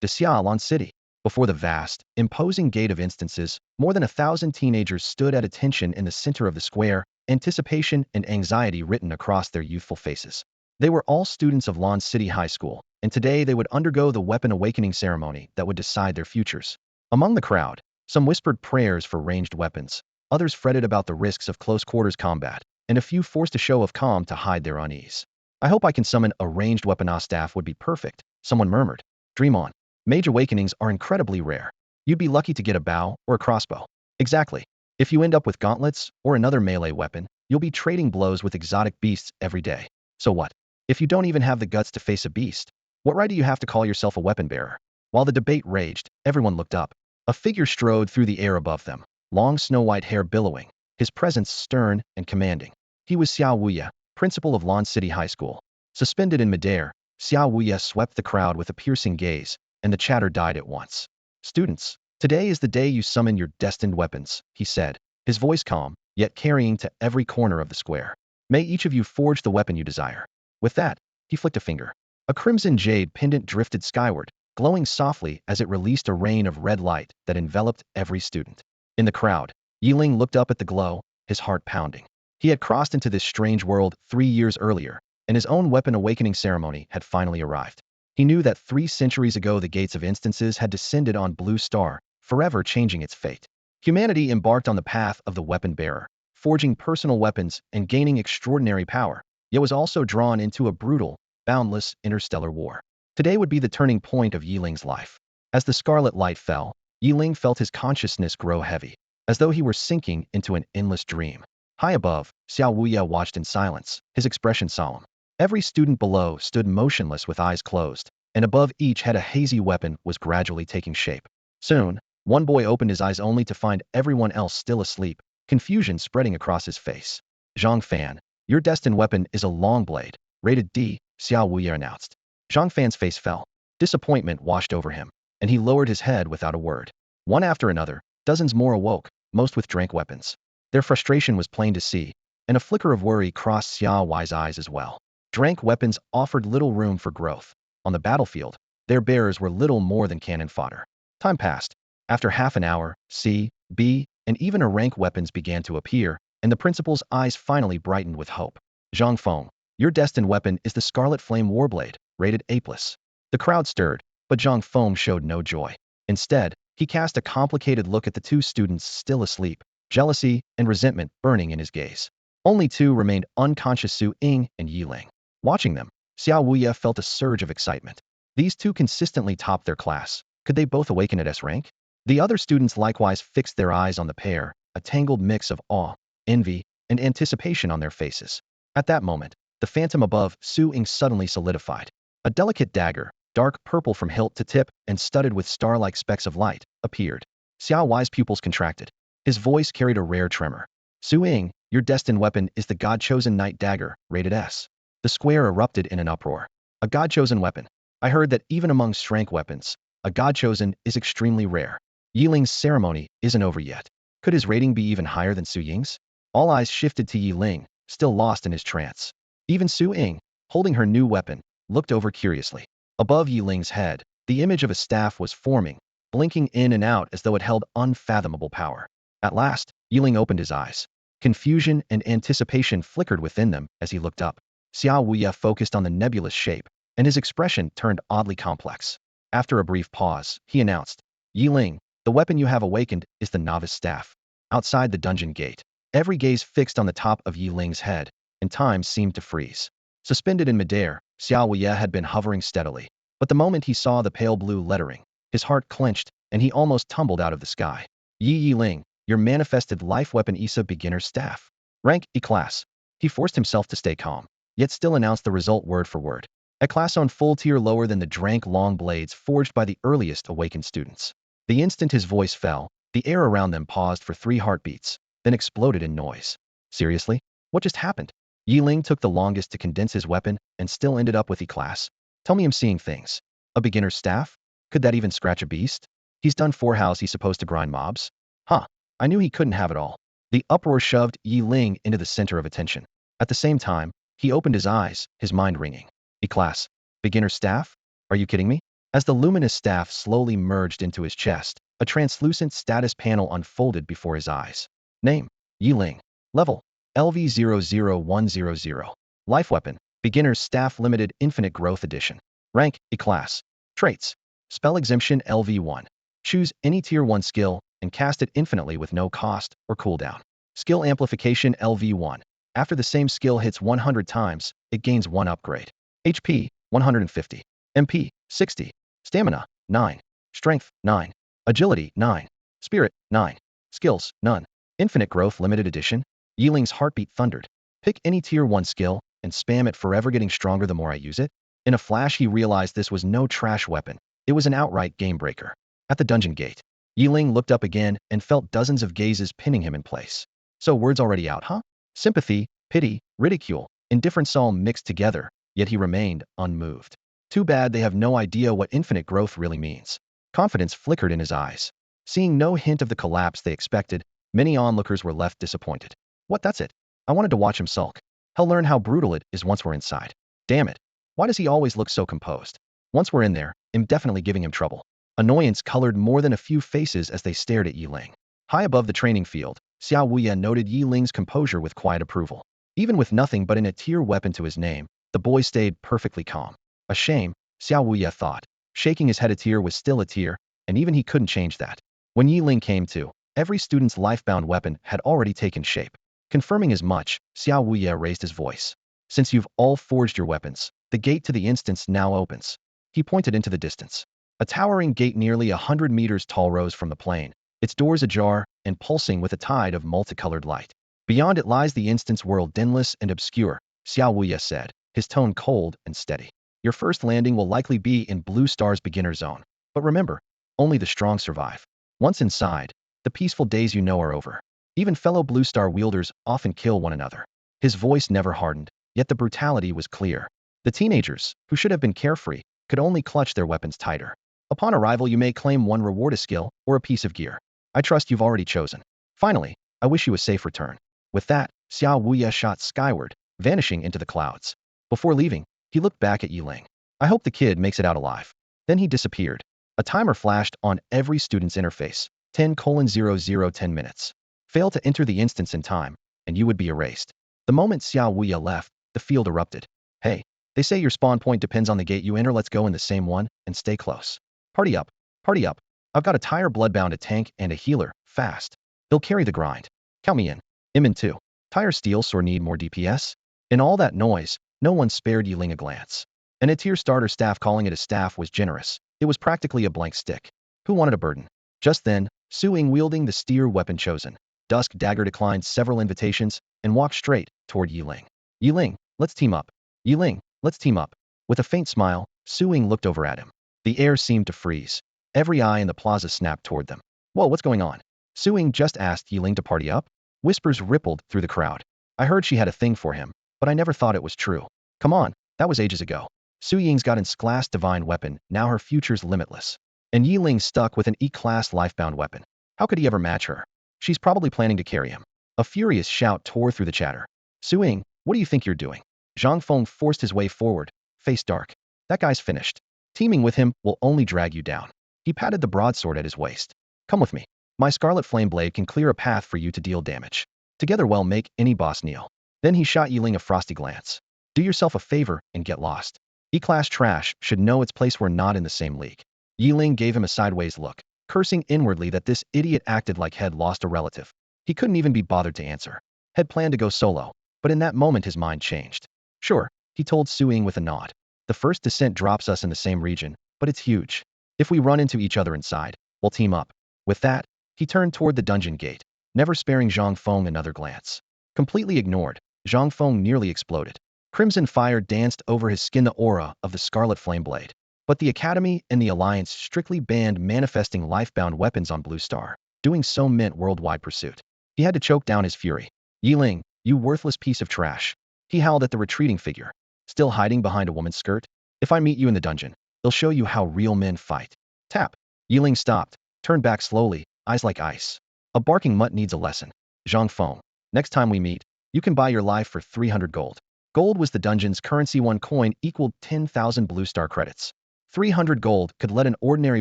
to Xiaolan City. Before the vast, imposing gate of instances, more than 1,000 teenagers stood at attention in the center of the square, anticipation and anxiety written across their youthful faces. They were all students of Lan City High School, and today they would undergo the weapon awakening ceremony that would decide their futures. Among the crowd, some whispered prayers for ranged weapons, others fretted about the risks of close-quarters combat, and a few forced a show of calm to hide their unease. I hope I can summon a ranged weapon. A staff would be perfect, someone murmured. Dream on. Mage awakenings are incredibly rare. You'd be lucky to get a bow or a crossbow. Exactly. If you end up with gauntlets or another melee weapon, you'll be trading blows with exotic beasts every day. So what? If you don't even have the guts to face a beast, what right do you have to call yourself a weapon bearer? While the debate raged, everyone looked up. A figure strode through the air above them, long snow-white hair billowing, his presence stern and commanding. He was Xiao Wuya, principal of Lan City High School. Suspended in midair, Xiao Wuya swept the crowd with a piercing gaze, and the chatter died at once. Students, today is the day you summon your destined weapons, he said, his voice calm, yet carrying to every corner of the square. May each of you forge the weapon you desire. With that, he flicked a finger. A crimson jade pendant drifted skyward, glowing softly as it released a rain of red light that enveloped every student. In the crowd, Yeling looked up at the glow, his heart pounding. He had crossed into this strange world 3 years earlier, and his own weapon awakening ceremony had finally arrived. He knew that 3 centuries ago the gates of instances had descended on Blue Star, forever changing its fate. Humanity embarked on the path of the weapon bearer, forging personal weapons and gaining extraordinary power, yet was also drawn into a brutal, boundless interstellar war. Today would be the turning point of Yeling's life. As the scarlet light fell, Yeling felt his consciousness grow heavy, as though he were sinking into an endless dream. High above, Xiao Wuya watched in silence, his expression solemn. Every student below stood motionless with eyes closed, and above each head a hazy weapon was gradually taking shape. Soon, one boy opened his eyes only to find everyone else still asleep, confusion spreading across his face. Zhang Fan, your destined weapon is a long blade, rated D, Xiao Wuya announced. Zhang Fan's face fell. Disappointment washed over him, and he lowered his head without a word. One after another, dozens more awoke, most with drank weapons. Their frustration was plain to see, and a flicker of worry crossed Xiao Wuya's eyes as well. Drank weapons offered little room for growth. On the battlefield, their bearers were little more than cannon fodder. Time passed. After half an hour, C, B, and even a rank weapons began to appear, and the principal's eyes finally brightened with hope. Zhang Feng, your destined weapon is the Scarlet Flame Warblade, rated A+. The crowd stirred, but Zhang Feng showed no joy. Instead, he cast a complicated look at the 2 students still asleep, jealousy and resentment burning in his gaze. Only 2 remained unconscious, Su Ying and Yeling. Watching them, Xiao Wuya felt a surge of excitement. These 2 consistently topped their class. Could they both awaken at S rank? The other students likewise fixed their eyes on the pair, a tangled mix of awe, envy, and anticipation on their faces. At that moment, the phantom above Su Ying suddenly solidified. A delicate dagger, dark purple from hilt to tip and studded with star-like specks of light, appeared. Xiao Wuya's pupils contracted. His voice carried a rare tremor. Su Ying, your destined weapon is the God-chosen Night Dagger, rated S. The square erupted in an uproar. A God-chosen weapon. I heard that even among strength weapons, a God-chosen is extremely rare. Yeling's ceremony isn't over yet. Could his rating be even higher than Su Ying's? All eyes shifted to Yeling, still lost in his trance. Even Su Ying, holding her new weapon, looked over curiously. Above Yeling's head, the image of a staff was forming, blinking in and out as though it held unfathomable power. At last, Yeling opened his eyes. Confusion and anticipation flickered within them as he looked up. Xiao Wuya focused on the nebulous shape, and his expression turned oddly complex. After a brief pause, he announced, Yeling, the weapon you have awakened is the novice staff. Outside the dungeon gate, every gaze fixed on the top of Yeling's head, and time seemed to freeze. Suspended in midair, Xiao Wuya had been hovering steadily, but the moment he saw the pale blue lettering, his heart clenched, and he almost tumbled out of the sky. Yeling, your manifested life weapon Isa beginner's staff. Rank E class. He forced himself to stay calm, yet still announced the result word for word. A class on full tier lower than the drank long blades forged by the earliest awakened students. The instant his voice fell, the air around them paused for 3 heartbeats, then exploded in noise. Seriously? What just happened? Yeling took the longest to condense his weapon and still ended up with E class. Tell me I'm seeing things. A beginner's staff? Could that even scratch a beast? He's done 4 how's he supposed to grind mobs? Huh. I knew he couldn't have it all. The uproar shoved Yeling into the center of attention. At the same time, he opened his eyes, his mind ringing. E class. Beginner staff? Are you kidding me? As the luminous staff slowly merged into his chest, a translucent status panel unfolded before his eyes. Name: Yeling. Level: LV00100. Life Weapon: Beginner's Staff Limited Infinite Growth Edition. Rank: E-Class. Traits: Spell Exemption Lv1. Choose any Tier 1 skill and cast it infinitely with no cost or cooldown. Skill Amplification Lv1. After the same skill hits 100 times, it gains 1 upgrade. HP: 150. MP: 60. Stamina: 9. Strength: 9. Agility: 9. Spirit: 9. Skills: none. Infinite Growth Limited Edition. Yeling's heartbeat thundered. Pick any Tier 1 skill and spam it forever, getting stronger the more I use it. In a flash, he realized this was no trash weapon. It was an outright game breaker. At the dungeon gate, Yeling looked up again and felt dozens of gazes pinning him in place. So words already out, huh? Sympathy, pity, ridicule, indifference all mixed together, yet he remained unmoved. Too bad they have no idea what infinite growth really means. Confidence flickered in his eyes. Seeing no hint of the collapse they expected, many onlookers were left disappointed. What, that's it? I wanted to watch him sulk. He'll learn how brutal it is once we're inside. Damn it. Why does he always look so composed? Once we're in there, I'm definitely giving him trouble. Annoyance colored more than a few faces as they stared at Yeling. High above the training field, Xiao Wuya noted Yeling's composure with quiet approval. Even with nothing but an A-tier weapon to his name, the boy stayed perfectly calm. A shame, Xiao Wuya thought. Shaking his head, a tier was still a tier, and even he couldn't change that. When Yeling came to, every student's lifebound weapon had already taken shape. Confirming as much, Xiao Wuya raised his voice. Since you've all forged your weapons, the gate to the instance now opens. He pointed into the distance. A towering gate nearly 100 meters tall rose from the plain, its doors ajar and pulsing with a tide of multicolored light. Beyond it lies the instance world, denseless and obscure, Xiao Wuya said, his tone cold and steady. Your first landing will likely be in Blue Star's beginner zone. But remember, only the strong survive. Once inside, the peaceful days you know are over. Even fellow Blue Star wielders often kill one another. His voice never hardened, yet the brutality was clear. The teenagers, who should have been carefree, could only clutch their weapons tighter. Upon arrival, you may claim one reward, a skill, or a piece of gear. I trust you've already chosen. Finally, I wish you a safe return. With that, Xiao Wuya shot skyward, vanishing into the clouds. Before leaving, he looked back at Yeling. I hope the kid makes it out alive. Then he disappeared. A timer flashed on every student's interface. 10:00 10 minutes. Fail to enter the instance in time, and you would be erased. The moment Xiao Wuya left, the field erupted. Hey, they say your spawn point depends on the gate you enter. Let's go in the same one, and stay close. Party up. Party up. I've got a tire bloodbound, a tank, and a healer, fast. They'll carry the grind. Count me in. I'm in too. Tire steel sore, need more DPS? In all that noise, no one spared Yeling a glance. An A-tier starter staff, calling it a staff was generous. It was practically a blank stick. Who wanted a burden? Just then, Suing, wielding the steer weapon chosen, Dusk Dagger, declined several invitations and walked straight toward Yeling. Yeling, let's team up. Yeling, let's team up. With a faint smile, Suing looked over at him. The air seemed to freeze. Every eye in the plaza snapped toward them. Whoa, what's going on? Suing just asked Yeling to party up? Whispers rippled through the crowd. I heard she had a thing for him, but I never thought it was true. Come on, that was ages ago. Su Ying's got an S-class divine weapon, now her future's limitless. And Yeling stuck with an E-class lifebound weapon. How could he ever match her? She's probably planning to carry him. A furious shout tore through the chatter. Su Ying, what do you think you're doing? Zhang Feng forced his way forward, face dark. That guy's finished. Teaming with him will only drag you down. He patted the broadsword at his waist. Come with me. My Scarlet Flame Blade can clear a path for you to deal damage. Together we'll make any boss kneel. Then he shot Yeling a frosty glance. Do yourself a favor and get lost. E-class trash should know its place. We're not in the same league. Yeling gave him a sideways look, cursing inwardly that this idiot acted like he'd lost a relative. He couldn't even be bothered to answer. Had planned to go solo, but in that moment his mind changed. Sure, he told Suing with a nod. The first descent drops us in the same region, but it's huge. If we run into each other inside, we'll team up. With that, he turned toward the dungeon gate, never sparing Zhang Feng another glance. Completely ignored, Zhang Feng nearly exploded. Crimson fire danced over his skin, the aura of the Scarlet Flame Blade. But the Academy and the Alliance strictly banned manifesting lifebound weapons on Blue Star. Doing so meant worldwide pursuit. He had to choke down his fury. Yeling, you worthless piece of trash. He howled at the retreating figure. Still hiding behind a woman's skirt? If I meet you in the dungeon, they'll show you how real men fight. Tap. Yeling stopped, turned back slowly, eyes like ice. A barking mutt needs a lesson. Zhang Feng, next time we meet, you can buy your life for 300 gold. Gold was the dungeon's currency. 1 coin equaled 10,000 Blue Star credits. 300 gold could let an ordinary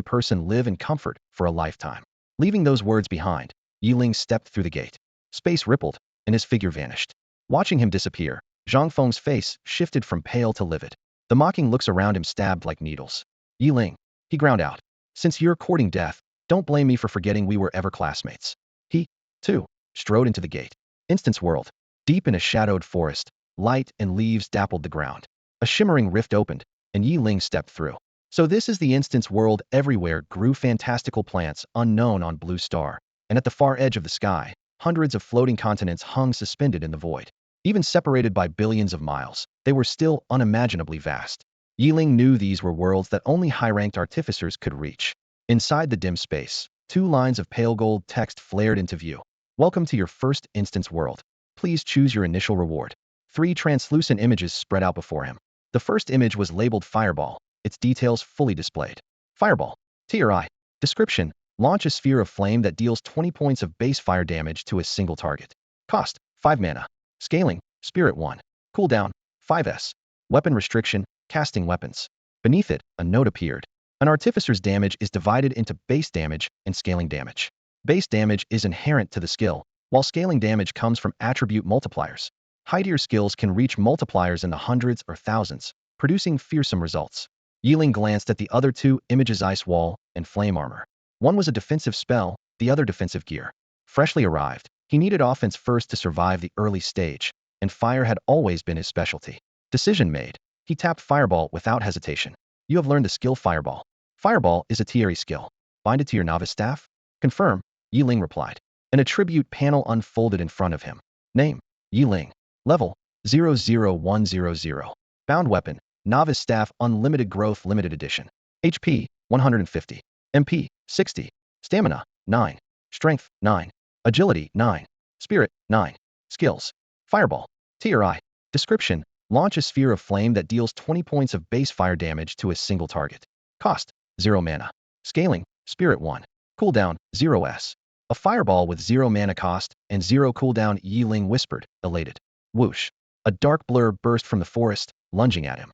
person live in comfort for a lifetime. Leaving those words behind, Yeling stepped through the gate. Space rippled, and his figure vanished. Watching him disappear, Zhang Feng's face shifted from pale to livid. The mocking looks around him stabbed like needles. Yeling, he ground out. Since you're courting death, don't blame me for forgetting we were ever classmates. He, too, strode into the gate. Instance world. Deep in a shadowed forest, light and leaves dappled the ground. A shimmering rift opened, and Yeling stepped through. So this is the instance world. Everywhere grew fantastical plants unknown on Blue Star, and at the far edge of the sky, hundreds of floating continents hung suspended in the void. Even separated by billions of miles, they were still unimaginably vast. Yeling knew these were worlds that only high-ranked artificers could reach. Inside the dim space, 2 lines of pale gold text flared into view. Welcome to your first instance world. Please choose your initial reward. 3 translucent images spread out before him. The first image was labeled Fireball, its details fully displayed. Fireball. TRI. Description. Launch a sphere of flame that deals 20 points of base fire damage to a single target. Cost. 5 mana. Scaling. Spirit 1. Cooldown. 5s. Weapon restriction. Casting weapons. Beneath it, a note appeared. An artificer's damage is divided into base damage and scaling damage. Base damage is inherent to the skill, while scaling damage comes from attribute multipliers. High-tier skills can reach multipliers in the hundreds or thousands, producing fearsome results. Yeling glanced at the other 2 images: Ice Wall and Flame Armor. One was a defensive spell, the other defensive gear. Freshly arrived, he needed offense first to survive the early stage, and fire had always been his specialty. Decision made. He tapped Fireball without hesitation. You have learned the skill Fireball. Fireball is a tier skill. Bind it to your novice staff? Confirm, Yeling replied. An attribute panel unfolded in front of him. Name, Yeling. Level, 00100. Bound weapon, Novice Staff Unlimited Growth Limited Edition. HP, 150. MP, 60. Stamina, 9. Strength, 9. Agility, 9. Spirit, 9. Skills. Fireball. TRI. Description. Launch a sphere of flame that deals 20 points of base fire damage to a single target. Cost. 0 mana. Scaling. Spirit 1. Cooldown. 0s. A fireball with 0 mana cost and 0 cooldown, Yeling whispered, elated. Whoosh. A dark blur burst from the forest, lunging at him.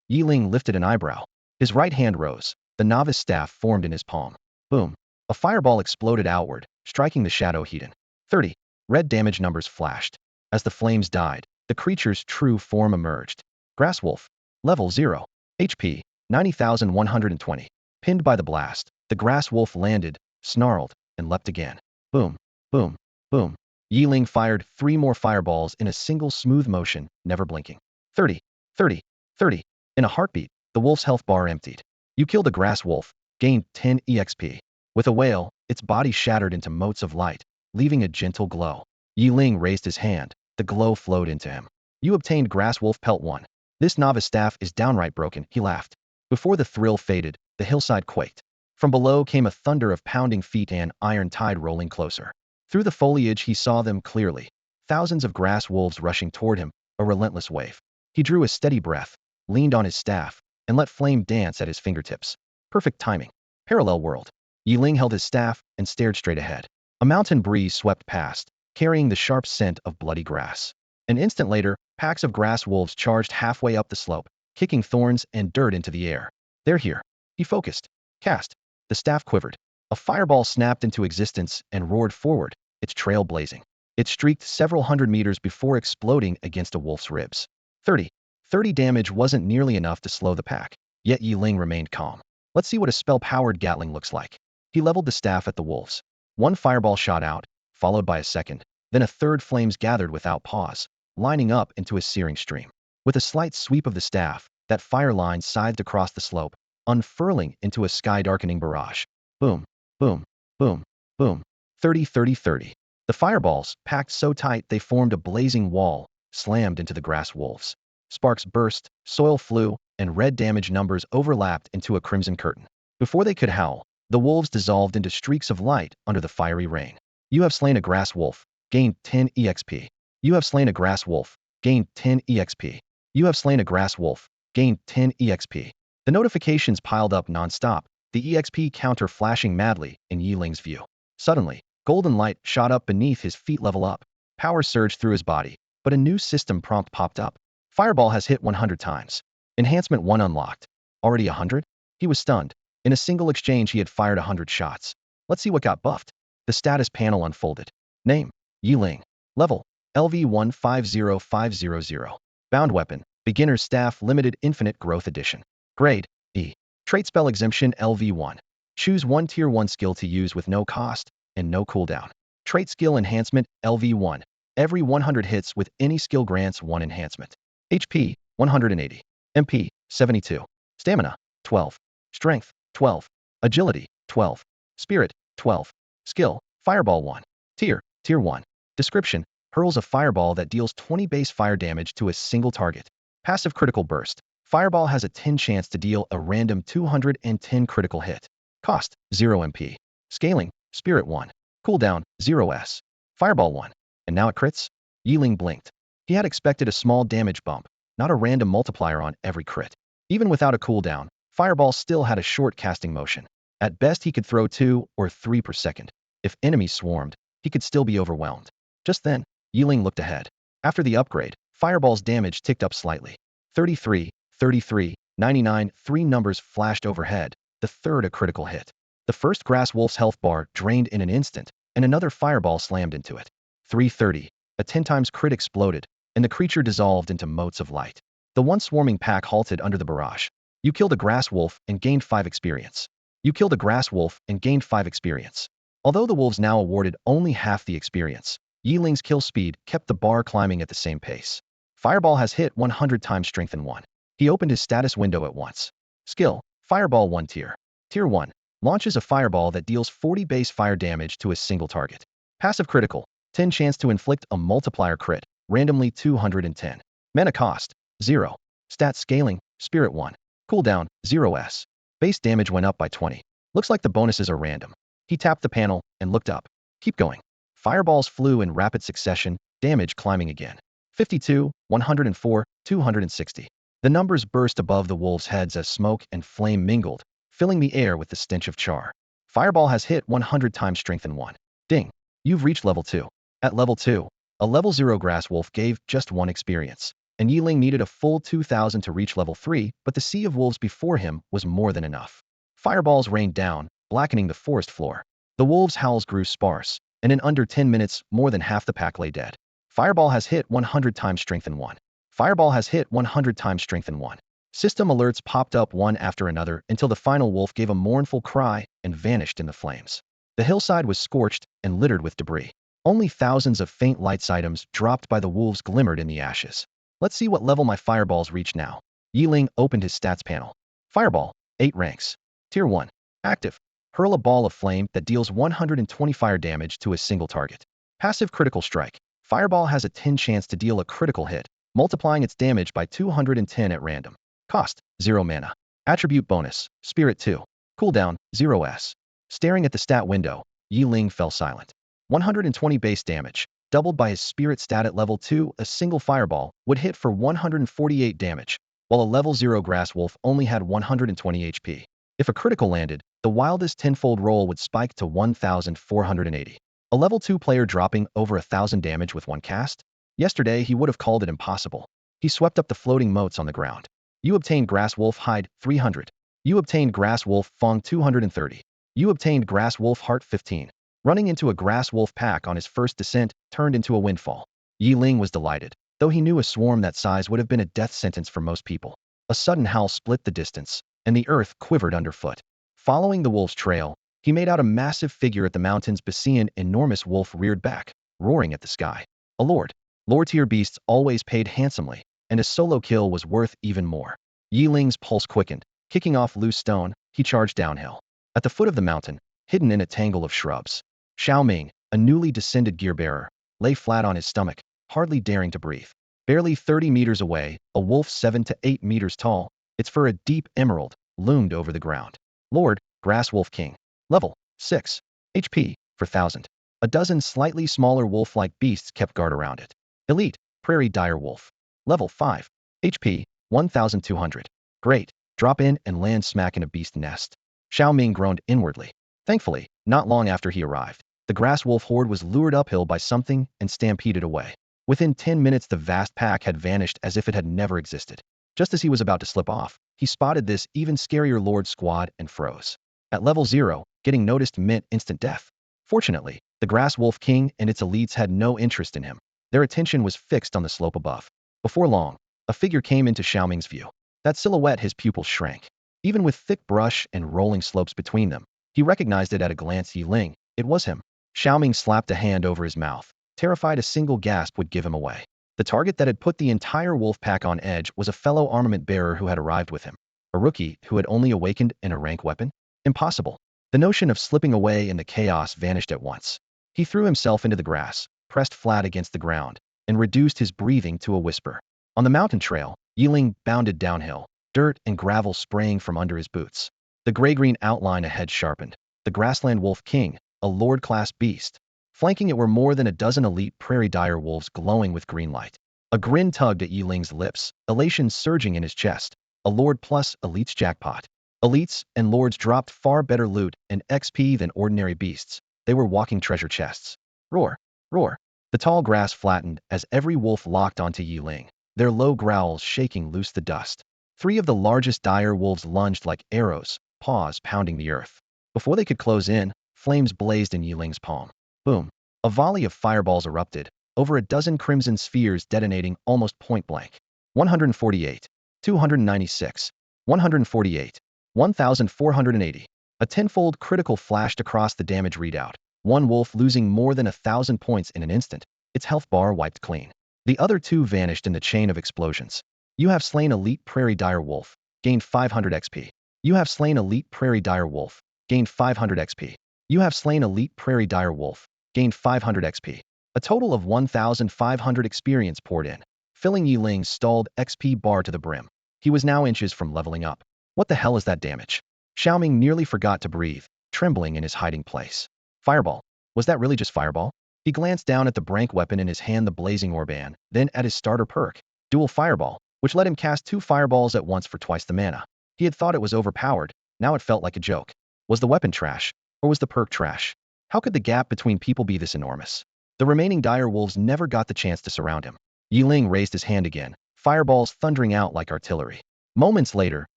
Yeling lifted an eyebrow. His right hand rose. The novice staff formed in his palm. Boom. A fireball exploded outward, striking the shadow Hedon. 30. Red damage numbers flashed. As the flames died, the creature's true form emerged. Grasswolf. Level 0. HP. 90,120. Pinned by the blast, the grasswolf landed, snarled, and leapt again. Boom. Boom. Boom. Yeling fired 3 more fireballs in a single smooth motion, never blinking. 30. 30. 30. In a heartbeat, the wolf's health bar emptied. You killed a grass wolf, gained 10 EXP. With a wail, its body shattered into motes of light, leaving a gentle glow. Yeling raised his hand. The glow flowed into him. You obtained Grass Wolf Pelt 1. This novice staff is downright broken, he laughed. Before the thrill faded, the hillside quaked. From below came a thunder of pounding feet and iron tide rolling closer. Through the foliage he saw them clearly. Thousands of grass wolves rushing toward him, a relentless wave. He drew a steady breath, leaned on his staff, and let flame dance at his fingertips. Perfect timing. Parallel world. Yeling held his staff and stared straight ahead. A mountain breeze swept past, carrying the sharp scent of bloody grass. An instant later, packs of grass wolves charged halfway up the slope, kicking thorns and dirt into the air. They're here. He focused. Cast. The staff quivered. A fireball snapped into existence and roared forward, its trail blazing. It streaked several hundred meters before exploding against a wolf's ribs. 30. 30 damage wasn't nearly enough to slow the pack, yet Yeling remained calm. Let's see what a spell-powered Gatling looks like. He leveled the staff at the wolves. 1 fireball shot out, followed by a second. Then a third. Flames gathered without pause, lining up into a searing stream. With a slight sweep of the staff, that fire line scythed across the slope, unfurling into a sky-darkening barrage. Boom, boom, boom, boom. 30, 30, 30. The fireballs, packed so tight they formed a blazing wall, slammed into the grass wolves. Sparks burst, soil flew, and red damage numbers overlapped into a crimson curtain. Before they could howl, the wolves dissolved into streaks of light under the fiery rain. You have slain a grass wolf, gained 10 EXP. You have slain a grass wolf, gained 10 EXP. You have slain a grass wolf, gained 10 EXP. The notifications piled up non-stop, the EXP counter flashing madly in Yeling's view. Suddenly, golden light shot up beneath his feet. Level up. Power surged through his body, but a new system prompt popped up. Fireball has hit 100 times. Enhancement 1 unlocked. Already 100? He was stunned. In a single exchange, he had fired 100 shots. Let's see what got buffed. The status panel unfolded. Name: Yeling. Level: Lv1 50500. Bound weapon: Beginner's Staff Limited Infinite Growth Edition. Grade: E. Trait Spell Exemption Lv1. Choose one Tier 1 skill to use with no cost and no cooldown. Trait Skill Enhancement Lv1. Every 100 hits with any skill grants 1 enhancement. HP: 180. MP: 72. Stamina: 12. Strength: 12. Agility: 12. Spirit: 12. Skill: Fireball 1. Tier 1. Description: hurls a fireball that deals 20 base fire damage to a single target. Passive critical burst. Fireball has a 10 chance to deal a random 210 critical hit. Cost: 0 MP. Scaling: Spirit 1. Cooldown: 0s. Fireball 1. And now it crits? Yeling blinked. He had expected a small damage bump, not a random multiplier on every crit. Even without a cooldown, Fireball still had a short casting motion. At best, he could throw 2 or 3 per second. If enemies swarmed, he could still be overwhelmed. Just then, Yeling looked ahead. After the upgrade, Fireball's damage ticked up slightly. 33, 33, 99, 3 numbers flashed overhead, the third a critical hit. The first Grass Wolf's health bar drained in an instant, and another fireball slammed into it. 330. A 10 times crit exploded, and the creature dissolved into motes of light. The one swarming pack halted under the barrage. You killed a Grass Wolf and gained 5 experience. You killed a Grass Wolf and gained 5 experience. Although the wolves now awarded only half the experience, Yeling's kill speed kept the bar climbing at the same pace. Fireball has hit 100 times strength in 1. He opened his status window at once. Skill: Fireball 1 tier. Tier 1. Launches a fireball that deals 40 base fire damage to a single target. Passive critical: 10 chance to inflict a multiplier crit, randomly 210. Mana cost: 0. Stat scaling: Spirit 1. Cooldown: 0s. Base damage went up by 20. Looks like the bonuses are random. He tapped the panel and looked up. Keep going. Fireballs flew in rapid succession, damage climbing again. 52, 104, 260. The numbers burst above the wolves' heads as smoke and flame mingled, filling the air with the stench of char. Fireball has hit 100 times strength in 1. Ding. You've reached level 2. At level 2, a level 0 Grass Wolf gave just 1 experience, and Yeling needed a full 2,000 to reach level 3, but the sea of wolves before him was more than enough. Fireballs rained down, blackening the forest floor. The wolves' howls grew sparse, and in under 10 minutes, more than half the pack lay dead. Fireball has hit 100 times strength in 1. Fireball has hit 100 times strength in 1. System alerts popped up one after another until the final wolf gave a mournful cry and vanished in the flames. The hillside was scorched and littered with debris. Only thousands of faint lights items dropped by the wolves glimmered in the ashes. Let's see what level my fireballs reach now. Yeling opened his stats panel. Fireball, 8 ranks. Tier 1. Active. Hurl a ball of flame that deals 120 fire damage to a single target. Passive critical strike. Fireball has a 10 chance to deal a critical hit, multiplying its damage by 210 at random. Cost: 0 mana. Attribute bonus: Spirit 2. Cooldown: 0s. Staring at the stat window, Yeling fell silent. 120 base damage, doubled by his spirit stat at level 2. A single fireball would hit for 148 damage, while a level 0 Grass Wolf only had 120 HP. If a critical landed, the wildest tenfold roll would spike to 1,480. A level 2 player dropping over 1,000 damage with 1 cast? Yesterday, he would have called it impossible. He swept up the floating motes on the ground. You obtained Grass Wolf Hide, 300. You obtained Grass Wolf Fong, 230. You obtained Grass Wolf Heart, 15. Running into a Grass Wolf pack on his first descent turned into a windfall. Yeling was delighted, though he knew a swarm that size would have been a death sentence for most people. A sudden howl split the distance, and the earth quivered underfoot. Following the wolf's trail, he made out a massive figure at the mountain's base. An enormous wolf reared back, roaring at the sky. A lord. Lord-tier beasts always paid handsomely, and a solo kill was worth even more. Yeling's pulse quickened. Kicking off loose stone, he charged downhill. At the foot of the mountain, hidden in a tangle of shrubs, Xiaoming, a newly descended gear-bearer, lay flat on his stomach, hardly daring to breathe. Barely 30 meters away, a wolf 7 to 8 meters tall, its fur a deep emerald, loomed over the ground. Lord, Grass Wolf King. Level: 6. HP: 4,000. A dozen slightly smaller wolf-like beasts kept guard around it. Elite, Prairie Dire Wolf. Level 5. HP: 1,200. Great. Drop in and land smack in a beast nest. Xiaoming groaned inwardly. Thankfully, not long after he arrived, the Grass Wolf horde was lured uphill by something and stampeded away. Within 10 minutes, the vast pack had vanished as if it had never existed. Just as he was about to slip off, he spotted this even scarier Lord Squad and froze. At level 0, getting noticed meant instant death. Fortunately, the Grass Wolf King and its elites had no interest in him. Their attention was fixed on the slope above. Before long, a figure came into Xiaoming's view. That silhouette, his pupils shrank. Even with thick brush and rolling slopes between them, he recognized it at a glance. Yeling, it was him. Xiaoming slapped a hand over his mouth, terrified a single gasp would give him away. The target that had put the entire wolf pack on edge was a fellow armament bearer who had arrived with him. A rookie who had only awakened in a rank weapon? Impossible. The notion of slipping away in the chaos vanished at once. He threw himself into the grass, pressed flat against the ground, and reduced his breathing to a whisper. On the mountain trail, Yeling bounded downhill, dirt and gravel spraying from under his boots. The gray-green outline ahead sharpened. The Grassland Wolf King, a Lord-class beast. Flanking it were more than a dozen elite prairie dire wolves glowing with green light. A grin tugged at Yiling's lips, elation surging in his chest. A Lord plus Elites jackpot. Elites and Lords dropped far better loot and XP than ordinary beasts. They were walking treasure chests. Roar, roar. The tall grass flattened as every wolf locked onto Yeling, their low growls shaking loose the dust. 3 of the largest dire wolves lunged like arrows, paws pounding the earth. Before they could close in, flames blazed in Yiling's palm. Boom. A volley of fireballs erupted, over a dozen crimson spheres detonating almost point blank. 148. 296. 148. 1,480. A tenfold critical flashed across the damage readout, one wolf losing more than 1,000 points in an instant, its health bar wiped clean. The other 2 vanished in the chain of explosions. You have slain elite prairie dire wolf, gained 500 XP. You have slain elite prairie dire wolf, gained 500 XP. You have slain elite prairie dire wolf, gained 500 XP. A total of 1,500 experience poured in, filling Yiling's stalled XP bar to the brim. He was now inches from leveling up. What the hell is that damage? Xiaoming nearly forgot to breathe, trembling in his hiding place. Fireball. Was that really just fireball? He glanced down at the brank weapon in his hand, the blazing orban, then at his starter perk, dual fireball, which let him cast 2 fireballs at once for twice the mana. He had thought it was overpowered, now it felt like a joke. Was the weapon trash, or was the perk trash? How could the gap between people be this enormous? The remaining dire wolves never got the chance to surround him. Yeling raised his hand again, fireballs thundering out like artillery. Moments later,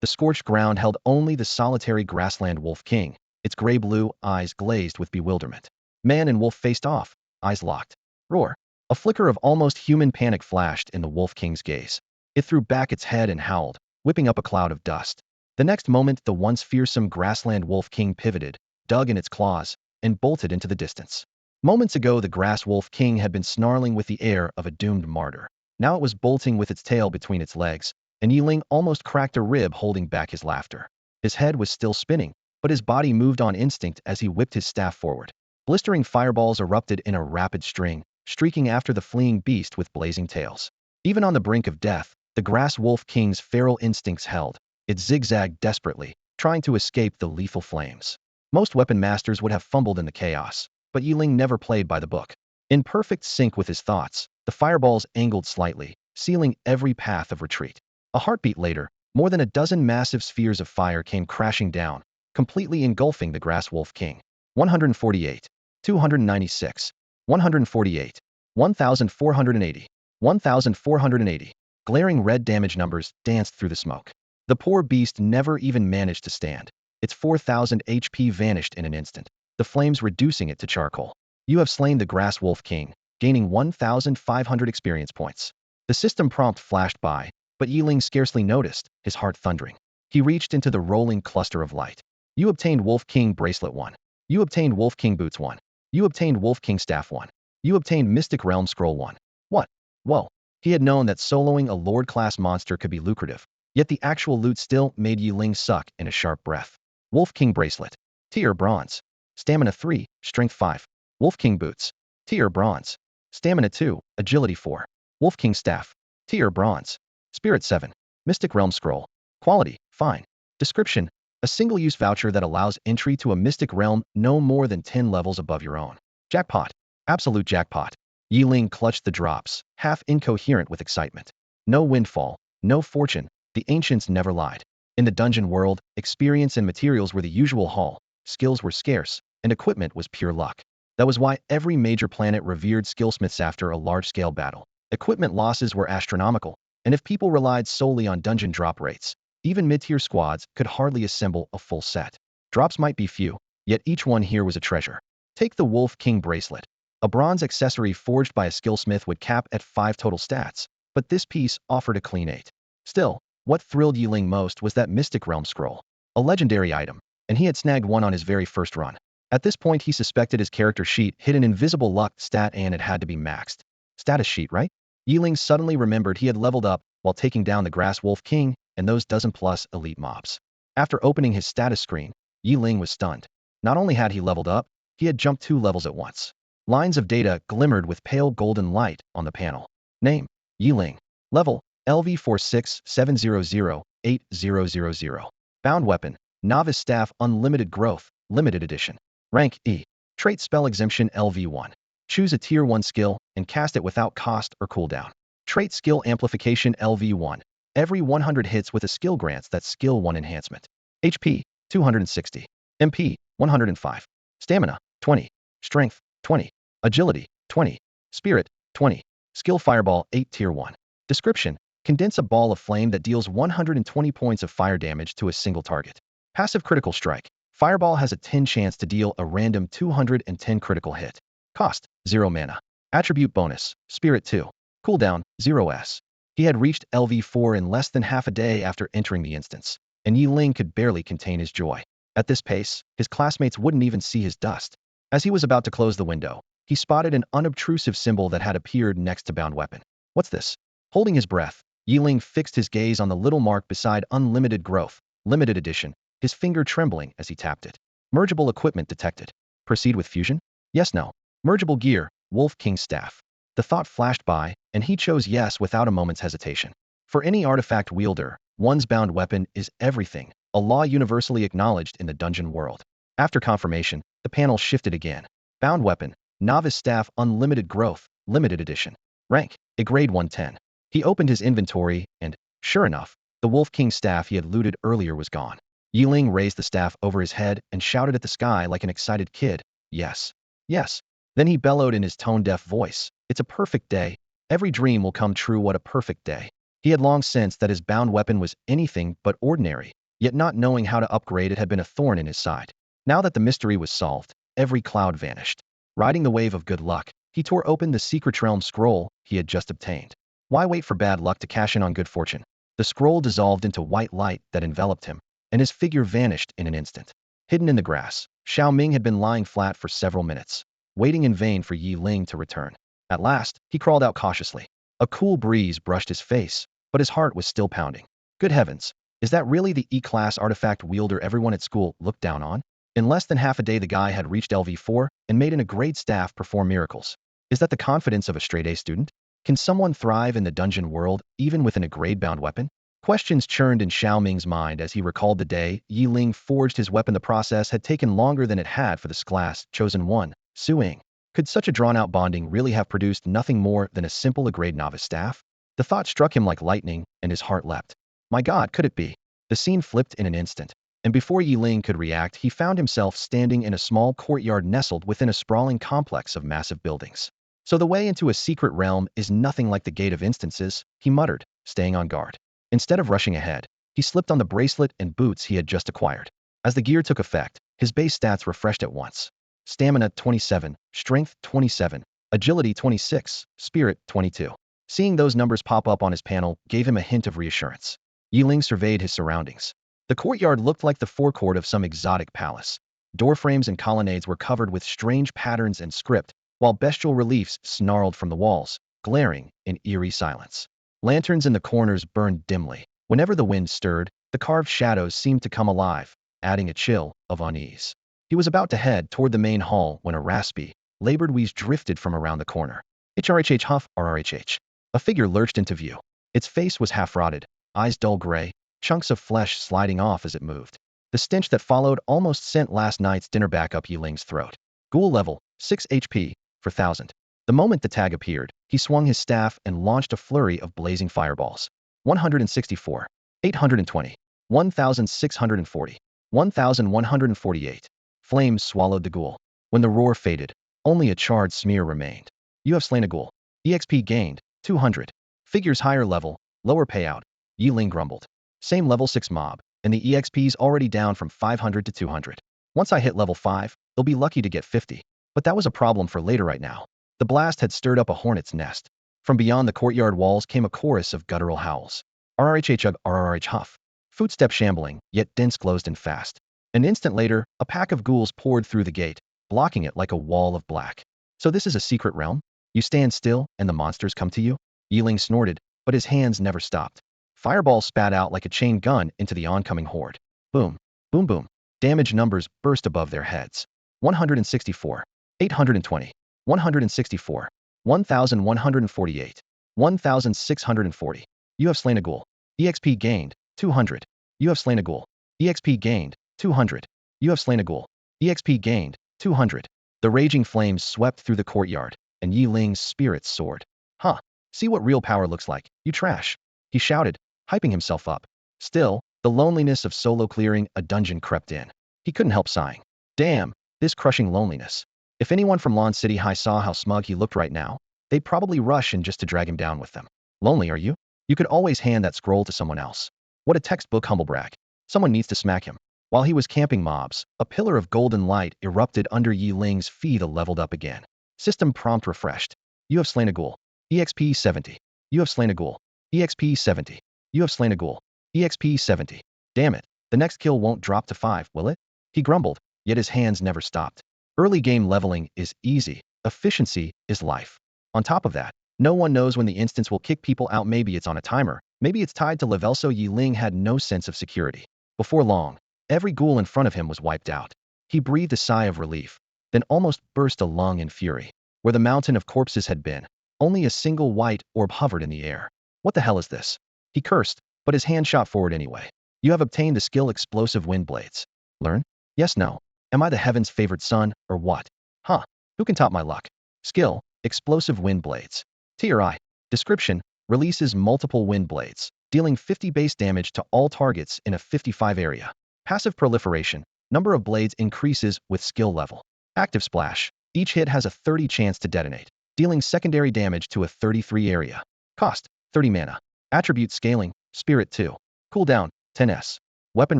the scorched ground held only the solitary Grassland Wolf King, its gray-blue eyes glazed with bewilderment. Man and wolf faced off, eyes locked. Roar. A flicker of almost human panic flashed in the Wolf King's gaze. It threw back its head and howled, whipping up a cloud of dust. The next moment, the once fearsome Grassland Wolf King pivoted, dug in its claws, and bolted into the distance. Moments ago, the Grass Wolf King had been snarling with the air of a doomed martyr. Now it was bolting with its tail between its legs, and Yeling almost cracked a rib holding back his laughter. His head was still spinning, but his body moved on instinct as he whipped his staff forward. Blistering fireballs erupted in a rapid string, streaking after the fleeing beast with blazing tails. Even on the brink of death, the Grass Wolf King's feral instincts held. It zigzagged desperately, trying to escape the lethal flames. Most weapon masters would have fumbled in the chaos, but Yeling never played by the book. In perfect sync with his thoughts, the fireballs angled slightly, sealing every path of retreat. A heartbeat later, more than a dozen massive spheres of fire came crashing down, completely engulfing the Grass Wolf King. 148. 296. 148. 1,480. 1,480. Glaring red damage numbers danced through the smoke. The poor beast never even managed to stand. Its 4,000 HP vanished in an instant, the flames reducing it to charcoal. You have slain the Grass Wolf King, gaining 1,500 experience points. The system prompt flashed by, but Yeling scarcely noticed, his heart thundering. He reached into the rolling cluster of light. You obtained Wolf King Bracelet 1. You obtained Wolf King Boots 1. You obtained Wolf King Staff 1. You obtained Mystic Realm Scroll 1. What? Whoa. He had known that soloing a Lord-class monster could be lucrative, yet the actual loot still made Yeling suck in a sharp breath. Wolf King Bracelet. Tier Bronze. Stamina 3, Strength 5. Wolf King Boots. Tier Bronze. Stamina 2, Agility 4. Wolf King Staff. Tier Bronze. Spirit 7. Mystic Realm Scroll. Quality, fine. Description: a single-use voucher that allows entry to a mystic realm no more than 10 levels above your own. Jackpot. Absolute jackpot. Yeling clutched the drops, half incoherent with excitement. No windfall, no fortune, the ancients never lied. In the dungeon world, experience and materials were the usual haul, skills were scarce, and equipment was pure luck. That was why every major planet revered skillsmiths after a large-scale battle. Equipment losses were astronomical, and if people relied solely on dungeon drop rates, Even mid-tier squads could hardly assemble a full set. Drops might be few, yet each one here was a treasure. Take the Wolf King bracelet. A bronze accessory forged by a skillsmith would cap at 5 total stats, but this piece offered a clean 8. Still, what thrilled Yeling most was that Mystic Realm scroll. A legendary item, and he had snagged one on his very first run. At this point he suspected his character sheet hid an invisible luck stat and it had to be maxed. Status sheet, right? Yeling suddenly remembered he had leveled up while taking down the Grass Wolf King and those dozen-plus elite mobs. After opening his status screen, Yeling was stunned. Not only had he leveled up, he had jumped 2 levels at once. Lines of data glimmered with pale golden light on the panel. Name: Yeling. Level: LV467008000. Bound weapon: Novice Staff Unlimited Growth, Limited Edition. Rank E. Trait Spell Exemption Lv1. Choose a Tier 1 skill and cast it without cost or cooldown. Trait Skill Amplification Lv1. Every 100 hits with a skill grants that skill 1 enhancement. HP: 260. MP: 105. Stamina: 20. Strength: 20. Agility: 20. Spirit: 20. Skill Fireball 8 Tier 1. Description: Condense a ball of flame that deals 120 points of fire damage to a single target. Passive Critical Strike. Fireball has a 10 chance to deal a random 210 critical hit. Cost: 0 mana. Attribute bonus: Spirit 2. Cooldown: 0s. He had reached LV4 in less than half a day after entering the instance, and Yeling could barely contain his joy. At this pace, his classmates wouldn't even see his dust. As he was about to close the window, he spotted an unobtrusive symbol that had appeared next to bound weapon. What's this? Holding his breath, Yeling fixed his gaze on the little mark beside Unlimited Growth, Limited Edition, his finger trembling as he tapped it. Mergeable equipment detected. Proceed with fusion? Yes, no. Mergeable gear, Wolf King Staff. The thought flashed by, and he chose yes without a moment's hesitation. For any artifact wielder, one's bound weapon is everything, a law universally acknowledged in the dungeon world. After confirmation, the panel shifted again. Bound weapon, Novice Staff Unlimited Growth, Limited Edition. Rank: A grade 110. He opened his inventory, and, sure enough, the Wolf King staff he had looted earlier was gone. Yeling raised the staff over his head and shouted at the sky like an excited kid, "Yes. Yes." Then he bellowed in his tone-deaf voice, "It's a perfect day. Every dream will come true. What a perfect day." He had long sensed that his bound weapon was anything but ordinary, yet not knowing how to upgrade it had been a thorn in his side. Now that the mystery was solved, every cloud vanished. Riding the wave of good luck, he tore open the Secret Realm scroll he had just obtained. Why wait for bad luck to cash in on good fortune? The scroll dissolved into white light that enveloped him, and his figure vanished in an instant. Hidden in the grass, Xiaoming had been lying flat for several minutes, waiting in vain for Yeling to return. At last, he crawled out cautiously. A cool breeze brushed his face, but his heart was still pounding. Good heavens, is that really the E-class artifact wielder everyone at school looked down on? In less than half a day the guy had reached LV4 and made an a grade staff perform miracles. Is that the confidence of a straight A student? Can someone thrive in the dungeon world even with an a grade bound weapon? Questions churned in Xiaoming's mind as he recalled the day Yeling forged his weapon. The process had taken longer than it had for this class chosen one, Suing. Could such a drawn-out bonding really have produced nothing more than a simple a grade novice staff? The thought struck him like lightning, and his heart leapt. My God, could it be? The scene flipped in an instant, and before Yeling could react, he found himself standing in a small courtyard nestled within a sprawling complex of massive buildings. So the way into a secret realm is nothing like the Gate of Instances, he muttered, staying on guard. Instead of rushing ahead, he slipped on the bracelet and boots he had just acquired. As the gear took effect, his base stats refreshed at once. Stamina 27, Strength 27, Agility 26, Spirit 22. Seeing those numbers pop up on his panel gave him a hint of reassurance. Yeling surveyed his surroundings. The courtyard looked like the forecourt of some exotic palace. Doorframes and colonnades were covered with strange patterns and script, while bestial reliefs snarled from the walls, glaring in eerie silence. Lanterns in the corners burned dimly. Whenever the wind stirred, the carved shadows seemed to come alive, adding a chill of unease. He was about to head toward the main hall when a raspy, labored wheeze drifted from around the corner. HRHH huff RRHH. A figure lurched into view. Its face was half-rotted, eyes dull gray, chunks of flesh sliding off as it moved. The stench that followed almost sent last night's dinner back up Yeling's throat. Ghoul level, 6 HP, for 1000. The moment the tag appeared, he swung his staff and launched a flurry of blazing fireballs. 164, 820, 1640, 1148. Flames swallowed the ghoul. When the roar faded, only a charred smear remained. You have slain a ghoul. EXP gained, 200. Figures higher level, lower payout. Yeling grumbled. Same level 6 mob, and the EXP's already down from 500 to 200. Once I hit level 5, they'll be lucky to get 50. But that was a problem for later right now. The blast had stirred up a hornet's nest. From beyond the courtyard walls came a chorus of guttural howls. RRH chug, RRH huff. Footstep shambling, yet dense closed and fast. An instant later, a pack of ghouls poured through the gate, blocking it like a wall of black. So this is a secret realm? You stand still, and the monsters come to you? Yeling snorted, but his hands never stopped. Fireballs spat out like a chain gun into the oncoming horde. Boom, boom, boom. Damage numbers burst above their heads. 164, 820, 164, 1,148, 1,640. You have slain a ghoul. EXP gained, 200. You have slain a ghoul. EXP gained, 200. You have slain a ghoul. EXP gained, 200. The raging flames swept through the courtyard, and Yeling's spirits soared. Huh, see what real power looks like, you trash. He shouted, hyping himself up. Still, the loneliness of solo clearing a dungeon crept in. He couldn't help sighing. Damn, this crushing loneliness. If anyone from Lawn City High saw how smug he looked right now, they'd probably rush in just to drag him down with them. Lonely, are you? You could always hand that scroll to someone else. What a textbook humblebrag. Someone needs to smack him. While he was camping mobs, a pillar of golden light erupted under Yeling's feet. Leveled up again. System prompt refreshed. You have slain a ghoul. EXP 70. You have slain a ghoul. EXP 70. You have slain a ghoul. EXP 70. Damn it. The next kill won't drop to 5, will it? He grumbled, yet his hands never stopped. Early game leveling is easy. Efficiency is life. On top of that, no one knows when the instance will kick people out. Maybe it's on a timer. Maybe it's tied to level. So Yeling had no sense of security. Before long, every ghoul in front of him was wiped out. He breathed a sigh of relief, then almost burst a lung in fury. Where the mountain of corpses had been, only a single white orb hovered in the air. What the hell is this? He cursed, but his hand shot forward anyway. You have obtained the skill Explosive Wind Blades. Learn? Yes, no. Am I the heaven's favorite son, or what? Huh. Who can top my luck? Skill, Explosive Wind Blades. TRI. Description, releases multiple wind blades, dealing 50 base damage to all targets in a 55 area. Passive proliferation, number of blades increases with skill level. Active splash, each hit has a 30 chance to detonate, dealing secondary damage to a 33 area. Cost, 30 mana. Attribute scaling, Spirit 2. Cooldown, 10s. Weapon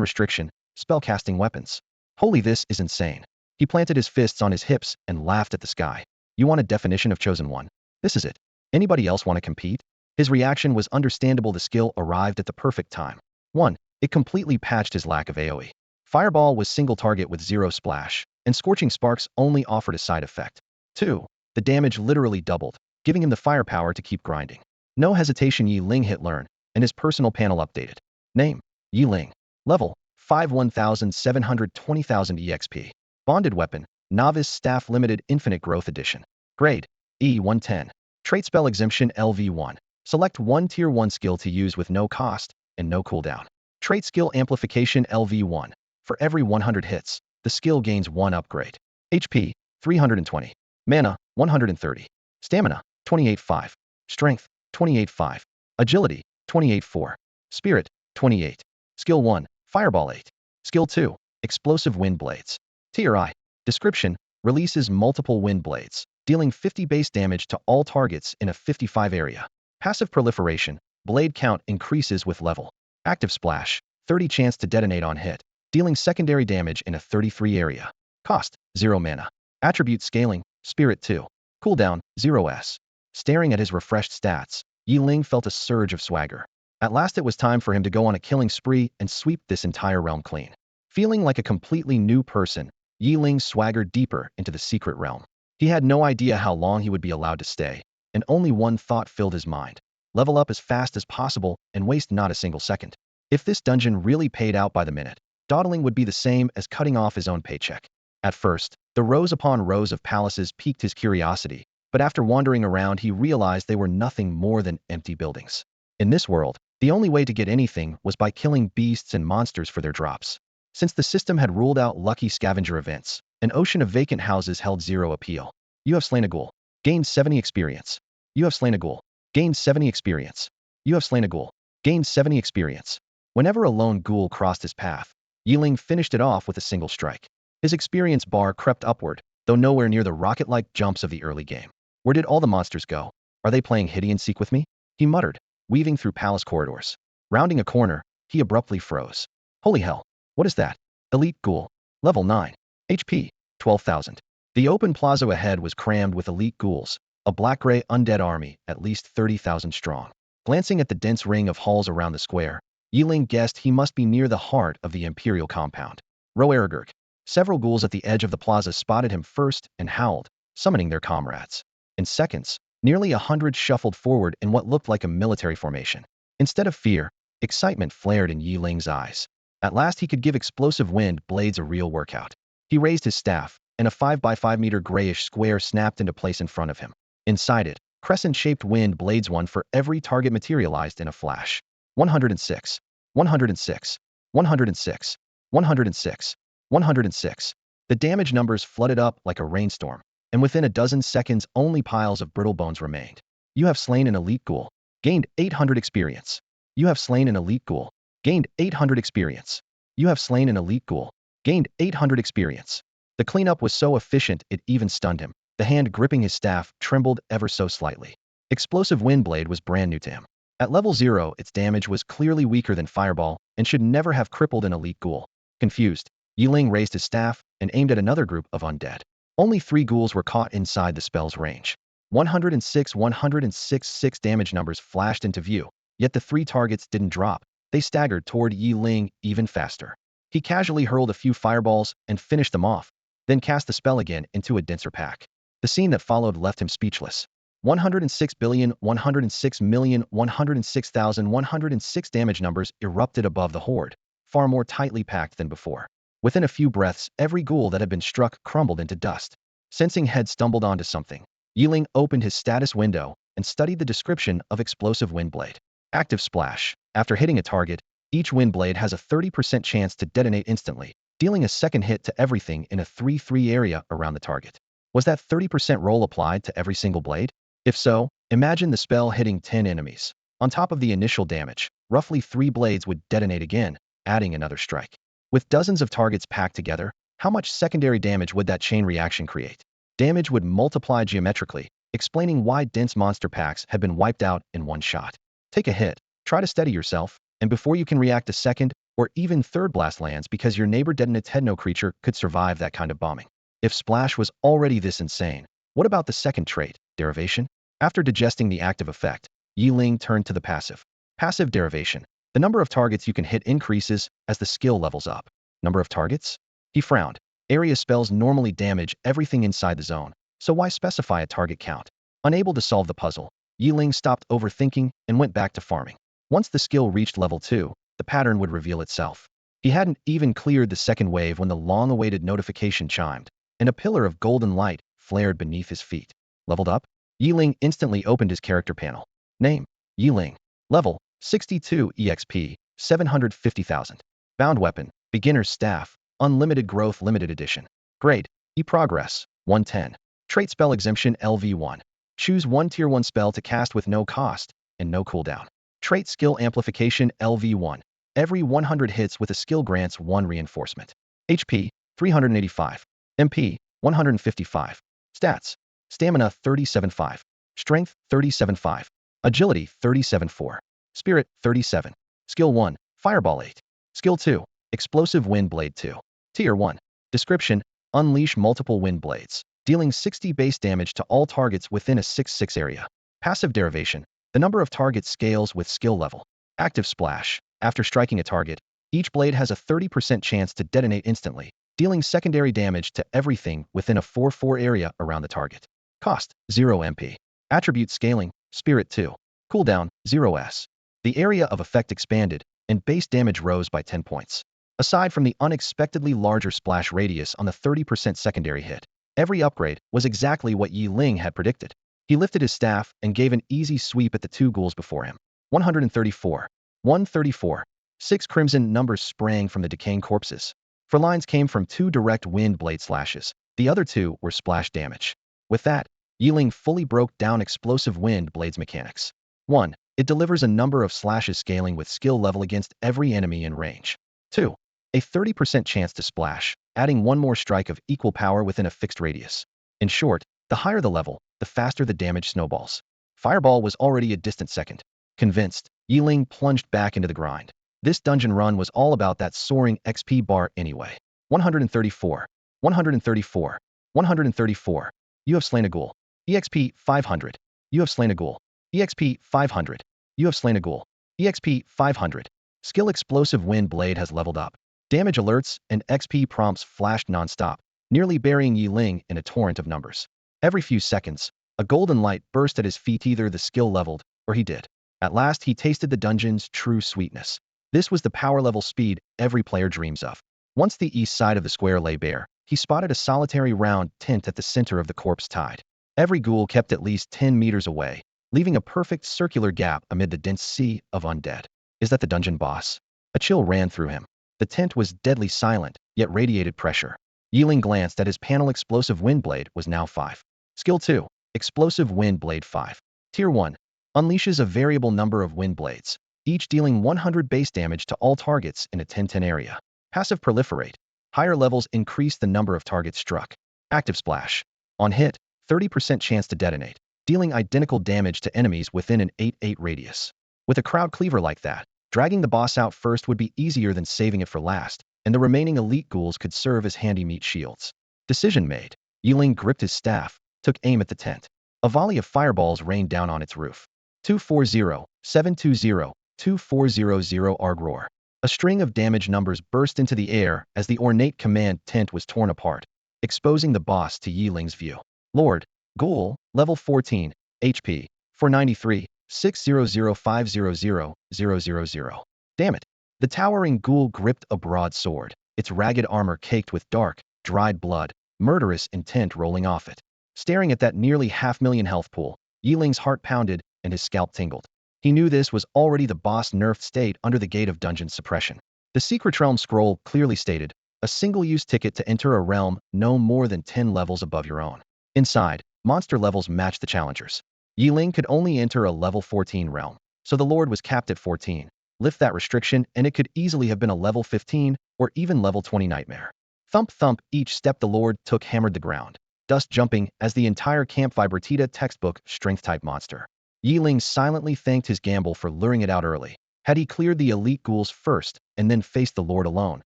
restriction, spellcasting weapons. Holy, this is insane. He planted his fists on his hips and laughed at the sky. You want a definition of chosen one? This is it. Anybody else want to compete? His reaction was understandable. The skill arrived at the perfect time. 1. It completely patched his lack of AoE. Fireball was single target with 0 splash, and Scorching Sparks only offered a side effect. 2. The damage literally doubled, giving him the firepower to keep grinding. No hesitation. Yeling hit learn, and his personal panel updated. Name, Yeling. Level, 5 1,720,000 EXP. Bonded weapon, Novice Staff Limited Infinite Growth Edition. Grade, E110. Trait Spell Exemption Lv1. Select one Tier 1 skill to use with no cost and no cooldown. Trait Skill Amplification Lv1. For every 100 hits, the skill gains 1 upgrade. HP, 320. Mana, 130. Stamina, 28.5. Strength, 28.5. Agility, 28.4. Spirit, 28. Skill 1, Fireball 8. Skill 2, Explosive Wind Blades. TRI. Description, releases multiple wind blades, dealing 50 base damage to all targets in a 55 area. Passive proliferation, blade count increases with level. Active splash, 30 chance to detonate on hit, dealing secondary damage in a 33 area. Cost, 0 mana. Attribute scaling, Spirit 2. Cooldown, 0s. Staring at his refreshed stats, Yeling felt a surge of swagger. At last it was time for him to go on a killing spree and sweep this entire realm clean. Feeling like a completely new person, Yeling swaggered deeper into the secret realm. He had no idea how long he would be allowed to stay, and only one thought filled his mind. Level up as fast as possible and waste not a single second. If this dungeon really paid out by the minute, dawdling would be the same as cutting off his own paycheck. At first, the rows upon rows of palaces piqued his curiosity, but after wandering around he realized they were nothing more than empty buildings. In this world, the only way to get anything was by killing beasts and monsters for their drops. Since the system had ruled out lucky scavenger events, an ocean of vacant houses held 0 appeal. You have slain a ghoul. Gained 70 experience. You have slain a ghoul. Gained 70 experience. You have slain a ghoul. Gained 70 experience. Whenever a lone ghoul crossed his path, Yeling finished it off with a single strike. His experience bar crept upward, though nowhere near the rocket-like jumps of the early game. Where did all the monsters go? Are they playing hide and seek with me? He muttered, weaving through palace corridors. Rounding a corner, he abruptly froze. Holy hell, what is that? Elite Ghoul. Level 9. HP. 12,000. The open plaza ahead was crammed with elite ghouls, a black-gray undead army, at least 30,000 strong. Glancing at the dense ring of halls around the square, Yeling guessed he must be near the heart of the Imperial compound. Roergerk. Several ghouls at the edge of the plaza spotted him first and howled, summoning their comrades. In seconds, nearly 100 shuffled forward in what looked like a military formation. Instead of fear, excitement flared in Yeling's eyes. At last he could give explosive wind blades a real workout. He raised his staff, and a 5 by 5 meter grayish square snapped into place in front of him. Inside it, crescent-shaped wind blades, one for every target, materialized in a flash. 106, 106, 106, 106, 106. The damage numbers flooded up like a rainstorm, and within a dozen seconds only piles of brittle bones remained. You have slain an elite ghoul. Gained 800 experience. You have slain an elite ghoul. Gained 800 experience. You have slain an elite ghoul. Gained 800 experience. The cleanup was so efficient it even stunned him. The hand gripping his staff trembled ever so slightly. Explosive Windblade was brand new to him. At level 0, its damage was clearly weaker than Fireball and should never have crippled an elite ghoul. Confused, Yeling raised his staff and aimed at another group of undead. Only 3 ghouls were caught inside the spell's range. 106, 106 damage numbers flashed into view, yet the 3 targets didn't drop. They staggered toward Yeling even faster. He casually hurled a few fireballs and finished them off, then cast the spell again into a denser pack. The scene that followed left him speechless. 106,106,106,106 damage numbers erupted above the horde, far more tightly packed than before. Within a few breaths, every ghoul that had been struck crumbled into dust. Sensing Head stumbled onto something, Yeling opened his status window and studied the description of Explosive Windblade. Active Splash. After hitting a target, each Windblade has a 30% chance to detonate instantly, dealing a second hit to everything in a 3-3 area around the target. Was that 30% roll applied to every single blade? If so, imagine the spell hitting 10 enemies. On top of the initial damage, roughly 3 blades would detonate again, adding another strike. With dozens of targets packed together, how much secondary damage would that chain reaction create? Damage would multiply geometrically, explaining why dense monster packs had been wiped out in one shot. Take a hit, try to steady yourself, and before you can react, a second or even third blast lands because your neighbor detonates. No creature could survive that kind of bombing. If Splash was already this insane, what about the second trait, Derivation? After digesting the active effect, Yeling turned to the passive. Passive Derivation. The number of targets you can hit increases as the skill levels up. Number of targets? He frowned. Area spells normally damage everything inside the zone, so why specify a target count? Unable to solve the puzzle, Yeling stopped overthinking and went back to farming. Once the skill reached level 2, the pattern would reveal itself. He hadn't even cleared the second wave when the long-awaited notification chimed, and a pillar of golden light flared beneath his feet. Leveled up? Yeling instantly opened his character panel. Name: Yeling. Level: 62 EXP, 750,000. Bound weapon: Beginner's Staff, Unlimited Growth Limited Edition. Grade: E-Progress, 110. Trait Spell Exemption Lv1. Choose one Tier 1 spell to cast with no cost and no cooldown. Trait Skill Amplification Lv1. Every 100 hits with a skill grants 1 reinforcement. HP: 385. MP: 155. Stats: Stamina 37.5. Strength 37.5. Agility 37.4. Spirit 37. Skill 1, Fireball 8. Skill 2, Explosive Wind Blade 2. Tier 1. Description: Unleash multiple wind blades, dealing 60 base damage to all targets within a 6-6 area. Passive Derivation. The number of targets scales with skill level. Active Splash. After striking a target, each blade has a 30% chance to detonate instantly, dealing secondary damage to everything within a 4-4 area around the target. Cost: 0 MP. Attribute Scaling: Spirit 2. Cooldown: 0s. The area of effect expanded, and base damage rose by 10 points. Aside from the unexpectedly larger splash radius on the 30% secondary hit, every upgrade was exactly what Yeling had predicted. He lifted his staff and gave an easy sweep at the 2 ghouls before him. 134. 134. 6 crimson numbers sprang from the decaying corpses. 4 lines came from 2 direct wind blade slashes. The other 2 were splash damage. With that, Yeling fully broke down Explosive Wind Blade's mechanics. 1. It delivers a number of slashes scaling with skill level against every enemy in range. 2. A 30% chance to splash, adding 1 more strike of equal power within a fixed radius. In short, the higher the level, the faster the damage snowballs. Fireball was already a distant second. Convinced, Yeling plunged back into the grind. This dungeon run was all about that soaring XP bar anyway. 134. 134. 134. You have slain a ghoul. EXP 500. You have slain a ghoul. EXP 500. You have slain a ghoul. EXP 500. Skill Explosive Wind Blade has leveled up. Damage alerts and XP prompts flashed non-stop, nearly burying Yeling in a torrent of numbers. Every few seconds, a golden light burst at his feet. Either the skill leveled, or he did. At last he tasted the dungeon's true sweetness. This was the power level speed every player dreams of. Once the east side of the square lay bare, he spotted a solitary round tent at the center of the corpse tide. Every ghoul kept at least 10 meters away, leaving a perfect circular gap amid the dense sea of undead. Is that the dungeon boss? A chill ran through him. The tent was deadly silent, yet radiated pressure. Yeling glanced at his panel. Explosive Wind Blade was now 5. Skill 2. Explosive Wind Blade 5. Tier 1. Unleashes a variable number of wind blades, each dealing 100 base damage to all targets in a 10-10 area. Passive Proliferate. Higher levels increase the number of targets struck. Active Splash. On hit, 30% chance to detonate, dealing identical damage to enemies within an 8-8 radius. With a crowd cleaver like that, dragging the boss out first would be easier than saving it for last, and the remaining elite ghouls could serve as handy meat shields. Decision made. Yeling gripped his staff, took aim at the tent. A volley of fireballs rained down on its roof. 240, 720, 2400 Arg Roar. A string of damage numbers burst into the air as the ornate command tent was torn apart, exposing the boss to Yeling's view. Lord, Ghoul, level 14, HP, 493, 600500000. Damn it. The towering ghoul gripped a broadsword, its ragged armor caked with dark, dried blood, murderous intent rolling off it. Staring at that nearly 500,000 health pool, Yeling's heart pounded and his scalp tingled. He knew this was already the boss nerfed state under the gate of dungeon suppression. The Secret Realm scroll clearly stated, a single-use ticket to enter a realm no more than 10 levels above your own. Inside, monster levels matched the challengers. Yeling could only enter a level 14 realm, so the Lord was capped at 14. Lift that restriction and it could easily have been a level 15 or even level 20 nightmare. Thump thump, each step the Lord took hammered the ground, dust jumping as the entire Camp Vibratita textbook strength-type monster. Yeling silently thanked his gamble for luring it out early. Had he cleared the elite ghouls first and then faced the Lord alone,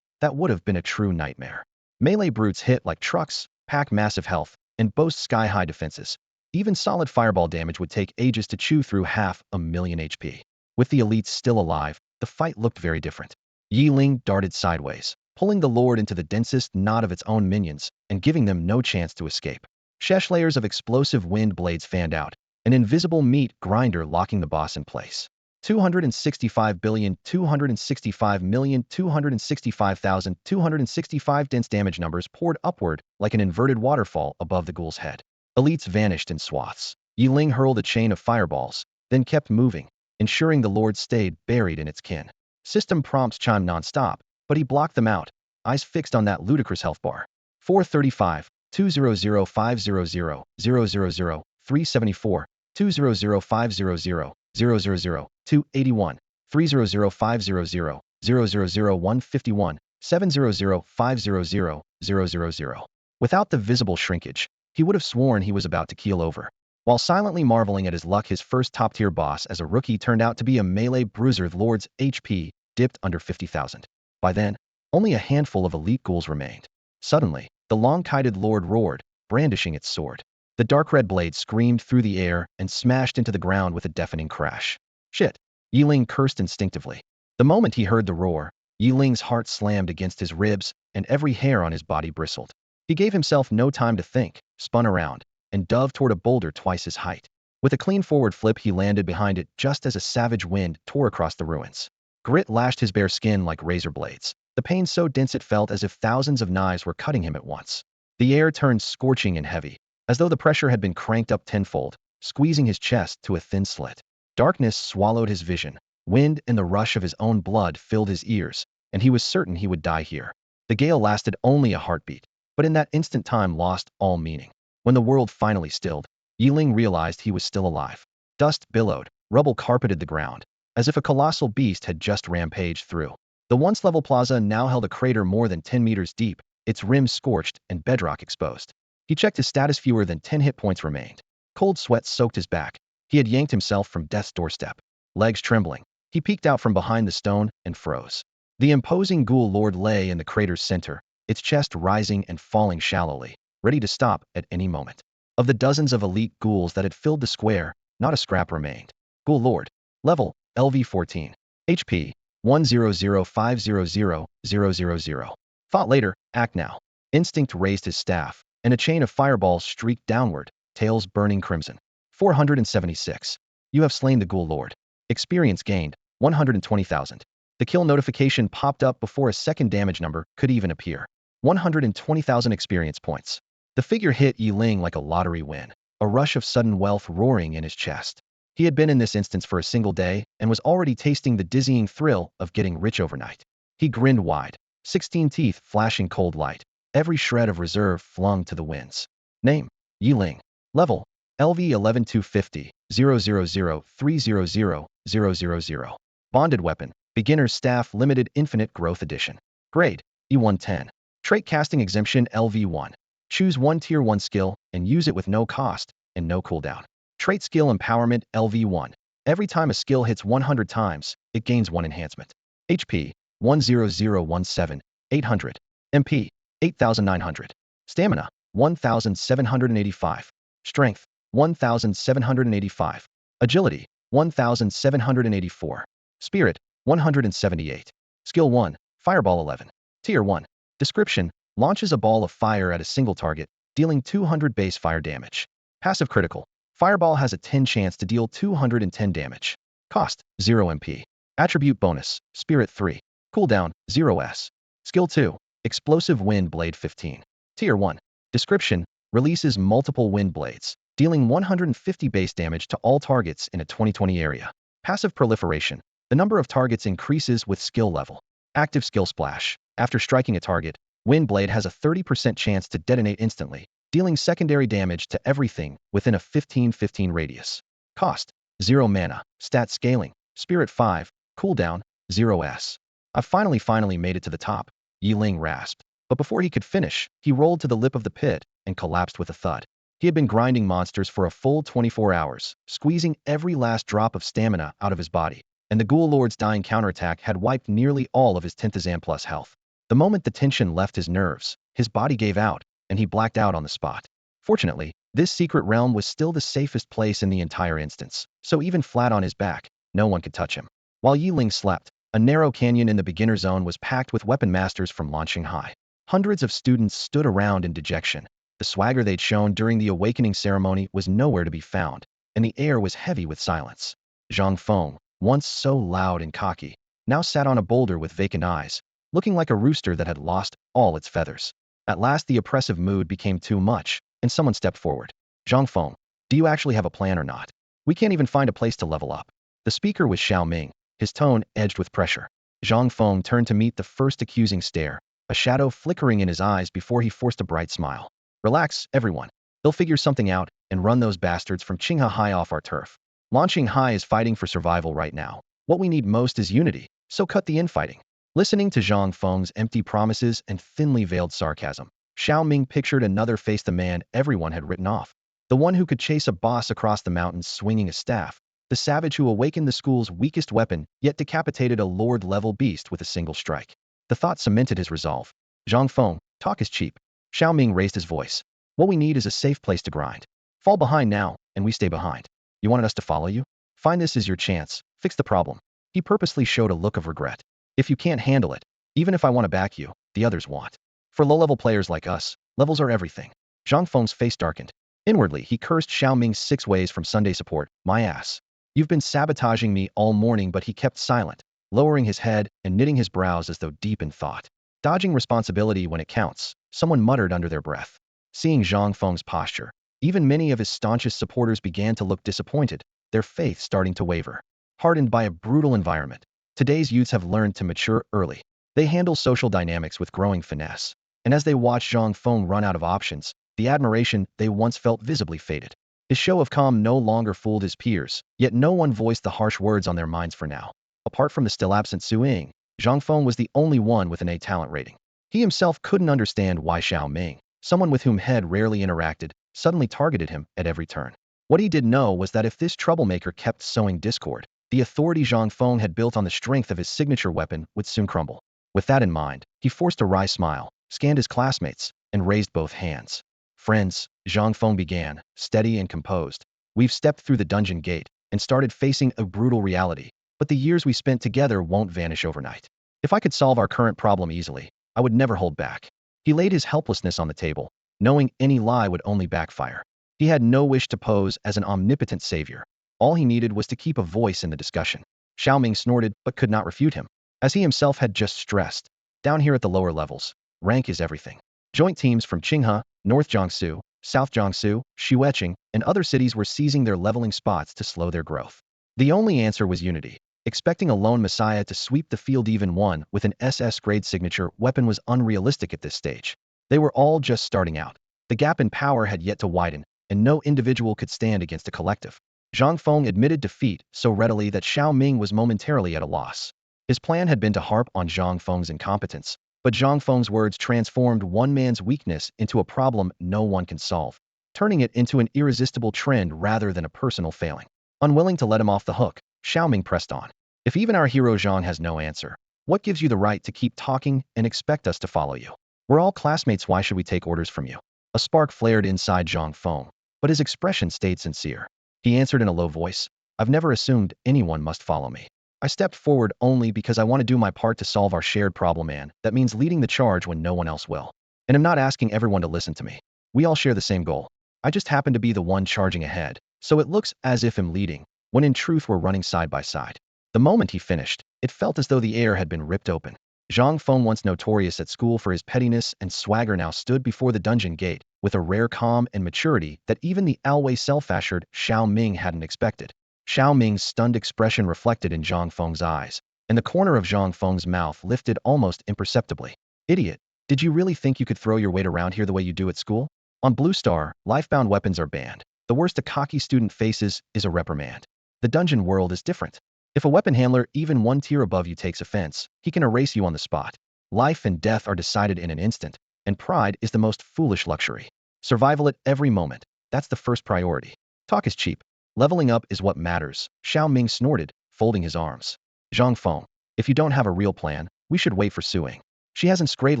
that would have been a true nightmare. Melee brutes hit like trucks, pack massive health, and boast sky-high defenses. Even solid fireball damage would take ages to chew through 500,000 HP. With the elites still alive, the fight looked very different. Yeling darted sideways, pulling the Lord into the densest knot of its own minions and giving them no chance to escape. Shesh layers of explosive wind blades fanned out, an invisible meat grinder locking the boss in place. 265,265,265,265 dense damage numbers poured upward like an inverted waterfall above the ghoul's head. Elites vanished in swaths. Yeling hurled a chain of fireballs, then kept moving, ensuring the Lord stayed buried in its kin. System prompts chimed non-stop, but he blocked them out, eyes fixed on that ludicrous health bar. 435, 200,500, 000, 374, 200,500, 000, 281, 300,500, 000, 151, 700,500, 000. Without the visible shrinkage, he would have sworn he was about to keel over. While silently marveling at his luck, his first top-tier boss as a rookie turned out to be a melee bruiser. The Lord's HP dipped under 50,000. By then, only a handful of elite ghouls remained. Suddenly, the long-kited Lord roared, brandishing its sword. The dark red blade screamed through the air and smashed into the ground with a deafening crash. Shit! Yeling cursed instinctively. The moment he heard the roar, Yeling's heart slammed against his ribs and every hair on his body bristled. He gave himself no time to think, spun around, and dove toward a boulder twice his height. With a clean forward flip, he landed behind it just as a savage wind tore across the ruins. Grit lashed his bare skin like razor blades, the pain so dense it felt as if thousands of knives were cutting him at once. The air turned scorching and heavy, as though the pressure had been cranked up tenfold, squeezing his chest to a thin slit. Darkness swallowed his vision. Wind and the rush of his own blood filled his ears, and he was certain he would die here. The gale lasted only a heartbeat, but in that instant time lost all meaning. When the world finally stilled, Yeling realized he was still alive. Dust billowed, rubble carpeted the ground, as if a colossal beast had just rampaged through. The once-level plaza now held a crater more than 10 meters deep, its rim scorched and bedrock exposed. He checked his status. Fewer than 10 hit points remained. Cold sweat soaked his back. He had yanked himself from death's doorstep. Legs trembling, He peeked out from behind the stone and froze. The imposing ghoul lord lay in the crater's center, its chest rising and falling shallowly, ready to stop at any moment. Of the dozens of elite ghouls that had filled the square, not a scrap remained. Ghoul Lord. Level, LV14. HP, 100500000. Thought later, act now. Instinct raised his staff, and a chain of fireballs streaked downward, tails burning crimson. 476. You have slain the Ghoul Lord. Experience gained, 120,000. The kill notification popped up before a second damage number could even appear. 120,000 experience points. The figure hit Yeling like a lottery win, a rush of sudden wealth roaring in his chest. He had been in this instance for a single day and was already tasting the dizzying thrill of getting rich overnight. He grinned wide, 16 teeth flashing cold light, every shred of reserve flung to the winds. Name, Yeling. Level, LV11250, 000300000. Bonded Weapon, Beginner's Staff Limited Infinite Growth Edition. Grade, E110. Trait Casting Exemption Lv1. Choose one Tier 1 skill and use it with no cost and no cooldown. Trait Skill Empowerment Lv1. Every time a skill hits 100 times, it gains 1 enhancement. HP, 10017, 800. MP, 8900. Stamina, 1785. Strength, 1785. Agility, 1784. Spirit, 178. Skill 1, Fireball 11. Tier 1. Description, launches a ball of fire at a single target, dealing 200 base fire damage. Passive critical. Fireball has a 10 chance to deal 210 damage. Cost, 0 MP. Attribute bonus, Spirit 3. Cooldown, 0s. Skill 2, Explosive Wind Blade 15. Tier 1. Description, releases multiple wind blades, dealing 150 base damage to all targets in a 2020 area. Passive proliferation. The number of targets increases with skill level. Active skill splash. After striking a target, Wind Blade has a 30% chance to detonate instantly, dealing secondary damage to everything within a 15-15 radius. Cost, 0 mana. Stat scaling, Spirit 5, cooldown, 0s. I finally made it to the top, Yeling rasped. But before he could finish, he rolled to the lip of the pit and collapsed with a thud. He had been grinding monsters for a full 24 hours, squeezing every last drop of stamina out of his body, and the Ghoul Lord's dying counterattack had wiped nearly all of his 10th plus health. The moment the tension left his nerves, his body gave out, and he blacked out on the spot. Fortunately, this secret realm was still the safest place in the entire instance, so even flat on his back, no one could touch him. While Yeling slept, a narrow canyon in the beginner zone was packed with weapon masters from launching high. Hundreds of students stood around in dejection. The swagger they'd shown during the awakening ceremony was nowhere to be found, and the air was heavy with silence. Zhang Feng, once so loud and cocky, now sat on a boulder with vacant eyes, looking like a rooster that had lost all its feathers. At last the oppressive mood became too much, and someone stepped forward. Zhang Feng, do you actually have a plan or not? We can't even find a place to level up. The speaker was Xiao Ming, his tone edged with pressure. Zhang Feng turned to meet the first accusing stare, a shadow flickering in his eyes before he forced a bright smile. Relax, everyone. They'll figure something out and run those bastards from Qinghe High off our turf. Launching High is fighting for survival right now. What we need most is unity, so cut the infighting. Listening to Zhang Feng's empty promises and thinly veiled sarcasm, Xiao Ming pictured another face the man everyone had written off. The one who could chase a boss across the mountains swinging a staff. The savage who awakened the school's weakest weapon, yet decapitated a lord-level beast with a single strike. The thought cemented his resolve. Zhang Feng, talk is cheap. Xiao Ming raised his voice. What we need is a safe place to grind. Fall behind now, and we stay behind. You wanted us to follow you? Find this as your chance. Fix the problem. He purposely showed a look of regret. If you can't handle it, even if I want to back you, the others won't. For low-level players like us, levels are everything. Zhang Feng's face darkened. Inwardly, he cursed Xiao Ming's 6 ways from Sunday support. My ass. You've been sabotaging me all morning, but he kept silent, lowering his head and knitting his brows as though deep in thought. Dodging responsibility when it counts, someone muttered under their breath. Seeing Zhang Feng's posture, even many of his staunchest supporters began to look disappointed, their faith starting to waver. Hardened by a brutal environment, today's youths have learned to mature early. They handle social dynamics with growing finesse. And as they watched Zhang Feng run out of options, the admiration they once felt visibly faded. His show of calm no longer fooled his peers, yet no one voiced the harsh words on their minds for now. Apart from the still absent Su Ying, Zhang Feng was the only one with an A talent rating. He himself couldn't understand why Xiao Ming, someone with whom Head rarely interacted, suddenly targeted him at every turn. What he did know was that if this troublemaker kept sowing discord, The authority Zhang Feng had built on the strength of his signature weapon would soon crumble. With that in mind, he forced a wry smile, scanned his classmates, and raised both hands. Friends, Zhang Feng began, steady and composed. We've stepped through the dungeon gate and started facing a brutal reality, but the years we spent together won't vanish overnight. If I could solve our current problem easily, I would never hold back. He laid his helplessness on the table, knowing any lie would only backfire. He had no wish to pose as an omnipotent savior. All he needed was to keep a voice in the discussion. Xiaoming snorted but could not refute him. As he himself had just stressed, down here at the lower levels, rank is everything. Joint teams from Qinghe, North Jiangsu, South Jiangsu, Xuecheng, and other cities were seizing their leveling spots to slow their growth. The only answer was unity. Expecting a lone messiah to sweep the field even one with an SS-grade signature weapon was unrealistic at this stage. They were all just starting out. The gap in power had yet to widen, and no individual could stand against a collective. Zhang Feng admitted defeat so readily that Xiao Ming was momentarily at a loss. His plan had been to harp on Zhang Feng's incompetence, but Zhang Feng's words transformed one man's weakness into a problem no one can solve, turning it into an irresistible trend rather than a personal failing. Unwilling to let him off the hook, Xiao Ming pressed on. If even our hero Zhang has no answer, what gives you the right to keep talking and expect us to follow you? We're all classmates, why should we take orders from you? A spark flared inside Zhang Feng, but his expression stayed sincere. He answered in a low voice, I've never assumed anyone must follow me. I stepped forward only because I want to do my part to solve our shared problem, and that means leading the charge when no one else will. And I'm not asking everyone to listen to me. We all share the same goal. I just happen to be the one charging ahead, so it looks as if I'm leading, when in truth we're running side by side. The moment he finished, it felt as though the air had been ripped open. Zhang Feng, once notorious at school for his pettiness and swagger, now stood before the dungeon gate with a rare calm and maturity that even the always self-assured Xiao Ming hadn't expected. Xiao Ming's stunned expression reflected in Zhang Feng's eyes, and the corner of Zhang Feng's mouth lifted almost imperceptibly. Idiot, did you really think you could throw your weight around here the way you do at school? On Blue Star, life-bound weapons are banned. The worst a cocky student faces is a reprimand. The dungeon world is different. If a weapon handler even one tier above you takes offense, he can erase you on the spot. Life and death are decided in an instant, and pride is the most foolish luxury. Survival at every moment, that's the first priority. Talk is cheap. Leveling up is what matters, Xiao Ming snorted, folding his arms. Zhang Feng, if you don't have a real plan, we should wait for Suing. She hasn't scraped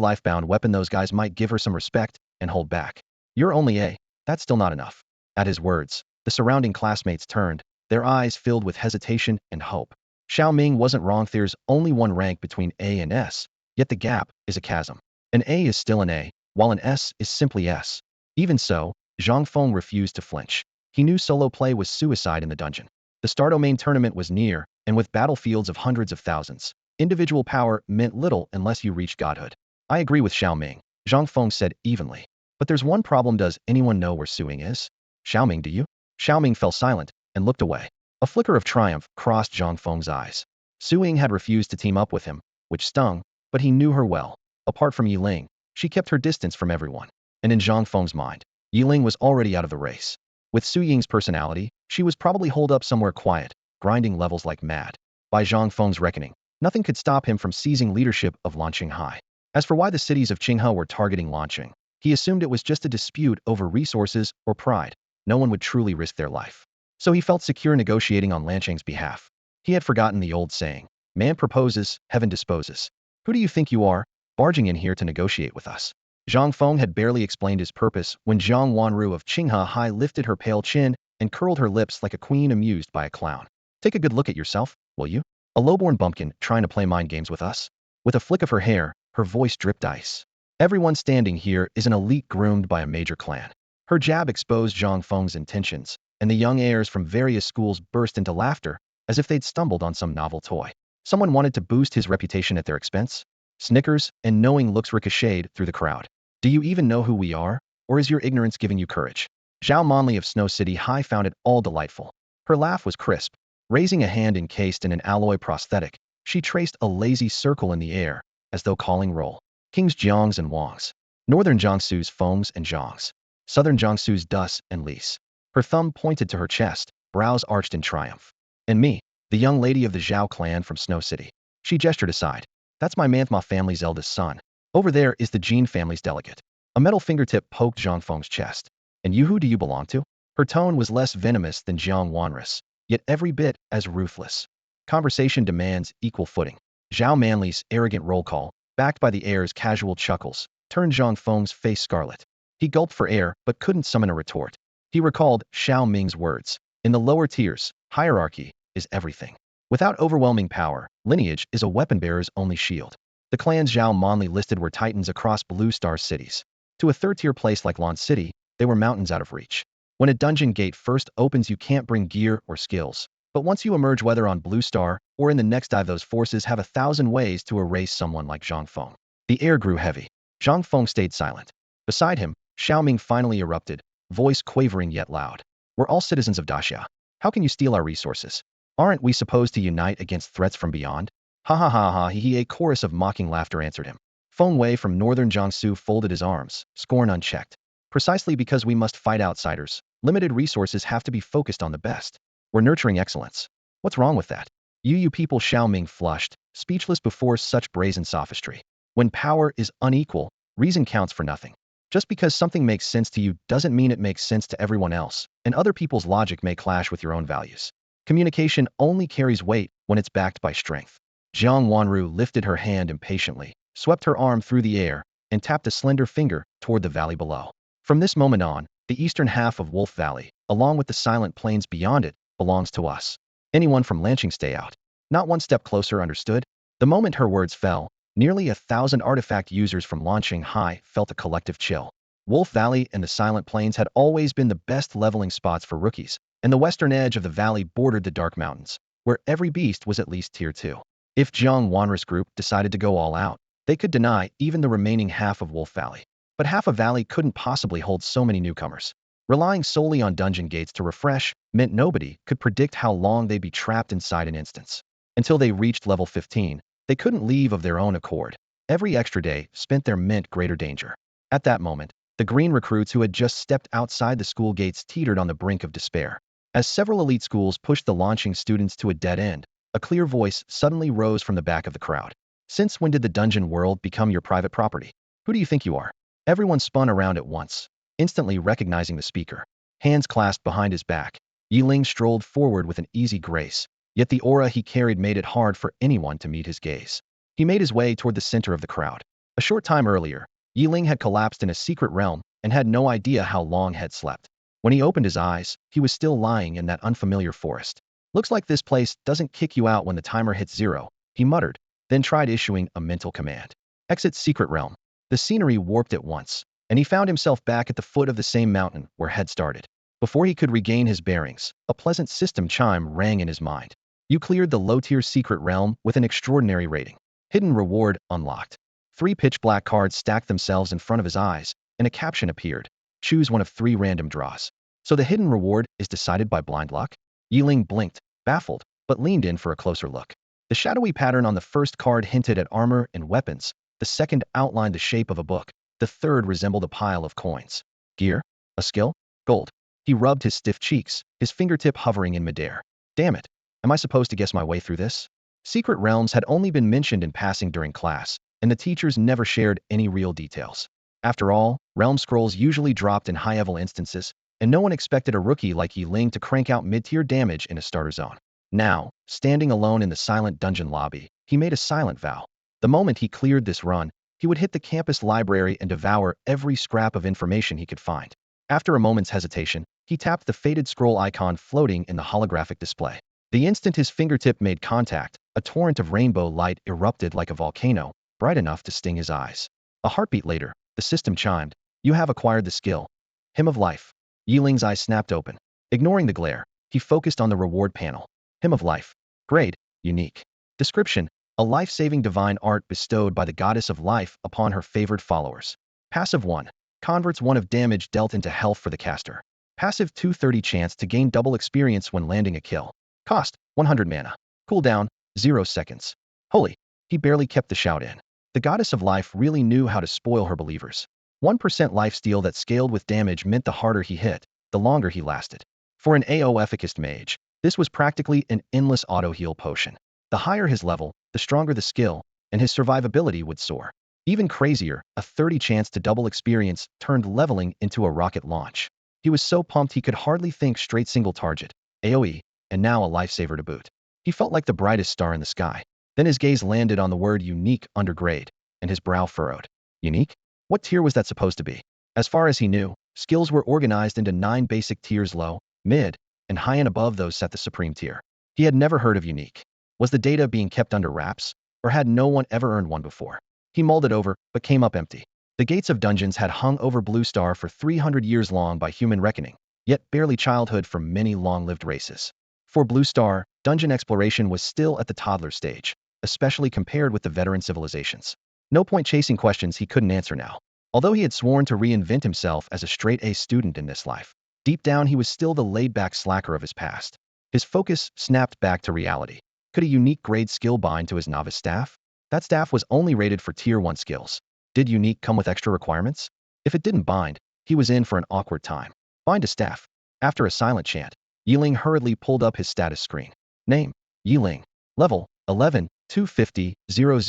life-bound weapon, those guys might give her some respect and hold back. You're only A. That's still not enough. At his words, the surrounding classmates turned, their eyes filled with hesitation and hope. Xiao Ming wasn't wrong, there's only one rank between A and S, yet the gap is a chasm. An A is still an A, while an S is simply S. Even so, Zhang Feng refused to flinch. He knew solo play was suicide in the dungeon. The Stardomain main tournament was near, and with battlefields of hundreds of thousands, individual power meant little unless you reached godhood. I agree with Xiao Ming, Zhang Feng said evenly. But there's one problem, does anyone know where Suing is? Xiao Ming, do you? Xiao Ming fell silent and looked away. A flicker of triumph crossed Zhang Feng's eyes. Suing had refused to team up with him, which stung, but he knew her well. Apart from Yeling, she kept her distance from everyone. And in Zhang Feng's mind, Yeling was already out of the race. With Su Ying's personality, she was probably holed up somewhere quiet, grinding levels like mad. By Zhang Feng's reckoning, nothing could stop him from seizing leadership of Lanqing High. As for why the cities of Qinghe were targeting Lanqing, he assumed it was just a dispute over resources or pride. No one would truly risk their life. So he felt secure negotiating on Lanqing's behalf. He had forgotten the old saying, man proposes, heaven disposes. Who do you think you are, barging in here to negotiate with us? Zhang Feng had barely explained his purpose when Jiang Wanru of Qinghe High lifted her pale chin and curled her lips like a queen amused by a clown. Take a good look at yourself, will you? A lowborn bumpkin trying to play mind games with us? With a flick of her hair, her voice dripped ice. Everyone standing here is an elite groomed by a major clan. Her jab exposed Zhang Feng's intentions, and the young heirs from various schools burst into laughter, as if they'd stumbled on some novel toy. Someone wanted to boost his reputation at their expense? Snickers and knowing looks ricocheted through the crowd. Do you even know who we are, or is your ignorance giving you courage? Zhao Monli of Snow City High found it all delightful. Her laugh was crisp. Raising a hand encased in an alloy prosthetic, she traced a lazy circle in the air, as though calling roll. Kings Jiangs and Wangs. Northern Jiangsu's Fengs and Zhangs. Southern Jiangsu's Dus and Lis. Her thumb pointed to her chest, brows arched in triumph. And me, the young lady of the Zhao clan from Snow City. She gestured aside. That's my Manthma family's eldest son. Over there is the Jin family's delegate. A metal fingertip poked Zhang Feng's chest. And you, who do you belong to? Her tone was less venomous than Jiang Wanru's, yet every bit as ruthless. Conversation demands equal footing. Zhao Manli's arrogant roll call, backed by the heir's casual chuckles, turned Zhang Feng's face scarlet. He gulped for air but couldn't summon a retort. He recalled Xiao Ming's words. In the lower tiers, hierarchy is everything. Without overwhelming power, lineage is a weapon-bearer's only shield. The clans Zhao Manli listed were titans across Blue Star cities. To a third-tier place like Lan City, they were mountains out of reach. When a dungeon gate first opens, you can't bring gear or skills. But once you emerge, whether on Blue Star or in the next dive, those forces have 1,000 ways to erase someone like Zhang Feng. The air grew heavy. Zhang Feng stayed silent. Beside him, Xiao Ming finally erupted, voice quavering yet loud. We're all citizens of Daxia. How can you steal our resources? Aren't we supposed to unite against threats from beyond? Ha ha ha ha he. A chorus of mocking laughter answered him. Feng Wei from northern Jiangsu folded his arms, scorn unchecked. Precisely because we must fight outsiders, limited resources have to be focused on the best. We're nurturing excellence. What's wrong with that? You people, Xiao Ming flushed, speechless before such brazen sophistry. When power is unequal, reason counts for nothing. Just because something makes sense to you doesn't mean it makes sense to everyone else, and other people's logic may clash with your own values. Communication only carries weight when it's backed by strength. Jiang Wanru lifted her hand impatiently, swept her arm through the air, and tapped a slender finger toward the valley below. From this moment on, the eastern half of Wolf Valley, along with the silent plains beyond it, belongs to us. Anyone from Lanching stay out. Not one step closer, understood? The moment her words fell, nearly 1,000 artifact users from Lanching High felt a collective chill. Wolf Valley and the Silent Plains had always been the best leveling spots for rookies, and the western edge of the valley bordered the Dark Mountains, where every beast was at least tier 2. If Jiang Wanru's group decided to go all out, they could deny even the remaining half of Wolf Valley. But half a valley couldn't possibly hold so many newcomers. Relying solely on dungeon gates to refresh meant nobody could predict how long they'd be trapped inside an instance. Until they reached level 15, they couldn't leave of their own accord. Every extra day spent there meant greater danger. At that moment, the green recruits who had just stepped outside the school gates teetered on the brink of despair. As several elite schools pushed the launching students to a dead end, a clear voice suddenly rose from the back of the crowd. Since when did the dungeon world become your private property? Who do you think you are? Everyone spun around at once, instantly recognizing the speaker. Hands clasped behind his back, Yeling strolled forward with an easy grace, yet the aura he carried made it hard for anyone to meet his gaze. He made his way toward the center of the crowd. A short time earlier, Yeling had collapsed in a secret realm and had no idea how long had slept. When he opened his eyes, he was still lying in that unfamiliar forest. Looks like this place doesn't kick you out when the timer hits 0, he muttered, then tried issuing a mental command. Exit secret realm. The scenery warped at once, and he found himself back at the foot of the same mountain where had started. Before he could regain his bearings, a pleasant system chime rang in his mind. You cleared the low-tier secret realm with an extraordinary rating. Hidden reward unlocked. 3 pitch-black cards stacked themselves in front of his eyes, and a caption appeared. Choose one of 3 random draws. So the hidden reward is decided by blind luck? Yeling blinked, baffled, but leaned in for a closer look. The shadowy pattern on the first card hinted at armor and weapons, the second outlined the shape of a book, the third resembled a pile of coins. Gear? A skill? Gold. He rubbed his stiff cheeks, his fingertip hovering in midair. Damn it. Am I supposed to guess my way through this? Secret realms had only been mentioned in passing during class, and the teachers never shared any real details. After all, realm scrolls usually dropped in high-level instances, and no one expected a rookie like Yeling to crank out mid-tier damage in a starter zone. Now, standing alone in the silent dungeon lobby, he made a silent vow. The moment he cleared this run, he would hit the campus library and devour every scrap of information he could find. After a moment's hesitation, he tapped the faded scroll icon floating in the holographic display. The instant his fingertip made contact, a torrent of rainbow light erupted like a volcano, bright enough to sting his eyes. A heartbeat later, the system chimed. You have acquired the skill. Hymn of Life. Yeling's eyes snapped open. Ignoring the glare, he focused on the reward panel. Hymn of Life. Grade, unique. Description, a life-saving divine art bestowed by the goddess of life upon her favored followers. Passive 1. Converts 1 of damage dealt into health for the caster. Passive 2/30 chance to gain double experience when landing a kill. Cost, 100 mana. Cooldown, 0 seconds. Holy, he barely kept the shout in. The goddess of life really knew how to spoil her believers. 1% lifesteal that scaled with damage meant the harder he hit, the longer he lasted. For an AO efficacist mage, this was practically an endless auto-heal potion. The higher his level, the stronger the skill, and his survivability would soar. Even crazier, a 30 chance to double experience turned leveling into a rocket launch. He was so pumped he could hardly think straight. Single target, AoE, and now a lifesaver to boot. He felt like the brightest star in the sky. Then his gaze landed on the word unique under grade, and his brow furrowed. Unique? What tier was that supposed to be? As far as he knew, skills were organized into 9 basic tiers: low, mid, and high, and above those set the supreme tier. He had never heard of unique. Was the data being kept under wraps, or had no one ever earned one before? He mulled it over, but came up empty. The gates of dungeons had hung over Blue Star for 300 years long by human reckoning, yet barely childhood for many long-lived races. For Blue Star, dungeon exploration was still at the toddler stage, especially compared with the veteran civilizations. No point chasing questions he couldn't answer now. Although he had sworn to reinvent himself as a straight-A student in this life, deep down he was still the laid-back slacker of his past. His focus snapped back to reality. Could a unique grade skill bind to his novice staff? That staff was only rated for Tier 1 skills. Did unique come with extra requirements? If it didn't bind, he was in for an awkward time. Bind a staff. After a silent chant, Yeling hurriedly pulled up his status screen. Name: Yeling. Level: 11, 250, 000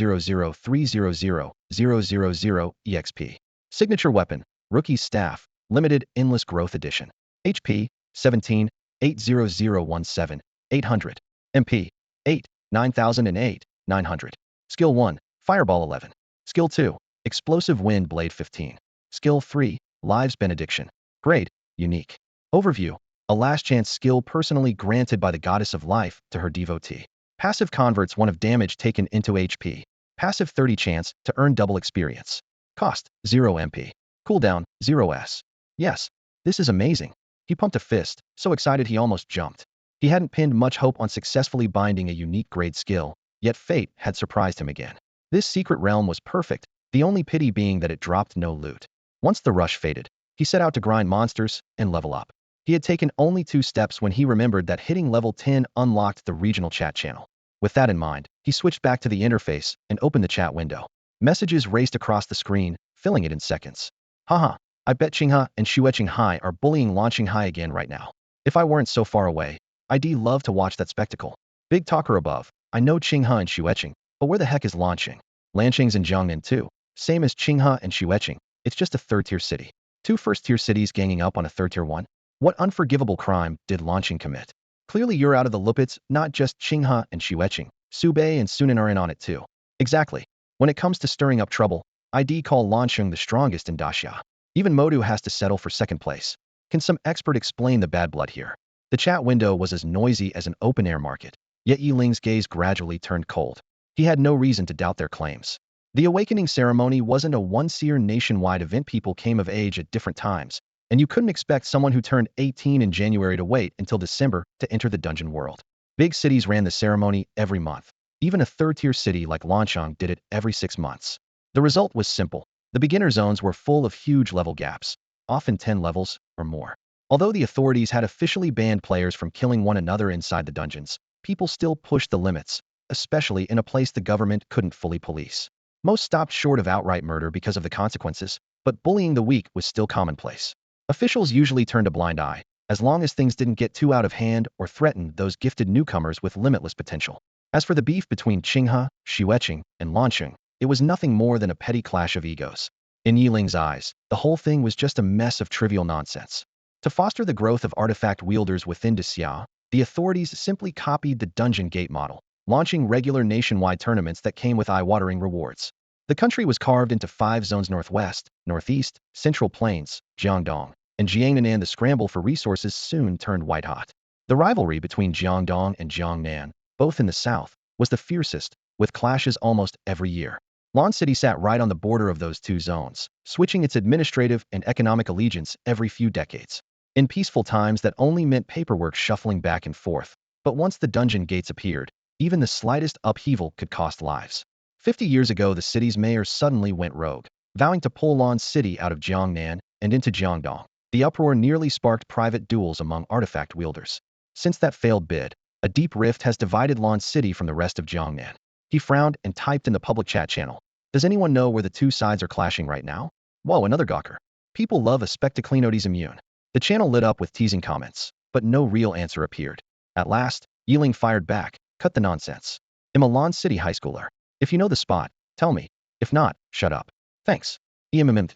EXP. Signature weapon: Rookie's Staff, Limited Endless Growth Edition. HP: 17, 80017, 800. MP: 8, 9008, 900. Skill 1, Fireball 11. Skill 2, Explosive Wind Blade 15. Skill 3, Lives Benediction. Grade: Unique. Overview: a last chance skill personally granted by the Goddess of Life to her devotee. Passive converts 1 of damage taken into HP. Passive 30 chance to earn double experience. Cost: 0 MP. Cooldown: 0s. Yes, this is amazing. He pumped a fist, so excited he almost jumped. He hadn't pinned much hope on successfully binding a unique grade skill, yet fate had surprised him again. This secret realm was perfect, the only pity being that it dropped no loot. Once the rush faded, he set out to grind monsters and level up. He had taken only 2 steps when he remembered that hitting level 10 unlocked the regional chat channel. With that in mind, he switched back to the interface and opened the chat window. Messages raced across the screen, filling it in seconds. Haha, I bet Qinghe and Xueqinghai are bullying Lanqinghai again right now. If I weren't so far away, I'd love to watch that spectacle. Big talker above. I know Qinghe and Xueqing, but where the heck is Lanqing? Lanqing's in Jiangnan too. Same as Qinghe and Xueqing. It's just a 3rd-tier city. 2 first-tier cities ganging up on a 3rd-tier one? What unforgivable crime did Lanqing commit? Clearly you're out of the loop. It's not just Qinghe and Xueqing. Subei and Sunan are in on it too. Exactly. When it comes to stirring up trouble, I'd call Lanqing the strongest in Daxia. Even Modu has to settle for 2nd place. Can some expert explain the bad blood here? The chat window was as noisy as an open-air market, yet Yiling's gaze gradually turned cold. He had no reason to doubt their claims. The awakening ceremony wasn't a once-a-year nationwide event. People came of age at different times, and you couldn't expect someone who turned 18 in January to wait until December to enter the dungeon world. Big cities ran the ceremony every month. Even a 3rd-tier city like Lanchang did it every 6 months. The result was simple. The beginner zones were full of huge level gaps, often 10 levels or more. Although the authorities had officially banned players from killing one another inside the dungeons, people still pushed the limits, especially in a place the government couldn't fully police. Most stopped short of outright murder because of the consequences, but bullying the weak was still commonplace. Officials usually turned a blind eye, as long as things didn't get too out of hand or threaten those gifted newcomers with limitless potential. As for the beef between Qinghe, Xueqing, and Lanqing, it was nothing more than a petty clash of egos. In Yiling's eyes, the whole thing was just a mess of trivial nonsense. To foster the growth of artifact wielders within Daxia, the authorities simply copied the Dungeon Gate model, launching regular nationwide tournaments that came with eye-watering rewards. The country was carved into 5 zones: Northwest, Northeast, Central Plains, Jiangdong, and Jiangnan, and the scramble for resources soon turned white-hot. The rivalry between Jiangdong and Jiangnan, both in the south, was the fiercest, with clashes almost every year. Lan City sat right on the border of those 2 zones, switching its administrative and economic allegiance every few decades. In peaceful times, that only meant paperwork shuffling back and forth, but once the dungeon gates appeared, even the slightest upheaval could cost lives. 50 years ago, the city's mayor suddenly went rogue, vowing to pull Lan City out of Jiangnan and into Jiangdong. The uproar nearly sparked private duels among artifact wielders. Since that failed bid, a deep rift has divided Lan City from the rest of Jiangnan. He frowned and typed in the public chat channel. Does anyone know where the 2 sides are clashing right now? Whoa, another gawker. People love a spectaclinodes immune. The channel lit up with teasing comments, but no real answer appeared. At last, Yeling fired back. Cut the nonsense. I'm a Lan City high schooler. If you know the spot, tell me. If not, shut up. Thanks.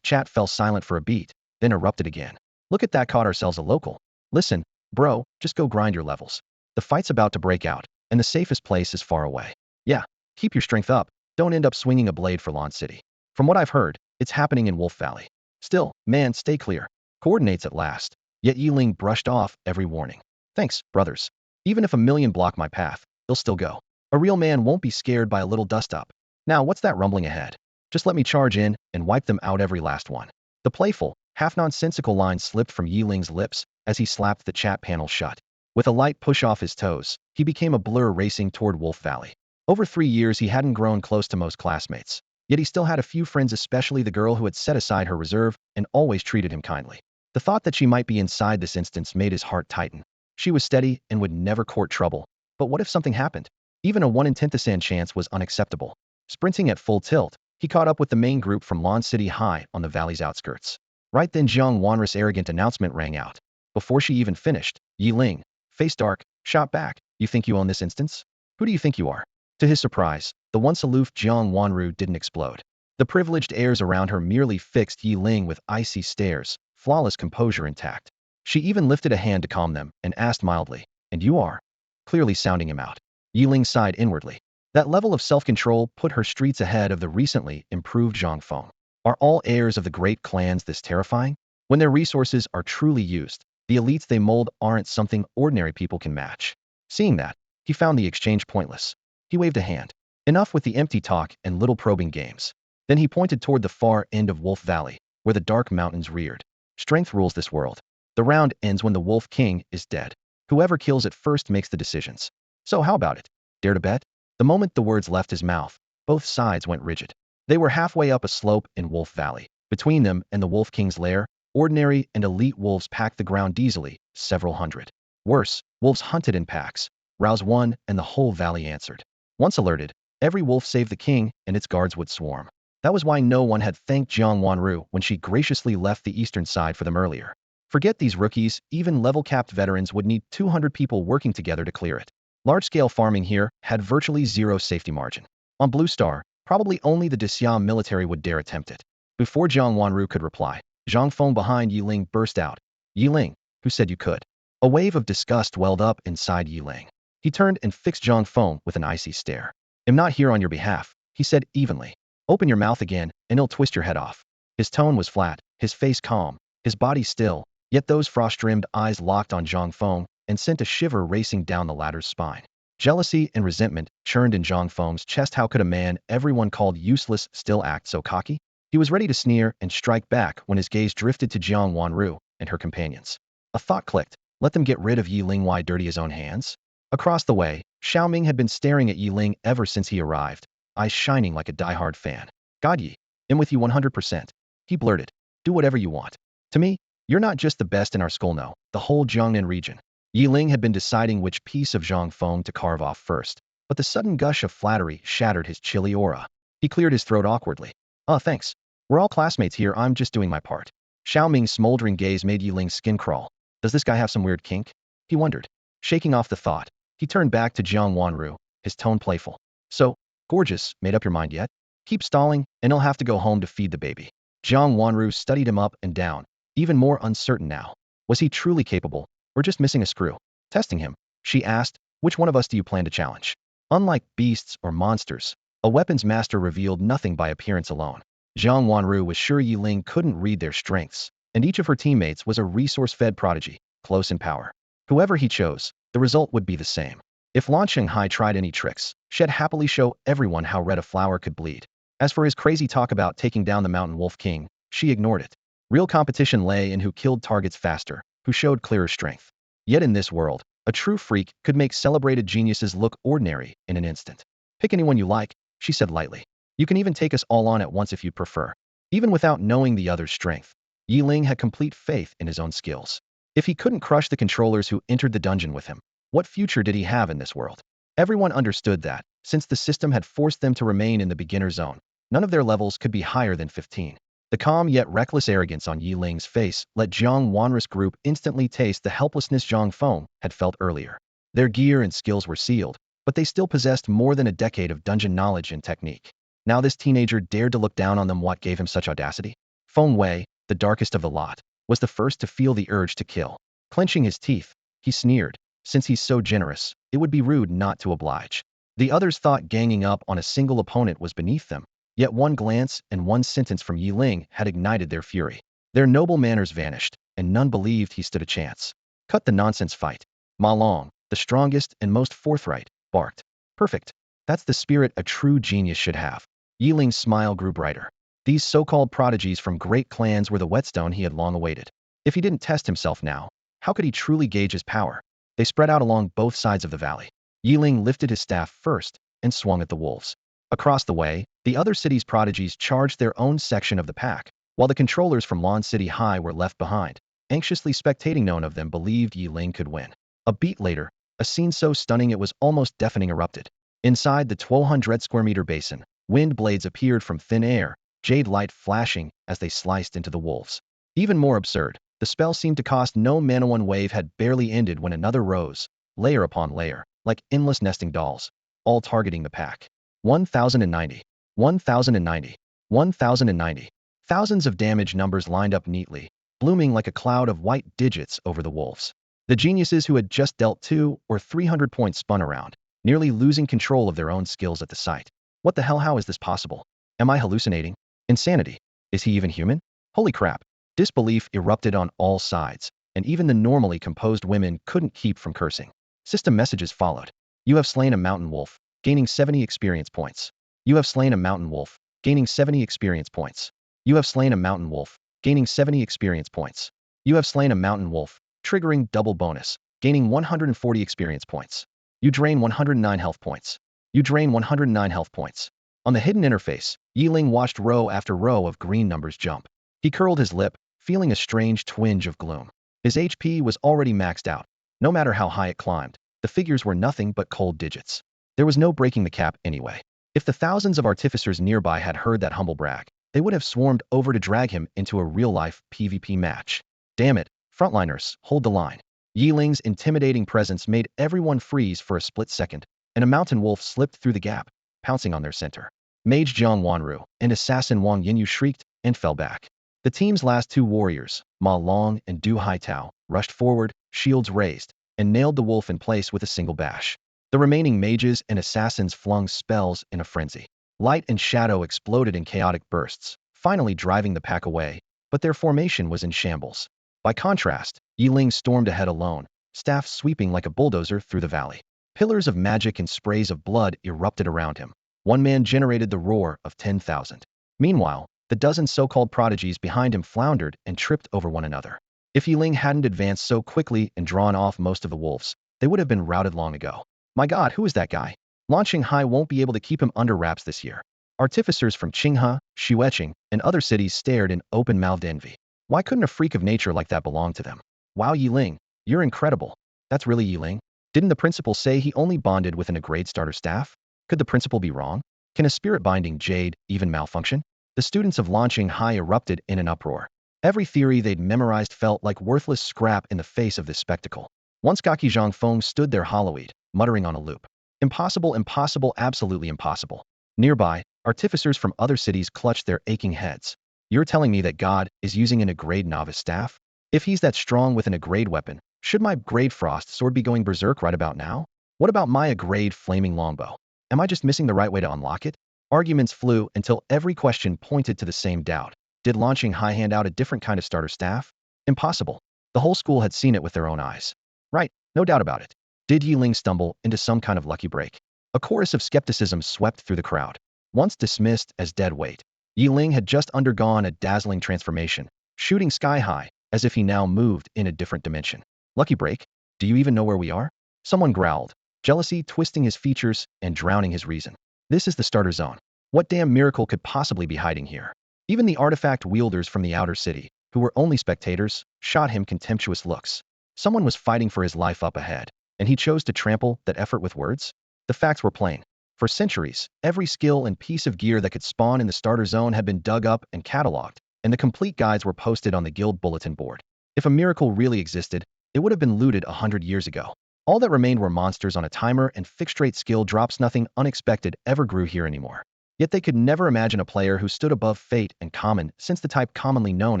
Chat fell silent for a beat, then erupted again. Look at that, caught ourselves a local. Listen, bro, just go grind your levels. The fight's about to break out. and the safest place is far away. Yeah, keep your strength up. Don't end up swinging a blade for Lawn City. From what I've heard, it's happening in Wolf Valley. Still, man, stay clear. Coordinates at last. Yet Yeling brushed off every warning. Thanks, brothers. Even if a million block my path, they'll still go. A real man won't be scared by a little dust-up. Now, what's that rumbling ahead? Just let me charge in and wipe them out, every last one. The playful, half-nonsensical line slipped from Yeling's lips as he slapped the chat panel shut. With a light push off his toes, he became a blur racing toward Wolf Valley. Over 3 years, he hadn't grown close to most classmates. Yet he still had a few friends, especially the girl who had set aside her reserve and always treated him kindly. The thought that she might be inside this instance made his heart tighten. She was steady and would never court trouble. But what if something happened? Even a 1 in 10,000 chance was unacceptable. Sprinting at full tilt, he caught up with the main group from Lawn City High on the valley's outskirts. Right then, Jiang Wanru's arrogant announcement rang out. Before she even finished, Yeling, face dark, shot back. You think you own this instance? Who do you think you are? To his surprise, the once aloof Jiang Wanru didn't explode. The privileged airs around her merely fixed Yeling with icy stares, flawless composure intact. She even lifted a hand to calm them and asked mildly, "And you are?" Clearly sounding him out. Yeling sighed inwardly. That level of self-control put her streets ahead of the recently improved Zhangfeng. Are all heirs of the great clans this terrifying? When their resources are truly used, the elites they mold aren't something ordinary people can match. Seeing that, he found the exchange pointless. He waved a hand. Enough with the empty talk and little probing games. Then he pointed toward the far end of Wolf Valley, where the dark mountains reared. Strength rules this world. The round ends when the Wolf King is dead. Whoever kills it first makes the decisions. So how about it? Dare to bet? The moment the words left his mouth, both sides went rigid. They were halfway up a slope in Wolf Valley. Between them and the Wolf King's lair, ordinary and elite wolves packed the ground easily, several hundred. Worse, wolves hunted in packs. Rouse one, and the whole valley answered. Once alerted, every wolf save the king and its guards would swarm. That was why no one had thanked Jiang Wanru when she graciously left the eastern side for them earlier. Forget these rookies, even level-capped veterans would need 200 people working together to clear it. Large-scale farming here had virtually zero safety margin. On Blue Star, probably only the Desiam military would dare attempt it. Before Jiang Wanru could reply, Zhang Feng behind Yeling burst out. Yeling, who said you could? A wave of disgust welled up inside Yeling. He turned and fixed Zhang Feng with an icy stare. I'm not here on your behalf, he said evenly. Open your mouth again, and he'll twist your head off. His tone was flat, his face calm, his body still, yet those frost-rimmed eyes locked on Zhang Feng and sent a shiver racing down the latter's spine. Jealousy and resentment churned in Zhang Feng's chest. How could a man everyone called useless still act so cocky? He was ready to sneer and strike back when his gaze drifted to Jiang Wanru and her companions. A thought clicked. Let them get rid of Yeling. Why dirty his own hands? Across the way, Xiaoming had been staring at Yeling ever since he arrived, eyes shining like a die-hard fan. God Yi, I'm with you 100%. He blurted. Do whatever you want. To me, you're not just the best in our school, no, the whole Jiangnan region. Yeling had been deciding which piece of Zhang Feng to carve off first, but the sudden gush of flattery shattered his chilly aura. He cleared his throat awkwardly. Thanks. We're all classmates here, I'm just doing my part. Xiaoming's smoldering gaze made Yiling's skin crawl. Does this guy have some weird kink? He wondered. Shaking off the thought, he turned back to Jiang Wanru, his tone playful. So, gorgeous, made up your mind yet? Keep stalling, and he'll have to go home to feed the baby. Jiang Wanru studied him up and down, even more uncertain now. Was he truly capable, or just missing a screw? Testing him, she asked, which one of us do you plan to challenge? Unlike beasts or monsters, a weapons master revealed nothing by appearance alone. Jiang Wanru was sure Yeling couldn't read their strengths, and each of her teammates was a resource-fed prodigy, close in power. Whoever he chose, the result would be the same. If Lan Shanghai tried any tricks, she'd happily show everyone how red a flower could bleed. As for his crazy talk about taking down the Mountain Wolf King, she ignored it. Real competition lay in who killed targets faster, who showed clearer strength. Yet in this world, a true freak could make celebrated geniuses look ordinary in an instant. Pick anyone you like, she said lightly. You can even take us all on at once if you'd prefer. Even without knowing the other's strength, Yeling had complete faith in his own skills. If he couldn't crush the controllers who entered the dungeon with him, what future did he have in this world? Everyone understood that, since the system had forced them to remain in the beginner zone, none of their levels could be higher than 15. The calm yet reckless arrogance on Yiling's face let Jiang Wanru's group instantly taste the helplessness Zhang Feng had felt earlier. Their gear and skills were sealed, but they still possessed more than a decade of dungeon knowledge and technique. Now this teenager dared to look down on them. What gave him such audacity? Feng Wei, the darkest of the lot, was the first to feel the urge to kill. Clenching his teeth, he sneered, since he's so generous, it would be rude not to oblige. The others thought ganging up on a single opponent was beneath them, yet one glance and one sentence from Yeling had ignited their fury. Their noble manners vanished, and none believed he stood a chance. Cut the nonsense fight. Ma Long, the strongest and most forthright, barked. Perfect. That's the spirit a true genius should have. Yeling's smile grew brighter. These so-called prodigies from great clans were the whetstone he had long awaited. If he didn't test himself now, how could he truly gauge his power? They spread out along both sides of the valley. Yeling lifted his staff first and swung at the wolves. Across the way, the other city's prodigies charged their own section of the pack, while the controllers from Lon City High were left behind, anxiously spectating. None of them believed Yeling could win. A beat later, a scene so stunning it was almost deafening erupted. Inside the 1,200 square meter basin, wind blades appeared from thin air, jade light flashing as they sliced into the wolves. Even more absurd, the spell seemed to cost no mana. One wave had barely ended when another rose, layer upon layer, like endless nesting dolls, all targeting the pack. 1,090, 1,090, 1,090. Thousands of damage numbers lined up neatly, blooming like a cloud of white digits over the wolves. The geniuses who had just dealt 200 or 300 points spun around, nearly losing control of their own skills at the sight. What the hell? How is this possible? Am I hallucinating? Insanity. Is he even human? Holy crap. Disbelief erupted on all sides, and even the normally composed women couldn't keep from cursing. System messages followed. You have slain a mountain wolf, gaining 70 experience points. You have slain a mountain wolf, gaining 70 experience points. You have slain a mountain wolf, gaining 70 experience points. You have slain a mountain wolf, triggering double bonus, gaining 140 experience points. You drain 109 health points. You drain 109 health points. On the hidden interface, Yeling watched row after row of green numbers jump. He curled his lip, feeling a strange twinge of gloom. His HP was already maxed out. No matter how high it climbed, the figures were nothing but cold digits. There was no breaking the cap anyway. If the thousands of artificers nearby had heard that humble brag, they would have swarmed over to drag him into a real-life PvP match. Damn it, frontliners, hold the line. Yeling's intimidating presence made everyone freeze for a split second, and a mountain wolf slipped through the gap, pouncing on their center. Mage Jiang Wanru and assassin Wang Yinyu shrieked and fell back. The team's last two warriors, Ma Long and Du Haitao, rushed forward, shields raised, and nailed the wolf in place with a single bash. The remaining mages and assassins flung spells in a frenzy. Light and shadow exploded in chaotic bursts, finally driving the pack away, but their formation was in shambles. By contrast, Yeling stormed ahead alone, staff sweeping like a bulldozer through the valley. Pillars of magic and sprays of blood erupted around him. One man generated the roar of 10,000. Meanwhile, the dozen so-called prodigies behind him floundered and tripped over one another. If Yeling hadn't advanced so quickly and drawn off most of the wolves, they would have been routed long ago. My god, who is that guy? Launching High won't be able to keep him under wraps this year. Artificers from Qinghe, Xueqing, and other cities stared in open-mouthed envy. Why couldn't a freak of nature like that belong to them? Wow, Yeling, you're incredible. That's really Yeling? Didn't the principal say he only bonded with a grade starter staff? Could the principal be wrong? Can a spirit-binding jade even malfunction? The students of Launching High erupted in an uproar. Every theory they'd memorized felt like worthless scrap in the face of this spectacle. Once Gaki Zhangfeng stood there hollow-eyed, muttering on a loop. Impossible, impossible, absolutely impossible. Nearby, artificers from other cities clutched their aching heads. You're telling me that God is using a grade novice staff? If he's that strong with a grade weapon, should my grade frost sword be going berserk right about now? What about my grade flaming longbow? Am I just missing the right way to unlock it? Arguments flew until every question pointed to the same doubt. Did Launching High hand out a different kind of starter staff? Impossible. The whole school had seen it with their own eyes. Right, no doubt about it. Did Yeling stumble into some kind of lucky break? A chorus of skepticism swept through the crowd. Once dismissed as dead weight, Yeling had just undergone a dazzling transformation, shooting sky high, as if he now moved in a different dimension. Lucky break? Do you even know where we are? Someone growled, jealousy twisting his features and drowning his reason. This is the starter zone. What damn miracle could possibly be hiding here? Even the artifact wielders from the outer city, who were only spectators, shot him contemptuous looks. Someone was fighting for his life up ahead, and he chose to trample that effort with words? The facts were plain. For centuries, every skill and piece of gear that could spawn in the starter zone had been dug up and cataloged, and the complete guides were posted on the guild bulletin board. If a miracle really existed, it would have been looted 100 years ago. All that remained were monsters on a timer and fixed-rate skill drops. Nothing unexpected ever grew here anymore. Yet they could never imagine a player who stood above fate and common sense, the type commonly known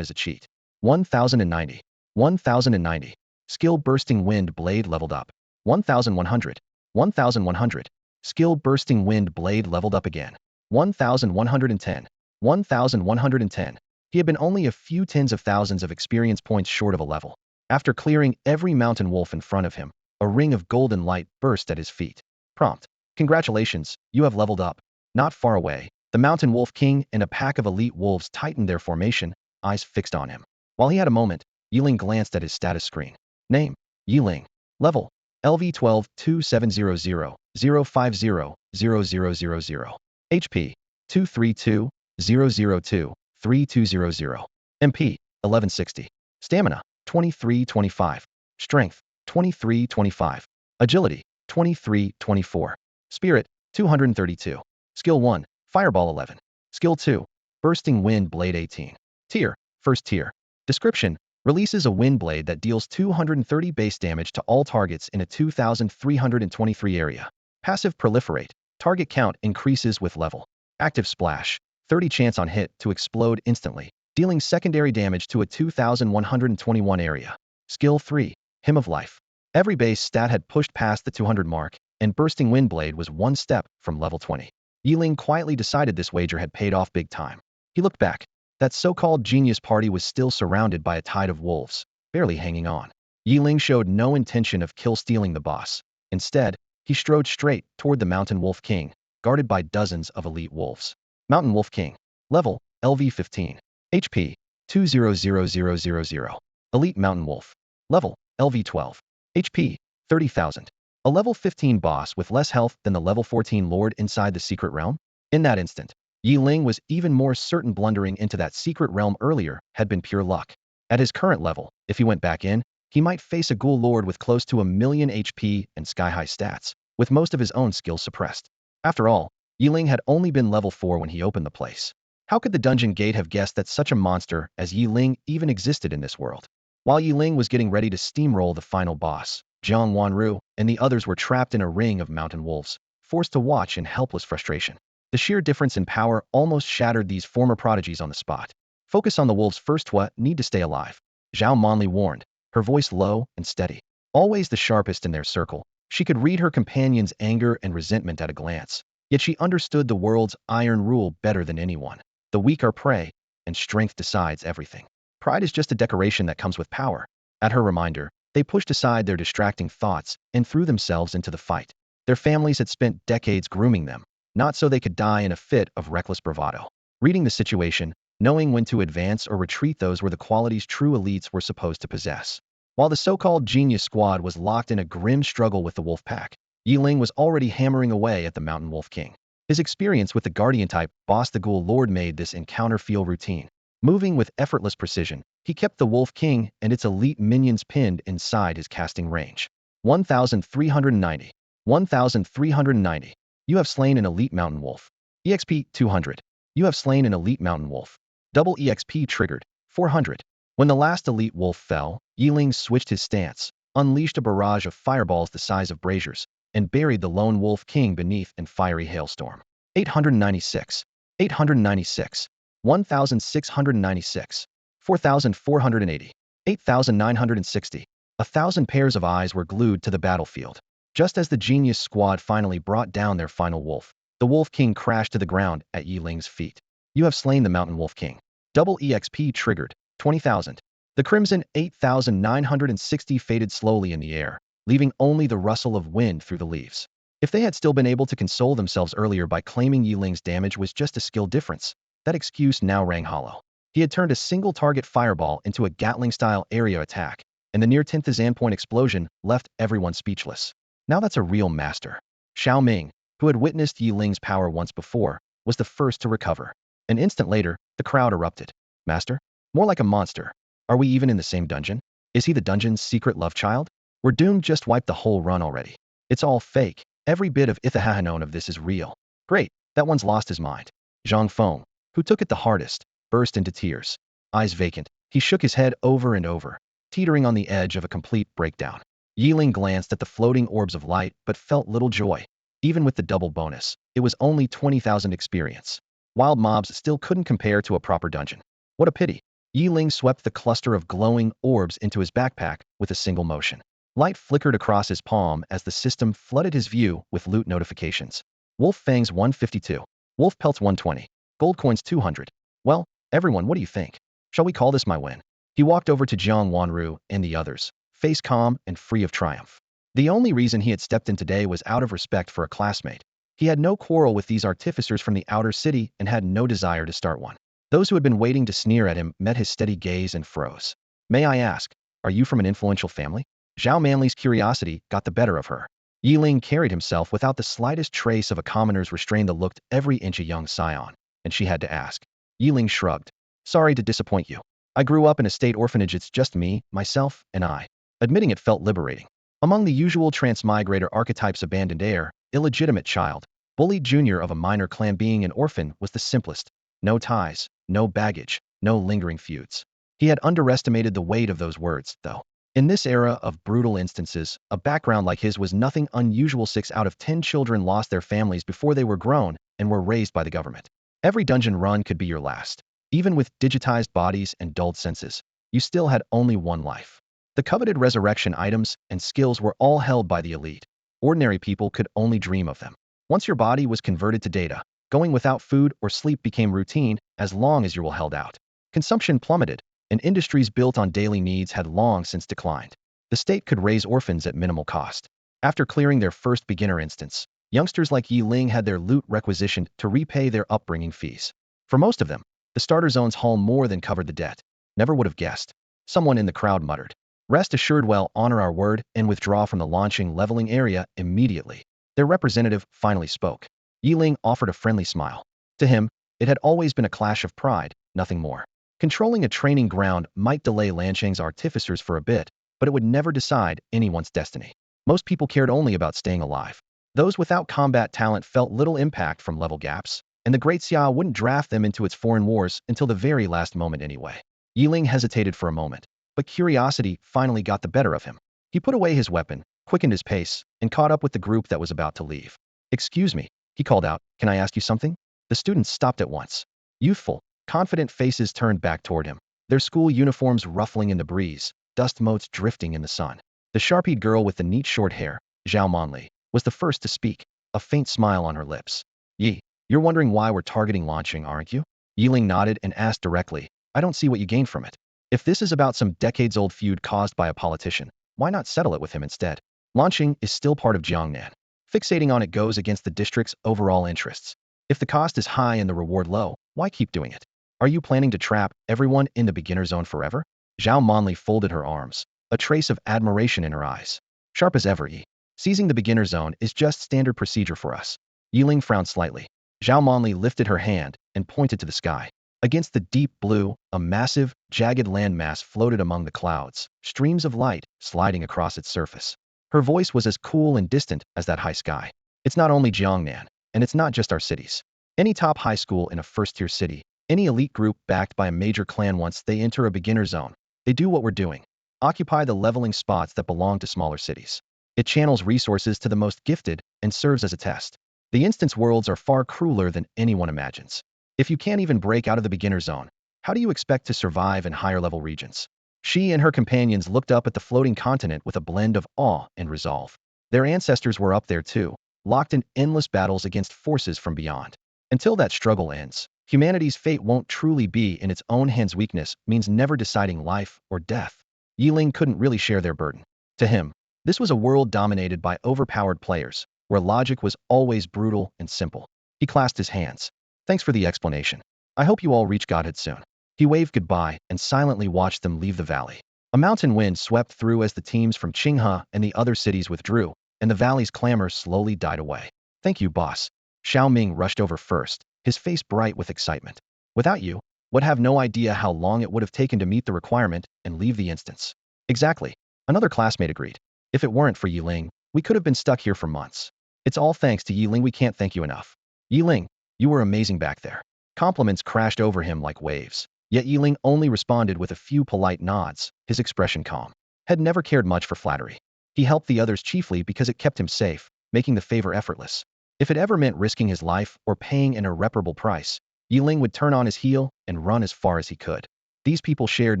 as a cheat. 1,090. 1,090. Skill bursting wind blade leveled up. 1,100. 1100. Skill Bursting Wind Blade leveled up again. 1110. 1110. He had been only a few tens of thousands of experience points short of a level. After clearing every mountain wolf in front of him, a ring of golden light burst at his feet. Prompt. Congratulations, you have leveled up. Not far away, the Mountain Wolf King and a pack of elite wolves tightened their formation, eyes fixed on him. While he had a moment, Yeling glanced at his status screen. Name: Yeling. Level: Lv1 2700 050 0000. HP: 232 002 3200. MP: 1160. Stamina: 2325. Strength: 2325. Agility: 2324. Spirit: 232. Skill 1, Fireball 11. Skill 2, Bursting Wind Blade 18. Tier: First Tier. Description: releases a wind blade that deals 230 base damage to all targets in a 2323 area. Passive: Proliferate. Target count increases with level. Active Splash: 30 chance on hit to explode instantly, dealing secondary damage to a 2121 area. Skill 3, Hymn of Life. Every base stat had pushed past the 200 mark, and Bursting Wind Blade was one step from level 20. Yeling quietly decided this wager had paid off big time. He looked back. That so-called genius party was still surrounded by a tide of wolves, barely hanging on. Yeling showed no intention of kill-stealing the boss. Instead, he strode straight toward the Mountain Wolf King, guarded by dozens of elite wolves. Mountain Wolf King. Level: Lv15. HP: 200000. Elite Mountain Wolf. Level: Lv12. HP: 30,000. A level 15 boss with less health than the level 14 lord inside the secret realm? In that instant, Yeling was even more certain blundering into that secret realm earlier had been pure luck. At his current level, if he went back in, he might face a ghoul lord with close to 1,000,000 HP and sky-high stats, with most of his own skills suppressed. After all, Yeling had only been level 4 when he opened the place. How could the dungeon gate have guessed that such a monster as Yeling even existed in this world? While Yeling was getting ready to steamroll the final boss, Jiang Wanru and the others were trapped in a ring of mountain wolves, forced to watch in helpless frustration. The sheer difference in power almost shattered these former prodigies on the spot. Focus on the wolves first. What need to stay alive? Zhao Monli warned, her voice low and steady. Always the sharpest in their circle, she could read her companion's anger and resentment at a glance. Yet she understood the world's iron rule better than anyone. The weak are prey, and strength decides everything. Pride is just a decoration that comes with power. At her reminder, they pushed aside their distracting thoughts and threw themselves into the fight. Their families had spent decades grooming them, not so they could die in a fit of reckless bravado. Reading the situation, knowing when to advance or retreat, those were the qualities true elites were supposed to possess. While the so-called genius squad was locked in a grim struggle with the wolf pack, Yeling was already hammering away at the Mountain Wolf King. His experience with the Guardian-type boss the Ghoul Lord made this encounter feel routine. Moving with effortless precision, he kept the Wolf King and its elite minions pinned inside his casting range. 1390. 1390. You have slain an elite mountain wolf. EXP 200. You have slain an elite mountain wolf. Double EXP triggered. 400. When the last elite wolf fell, Yeling switched his stance, unleashed a barrage of fireballs the size of braziers, and buried the lone wolf king beneath an fiery hailstorm. 896. 896. 1696. 4480. 8960. 1,000 pairs of eyes were glued to the battlefield. Just as the genius squad finally brought down their final wolf, the Wolf King crashed to the ground at Yeling's feet. You have slain the Mountain Wolf King. Double EXP triggered. 20,000. The crimson 8,960 faded slowly in the air, leaving only the rustle of wind through the leaves. If they had still been able to console themselves earlier by claiming Yeling's damage was just a skill difference, that excuse now rang hollow. He had turned a single target fireball into a Gatling-style area attack, and the near 10th Zanpoint explosion left everyone speechless. Now that's a real master. Xiao Ming, who had witnessed Yeling's power once before, was the first to recover. An instant later, the crowd erupted. Master? More like a monster. Are we even in the same dungeon? Is he the dungeon's secret love child? We're doomed. Just wiped the whole run already. It's all fake. Every bit of Ithahanon of this is real. Great, that one's lost his mind. Zhang Feng, who took it the hardest, burst into tears. Eyes vacant, he shook his head over and over, teetering on the edge of a complete breakdown. Yeling glanced at the floating orbs of light but felt little joy. Even with the double bonus, it was only 20,000 experience. Wild mobs still couldn't compare to a proper dungeon. What a pity. Yeling swept the cluster of glowing orbs into his backpack with a single motion. Light flickered across his palm as the system flooded his view with loot notifications. Wolf Fangs 152. Wolf Pelts 120. Gold coins 200. Well, everyone, what do you think? Shall we call this my win? He walked over to Jiang Wanru and the others, face calm and free of triumph. The only reason he had stepped in today was out of respect for a classmate. He had no quarrel with these artificers from the outer city and had no desire to start one. Those who had been waiting to sneer at him met his steady gaze and froze. May I ask, are you from an influential family? Zhao Manli's curiosity got the better of her. Yeling carried himself without the slightest trace of a commoner's restraint that looked every inch a young scion, and she had to ask. Yeling shrugged. Sorry to disappoint you. I grew up in a state orphanage. It's just me, myself, and I. Admitting it felt liberating. Among the usual transmigrator archetypes, abandoned heir, illegitimate child, bullied junior of a minor clan, being an orphan was the simplest. No ties, no baggage, no lingering feuds. He had underestimated the weight of those words, though. In this era of brutal instances, a background like his was nothing unusual. 6 out of 10 children lost their families before they were grown and were raised by the government. Every dungeon run could be your last. Even with digitized bodies and dulled senses, you still had only one life. The coveted resurrection items and skills were all held by the elite. Ordinary people could only dream of them. Once your body was converted to data, going without food or sleep became routine as long as your will held out. Consumption plummeted, and industries built on daily needs had long since declined. The state could raise orphans at minimal cost. After clearing their first beginner instance, youngsters like Yeling had their loot requisitioned to repay their upbringing fees. For most of them, the starter zone's haul more than covered the debt. Never would have guessed. Someone in the crowd muttered. Rest assured, we'll honor our word and withdraw from the launching leveling area immediately. Their representative finally spoke. Yeling offered a friendly smile. To him, it had always been a clash of pride, nothing more. Controlling a training ground might delay Lanchang's artificers for a bit, but it would never decide anyone's destiny. Most people cared only about staying alive. Those without combat talent felt little impact from level gaps, and the Great Xia wouldn't draft them into its foreign wars until the very last moment anyway. Yeling hesitated for a moment, but curiosity finally got the better of him. He put away his weapon, quickened his pace, and caught up with the group that was about to leave. Excuse me, he called out, can I ask you something? The students stopped at once. Youthful, confident faces turned back toward him, their school uniforms ruffling in the breeze, dust motes drifting in the sun. The sharp-eyed girl with the neat short hair, Zhao Manli, was the first to speak, a faint smile on her lips. Yi, you're wondering why we're targeting launching, aren't you? Yeling nodded and asked directly, I don't see what you gain from it. If this is about some decades-old feud caused by a politician, why not settle it with him instead? Launching is still part of Jiangnan. Fixating on it goes against the district's overall interests. If the cost is high and the reward low, why keep doing it? Are you planning to trap everyone in the beginner zone forever? Zhao Manli folded her arms, a trace of admiration in her eyes. Sharp as ever, Yi. Seizing the beginner zone is just standard procedure for us. Yeling frowned slightly. Zhao Manli lifted her hand and pointed to the sky. Against the deep blue, a massive, jagged landmass floated among the clouds, streams of light sliding across its surface. Her voice was as cool and distant as that high sky. It's not only Jiangnan, and it's not just our cities. Any top high school in a first-tier city, any elite group backed by a major clan, once they enter a beginner zone, they do what we're doing. Occupy the leveling spots that belong to smaller cities. It channels resources to the most gifted and serves as a test. The instance worlds are far crueler than anyone imagines. If you can't even break out of the beginner zone, how do you expect to survive in higher-level regions? She and her companions looked up at the floating continent with a blend of awe and resolve. Their ancestors were up there too, locked in endless battles against forces from beyond. Until that struggle ends, humanity's fate won't truly be in its own hands. Weakness means never deciding life or death. Yeling couldn't really share their burden. To him, this was a world dominated by overpowered players, where logic was always brutal and simple. He clasped his hands. Thanks for the explanation. I hope you all reach Godhead soon. He waved goodbye and silently watched them leave the valley. A mountain wind swept through as the teams from Qinghe and the other cities withdrew, and the valley's clamor slowly died away. Thank you, boss. Xiao Ming rushed over first, his face bright with excitement. Without you, would have no idea how long it would have taken to meet the requirement and leave the instance. Exactly. Another classmate agreed. If it weren't for Yeling, we could have been stuck here for months. It's all thanks to Yeling. We can't thank you enough. Yeling, you were amazing back there. Compliments crashed over him like waves. Yet Yeling only responded with a few polite nods, his expression calm. Had never cared much for flattery. He helped the others chiefly because it kept him safe, making the favor effortless. If it ever meant risking his life or paying an irreparable price, Yeling would turn on his heel and run as far as he could. These people shared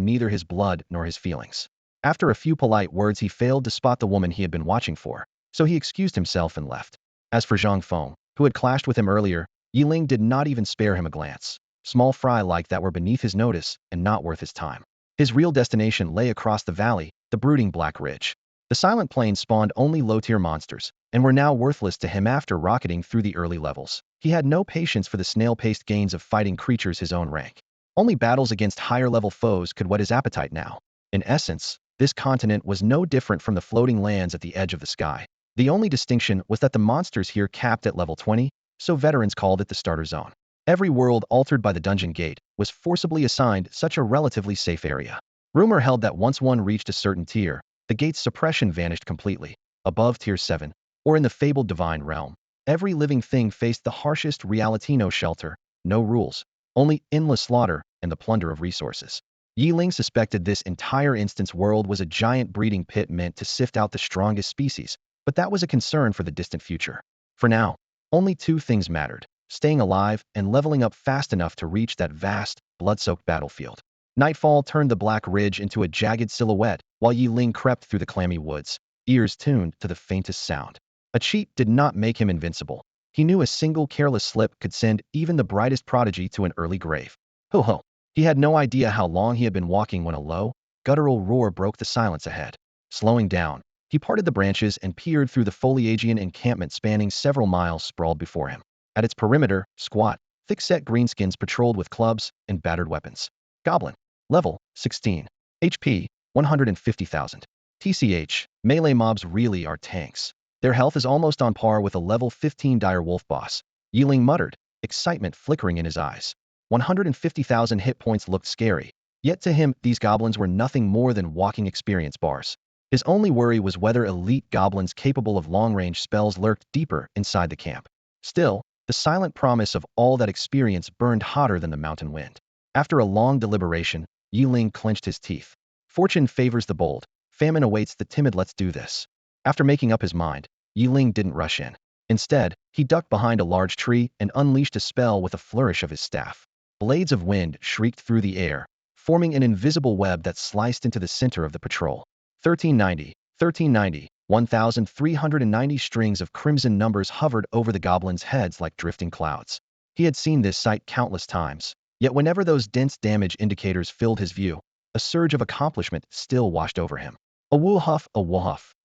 neither his blood nor his feelings. After a few polite words, he failed to spot the woman he had been watching for, so he excused himself and left. As for Zhang Feng, who had clashed with him earlier, Yeling did not even spare him a glance. Small fry like that were beneath his notice and not worth his time. His real destination lay across the valley, the brooding Black Ridge. The Silent Plains spawned only low-tier monsters, and were now worthless to him after rocketing through the early levels. He had no patience for the snail-paced gains of fighting creatures his own rank. Only battles against higher-level foes could whet his appetite now. In essence, this continent was no different from the floating lands at the edge of the sky. The only distinction was that the monsters here capped at level 20, so veterans called it the starter zone. Every world altered by the dungeon gate was forcibly assigned such a relatively safe area. Rumor held that once one reached a certain tier, the gate's suppression vanished completely. Above tier 7, or in the fabled divine realm, every living thing faced the harshest reality: no shelter, no rules, only endless slaughter and the plunder of resources. Yeling suspected this entire instance world was a giant breeding pit meant to sift out the strongest species, but that was a concern for the distant future. For now, only two things mattered: staying alive and leveling up fast enough to reach that vast, blood-soaked battlefield. Nightfall turned the Black Ridge into a jagged silhouette, while Yeling crept through the clammy woods, ears tuned to the faintest sound. A cheat did not make him invincible. He knew a single careless slip could send even the brightest prodigy to an early grave. Ho ho! He had no idea how long he had been walking when a low, guttural roar broke the silence ahead. Slowing down, he parted the branches and peered through the foliagian encampment spanning several miles sprawled before him. At its perimeter, squat, thick-set greenskins patrolled with clubs and battered weapons. Goblin. Level, 16. HP, 150,000. TCH, melee mobs really are tanks. Their health is almost on par with a level 15 dire wolf boss. Yeling muttered, excitement flickering in his eyes. 150,000 hit points looked scary, yet to him these goblins were nothing more than walking experience bars. His only worry was whether elite goblins capable of long-range spells lurked deeper inside the camp. Still, the silent promise of all that experience burned hotter than the mountain wind. After a long deliberation, Yeling clenched his teeth. Fortune favors the bold. Famine awaits the timid. Let's do this. After making up his mind, Yeling didn't rush in. Instead, he ducked behind a large tree and unleashed a spell with a flourish of his staff. Blades of wind shrieked through the air, forming an invisible web that sliced into the center of the patrol. 1390, 1390, 1,390 strings of crimson numbers hovered over the goblins' heads like drifting clouds. He had seen this sight countless times, yet whenever those dense damage indicators filled his view, a surge of accomplishment still washed over him. A woohuff,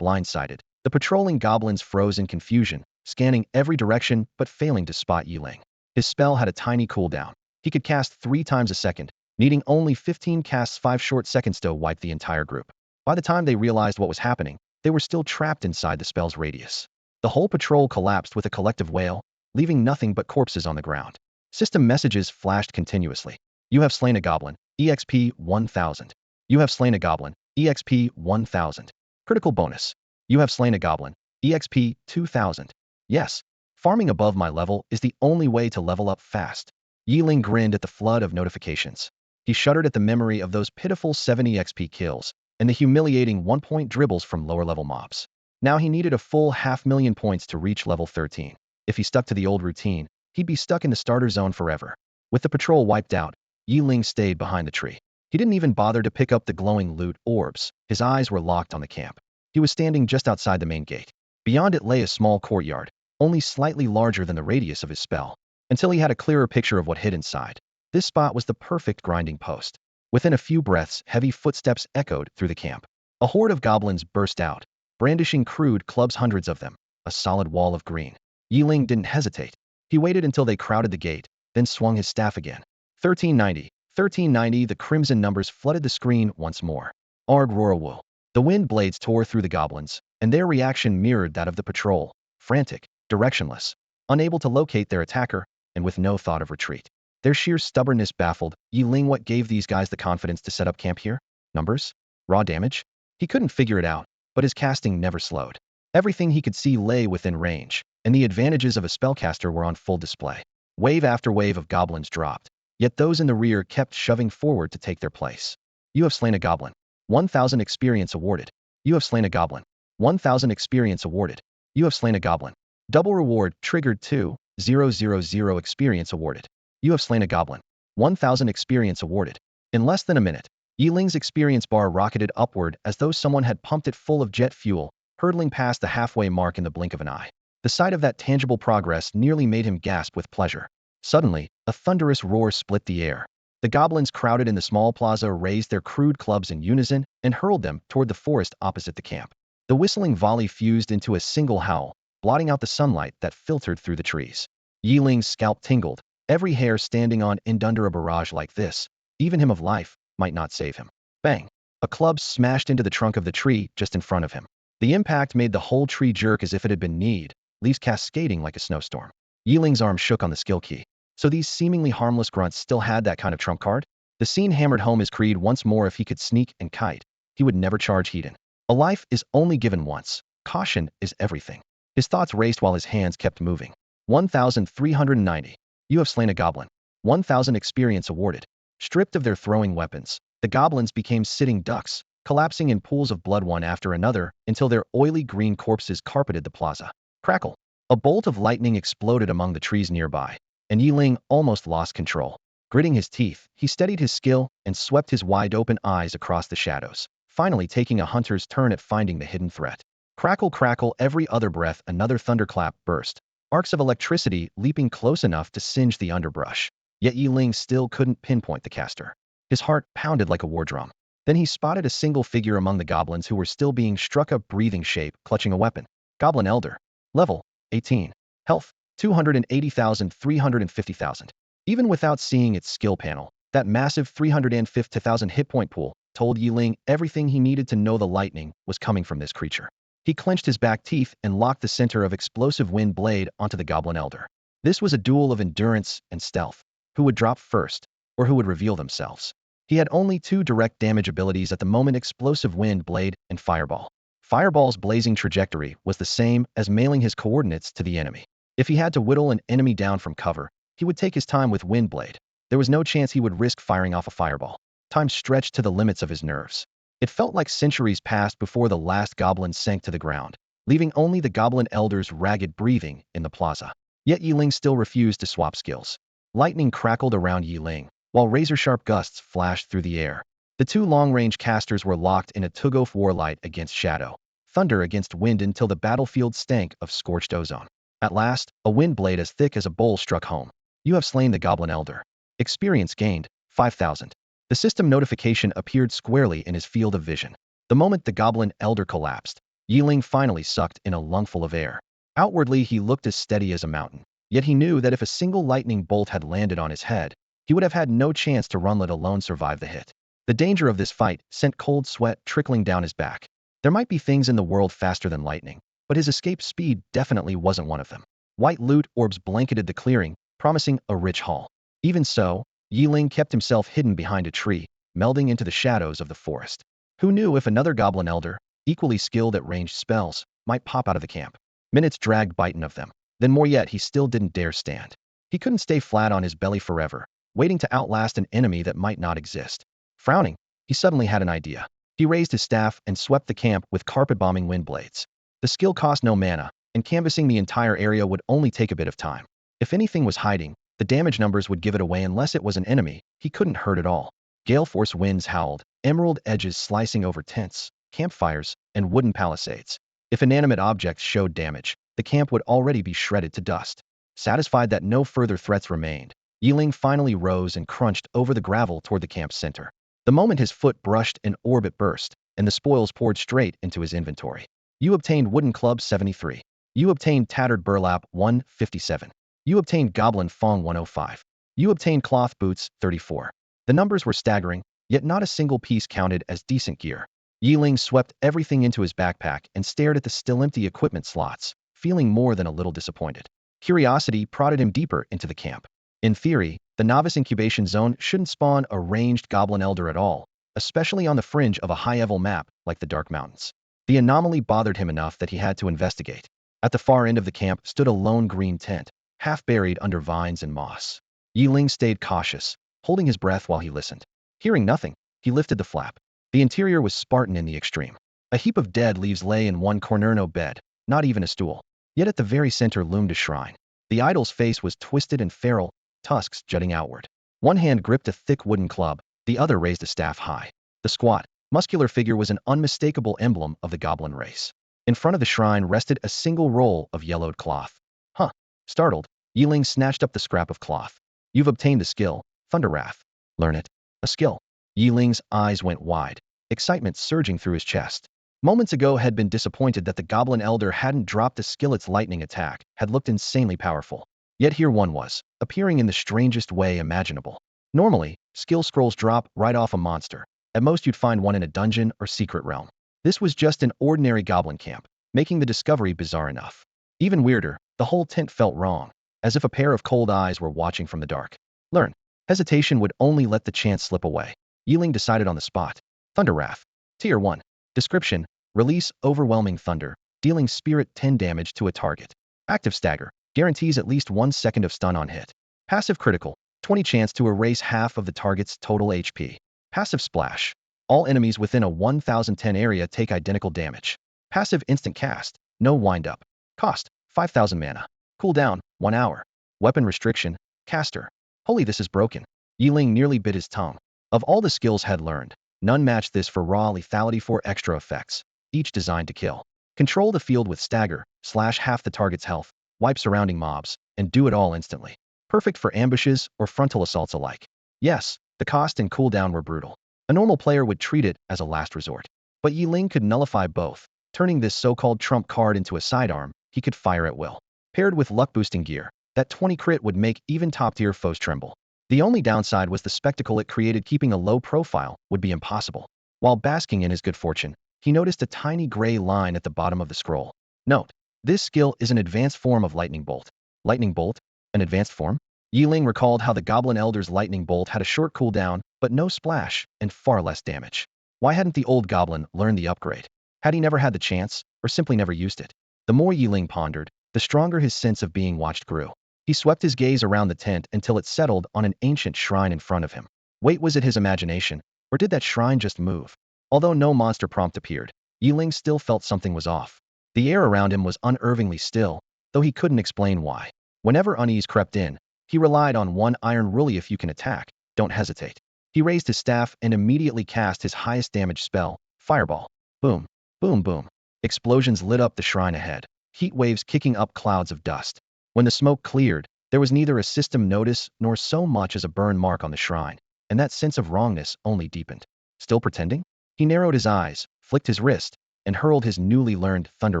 blindsided. The patrolling goblins froze in confusion, scanning every direction but failing to spot Yeling. His spell had a tiny cooldown. He could cast 3 times a second, needing only 15 casts 5 short seconds to wipe the entire group. By the time they realized what was happening, they were still trapped inside the spell's radius. The whole patrol collapsed with a collective wail, leaving nothing but corpses on the ground. System messages flashed continuously. You have slain a goblin, EXP 1000. You have slain a goblin, EXP 1000. Critical bonus. You have slain a goblin, EXP 2000. Yes, farming above my level is the only way to level up fast. Yeling grinned at the flood of notifications. He shuddered at the memory of those pitiful 70 XP kills and the humiliating 1-point dribbles from lower-level mobs. Now he needed a full 500,000 points to reach level 13. If he stuck to the old routine, he'd be stuck in the starter zone forever. With the patrol wiped out, Yeling stayed behind the tree. He didn't even bother to pick up the glowing loot orbs. His eyes were locked on the camp. He was standing just outside the main gate. Beyond it lay a small courtyard, only slightly larger than the radius of his spell. Until he had a clearer picture of what hid inside. This spot was the perfect grinding post. Within a few breaths, heavy footsteps echoed through the camp. A horde of goblins burst out, brandishing crude clubs, hundreds of them, a solid wall of green. Yeling didn't hesitate. He waited until they crowded the gate, then swung his staff again. 1390, 1390, the crimson numbers flooded the screen once more. Arg Rorawu. The wind blades tore through the goblins, and their reaction mirrored that of the patrol, frantic, directionless, unable to locate their attacker, and with no thought of retreat. Their sheer stubbornness baffled Yeling. What gave these guys the confidence to set up camp here? Numbers? Raw damage? He couldn't figure it out, but his casting never slowed. Everything he could see lay within range, and the advantages of a spellcaster were on full display. Wave after wave of goblins dropped, yet those in the rear kept shoving forward to take their place. You have slain a goblin. 1,000 experience awarded. You have slain a goblin. 1,000 experience awarded. You have slain a goblin. Double reward triggered 2,000 experience awarded. You have slain a goblin. 1,000 experience awarded. In less than a minute, Yeling's experience bar rocketed upward as though someone had pumped it full of jet fuel, hurtling past the halfway mark in the blink of an eye. The sight of that tangible progress nearly made him gasp with pleasure. Suddenly, a thunderous roar split the air. The goblins crowded in the small plaza raised their crude clubs in unison and hurled them toward the forest opposite the camp. The whistling volley fused into a single howl, blotting out the sunlight that filtered through the trees. Yeling's scalp tingled. Every hair standing on end under a barrage like this, even him of life, might not save him. Bang! A club smashed into the trunk of the tree just in front of him. The impact made the whole tree jerk as if it had been kneed, leaves cascading like a snowstorm. Yeling's arm shook on the skill key. So these seemingly harmless grunts still had that kind of trump card? The scene hammered home his creed once more. If he could sneak and kite, he would never charge Hedon. A life is only given once. Caution is everything. His thoughts raced while his hands kept moving. 1,390. You have slain a goblin. 1,000 experience awarded. Stripped of their throwing weapons, the goblins became sitting ducks, collapsing in pools of blood one after another until their oily green corpses carpeted the plaza. Crackle! A bolt of lightning exploded among the trees nearby, and Yeling almost lost control. Gritting his teeth, he steadied his skill and swept his wide-open eyes across the shadows, finally taking a hunter's turn at finding the hidden threat. Crackle, crackle, every other breath another thunderclap burst, arcs of electricity leaping close enough to singe the underbrush. Yet Yeling still couldn't pinpoint the caster. His heart pounded like a war drum. Then he spotted a single figure among the goblins who were still being struck, a breathing shape, clutching a weapon. Goblin Elder. Level 18. Health 280,000, 350,000. Even without seeing its skill panel, that massive 350,000 hit point pool told Yeling everything he needed to know. The lightning was coming from this creature. He clenched his back teeth and locked the center of explosive wind blade onto the Goblin Elder. This was a duel of endurance and stealth. Who would drop first, or who would reveal themselves? He had only two direct damage abilities at the moment: Explosive Wind Blade and Fireball. Fireball's blazing trajectory was the same as mailing his coordinates to the enemy. If he had to whittle an enemy down from cover, he would take his time with Wind Blade. There was no chance he would risk firing off a fireball. Time stretched to the limits of his nerves. It felt like centuries passed before the last goblin sank to the ground, leaving only the Goblin Elder's ragged breathing in the plaza. Yet Yeling still refused to swap skills. Lightning crackled around Yeling, while razor-sharp gusts flashed through the air. The two long-range casters were locked in a tug-of war, light against shadow, thunder against wind, until the battlefield stank of scorched ozone. At last, a wind blade as thick as a bowl struck home. You have slain the Goblin Elder. Experience gained 5,000. The system notification appeared squarely in his field of vision. The moment the Goblin Elder collapsed, Yeling finally sucked in a lungful of air. Outwardly, he looked as steady as a mountain. Yet he knew that if a single lightning bolt had landed on his head, he would have had no chance to run, let alone survive the hit. The danger of this fight sent cold sweat trickling down his back. There might be things in the world faster than lightning, but his escape speed definitely wasn't one of them. White loot orbs blanketed the clearing, promising a rich haul. Even so, Yeling kept himself hidden behind a tree, melding into the shadows of the forest. Who knew if another Goblin Elder, equally skilled at ranged spells, might pop out of the camp? Minutes dragged biting of them. Then more yet, he still didn't dare stand. He couldn't stay flat on his belly forever, waiting to outlast an enemy that might not exist. Frowning, he suddenly had an idea. He raised his staff and swept the camp with carpet-bombing wind blades. The skill cost no mana, and canvassing the entire area would only take a bit of time. If anything was hiding, the damage numbers would give it away. Unless it was an enemy, he couldn't hurt at all. Gale force winds howled, emerald edges slicing over tents, campfires, and wooden palisades. If inanimate objects showed damage, the camp would already be shredded to dust. Satisfied that no further threats remained, Yeling finally rose and crunched over the gravel toward the camp's center. The moment his foot brushed an orb, it burst, and the spoils poured straight into his inventory. You obtained Wooden Club 73. You obtained Tattered Burlap 157. You obtained Goblin Fong 105. You obtained Cloth Boots 34. The numbers were staggering, yet not a single piece counted as decent gear. Yeling swept everything into his backpack and stared at the still empty equipment slots, feeling more than a little disappointed. Curiosity prodded him deeper into the camp. In theory, the novice incubation zone shouldn't spawn a ranged Goblin Elder at all, especially on the fringe of a high-level map like the Dark Mountains. The anomaly bothered him enough that he had to investigate. At the far end of the camp stood a lone green tent, half buried under vines and moss. Yeling stayed cautious, holding his breath while he listened. Hearing nothing, he lifted the flap. The interior was Spartan in the extreme. A heap of dead leaves lay in one corner, no bed, not even a stool. Yet at the very center loomed a shrine. The idol's face was twisted and feral, tusks jutting outward. One hand gripped a thick wooden club, the other raised a staff high. The squat, muscular figure was an unmistakable emblem of the goblin race. In front of the shrine rested a single roll of yellowed cloth. Huh. Startled, Yeling snatched up the scrap of cloth. You've obtained the skill, Thunder Wrath. Learn it. A skill. Yeling's eyes went wide, excitement surging through his chest. Moments ago had been disappointed that the Goblin Elder hadn't dropped the skill. Its lightning attack had looked insanely powerful. Yet here one was, appearing in the strangest way imaginable. Normally, skill scrolls drop right off a monster. At most you'd find one in a dungeon or secret realm. This was just an ordinary goblin camp, making the discovery bizarre enough. Even weirder, the whole tent felt wrong, as if a pair of cold eyes were watching from the dark. Learn. Hesitation would only let the chance slip away. Yeling decided on the spot. Thunder Wrath. Tier 1. Description: release overwhelming thunder, dealing spirit 10 damage to a target. Active stagger, guarantees at least 1 second of stun on hit. Passive critical, 20 chance to erase half of the target's total HP. Passive splash, all enemies within a 1010 area take identical damage. Passive instant cast, no wind up. Cost, 5000 mana. Cooldown, 1 hour. Weapon restriction, caster. Holy, this is broken. Yeling nearly bit his tongue. Of all the skills had learned, none matched this for raw lethality. 4 extra effects, each designed to kill. Control the field with stagger, slash half the target's health, wipe surrounding mobs, and do it all instantly. Perfect for ambushes or frontal assaults alike. Yes, the cost and cooldown were brutal. A normal player would treat it as a last resort. But Yeling could nullify both, turning this so-called trump card into a sidearm he could fire at will. Paired with luck-boosting gear, that 20 crit would make even top-tier foes tremble. The only downside was the spectacle it created. Keeping a low profile would be impossible. While basking in his good fortune, he noticed a tiny gray line at the bottom of the scroll. Note: this skill is an advanced form of Lightning Bolt. Lightning Bolt? An advanced form? Yeling recalled how the Goblin Elder's Lightning Bolt had a short cooldown, but no splash, and far less damage. Why hadn't the old goblin learned the upgrade? Had he never had the chance, or simply never used it? The more Yeling pondered, the stronger his sense of being watched grew. He swept his gaze around the tent until it settled on an ancient shrine in front of him. Wait, was it his imagination, or did that shrine just move? Although no monster prompt appeared, Yeling still felt something was off. The air around him was unnervingly still, though he couldn't explain why. Whenever unease crept in, he relied on one iron rule: if you can attack, don't hesitate. He raised his staff and immediately cast his highest damage spell, Fireball. Boom, boom, boom. Explosions lit up the shrine ahead, heat waves kicking up clouds of dust. When the smoke cleared, there was neither a system notice nor so much as a burn mark on the shrine, and that sense of wrongness only deepened. Still pretending? He narrowed his eyes, flicked his wrist, and hurled his newly learned Thunder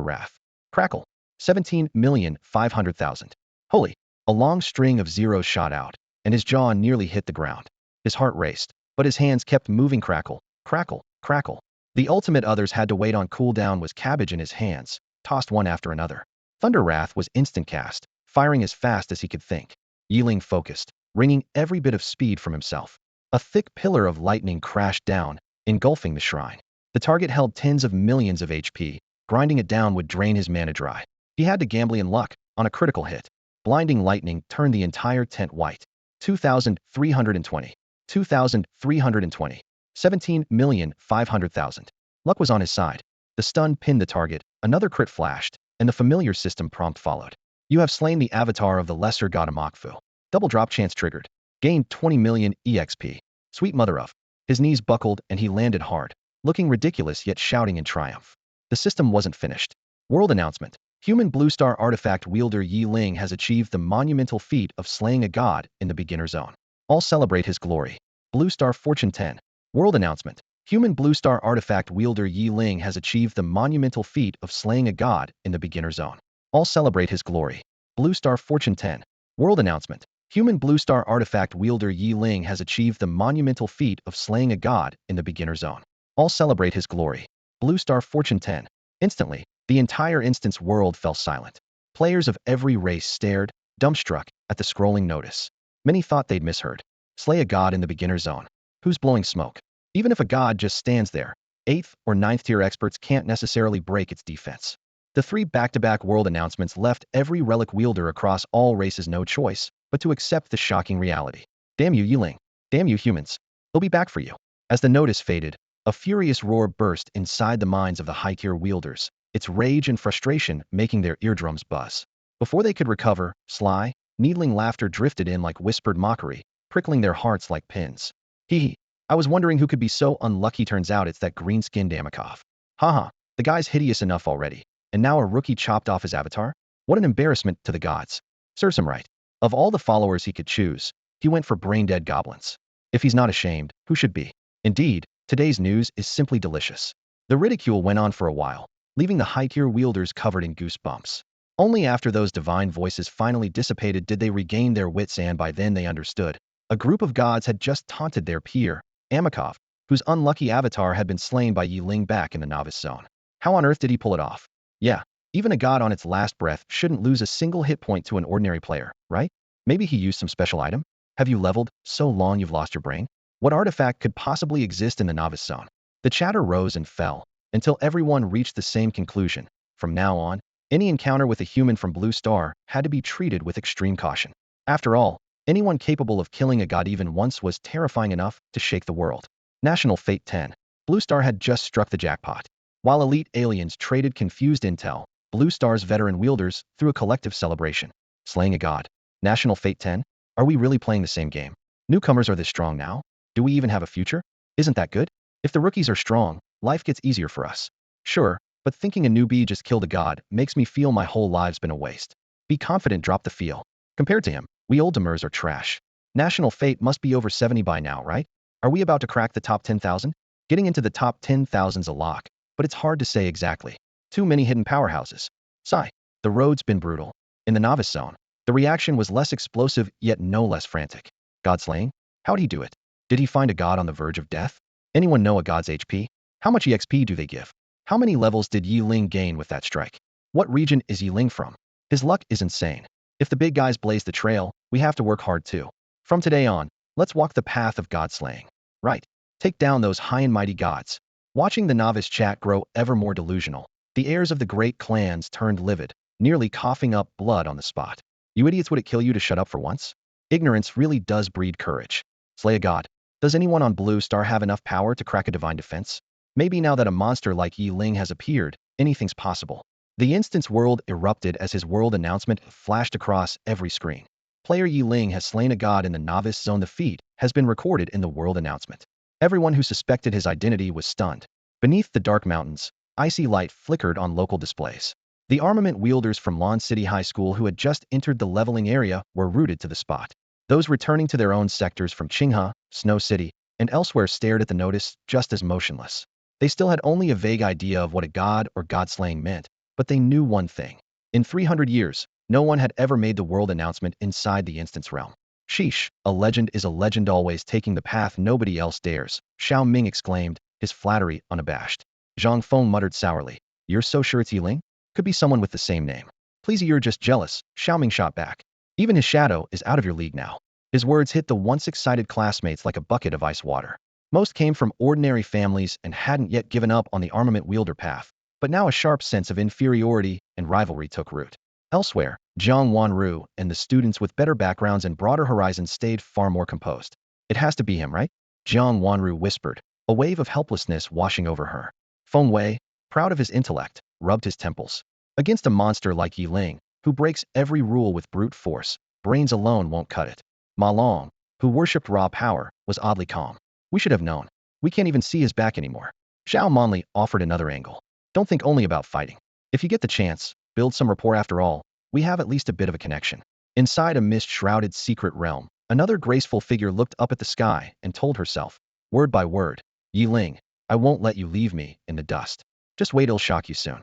Wrath. Crackle. 17,500,000. Holy! A long string of zeros shot out, and his jaw nearly hit the ground. His heart raced, but his hands kept moving. Crackle, crackle, crackle. The ultimate others had to wait on cooldown was cabbage in his hands, tossed one after another. Thunder Wrath was instant cast, firing as fast as he could think. Yeling focused, wringing every bit of speed from himself. A thick pillar of lightning crashed down, engulfing the shrine. The target held tens of millions of HP. Grinding it down would drain his mana dry. He had to gamble in luck on a critical hit. Blinding lightning turned the entire tent white. 2,320. 2,320. 17,500,000. Luck was on his side. The stun pinned the target, another crit flashed, and the familiar system prompt followed. You have slain the avatar of the lesser god Amakfu. Double drop chance triggered. Gained 20 million EXP. Sweet mother of. His knees buckled and he landed hard, looking ridiculous yet shouting in triumph. The system wasn't finished. World announcement. Human Blue Star artifact wielder Yeling has achieved the monumental feat of slaying a god in the beginner zone. All celebrate his glory. Blue Star Fortune 10. World announcement. Human Blue Star artifact wielder Yeling has achieved the monumental feat of slaying a god in the beginner zone. All celebrate his glory. Blue Star Fortune 10. World announcement. Human Blue Star artifact wielder Yeling has achieved the monumental feat of slaying a god in the beginner zone. All celebrate his glory. Blue Star Fortune 10. Instantly, the entire instance world fell silent. Players of every race stared, dumbstruck, at the scrolling notice. Many thought they'd misheard. Slay a god in the beginner zone. Who's blowing smoke? Even if a god just stands there, 8th or 9th tier experts can't necessarily break its defense. The 3 back-to-back world announcements left every relic wielder across all races no choice but to accept the shocking reality. Damn you, Yeling. Damn you, humans. He'll be back for you. As the notice faded, a furious roar burst inside the minds of the high-tier wielders, its rage and frustration making their eardrums buzz. Before they could recover, sly, needling laughter drifted in like whispered mockery, prickling their hearts like pins. Hee hee. I was wondering who could be so unlucky. Turns out it's that green-skinned Amakov. Haha, the guy's hideous enough already. And now a rookie chopped off his avatar? What an embarrassment to the gods. Serves him right. Of all the followers he could choose, he went for brain-dead goblins. If he's not ashamed, who should be? Indeed, today's news is simply delicious. The ridicule went on for a while, leaving the high-tier wielders covered in goosebumps. Only after those divine voices finally dissipated did they regain their wits, and by then they understood. A group of gods had just taunted their peer, Amakov, whose unlucky avatar had been slain by Yeling back in the novice zone. How on earth did he pull it off? Yeah, even a god on its last breath shouldn't lose a single hit point to an ordinary player, right? Maybe he used some special item? Have you leveled so long you've lost your brain? What artifact could possibly exist in the novice zone? The chatter rose and fell, until everyone reached the same conclusion. From now on, any encounter with a human from Blue Star had to be treated with extreme caution. After all, anyone capable of killing a god even once was terrifying enough to shake the world. National Fate 10. Blue Star had just struck the jackpot. While elite aliens traded confused intel, Blue Star's veteran wielders threw a collective celebration. Slaying a god. National Fate 10? Are we really playing the same game? Newcomers are this strong now? Do we even have a future? Isn't that good? If the rookies are strong, life gets easier for us. Sure, but thinking a newbie just killed a god makes me feel my whole life's been a waste. Be confident, drop the feel. Compared to him, we old-timers are trash. National Fate must be over 70 by now, right? Are we about to crack the top 10,000? Getting into the top 10,000's a lock, but it's hard to say exactly. Too many hidden powerhouses. Sigh. The road's been brutal. In the novice zone, the reaction was less explosive, yet no less frantic. God slaying? How'd he do it? Did he find a god on the verge of death? Anyone know a god's HP? How much EXP do they give? How many levels did Yeling gain with that strike? What region is Yeling from? His luck is insane. If the big guys blaze the trail, we have to work hard too. From today on, let's walk the path of god slaying. Right. Take down those high and mighty gods. Watching the novice chat grow ever more delusional, the heirs of the great clans turned livid, nearly coughing up blood on the spot. You idiots, would it kill you to shut up for once? Ignorance really does breed courage. Slay a god. Does anyone on Blue Star have enough power to crack a divine defense? Maybe now that a monster like Yeling has appeared, anything's possible. The instant's world erupted as his world announcement flashed across every screen. Player Yeling has slain a god in the novice zone. The feat has been recorded in the world announcement. Everyone who suspected his identity was stunned. Beneath the dark mountains, icy light flickered on local displays. The armament wielders from Lawn City High School who had just entered the leveling area were rooted to the spot. Those returning to their own sectors from Qinghe, Snow City, and elsewhere stared at the notice just as motionless. They still had only a vague idea of what a god or god-slaying meant, but they knew one thing. In 300 years, no one had ever made the world announcement inside the instance realm. Sheesh, a legend is a legend, always taking the path nobody else dares, Xiao Ming exclaimed, his flattery unabashed. Zhang Feng muttered sourly, you're so sure it's Yeling? Could be someone with the same name. Please, you're just jealous, Xiao Ming shot back. Even his shadow is out of your league now. His words hit the once excited classmates like a bucket of ice water. Most came from ordinary families and hadn't yet given up on the armament wielder path, but now a sharp sense of inferiority and rivalry took root. Elsewhere, Jiang Wanru and the students with better backgrounds and broader horizons stayed far more composed. It has to be him, right? Jiang Wanru whispered, a wave of helplessness washing over her. Feng Wei, proud of his intellect, rubbed his temples. Against a monster like Yeling, who breaks every rule with brute force, brains alone won't cut it. Ma Long, who worshipped raw power, was oddly calm. We should have known. We can't even see his back anymore. Xiao Monli offered another angle. Don't think only about fighting. If you get the chance, build some rapport. After all, we have at least a bit of a connection. Inside a mist-shrouded secret realm, another graceful figure looked up at the sky and told herself, word by word, Yeling, I won't let you leave me in the dust. Just wait, it'll shock you soon.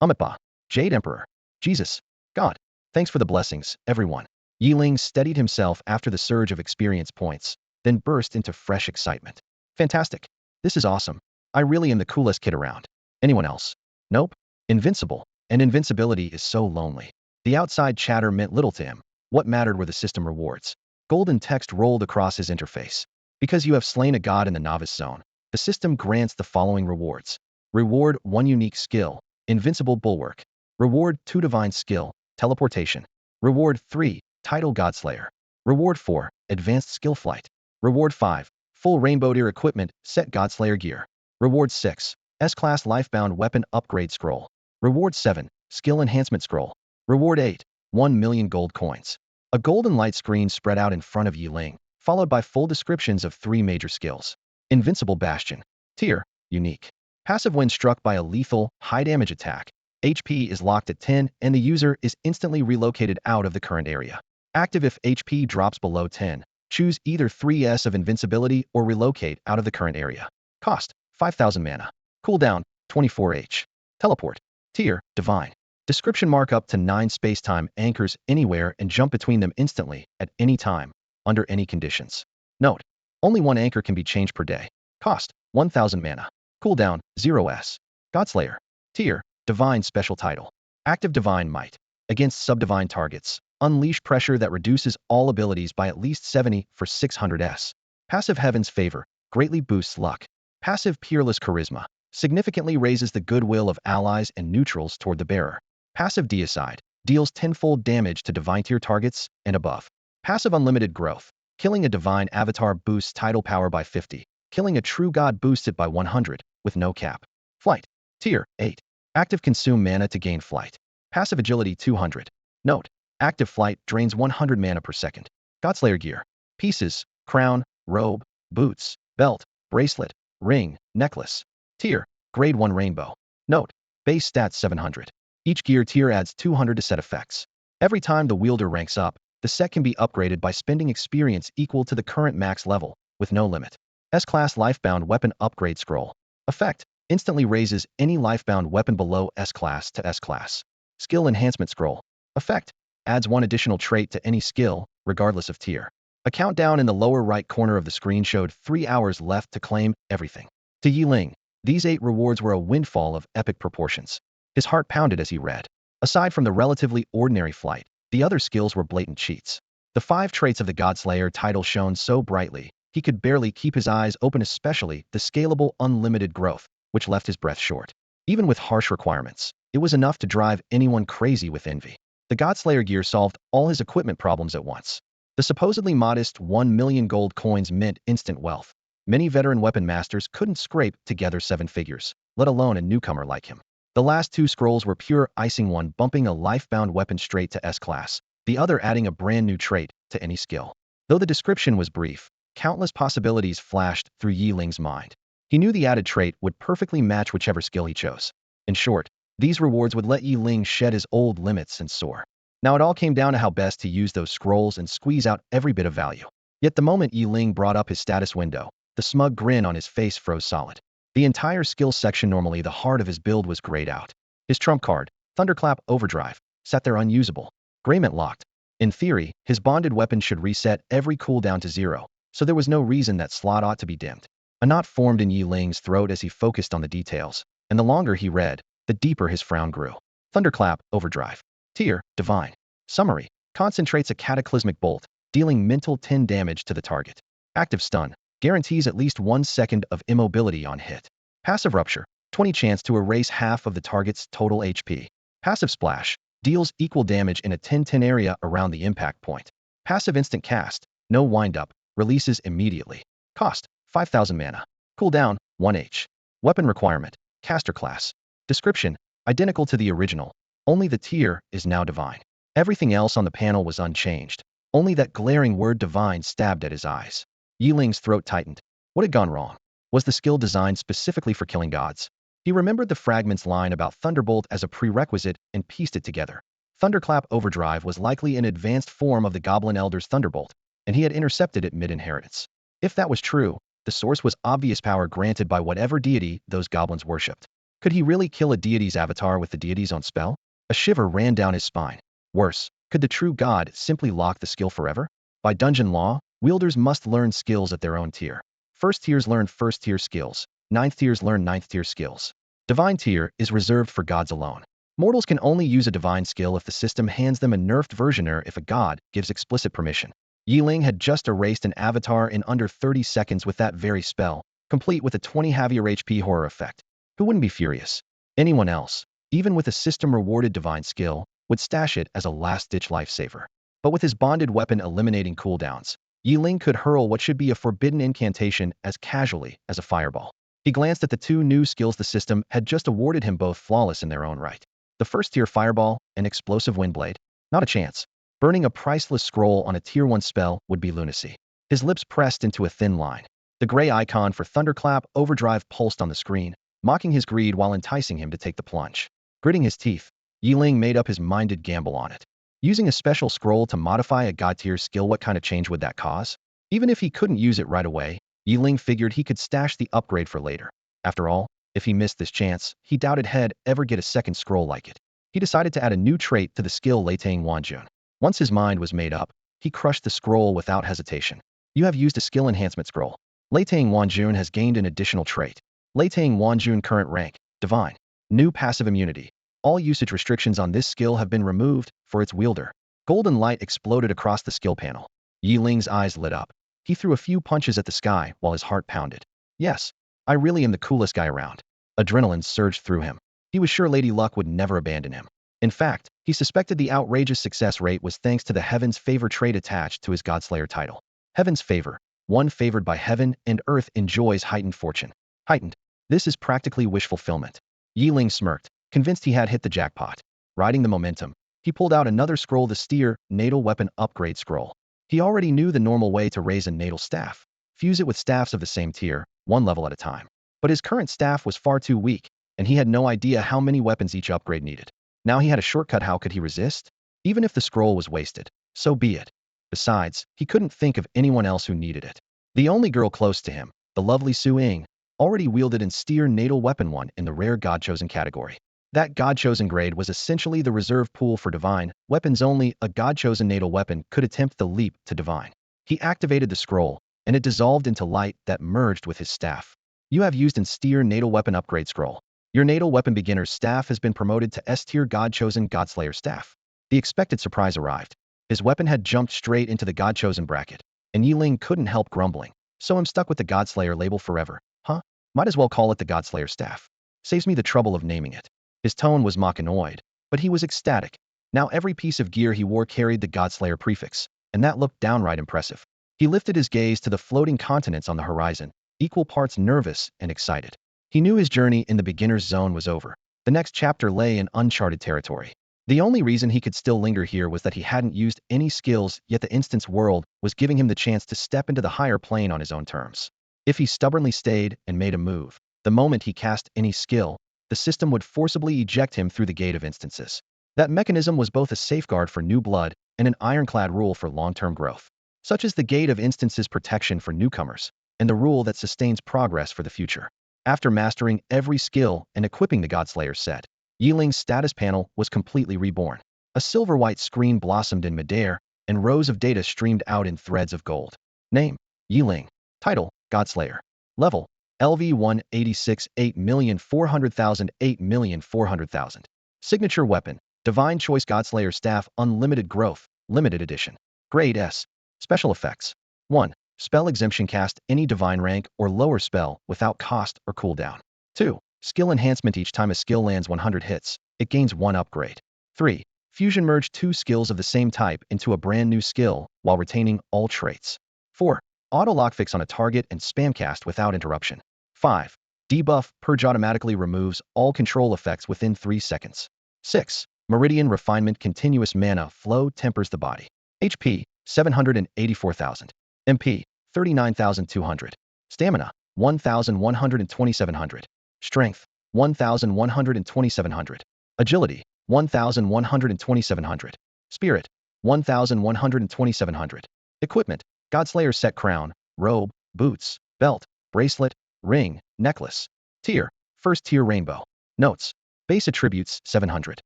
Amitba, Jade Emperor. Jesus. God. Thanks for the blessings, everyone. Yeling steadied himself after the surge of experience points, then burst into fresh excitement. Fantastic. This is awesome. I really am the coolest kid around. Anyone else? Nope. Invincible. And invincibility is so lonely. The outside chatter meant little to him. What mattered were the system rewards. Golden text rolled across his interface. Because you have slain a god in the novice zone, the system grants the following rewards. Reward 1 unique skill, Invincible Bulwark. Reward 2 divine skill, Teleportation. Reward 3, Title Godslayer. Reward 4, Advanced Skill Flight. Reward 5, Full Rainbow Deer Equipment Set Godslayer Gear. Reward 6, S-Class Lifebound Weapon Upgrade Scroll. Reward 7, Skill Enhancement Scroll. Reward 8, 1 million gold coins. A golden light screen spread out in front of Yeling, followed by full descriptions of 3 major skills. Invincible Bastion. Tier, unique. Passive when struck by a lethal, high-damage attack. HP is locked at 10 and the user is instantly relocated out of the current area. Active if HP drops below 10. Choose either 3s of invincibility or relocate out of the current area. Cost, 5,000 mana. Cooldown, 24h. Teleport. Tier, divine. Description: mark up to 9 space-time anchors anywhere and jump between them instantly, at any time, under any conditions. Note: only one anchor can be changed per day. Cost: 1,000 mana. Cooldown: 0s. Godslayer. Tier: divine. Special title: active divine might. Against subdivine targets, unleash pressure that reduces all abilities by at least 70 for 600s. Passive: heaven's favor, greatly boosts luck. Passive: peerless charisma, significantly raises the goodwill of allies and neutrals toward the bearer. Passive: deicide, deals tenfold damage to divine tier targets and above. Passive: unlimited growth, killing a divine avatar boosts title power by 50. Killing a true god boosts it by 100, with no cap. Flight. Tier, 8. Active: consume mana to gain flight. Passive: agility 200. Note: active flight drains 100 mana per second. Godslayer gear. Pieces: crown, robe, boots, belt, bracelet, ring, necklace. Tier, grade 1 rainbow. Note: base stats 700. Each gear tier adds 200 to set effects. Every time the wielder ranks up, the set can be upgraded by spending experience equal to the current max level, with no limit. S-Class Lifebound Weapon Upgrade Scroll. Effect: instantly raises any lifebound weapon below S-Class to S-Class. Skill Enhancement Scroll. Effect: adds 1 additional trait to any skill, regardless of tier. A countdown in the lower right corner of the screen showed 3 hours left to claim everything. To Yeling, these 8 rewards were a windfall of epic proportions. His heart pounded as he read. Aside from the relatively ordinary flight, the other skills were blatant cheats. The 5 traits of the Godslayer title shone so brightly, he could barely keep his eyes open, especially the scalable unlimited growth, which left his breath short. Even with harsh requirements, it was enough to drive anyone crazy with envy. The Godslayer gear solved all his equipment problems at once. The supposedly modest 1 million gold coins meant instant wealth. Many veteran weapon masters couldn't scrape together 7 figures, let alone a newcomer like him. The last 2 scrolls were pure icing, one bumping a lifebound weapon straight to S-Class, the other adding a brand new trait to any skill. Though the description was brief, countless possibilities flashed through Yeling's mind. He knew the added trait would perfectly match whichever skill he chose. In short, these rewards would let Yeling shed his old limits and soar. Now it all came down to how best to use those scrolls and squeeze out every bit of value. Yet the moment Yeling brought up his status window, the smug grin on his face froze solid. The entire skill section, normally the heart of his build, was grayed out. His trump card, Thunderclap Overdrive, sat there unusable. Grayment locked. In theory, his bonded weapon should reset every cooldown to 0, so there was no reason that slot ought to be dimmed. A knot formed in Yeling's throat as he focused on the details, and the longer he read, the deeper his frown grew. Thunderclap Overdrive. Tier, divine. Summary: concentrates a cataclysmic bolt, dealing mental 10 damage to the target. Active stun, guarantees at least 1 second of immobility on hit. Passive rupture, 20 chance to erase half of the target's total HP. Passive splash, deals equal damage in a 10-10 area around the impact point. Passive instant cast, no windup, releases immediately. Cost: 5,000 mana. Cooldown: 1h. Weapon requirement: caster class. Description: identical to the original, only the tier is now divine. Everything else on the panel was unchanged. Only that glaring word divine stabbed at his eyes. Yeling's throat tightened. What had gone wrong? Was the skill designed specifically for killing gods? He remembered the fragment's line about Thunderbolt as a prerequisite and pieced it together. Thunderclap Overdrive was likely an advanced form of the Goblin Elder's Thunderbolt, and he had intercepted it mid-inheritance. If that was true, the source was obvious power granted by whatever deity those goblins worshipped. Could he really kill a deity's avatar with the deity's own spell? A shiver ran down his spine. Worse, could the true god simply lock the skill forever? By dungeon law, wielders must learn skills at their own tier. First tiers learn first tier skills. 9th tiers learn 9th tier skills. Divine tier is reserved for gods alone. Mortals can only use a divine skill if the system hands them a nerfed version or if a god gives explicit permission. Yeling had just erased an avatar in under 30 seconds with that very spell, complete with a 20 heavier HP horror effect. Who wouldn't be furious? Anyone else, even with a system-rewarded divine skill, would stash it as a last-ditch lifesaver. But with his bonded weapon eliminating cooldowns, Yeling could hurl what should be a forbidden incantation as casually as a fireball. He glanced at the 2 new skills the system had just awarded him, both flawless in their own right. The first tier fireball, an explosive windblade. Not a chance. Burning a priceless scroll on a tier 1 spell would be lunacy. His lips pressed into a thin line. The gray icon for Thunderclap Overdrive pulsed on the screen, mocking his greed while enticing him to take the plunge. Gritting his teeth, Yeling made up his minded gamble on it. Using a special scroll to modify a god-tier skill, what kind of change would that cause? Even if he couldn't use it right away, Yeling figured he could stash the upgrade for later. After all, if he missed this chance, he doubted he'd ever get a second scroll like it. He decided to add a new trait to the skill Enhancement Lv1. Once his mind was made up, he crushed the scroll without hesitation. You have used a skill enhancement scroll. Enhancement Lv1 has gained an additional trait. Enhancement Lv1 current rank, Divine. New passive immunity. All usage restrictions on this skill have been removed for its wielder. Golden light exploded across the skill panel. Yiling's eyes lit up. He threw a few punches at the sky while his heart pounded. Yes, I really am the coolest guy around. Adrenaline surged through him. He was sure Lady Luck would never abandon him. In fact, he suspected the outrageous success rate was thanks to the Heaven's Favor trait attached to his Godslayer title. Heaven's Favor. One favored by heaven and earth enjoys heightened fortune. Heightened. This is practically wish fulfillment. Yeling smirked, convinced he had hit the jackpot. Riding the momentum, he pulled out another scroll, the Steer Natal Weapon Upgrade Scroll. He already knew the normal way to raise a natal staff. Fuse it with staffs of the same tier, one level at a time. But his current staff was far too weak, and he had no idea how many weapons each upgrade needed. Now he had a shortcut. How could he resist? Even if the scroll was wasted, so be it. Besides, he couldn't think of anyone else who needed it. The only girl close to him, the lovely Ling, already wielded and Steer Natal Weapon 1 in the rare God-chosen category. That God-chosen grade was essentially the reserve pool for divine weapons. Only a God-chosen natal weapon could attempt the leap to divine. He activated the scroll, and it dissolved into light that merged with his staff. You have used an Steer Natal Weapon Upgrade Scroll. Your Natal Weapon Beginner's staff has been promoted to S-tier God-chosen Godslayer staff. The expected surprise arrived. His weapon had jumped straight into the God-chosen bracket, and Yeling couldn't help grumbling. So I'm stuck with the Godslayer label forever, huh? Might as well call it the Godslayer staff. Saves me the trouble of naming it. His tone was mock annoyed, but he was ecstatic. Now every piece of gear he wore carried the Godslayer prefix, and that looked downright impressive. He lifted his gaze to the floating continents on the horizon, equal parts nervous and excited. He knew his journey in the beginner's zone was over. The next chapter lay in uncharted territory. The only reason he could still linger here was that he hadn't used any skills, yet the instance world was giving him the chance to step into the higher plane on his own terms. If he stubbornly stayed and made a move, the moment he cast any skill, the system would forcibly eject him through the gate of instances. That mechanism was both a safeguard for new blood and an ironclad rule for long-term growth. Such as the gate of instances protection for newcomers, and the rule that sustains progress for the future. After mastering every skill and equipping the Godslayer set, Yeling's status panel was completely reborn. A silver-white screen blossomed in midair, and rows of data streamed out in threads of gold. Name: Yeling. Title: Godslayer. Level: Lv1 86 8,400,000 8,400,000. Signature weapon: Divine Choice Godslayer Staff Unlimited Growth, Limited Edition. Grade S. Special effects. 1. Spell exemption: cast any divine rank or lower spell without cost or cooldown. 2. Skill enhancement: each time a skill lands 100 hits, it gains 1 upgrade. 3. Fusion: merge 2 skills of the same type into a brand new skill while retaining all traits. 4. Auto lockfix on a target and spamcast without interruption. 5. Debuff: purge automatically removes all control effects within 3 seconds. 6. Meridian refinement: continuous mana flow tempers the body. HP: 784,000. MP: 39,200. Stamina: 1,12700. Strength: 1,12700. Agility: 1,12700. Spirit: 1,12700. Equipment: Godslayer set: crown, robe, boots, belt, bracelet, ring, necklace. Tier: first tier rainbow. Notes: base attributes 700.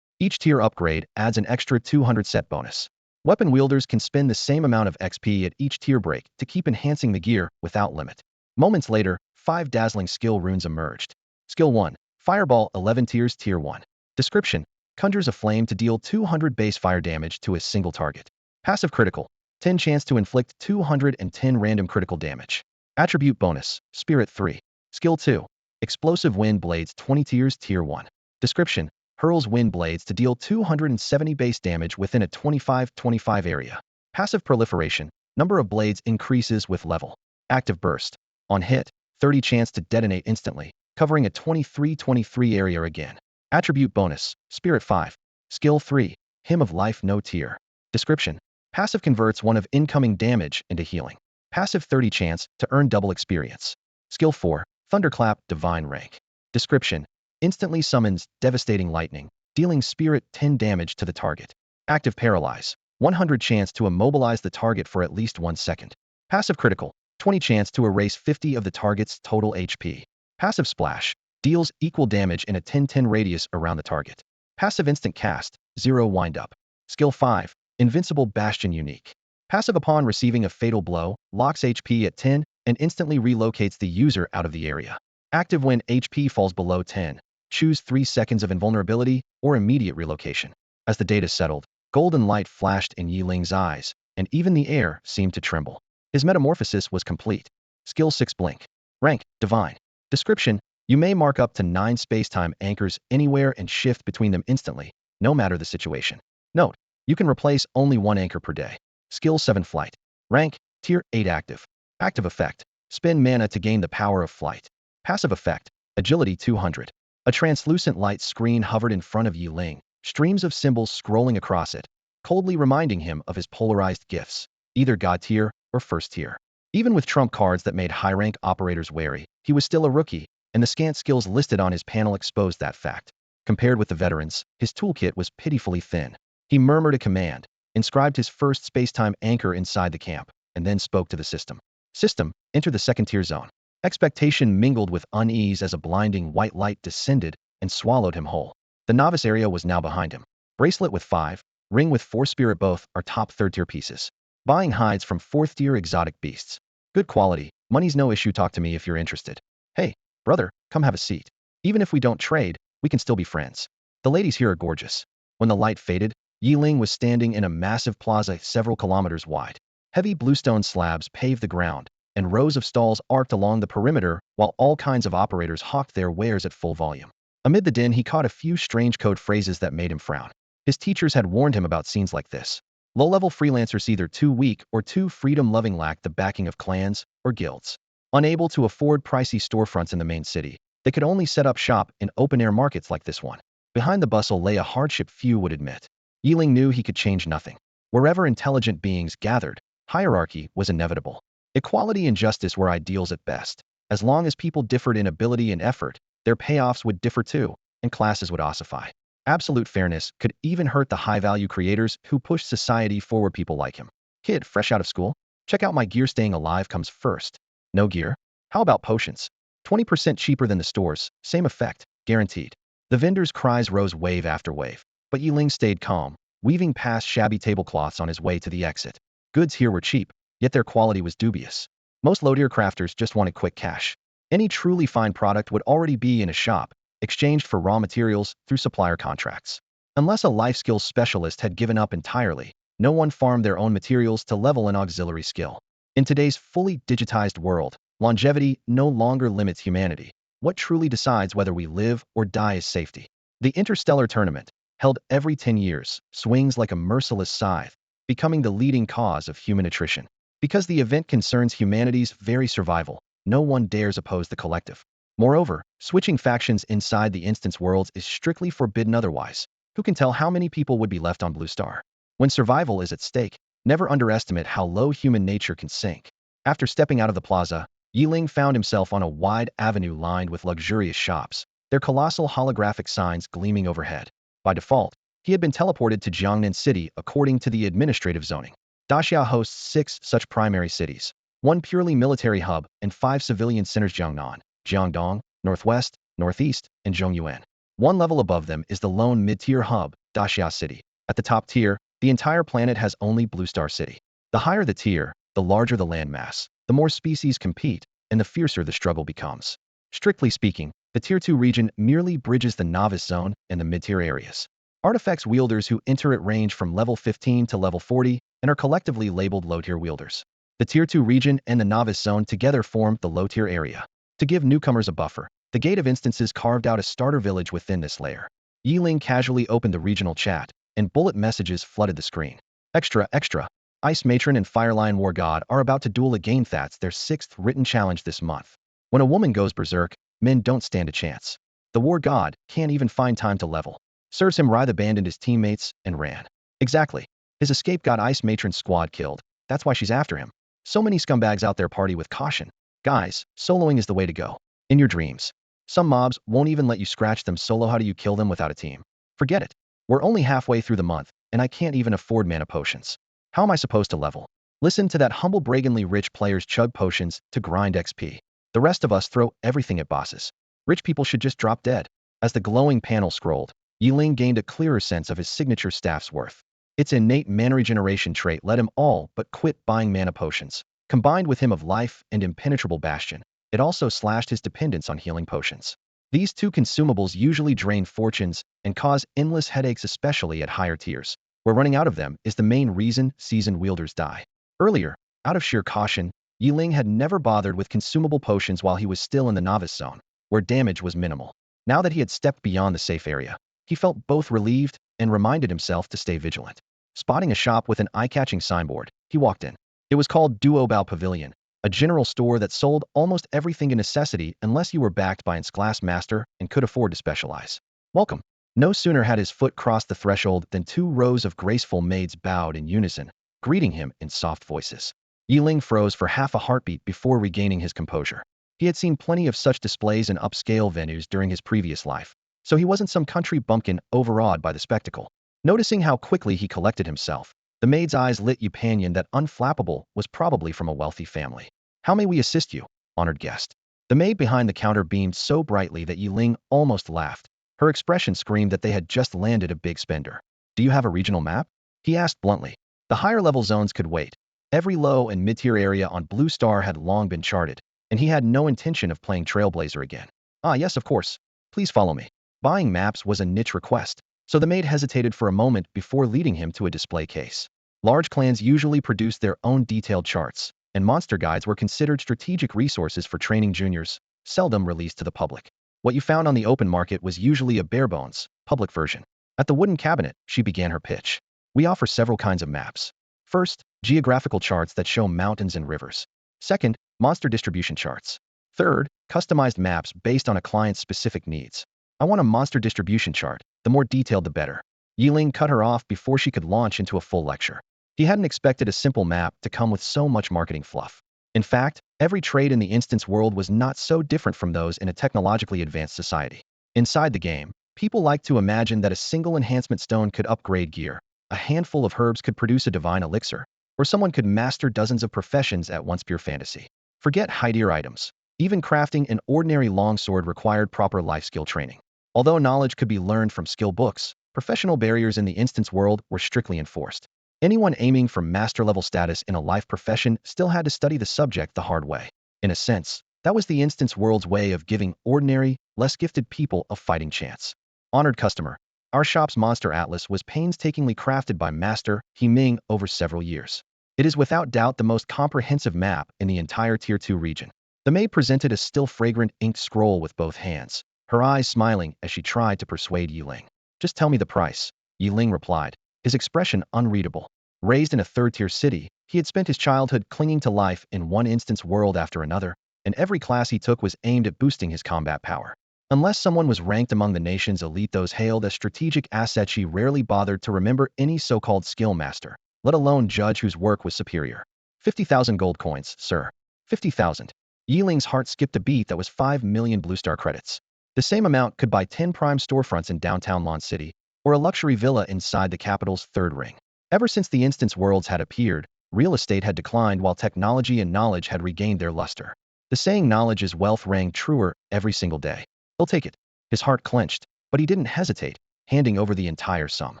Each tier upgrade adds an extra 200 set bonus. Weapon wielders can spend the same amount of XP at each tier break to keep enhancing the gear without limit. Moments later, 5 dazzling skill runes emerged. Skill 1. Fireball 11 tiers Tier 1. Description: conjures a flame to deal 200 base fire damage to a single target. Passive critical: 10 chance to inflict 210 random critical damage. Attribute bonus: Spirit 3. Skill 2. Explosive wind blades 20 tiers Tier 1. Description: hurls wind blades to deal 270 base damage within a 25-25 area. Passive proliferation: number of blades increases with level. Active burst: on hit, 30 chance to detonate instantly, covering a 23-23 area again. Attribute bonus: Spirit 5. Skill 3. Hymn of Life no tier. Description: passive converts 1 of incoming damage into healing. Passive 30 chance to earn double experience. Skill 4, Thunderclap, Divine Rank. Description: instantly summons devastating lightning, dealing spirit 10 damage to the target. Active Paralyze, 100 chance to immobilize the target for at least 1 second. Passive Critical, 20 chance to erase 50 of the target's total HP. Passive Splash, deals equal damage in a 10-10 radius around the target. Passive Instant Cast, 0 Wind-Up. Skill 5, Invincible Bastion Unique. Passive upon receiving a fatal blow, locks HP at 10 and instantly relocates the user out of the area. Active when HP falls below 10. Choose 3 seconds of invulnerability or immediate relocation. As the data settled, golden light flashed in Yeling's eyes, and even the air seemed to tremble. His metamorphosis was complete. Skill 6 Blink. Rank, Divine. Description: you may mark up to 9 spacetime anchors anywhere and shift between them instantly, no matter the situation. Note: you can replace only 1 anchor per day. Skill 7 Flight. Rank, Tier 8 Active. Active effect: spend mana to gain the power of flight. Passive effect: Agility 200. A translucent light screen hovered in front of Yeling, streams of symbols scrolling across it, coldly reminding him of his polarized gifts, either God tier or first tier. Even with trump cards that made high-rank operators wary, he was still a rookie, and the scant skills listed on his panel exposed that fact. Compared with the veterans, his toolkit was pitifully thin. He murmured a command, inscribed his first spacetime anchor inside the camp, and then spoke to the system. System, enter the second-tier zone. Expectation mingled with unease as a blinding white light descended and swallowed him whole. The novice area was now behind him. Bracelet with 5, ring with 4 spirit both are top third-tier pieces. Buying hides from 4th-tier exotic beasts. Good quality, money's no issue, talk to me if you're interested. Hey, brother, come have a seat. Even if we don't trade, we can still be friends. The ladies here are gorgeous. When the light faded, Yeling was standing in a massive plaza several kilometers wide. Heavy bluestone slabs paved the ground, and rows of stalls arced along the perimeter while all kinds of operators hawked their wares at full volume. Amid the din, he caught a few strange code phrases that made him frown. His teachers had warned him about scenes like this. Low-level freelancers either too weak or too freedom-loving lacked the backing of clans or guilds. Unable to afford pricey storefronts in the main city, they could only set up shop in open-air markets like this one. Behind the bustle lay a hardship few would admit. Yeling knew he could change nothing. Wherever intelligent beings gathered, hierarchy was inevitable. Equality and justice were ideals at best. As long as people differed in ability and effort, their payoffs would differ too, and classes would ossify. Absolute fairness could even hurt the high-value creators who pushed society forward. People like him. Kid, fresh out of school? Check out my gear. Staying alive comes first. No gear? How about potions? 20% cheaper than the stores, same effect, guaranteed. The vendors' cries rose wave after wave, but Yeling stayed calm, weaving past shabby tablecloths on his way to the exit. Goods here were cheap, yet their quality was dubious. Most low-tier crafters just wanted quick cash. Any truly fine product would already be in a shop, exchanged for raw materials through supplier contracts. Unless a life skills specialist had given up entirely, no one farmed their own materials to level an auxiliary skill. In today's fully digitized world, longevity no longer limits humanity. What truly decides whether we live or die is safety. The Interstellar tournament, held every 10 years, swings like a merciless scythe, becoming the leading cause of human attrition. Because the event concerns humanity's very survival, no one dares oppose the collective. Moreover, switching factions inside the instance worlds is strictly forbidden otherwise. Who can tell how many people would be left on Blue Star? When survival is at stake, never underestimate how low human nature can sink. After stepping out of the plaza, Yeling found himself on a wide avenue lined with luxurious shops, their colossal holographic signs gleaming overhead. By default, he had been teleported to Jiangnan City according to the administrative zoning. Daxia hosts 6 such primary cities, 1 purely military hub and 5 civilian centers: Jiangnan, Jiangdong, Northwest, Northeast, and Zhongyuan. 1 level above them is the lone mid-tier hub, Daxia City. At the top tier, the entire planet has only Blue Star City. The higher the tier, the larger the landmass, the more species compete, and the fiercer the struggle becomes. Strictly speaking, the Tier 2 region merely bridges the novice zone and the mid-tier areas. Artifacts wielders who enter it range from level 15 to level 40 and are collectively labeled low-tier wielders. The Tier 2 region and the novice zone together form the low-tier area. To give newcomers a buffer, the Gate of Instances carved out a starter village within this layer. Yeling casually opened the regional chat, and bullet messages flooded the screen. Extra, extra. Ice Matron and Firelion War God are about to duel again. That's their 6th written challenge this month. When a woman goes berserk, men don't stand a chance. The War God can't even find time to level. Serves him right, abandoned his teammates and ran. Exactly. His escape got Ice Matron's squad killed. That's why she's after him. So many scumbags out there party with caution. Guys, soloing is the way to go. In your dreams. Some mobs won't even let you scratch them solo. How do you kill them without a team? Forget it. We're only halfway through the month, and I can't even afford mana potions. How am I supposed to level? Listen to that humble braggingly rich players chug potions to grind XP. The rest of us throw everything at bosses. Rich people should just drop dead. As the glowing panel scrolled, Yeling gained a clearer sense of his signature staff's worth. Its innate mana regeneration trait let him all but quit buying mana potions. Combined with Hymn of Life and Impenetrable Bastion, it also slashed his dependence on healing potions. These two consumables usually drain fortunes and cause endless headaches, especially at higher tiers, where running out of them is the main reason seasoned wielders die. Earlier, out of sheer caution, Yeling had never bothered with consumable potions while he was still in the novice zone, where damage was minimal. Now that he had stepped beyond the safe area, he felt both relieved and reminded himself to stay vigilant. Spotting a shop with an eye-catching signboard, he walked in. It was called Duobao Pavilion, a general store that sold almost everything a necessity unless you were backed by its glass master and could afford to specialize. Welcome. No sooner had his foot crossed the threshold than 2 rows of graceful maids bowed in unison, greeting him in soft voices. Yeling froze for half a heartbeat before regaining his composure. He had seen plenty of such displays in upscale venues during his previous life, so he wasn't some country bumpkin overawed by the spectacle. Noticing how quickly he collected himself, the maid's eyes lit Upanion that unflappable was probably from a wealthy family. How may we assist you, honored guest? The maid behind the counter beamed so brightly that Yeling almost laughed. Her expression screamed that they had just landed a big spender. Do you have a regional map? He asked bluntly. The higher-level zones could wait. Every low and mid-tier area on Blue Star had long been charted, and he had no intention of playing Trailblazer again. Ah, yes, of course. Please follow me. Buying maps was a niche request, so the maid hesitated for a moment before leading him to a display case. Large clans usually produced their own detailed charts, and monster guides were considered strategic resources for training juniors, seldom released to the public. What you found on the open market was usually a bare-bones, public version. At the wooden cabinet, she began her pitch. We offer several kinds of maps. First, geographical charts that show mountains and rivers. Second, monster distribution charts. Third, customized maps based on a client's specific needs. I want a monster distribution chart, the more detailed the better. Yeling cut her off before she could launch into a full lecture. He hadn't expected a simple map to come with so much marketing fluff. In fact, every trade in the instance world was not so different from those in a technologically advanced society. Inside the game, people like to imagine that a single enhancement stone could upgrade gear, a handful of herbs could produce a divine elixir, or someone could master dozens of professions at once. Pure fantasy. Forget high-tier items. Even crafting an ordinary longsword required proper life skill training. Although knowledge could be learned from skill books, professional barriers in the instance world were strictly enforced. Anyone aiming for master-level status in a life profession still had to study the subject the hard way. In a sense, that was the instance world's way of giving ordinary, less gifted people a fighting chance. Honored customer, our shop's monster atlas was painstakingly crafted by Master Ming over several years. It is without doubt the most comprehensive map in the entire Tier 2 region. The maid presented a still fragrant inked scroll with both hands, her eyes smiling as she tried to persuade Yeling. Just tell me the price, Yeling replied, his expression unreadable. Raised in a third-tier city, he had spent his childhood clinging to life in one instance world after another, and every class he took was aimed at boosting his combat power. Unless someone was ranked among the nation's elite, those hailed as strategic assets, he rarely bothered to remember any so-called skill master, let alone judge whose work was superior. 50,000 gold coins, sir. 50,000. Yeling's heart skipped a beat. That was 5 million Blue Star credits. The same amount could buy 10 prime storefronts in downtown Lawn City, or a luxury villa inside the capital's third ring. Ever since the instance worlds had appeared, real estate had declined while technology and knowledge had regained their luster. The saying knowledge is wealth rang truer every single day. He'll take it. His heart clenched, but he didn't hesitate, handing over the entire sum.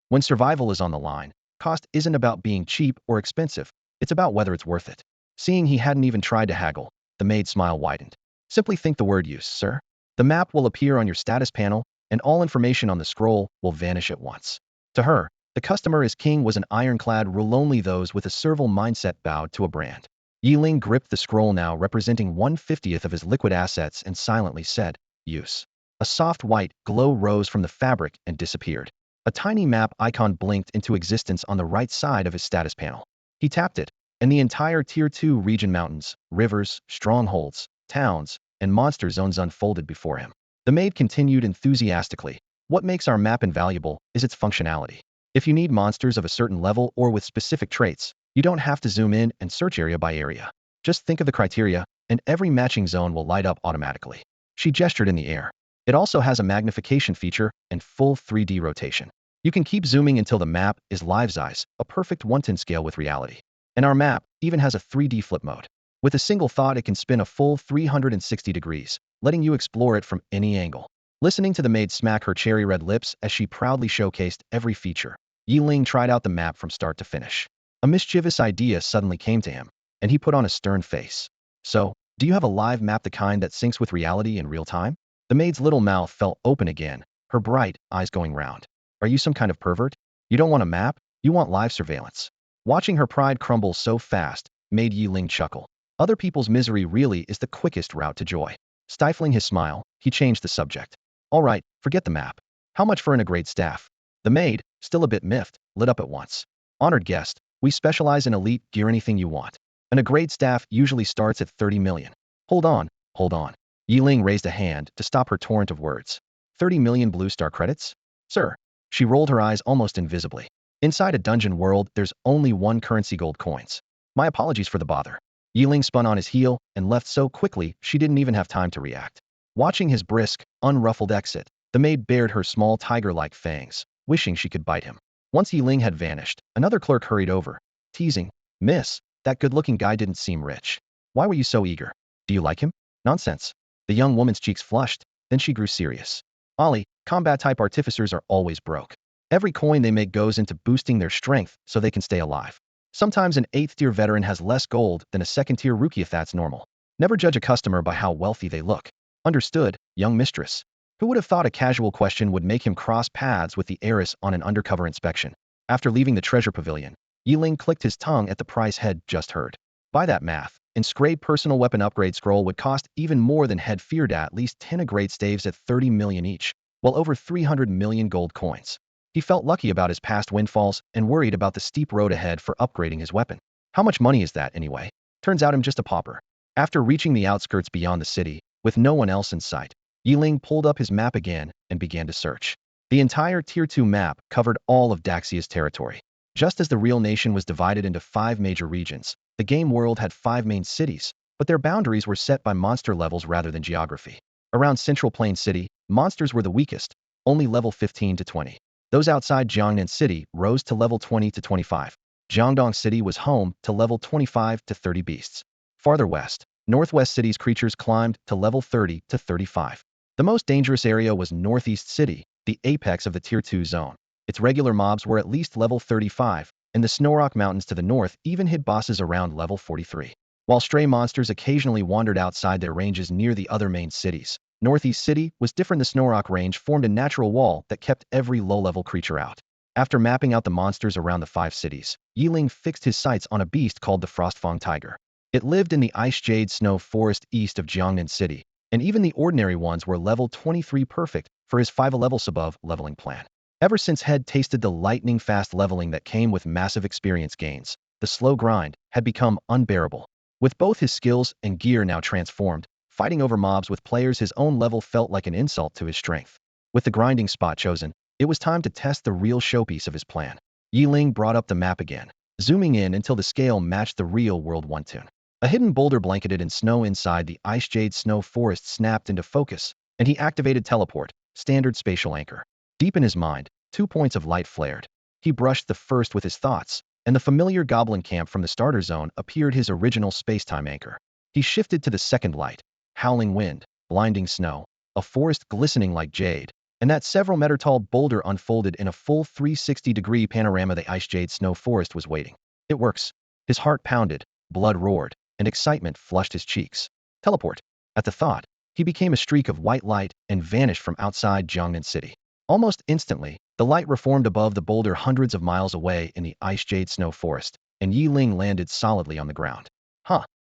When survival is on the line, cost isn't about being cheap or expensive, it's about whether it's worth it. Seeing he hadn't even tried to haggle, the maid's smile widened. Simply think the word use, sir. The map will appear on your status panel, and all information on the scroll will vanish at once. To her, the customer is king was an ironclad rule. Only those with a servile mindset bowed to a brand. Yeling gripped the scroll, now representing 1/50th of his liquid assets, and silently said, use. A soft white glow rose from the fabric and disappeared. A tiny map icon blinked into existence on the right side of his status panel. He tapped it, and the entire Tier 2 region, mountains, rivers, strongholds, towns, and monster zones unfolded before him. The maid continued enthusiastically. What makes our map invaluable is its functionality. If you need monsters of a certain level or with specific traits, You don't have to zoom in and search area by area. Just think of the criteria, and every matching zone will light up automatically. She gestured in the air. It also has a magnification feature and full 3D rotation. You can keep zooming until the map is live size, a perfect 1:10 scale with reality. And our map even has a 3D flip mode. With a single thought, it can spin a full 360 degrees, letting you explore it from any angle. Listening to the maid smack her cherry red lips as she proudly showcased every feature, Yeling tried out the map from start to finish. A mischievous idea suddenly came to him, and he put on a stern face. So, do you have a live map, the kind that syncs with reality in real time? The maid's little mouth fell open again, her bright eyes going round. Are you some kind of pervert? You don't want a map, you want live surveillance. Watching her pride crumble so fast made Yeling chuckle. Other people's misery really is the quickest route to joy. Stifling his smile, he changed the subject. All right, forget the map. How much for an upgrade staff? The maid, still a bit miffed, lit up at once. Honored guest, we specialize in elite gear, anything you want. An upgrade staff usually starts at 30 million. Hold on, hold on. Yeling raised a hand to stop her torrent of words. 30 million blue star credits? Sir. She rolled her eyes almost invisibly. Inside a dungeon world, there's only one currency: gold coins. My apologies for the bother. Yeling spun on his heel and left so quickly she didn't even have time to react. Watching his brisk, unruffled exit, the maid bared her small tiger-like fangs, wishing she could bite him. Once Yeling had vanished, another clerk hurried over, teasing, Miss, that good-looking guy didn't seem rich. Why were you so eager? Do you like him? Nonsense. The young woman's cheeks flushed, then she grew serious. Ollie, combat-type artificers are always broke. Every coin they make goes into boosting their strength so they can stay alive. Sometimes an 8th-tier veteran has less gold than a 2nd-tier rookie, if that's normal. Never judge a customer by how wealthy they look. Understood, young mistress. Who would have thought a casual question would make him cross paths with the heiress on an undercover inspection? After leaving the treasure pavilion, Yeling clicked his tongue at the price Head just heard. By that math, inscribed personal weapon upgrade scroll would cost even more than Head feared, at least 10 upgrade staves at 30 million each, while over 300 million gold coins. He felt lucky about his past windfalls and worried about the steep road ahead for upgrading his weapon. How much money is that, anyway? Turns out I'm just a pauper. After reaching the outskirts beyond the city, with no one else in sight, Yeling pulled up his map again and began to search. The entire Tier 2 map covered all of Daxia's territory. Just as the real nation was divided into 5 major regions, the game world had 5 main cities, but their boundaries were set by monster levels rather than geography. Around Central Plain City, monsters were the weakest, only level 15 to 20. Those outside Jiangnan City rose to level 20 to 25. Jiangdong City was home to level 25 to 30 beasts. Farther west, Northwest City's creatures climbed to level 30 to 35. The most dangerous area was Northeast City, the apex of the Tier 2 zone. Its regular mobs were at least level 35, and the Snowrock Mountains to the north even hid bosses around level 43. While stray monsters occasionally wandered outside their ranges near the other main cities, Northeast City was different. The Snowrock Range formed a natural wall that kept every low-level creature out. After mapping out the monsters around the 5 cities, Yeling fixed his sights on a beast called the Frostfang Tiger. It lived in the Ice Jade Snow Forest east of Jiangnan City, and even the ordinary ones were level 23 perfect for his 5 levels above leveling plan. Ever since Head tasted the lightning-fast leveling that came with massive experience gains, the slow grind had become unbearable. With both his skills and gear now transformed, fighting over mobs with players his own level felt like an insult to his strength. With the grinding spot chosen, it was time to test the real showpiece of his plan. Yeling brought up the map again, zooming in until the scale matched the real-world 1:10. A hidden boulder blanketed in snow inside the Ice Jade Snow Forest snapped into focus, and he activated Teleport, standard spatial anchor. Deep in his mind, 2 points of light flared. He brushed the first with his thoughts, and the familiar goblin camp from the starter zone appeared, his original space-time anchor. He shifted to the second light. Howling wind, blinding snow, a forest glistening like jade, and that several meter-tall boulder unfolded in a full 360-degree panorama. The Ice Jade Snow Forest was waiting. It works. His heart pounded, blood roared, and excitement flushed his cheeks. Teleport. At the thought, he became a streak of white light and vanished from outside Jiangnan City. Almost instantly, the light reformed above the boulder hundreds of miles away in the Ice Jade Snow Forest, and Yeling landed solidly on the ground.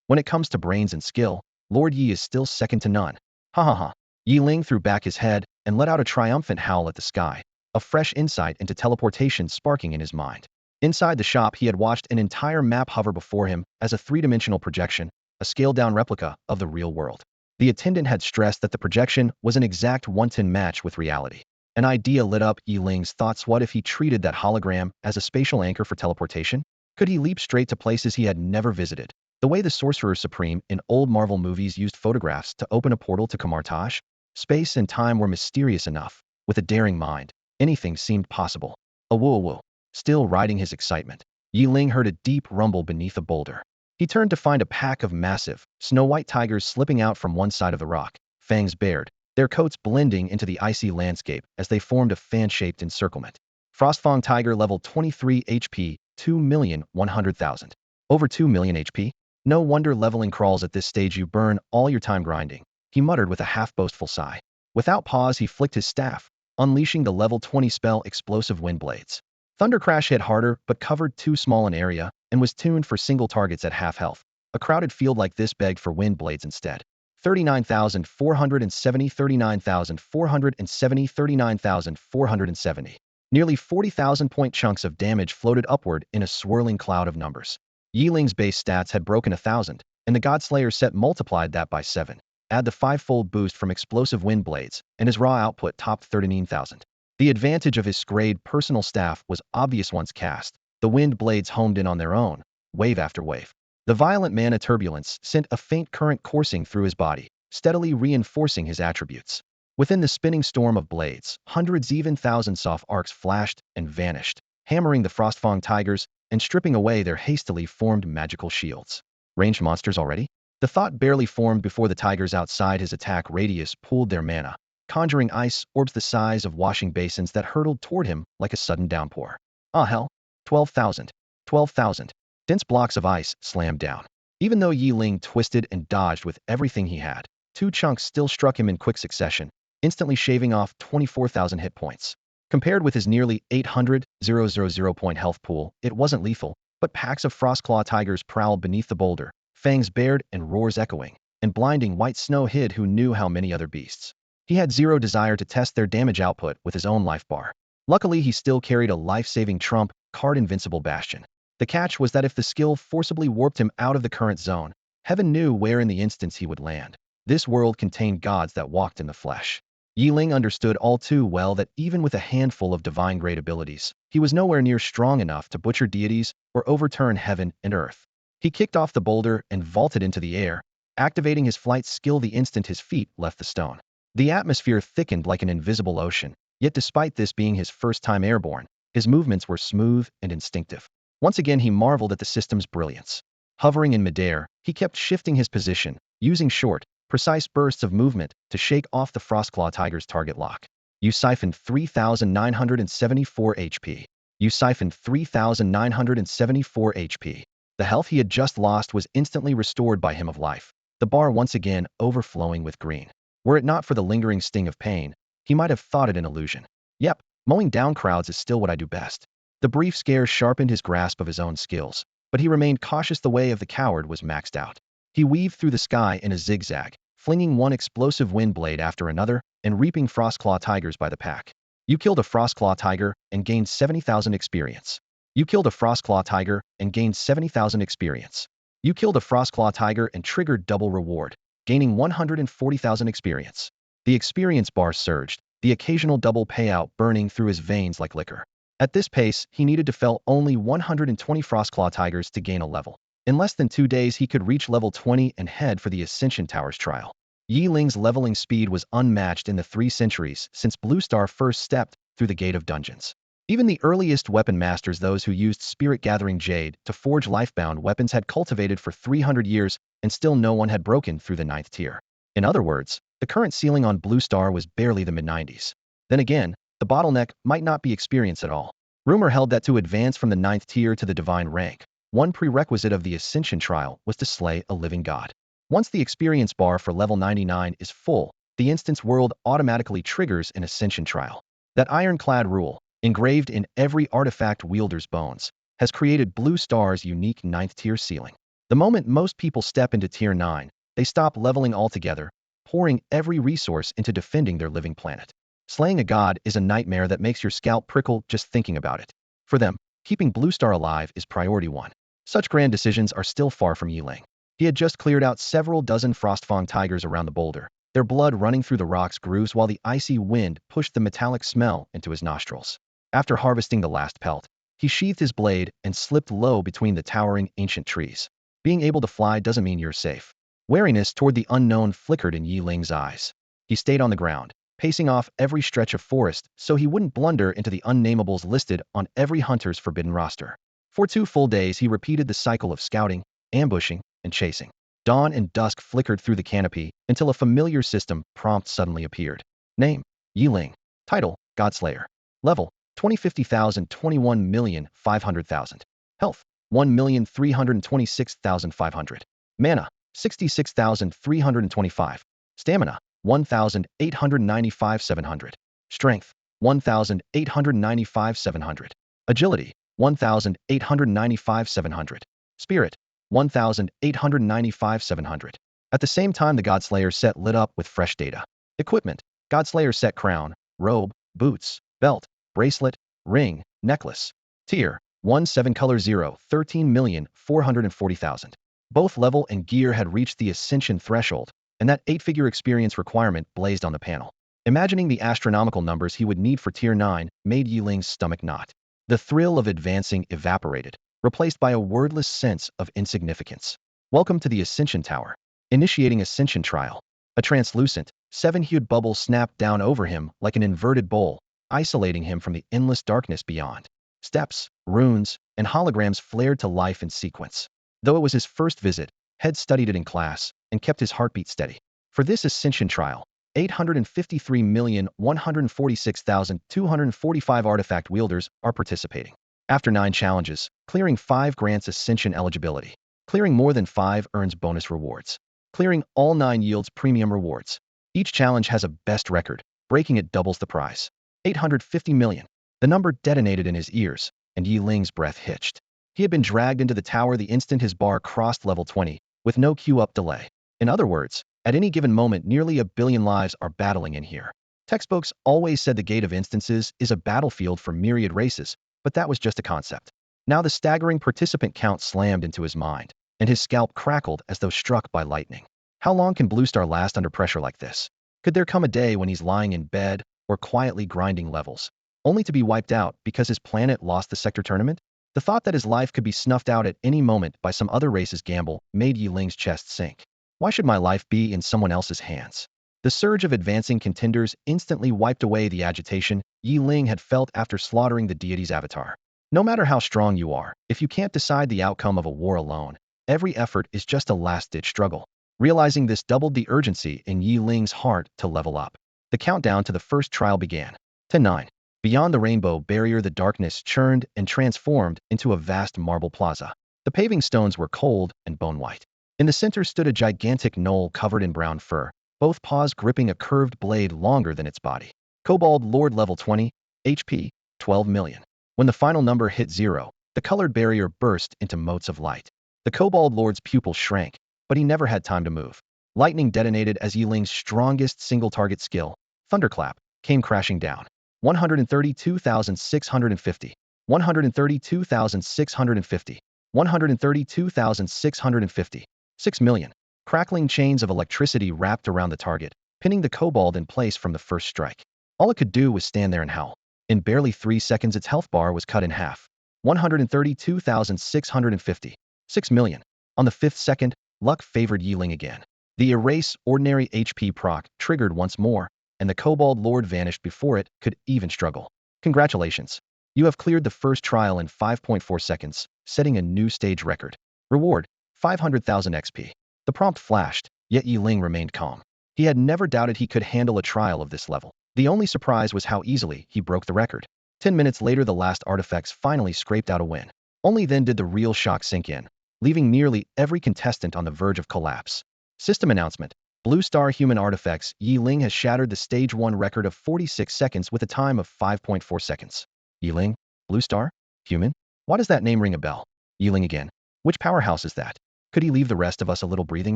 When it comes to brains and skill, Lord Yi is still second to none. Ha ha ha. Yeling threw back his head and let out a triumphant howl at the sky, a fresh insight into teleportation sparking in his mind. Inside the shop, he had watched an entire map hover before him as a 3-dimensional projection, a scaled-down replica of the real world. The attendant had stressed that the projection was an exact 1:10 match with reality. An idea lit up Yeling's thoughts. What if he treated that hologram as a spatial anchor for teleportation? Could he leap straight to places he had never visited, the way the Sorcerer Supreme in old Marvel movies used photographs to open a portal to Kamartaj? Space and time were mysterious enough. With a daring mind, anything seemed possible. A woo-woo. Still riding his excitement, Yeling heard a deep rumble beneath a boulder. He turned to find a pack of massive, snow-white tigers slipping out from one side of the rock, fangs bared, their coats blending into the icy landscape as they formed a fan-shaped encirclement. Frostfang Tiger level 23 HP, 2,100,000. Over 2 million HP? No wonder leveling crawls at this stage. You burn all your time grinding, he muttered with a half-boastful sigh. Without pause, he flicked his staff, unleashing the level 20 spell Explosive Wind Blades. Thunder Crash hit harder but covered too small an area and was tuned for single targets at half health. A crowded field like this begged for wind blades instead. 39,470, 39,470, 39,470. Nearly 40,000 point chunks of damage floated upward in a swirling cloud of numbers. Yeling's base stats had broken 1,000, and the Godslayer set multiplied that by 7. Add the 5-fold boost from Explosive Wind Blades, and his raw output topped 39,000. The advantage of his Scrade personal staff was obvious once cast. The wind blades homed in on their own, wave after wave. The violent mana turbulence sent a faint current coursing through his body, steadily reinforcing his attributes. Within the spinning storm of blades, hundreds, even thousands of arcs flashed and vanished, hammering the Frostfang Tigers and stripping away their hastily formed magical shields. Ranged monsters already? The thought barely formed before the tigers outside his attack radius pooled their mana, conjuring ice orbs the size of washing basins that hurtled toward him like a sudden downpour. Ah hell, 12,000. 12,000. Dense blocks of ice slammed down. Even though Yeling twisted and dodged with everything he had, 2 chunks still struck him in quick succession, instantly shaving off 24,000 hit points. Compared with his nearly 800,000 point health pool, it wasn't lethal, but packs of Frostclaw tigers prowled beneath the boulder, fangs bared and roars echoing, and blinding white snow hid who knew how many other beasts. He had zero desire to test their damage output with his own life bar. Luckily, he still carried a life-saving trump card, Invincible Bastion. The catch was that if the skill forcibly warped him out of the current zone, heaven knew where in the instance he would land. This world contained gods that walked in the flesh. Yeling understood all too well that even with a handful of divine-grade abilities, he was nowhere near strong enough to butcher deities or overturn heaven and earth. He kicked off the boulder and vaulted into the air, activating his flight skill the instant his feet left the stone. The atmosphere thickened like an invisible ocean, yet despite this being his first time airborne, his movements were smooth and instinctive. Once again, he marveled at the system's brilliance. Hovering in midair, he kept shifting his position, using short, precise bursts of movement to shake off the Frostclaw Tiger's target lock. You siphoned 3,974 HP. You siphoned 3,974 HP. The health he had just lost was instantly restored by him of life, the bar once again overflowing with green. Were it not for the lingering sting of pain, he might have thought it an illusion. Yep, mowing down crowds is still what I do best. The brief scare sharpened his grasp of his own skills, but he remained cautious. The way of the coward was maxed out. He weaved through the sky in a zigzag, flinging one explosive wind blade after another and reaping Frostclaw Tigers by the pack. You killed a Frostclaw Tiger and gained 70,000 experience. You killed a Frostclaw Tiger and gained 70,000 experience. You killed a Frostclaw Tiger and triggered double reward, gaining 140,000 experience. The experience bar surged, the occasional double payout burning through his veins like liquor. At this pace, he needed to fell only 120 Frostclaw Tigers to gain a level. In less than 2 days, he could reach level 20 and head for the Ascension Towers trial. Yeling's leveling speed was unmatched in the 3 centuries since Blue Star first stepped through the Gate of Dungeons. Even the earliest weapon masters, those who used spirit-gathering jade to forge lifebound weapons, had cultivated for 300 years, and still no one had broken through the 9th tier. In other words, the current ceiling on Blue Star was barely the mid-90s. Then again, the bottleneck might not be experience at all. Rumor held that to advance from the 9th tier to the divine rank, one prerequisite of the Ascension trial was to slay a living god. Once the experience bar for level 99 is full, the instance world automatically triggers an Ascension trial. That ironclad rule, engraved in every artifact wielder's bones, has created Blue Star's unique 9th tier ceiling. The moment most people step into tier 9, they stop leveling altogether, pouring every resource into defending their living planet. Slaying a god is a nightmare that makes your scalp prickle just thinking about it. For them, keeping Blue Star alive is priority 1. Such grand decisions are still far from Yeling. He had just cleared out several dozen Frostfang Tigers around the boulder, their blood running through the rock's grooves while the icy wind pushed the metallic smell into his nostrils. After harvesting the last pelt, He sheathed his blade and slipped low between the towering ancient trees. Being able to fly doesn't mean you're safe. Wariness toward the unknown flickered in Yeling's eyes. He stayed on the ground, pacing off every stretch of forest so he wouldn't blunder into the unnamables listed on every hunter's forbidden roster. For 2 full days he repeated the cycle of scouting, ambushing, and chasing. Dawn and dusk flickered through the canopy until a familiar system prompt suddenly appeared. Name: Yeling. Title: Godslayer. Level: 2050,000 21,500,000. Health: 1,326,500. Mana: 66,325. Stamina: 1,895,700. Strength: 1,895,700. Agility: 1,895,700. Spirit: 1,895,700. At the same time, the Godslayer set lit up with fresh data. Equipment: Godslayer set crown, robe, boots, belt, bracelet, ring, necklace. Tier: 1 7 color 0 13,440,000. Both level and gear had reached the Ascension threshold, and that 8-figure experience requirement blazed on the panel. Imagining the astronomical numbers he would need for Tier 9 made Yeling's stomach knot. The thrill of advancing evaporated, replaced by a wordless sense of insignificance. Welcome to the Ascension Tower. Initiating Ascension Trial. A translucent, 7-hued bubble snapped down over him like an inverted bowl, isolating him from the endless darkness beyond. Steps, runes, and holograms flared to life in sequence. Though it was his first visit, Head studied it in class and kept his heartbeat steady. For this Ascension trial, 853,146,245 artifact wielders are participating. After 9 challenges, clearing 5 grants Ascension eligibility. Clearing more than 5 earns bonus rewards. Clearing all 9 yields premium rewards. Each challenge has a best record, breaking it doubles the prize. 850 million. The number detonated in his ears, and Yeling's breath hitched. He had been dragged into the tower the instant his bar crossed level 20, with no queue-up delay. In other words, at any given moment, nearly 1 billion lives are battling in here. Textbooks always said the Gate of Instances is a battlefield for myriad races, but that was just a concept. Now the staggering participant count slammed into his mind, and his scalp crackled as though struck by lightning. How long can Bluestar last under pressure like this? Could there come a day when he's lying in bed or quietly grinding levels, only to be wiped out because his planet lost the sector tournament? The thought that his life could be snuffed out at any moment by some other race's gamble made Yeling's chest sink. Why should my life be in someone else's hands? The surge of advancing contenders instantly wiped away the agitation Yeling had felt after slaughtering the deity's avatar. No matter how strong you are, if you can't decide the outcome of a war alone, every effort is just a last-ditch struggle. Realizing this doubled the urgency in Yeling's heart to level up. The countdown to the first trial began. 10-9. Beyond the rainbow barrier, the darkness churned and transformed into a vast marble plaza. The paving stones were cold and bone-white. In the center stood a gigantic gnoll covered in brown fur, both paws gripping a curved blade longer than its body. Kobold Lord level 20, HP, 12 million. When the final number hit 0, the colored barrier burst into motes of light. The Kobold Lord's pupils shrank, but he never had time to move. Lightning detonated as Yeling's strongest single-target skill, Thunderclap, came crashing down. 132,650. 132,650. 132,650. 6 million. Crackling chains of electricity wrapped around the target, pinning the kobold in place from the first strike. All it could do was stand there and howl. In barely 3 seconds, its health bar was cut in half. 132,650. 6 million. On the 5th second, luck favored Yeling again. The erase ordinary HP proc triggered once more, and the Kobold Lord vanished before it could even struggle. Congratulations. You have cleared the first trial in 5.4 seconds, setting a new stage record. Reward: 500,000 XP. The prompt flashed, yet Yeling remained calm. He had never doubted he could handle a trial of this level. The only surprise was how easily he broke the record. 10 minutes later, the last artifacts finally scraped out a win. Only then did the real shock sink in, leaving nearly every contestant on the verge of collapse. System announcement. Blue Star Human Artifacts. Yeling has shattered the Stage 1 record of 46 seconds with a time of 5.4 seconds. Yeling? Blue Star? Human? Why does that name ring a bell? Yeling again. Which powerhouse is that? Could he leave the rest of us a little breathing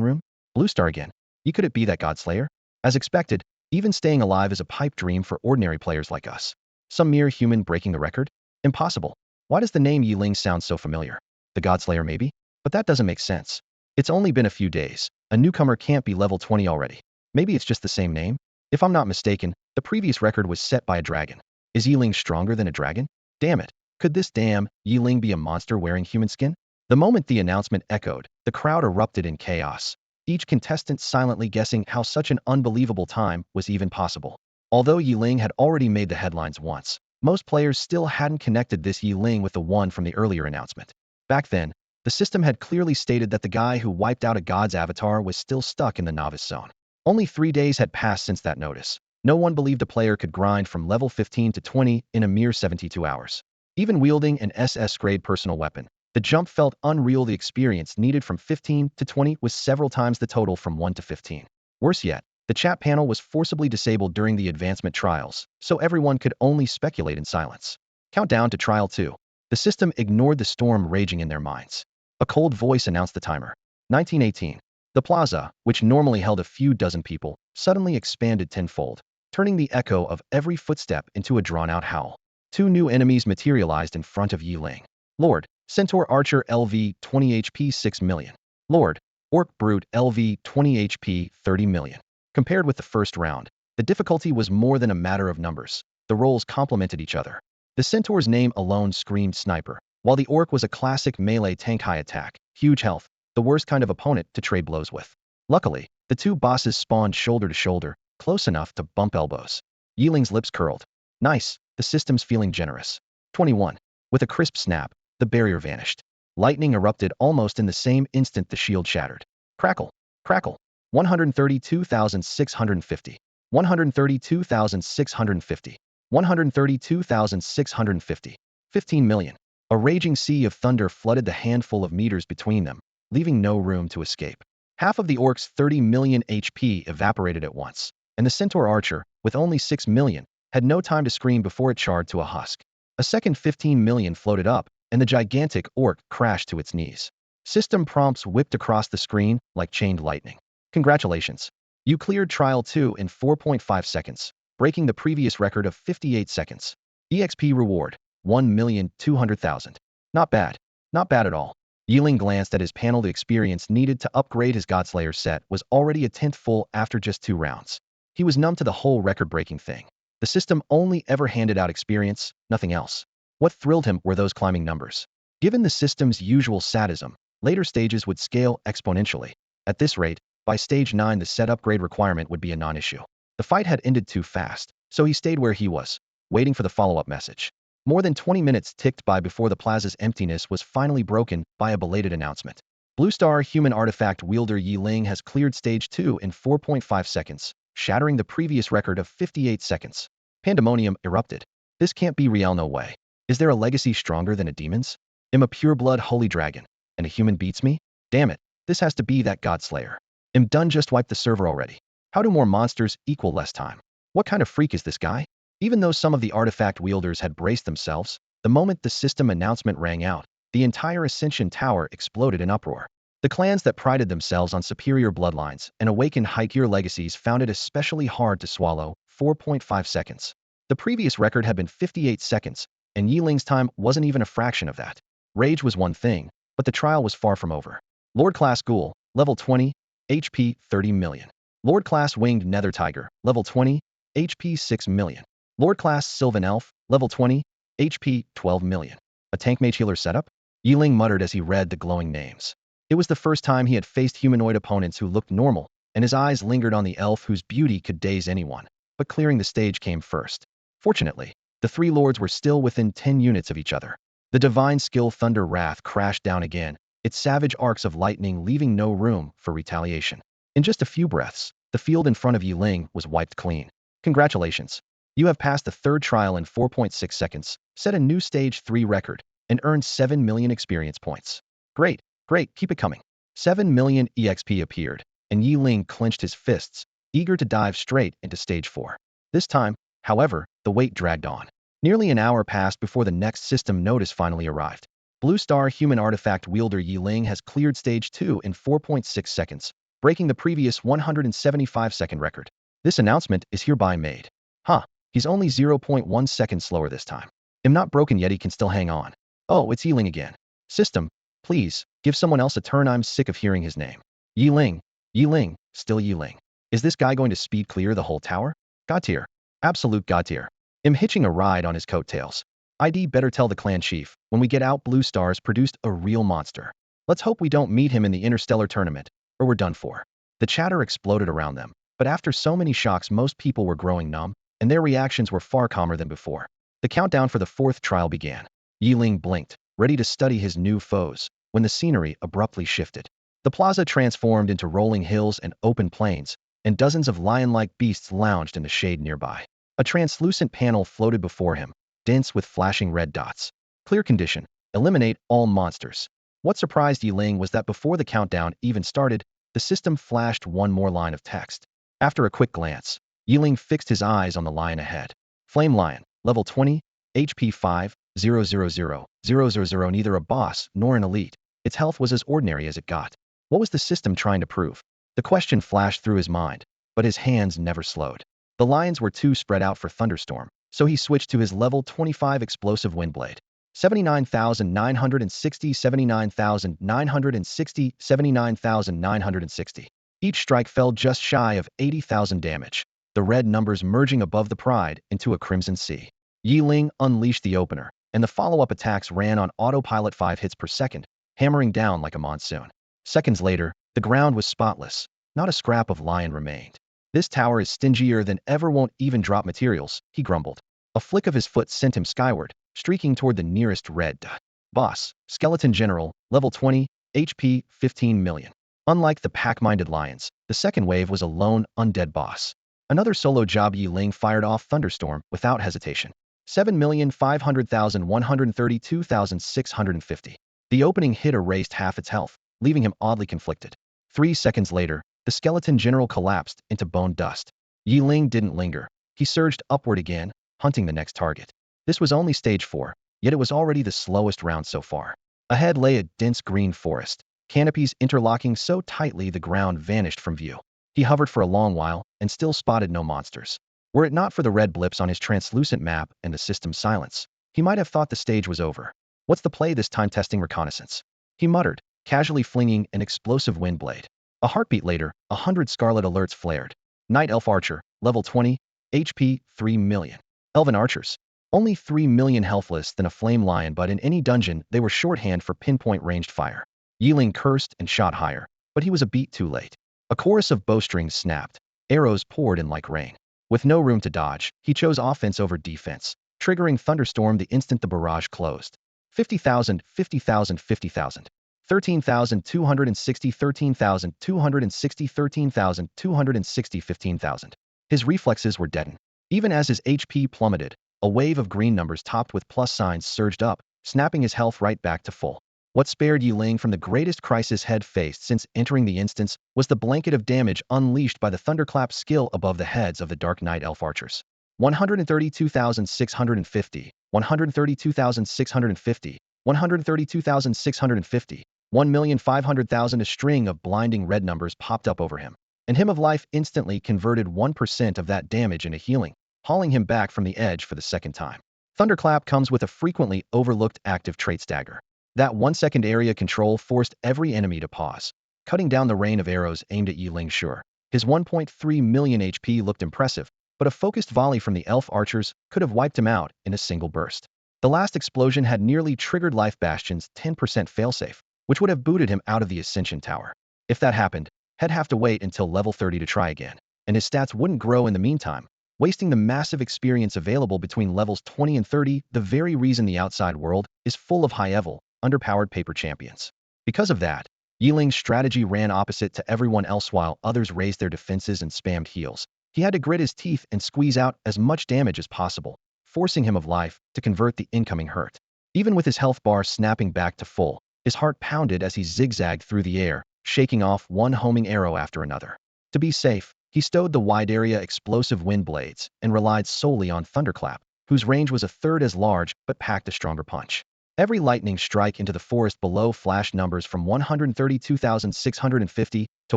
room? Blue Star again. Could it be that Godslayer? As expected, even staying alive is a pipe dream for ordinary players like us. Some mere human breaking the record? Impossible. Why does the name Yeling sound so familiar? The Godslayer maybe? But that doesn't make sense. It's only been a few days. A newcomer can't be level 20 already. Maybe it's just the same name? If I'm not mistaken, the previous record was set by a dragon. Is Yeling stronger than a dragon? Damn it. Could this damn Yeling be a monster wearing human skin? The moment the announcement echoed, the crowd erupted in chaos, each contestant silently guessing how such an unbelievable time was even possible. Although Yeling had already made the headlines once, most players still hadn't connected this Yeling with the one from the earlier announcement. Back then, the system had clearly stated that the guy who wiped out a god's avatar was still stuck in the novice zone. Only 3 days had passed since that notice. No one believed a player could grind from level 15 to 20 in a mere 72 hours. Even wielding an SS-grade personal weapon, the jump felt unreal. The experience needed from 15 to 20 was several times the total from 1 to 15. Worse yet, the chat panel was forcibly disabled during the advancement trials, so everyone could only speculate in silence. Countdown to Trial 2. The system ignored the storm raging in their minds. A cold voice announced the timer. 1918. The plaza, which normally held a few dozen people, suddenly expanded tenfold, turning the echo of every footstep into a drawn-out howl. 2 new enemies materialized in front of Yeling. Lord, Centaur Archer LV 20 HP 6 million. Lord, Orc Brute LV 20 HP 30 million. Compared with the first round, the difficulty was more than a matter of numbers. The roles complemented each other. The Centaur's name alone screamed sniper, while the Orc was a classic melee tank, high attack, huge health, the worst kind of opponent to trade blows with. Luckily, the 2 bosses spawned shoulder to shoulder, close enough to bump elbows. Yeling's lips curled. Nice, the system's feeling generous. 21. With a crisp snap, the barrier vanished. Lightning erupted almost in the same instant. The shield shattered. Crackle, crackle. 132,650. 132,650. 132,650. 15 million. A raging sea of thunder flooded the handful of meters between them, leaving no room to escape. Half of the Orc's 30 million HP evaporated at once, and the Centaur Archer, with only 6 million, had no time to scream before it charred to a husk. A second 15 million floated up, and the gigantic Orc crashed to its knees. System prompts whipped across the screen like chained lightning. Congratulations. You cleared Trial 2 in 4.5 seconds, breaking the previous record of 58 seconds. EXP reward, 1,200,000. Not bad. Not bad at all. Yeling glanced at his panel. The experience needed to upgrade his Godslayer set was already a tenth full after just 2 rounds. He was numb to the whole record-breaking thing. The system only ever handed out experience, nothing else. What thrilled him were those climbing numbers. Given the system's usual sadism, later stages would scale exponentially. At this rate, by stage 9 the set upgrade requirement would be a non-issue. The fight had ended too fast, so he stayed where he was, waiting for the follow-up message. More than 20 minutes ticked by before the plaza's emptiness was finally broken by a belated announcement. Blue Star human artifact wielder Yeling has cleared stage 2 in 4.5 seconds, shattering the previous record of 58 seconds. Pandemonium erupted. This can't be real, no way. Is there a legacy stronger than a demon's? Am a pureblood holy dragon, and a human beats me? Damn it, this has to be that Godslayer. Am done, just wiped the server already. How do more monsters equal less time? What kind of freak is this guy? Even though some of the artifact wielders had braced themselves, the moment the system announcement rang out, the entire Ascension Tower exploded in uproar. The clans that prided themselves on superior bloodlines and awakened high-tier legacies found it especially hard to swallow. 4.5 seconds. The previous record had been 58 seconds, and Yeling's time wasn't even a fraction of that. Rage was one thing, but the trial was far from over. Lord Class Ghoul, level 20, HP 30 million. Lord Class Winged Nether Tiger, level 20, HP 6 million. Lord Class Sylvan Elf, level 20, HP 12 million. A tank mage healer setup? Yeling muttered as he read the glowing names. It was the first time he had faced humanoid opponents who looked normal, and his eyes lingered on the elf whose beauty could daze anyone. But clearing the stage came first. Fortunately, the 3 lords were still within 10 units of each other. The divine skill Thunder Wrath crashed down again, its savage arcs of lightning leaving no room for retaliation. In just a few breaths, the field in front of Yeling was wiped clean. Congratulations. You have passed the 3rd trial in 4.6 seconds, set a new stage 3 record, and earned 7 million experience points. Great, great, keep it coming. 7 million EXP appeared, and Yeling clenched his fists, eager to dive straight into stage 4. This time, however, the wait dragged on. Nearly an hour passed before the next system notice finally arrived. Blue Star human artifact wielder Yeling has cleared stage 2 in 4.6 seconds, breaking the previous 175-second record. This announcement is hereby made. Huh, he's only 0.1 seconds slower this time. Am not broken yet, he can still hang on. Oh, it's Yeling again. System, please, give someone else a turn, I'm sick of hearing his name. Yeling, Yeling, still Yeling. Is this guy going to speed clear the whole tower? God tier. Absolute God tier. Am hitching a ride on his coattails. ID better tell the clan chief, when we get out, Blue Stars produced a real monster. Let's hope we don't meet him in the Interstellar tournament, or we're done for. The chatter exploded around them, but after so many shocks most people were growing numb, and their reactions were far calmer than before. The countdown for the fourth trial began. Yeling blinked, ready to study his new foes, when the scenery abruptly shifted. The plaza transformed into rolling hills and open plains, and dozens of lion-like beasts lounged in the shade nearby. A translucent panel floated before him, dense with flashing red dots. Clear condition: eliminate all monsters. What surprised Yeling was that before the countdown even started, the system flashed one more line of text. After a quick glance, Yeling fixed his eyes on the lion ahead. Flame Lion, level 20, HP 5,000,000, neither a boss nor an elite. Its health was as ordinary as it got. What was the system trying to prove? The question flashed through his mind, but his hands never slowed. The lions were too spread out for Thunderstorm, so he switched to his level 25 explosive Windblade. 79,960, 79,960, 79,960. Each strike fell just shy of 80,000 damage, the red numbers merging above the pride into a crimson sea. Yeling unleashed the opener, and the follow-up attacks ran on autopilot 5 hits per second, hammering down like a monsoon. Seconds later, the ground was spotless. Not a scrap of lion remained. This tower is stingier than ever, won't even drop materials, he grumbled. A flick of his foot sent him skyward, streaking toward the nearest red dot. Boss, Skeleton General, level 20, HP 15 million. Unlike the pack-minded lions, the second wave was a lone, undead boss. Another solo job. Yeling fired off Thunderstorm without hesitation. 7,500,132,650. The opening hit erased half its health, leaving him oddly conflicted. 3 seconds later, the Skeleton General collapsed into bone dust. Yeling didn't linger. He surged upward again, hunting the next target. This was only stage 4, yet it was already the slowest round so far. Ahead lay a dense green forest, canopies interlocking so tightly the ground vanished from view. He hovered for a long while and still spotted no monsters. Were it not for the red blips on his translucent map and the system's silence, he might have thought the stage was over. What's the play this time? Testing reconnaissance, he muttered, casually flinging an explosive Windblade. A heartbeat later, 100 scarlet alerts flared. Night Elf Archer, level 20, HP 3 million. Elven Archers, only 3 million health less than a Flame Lion, but in any dungeon they were shorthand for pinpoint ranged fire. Yeling cursed and shot higher, but he was a beat too late. A chorus of bowstrings snapped. Arrows poured in like rain. With no room to dodge, he chose offense over defense, triggering Thunderstorm the instant the barrage closed. 50,000, 50,000, 50,000. 13,260, 13,260, 13,260, 15,000. His reflexes were deadened. Even as his HP plummeted, a wave of green numbers topped with plus signs surged up, snapping his health right back to full. What spared Yeling from the greatest crisis head faced since entering the instance was the blanket of damage unleashed by the Thunderclap skill above the heads of the Dark Night Elf Archers. 132,650, 132,650, 132,650, 1,500,000. A string of blinding red numbers popped up over him, and Hymn of Life instantly converted 1% of that damage into healing, hauling him back from the edge for the second time. Thunderclap comes with a frequently overlooked active trait stagger. That 1-second area control forced every enemy to pause, cutting down the rain of arrows aimed at Yeling. Sure, his 1.3 million HP looked impressive, but a focused volley from the elf archers could have wiped him out in a single burst. The last explosion had nearly triggered Life Bastion's 10% failsafe, which would have booted him out of the Ascension Tower. If that happened, he'd have to wait until level 30 to try again, and his stats wouldn't grow in the meantime, wasting the massive experience available between levels 20 and 30, the very reason the outside world is full of high-level, underpowered paper champions. Because of that, Yeling's strategy ran opposite to everyone else. While others raised their defenses and spammed heals, he had to grit his teeth and squeeze out as much damage as possible, forcing Hymn of Life to convert the incoming hurt. Even with his health bar snapping back to full, his heart pounded as he zigzagged through the air, shaking off one homing arrow after another. To be safe, he stowed the wide-area explosive wind blades and relied solely on Thunderclap, whose range was a third as large but packed a stronger punch. Every lightning strike into the forest below flashed numbers from 132,650 to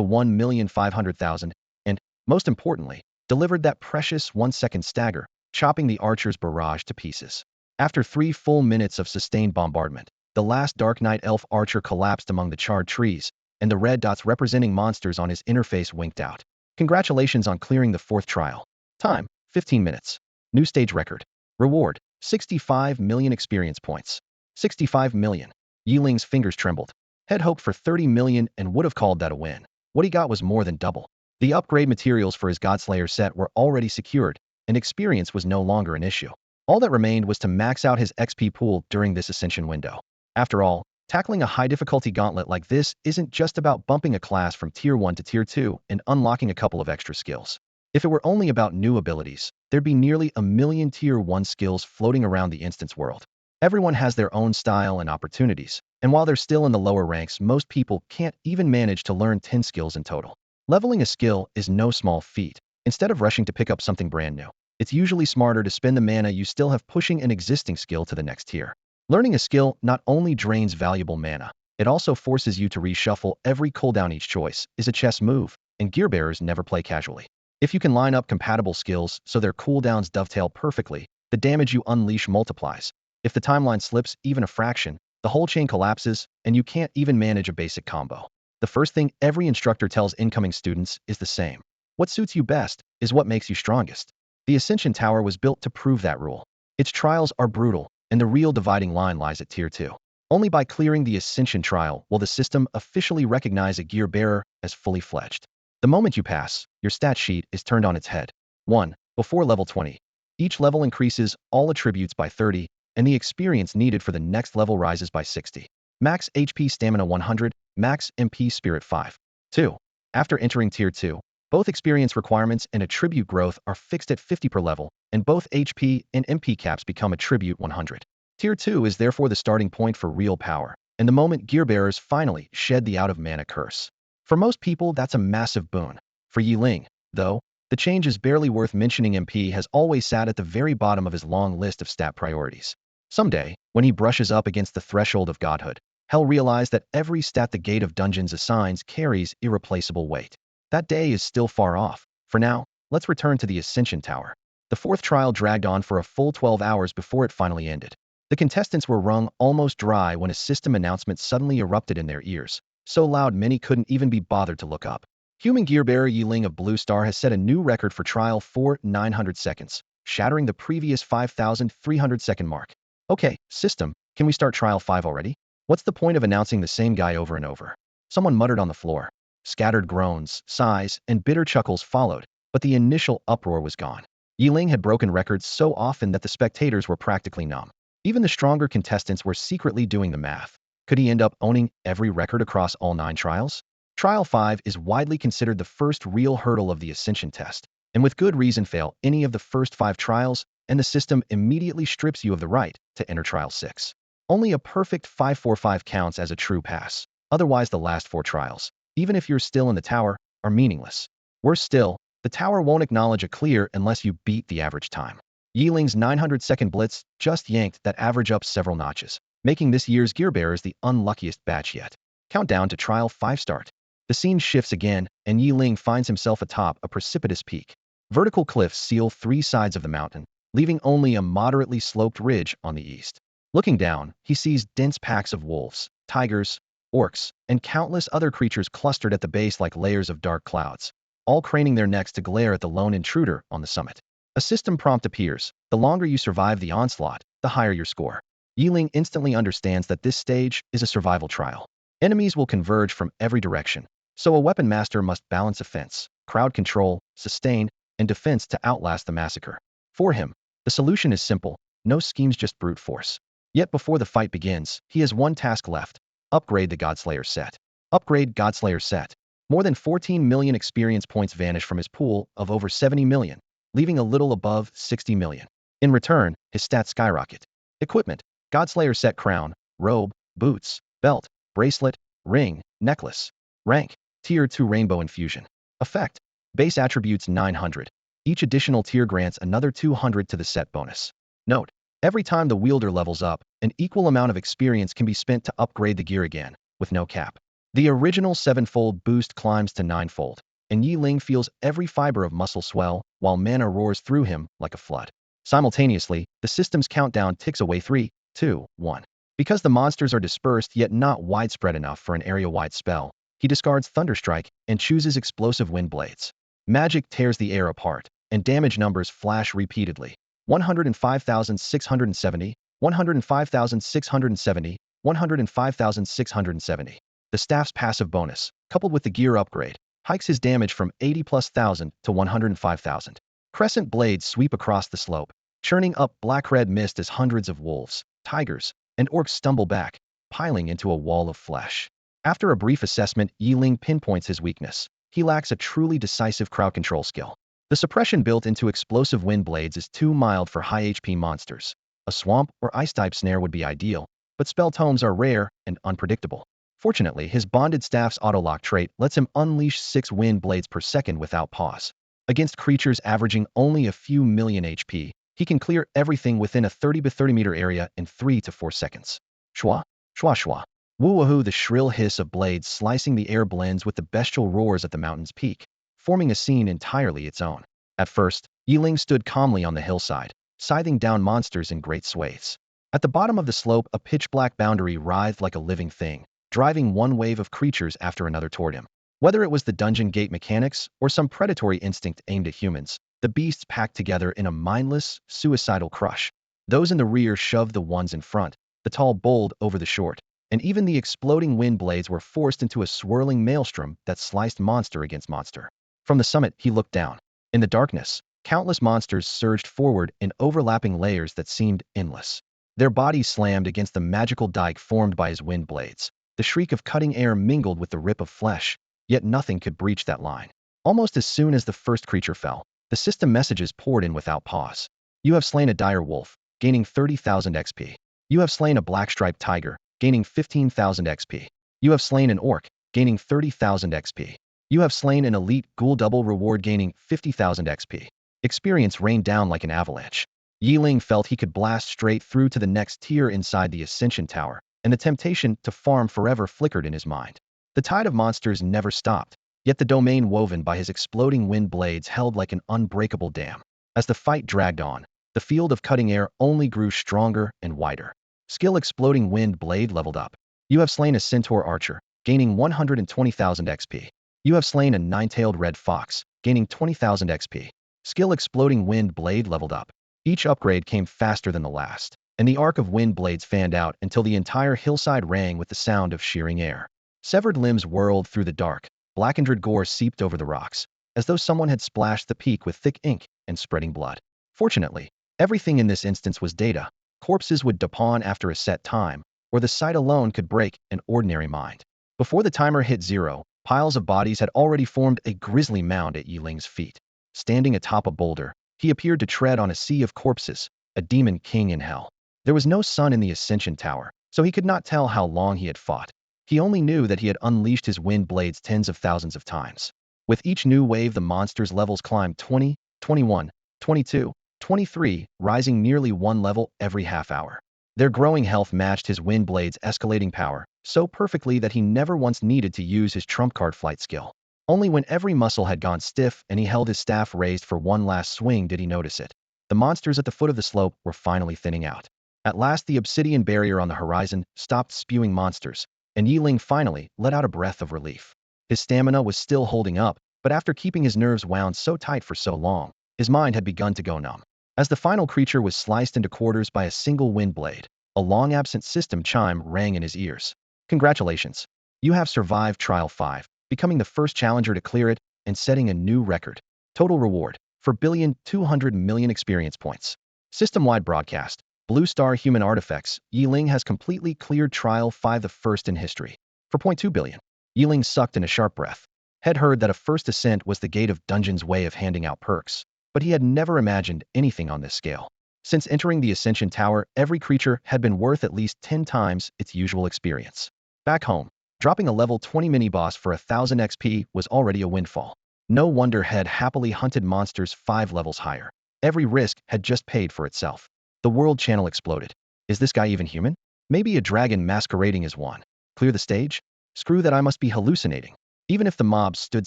1,500,000, and, most importantly, delivered that precious 1-second stagger, chopping the archer's barrage to pieces. After 3 full minutes of sustained bombardment, the last Dark Knight Elf Archer collapsed among the charred trees, and the red dots representing monsters on his interface winked out. Congratulations on clearing the 4th trial. Time, 15 minutes. New stage record. Reward, 65 million experience points. 65 million. Yeling's fingers trembled. Had hoped for 30 million and would have called that a win. What he got was more than double. The upgrade materials for his Godslayer set were already secured, and experience was no longer an issue. All that remained was to max out his XP pool during this Ascension window. After all, tackling a high-difficulty gauntlet like this isn't just about bumping a class from Tier 1 to Tier 2 and unlocking a couple of extra skills. If it were only about new abilities, there'd be nearly a million Tier 1 skills floating around the instance world. Everyone has their own style and opportunities, and while they're still in the lower ranks, most people can't even manage to learn 10 skills in total. Leveling a skill is no small feat. Instead of rushing to pick up something brand new, it's usually smarter to spend the mana you still have pushing an existing skill to the next tier. Learning a skill not only drains valuable mana, it also forces you to reshuffle every cooldown. Each choice is a chess move, and gearbearers never play casually. If you can line up compatible skills so their cooldowns dovetail perfectly, the damage you unleash multiplies. If the timeline slips even a fraction, the whole chain collapses, and you can't even manage a basic combo. The first thing every instructor tells incoming students is the same. What suits you best is what makes you strongest. The Ascension Tower was built to prove that rule. Its trials are brutal, and the real dividing line lies at Tier 2. Only by clearing the Ascension trial will the system officially recognize a gear bearer as fully fledged. The moment you pass, your stat sheet is turned on its head. 1. Before level 20. Each level increases all attributes by 30, and the experience needed for the next level rises by 60. Max HP Stamina 100, Max MP Spirit 5. 2. After entering Tier 2, both experience requirements and attribute growth are fixed at 50 per level, and both HP and MP caps become attribute 100. Tier 2 is therefore the starting point for real power, and the moment gearbearers finally shed the out-of-mana curse. For most people, that's a massive boon. For Yeling, though, the change is barely worth mentioning. MP has always sat at the very bottom of his long list of stat priorities. Someday, when he brushes up against the threshold of godhood, he'll realize that every stat the Gate of Dungeons assigns carries irreplaceable weight. That day is still far off. For now, let's return to the Ascension Tower. The fourth trial dragged on for a full 12 hours before it finally ended. The contestants were wrung almost dry when a system announcement suddenly erupted in their ears, so loud many couldn't even be bothered to look up. Human gearbearer Yeling of Blue Star has set a new record for trial 900 seconds, shattering the previous 5,300 second mark. Okay, system, can we start trial 5 already? What's the point of announcing the same guy over and over? Someone muttered on the floor. Scattered groans, sighs, and bitter chuckles followed, but the initial uproar was gone. Yeling had broken records so often that the spectators were practically numb. Even the stronger contestants were secretly doing the math. Could he end up owning every record across all 9 trials? Trial 5 is widely considered the first real hurdle of the Ascension test, and with good reason fail any of the first 5 trials, and the system immediately strips you of the right to enter Trial 6. Only a perfect 545 counts as a true pass. Otherwise, the last 4 trials, even if you're still in the tower, are meaningless. Worse still, the tower won't acknowledge a clear unless you beat the average time. Yeling's 900-second blitz just yanked that average up several notches, making this year's gearbearers the unluckiest batch yet. Countdown to Trial 5 start. The scene shifts again, and Yeling finds himself atop a precipitous peak. Vertical cliffs seal 3 sides of the mountain, leaving only a moderately sloped ridge on the east. Looking down, he sees dense packs of wolves, tigers, orcs, and countless other creatures clustered at the base like layers of dark clouds, all craning their necks to glare at the lone intruder on the summit. A system prompt appears. The longer you survive the onslaught, the higher your score. Yeling instantly understands that this stage is a survival trial. Enemies will converge from every direction, so a weapon master must balance offense, crowd control, sustain, and defense to outlast the massacre. For him, the solution is simple: no schemes, just brute force. Yet before the fight begins, he has one task left: upgrade the Godslayer set. Upgrade Godslayer set. More than 14 million experience points vanish from his pool of over 70 million, leaving a little above 60 million. In return, his stats skyrocket. Equipment: Godslayer set crown, robe, boots, belt, bracelet, ring, necklace. Rank: Tier 2 Rainbow Infusion. Effect: base attributes 900. Each additional tier grants another 200 to the set bonus. Note: every time the wielder levels up, an equal amount of experience can be spent to upgrade the gear again, with no cap. The original 7-fold boost climbs to 9-fold, and Yeling feels every fiber of muscle swell, while mana roars through him like a flood. Simultaneously, the system's countdown ticks away 3, 2, 1. Because the monsters are dispersed yet not widespread enough for an area-wide spell, he discards Thunderstrike and chooses Explosive Wind Blades. Magic tears the air apart, and damage numbers flash repeatedly. 105,670, 105,670, 105,670. The staff's passive bonus, coupled with the gear upgrade, hikes his damage from 80 plus thousand to 105,000. Crescent blades sweep across the slope, churning up black-red mist as hundreds of wolves, tigers, and orcs stumble back, piling into a wall of flesh. After a brief assessment, Yeling pinpoints his weakness. He lacks a truly decisive crowd control skill. The suppression built into explosive wind blades is too mild for high HP monsters. A swamp or ice-type snare would be ideal, but spell tomes are rare and unpredictable. Fortunately, his bonded staff's autolock trait lets him unleash 6 wind blades per second without pause. Against creatures averaging only a few million HP, he can clear everything within a 30 by 30 meter area in 3 to 4 seconds. Shwa, shwa shwa. Woo-wahoo, the shrill hiss of blades slicing the air blends with the bestial roars at the mountain's peak, forming a scene entirely its own. At first, Yeling stood calmly on the hillside, scything down monsters in great swathes. At the bottom of the slope, a pitch-black boundary writhed like a living thing, driving one wave of creatures after another toward him. Whether it was the dungeon gate mechanics or some predatory instinct aimed at humans, the beasts packed together in a mindless, suicidal crush. Those in the rear shoved the ones in front, the tall bowled over the short, and even the exploding wind blades were forced into a swirling maelstrom that sliced monster against monster. From the summit, he looked down. In the darkness, countless monsters surged forward in overlapping layers that seemed endless. Their bodies slammed against the magical dike formed by his wind blades. The shriek of cutting air mingled with the rip of flesh, yet nothing could breach that line. Almost as soon as the first creature fell, the system messages poured in without pause. You have slain a dire wolf, gaining 30,000 XP. You have slain a black-striped tiger, gaining 15,000 XP. You have slain an orc, gaining 30,000 XP. You have slain an elite ghoul, double reward, gaining 50,000 XP. Experience rained down like an avalanche. Yeling felt he could blast straight through to the next tier inside the Ascension Tower, and the temptation to farm forever flickered in his mind. The tide of monsters never stopped, yet the domain woven by his exploding wind blades held like an unbreakable dam. As the fight dragged on, the field of cutting air only grew stronger and wider. Skill exploding wind blade leveled up. You have slain a centaur archer, gaining 120,000 XP. You have slain a nine-tailed red fox, gaining 20,000 XP. Skill exploding wind blade leveled up. Each upgrade came faster than the last, and the arc of wind blades fanned out until the entire hillside rang with the sound of shearing air. Severed limbs whirled through the dark, blackened gore seeped over the rocks, as though someone had splashed the peak with thick ink and spreading blood. Fortunately, everything in this instance was data. Corpses would depawn after a set time, or the sight alone could break an ordinary mind. Before the timer hit 0, piles of bodies had already formed a grisly mound at Yeling's feet. Standing atop a boulder, he appeared to tread on a sea of corpses, a demon king in hell. There was no sun in the Ascension Tower, so he could not tell how long he had fought. He only knew that he had unleashed his wind blades tens of thousands of times. With each new wave, the monsters' levels climbed 20, 21, 22, 23, rising nearly 1 level every half hour. Their growing health matched his wind blades' escalating power so perfectly that he never once needed to use his trump card flight skill. Only when every muscle had gone stiff and he held his staff raised for one last swing did he notice it. The monsters at the foot of the slope were finally thinning out. At last, the obsidian barrier on the horizon stopped spewing monsters, and Yeling finally let out a breath of relief. His stamina was still holding up, but after keeping his nerves wound so tight for so long, his mind had begun to go numb. As the final creature was sliced into quarters by a single wind blade, a long-absent system chime rang in his ears. Congratulations! You have survived Trial 5, becoming the first challenger to clear it and setting a new record. Total reward, 4,200,000,000 experience points. System-wide broadcast. Blue Star Human Artifacts. Yeling has completely cleared Trial 5, the first in history. 4.2 billion. Yeling sucked in a sharp breath. Had heard that a first ascent was the Gate of Dungeon's way of handing out perks, but he had never imagined anything on this scale. Since entering the Ascension Tower, every creature had been worth at least 10 times its usual experience. Back home, dropping a level 20 mini-boss for 1,000 XP was already a windfall. No wonder had happily hunted monsters 5 levels higher. Every risk had just paid for itself. The world channel exploded. Is this guy even human? Maybe a dragon masquerading as one. Clear the stage? Screw that, I must be hallucinating. Even if the mobs stood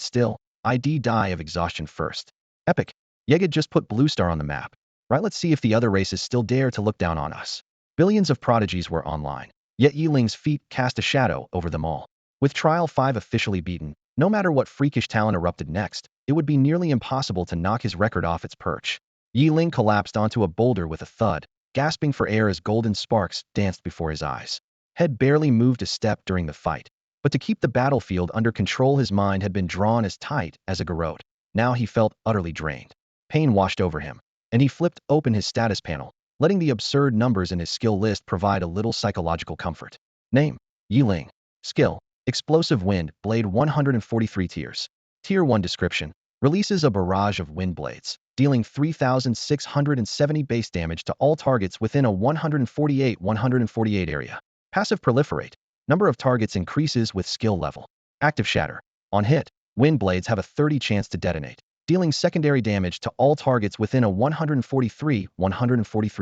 still, I'd die of exhaustion first. Epic. Yeged just put Blue Star on the map. Right, let's see if the other races still dare to look down on us. Billions of prodigies were online, yet Yeling's feat cast a shadow over them all. With Trial 5 officially beaten, no matter what freakish talent erupted next, it would be nearly impossible to knock his record off its perch. Yeling collapsed onto a boulder with a thud, gasping for air as golden sparks danced before his eyes. Head barely moved a step during the fight, but to keep the battlefield under control his mind had been drawn as tight as a garrote. Now he felt utterly drained. Pain washed over him, and he flipped open his status panel, letting the absurd numbers in his skill list provide a little psychological comfort. Name: Yeling. Skill: Explosive Wind Blade 143 tiers. Tier 1 description: releases a barrage of wind blades, dealing 3,670 base damage to all targets within a 148 area. Passive Proliferate: number of targets increases with skill level. Active Shatter: on hit, wind blades have a 30 chance to detonate, dealing secondary damage to all targets within a 143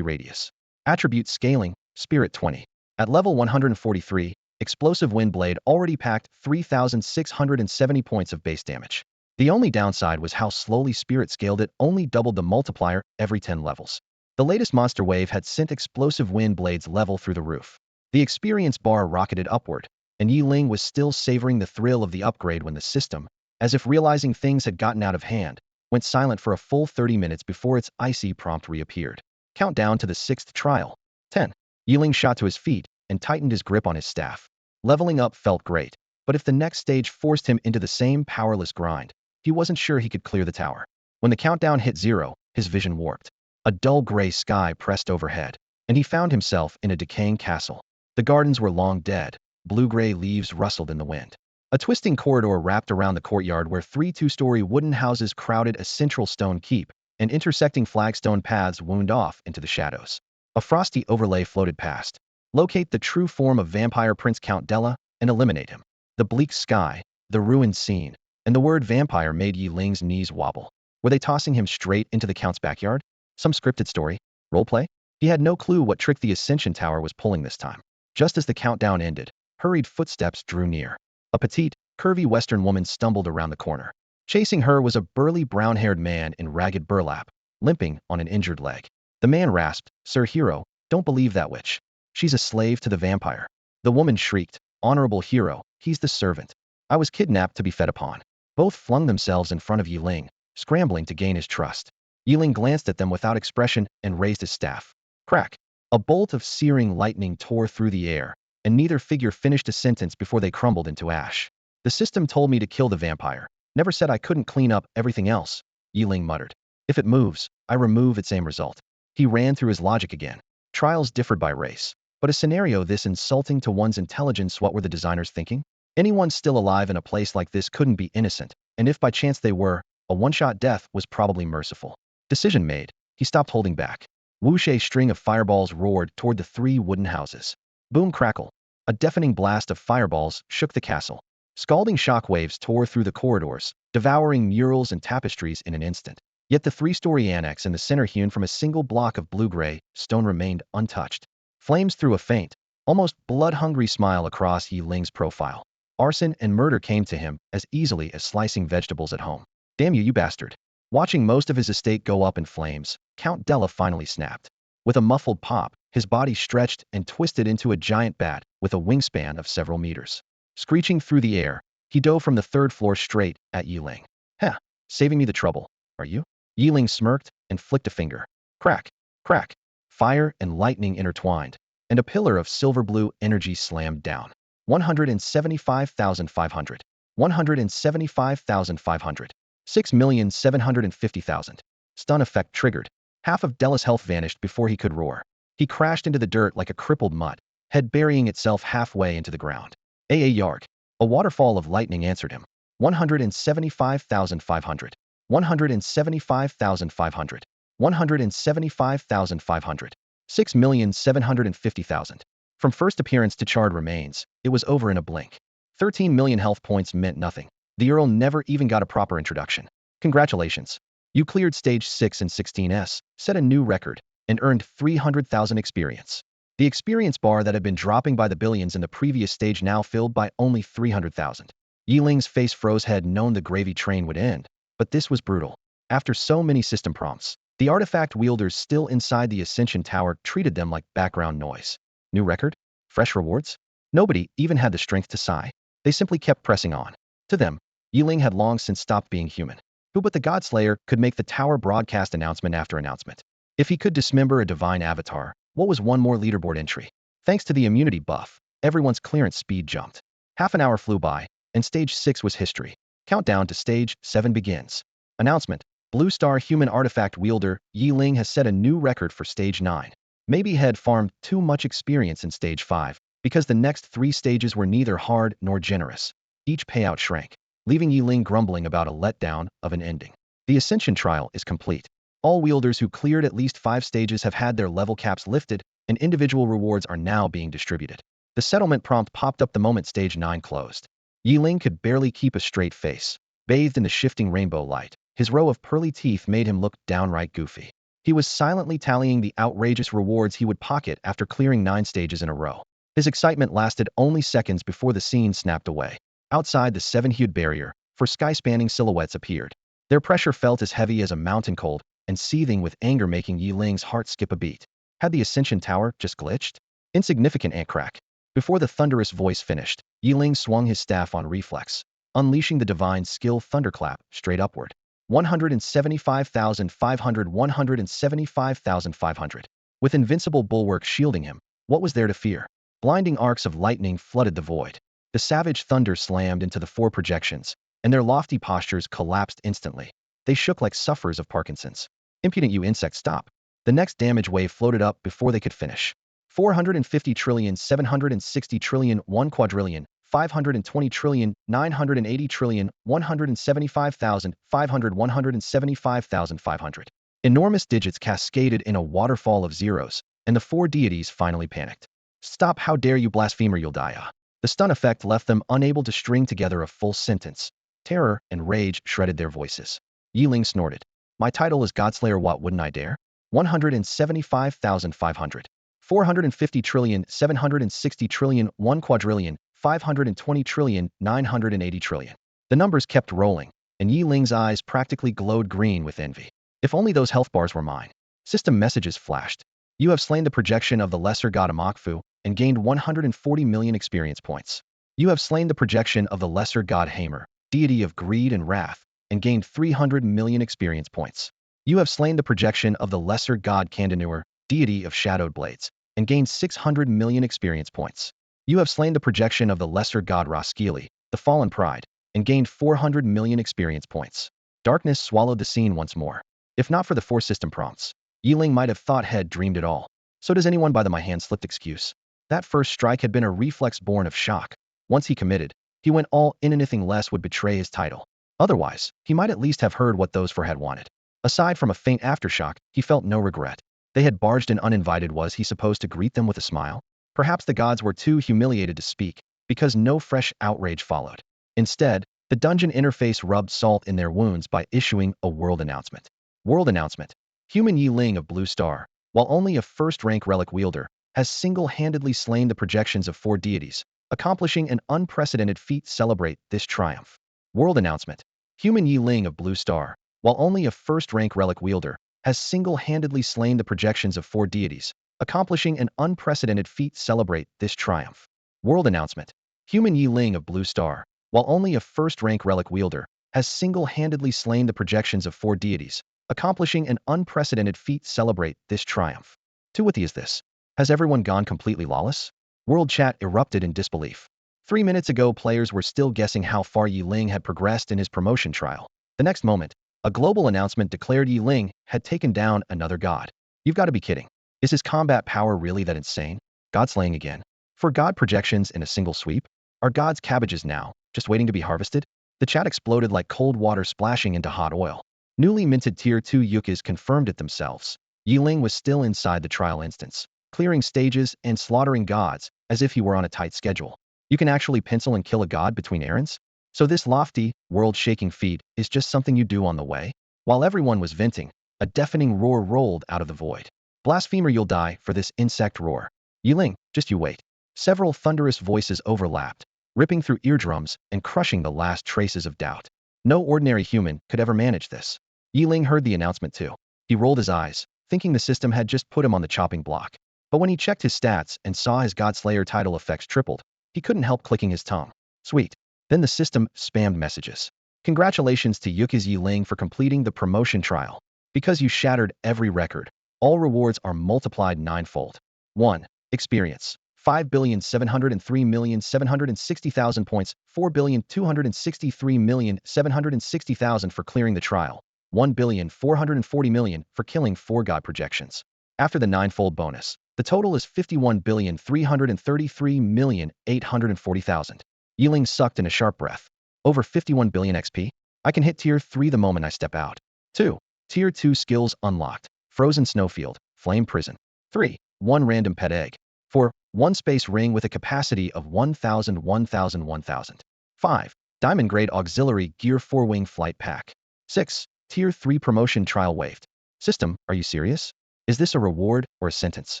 radius. Attribute Scaling: Spirit 20. At level 143, Explosive Wind Blade already packed 3,670 points of base damage. The only downside was how slowly Spirit scaled it, only doubled the multiplier every 10 levels. The latest monster wave had sent Explosive Wind Blade's level through the roof. The experience bar rocketed upward, and Yeling was still savoring the thrill of the upgrade when the system, as if realizing things had gotten out of hand, went silent for a full 30 minutes before its icy prompt reappeared. Countdown to the 6th trial. 10. Yeling shot to his feet and tightened his grip on his staff. Leveling up felt great, but if the next stage forced him into the same powerless grind, he wasn't sure he could clear the tower. When the countdown hit 0, his vision warped. A dull gray sky pressed overhead, and he found himself in a decaying castle. The gardens were long dead, blue-gray leaves rustled in the wind. A twisting corridor wrapped around the courtyard where 3 two-story wooden houses crowded a central stone keep, and intersecting flagstone paths wound off into the shadows. A frosty overlay floated past. Locate the true form of vampire Prince Count Della and eliminate him. The bleak sky, the ruined scene, and the word vampire made Yeling's knees wobble. Were they tossing him straight into the Count's backyard? Some scripted story? Roleplay? He had no clue what trick the Ascension Tower was pulling this time. Just as the countdown ended, hurried footsteps drew near. A petite, curvy Western woman stumbled around the corner. Chasing her was a burly brown-haired man in ragged burlap, limping on an injured leg. The man rasped, "Sir Hero, don't believe that witch. She's a slave to the vampire." The woman shrieked, "Honorable Hero, he's the servant. I was kidnapped to be fed upon." Both flung themselves in front of Yeling, scrambling to gain his trust. Yeling glanced at them without expression and raised his staff. Crack! A bolt of searing lightning tore through the air, and neither figure finished a sentence before they crumbled into ash. "The system told me to kill the vampire. Never said I couldn't clean up everything else," Yeling muttered. "If it moves, I remove its same result." He ran through his logic again. Trials differed by race, but a scenario this insulting to one's intelligence, what were the designers thinking? Anyone still alive in a place like this couldn't be innocent, and if by chance they were, a one-shot death was probably merciful. Decision made, he stopped holding back. Whoosh! A string of fireballs roared toward the 3 wooden houses. Boom crackle. A deafening blast of fireballs shook the castle. Scalding shockwaves tore through the corridors, devouring murals and tapestries in an instant. Yet the 3-story annex in the center, hewn from a single block of blue-gray stone, remained untouched. Flames threw a faint, almost blood-hungry smile across Yeling's profile. Arson and murder came to him as easily as slicing vegetables at home. "Damn you, you bastard." Watching most of his estate go up in flames, Count Della finally snapped. With a muffled pop, his body stretched and twisted into a giant bat with a wingspan of several meters. Screeching through the air, he dove from the 3rd floor straight at Yeling. "Heh, saving me the trouble, are you?" Yeling smirked and flicked a finger. Crack! Crack! Fire and lightning intertwined, and a pillar of silver-blue energy slammed down. 175,500. 175,500. 6,750,000. Stun effect triggered. Half of Della's health vanished before he could roar. He crashed into the dirt like a crippled mutt, head burying itself halfway into the ground. Yarg. A waterfall of lightning answered him. 175,500. 175,500. 175,500. 6,750,000. From first appearance to charred remains, it was over in a blink. 13 million health points meant nothing. The Earl never even got a proper introduction. "Congratulations. You cleared stage 6 and 16s, set a new record, and earned 300,000 experience." The experience bar that had been dropping by the billions in the previous stage now filled by only 300,000. Yeling's face froze. Had known the gravy train would end, but this was brutal. After so many system prompts, the artifact wielders still inside the Ascension Tower treated them like background noise. New record? Fresh rewards? Nobody even had the strength to sigh. They simply kept pressing on. To them, Yeling had long since stopped being human. Who but the Godslayer could make the tower broadcast announcement after announcement? If he could dismember a divine avatar, what was one more leaderboard entry? Thanks to the immunity buff, everyone's clearance speed jumped. Half an hour flew by, and Stage 6 was history. Countdown to Stage 7 begins. Announcement: Blue Star human artifact wielder Yeling has set a new record for Stage 9. Maybe he had farmed too much experience in Stage 5, because the next 3 stages were neither hard nor generous. Each payout shrank, leaving Yeling grumbling about a letdown of an ending. The Ascension trial is complete. All wielders who cleared at least 5 stages have had their level caps lifted, and individual rewards are now being distributed. The settlement prompt popped up the moment Stage 9 closed. Yeling could barely keep a straight face. Bathed in the shifting rainbow light, his row of pearly teeth made him look downright goofy. He was silently tallying the outrageous rewards he would pocket after clearing 9 stages in a row. His excitement lasted only seconds before the scene snapped away. Outside the 7-hued barrier, 4 sky-spanning silhouettes appeared. Their pressure felt as heavy as a mountain cold, and seething with anger, making Yeling's heart skip a beat. Had the Ascension Tower just glitched? Insignificant ant crack. Before the thunderous voice finished, Yeling swung his staff on reflex, unleashing the divine skill thunderclap straight upward. 175,500, 175,500. With invincible bulwark shielding him, what was there to fear? Blinding arcs of lightning flooded the void. The savage thunder slammed into the 4 projections, and their lofty postures collapsed instantly. They shook like sufferers of Parkinson's. Impudent you insect, stop. The next damage wave floated up before they could finish. 450 trillion, 760 trillion, 1 quadrillion, 520 trillion, 980 trillion, 175,500, 175,500. Enormous digits cascaded in a waterfall of zeros, and the 4 deities finally panicked. Stop, how dare you, blasphemer, you'll die. The stun effect left them unable to string together a full sentence. Terror and rage shredded their voices. Yeling snorted. My title is Godslayer, what wouldn't I dare? 175,500. 450 trillion, 760 trillion, 1 quadrillion, 520 trillion, 980 trillion. The numbers kept rolling, and Yeling's eyes practically glowed green with envy. If only those health bars were mine. System messages flashed. You have slain the projection of the lesser god Amakfu and gained 140 million experience points. You have slain the projection of the lesser god Hamer, deity of greed and wrath, and gained 300 million experience points. You have slain the projection of the lesser god Kandanur, deity of shadowed blades, and gained 600 million experience points. You have slain the projection of the lesser god Roskili, the fallen pride, and gained 400 million experience points. Darkness swallowed the scene once more. If not for the 4 system prompts, Yeling might have thought he'd dreamed it all. So does anyone buy the my hand slipped excuse? That first strike had been a reflex born of shock. Once he committed, he went all in, and anything less would betray his title. Otherwise, he might at least have heard what those 4 had wanted. Aside from a faint aftershock, he felt no regret. They had barged in uninvited. Was he supposed to greet them with a smile? Perhaps the gods were too humiliated to speak, because no fresh outrage followed. Instead, the dungeon interface rubbed salt in their wounds by issuing a world announcement. World announcement. Human Yeling of Blue Star, while only a first-rank relic wielder, has single-handedly slain the projections of 4 deities, accomplishing an unprecedented feat. Celebrate this triumph. World announcement. Human Yeling of Blue Star, while only a first-rank relic wielder, has single-handedly slain the projections of 4 deities, accomplishing an unprecedented feat. Celebrate this triumph. World announcement. Human Yeling of Blue Star, while only a first-rank relic wielder, has single-handedly slain the projections of 4 deities, accomplishing an unprecedented feat. Celebrate this triumph. To what is this? Has everyone gone completely lawless? World chat erupted in disbelief. 3 minutes ago, players were still guessing how far Yeling had progressed in his promotion trial. The next moment, a global announcement declared Yeling had taken down another god. You've got to be kidding. Is his combat power really that insane? God slaying again? 4 god projections in a single sweep? Are gods cabbages now, just waiting to be harvested? The chat exploded like cold water splashing into hot oil. Newly minted Tier 2 Yukas confirmed it themselves. Yeling was still inside the trial instance, clearing stages and slaughtering gods as if he were on a tight schedule. You can actually pencil and kill a god between errands? So this lofty, world-shaking feat is just something you do on the way? While everyone was venting, a deafening roar rolled out of the void. Blasphemer, you'll die for this insect roar. Yeling, just you wait. Several thunderous voices overlapped, ripping through eardrums and crushing the last traces of doubt. No ordinary human could ever manage this. Yeling heard the announcement too. He rolled his eyes, thinking the system had just put him on the chopping block. But when he checked his stats and saw his Godslayer title effects tripled, he couldn't help clicking his tongue. Sweet. Then the system spammed messages. Congratulations to Yuki's Yeling for completing the promotion trial. Because you shattered every record, all rewards are multiplied ninefold. 1. Experience. 5,703,760,000 points, 4,263,760,000 for clearing the trial, 1,440,000,000 for killing 4 god projections. After the ninefold bonus, the total is 51,333,840,000. Yeling sucked in a sharp breath. Over 51 billion XP? I can hit tier 3 the moment I step out. 2. Tier 2 skills unlocked. Frozen Snowfield, Flame Prison. 3. 1 random pet egg. 4. 1 space ring with a capacity of 1,000, 1,000, 1,000. 5. Diamond Grade Auxiliary Gear 4-Wing Flight Pack. 6. Tier 3 Promotion Trial Waived. System, are you serious? Is this a reward or a sentence?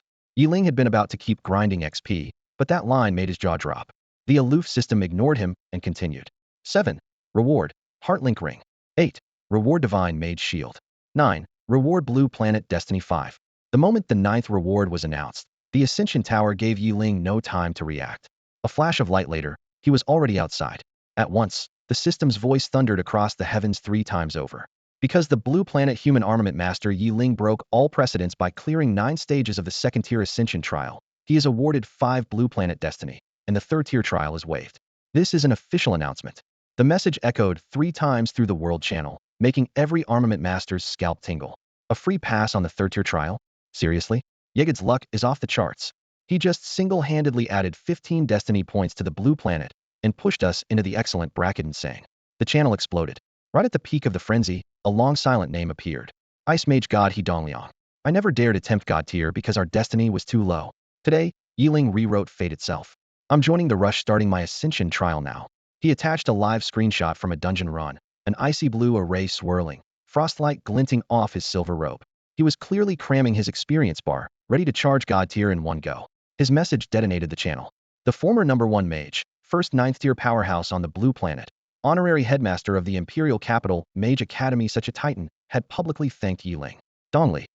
Yeling had been about to keep grinding XP, but that line made his jaw drop. The aloof system ignored him and continued. 7. Reward, Heartlink Ring. 8. Reward Divine Mage Shield. 9. Reward Blue Planet Destiny 5. The moment the 9th reward was announced, the Ascension Tower gave Yeling no time to react. A flash of light later, he was already outside. At once, the system's voice thundered across the heavens 3 times over. Because the Blue Planet Human Armament Master Yeling broke all precedents by clearing 9 stages of the 2nd-tier Ascension trial, he is awarded 5 Blue Planet Destiny, and the 3rd-tier trial is waived. This is an official announcement. The message echoed 3 times through the world channel, making every armament master's scalp tingle. A free pass on the 3rd-tier trial? Seriously? Yeged's luck is off the charts. He just single-handedly added 15 destiny points to the Blue Planet and pushed us into the excellent bracket and sang. The channel exploded. Right at the peak of the frenzy, a long silent name appeared. Ice Mage God He Dongliang. I never dared attempt God tier because our destiny was too low. Today, Yeling rewrote fate itself. I'm joining the rush starting my Ascension trial now. He attached a live screenshot from a dungeon run, an icy blue array swirling, frostlight glinting off his silver robe. He was clearly cramming his experience bar, ready to charge God tier in one go. His message detonated the channel. The former #1 mage, first 9th tier powerhouse on the Blue Planet, honorary headmaster of the Imperial Capital Mage Academy, such a titan, had publicly thanked Yeling. Dongli.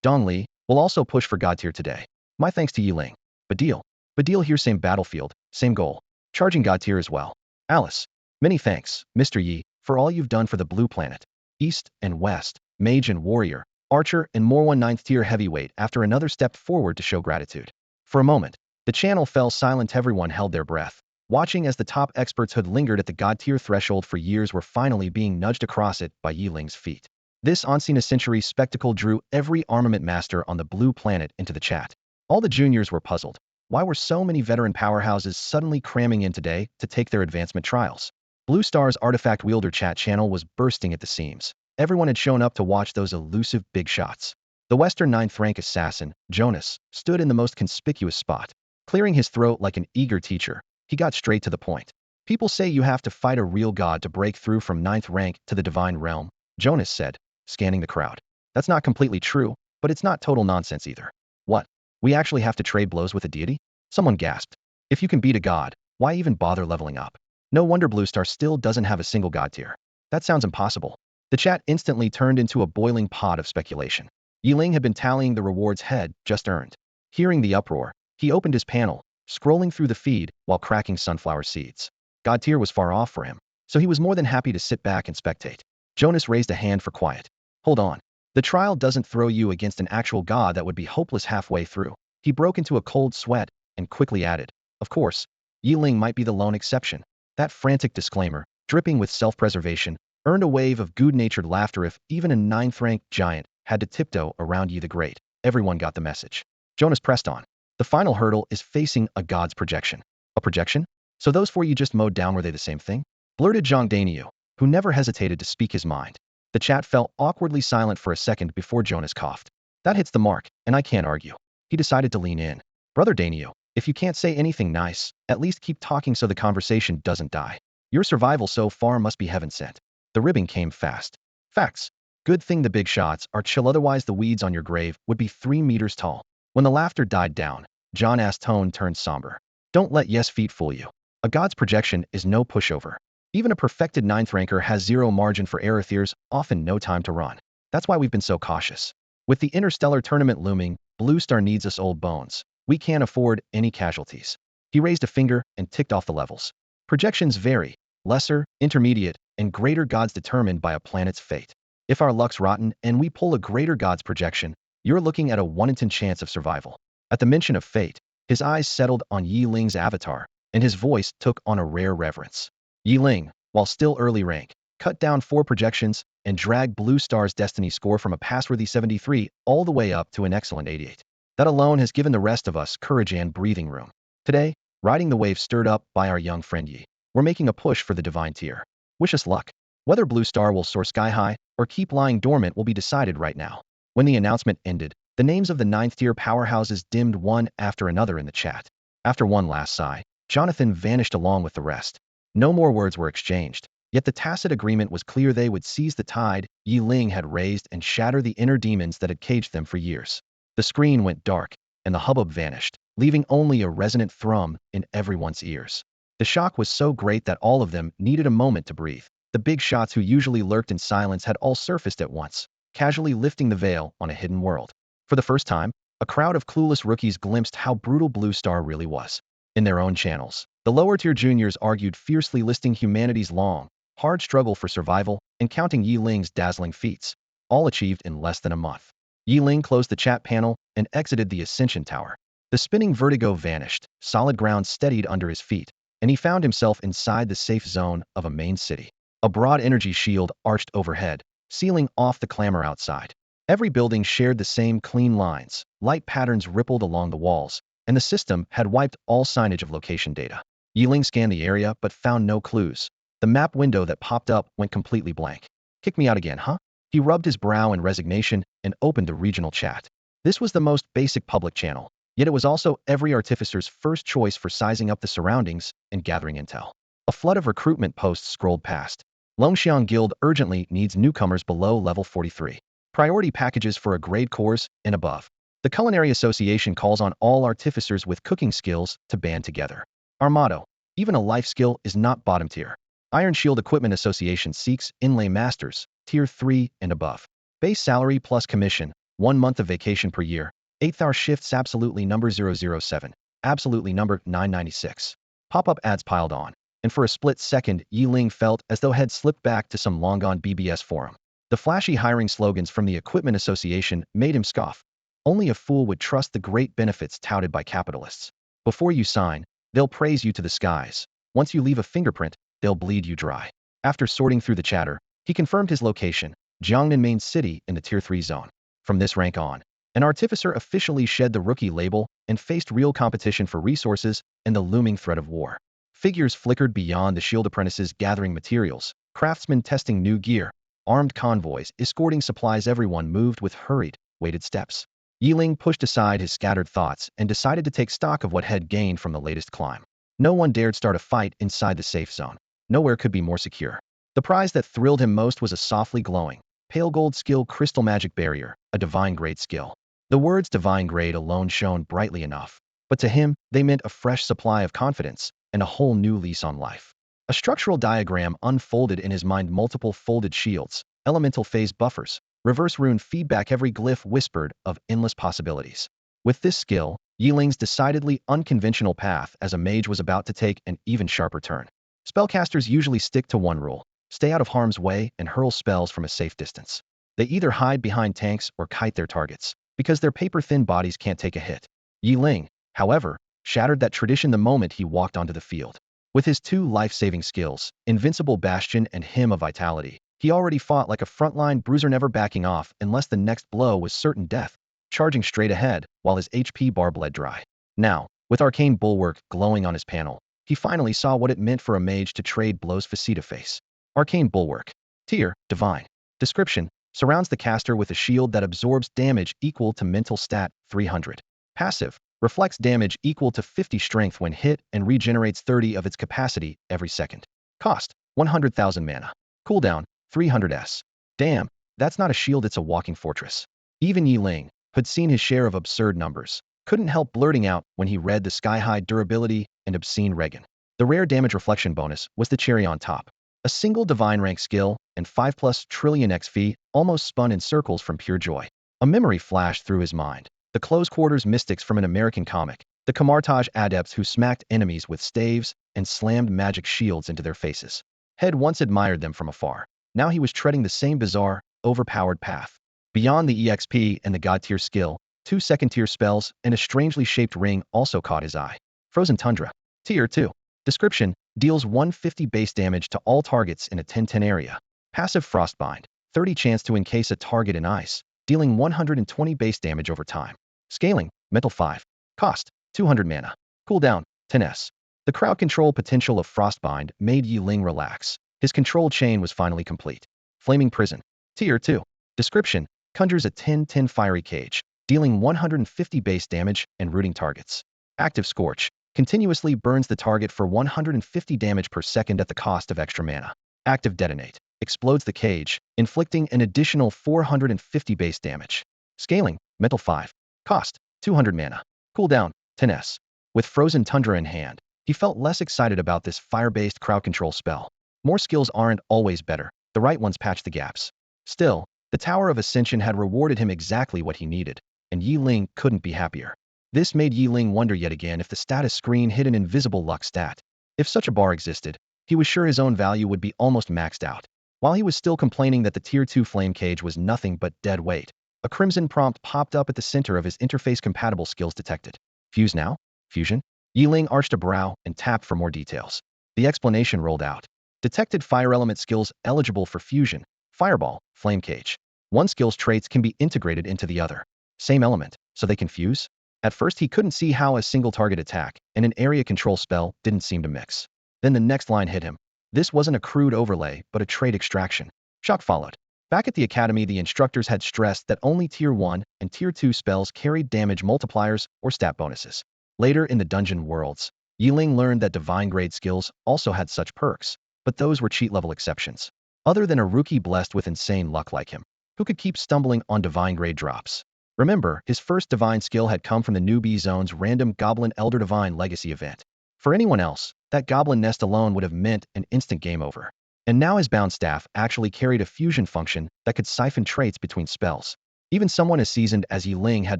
Dongli, will also push for God tier today. My thanks to Yeling. Badil here, same battlefield, same goal. Charging God tier as well. Alice. Many thanks, Mr. Yi, for all you've done for the Blue Planet. East and West, Mage and Warrior, Archer and more 1 9th tier heavyweight after another stepped forward to show gratitude. For a moment, the channel fell silent. Everyone held their breath, watching as the top experts who'd lingered at the God tier threshold for years were finally being nudged across it by Yeling's feet. This once-in-a-century spectacle drew every armament master on the Blue Planet into the chat. All the juniors were puzzled. Why were so many veteran powerhouses suddenly cramming in today to take their advancement trials? Blue Star's artifact wielder chat channel was bursting at the seams. Everyone had shown up to watch those elusive big shots. The Western 9th rank assassin, Jonas, stood in the most conspicuous spot. Clearing his throat like an eager teacher, he got straight to the point. People say you have to fight a real god to break through from 9th rank to the divine realm, Jonas said, scanning the crowd. That's not completely true, but it's not total nonsense either. What? We actually have to trade blows with a deity? Someone gasped. If you can beat a god, why even bother leveling up? No wonder Blue Star still doesn't have a single god tier. That sounds impossible. The chat instantly turned into a boiling pot of speculation. Yeling had been tallying the rewards head just earned. Hearing the uproar, he opened his panel, scrolling through the feed while cracking sunflower seeds. God tier was far off for him, so he was more than happy to sit back and spectate. Jonas raised a hand for quiet. Hold on. The trial doesn't throw you against an actual god that would be hopeless halfway through. He broke into a cold sweat and quickly added, of course, Yeling might be the lone exception. That frantic disclaimer, dripping with self-preservation, earned a wave of good-natured laughter. If even a 9th rank giant had to tiptoe around Yi the Great, everyone got the message. Jonas pressed on. The final hurdle is facing a god's projection. A projection? So those 4 you just mowed down, were they the same thing? Blurted Zhang Daniu, who never hesitated to speak his mind. The chat fell awkwardly silent for a second before Jonas coughed. That hits the mark, and I can't argue. He decided to lean in. Brother Daniu, if you can't say anything nice, at least keep talking so the conversation doesn't die. Your survival so far must be heaven sent. The ribbing came fast. Facts. Good thing the big shots are chill, otherwise the weeds on your grave would be 3 meters tall. When the laughter died down, John Ass's tone turned somber. Don't let yes feet fool you. A god's projection is no pushover. Even a perfected 9th ranker has zero margin for error. There's often no time to run. That's why we've been so cautious. With the Interstellar tournament looming, Blue Star needs us old bones. We can't afford any casualties. He raised a finger and ticked off the levels. Projections vary. Lesser, intermediate, and greater gods determined by a planet's fate. If our luck's rotten and we pull a greater god's projection, you're looking at a 1 in 10 chance of survival. At the mention of fate, his eyes settled on Yeling's avatar, and his voice took on a rare reverence. Yeling, while still early rank, cut down 4 projections and dragged Blue Star's destiny score from a passworthy 73 all the way up to an excellent 88. That alone has given the rest of us courage and breathing room. Today, riding the wave stirred up by our young friend Yi, we're making a push for the divine tier. Wish us luck. Whether Blue Star will soar sky high or keep lying dormant will be decided right now. When the announcement ended, the names of the 9th tier powerhouses dimmed one after another in the chat. After one last sigh, Jonathan vanished along with the rest. No more words were exchanged, yet the tacit agreement was clear: they would seize the tide Yeling had raised and shatter the inner demons that had caged them for years. The screen went dark, and the hubbub vanished, leaving only a resonant thrum in everyone's ears. The shock was so great that all of them needed a moment to breathe. The big shots who usually lurked in silence had all surfaced at once, casually lifting the veil on a hidden world. For the first time, a crowd of clueless rookies glimpsed how brutal Blue Star really was. In their own channels, the lower-tier juniors argued fiercely, listing humanity's long, hard struggle for survival and counting Yeling's dazzling feats, all achieved in less than a month. Yeling closed the chat panel and exited the Ascension Tower. The spinning vertigo vanished, solid ground steadied under his feet, and he found himself inside the safe zone of a main city. A broad energy shield arched overhead, sealing off the clamor outside. Every building shared the same clean lines, light patterns rippled along the walls, and the system had wiped all signage of location data. Yeling scanned the area but found no clues. The map window that popped up went completely blank. Kick me out again, huh? He rubbed his brow in resignation and opened the regional chat. This was the most basic public channel, yet it was also every artificer's first choice for sizing up the surroundings and gathering intel. A flood of recruitment posts scrolled past. Longxiang Guild urgently needs newcomers below level 43. Priority packages for a grade course and above. The Culinary Association calls on all artificers with cooking skills to band together. Our motto: even a life skill is not bottom tier. Iron Shield Equipment Association seeks inlay masters, tier 3 and above. Base salary plus commission, 1 month of vacation per year, 8th-hour shifts, absolutely number 007, absolutely number 996. Pop-up ads piled on, and for a split second, Yeling felt as though had slipped back to some long-gone BBS forum. The flashy hiring slogans from the Equipment Association made him scoff. Only a fool would trust the great benefits touted by capitalists. Before you sign, they'll praise you to the skies. Once you leave a fingerprint, they'll bleed you dry. After sorting through the chatter, he confirmed his location, Jiangnan Main City in the Tier 3 zone. From this rank on, an artificer officially shed the rookie label and faced real competition for resources and the looming threat of war. Figures flickered beyond the shield apprentices gathering materials, craftsmen testing new gear, armed convoys escorting supplies. Everyone moved with hurried, weighted steps. Yeling pushed aside his scattered thoughts and decided to take stock of what had gained from the latest climb. No one dared start a fight inside the safe zone. Nowhere could be more secure. The prize that thrilled him most was a softly glowing, pale gold skill crystal magic barrier, a divine grade skill. The words divine grade alone shone brightly enough, but to him, they meant a fresh supply of confidence and a whole new lease on life. A structural diagram unfolded in his mind: multiple folded shields, elemental phase buffers, reverse rune feedback. Every glyph whispered of endless possibilities. With this skill, Yeling's decidedly unconventional path as a mage was about to take an even sharper turn. Spellcasters usually stick to one rule: stay out of harm's way and hurl spells from a safe distance. They either hide behind tanks or kite their targets, because their paper-thin bodies can't take a hit. Yeling, however, shattered that tradition the moment he walked onto the field. With his 2 life-saving skills, Invincible Bastion and Hymn of Vitality, he already fought like a frontline bruiser, never backing off unless the next blow was certain death, charging straight ahead while his HP bar bled dry. Now, with Arcane Bulwark glowing on his panel, he finally saw what it meant for a mage to trade blows face-to-face. Arcane Bulwark. Tier: Divine. Description: surrounds the caster with a shield that absorbs damage equal to mental stat 300. Passive: reflects damage equal to 50 strength when hit and regenerates 30 of its capacity every second. Cost: 100,000 mana. Cooldown: 300s. Damn, that's not a shield, it's a walking fortress. Even Yeling, who'd seen his share of absurd numbers, couldn't help blurting out when he read the sky-high durability and obscene regen. The rare damage reflection bonus was the cherry on top. A single divine rank skill and 5+ trillion XP almost spun in circles from pure joy. A memory flashed through his mind. The close-quarters mystics from an American comic, the Camartage adepts who smacked enemies with staves and slammed magic shields into their faces. had once admired them from afar. Now he was treading the same bizarre, overpowered path. Beyond the EXP and the god-tier skill, 2 second-tier spells and a strangely shaped ring also caught his eye. Frozen Tundra. Tier 2. Description: deals 150 base damage to all targets in a 10-10 area. Passive Frostbind. 30 chance to encase a target in ice, dealing 120 base damage over time. Scaling: Mental 5. Cost: 200 mana. Cooldown: 10s. The crowd control potential of Frostbind made Yeling relax. His control chain was finally complete. Flaming Prison. Tier 2. Description: conjures a 10-10 fiery cage, dealing 150 base damage and rooting targets. Active Scorch. Continuously burns the target for 150 damage per second at the cost of extra mana. Active Detonate. Explodes the cage, inflicting an additional 450 base damage. Scaling: Mental 5. Cost: 200 mana. Cooldown: 10s. With Frozen Tundra in hand, he felt less excited about this fire-based crowd control spell. More skills aren't always better. The right ones patch the gaps. Still, the Tower of Ascension had rewarded him exactly what he needed, and Yeling couldn't be happier. This made Yeling wonder yet again if the status screen hid an invisible luck stat. If such a bar existed, he was sure his own value would be almost maxed out. While he was still complaining that the Tier 2 flame cage was nothing but dead weight, a crimson prompt popped up at the center of his interface-compatible skills detected. Fuse now? Fusion? Yeling arched a brow and tapped for more details. The explanation rolled out. Detected fire element skills eligible for fusion: Fireball, Flame Cage. One skill's traits can be integrated into the other. Same element, so they can fuse? At first he couldn't see how a single target attack and an area control spell didn't seem to mix. Then the next line hit him. This wasn't a crude overlay, but a trait extraction. Shock followed. Back at the academy, the instructors had stressed that only Tier 1 and Tier 2 spells carried damage multipliers or stat bonuses. Later in the dungeon worlds, Yeling learned that divine grade skills also had such perks, but those were cheat-level exceptions. Other than a rookie blessed with insane luck like him, who could keep stumbling on divine grade drops. Remember, his first divine skill had come from the Newbie Zone's random Goblin Elder Divine Legacy event. For anyone else, that Goblin Nest alone would have meant an instant game over. And now his bound staff actually carried a fusion function that could siphon traits between spells. Even someone as seasoned as Yeling had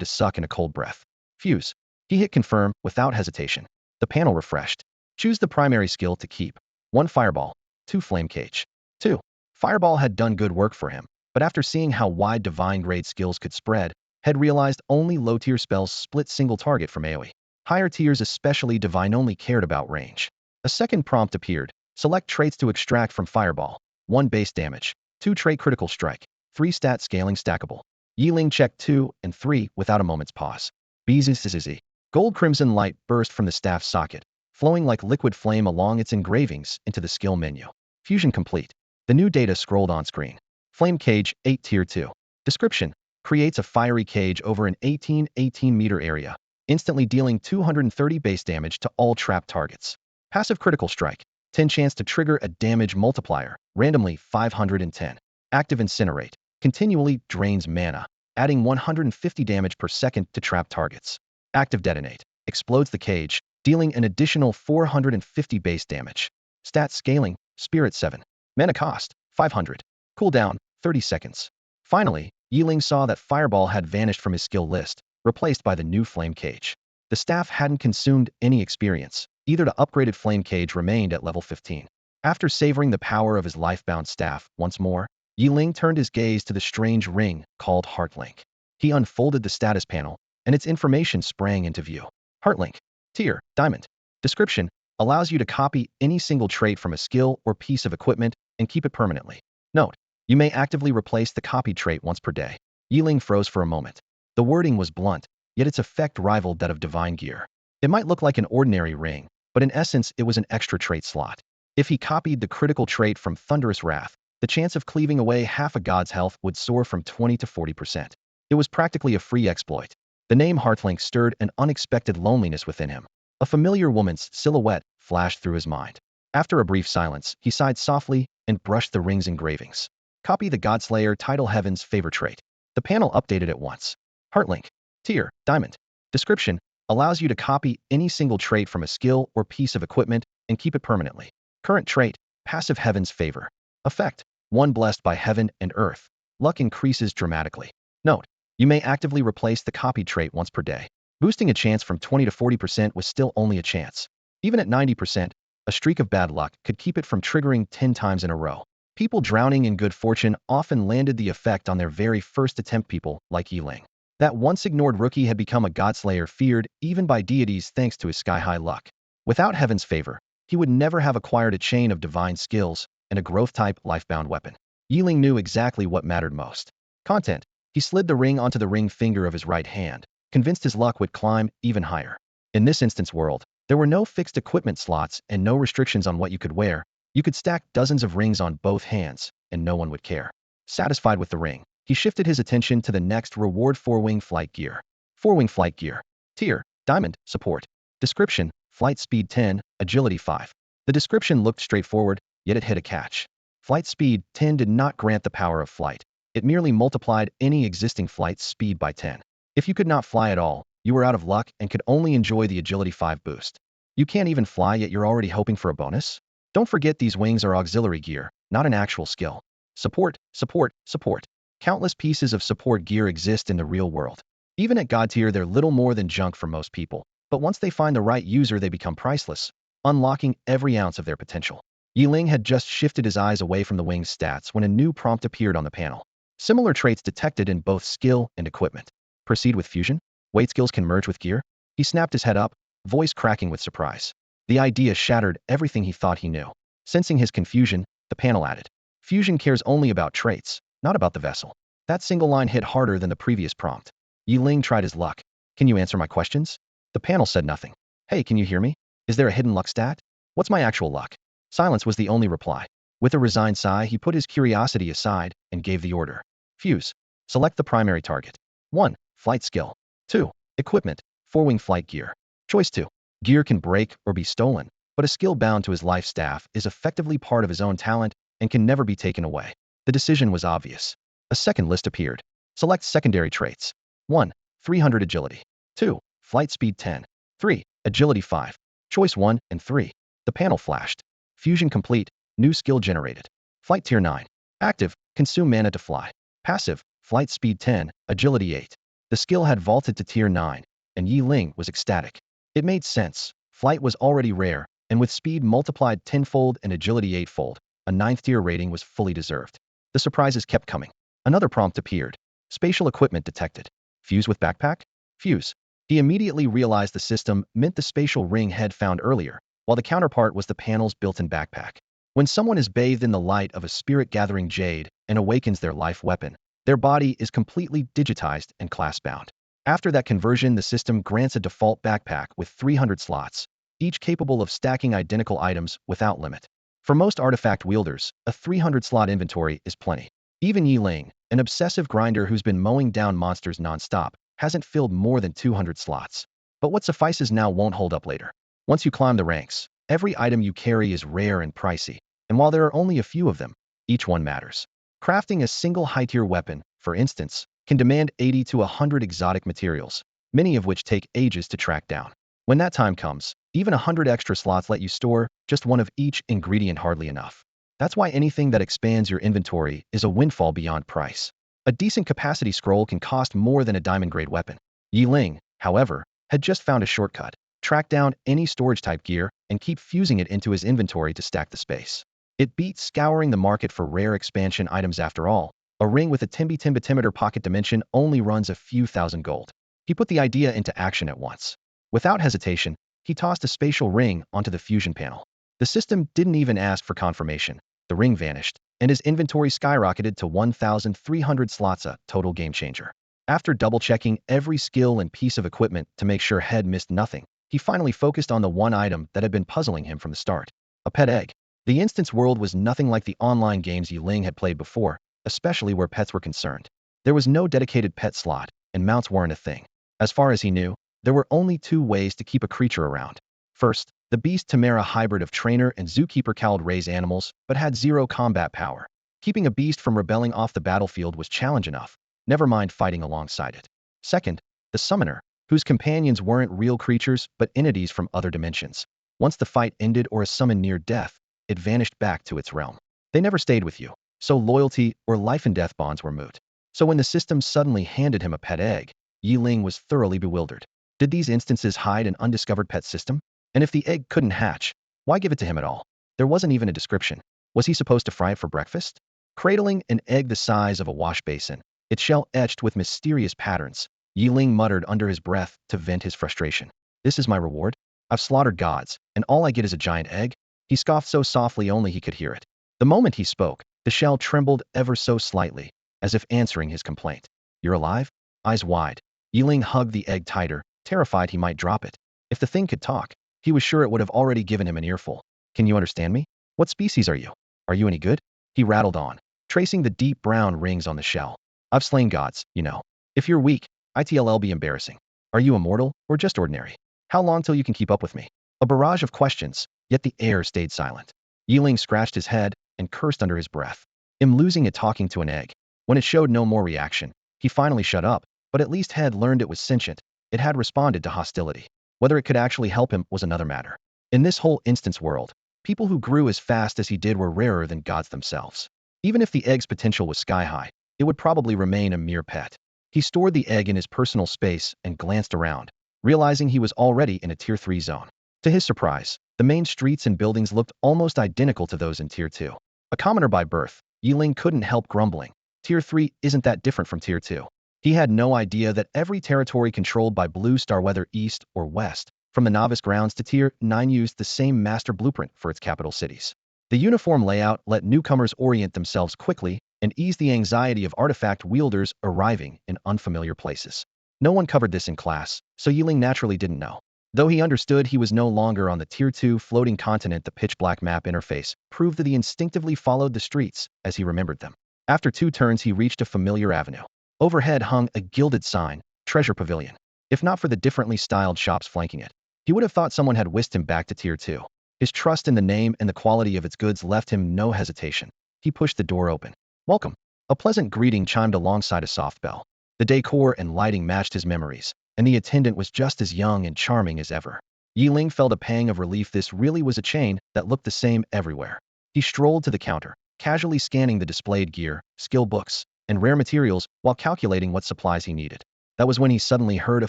to suck in a cold breath. Fuse. He hit confirm without hesitation. The panel refreshed. Choose the primary skill to keep. 1 Fireball, 2 Flame Cage. 2. Fireball had done good work for him, but after seeing how wide divine grade skills could spread, had realized only low-tier spells split single target from AoE. Higher tiers, especially divine, only cared about range. A second prompt appeared. Select traits to extract from Fireball. 1 base damage, 2 trait critical strike, 3 stat scaling stackable. Yeling checked 2 and 3 without a moment's pause. Bzzz. Gold crimson light burst from the staff's socket, flowing like liquid flame along its engravings into the skill menu. Fusion complete. The new data scrolled on screen. Flame Cage, 8 Tier 2. Description: creates a fiery cage over an 18-meter area, instantly dealing 230 base damage to all trapped targets. Passive Critical Strike. 10 chance to trigger a damage multiplier, randomly 510. Active Incinerate. Continually drains mana, adding 150 damage per second to trapped targets. Active Detonate. Explodes the cage, dealing an additional 450 base damage. Stat Scaling, Spirit 7. Mana cost, 500. Cooldown, 30 seconds. Finally, Yeling saw that Fireball had vanished from his skill list, replaced by the new Flame Cage. The staff hadn't consumed any experience. Either the upgraded Flame Cage remained at level 15. After savoring the power of his life-bound staff once more, Yeling turned his gaze to the strange ring called Heartlink. He unfolded the status panel, and its information sprang into view. Heartlink. Tier: Diamond. Description: allows you to copy any single trait from a skill or piece of equipment and keep it permanently. Note: you may actively replace the copied trait once per day. Yeling froze for a moment. The wording was blunt, yet its effect rivaled that of divine gear. It might look like an ordinary ring, but in essence it was an extra trait slot. If he copied the critical trait from Thunderous Wrath, the chance of cleaving away half a god's health would soar from 20 to 40%. It was practically a free exploit. The name Heartlink stirred an unexpected loneliness within him. A familiar woman's silhouette flashed through his mind. After a brief silence, he sighed softly and brushed the ring's engravings. Copy the Godslayer Tidal Heaven's favor trait. The panel updated at once. Heartlink. Tier: Diamond. Description: allows you to copy any single trait from a skill or piece of equipment and keep it permanently. Current trait: Passive Heaven's Favor. Effect: 1 blessed by heaven and earth. Luck increases dramatically. Note: you may actively replace the copied trait once per day. Boosting a chance from 20 to 40% was still only a chance. Even at 90%, A streak of bad luck could keep it from triggering 10 times in a row. People drowning in good fortune often landed the effect on their very first attempt. People like Yeling. That once ignored rookie had become a godslayer feared even by deities thanks to his sky-high luck. Without heaven's favor, he would never have acquired a chain of divine skills and a growth-type life-bound weapon. Yeling knew exactly what mattered most. Content. He slid the ring onto the ring finger of his right hand, convinced his luck would climb even higher. In this instance world, there were no fixed equipment slots and no restrictions on what you could wear. You could stack dozens of rings on both hands, and no one would care. Satisfied with the ring, he shifted his attention to the next reward: 4-wing flight gear. 4-wing flight gear. Tier: Diamond, Support. Description: Flight speed 10, agility 5. The description looked straightforward, yet it hit a catch. Flight speed 10 did not grant the power of flight. It merely multiplied any existing flight speed by 10. If you could not fly at all, you were out of luck and could only enjoy the agility 5 boost. You can't even fly yet you're already hoping for a bonus? Don't forget these wings are auxiliary gear, not an actual skill. Support, support, support. Countless pieces of support gear exist in the real world. Even at God tier, they're little more than junk for most people, but once they find the right user they become priceless, unlocking every ounce of their potential. Yeling had just shifted his eyes away from the wing's stats when a new prompt appeared on the panel. Similar traits detected in both skill and equipment. Proceed with fusion? Weight skills can merge with gear? He snapped his head up, voice cracking with surprise. The idea shattered everything he thought he knew. Sensing his confusion, the panel added, fusion cares only about traits, not about the vessel. That single line hit harder than the previous prompt. Yeling tried his luck. Can you answer my questions? The panel said nothing. Hey, can you hear me? Is there a hidden luck stat? What's my actual luck? Silence was the only reply. With a resigned sigh, he put his curiosity aside and gave the order. Fuse. Select the primary target. 1. Flight skill. 2. Equipment. 4-wing flight gear. Choice 2. Gear can break or be stolen, but a skill bound to his life staff is effectively part of his own talent and can never be taken away. The decision was obvious. A second list appeared. Select secondary traits. 1. 300 agility. 2. Flight speed 10. 3. Agility 5. Choice 1 and 3. The panel flashed. Fusion complete. New skill generated. Flight tier 9. Active. Consume mana to fly. Passive. Flight speed 10. Agility 8. The skill had vaulted to tier 9, and Yeling was ecstatic. It made sense. Flight was already rare, and with speed multiplied 10-fold and agility 8-fold, a 9th tier rating was fully deserved. The surprises kept coming. Another prompt appeared. Spatial equipment detected. Fuse with backpack? Fuse. He immediately realized the system meant the spatial ring head found earlier, while the counterpart was the panel's built-in backpack. When someone is bathed in the light of a spirit-gathering jade and awakens their life weapon, their body is completely digitized and class-bound. After that conversion, the system grants a default backpack with 300 slots, each capable of stacking identical items without limit. For most artifact wielders, a 300-slot inventory is plenty. Even Yeling, an obsessive grinder who's been mowing down monsters non-stop, hasn't filled more than 200 slots. But what suffices now won't hold up later. Once you climb the ranks, every item you carry is rare and pricey, and while there are only a few of them, each one matters. Crafting a single high-tier weapon, for instance, can demand 80 to 100 exotic materials, many of which take ages to track down. When that time comes, even 100 extra slots let you store just one of each ingredient hardly enough. That's why anything that expands your inventory is a windfall beyond price. A decent capacity scroll can cost more than a diamond-grade weapon. Yeling, however, had just found a shortcut. Track down any storage-type gear and keep fusing it into his inventory to stack the space. It beat scouring the market for rare expansion items after all. A ring with a timby-timbatimeter pocket dimension only runs a few thousand gold. He put the idea into action at once. Without hesitation, he tossed a spatial ring onto the fusion panel. The system didn't even ask for confirmation. The ring vanished, and his inventory skyrocketed to 1,300 slots, a total game changer. After double-checking every skill and piece of equipment to make sure Head missed nothing, he finally focused on the one item that had been puzzling him from the start. A pet egg. The instance world was nothing like the online games Yeling had played before, especially where pets were concerned. There was no dedicated pet slot, and mounts weren't a thing. As far as he knew, there were only 2 ways to keep a creature around. First, the beast Tamara hybrid of trainer and zookeeper cowled raise animals, but had 0 combat power. Keeping a beast from rebelling off the battlefield was challenge enough, never mind fighting alongside it. Second, the summoner, whose companions weren't real creatures but entities from other dimensions. Once the fight ended or a summon near death, it vanished back to its realm. They never stayed with you, so loyalty or life and death bonds were moot. So when the system suddenly handed him a pet egg, Yeling was thoroughly bewildered. Did these instances hide an undiscovered pet system? And if the egg couldn't hatch, Why give it to him at all? There wasn't even a description. Was he supposed to fry it for breakfast? Cradling an egg the size of a wash basin, its shell etched with mysterious patterns, Yeling muttered under his breath to vent his frustration. This is my reward? I've slaughtered gods, and all I get is a giant egg? He scoffed so softly only he could hear it. The moment he spoke, the shell trembled ever so slightly, as if answering his complaint. You're alive? Eyes wide, Yeling hugged the egg tighter, terrified he might drop it. If the thing could talk, he was sure it would have already given him an earful. Can you understand me? What species are you? Are you any good? He rattled on, tracing the deep brown rings on the shell. I've slain gods, you know. If you're weak, it'll be embarrassing. Are you immortal, or just ordinary? How long till you can keep up with me? A barrage of questions, yet the air stayed silent. Yeling scratched his head and cursed under his breath. I'm losing it talking to an egg. When it showed no more reaction, he finally shut up, but at least had learned it was sentient. It had responded to hostility. Whether it could actually help him was another matter. In this whole instance world, people who grew as fast as he did were rarer than gods themselves. Even if the egg's potential was sky-high, it would probably remain a mere pet. He stored the egg in his personal space and glanced around, realizing he was already in a Tier 3 zone. To his surprise, the main streets and buildings looked almost identical to those in Tier 2. A commoner by birth, Yeling couldn't help grumbling. Tier 3 isn't that different from Tier 2. He had no idea that every territory controlled by Blue Star, whether east or west, from the novice grounds to Tier 9, used the same master blueprint for its capital cities. The uniform layout let newcomers orient themselves quickly and ease the anxiety of artifact wielders arriving in unfamiliar places. No one covered this in class, so Yeling naturally didn't know. Though he understood he was no longer on the Tier 2 floating continent, the pitch-black map interface proved that he instinctively followed the streets as he remembered them. After 2 turns, he reached a familiar avenue. Overhead hung a gilded sign, Treasure Pavilion. If not for the differently styled shops flanking it, he would have thought someone had whisked him back to Tier 2. His trust in the name and the quality of its goods left him no hesitation. He pushed the door open. Welcome. A pleasant greeting chimed alongside a soft bell. The decor and lighting matched his memories, and the attendant was just as young and charming as ever. Yeling felt a pang of relief. This really was a chain that looked the same everywhere. He strolled to the counter, casually scanning the displayed gear, skill books, and rare materials while calculating what supplies he needed. That was when he suddenly heard a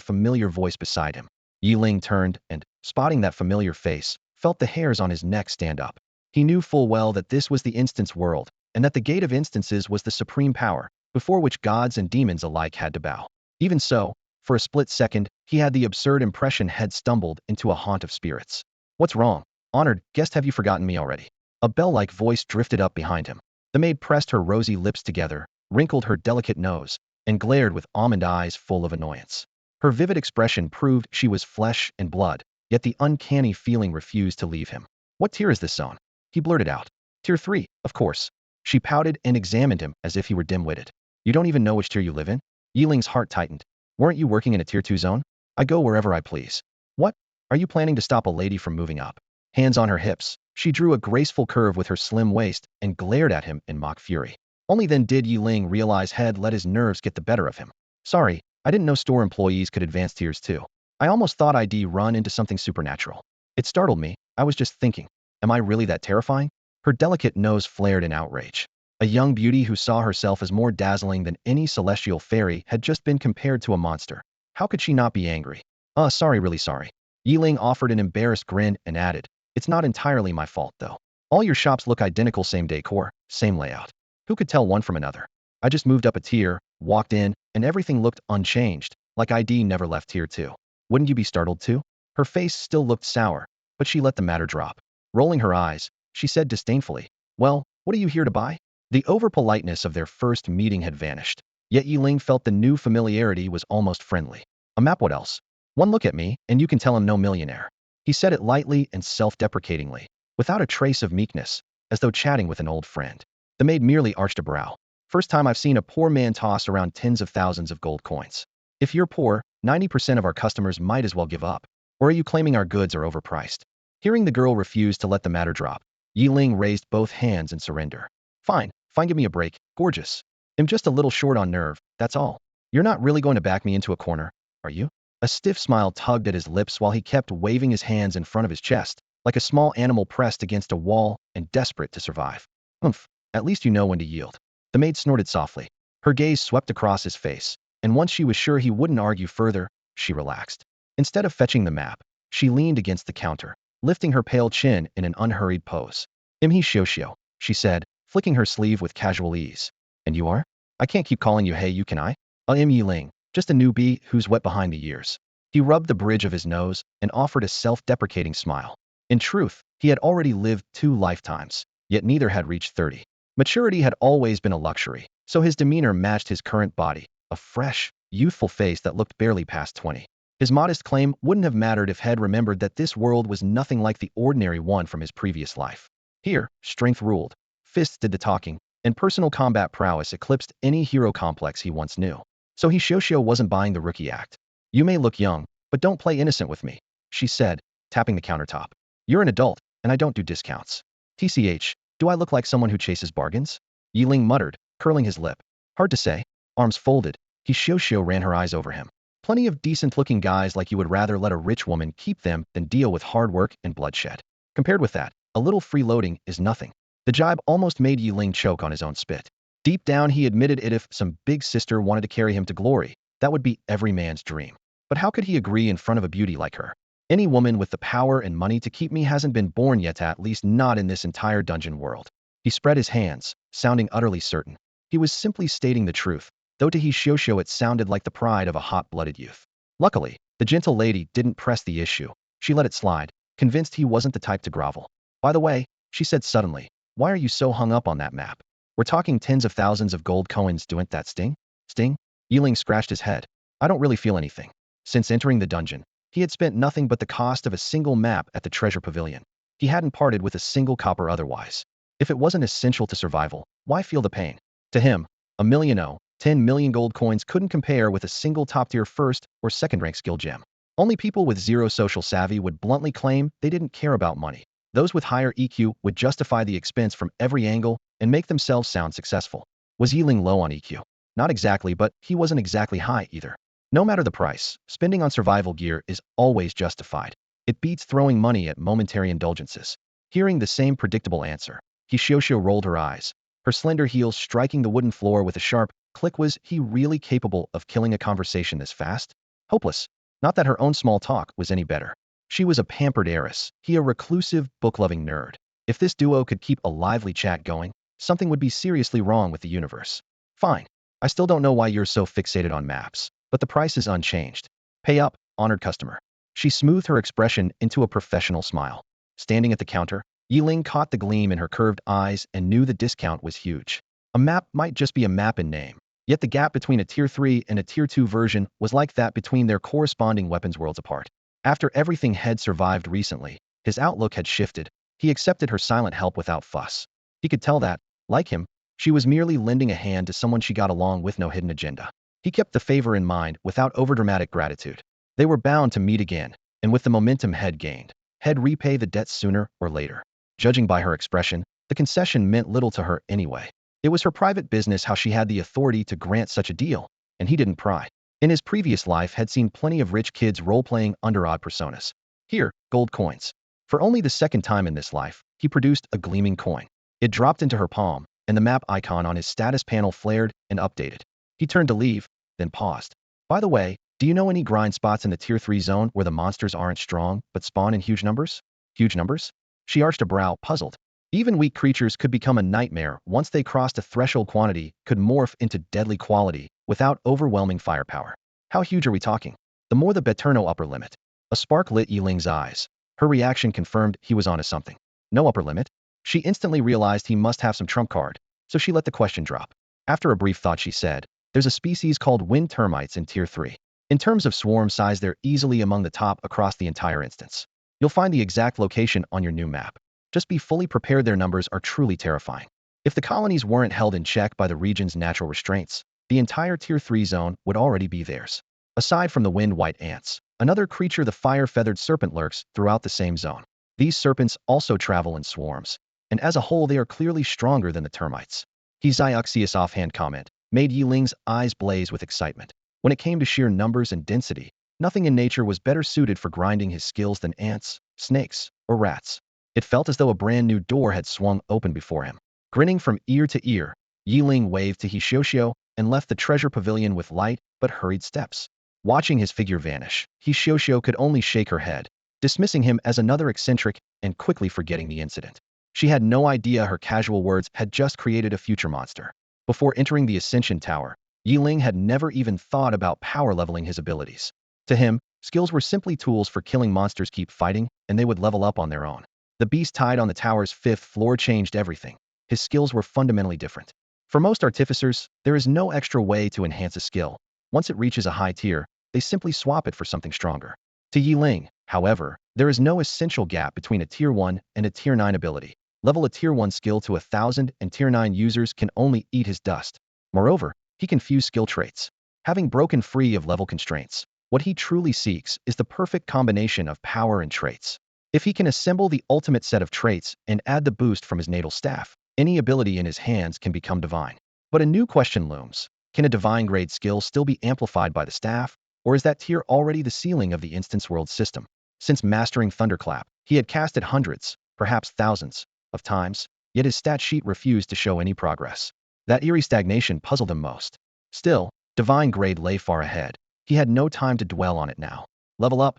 familiar voice beside him. Yeling turned and, spotting that familiar face, felt the hairs on his neck stand up. He knew full well that this was the instance world, and that the Gate of Instances was the supreme power, before which gods and demons alike had to bow. Even so, for a split second, he had the absurd impression had stumbled into a haunt of spirits. What's wrong? Honored guest, have you forgotten me already? A bell-like voice drifted up behind him. The maid pressed her rosy lips together, wrinkled her delicate nose, and glared with almond eyes full of annoyance. Her vivid expression proved she was flesh and blood, yet the uncanny feeling refused to leave him. What tier is this zone? He blurted out. Tier 3, of course. She pouted and examined him as if he were dim-witted. You don't even know which tier you live in? Yeling's heart tightened. Weren't you working in a Tier 2 zone? I go wherever I please. What? Are you planning to stop a lady from moving up? Hands on her hips, she drew a graceful curve with her slim waist and glared at him in mock fury. Only then did Yeling realize he'd let his nerves get the better of him. Sorry, I didn't know store employees could advance tiers too. I almost thought I'd run into something supernatural. It startled me. I was just thinking, am I really that terrifying? Her delicate nose flared in outrage. A young beauty who saw herself as more dazzling than any celestial fairy had just been compared to a monster. How could she not be angry? Sorry, really sorry. Yeling offered an embarrassed grin and added, it's not entirely my fault though. All your shops look identical, same decor, same layout. Who could tell one from another? I just moved up a tier, walked in, and everything looked unchanged, like ID never left Tier 2. Wouldn't you be startled too? Her face still looked sour, but she let the matter drop. Rolling her eyes, she said disdainfully, well, what are you here to buy? The over-politeness of their first meeting had vanished, yet Yeling felt the new familiarity was almost friendly. A map, what else? One look at me, and you can tell I'm no millionaire. He said it lightly and self-deprecatingly, without a trace of meekness, as though chatting with an old friend. The maid merely arched a brow. First time I've seen a poor man toss around tens of thousands of gold coins. If you're poor, 90% of our customers might as well give up. Or are you claiming our goods are overpriced? Hearing the girl refuse to let the matter drop, Yeling raised both hands in surrender. Fine, give me a break, gorgeous. I'm just a little short on nerve, that's all. You're not really going to back me into a corner, are you? A stiff smile tugged at his lips while he kept waving his hands in front of his chest, like a small animal pressed against a wall and desperate to survive. Humph, at least you know when to yield. The maid snorted softly. Her gaze swept across his face, and once she was sure he wouldn't argue further, she relaxed. Instead of fetching the map, she leaned against the counter, lifting her pale chin in an unhurried pose. He Xiao, she said, flicking her sleeve with casual ease. And you are? I can't keep calling you hey you can I? Yeling, just a newbie who's wet behind the ears. He rubbed the bridge of his nose and offered a self-deprecating smile. In truth, he had already lived 2 lifetimes, yet neither had reached 30. Maturity had always been a luxury, so his demeanor matched his current body, a fresh, youthful face that looked barely past 20. His modest claim wouldn't have mattered if Head remembered that this world was nothing like the ordinary one from his previous life. Here, strength ruled, fists did the talking, and personal combat prowess eclipsed any hero complex he once knew. So he Shosho wasn't buying the rookie act. You may look young, but don't play innocent with me, she said, tapping the countertop. You're an adult, and I don't do discounts. TCH, do I look like someone who chases bargains? Yeling muttered, curling his lip. Hard to say. Arms folded, he Shosho ran her eyes over him. Plenty of decent-looking guys like you would rather let a rich woman keep them than deal with hard work and bloodshed. Compared with that, a little freeloading is nothing. The jibe almost made Yeling choke on his own spit. Deep down he admitted it if some big sister wanted to carry him to glory, that would be every man's dream. But how could he agree in front of a beauty like her? Any woman with the power and money to keep me hasn't been born yet, at least not in this entire dungeon world. He spread his hands, sounding utterly certain. He was simply stating the truth, though to Shosho it sounded like the pride of a hot-blooded youth. Luckily, the gentle lady didn't press the issue. She let it slide, convinced he wasn't the type to grovel. By the way, she said suddenly, why are you so hung up on that map? We're talking tens of thousands of gold coins, don't that sting? Sting? Yeling scratched his head. I don't really feel anything. Since entering the dungeon, he had spent nothing but the cost of a single map at the treasure pavilion. He hadn't parted with a single copper otherwise. If it wasn't essential to survival, why feel the pain? To him, 10 million gold coins couldn't compare with a single top-tier first or second-rank skill gem. Only people with zero social savvy would bluntly claim they didn't care about money. Those with higher EQ would justify the expense from every angle and make themselves sound successful. Was Yeling low on EQ? Not exactly, but he wasn't exactly high either. No matter the price, spending on survival gear is always justified. It beats throwing money at momentary indulgences. Hearing the same predictable answer, Shosho rolled her eyes, her slender heels striking the wooden floor with a sharp click. Was he really capable of killing a conversation this fast? Hopeless. Not that her own small talk was any better. She was a pampered heiress, he a reclusive, book-loving nerd. If this duo could keep a lively chat going, something would be seriously wrong with the universe. Fine. I still don't know why you're so fixated on maps, but the price is unchanged. Pay up, honored customer. She smoothed her expression into a professional smile. Standing at the counter, Yeling caught the gleam in her curved eyes and knew the discount was huge. A map might just be a map in name, yet the gap between a Tier 3 and a Tier 2 version was like that between their corresponding weapons worlds apart. After everything had survived recently, his outlook had shifted. He accepted her silent help without fuss. He could tell that, like him, she was merely lending a hand to someone she got along with, no hidden agenda. He kept the favor in mind without overdramatic gratitude. They were bound to meet again, and with the momentum Head gained, Head repay the debt sooner or later. Judging by her expression, the concession meant little to her anyway. It was her private business how she had the authority to grant such a deal, and he didn't pry. In his previous life had seen plenty of rich kids role-playing under odd personas. Here, gold coins. For only the second time in this life, he produced a gleaming coin. It dropped into her palm, and the map icon on his status panel flared and updated. He turned to leave, then paused. By the way, do you know any grind spots in the Tier 3 zone where the monsters aren't strong but spawn in huge numbers? Huge numbers? She arched a brow, puzzled. Even weak creatures could become a nightmare once they crossed a threshold. Quantity could morph into deadly quality without overwhelming firepower. How huge are we talking? The more the better, upper limit. A spark lit Yeling's eyes. Her reaction confirmed he was onto something. No upper limit? She instantly realized he must have some trump card, so she let the question drop. After a brief thought she said, there's a species called wind termites in Tier 3. In terms of swarm size, they're easily among the top across the entire instance. You'll find the exact location on your new map. Just be fully prepared, their numbers are truly terrifying. If the colonies weren't held in check by the region's natural restraints, the entire Tier 3 zone would already be theirs. Aside from the wind-white ants, another creature, the fire-feathered serpent, lurks throughout the same zone. These serpents also travel in swarms, and as a whole they are clearly stronger than the termites. His Xiaoxius offhand comment made Yeling's eyes blaze with excitement. When it came to sheer numbers and density, nothing in nature was better suited for grinding his skills than ants, snakes, or rats. It felt as though a brand new door had swung open before him. Grinning from ear to ear, Yeling waved to Shosho and left the treasure pavilion with light but hurried steps. Watching his figure vanish, Shosho could only shake her head. dismissing him as another eccentric and quickly forgetting the incident. She had no idea her casual words had just created a future monster. Before entering the Ascension Tower, Yeling had never even thought about power leveling his abilities. To him, skills were simply tools for killing monsters. Keep fighting, and they would level up on their own. The beast tied on the tower's 5th floor changed everything. His skills were fundamentally different. For most artificers, there is no extra way to enhance a skill. Once it reaches a high tier, they simply swap it for something stronger. To Yeling, however, there is no essential gap between a Tier 1 and a Tier 9 ability. Level a Tier 1 skill to 1,000 and Tier 9 users can only eat his dust. Moreover, he can fuse skill traits. Having broken free of level constraints, what he truly seeks is the perfect combination of power and traits. If he can assemble the ultimate set of traits and add the boost from his natal staff, any ability in his hands can become divine. But a new question looms. Can a divine grade skill still be amplified by the staff, or is that tier already the ceiling of the instance world system? Since mastering Thunderclap, he had cast it hundreds, perhaps thousands, of times, yet his stat sheet refused to show any progress. That eerie stagnation puzzled him most. Still, divine grade lay far ahead. He had no time to dwell on it now. Level up,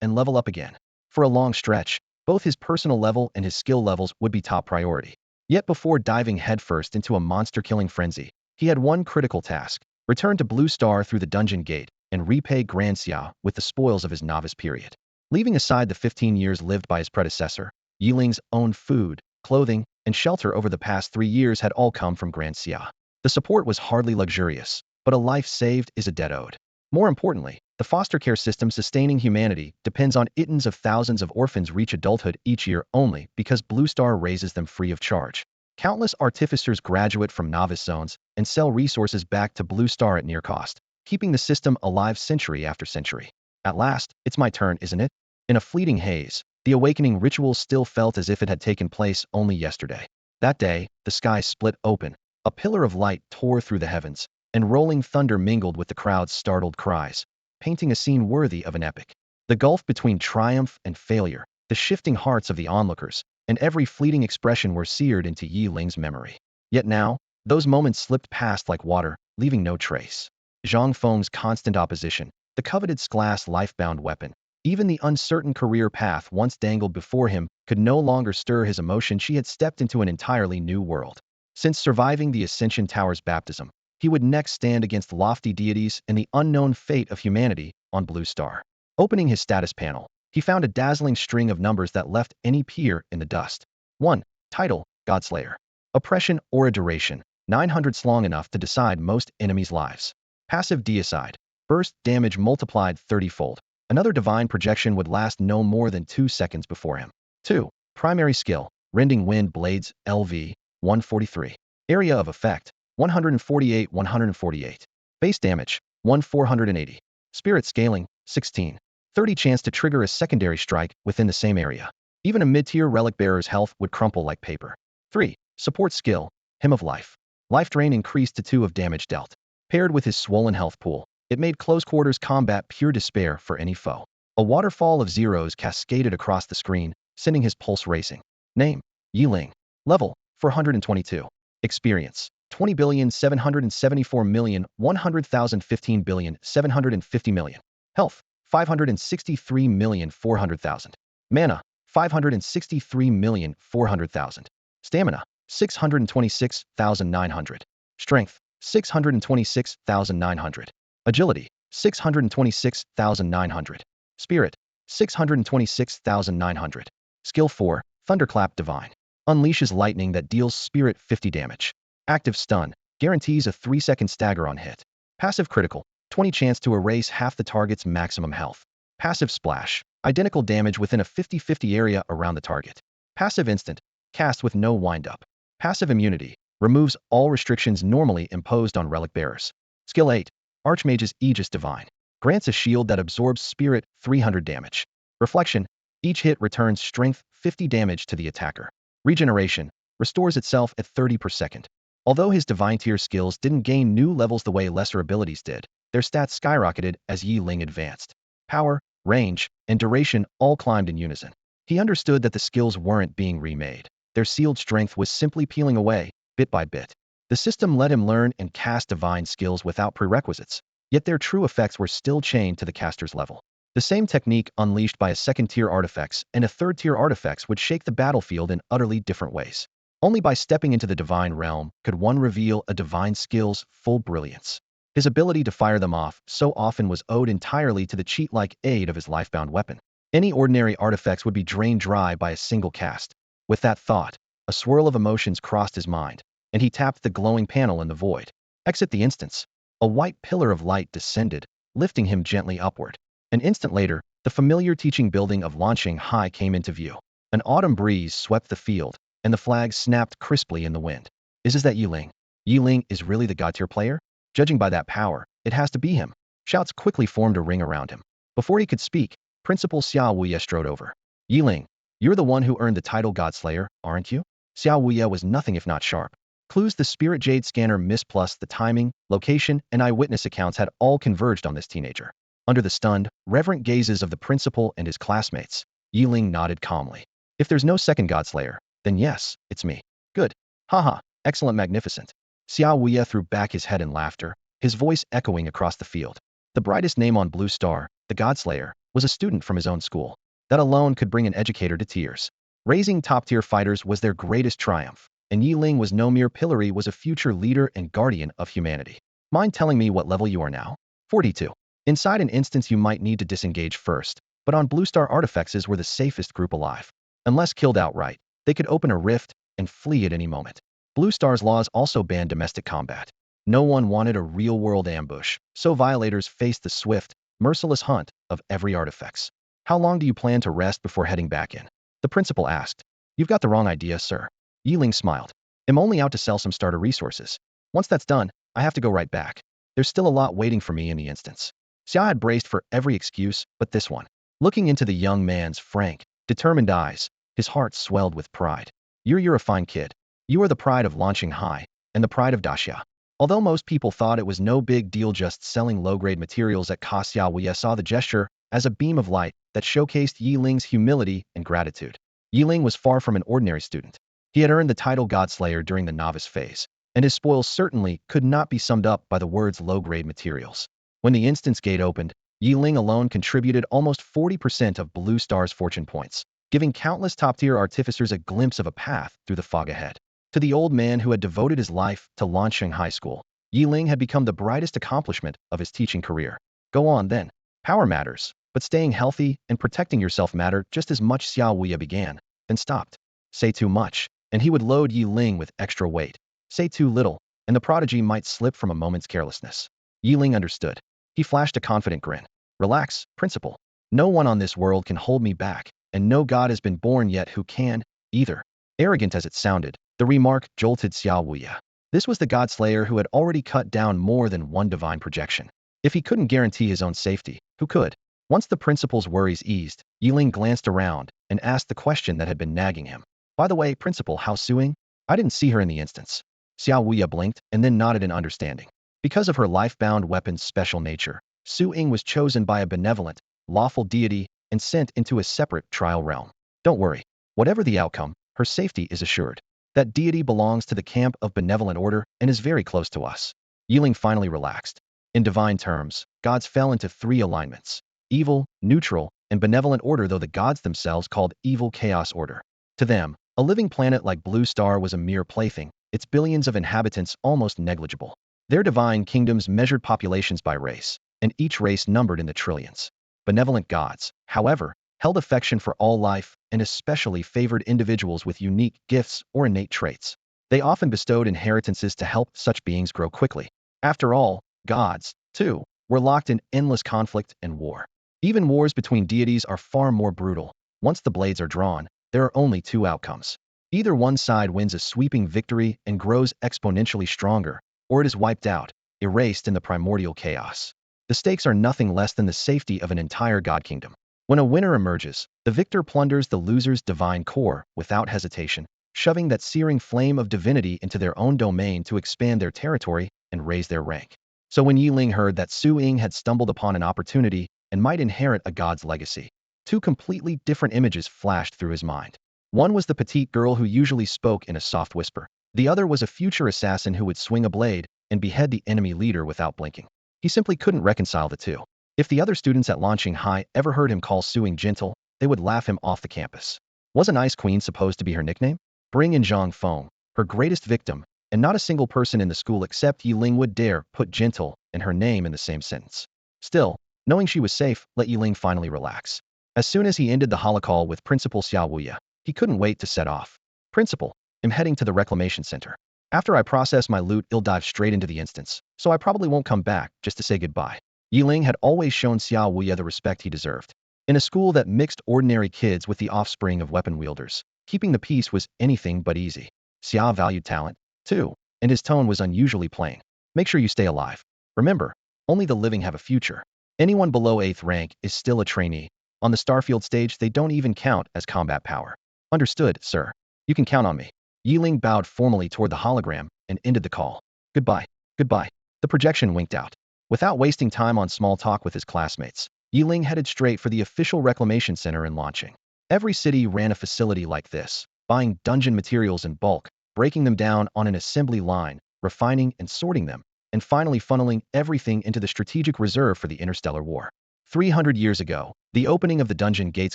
and level up again. For a long stretch, both his personal level and his skill levels would be top priority. Yet before diving headfirst into a monster-killing frenzy, he had one critical task: return to Blue Star through the dungeon gate and repay Grand Xia with the spoils of his novice period. Leaving aside the 15 years lived by his predecessor, Yiling's own food, clothing, and shelter over the past 3 years had all come from Grand Xia. The support was hardly luxurious, but a life saved is a debt owed. More importantly, the foster care system sustaining humanity depends on it. Of thousands of orphans reach adulthood each year only because Blue Star raises them free of charge. Countless artificers graduate from novice zones and sell resources back to Blue Star at near cost, keeping the system alive century after century. At last, it's my turn, isn't it? In a fleeting haze, the awakening ritual still felt as if it had taken place only yesterday. That day, the sky split open, a pillar of light tore through the heavens, and rolling thunder mingled with the crowd's startled cries, painting a scene worthy of an epic. The gulf between triumph and failure, the shifting hearts of the onlookers, and every fleeting expression were seared into Yiling's memory. Yet now, those moments slipped past like water, leaving no trace. Zhang Feng's constant opposition, the coveted glass life-bound weapon, even the uncertain career path once dangled before him could no longer stir his emotion. She had stepped into an entirely new world. Since surviving the Ascension Tower's baptism, he would next stand against lofty deities and the unknown fate of humanity on Blue Star. Opening his status panel, he found a dazzling string of numbers that left any peer in the dust. 1. Title, Godslayer. Oppression or a duration, 900 long enough to decide most enemies' lives. Passive Deicide. Burst damage multiplied 30-fold. Another divine projection would last no more than 2 seconds before him. 2. Primary skill, Rending Wind Blades, Lv, 143. Area of effect, 148. Base damage, 480. Spirit scaling, 16. 30 chance to trigger a secondary strike within the same area. Even a mid-tier relic bearer's health would crumple like paper. 3. Support skill, Hymn of Life. Life drain increased to 2 of damage dealt. Paired with his swollen health pool, it made close quarters combat pure despair for any foe. A waterfall of zeros cascaded across the screen, sending his pulse racing. Name, Yeling. Level, 422. Experience, 20,774,100,015 750 million. Health, 563,400,000. Mana, 563,400,000. Stamina, 626,900. Strength, 626,900. Agility, 626,900. Spirit, 626,900. Skill 4, Thunderclap Divine. Unleashes lightning that deals spirit 50 damage. Active Stun, guarantees a 3-second stagger on hit. Passive Critical, 20 chance to erase half the target's maximum health. Passive Splash, identical damage within a 50-50 area around the target. Passive Instant, cast with no wind-up. Passive Immunity, removes all restrictions normally imposed on relic bearers. Skill 8, Archmage's Aegis Divine. Grants a shield that absorbs spirit 300 damage. Reflection, each hit returns strength 50 damage to the attacker. Regeneration, restores itself at 30 per second. Although his divine tier skills didn't gain new levels the way lesser abilities did, their stats skyrocketed as Yeling advanced. Power, range, and duration all climbed in unison. He understood that the skills weren't being remade. Their sealed strength was simply peeling away, bit by bit. The system let him learn and cast divine skills without prerequisites, yet their true effects were still chained to the caster's level. The same technique unleashed by a second-tier artifacts and a third-tier artifacts would shake the battlefield in utterly different ways. Only by stepping into the divine realm could one reveal a divine skill's full brilliance. His ability to fire them off so often was owed entirely to the cheat-like aid of his lifebound weapon. Any ordinary artifacts would be drained dry by a single cast. With that thought, a swirl of emotions crossed his mind, and he tapped the glowing panel in the void. Exit the instance. A white pillar of light descended, lifting him gently upward. An instant later, the familiar teaching building of launching high came into view. An autumn breeze swept the field, and the flag snapped crisply in the wind. Is that Yeling? Yeling is really the god-tier player? Judging by that power, it has to be him. Shouts quickly formed a ring around him. Before he could speak, Principal Xiao Wuye strode over. Yeling, you're the one who earned the title Godslayer, aren't you? Xiao Wuye was nothing if not sharp. Clues the Spirit Jade scanner missed plus the timing, location, and eyewitness accounts had all converged on this teenager. Under the stunned, reverent gazes of the principal and his classmates, Yeling nodded calmly. If there's no second Godslayer, then yes, it's me. Good. Haha, excellent, magnificent. Xiao Wuye threw back his head in laughter, his voice echoing across the field. The brightest name on Blue Star, the Godslayer, was a student from his own school. That alone could bring an educator to tears. Raising top-tier fighters was their greatest triumph, and Yeling was no mere pillory, was a future leader and guardian of humanity. Mind telling me what level you are now? 42. Inside an instance you might need to disengage first, but on Blue Star artifacts were the safest group alive. Unless killed outright, they could open a rift and flee at any moment. Blue Star's laws also banned domestic combat. No one wanted a real-world ambush, so violators faced the swift, merciless hunt of every artifacts. How long do you plan to rest before heading back in? The principal asked. You've got the wrong idea, sir. Yeling smiled. I'm only out to sell some starter resources. Once that's done, I have to go right back. There's still a lot waiting for me in the instance. Xiao had braced for every excuse but this one. Looking into the young man's frank, determined eyes, his heart swelled with pride. You're a fine kid. You are the pride of launching high, and the pride of Daxia. Although most people thought it was no big deal just selling low-grade materials at cost, Xiao Wuye saw the gesture as a beam of light that showcased Yeling's humility and gratitude. Yeling was far from an ordinary student. He had earned the title Godslayer during the novice phase, and his spoils certainly could not be summed up by the words low-grade materials. When the instance gate opened, Yeling alone contributed almost 40% of Blue Star's fortune points, giving countless top-tier artificers a glimpse of a path through the fog ahead. To the old man who had devoted his life to launching high school, Yeling had become the brightest accomplishment of his teaching career. Go on then. Power matters, but staying healthy and protecting yourself mattered just as much. Xiao Wuye began, then stopped. Say too much, and he would load Yeling with extra weight. Say too little, and the prodigy might slip from a moment's carelessness. Yeling understood. He flashed a confident grin. Relax, principal. No one on this world can hold me back, and no god has been born yet who can, either. Arrogant as it sounded, the remark jolted Xiao Wuye. This was the Godslayer who had already cut down more than one divine projection. If he couldn't guarantee his own safety, who could? Once the principal's worries eased, Yeling glanced around and asked the question that had been nagging him. By the way, principal, how's Suing? I didn't see her in the instance. Xiao Wuye blinked and then nodded in understanding. Because of her life-bound weapon's special nature, Su-Ing was chosen by a benevolent, lawful deity and sent into a separate trial realm. Don't worry. Whatever the outcome, her safety is assured. That deity belongs to the camp of benevolent order and is very close to us. Yeling finally relaxed. In divine terms, gods fell into 3 alignments: evil, neutral, and benevolent order, though the gods themselves called evil chaos order. To them, a living planet like Blue Star was a mere plaything, its billions of inhabitants almost negligible. Their divine kingdoms measured populations by race, and each race numbered in the trillions. Benevolent gods, however, held affection for all life and especially favored individuals with unique gifts or innate traits. They often bestowed inheritances to help such beings grow quickly. After all, gods, too, were locked in endless conflict and war. Even wars between deities are far more brutal. Once the blades are drawn, there are only 2 outcomes. Either one side wins a sweeping victory and grows exponentially stronger, or it is wiped out, erased in the primordial chaos. The stakes are nothing less than the safety of an entire god kingdom. When a winner emerges, the victor plunders the loser's divine core without hesitation, shoving that searing flame of divinity into their own domain to expand their territory and raise their rank. So when Yeling heard that Su-Ing had stumbled upon an opportunity and might inherit a god's legacy, 2 completely different images flashed through his mind. One was the petite girl who usually spoke in a soft whisper. The other was a future assassin who would swing a blade and behead the enemy leader without blinking. He simply couldn't reconcile the 2. If the other students at Launching High ever heard him call Suing gentle, they would laugh him off the campus. Wasn't Ice Queen supposed to be her nickname? Bring in Zhang Feng, her greatest victim, and not a single person in the school except Yeling would dare put gentle and her name in the same sentence. Still, knowing she was safe let Yeling finally relax. As soon as he ended the holocall with Principal Xiao Wuya, he couldn't wait to set off. Principal, I'm heading to the reclamation center. After I process my loot, I'll dive straight into the instance, so I probably won't come back just to say goodbye. Yeling had always shown Xiao Wuya the respect he deserved. In a school that mixed ordinary kids with the offspring of weapon wielders, keeping the peace was anything but easy. Xiao valued talent, too, and his tone was unusually plain. Make sure you stay alive. Remember, only the living have a future. Anyone below 8th rank is still a trainee. On the Starfield stage, they don't even count as combat power. Understood, sir. You can count on me. Yeling bowed formally toward the hologram and ended the call. Goodbye. Goodbye. The projection winked out. Without wasting time on small talk with his classmates, Yeling headed straight for the official reclamation center in Launching. Every city ran a facility like this, buying dungeon materials in bulk, breaking them down on an assembly line, refining and sorting them, and finally funneling everything into the strategic reserve for the Interstellar War. 300 years ago, the opening of the dungeon gates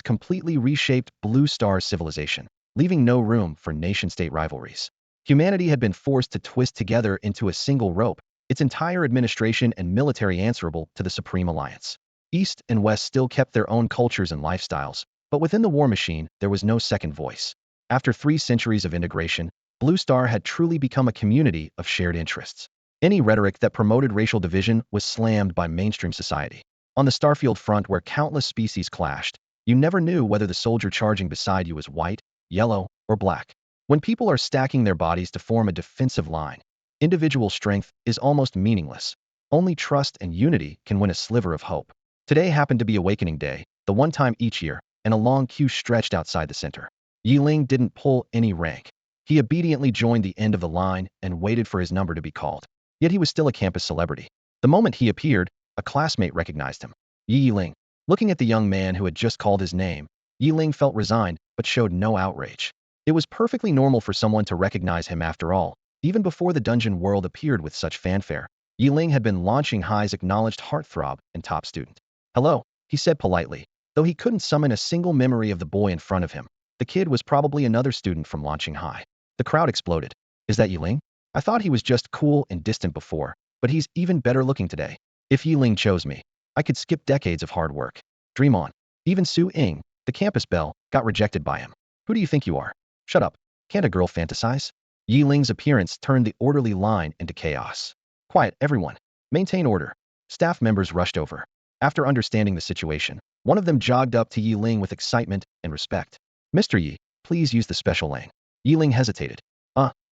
completely reshaped Blue Star's civilization, leaving no room for nation-state rivalries. Humanity had been forced to twist together into a single rope, its entire administration and military answerable to the Supreme Alliance. East and West still kept their own cultures and lifestyles, but within the war machine, there was no second voice. After 3 centuries of integration, Blue Star had truly become a community of shared interests. Any rhetoric that promoted racial division was slammed by mainstream society. On the Starfield front where countless species clashed, you never knew whether the soldier charging beside you was white, yellow, or black. When people are stacking their bodies to form a defensive line, individual strength is almost meaningless. Only trust and unity can win a sliver of hope. Today happened to be Awakening Day, the one time each year, and a long queue stretched outside the center. Yeling didn't pull any rank. He obediently joined the end of the line and waited for his number to be called. Yet he was still a campus celebrity. The moment he appeared, a classmate recognized him. Yeling. Looking at the young man who had just called his name, Yeling felt resigned but showed no outrage. It was perfectly normal for someone to recognize him after all. Even before the dungeon world appeared with such fanfare, Yeling had been Launching High's acknowledged heartthrob and top student. Hello, he said politely, though he couldn't summon a single memory of the boy in front of him. The kid was probably another student from Launching High. The crowd exploded. Is that Yeling? I thought he was just cool and distant before, but he's even better looking today. If Yeling chose me, I could skip decades of hard work. Dream on. Even Su Ying, the campus belle, got rejected by him. Who do you think you are? Shut up. Can't a girl fantasize? Yeling's appearance turned the orderly line into chaos. Quiet, everyone. Maintain order. Staff members rushed over. After understanding the situation, one of them jogged up to Yeling with excitement and respect. Mr. Yi, please use the special lane. Yeling hesitated.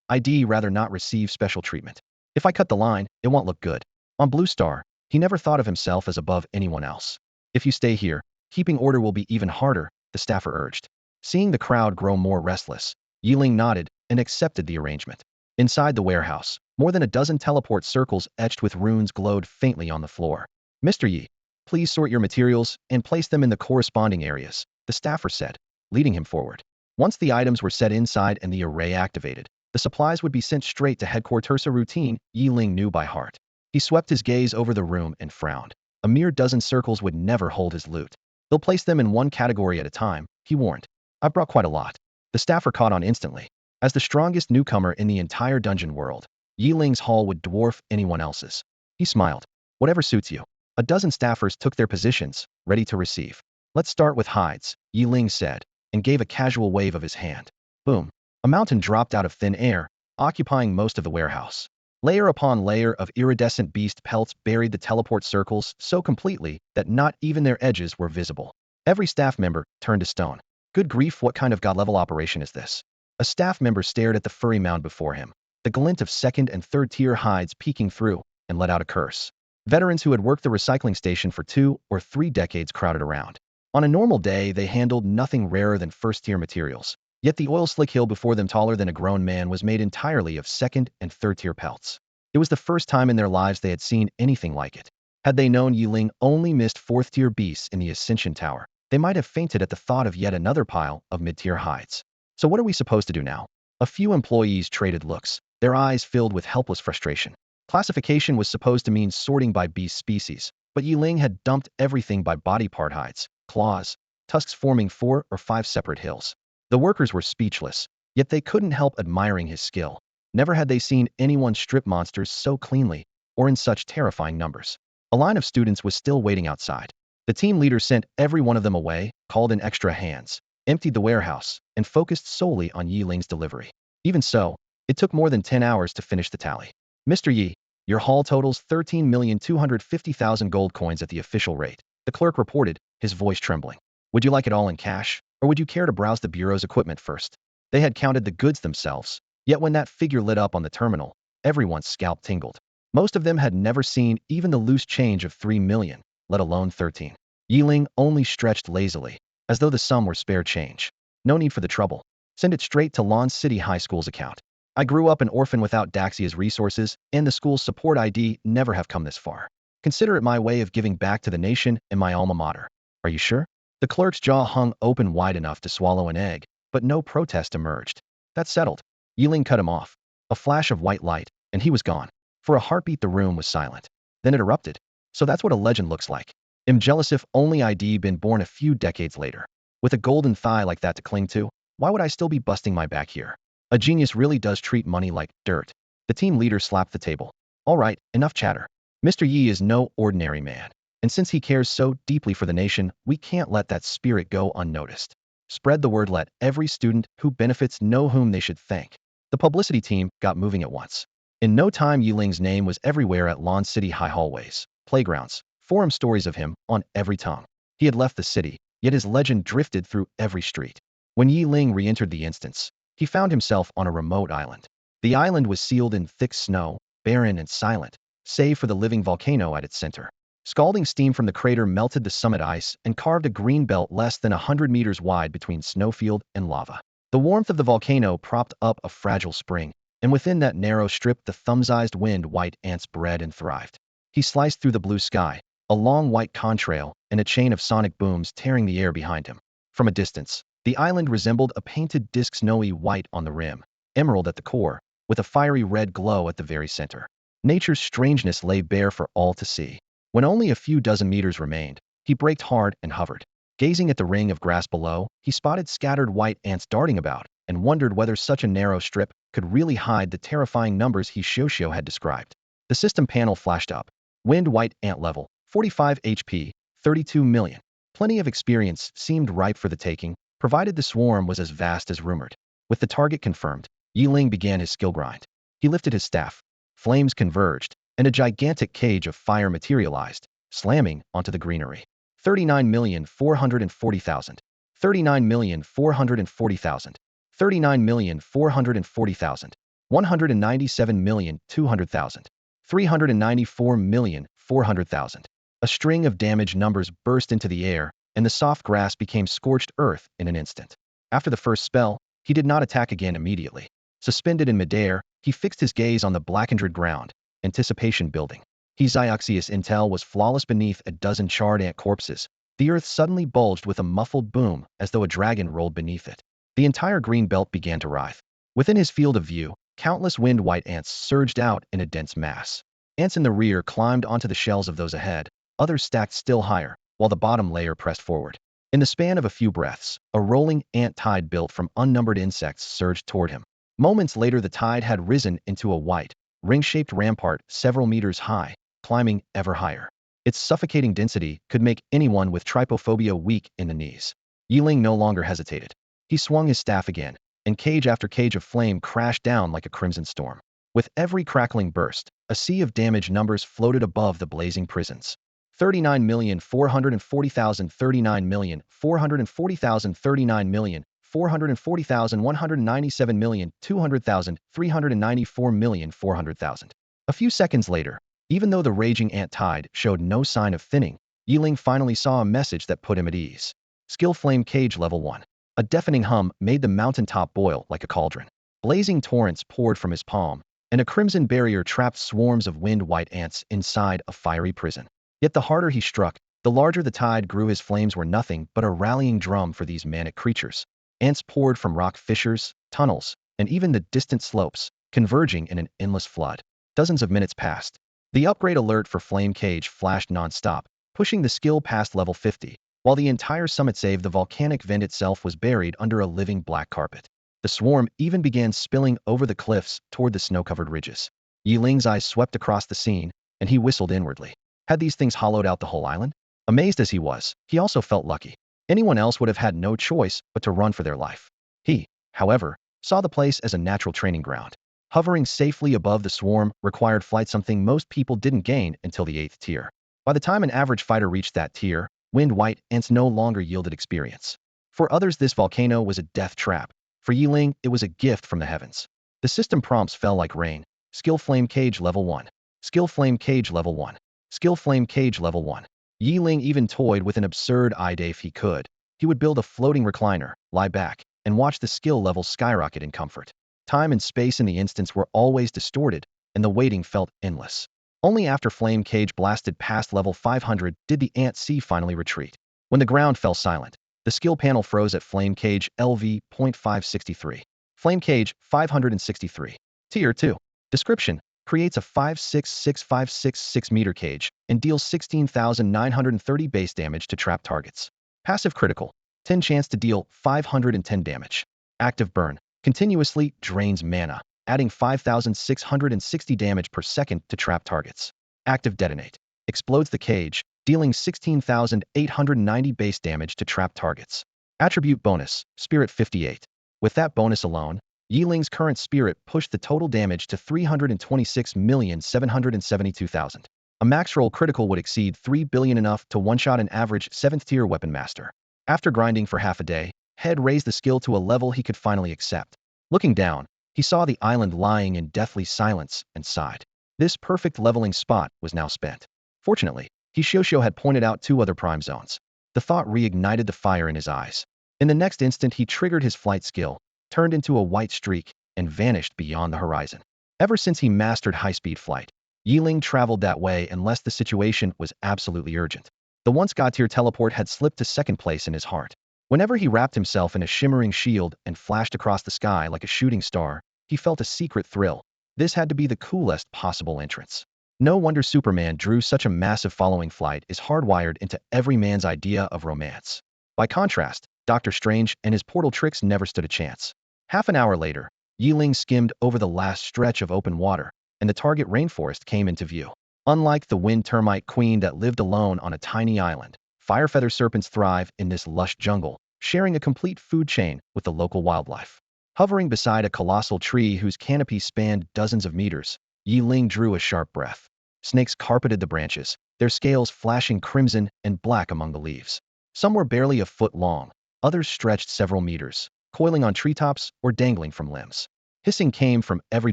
I'd rather not receive special treatment. If I cut the line, it won't look good. On Blue Star, he never thought of himself as above anyone else. If you stay here, keeping order will be even harder, the staffer urged. Seeing the crowd grow more restless, Yeling nodded and accepted the arrangement. Inside the warehouse, more than a dozen teleport circles etched with runes glowed faintly on the floor. Mr. Yi, please sort your materials and place them in the corresponding areas, the staffer said, leading him forward. Once the items were set inside and the array activated, the supplies would be sent straight to headquarters. A routine Yeling knew by heart. He swept his gaze over the room and frowned. A mere dozen circles would never hold his loot. They'll place them in one category at a time, he warned. I brought quite a lot. The staffer caught on instantly. As the strongest newcomer in the entire dungeon world, Yeling's haul would dwarf anyone else's. He smiled. Whatever suits you. A dozen staffers took their positions, ready to receive. Let's start with hides, Yeling said, and gave a casual wave of his hand. Boom. A mountain dropped out of thin air, occupying most of the warehouse. Layer upon layer of iridescent beast pelts buried the teleport circles so completely that not even their edges were visible. Every staff member turned to stone. Good grief, what kind of god-level operation is this? A staff member stared at the furry mound before him, the glint of second and third tier hides peeking through, and let out a curse. Veterans who had worked the recycling station for 2 or 3 decades crowded around. On a normal day, they handled nothing rarer than first-tier materials. Yet the oil slick hill before them, taller than a grown man, was made entirely of second and third-tier pelts. It was the first time in their lives they had seen anything like it. Had they known Yeling only missed 4th-tier beasts in the Ascension Tower, they might have fainted at the thought of yet another pile of mid-tier hides. So what are we supposed to do now? A few employees traded looks, their eyes filled with helpless frustration. Classification was supposed to mean sorting by beast species, but Yeling had dumped everything by body part hides, claws, tusks forming 4 or 5 separate hills. The workers were speechless, yet they couldn't help admiring his skill. Never had they seen anyone strip monsters so cleanly, or in such terrifying numbers. A line of students was still waiting outside. The team leader sent every one of them away, called in extra hands, emptied the warehouse, and focused solely on Yiling's delivery. Even so, it took more than 10 hours to finish the tally. Mr. Yi, your haul totals 13,250,000 gold coins at the official rate, the clerk reported, his voice trembling. Would you like it all in cash, or would you care to browse the bureau's equipment first? They had counted the goods themselves, yet when that figure lit up on the terminal, everyone's scalp tingled. Most of them had never seen even the loose change of 3 million, let alone 13. Yeling only stretched lazily, as though the sum were spare change. No need for the trouble. Send it straight to Lon City High School's account. I grew up an orphan without Daxia's resources, and the school's support ID never have come this far. Consider it my way of giving back to the nation and my alma mater. Are you sure? The clerk's jaw hung open wide enough to swallow an egg, but no protest emerged. That's settled. Yeling cut him off. A flash of white light, and he was gone. For a heartbeat the room was silent. Then it erupted. So that's what a legend looks like. I'm jealous if only I'd been born a few decades later. With a golden thigh like that to cling to, why would I still be busting my back here? A genius really does treat money like dirt. The team leader slapped the table. All right, enough chatter. Mr. Yi is no ordinary man. And since he cares so deeply for the nation, we can't let that spirit go unnoticed. Spread the word, let every student who benefits know whom they should thank. The publicity team got moving at once. In no time, Yiling's name was everywhere at Lon City High hallways, playgrounds, forum stories of him on every tongue. He had left the city, yet his legend drifted through every street. When Yeling re-entered the instance, he found himself on a remote island. The island was sealed in thick snow, barren and silent, save for the living volcano at its center. Scalding steam from the crater melted the summit ice and carved a green belt less than 100 meters wide between snowfield and lava. The warmth of the volcano propped up a fragile spring, and within that narrow strip the thumb-sized wind white ants bred and thrived. He sliced through the blue sky, a long white contrail and a chain of sonic booms tearing the air behind him. From a distance, the island resembled a painted disc, snowy white on the rim, emerald at the core, with a fiery red glow at the very center. Nature's strangeness lay bare for all to see. When only a few dozen meters remained, he braked hard and hovered. Gazing at the ring of grass below, he spotted scattered white ants darting about and wondered whether such a narrow strip could really hide the terrifying numbers he Xiaoxiao had described. The system panel flashed up. Wind white ant level, 45 HP, 32 million. Plenty of experience seemed ripe for the taking, provided the swarm was as vast as rumored. With the target confirmed, Yeling began his skill grind. He lifted his staff. Flames converged, and a gigantic cage of fire materialized, slamming onto the greenery. 39,440,000. 39,440,000. 39,440,000. 197,200,000. 394,400,000. A string of damage numbers burst into the air, and the soft grass became scorched earth in an instant. After the first spell, he did not attack again immediately. Suspended in midair, he fixed his gaze on the blackened ground, anticipation building. His Ioxius intel was flawless beneath a dozen charred ant corpses. The earth suddenly bulged with a muffled boom as though a dragon rolled beneath it. The entire green belt began to writhe. Within his field of view, countless wind-white ants surged out in a dense mass. Ants in the rear climbed onto the shells of those ahead, others stacked still higher, while the bottom layer pressed forward. In the span of a few breaths, a rolling ant tide built from unnumbered insects surged toward him. Moments later, the tide had risen into a white, ring-shaped rampart several meters high, climbing ever higher. Its suffocating density could make anyone with trypophobia weak in the knees. Yeling no longer hesitated. He swung his staff again, and cage after cage of flame crashed down like a crimson storm. With every crackling burst, a sea of damage numbers floated above the blazing prisons. 39,440,000, 39,440,000, 39,440,000, 197,200,000, 394,400,000. A few seconds later, even though the raging ant tide showed no sign of thinning, Yeling finally saw a message that put him at ease. Skill Flame Cage Level 1. A deafening hum made the mountaintop boil like a cauldron. Blazing torrents poured from his palm, and a crimson barrier trapped swarms of wind-white ants inside a fiery prison. Yet the harder he struck, the larger the tide grew. His flames were nothing but a rallying drum for these manic creatures. Ants poured from rock fissures, tunnels, and even the distant slopes, converging in an endless flood. Dozens of minutes passed. The upgrade alert for Flame Cage flashed non-stop, pushing the skill past level 50, while the entire summit save the volcanic vent itself was buried under a living black carpet. The swarm even began spilling over the cliffs toward the snow-covered ridges. Yeling's eyes swept across the scene, and he whistled inwardly. Had these things hollowed out the whole island? Amazed as he was, he also felt lucky. Anyone else would have had no choice but to run for their life. He, however, saw the place as a natural training ground. Hovering safely above the swarm required flight, something most people didn't gain until the 8th tier. By the time an average fighter reached that tier, wind white ants no longer yielded experience. For others, this volcano was a death trap. For Yeling, it was a gift from the heavens. The system prompts fell like rain. Skill Flame Cage Level 1. Skill Flame Cage Level 1. Skill Flame Cage Level 1. Yeling even toyed with an absurd idea. If he could, he would build a floating recliner, lie back, and watch the skill level skyrocket in comfort. Time and space in the instance were always distorted, and the waiting felt endless. Only after Flame Cage blasted past level 500 did the Ant C finally retreat. When the ground fell silent, the skill panel froze at Flame Cage Lv.563. Flame Cage 563. Tier 2. Description: creates a 566 meter cage and deals 16,930 base damage to trap targets. Passive critical: 10 chance to deal 510 damage. Active burn: continuously drains mana, adding 5,660 damage per second to trap targets. Active detonate: explodes the cage, dealing 16,890 base damage to trap targets. Attribute bonus: Spirit 58. With that bonus alone, Yeling's current spirit pushed the total damage to 326,772,000. A max roll critical would exceed 3 billion, enough to one-shot an average 7th tier weapon master. After grinding for half a day, Head raised the skill to a level he could finally accept. Looking down, he saw the island lying in deathly silence and sighed. This perfect leveling spot was now spent. Fortunately, Hishosho had pointed out 2 other prime zones. The thought reignited the fire in his eyes. In the next instant, he triggered his flight skill, turned into a white streak, and vanished beyond the horizon. Ever since he mastered high-speed flight, Yeling traveled that way unless the situation was absolutely urgent. The once god-tier teleport had slipped to 2nd place in his heart. Whenever he wrapped himself in a shimmering shield and flashed across the sky like a shooting star, he felt a secret thrill. This had to be the coolest possible entrance. No wonder Superman drew such a massive following. Flight is hardwired into every man's idea of romance. By contrast, Doctor Strange and his portal tricks never stood a chance. Half an hour later, Yeling skimmed over the last stretch of open water, and the target rainforest came into view. Unlike the wind termite queen that lived alone on a tiny island, firefeather serpents thrive in this lush jungle, sharing a complete food chain with the local wildlife. Hovering beside a colossal tree whose canopy spanned dozens of meters, Yeling drew a sharp breath. Snakes carpeted the branches, their scales flashing crimson and black among the leaves. Some were barely a foot long, others stretched several meters, coiling on treetops or dangling from limbs. Hissing came from every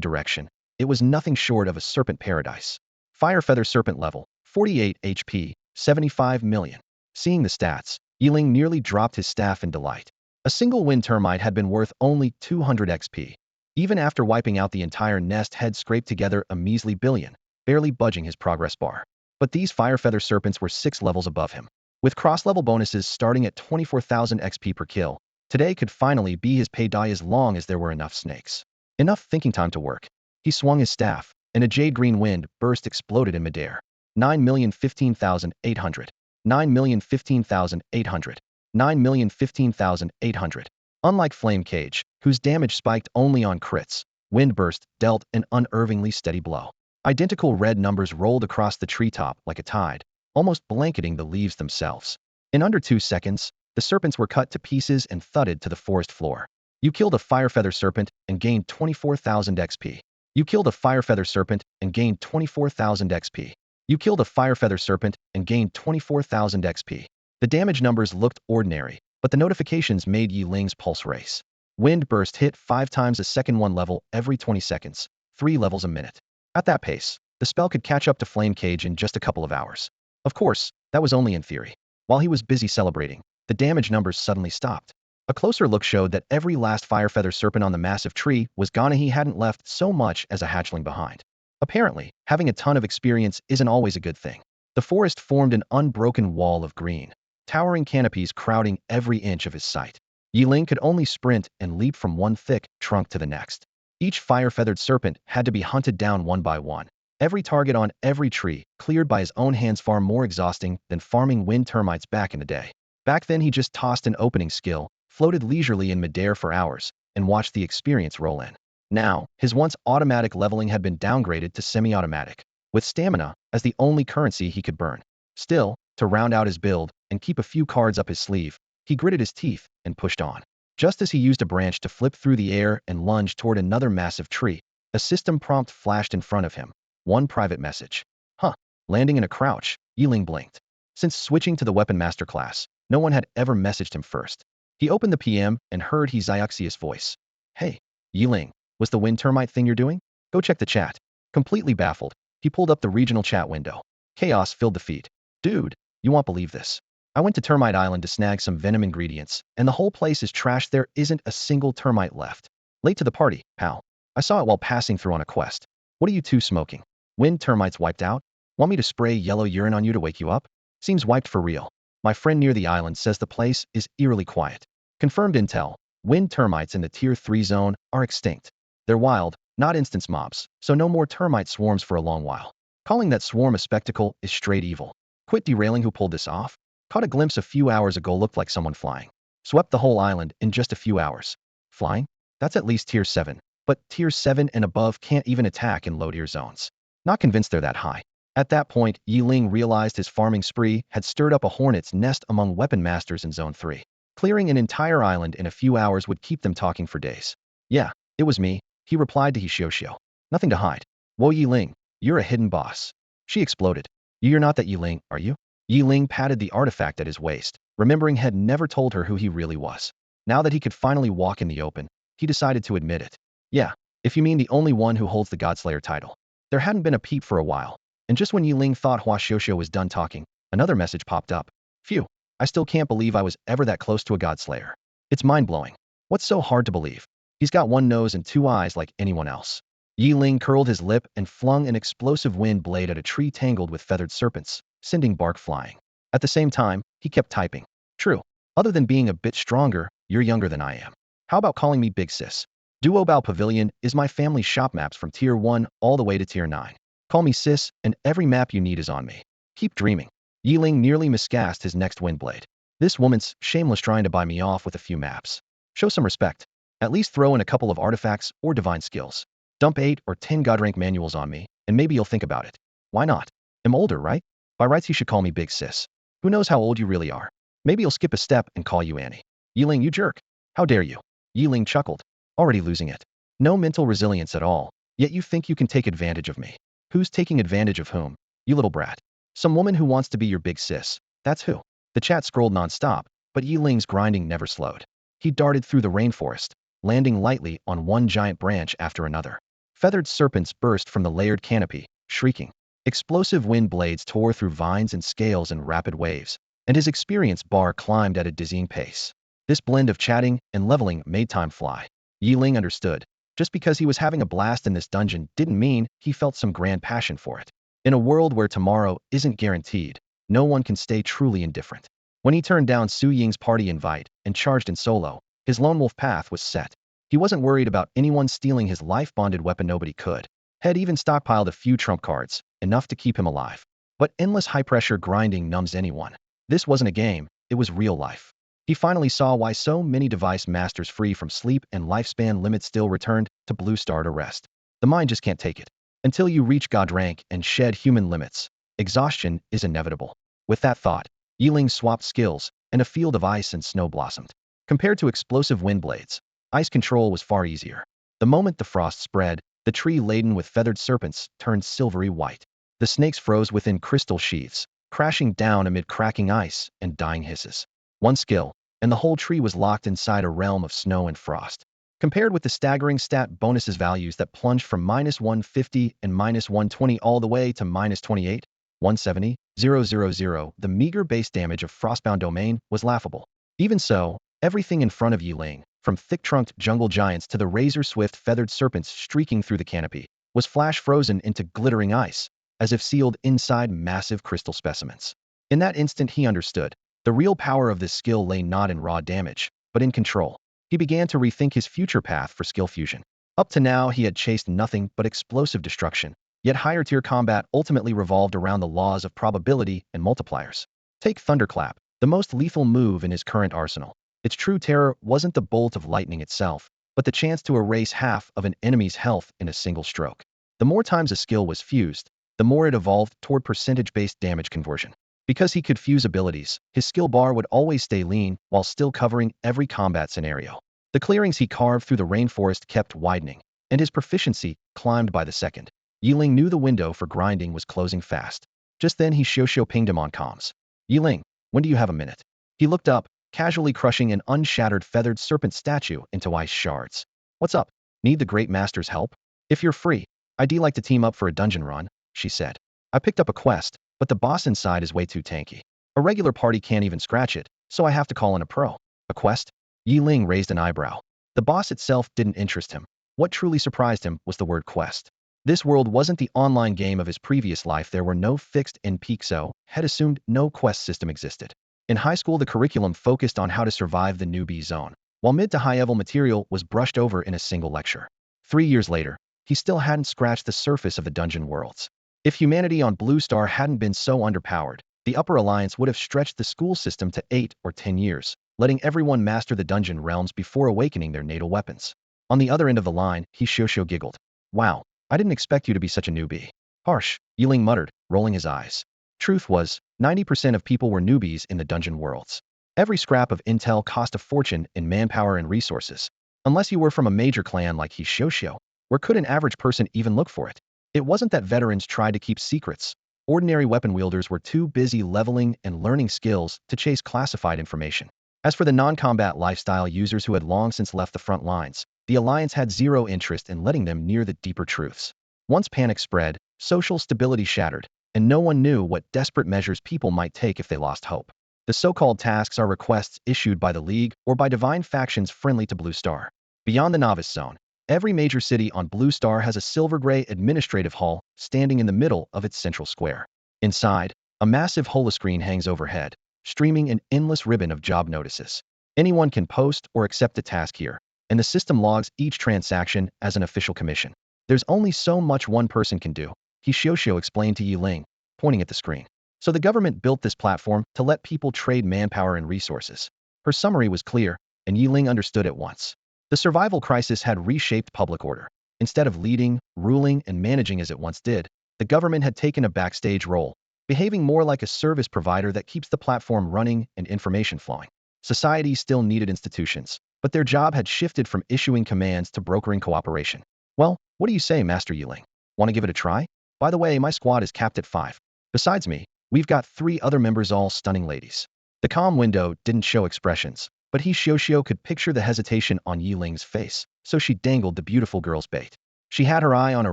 direction. It was nothing short of a serpent paradise. Firefeather serpent level, 48 HP, 75 million. Seeing the stats, Yeling nearly dropped his staff in delight. A single wind termite had been worth only 200 XP. Even after wiping out the entire nest, Head scraped together a measly billion, barely budging his progress bar. But these firefeather serpents were 6 levels above him. With cross-level bonuses starting at 24,000 XP per kill, today could finally be his payday as long as there were enough snakes. Enough thinking time to work. He swung his staff, and a jade-green wind burst exploded in midair. 9,015,800. 9,015,800. 9,015,800. Unlike Flame Cage, whose damage spiked only on crits, Windburst dealt an unervingly steady blow. Identical red numbers rolled across the treetop like a tide, almost blanketing the leaves themselves. In under 2 seconds, the serpents were cut to pieces and thudded to the forest floor. You killed a firefeather serpent and gained 24,000 XP. You killed a firefeather serpent and gained 24,000 XP. You killed a firefeather serpent and gained 24,000 XP. The damage numbers looked ordinary, but the notifications made Yeling's pulse race. Wind burst hit 5 times a second, 1 level every 20 seconds, 3 levels a minute. At that pace, the spell could catch up to Flame Cage in just a couple of hours. Of course, that was only in theory. While he was busy celebrating, the damage numbers suddenly stopped. A closer look showed that every last firefeather serpent on the massive tree was gone, and he hadn't left so much as a hatchling behind. Apparently, having a ton of experience isn't always a good thing. The forest formed an unbroken wall of green, towering canopies crowding every inch of his sight. Yeling could only sprint and leap from one thick trunk to the next. Each fire-feathered serpent had to be hunted down one by one. Every target on every tree, cleared by his own hands, far more exhausting than farming wind termites back in the day. Back then he just tossed an opening skill, floated leisurely in midair for hours, and watched the experience roll in. Now, his once automatic leveling had been downgraded to semi-automatic, with stamina as the only currency he could burn. Still, to round out his build and keep a few cards up his sleeve, he gritted his teeth and pushed on. Just as he used a branch to flip through the air and lunge toward another massive tree, a system prompt flashed in front of him. One private message. Huh. Landing in a crouch, Yeling blinked. Since switching to the Weapon Master class, no one had ever messaged him first. He opened the PM and heard Xiaoxia's voice. Hey, Yeling, was the wind termite thing you're doing? Go check the chat. Completely baffled, he pulled up the regional chat window. Chaos filled the feed. Dude, you won't believe this. I went to Termite Island to snag some venom ingredients, and the whole place is trashed. There isn't a single termite left. Late to the party, pal. I saw it while passing through on a quest. What are you two smoking? Wind termites wiped out? Want me to spray yellow urine on you to wake you up? Seems wiped for real. My friend near the island says the place is eerily quiet. Confirmed intel. Wind termites in the Tier 3 zone are extinct. They're wild, not instance mobs, so no more termite swarms for a long while. Calling that swarm a spectacle is straight evil. Quit derailing. Who pulled this off? Caught a glimpse a few hours ago, looked like someone flying. Swept the whole island in just a few hours. Flying? That's at least Tier 7. But Tier 7 and above can't even attack in low-tier zones. Not convinced they're that high. At that point, Yeling realized his farming spree had stirred up a hornet's nest among weapon masters in Zone 3. Clearing an entire island in a few hours would keep them talking for days. Yeah, it was me, he replied to Xiaoxia. Nothing to hide. Whoa Yeling, you're a hidden boss. She exploded. You're not that Yeling, are you? Yeling patted the artifact at his waist, remembering had never told her who he really was. Now that he could finally walk in the open, he decided to admit it. Yeah, if you mean the only one who holds the Godslayer title. There hadn't been a peep for a while, and just when Yeling thought Xiaoxia was done talking, another message popped up. Phew, I still can't believe I was ever that close to a Godslayer. It's mind-blowing. What's so hard to believe? He's got one nose and two eyes like anyone else. Yeling curled his lip and flung an explosive wind blade at a tree tangled with feathered serpents, sending bark flying. At the same time, he kept typing. True. Other than being a bit stronger, you're younger than I am. How about calling me Big Sis? Duobao Pavilion is my family's shop maps from Tier 1 all the way to Tier 9. Call me Sis, and every map you need is on me. Keep dreaming. Yeling nearly miscast his next windblade. This woman's shameless trying to buy me off with a few maps. Show some respect. At least throw in a couple of artifacts or divine skills. Dump 8 or 10 god rank manuals on me, and maybe you'll think about it. Why not? I'm older, right? By rights you should call me Big Sis. Who knows how old you really are? Maybe you'll skip a step and call you Annie. Yeling, you jerk. How dare you? Yeling chuckled. Already losing it. No mental resilience at all, yet you think you can take advantage of me. Who's taking advantage of whom? You little brat. Some woman who wants to be your big sis. That's who. The chat scrolled non-stop, but Yeling's grinding never slowed. He darted through the rainforest, landing lightly on one giant branch after another. Feathered serpents burst from the layered canopy, shrieking. Explosive wind blades tore through vines and scales in rapid waves, and his experience bar climbed at a dizzying pace. This blend of chatting and leveling made time fly. Yeling understood. Just because he was having a blast in this dungeon didn't mean he felt some grand passion for it. In a world where tomorrow isn't guaranteed, no one can stay truly indifferent. When he turned down Su Ying's party invite and charged in solo, his lone wolf path was set. He wasn't worried about anyone stealing his life-bonded weapon. Nobody could. Had even stockpiled a few trump cards, enough to keep him alive. But endless high-pressure grinding numbs anyone. This wasn't a game, it was real life. He finally saw why so many device masters free from sleep and lifespan limits still returned to Blue Star to rest. The mind just can't take it. Until you reach God rank and shed human limits, exhaustion is inevitable. With that thought, Yeling swapped skills, and a field of ice and snow blossomed. Compared to explosive wind blades, ice control was far easier. The moment the frost spread, the tree laden with feathered serpents turned silvery white. The snakes froze within crystal sheaths, crashing down amid cracking ice and dying hisses. One skill, and the whole tree was locked inside a realm of snow and frost. Compared with the staggering stat bonuses values that plunged from -150 and -120 all the way to -28, 170, 000, the meager base damage of Frostbound Domain was laughable. Even so, everything in front of Yeling, from thick-trunked jungle giants to the razor-swift feathered serpents streaking through the canopy, was flash-frozen into glittering ice, as if sealed inside massive crystal specimens. In that instant he understood. The real power of this skill lay not in raw damage, but in control. He began to rethink his future path for skill fusion. Up to now he had chased nothing but explosive destruction, Yet higher-tier combat ultimately revolved around the laws of probability and multipliers. Take Thunderclap, the most lethal move in his current arsenal. Its true terror wasn't the bolt of lightning itself, but the chance to erase half of an enemy's health in a single stroke. The more times a skill was fused, the more it evolved toward percentage-based damage conversion. Because he could fuse abilities, his skill bar would always stay lean while still covering every combat scenario. The clearings he carved through the rainforest kept widening, and his proficiency climbed by the second. Yeling knew the window for grinding was closing fast. Just then he Shosho pinged him on comms. Yeling, when do you have a minute? He looked up, casually crushing an unshattered feathered serpent statue into ice shards. What's up? Need the Great Master's help? If you're free, I'd like to team up for a dungeon run, she said. I picked up a quest, but the boss inside is way too tanky. A regular party can't even scratch it, so I have to call in a pro. A quest? Yeling raised an eyebrow. The boss itself didn't interest him. What truly surprised him was the word quest. This world wasn't the online game of his previous life. There were no fixed NPCs, so had assumed no quest system existed. In high school, the curriculum focused on how to survive the newbie zone, while mid to high-level material was brushed over in a single lecture. 3 years later, he still hadn't scratched the surface of the dungeon worlds. If humanity on Blue Star hadn't been so underpowered, the Upper Alliance would have stretched the school system to 8 or 10 years, letting everyone master the dungeon realms before awakening their natal weapons. On the other end of the line, he Shosho giggled. Wow, I didn't expect you to be such a newbie. Harsh, Yeling muttered, rolling his eyes. Truth was, 90% of people were newbies in the dungeon worlds. Every scrap of intel cost a fortune in manpower and resources. Unless you were from a major clan like Shosho, where could an average person even look for it? It wasn't that veterans tried to keep secrets. Ordinary weapon wielders were too busy leveling and learning skills to chase classified information. As for the non-combat lifestyle users who had long since left the front lines, the Alliance had zero interest in letting them near the deeper truths. Once panic spread, social stability shattered, and no one knew what desperate measures people might take if they lost hope. The so-called tasks are requests issued by the League or by divine factions friendly to Blue Star. Beyond the novice zone, every major city on Blue Star has a silver-gray administrative hall standing in the middle of its central square. Inside, a massive holoscreen hangs overhead, streaming an endless ribbon of job notices. Anyone can post or accept a task here, and the system logs each transaction as an official commission. There's only so much one person can do, Shosho explained to Yeling, pointing at the screen. So the government built this platform to let people trade manpower and resources. Her summary was clear, and Yeling understood at once. The survival crisis had reshaped public order. Instead of leading, ruling, and managing as it once did, the government had taken a backstage role, behaving more like a service provider that keeps the platform running and information flowing. Society still needed institutions, but their job had shifted from issuing commands to brokering cooperation. Well, what do you say, Master Yeling? Want to give it a try? By the way, my squad is capped at 5. Besides me, we've got 3 other members, all stunning ladies. The comm window didn't show expressions, but Shosho could picture the hesitation on Yeling's face, so she dangled the beautiful girl's bait. She had her eye on a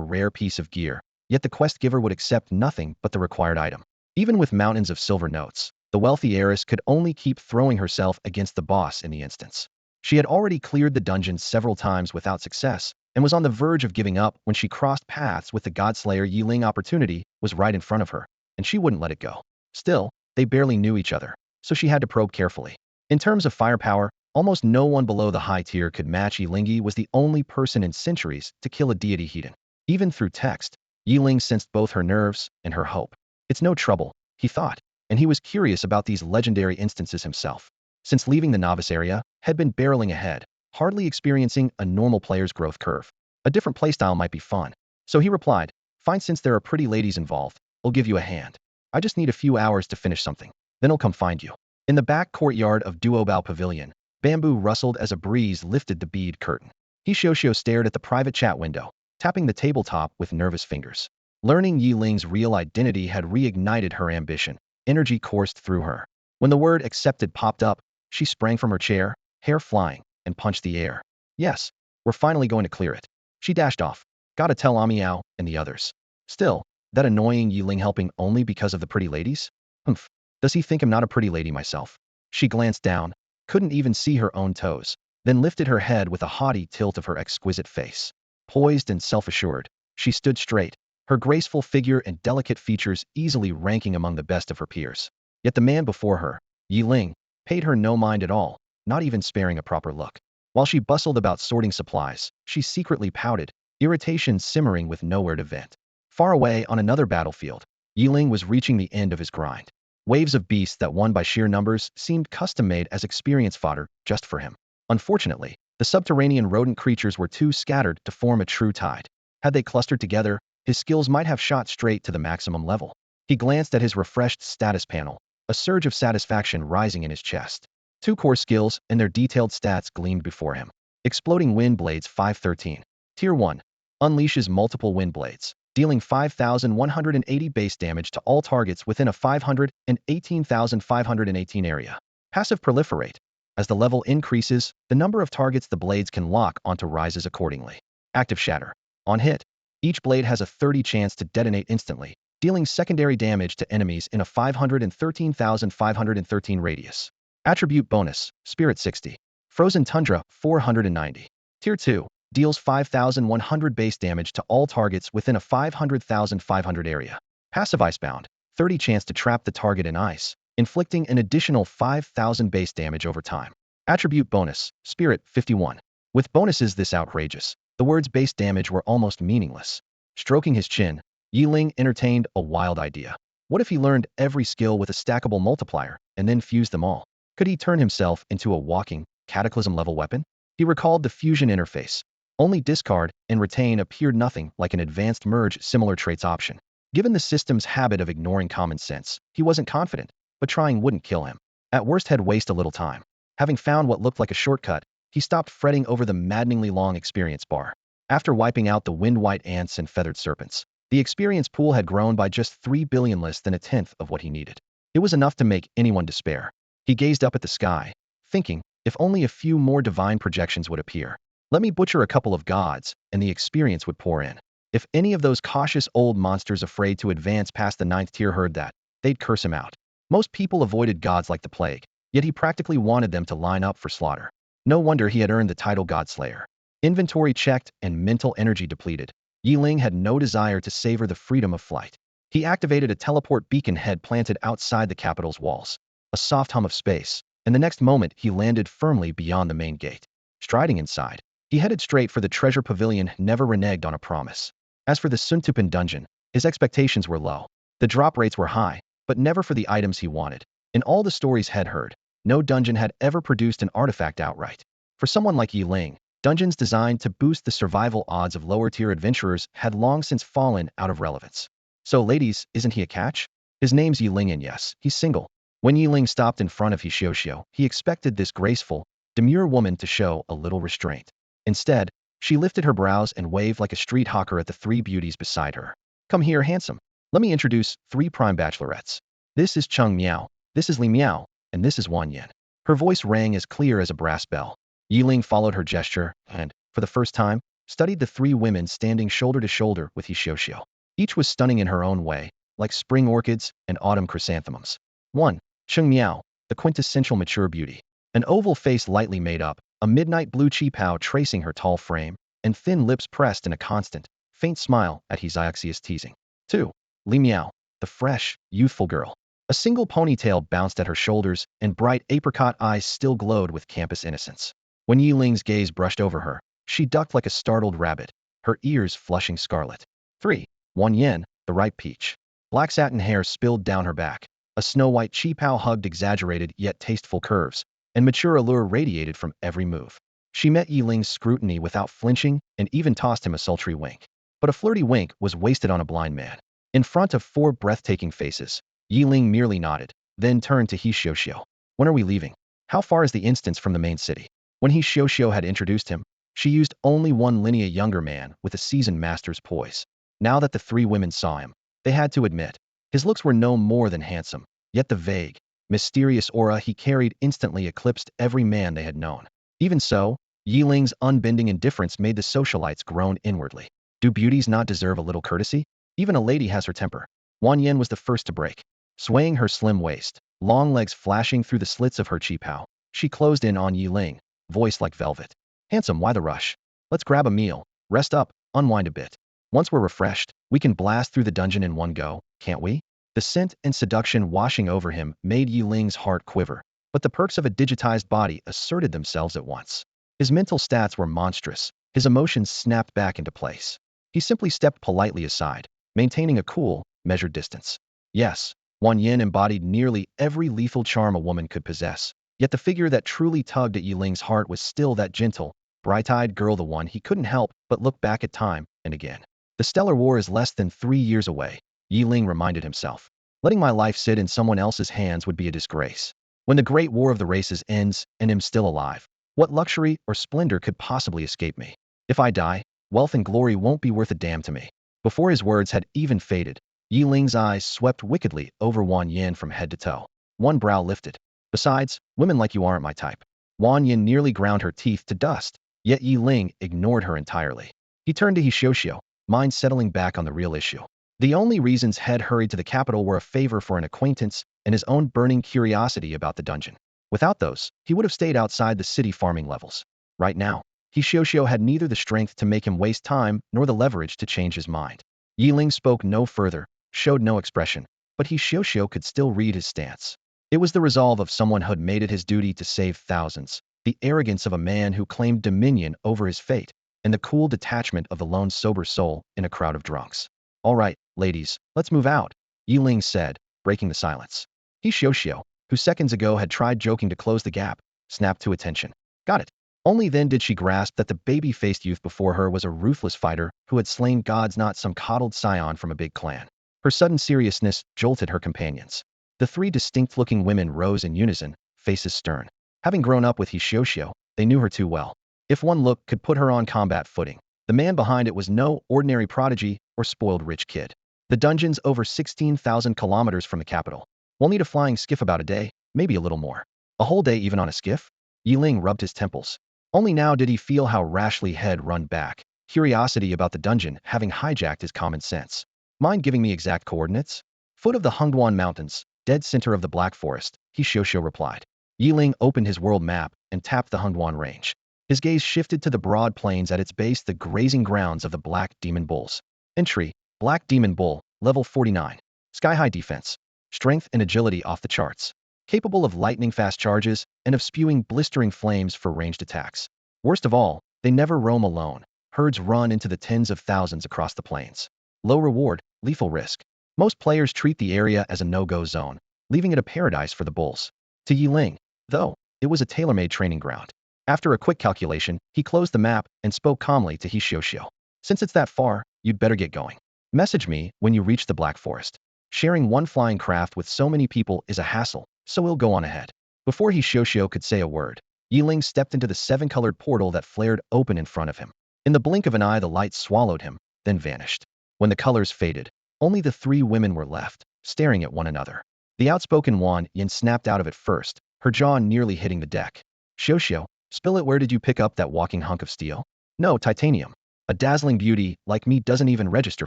rare piece of gear, yet the quest giver would accept nothing but the required item. Even with mountains of silver notes, the wealthy heiress could only keep throwing herself against the boss in the instance. She had already cleared the dungeon several times without success, and was on the verge of giving up when she crossed paths with the Godslayer Yeling. Opportunity was right in front of her, and she wouldn't let it go. Still, they barely knew each other, so she had to probe carefully. In terms of firepower, almost no one below the high tier could match. Yeling was the only person in centuries to kill a deity heathen. Even through text, Yeling sensed both her nerves and her hope. It's no trouble, he thought, and he was curious about these legendary instances himself. Since leaving the novice area, had been barreling ahead, hardly experiencing a normal player's growth curve. A different playstyle might be fun. So he replied, fine, since there are pretty ladies involved, I'll give you a hand. I just need a few hours to finish something. Then I'll come find you. In the back courtyard of Duobao Pavilion, bamboo rustled as a breeze lifted the bead curtain. Shosho stared at the private chat window, tapping the tabletop with nervous fingers. Learning Yeling's real identity had reignited her ambition. Energy coursed through her. When the word accepted popped up, she sprang from her chair, hair flying, and punched the air. Yes, we're finally going to clear it. She dashed off. Gotta tell Amiao and the others. Still, that annoying Yeling helping only because of the pretty ladies? Humph. Does he think I'm not a pretty lady myself? She glanced down, couldn't even see her own toes, then lifted her head with a haughty tilt of her exquisite face. Poised and self-assured, she stood straight, her graceful figure and delicate features easily ranking among the best of her peers. Yet the man before her, Yeling, paid her no mind at all, not even sparing a proper look. While she bustled about sorting supplies, she secretly pouted, irritation simmering with nowhere to vent. Far away on another battlefield, Yeling was reaching the end of his grind. Waves of beasts that won by sheer numbers seemed custom-made as experience fodder just for him. Unfortunately, the subterranean rodent creatures were too scattered to form a true tide. Had they clustered together, his skills might have shot straight to the maximum level. He glanced at his refreshed status panel, a surge of satisfaction rising in his chest. 2 core skills and their detailed stats gleamed before him. Exploding Wind Blades 513. Tier 1. Unleashes multiple wind blades, dealing 5,180 base damage to all targets within a 518,518 area. Passive Proliferate. As the level increases, the number of targets the blades can lock onto rises accordingly. Active Shatter. On hit, each blade has a 30 chance to detonate instantly, dealing secondary damage to enemies in a 513,513 radius. Attribute Bonus, Spirit 60. Frozen Tundra 490. Tier 2. Deals 5,100 base damage to all targets within a 500,500 area. Passive Icebound. 30 chance to trap the target in ice, inflicting an additional 5,000 base damage over time. Attribute Bonus, Spirit 51. With bonuses this outrageous, the words base damage were almost meaningless. Stroking his chin, Yeling entertained a wild idea. What if he learned every skill with a stackable multiplier, and then fused them all? Could he turn himself into a walking, cataclysm-level weapon? He recalled the fusion interface. Only discard and retain appeared nothing like an advanced merge similar traits option. Given the system's habit of ignoring common sense, he wasn't confident, but trying wouldn't kill him. At worst, he'd waste a little time. Having found what looked like a shortcut, he stopped fretting over the maddeningly long experience bar. After wiping out the wind-white ants and feathered serpents, the experience pool had grown by just 3 billion, less than a tenth of what he needed. It was enough to make anyone despair. He gazed up at the sky, thinking, if only a few more divine projections would appear. Let me butcher a couple of gods, and the experience would pour in. If any of those cautious old monsters afraid to advance past the 9th tier heard that, they'd curse him out. Most people avoided gods like the plague, yet he practically wanted them to line up for slaughter. No wonder he had earned the title Godslayer. Inventory checked and mental energy depleted, Yeling had no desire to savor the freedom of flight. He activated a teleport beacon head planted outside the capital's walls. A soft hum of space, and the next moment he landed firmly beyond the main gate. Striding inside, he headed straight for the treasure pavilion, never reneged on a promise. As for the Suntupan dungeon, his expectations were low. The drop rates were high, but never for the items he wanted. In all the stories he'd heard, no dungeon had ever produced an artifact outright. For someone like Yeling, dungeons designed to boost the survival odds of lower-tier adventurers had long since fallen out of relevance. So ladies, isn't he a catch? His name's Yeling, and yes, he's single. When Yeling stopped in front of Hishoshio, he expected this graceful, demure woman to show a little restraint. Instead, she lifted her brows and waved like a street hawker at the 3 beauties beside her. Come here, handsome. Let me introduce 3 prime bachelorettes. This is Chung Miao, this is Li Miao, and this is Wan Yin. Her voice rang as clear as a brass bell. Yeling followed her gesture and, for the first time, studied the 3 women standing shoulder to shoulder with Hishoshio. Each was stunning in her own way, like spring orchids and autumn chrysanthemums. 1. Chung Miao, the quintessential mature beauty. An oval face lightly made up, a midnight blue qipao tracing her tall frame, and thin lips pressed in a constant, faint smile at Hiziaxia's teasing. 2. Li Miao, the fresh, youthful girl. A single ponytail bounced at her shoulders, and bright apricot eyes still glowed with campus innocence. When Yiling's gaze brushed over her, she ducked like a startled rabbit, her ears flushing scarlet. 3. Wan Yin, the ripe peach. Black satin hair spilled down her back. A snow-white qipao hugged exaggerated yet tasteful curves, and mature allure radiated from every move. She met Yiling's scrutiny without flinching and even tossed him a sultry wink. But a flirty wink was wasted on a blind man. In front of 4 breathtaking faces, Yeling merely nodded, then turned to Hishoshio. When are we leaving? How far is the instance from the main city? When Hishoshio had introduced him, she used only one linear younger man with a seasoned master's poise. Now that the 3 women saw him, they had to admit, his looks were no more than handsome, yet the vague, mysterious aura he carried instantly eclipsed every man they had known. Even so, Yiling's unbending indifference made the socialites groan inwardly. Do beauties not deserve a little courtesy? Even a lady has her temper. Wan Yin was the first to break. Swaying her slim waist, long legs flashing through the slits of her qipao, she closed in on Yeling, voice like velvet. Handsome, why the rush? Let's grab a meal, rest up, unwind a bit. Once we're refreshed, we can blast through the dungeon in one go, can't we? The scent and seduction washing over him made Yiling's heart quiver, but the perks of a digitized body asserted themselves at once. His mental stats were monstrous, his emotions snapped back into place. He simply stepped politely aside, maintaining a cool, measured distance. Yes, Wan Yin embodied nearly every lethal charm a woman could possess, yet the figure that truly tugged at Yiling's heart was still that gentle, bright-eyed girl, the one he couldn't help but look back at time and again. The Stellar War is less than 3 years away, Yeling reminded himself. Letting my life sit in someone else's hands would be a disgrace. When the Great War of the Races ends and I'm still alive, what luxury or splendor could possibly escape me? If I die, wealth and glory won't be worth a damn to me. Before his words had even faded, Yiling's eyes swept wickedly over Wan Yin from head to toe. One brow lifted. Besides, women like you aren't my type. Wan Yin nearly ground her teeth to dust, yet Yeling ignored her entirely. He turned to Hishioshio, mind settling back on the real issue. The only reasons Head hurried to the capital were a favor for an acquaintance and his own burning curiosity about the dungeon. Without those, he would have stayed outside the city farming levels. Right now, Hishioshio had neither the strength to make him waste time nor the leverage to change his mind. Yeling spoke no further, showed no expression, but Hishioshio could still read his stance. It was the resolve of someone who had made it his duty to save thousands, the arrogance of a man who claimed dominion over his fate, and the cool detachment of the lone sober soul in a crowd of drunks. All right, ladies, let's move out, Yeling said, breaking the silence. Hishioshio, who seconds ago had tried joking to close the gap, snapped to attention. Got it. Only then did she grasp that the baby-faced youth before her was a ruthless fighter who had slain gods, not some coddled scion from a big clan. Her sudden seriousness jolted her companions. The 3 distinct-looking women rose in unison, faces stern. Having grown up with Hishioshio, they knew her too well. If one look could put her on combat footing, the man behind it was no ordinary prodigy or spoiled rich kid. The dungeon's over 16,000 kilometers from the capital. We'll need a flying skiff about a day, maybe a little more. A whole day even on a skiff? Yeling rubbed his temples. Only now did he feel how rashly Head run back, curiosity about the dungeon having hijacked his common sense. Mind giving me exact coordinates? Foot of the Hungduan Mountains, dead center of the Black Forest, Hishioshio replied. Yeling opened his world map and tapped the Hungduan range. His gaze shifted to the broad plains at its base, the grazing grounds of the Black Demon Bulls. Entry, Black Demon Bull, level 49. Sky-high defense. Strength and agility off the charts. Capable of lightning-fast charges and of spewing blistering flames for ranged attacks. Worst of all, they never roam alone. Herds run into the tens of thousands across the plains. Low reward, lethal risk. Most players treat the area as a no-go zone, leaving it a paradise for the bulls. To Yeling, though, it was a tailor-made training ground. After a quick calculation, he closed the map and spoke calmly to Hishioshio. Since it's that far, you'd better get going. Message me when you reach the Black Forest. Sharing one flying craft with so many people is a hassle, so we'll go on ahead. Before Hishioshio could say a word, Yeling stepped into the 7-colored portal that flared open in front of him. In the blink of an eye, the light swallowed him, then vanished. When the colors faded, only the 3 women were left, staring at one another. The outspoken Wan Yin snapped out of it first, her jaw nearly hitting the deck. Shioshio, spill it. Where did you pick up that walking hunk of steel? No, titanium. A dazzling beauty like me doesn't even register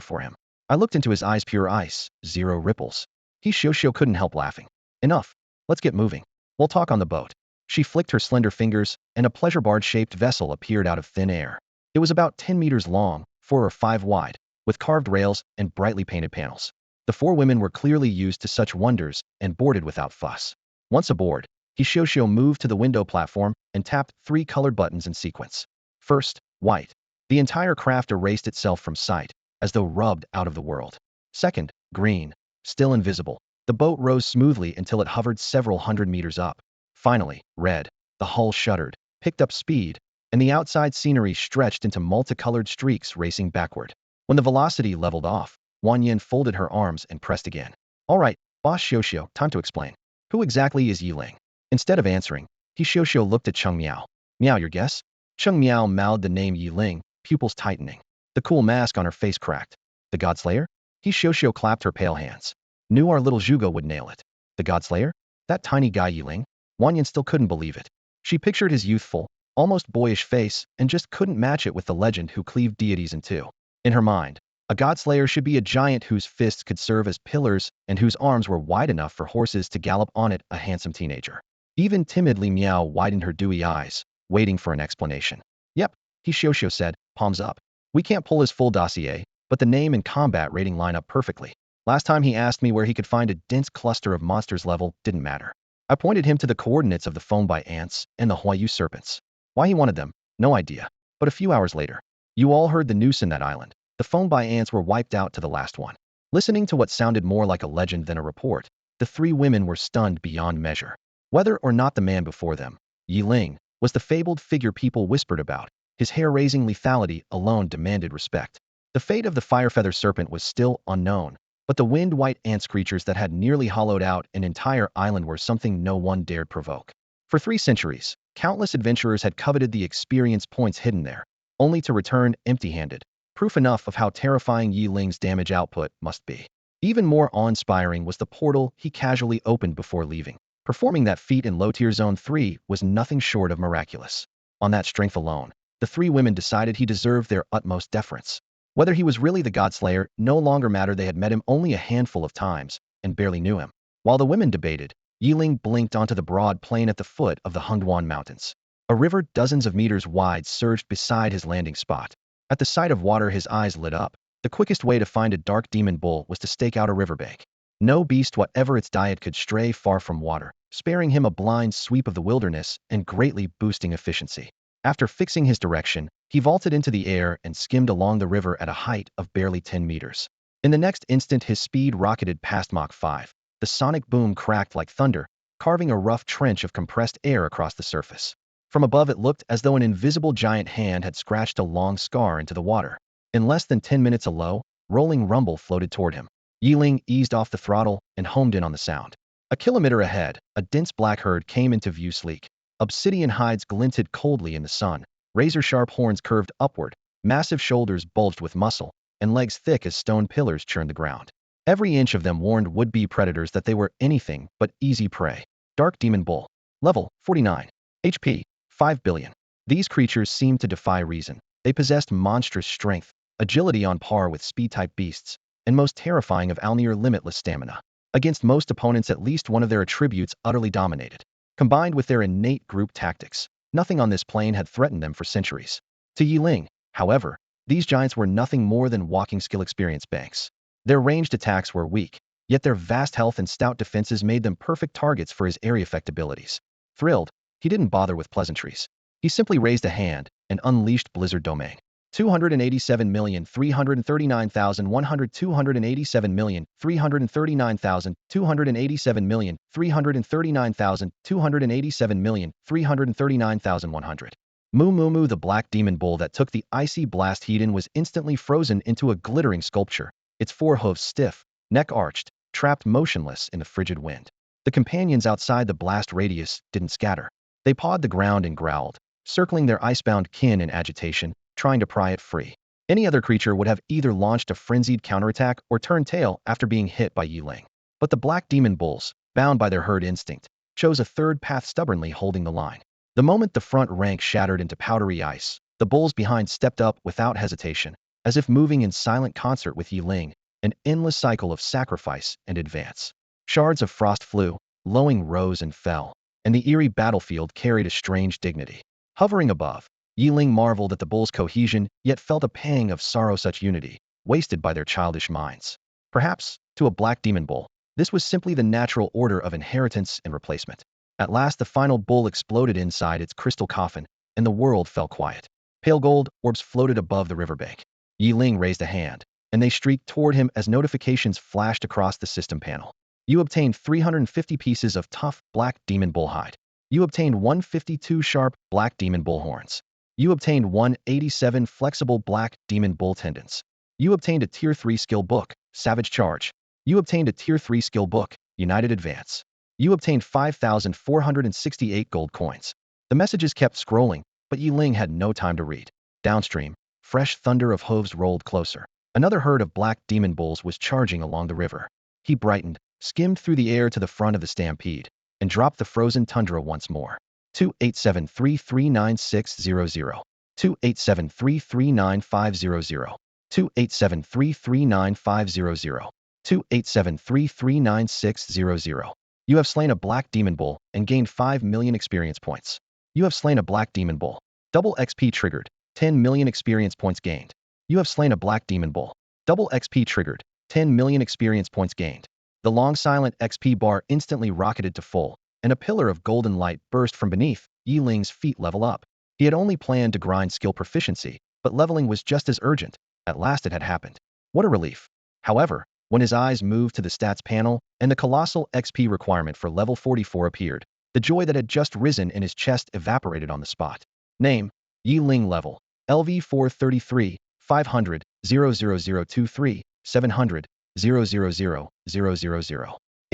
for him. I looked into his eyes, pure ice, 0 ripples. Hishioshio couldn't help laughing. Enough. Let's get moving. We'll talk on the boat. She flicked her slender fingers, and a pleasure barge-shaped vessel appeared out of thin air. It was about 10 meters long, 4 or 5 wide, with carved rails and brightly painted panels. The 4 women were clearly used to such wonders and boarded without fuss. Once aboard, Hishioshio moved to the window platform and tapped 3 colored buttons in sequence. First, white. The entire craft erased itself from sight, as though rubbed out of the world. Second, green. Still invisible. The boat rose smoothly until it hovered several hundred meters up. Finally, red. The hull shuddered, picked up speed, and the outside scenery stretched into multicolored streaks racing backward. When the velocity leveled off, Wan Yin folded her arms and pressed again. All right, Boss Hishioshio, time to explain. Who exactly is Yeling? Instead of answering, Hishioshio looked at Cheng Miao. Miao, your guess? Cheng Miao mouthed the name Yeling, pupils tightening. The cool mask on her face cracked. The Godslayer? Hishioshio clapped her pale hands. Knew our little Zhuge would nail it. The Godslayer? That tiny guy Yeling? Wan Yin still couldn't believe it. She pictured his youthful, almost boyish face and just couldn't match it with the legend who cleaved deities in two. In her mind, a Godslayer should be a giant whose fists could serve as pillars and whose arms were wide enough for horses to gallop on it, a handsome teenager. Even timidly, Miao widened her dewy eyes, waiting for an explanation. Yep, Hishioshio said, palms up. We can't pull his full dossier, but the name and combat rating line up perfectly. Last time he asked me where he could find a dense cluster of monsters level didn't matter. I pointed him to the coordinates of the foam by ants and the Huayu serpents. Why he wanted them, no idea. But a few hours later, you all heard the news in that island. The phone by ants were wiped out to the last one. Listening to what sounded more like a legend than a report, the three women were stunned beyond measure. Whether or not the man before them, Yeling, was the fabled figure people whispered about, his hair-raising lethality alone demanded respect. The fate of the firefeather serpent was still unknown, but the wind-white ants creatures that had nearly hollowed out an entire island were something no one dared provoke. For 3 centuries, countless adventurers had coveted the experience points hidden there, only to return empty-handed, proof enough of how terrifying Yiling's damage output must be. Even more awe-inspiring was the portal he casually opened before leaving. Performing that feat in low-tier Zone 3 was nothing short of miraculous. On that strength alone, the three women decided he deserved their utmost deference. Whether he was really the Godslayer no longer mattered. They had met him only a handful of times and barely knew him. While the women debated, Yeling blinked onto the broad plain at the foot of the Hungduan Mountains. A river dozens of meters wide surged beside his landing spot. At the sight of water, his eyes lit up. The quickest way to find a dark demon bull was to stake out a riverbank. No beast, whatever its diet, could stray far from water, sparing him a blind sweep of the wilderness and greatly boosting efficiency. After fixing his direction, he vaulted into the air and skimmed along the river at a height of barely 10 meters. In the next instant, his speed rocketed past Mach 5. The sonic boom cracked like thunder, carving a rough trench of compressed air across the surface. From above, it looked as though an invisible giant hand had scratched a long scar into the water. In less than 10 minutes, a low, rolling rumble floated toward him. Yeling eased off the throttle and homed in on the sound. A kilometer ahead, a dense black herd came into view. Sleek obsidian hides glinted coldly in the sun, razor-sharp horns curved upward, massive shoulders bulged with muscle, and legs thick as stone pillars churned the ground. Every inch of them warned would-be predators that they were anything but easy prey. Dark Demon Bull. Level 49. HP 5 billion. These creatures seemed to defy reason. They possessed monstrous strength, agility on par with speed-type beasts, and most terrifying of all, near limitless stamina. Against most opponents, at least one of their attributes utterly dominated. Combined with their innate group tactics, nothing on this plane had threatened them for centuries. To Yeling, however, these giants were nothing more than walking skill experience banks. Their ranged attacks were weak, yet their vast health and stout defenses made them perfect targets for his area effect abilities. Thrilled, he didn't bother with pleasantries. He simply raised a hand and unleashed Blizzard Domain. 287,339,100 287,339,287,339,287,339,100 Moo Moo Moo. The black demon bull that took the icy blast heat-in was instantly frozen into a glittering sculpture, its forehooves stiff, neck arched, trapped motionless in the frigid wind. The companions outside the blast radius didn't scatter. They pawed the ground and growled, circling their icebound kin in agitation, trying to pry it free. Any other creature would have either launched a frenzied counterattack or turned tail after being hit by Yeling. But the black demon bulls, bound by their herd instinct, chose a third path, stubbornly holding the line. The moment the front rank shattered into powdery ice, the bulls behind stepped up without hesitation, as if moving in silent concert with Yeling, an endless cycle of sacrifice and advance. Shards of frost flew, lowing rose and fell, and the eerie battlefield carried a strange dignity. Hovering above, Yeling marveled at the bulls' cohesion, yet felt a pang of sorrow. Such unity, wasted by their childish minds. Perhaps, to a black demon bull, this was simply the natural order of inheritance and replacement. At last, the final bull exploded inside its crystal coffin, and the world fell quiet. Pale gold orbs floated above the riverbank. Yeling raised a hand, and they streaked toward him as notifications flashed across the system panel. You obtained 350 pieces of tough, black demon bull hide. You obtained 152 sharp, black demon bull horns. You obtained 187 flexible black demon bull tendons. You obtained a Tier 3 skill book, Savage Charge. You obtained a Tier 3 skill book, United Advance. You obtained 5,468 gold coins. The messages kept scrolling, but Yeling had no time to read. Downstream, fresh thunder of hooves rolled closer. Another herd of black demon bulls was charging along the river. He brightened, skimmed through the air to the front of the stampede, and dropped the frozen tundra once more. 287339600. 287339500. 287339500. 287339600. You have slain a black demon bull and gained 5 million experience points. You have slain a black demon bull. Double XP triggered. 10 million experience points gained. You have slain a black demon bull. Double XP triggered. 10 million experience points gained. The long silent XP bar instantly rocketed to full, and a pillar of golden light burst from beneath Yeling's feet. Level up. He had only planned to grind skill proficiency, but leveling was just as urgent. At last it had happened. What a relief. However, when his eyes moved to the stats panel and the colossal XP requirement for level 44 appeared, the joy that had just risen in his chest evaporated on the spot. Name: Yeling. Level: LV433, 500, 00023, 700, 000.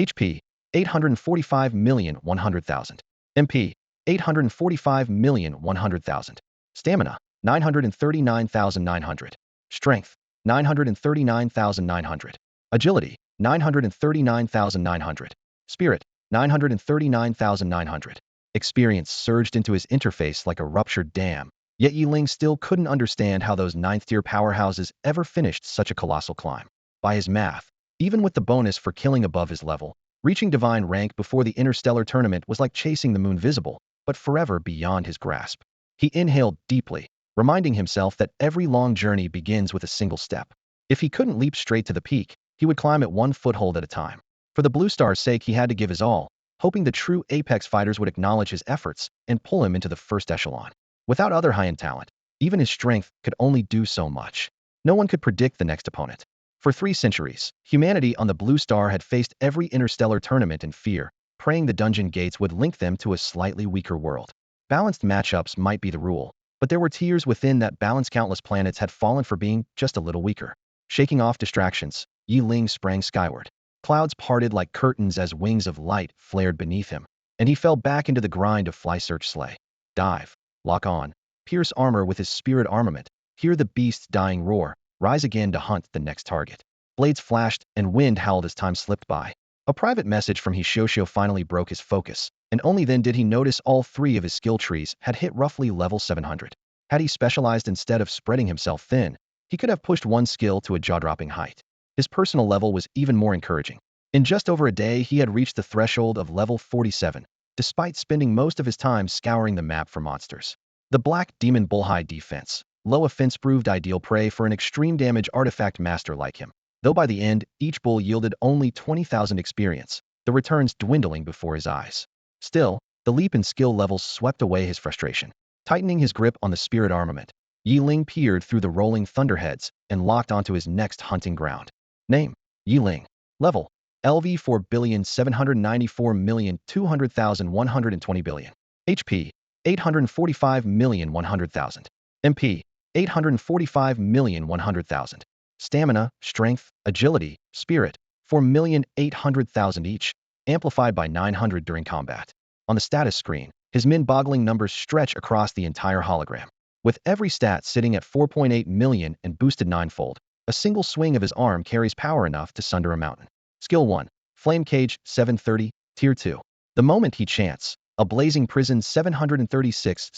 HP: 845,100,000. MP: 845,100,000. Stamina: 939,900. Strength: 939,900. Agility: 939,900. Spirit: 939,900. Experience surged into his interface like a ruptured dam, yet Yeling still couldn't understand how those 9th-tier powerhouses ever finished such a colossal climb. By his math, even with the bonus for killing above his level, reaching divine rank before the Interstellar tournament was like chasing the moon visible, but forever beyond his grasp. He inhaled deeply, reminding himself that every long journey begins with a single step. If he couldn't leap straight to the peak, he would climb it one foothold at a time. For the Blue Star's sake, he had to give his all, hoping the true Apex fighters would acknowledge his efforts and pull him into the first echelon. Without other high-end talent, even his strength could only do so much. No one could predict the next opponent. For 3 centuries, humanity on the Blue Star had faced every interstellar tournament in fear, praying the dungeon gates would link them to a slightly weaker world. Balanced matchups might be the rule, but there were tiers within that balance. Countless planets had fallen for being just a little weaker. Shaking off distractions, Yeling sprang skyward. Clouds parted like curtains as wings of light flared beneath him, and he fell back into the grind of fly, search, slay. Dive. Lock on. Pierce armor with his spirit armament. Hear the beast's dying roar. Rise again to hunt the next target. Blades flashed and wind howled as time slipped by. A private message from Hishosho finally broke his focus, and only then did he notice all 3 of his skill trees had hit roughly level 700. Had he specialized instead of spreading himself thin, he could have pushed one skill to a jaw-dropping height. His personal level was even more encouraging. In just over a day, he had reached the threshold of level 47, despite spending most of his time scouring the map for monsters. The Black Demon Bullhide defense. Low offense proved ideal prey for an extreme damage artifact master like him. Though by the end, each bull yielded only 20,000 experience, the returns dwindling before his eyes. Still, the leap in skill levels swept away his frustration. Tightening his grip on the spirit armament, Yeling peered through the rolling thunderheads and locked onto his next hunting ground. Name: Yeling. Level: LV4,794,200,120 billion. HP: 845,100,000. MP: 845,100,000. Stamina, strength, agility, spirit, 4,800,000 each, amplified by 900 during combat. On the status screen, his min-boggling numbers stretch across the entire hologram. With every stat sitting at 4.8 million and boosted 9-fold, a single swing of his arm carries power enough to sunder a mountain. Skill 1. Flame Cage, 730, Tier 2. The moment he chants, a blazing prison 736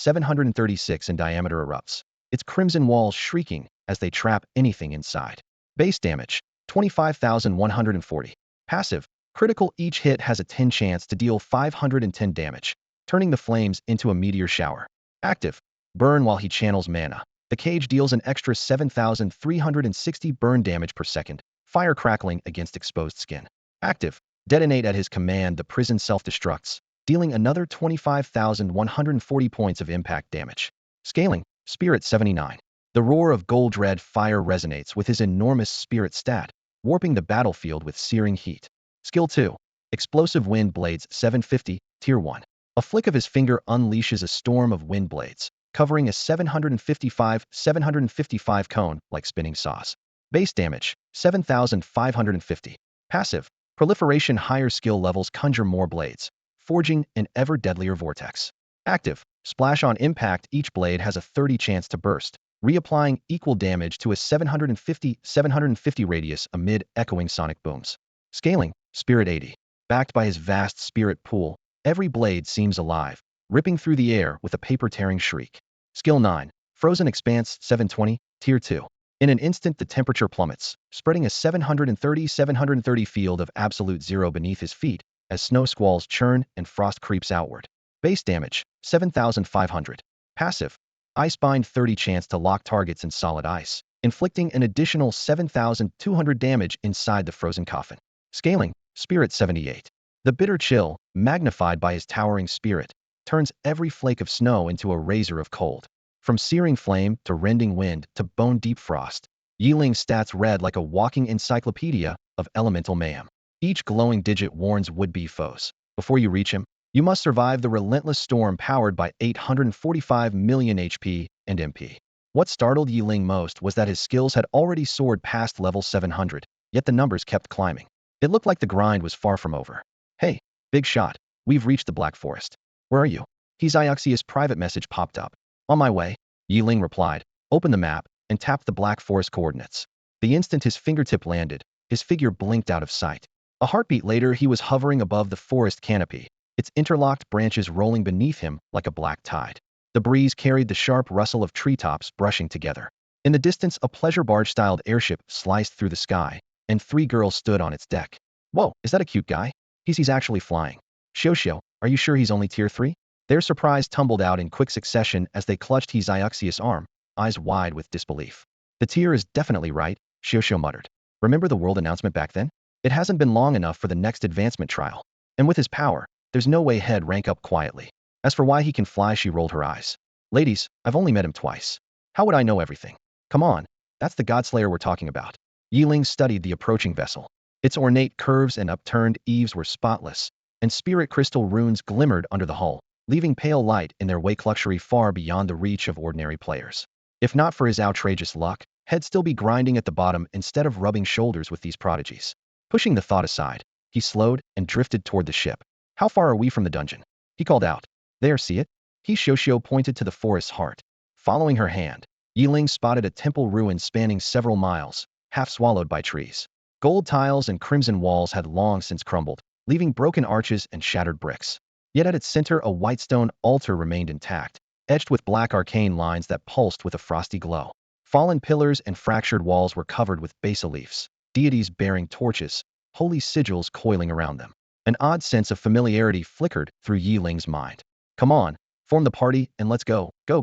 in diameter erupts, its crimson walls shrieking as they trap anything inside. Base damage, 25,140. Passive, critical. Each hit has a 10 chance to deal 510 damage, turning the flames into a meteor shower. Active, burn while he channels mana. The cage deals an extra 7,360 burn damage per second, fire crackling against exposed skin. Active, detonate at his command. The prison self-destructs, dealing another 25,140 points of impact damage. Scaling, Spirit 79. The roar of gold red fire resonates with his enormous spirit stat, warping the battlefield with searing heat. Skill 2. Explosive Wind Blades 750, Tier 1. A flick of his finger unleashes a storm of wind blades, covering a 755 cone like spinning saws. Base damage, 7,550. Passive, proliferation. Higher skill levels conjure more blades, forging an ever deadlier vortex. Active, splash. On impact, each blade has a 30 chance to burst, reapplying equal damage to a 750 radius amid echoing sonic booms. Scaling, Spirit 80. Backed by his vast spirit pool, every blade seems alive, ripping through the air with a paper-tearing shriek. Skill 9. Frozen Expanse 720, Tier 2. In an instant the temperature plummets, spreading a 730 field of absolute zero beneath his feet as snow squalls churn and frost creeps outward. Base damage, 7,500. Passive, Icebind 30 chance to lock targets in solid ice, inflicting an additional 7,200 damage inside the frozen coffin. Scaling, Spirit 78. The bitter chill, magnified by his towering spirit, turns every flake of snow into a razor of cold. From searing flame to rending wind to bone-deep frost, Yeling's stats read like a walking encyclopedia of elemental mayhem. Each glowing digit warns would-be foes. Before you reach him, you must survive the relentless storm powered by 845 million HP and MP. What startled Yeling most was that his skills had already soared past level 700, yet the numbers kept climbing. It looked like the grind was far from over. Hey, big shot, we've reached the Black Forest. Where are you? Xiaoxia's private message popped up. On my way, Yeling replied, opened the map, and tapped the Black Forest coordinates. The instant his fingertip landed, his figure blinked out of sight. A heartbeat later, he was hovering above the forest canopy, its interlocked branches rolling beneath him like a black tide. The breeze carried the sharp rustle of treetops brushing together. In the distance, a pleasure barge-styled airship sliced through the sky, and 3 girls stood on its deck. Whoa, is that a cute guy? He's actually flying. Xiao, are you sure he's only tier 3? Their surprise tumbled out in quick succession as they clutched Xiaoxia's arm, eyes wide with disbelief. The tier is definitely right, Xiao muttered. Remember the world announcement back then? It hasn't been long enough for the next advancement trial. And with his power, there's no way he'd rank up quietly. As for why he can fly, she rolled her eyes. Ladies, I've only met him twice. How would I know everything? Come on, that's the Godslayer we're talking about. Yeling studied the approaching vessel. Its ornate curves and upturned eaves were spotless, and spirit crystal runes glimmered under the hull, leaving pale light in their wake luxury far beyond the reach of ordinary players. If not for his outrageous luck, he'd still be grinding at the bottom instead of rubbing shoulders with these prodigies. Pushing the thought aside, he slowed and drifted toward the ship. How far are we from the dungeon? He called out. There, see it? Xiao pointed to the forest's heart. Following her hand, Yeling spotted a temple ruin spanning several miles, half swallowed by trees. Gold tiles and crimson walls had long since crumbled, leaving broken arches and shattered bricks. Yet at its center, a white stone altar remained intact, etched with black arcane lines that pulsed with a frosty glow. Fallen pillars and fractured walls were covered with bas-reliefs, deities bearing torches, holy sigils coiling around them. An odd sense of familiarity flickered through Yeling's mind. Come on, form the party and let's go, go.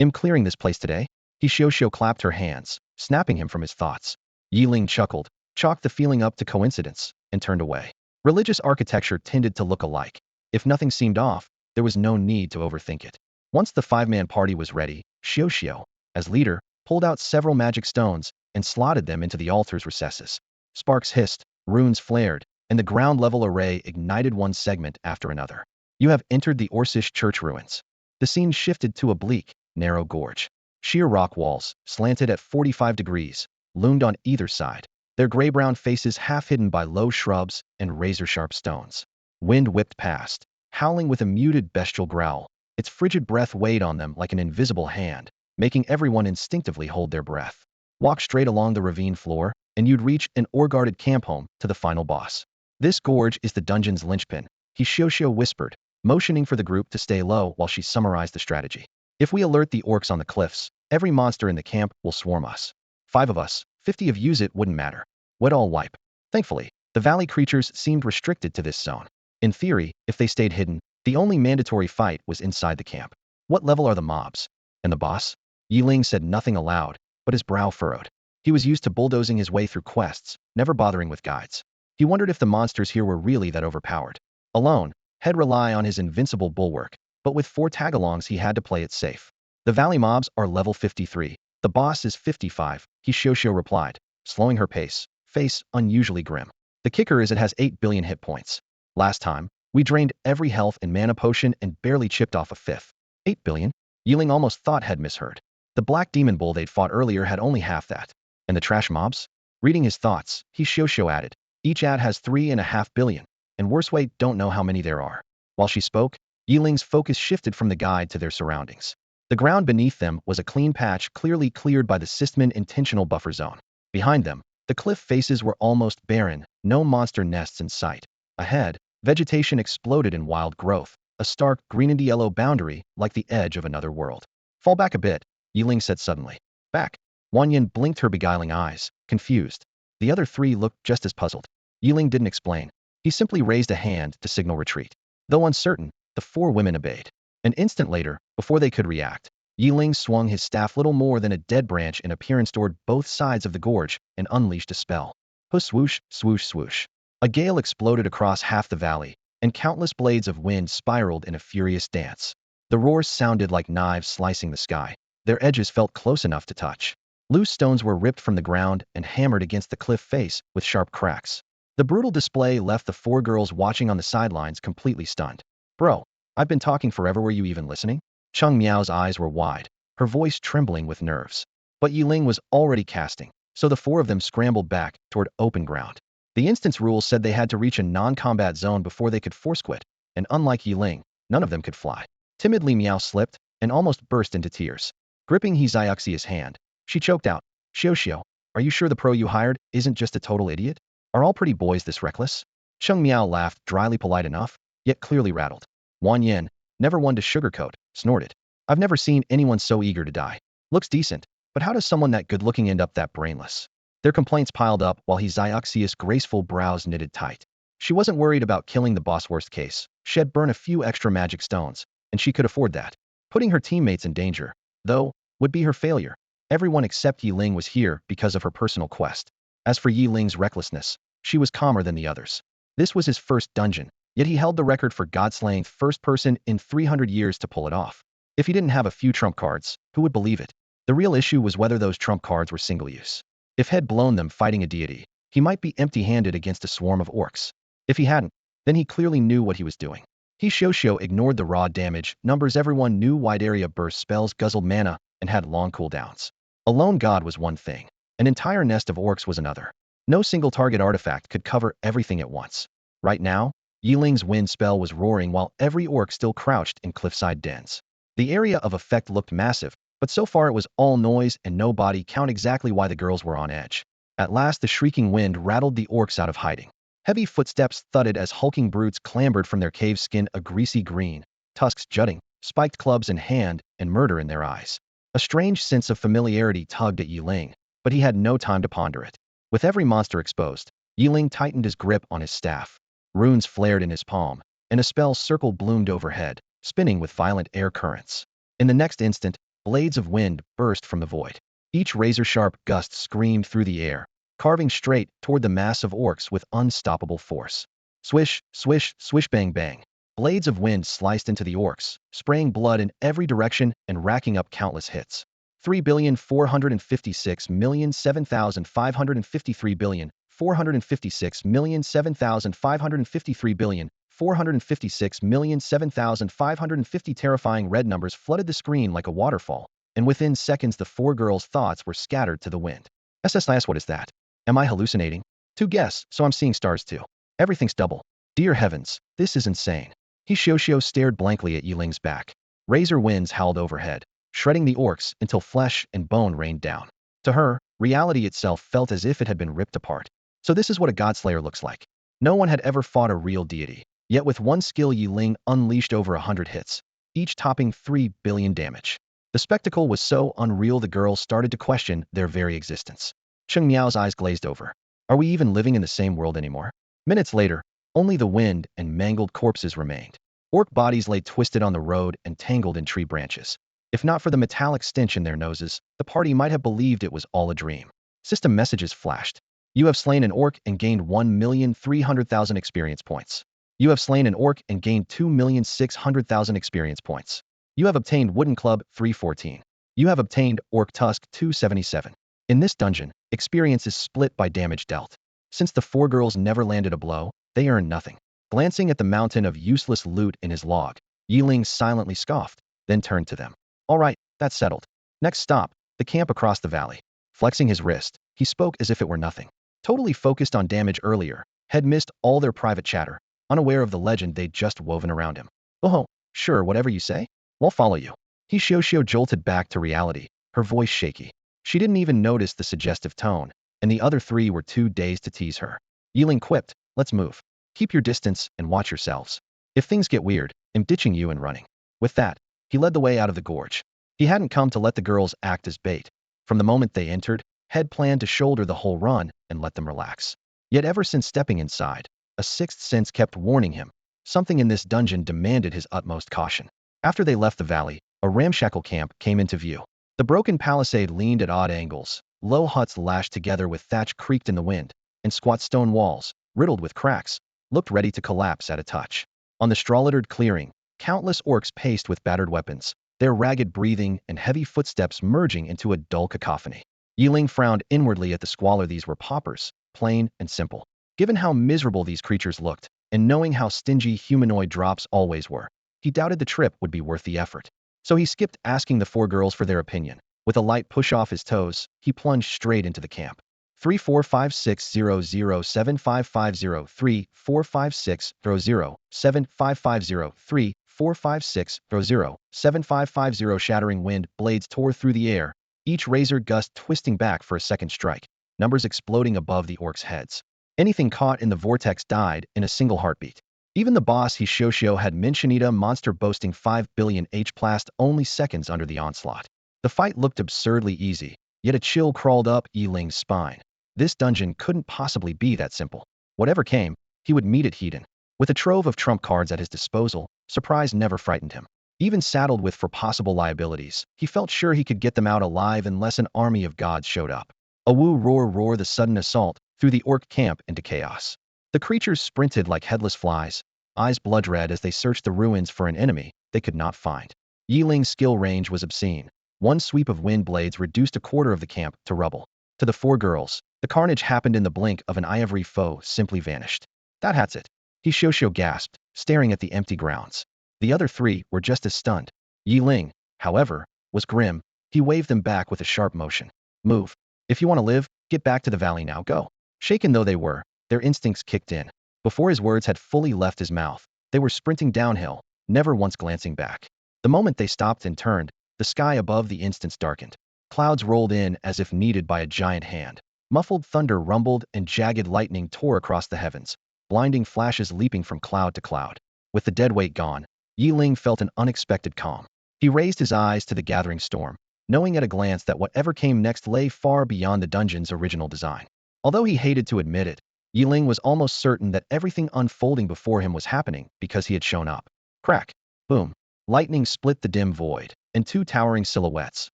I'm clearing this place today. Xiao clapped her hands, snapping him from his thoughts. Yeling chuckled, chalked the feeling up to coincidence, and turned away. Religious architecture tended to look alike. If nothing seemed off, there was no need to overthink it. Once the 5-man party was ready, Xiao, as leader, pulled out several magic stones and slotted them into the altar's recesses. Sparks hissed, runes flared, and the ground-level array ignited one segment after another. You have entered the Orsish church ruins. The scene shifted to a bleak, narrow gorge. Sheer rock walls, slanted at 45 degrees, loomed on either side, their gray-brown faces half hidden by low shrubs and razor-sharp stones. Wind whipped past, howling with a muted bestial growl. Its frigid breath weighed on them like an invisible hand, making everyone instinctively hold their breath. Walk straight along the ravine floor, and you'd reach an ore-guarded camp home to the final boss. This gorge is the dungeon's linchpin, Xiao whispered, motioning for the group to stay low while she summarized the strategy. If we alert the orcs on the cliffs, every monster in the camp will swarm us. 5 of us, 50 of use it wouldn't matter. We'd all wipe. Thankfully, the valley creatures seemed restricted to this zone. In theory, if they stayed hidden, the only mandatory fight was inside the camp. What level are the mobs? And the boss? Yeling said nothing aloud, but his brow furrowed. He was used to bulldozing his way through quests, never bothering with guides. He wondered if the monsters here were really that overpowered. Alone, he'd rely on his invincible bulwark, but with 4 tagalongs he had to play it safe. The valley mobs are level 53. The boss is 55, Xiao replied, slowing her pace, face unusually grim. The kicker is it has 8 billion hit points. Last time, we drained every health and mana potion and barely chipped off a 5th. 8 billion? Yeling almost thought had misheard. The black demon bull they'd fought earlier had only half that. And the trash mobs? Reading his thoughts, Xiao added. Each ad has 3.5 billion, and worse way, don't know how many there are. While she spoke, Yeling's focus shifted from the guide to their surroundings. The ground beneath them was a clean patch clearly cleared by the Systman intentional buffer zone. Behind them, the cliff faces were almost barren, no monster nests in sight. Ahead, vegetation exploded in wild growth, a stark green and yellow boundary like the edge of another world. Fall back a bit, Yeling said suddenly. Back. Wanyan blinked her beguiling eyes, confused. The other 3 looked just as puzzled. Yeling didn't explain. He simply raised a hand to signal retreat. Though uncertain, the 4 women obeyed. An instant later, before they could react, Yeling swung his staff little more than a dead branch in appearance toward both sides of the gorge and unleashed a spell. Swoosh, swoosh, swoosh. A gale exploded across half the valley, and countless blades of wind spiraled in a furious dance. The roars sounded like knives slicing the sky. Their edges felt close enough to touch. Loose stones were ripped from the ground and hammered against the cliff face with sharp cracks. The brutal display left the four girls watching on the sidelines completely stunned. Bro, I've been talking forever, were you even listening? Cheng Miao's eyes were wide, her voice trembling with nerves. But Yeling was already casting, so the four of them scrambled back toward open ground. The instance rules said they had to reach a non-combat zone before they could force quit, and unlike Yeling, none of them could fly. Timidly Miao slipped and almost burst into tears. Gripping He Xiaoxia's hand, she choked out, Xiao, are you sure the pro you hired isn't just a total idiot? Are all pretty boys this reckless? Cheng Miao laughed, dryly polite enough, yet clearly rattled. Wan Yin, never one to sugarcoat, snorted. I've never seen anyone so eager to die. Looks decent, but how does someone that good-looking end up that brainless? Their complaints piled up while He Xiaoxia's graceful brows knitted tight. She wasn't worried about killing the boss. Worst case, she'd burn a few extra magic stones, and she could afford that. Putting her teammates in danger, though, would be her failure. Everyone except Yeling was here because of her personal quest. As for Yeling's recklessness, she was calmer than the others. This was his first dungeon, yet he held the record for god-slaying first person in 300 years to pull it off. If he didn't have a few trump cards, who would believe it? The real issue was whether those trump cards were single-use. If he'd blown them fighting a deity, he might be empty-handed against a swarm of orcs. If he hadn't, then he clearly knew what he was doing. He Xiao ignored the raw damage numbers. Everyone knew wide area burst spells guzzled mana and had long cooldowns. A lone god was one thing. An entire nest of orcs was another. No single target artifact could cover everything at once. Right now, Yeling's wind spell was roaring while every orc still crouched in cliffside dens. The area of effect looked massive, but so far it was all noise and no body count. Exactly why the girls were on edge. At last the shrieking wind rattled the orcs out of hiding. Heavy footsteps thudded as hulking brutes clambered from their cave, skin a greasy green, tusks jutting, spiked clubs in hand, and murder in their eyes. A strange sense of familiarity tugged at Yeling, but he had no time to ponder it. With every monster exposed, Yeling tightened his grip on his staff. Runes flared in his palm, and a spell circle bloomed overhead, spinning with violent air currents. In the next instant, blades of wind burst from the void. Each razor-sharp gust screamed through the air, carving straight toward the mass of orcs with unstoppable force. Swish, swish, swish, bang, bang. Blades of wind sliced into the orcs, spraying blood in every direction and racking up countless hits. 3,456,007,553 456,007,553 456,007,550. Terrifying red numbers flooded the screen like a waterfall, and within seconds the four girls' thoughts were scattered to the wind. SSIS, what is that? Am I hallucinating? To guess, so I'm seeing stars too. Everything's double. Dear heavens, this is insane. He Xiao stared blankly at Yeling's back. Razor winds howled overhead, shredding the orcs until flesh and bone rained down. To her, reality itself felt as if it had been ripped apart. So this is what a godslayer looks like. No one had ever fought a real deity, yet with one skill Yeling unleashed over 100 hits, each topping 3 billion damage. The spectacle was so unreal the girls started to question their very existence. Cheng Miao's eyes glazed over. Are we even living in the same world anymore? Minutes later, only the wind and mangled corpses remained. Orc bodies lay twisted on the road and tangled in tree branches. If not for the metallic stench in their noses, the party might have believed it was all a dream. System messages flashed. You have slain an orc and gained 1,300,000 experience points. You have slain an orc and gained 2,600,000 experience points. You have obtained Wooden Club 314. You have obtained Orc Tusk 277. In this dungeon, experience is split by damage dealt. Since the four girls never landed a blow, they earned nothing. Glancing at the mountain of useless loot in his log, Yeling silently scoffed, then turned to them. All right, that's settled. Next stop, the camp across the valley. Flexing his wrist, he spoke as if it were nothing. Totally focused on damage earlier, had missed all their private chatter, unaware of the legend they'd just woven around him. Oh, sure, whatever you say. We'll follow you. He Xiao jolted back to reality, her voice shaky. She didn't even notice the suggestive tone, and the other three were too dazed to tease her. Yeling quipped, let's move. Keep your distance and watch yourselves. If things get weird, I'm ditching you and running. With that, he led the way out of the gorge. He hadn't come to let the girls act as bait. From the moment they entered, had planned to shoulder the whole run and let them relax. Yet ever since stepping inside, a sixth sense kept warning him. Something in this dungeon demanded his utmost caution. After they left the valley, a ramshackle camp came into view. The broken palisade leaned at odd angles, low huts lashed together with thatch creaked in the wind, and squat stone walls, riddled with cracks, looked ready to collapse at a touch. On the straw-littered clearing, countless orcs paced with battered weapons, their ragged breathing and heavy footsteps merging into a dull cacophony. Yeling frowned inwardly at the squalor. These were paupers, plain and simple. Given how miserable these creatures looked, and knowing how stingy humanoid drops always were, he doubted the trip would be worth the effort. So he skipped asking the four girls for their opinion. With a light push off his toes, he plunged straight into the camp. 3456007550345607550 shattering wind blades tore through the air, each razor gust twisting back for a second strike, numbers exploding above the orcs' heads. Anything caught in the vortex died in a single heartbeat. Even the boss Hishoshio had Minchinita monster boasting 5 billion H-plast only seconds under the onslaught. The fight looked absurdly easy, yet a chill crawled up Yeling's spine. This dungeon couldn't possibly be that simple. Whatever came, he would meet it heat-in. With a trove of trump cards at his disposal, surprise never frightened him. Even saddled with for possible liabilities, he felt sure he could get them out alive unless an army of gods showed up. A woo roar the sudden assault threw the orc camp into chaos. The creatures sprinted like headless flies, eyes blood-red as they searched the ruins for an enemy they could not find. Yeling's skill range was obscene. One sweep of wind blades reduced a quarter of the camp to rubble. To the four girls, the carnage happened in the blink of an eye. Every foe simply vanished. That's it. Hishoshio gasped, staring at the empty grounds. The other three were just as stunned. Yeling, however, was grim. He waved them back with a sharp motion. Move. If you want to live, get back to the valley now, go. Shaken though they were, their instincts kicked in. Before his words had fully left his mouth, they were sprinting downhill, never once glancing back. The moment they stopped and turned, the sky above the instance darkened. Clouds rolled in as if kneaded by a giant hand. Muffled thunder rumbled and jagged lightning tore across the heavens, blinding flashes leaping from cloud to cloud. With the dead weight gone, Yeling felt an unexpected calm. He raised his eyes to the gathering storm, knowing at a glance that whatever came next lay far beyond the dungeon's original design. Although he hated to admit it, Yeling was almost certain that everything unfolding before him was happening because he had shown up. Crack. Boom. Lightning split the dim void, and two towering silhouettes,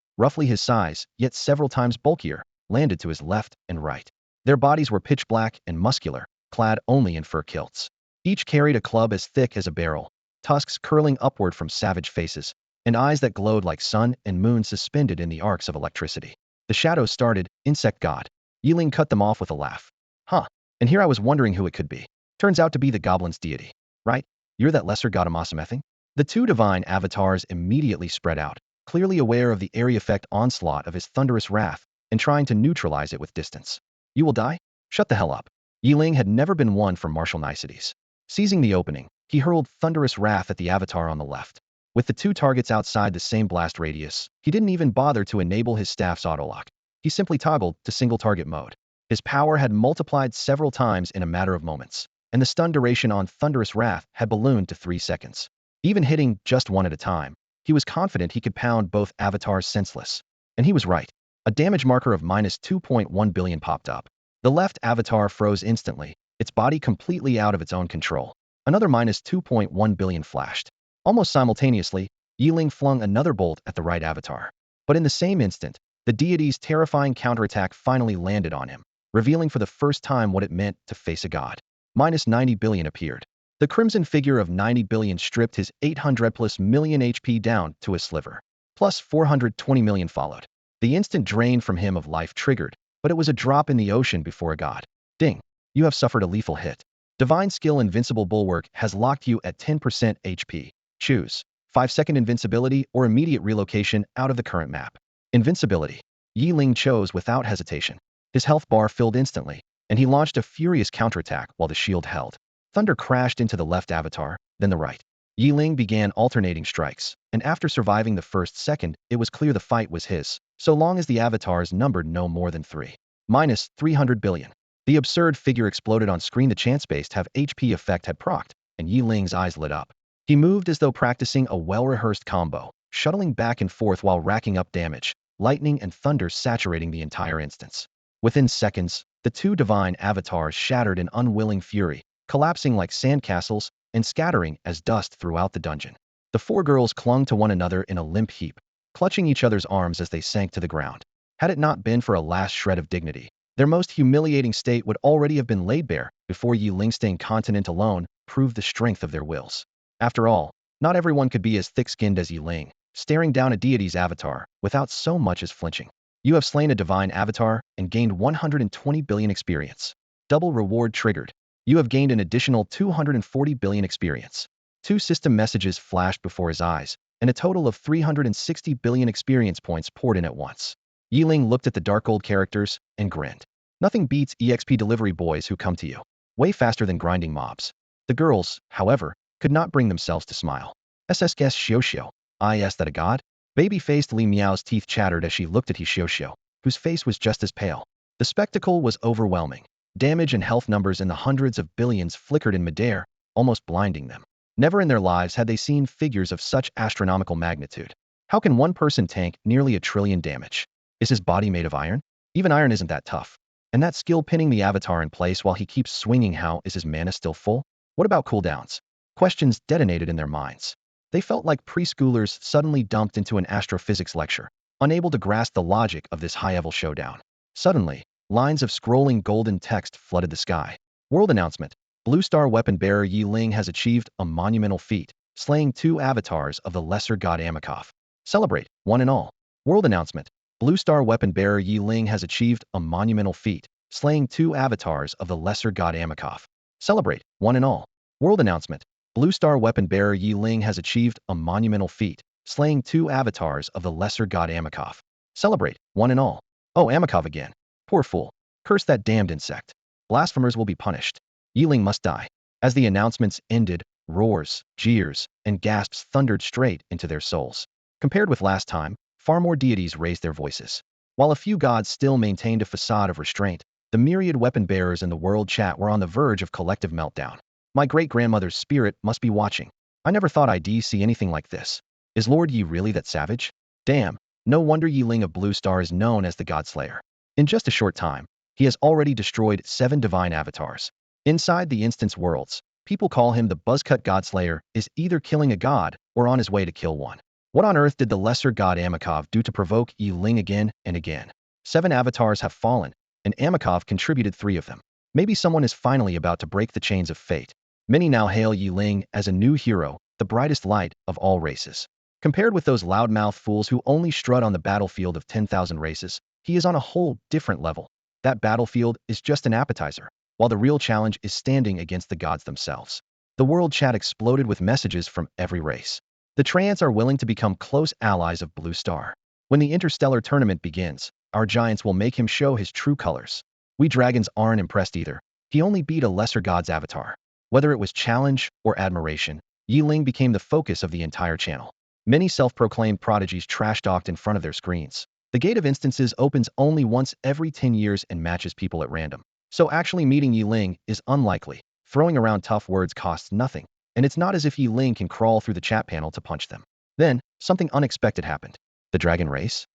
roughly his size, yet several times bulkier, landed to his left and right. Their bodies were pitch black and muscular, clad only in fur kilts. Each carried a club as thick as a barrel, tusks curling upward from savage faces, and eyes that glowed like sun and moon suspended in the arcs of electricity. The shadows started, insect god. Yeling cut them off with a laugh. Huh. And here I was wondering who it could be. Turns out to be the goblin's deity. Right? You're that lesser god Amasamething? The two divine avatars immediately spread out, clearly aware of the airy effect onslaught of his thunderous wrath, and trying to neutralize it with distance. You will die? Shut the hell up. Yeling had never been one for martial niceties. Seizing the opening, he hurled thunderous wrath at the avatar on the left. With the two targets outside the same blast radius, he didn't even bother to enable his staff's autolock. He simply toggled to single target mode. His power had multiplied several times in a matter of moments, and the stun duration on thunderous wrath had ballooned to 3 seconds. Even hitting just one at a time, he was confident he could pound both avatars senseless. And he was right. A damage marker of -2.1 billion popped up. The left avatar froze instantly, its body completely out of its own control. Another -2.1 billion flashed. Almost simultaneously, Yeling flung another bolt at the right avatar. But in the same instant, the deity's terrifying counterattack finally landed on him, revealing for the first time what it meant to face a god. -90 billion appeared. The crimson figure of 90 billion stripped his 800+ million HP down to a sliver. Plus 420 million followed. The instant drain from him of life triggered, but it was a drop in the ocean before a god. Ding. You have suffered a lethal hit. Divine Skill Invincible Bulwark has locked you at 10% HP. Choose 5-second invincibility or immediate relocation out of the current map. Invincibility. Yeling chose without hesitation. His health bar filled instantly, and he launched a furious counterattack while the shield held. Thunder crashed into the left avatar, then the right. Yeling began alternating strikes, and after surviving the first second, it was clear the fight was his, so long as the avatars numbered no more than 3. -300 billion. The absurd figure exploded on screen. The chance-based have HP effect had procced, and Yeling's eyes lit up. He moved as though practicing a well-rehearsed combo, shuttling back and forth while racking up damage, lightning and thunder saturating the entire instance. Within seconds, the two divine avatars shattered in unwilling fury, collapsing like sandcastles and scattering as dust throughout the dungeon. The four girls clung to one another in a limp heap, clutching each other's arms as they sank to the ground. Had it not been for a last shred of dignity, their most humiliating state would already have been laid bare before Yeling staying continent alone proved the strength of their wills. After all, not everyone could be as thick-skinned as Yeling, staring down a deity's avatar without so much as flinching. You have slain a divine avatar and gained 120 billion experience. Double reward triggered. You have gained an additional 240 billion experience. 2 system messages flashed before his eyes, and a total of 360 billion experience points poured in at once. Yeling looked at the dark old characters and grinned. Nothing beats EXP delivery boys who come to you way faster than grinding mobs. The girls, however, could not bring themselves to smile. SS guess Xiao. Is that a god? Baby-faced Li Miao's teeth chattered as she looked at Xiao, whose face was just as pale. The spectacle was overwhelming. Damage and health numbers in the hundreds of billions flickered in midair, almost blinding them. Never in their lives had they seen figures of such astronomical magnitude. How can one person tank nearly 1 trillion damage? Is his body made of iron? Even iron isn't that tough. And that skill pinning the avatar in place while he keeps swinging, how is his mana still full? What about cooldowns? Questions detonated in their minds. They felt like preschoolers suddenly dumped into an astrophysics lecture, unable to grasp the logic of this high-level showdown. Suddenly, lines of scrolling golden text flooded the sky. World announcement. Blue Star weapon bearer Yeling has achieved a monumental feat, slaying 2 avatars of the lesser god Amakov. Celebrate, one and all. World announcement. Blue Star weapon bearer Yeling has achieved a monumental feat, slaying 2 avatars of the lesser god Amakov. Celebrate, one and all. World announcement. Blue Star weapon bearer Yeling has achieved a monumental feat, slaying 2 avatars of the lesser god Amakov. Celebrate, one and all. Oh, Amakov again. Poor fool. Curse that damned insect. Blasphemers will be punished. Yeling must die. As the announcements ended, roars, jeers, and gasps thundered straight into their souls. Compared with last time, far more deities raised their voices. While a few gods still maintained a facade of restraint, the myriad weapon bearers in the world chat were on the verge of collective meltdown. My great-grandmother's spirit must be watching. I never thought I'd see anything like this. Is Lord Yi really that savage? Damn, no wonder Yeling of Blue Star is known as the Godslayer. In just a short time, he has already destroyed 7 divine avatars. Inside the instance worlds, people call him the buzzcut Godslayer, is either killing a god or on his way to kill one. What on earth did the lesser god Amakov do to provoke Yeling again and again? 7 avatars have fallen, and Amakov contributed 3 of them. Maybe someone is finally about to break the chains of fate. Many now hail Yeling as a new hero, the brightest light of all races. Compared with those loudmouth fools who only strut on the battlefield of 10,000 races, he is on a whole different level. That battlefield is just an appetizer, while the real challenge is standing against the gods themselves. The world chat exploded with messages from every race. The Treants are willing to become close allies of Blue Star. When the Interstellar tournament begins, our giants will make him show his true colors. We dragons aren't impressed either. He only beat a lesser god's avatar. Whether it was challenge or admiration, Yeling became the focus of the entire channel. Many self-proclaimed prodigies trash-talked in front of their screens. The Gate of Instances opens only once every 10 years and matches people at random. So actually meeting Yeling is unlikely. Throwing around tough words costs nothing, and it's not as if Yeling can crawl through the chat panel to punch them. Then, something unexpected happened. The dragon race?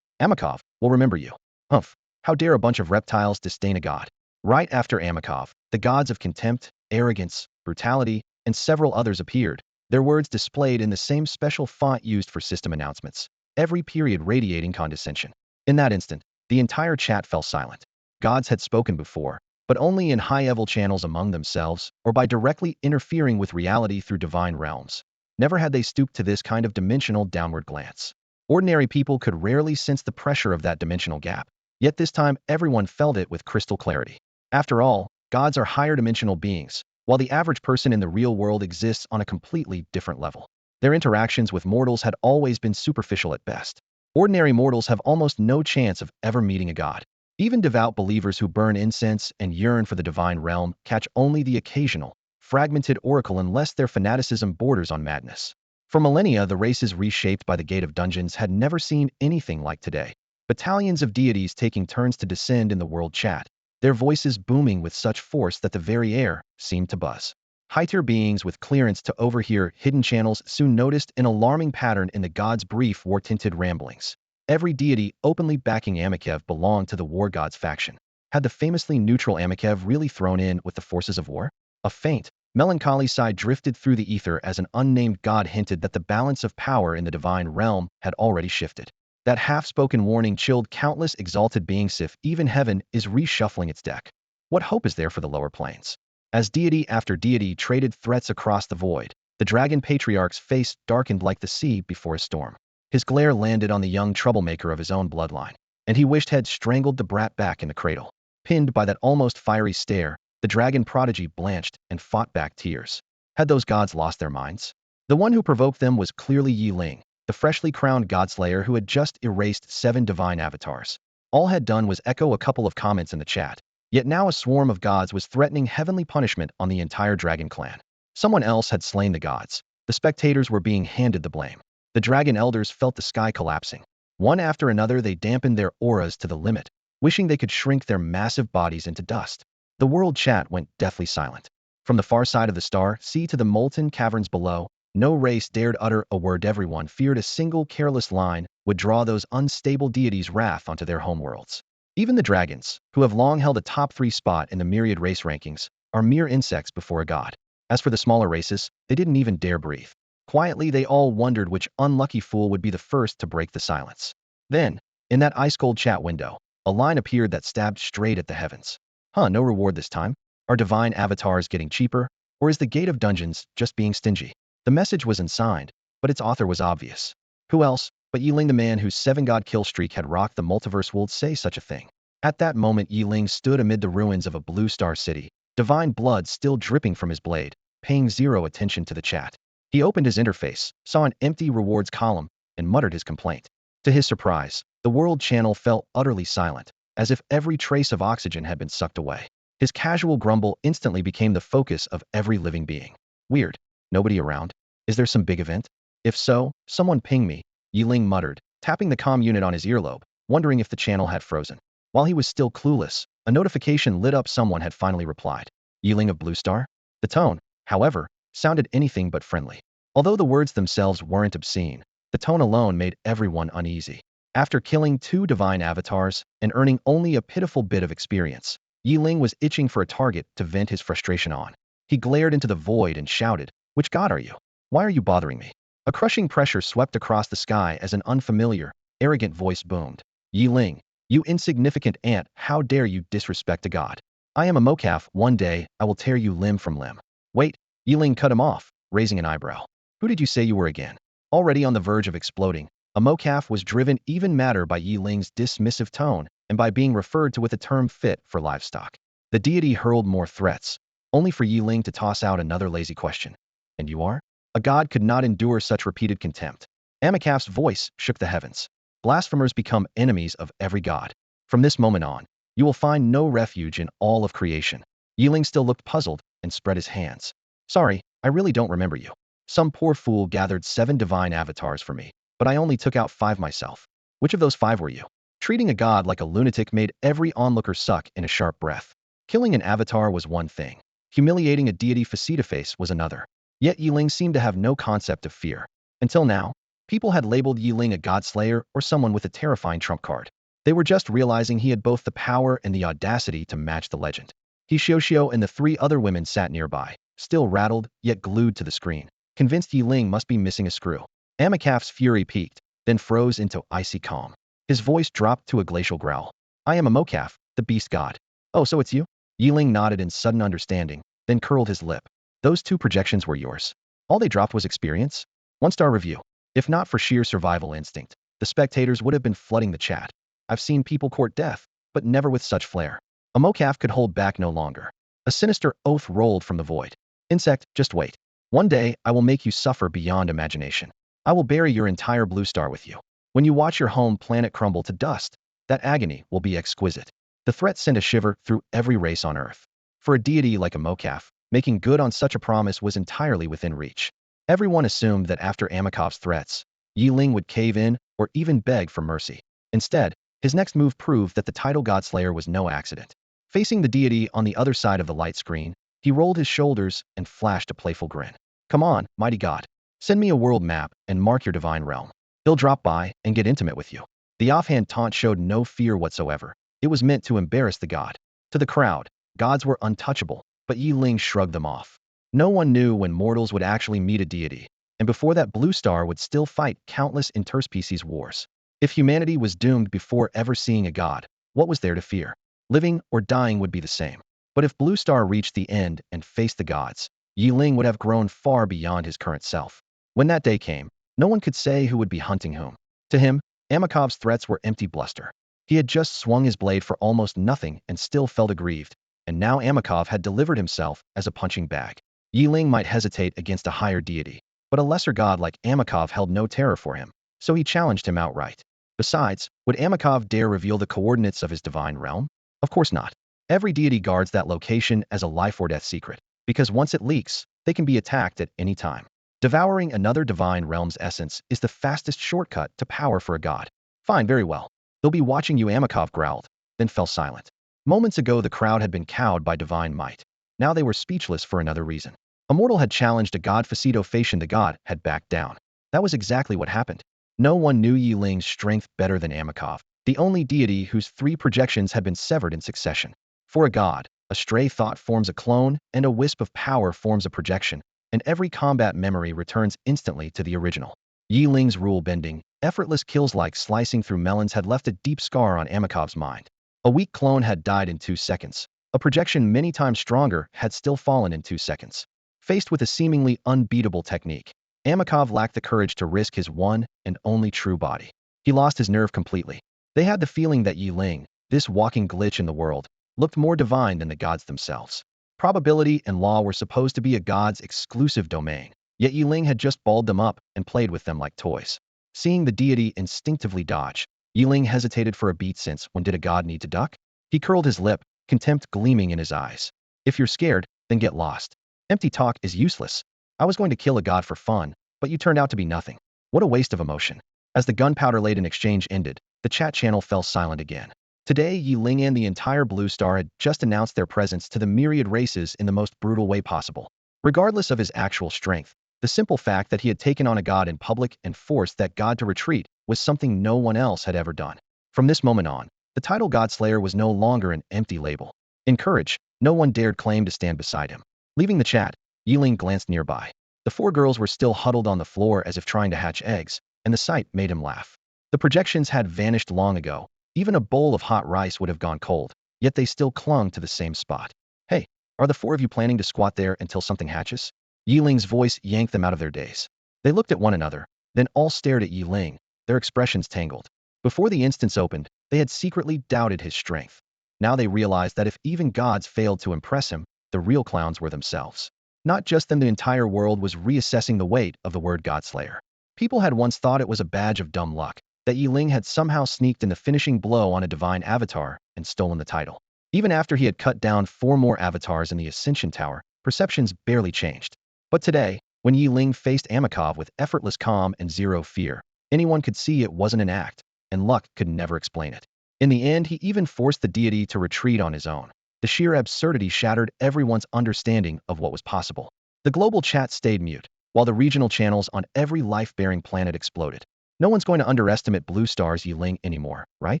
Amakov, will remember you. Humph, how dare a bunch of reptiles disdain a god? Right after Amakov, the gods of contempt, arrogance, brutality, and several others appeared, their words displayed in the same special font used for system announcements, every period radiating condescension. In that instant, the entire chat fell silent. Gods had spoken before, but only in high-level channels among themselves, or by directly interfering with reality through divine realms. Never had they stooped to this kind of dimensional downward glance. Ordinary people could rarely sense the pressure of that dimensional gap, yet this time everyone felt it with crystal clarity. After all, gods are higher dimensional beings, while the average person in the real world exists on a completely different level. Their interactions with mortals had always been superficial at best. Ordinary mortals have almost no chance of ever meeting a god. Even devout believers who burn incense and yearn for the divine realm catch only the occasional, fragmented oracle unless their fanaticism borders on madness. For millennia, the races reshaped by the Gate of Dungeons had never seen anything like today. Battalions of deities taking turns to descend in the world chat, their voices booming with such force that the very air seemed to buzz. High-tier beings with clearance to overhear hidden channels soon noticed an alarming pattern in the gods' brief war-tinted ramblings. Every deity openly backing Amakov belonged to the war gods faction. Had the famously neutral Amakov really thrown in with the forces of war? A faint, melancholy sigh drifted through the ether as an unnamed god hinted that the balance of power in the divine realm had already shifted. That half-spoken warning chilled countless exalted beings if even heaven is reshuffling its deck. What hope is there for the lower planes? As deity after deity traded threats across the void, the dragon patriarch's face darkened like the sea before a storm. His glare landed on the young troublemaker of his own bloodline. and he wished had strangled the brat back in the cradle. Pinned by that almost fiery stare, the dragon prodigy blanched and fought back tears. Had those gods lost their minds? The one who provoked them was clearly Yeling, the freshly crowned godslayer who had just erased 7 divine avatars. All had done was echo a couple of comments in the chat, yet now a swarm of gods was threatening heavenly punishment on the entire dragon clan. Someone else had slain the gods. The spectators were being handed the blame. The dragon elders felt the sky collapsing. One after another they dampened their auras to the limit, wishing they could shrink their massive bodies into dust. The world chat went deathly silent. From the far side of the star sea to the molten caverns below, no race dared utter a word. Everyone feared a single careless line would draw those unstable deities' wrath onto their homeworlds. Even the dragons, who have long held a top 3 spot in the myriad race rankings, are mere insects before a god. As for the smaller races, they didn't even dare breathe. Quietly, they all wondered which unlucky fool would be the first to break the silence. Then, in that ice-cold chat window, a line appeared that stabbed straight at the heavens. No reward this time? Are divine avatars getting cheaper? Or is the Gate of Dungeons just being stingy? The message was unsigned, but its author was obvious. Who else but Yeling, the man whose 7-god kill streak had rocked the multiverse, would say such a thing? At that moment, Yeling stood amid the ruins of a blue star city, divine blood still dripping from his blade, paying zero attention to the chat. He opened his interface, saw an empty rewards column, and muttered his complaint. To his surprise, the world channel fell utterly silent, as if every trace of oxygen had been sucked away. His casual grumble instantly became the focus of every living being. Weird. Nobody around? Is there some big event? If so, someone ping me, Yeling muttered, tapping the comm unit on his earlobe, wondering if the channel had frozen. While he was still clueless, a notification lit up. Someone had finally replied. Yeling of Blue Star? The tone, however, sounded anything but friendly. Although the words themselves weren't obscene, the tone alone made everyone uneasy. After killing 2 divine avatars and earning only a pitiful bit of experience, Yeling was itching for a target to vent his frustration on. He glared into the void and shouted, "Which god are you? Why are you bothering me?" A crushing pressure swept across the sky as an unfamiliar, arrogant voice boomed. Yeling, you insignificant ant, how dare you disrespect a god? I am a mocaf. One day, I will tear you limb from limb. Wait, Yeling cut him off, raising an eyebrow. Who did you say you were again? Already on the verge of exploding, a mocaf was driven even madder by Yeling's dismissive tone and by being referred to with a term fit for livestock. The deity hurled more threats, only for Yeling to toss out another lazy question. And you are? A god could not endure such repeated contempt. Amokaf's voice shook the heavens. Blasphemers become enemies of every god. From this moment on, you will find no refuge in all of creation. Yeling still looked puzzled and spread his hands. Sorry, I really don't remember you. Some poor fool gathered 7 divine avatars for me, but I only took out 5 myself. Which of those 5 were you? Treating a god like a lunatic made every onlooker suck in a sharp breath. Killing an avatar was one thing. Humiliating a deity face-to-face was another. Yet Yeling seemed to have no concept of fear. Until now, people had labeled Yeling a godslayer or someone with a terrifying trump card. They were just realizing he had both the power and the audacity to match the legend. Hishioshio and the 3 other women sat nearby, still rattled, yet glued to the screen, convinced Yeling must be missing a screw. Amokaf's fury peaked, then froze into icy calm. His voice dropped to a glacial growl. I am a mocaf, the beast god. Oh, so it's you? Yeling nodded in sudden understanding, then curled his lip. Those 2 projections were yours. All they dropped was experience? 1-star review. If not for sheer survival instinct, the spectators would have been flooding the chat. I've seen people court death, but never with such flair. A mocaf could hold back no longer. A sinister oath rolled from the void. Insect, just wait. One day, I will make you suffer beyond imagination. I will bury your entire blue star with you. When you watch your home planet crumble to dust, that agony will be exquisite. The threat sent a shiver through every race on Earth. For a deity like a mocaf, making good on such a promise was entirely within reach. Everyone assumed that after Amakov's threats, Yeling would cave in or even beg for mercy. Instead, his next move proved that the title Godslayer was no accident. Facing the deity on the other side of the light screen, he rolled his shoulders and flashed a playful grin. Come on, mighty god. Send me a world map and mark your divine realm. He'll drop by and get intimate with you. The offhand taunt showed no fear whatsoever. It was meant to embarrass the god. To the crowd, gods were untouchable, but Yeling shrugged them off. No one knew when mortals would actually meet a deity, and before that blue star would still fight countless interspecies wars. If humanity was doomed before ever seeing a god, what was there to fear? Living or dying would be the same. But if Blue Star reached the end and faced the gods, Yeling would have grown far beyond his current self. When that day came, no one could say who would be hunting whom. To him, Amakov's threats were empty bluster. He had just swung his blade for almost nothing and still felt aggrieved, and now Amakov had delivered himself as a punching bag. Yeling might hesitate against a higher deity, but a lesser god like Amakov held no terror for him, so he challenged him outright. Besides, would Amakov dare reveal the coordinates of his divine realm? Of course not. Every deity guards that location as a life or death secret, because once it leaks, they can be attacked at any time. Devouring another divine realm's essence is the fastest shortcut to power for a god. Fine, very well. They'll be watching you, Amakov growled, then fell silent. Moments ago the crowd had been cowed by divine might. Now they were speechless for another reason. A mortal had challenged a god, Facetofation the god had backed down. That was exactly what happened. No one knew Yeling's strength better than Amakov, the only deity whose 3 projections had been severed in succession. For a god, a stray thought forms a clone, and a wisp of power forms a projection, and every combat memory returns instantly to the original. Yeling's rule-bending, effortless kills like slicing through melons had left a deep scar on Amakov's mind. A weak clone had died in 2 seconds. A projection many times stronger had still fallen in 2 seconds. Faced with a seemingly unbeatable technique, Amakov lacked the courage to risk his one and only true body. He lost his nerve completely. They had the feeling that Yeling, this walking glitch in the world, looked more divine than the gods themselves. Probability and law were supposed to be a god's exclusive domain, yet Yeling had just balled them up and played with them like toys. Seeing the deity instinctively dodge, Yeling hesitated for a beat, since when did a god need to duck? He curled his lip, contempt gleaming in his eyes. If you're scared, then get lost. Empty talk is useless. I was going to kill a god for fun, but you turned out to be nothing. What a waste of emotion. As the gunpowder-laden exchange ended, the chat channel fell silent again. Today, Yeling and the entire Blue Star had just announced their presence to the myriad races in the most brutal way possible. Regardless of his actual strength, the simple fact that he had taken on a god in public and forced that god to retreat was something no one else had ever done. From this moment on, the title Godslayer was no longer an empty label. In courage, no one dared claim to stand beside him. Leaving the chat, Yeling glanced nearby. The 4 girls were still huddled on the floor as if trying to hatch eggs, and the sight made him laugh. The projections had vanished long ago. Even a bowl of hot rice would have gone cold, yet they still clung to the same spot. Hey, are the 4 of you planning to squat there until something hatches? Yeling's voice yanked them out of their daze. They looked at one another, then all stared at Yeling, their expressions tangled. Before the instance opened, they had secretly doubted his strength. Now they realized that if even gods failed to impress him, the real clowns were themselves. Not just them, the entire world was reassessing the weight of the word Godslayer. People had once thought it was a badge of dumb luck, that Yeling had somehow sneaked in the finishing blow on a divine avatar and stolen the title. Even after he had cut down 4 more avatars in the Ascension Tower, perceptions barely changed. But today, when Yeling faced Amakov with effortless calm and zero fear, anyone could see it wasn't an act, and luck could never explain it. In the end, he even forced the deity to retreat on his own. The sheer absurdity shattered everyone's understanding of what was possible. The global chat stayed mute, while the regional channels on every life-bearing planet exploded. No one's going to underestimate Blue Star's Yeling anymore, right?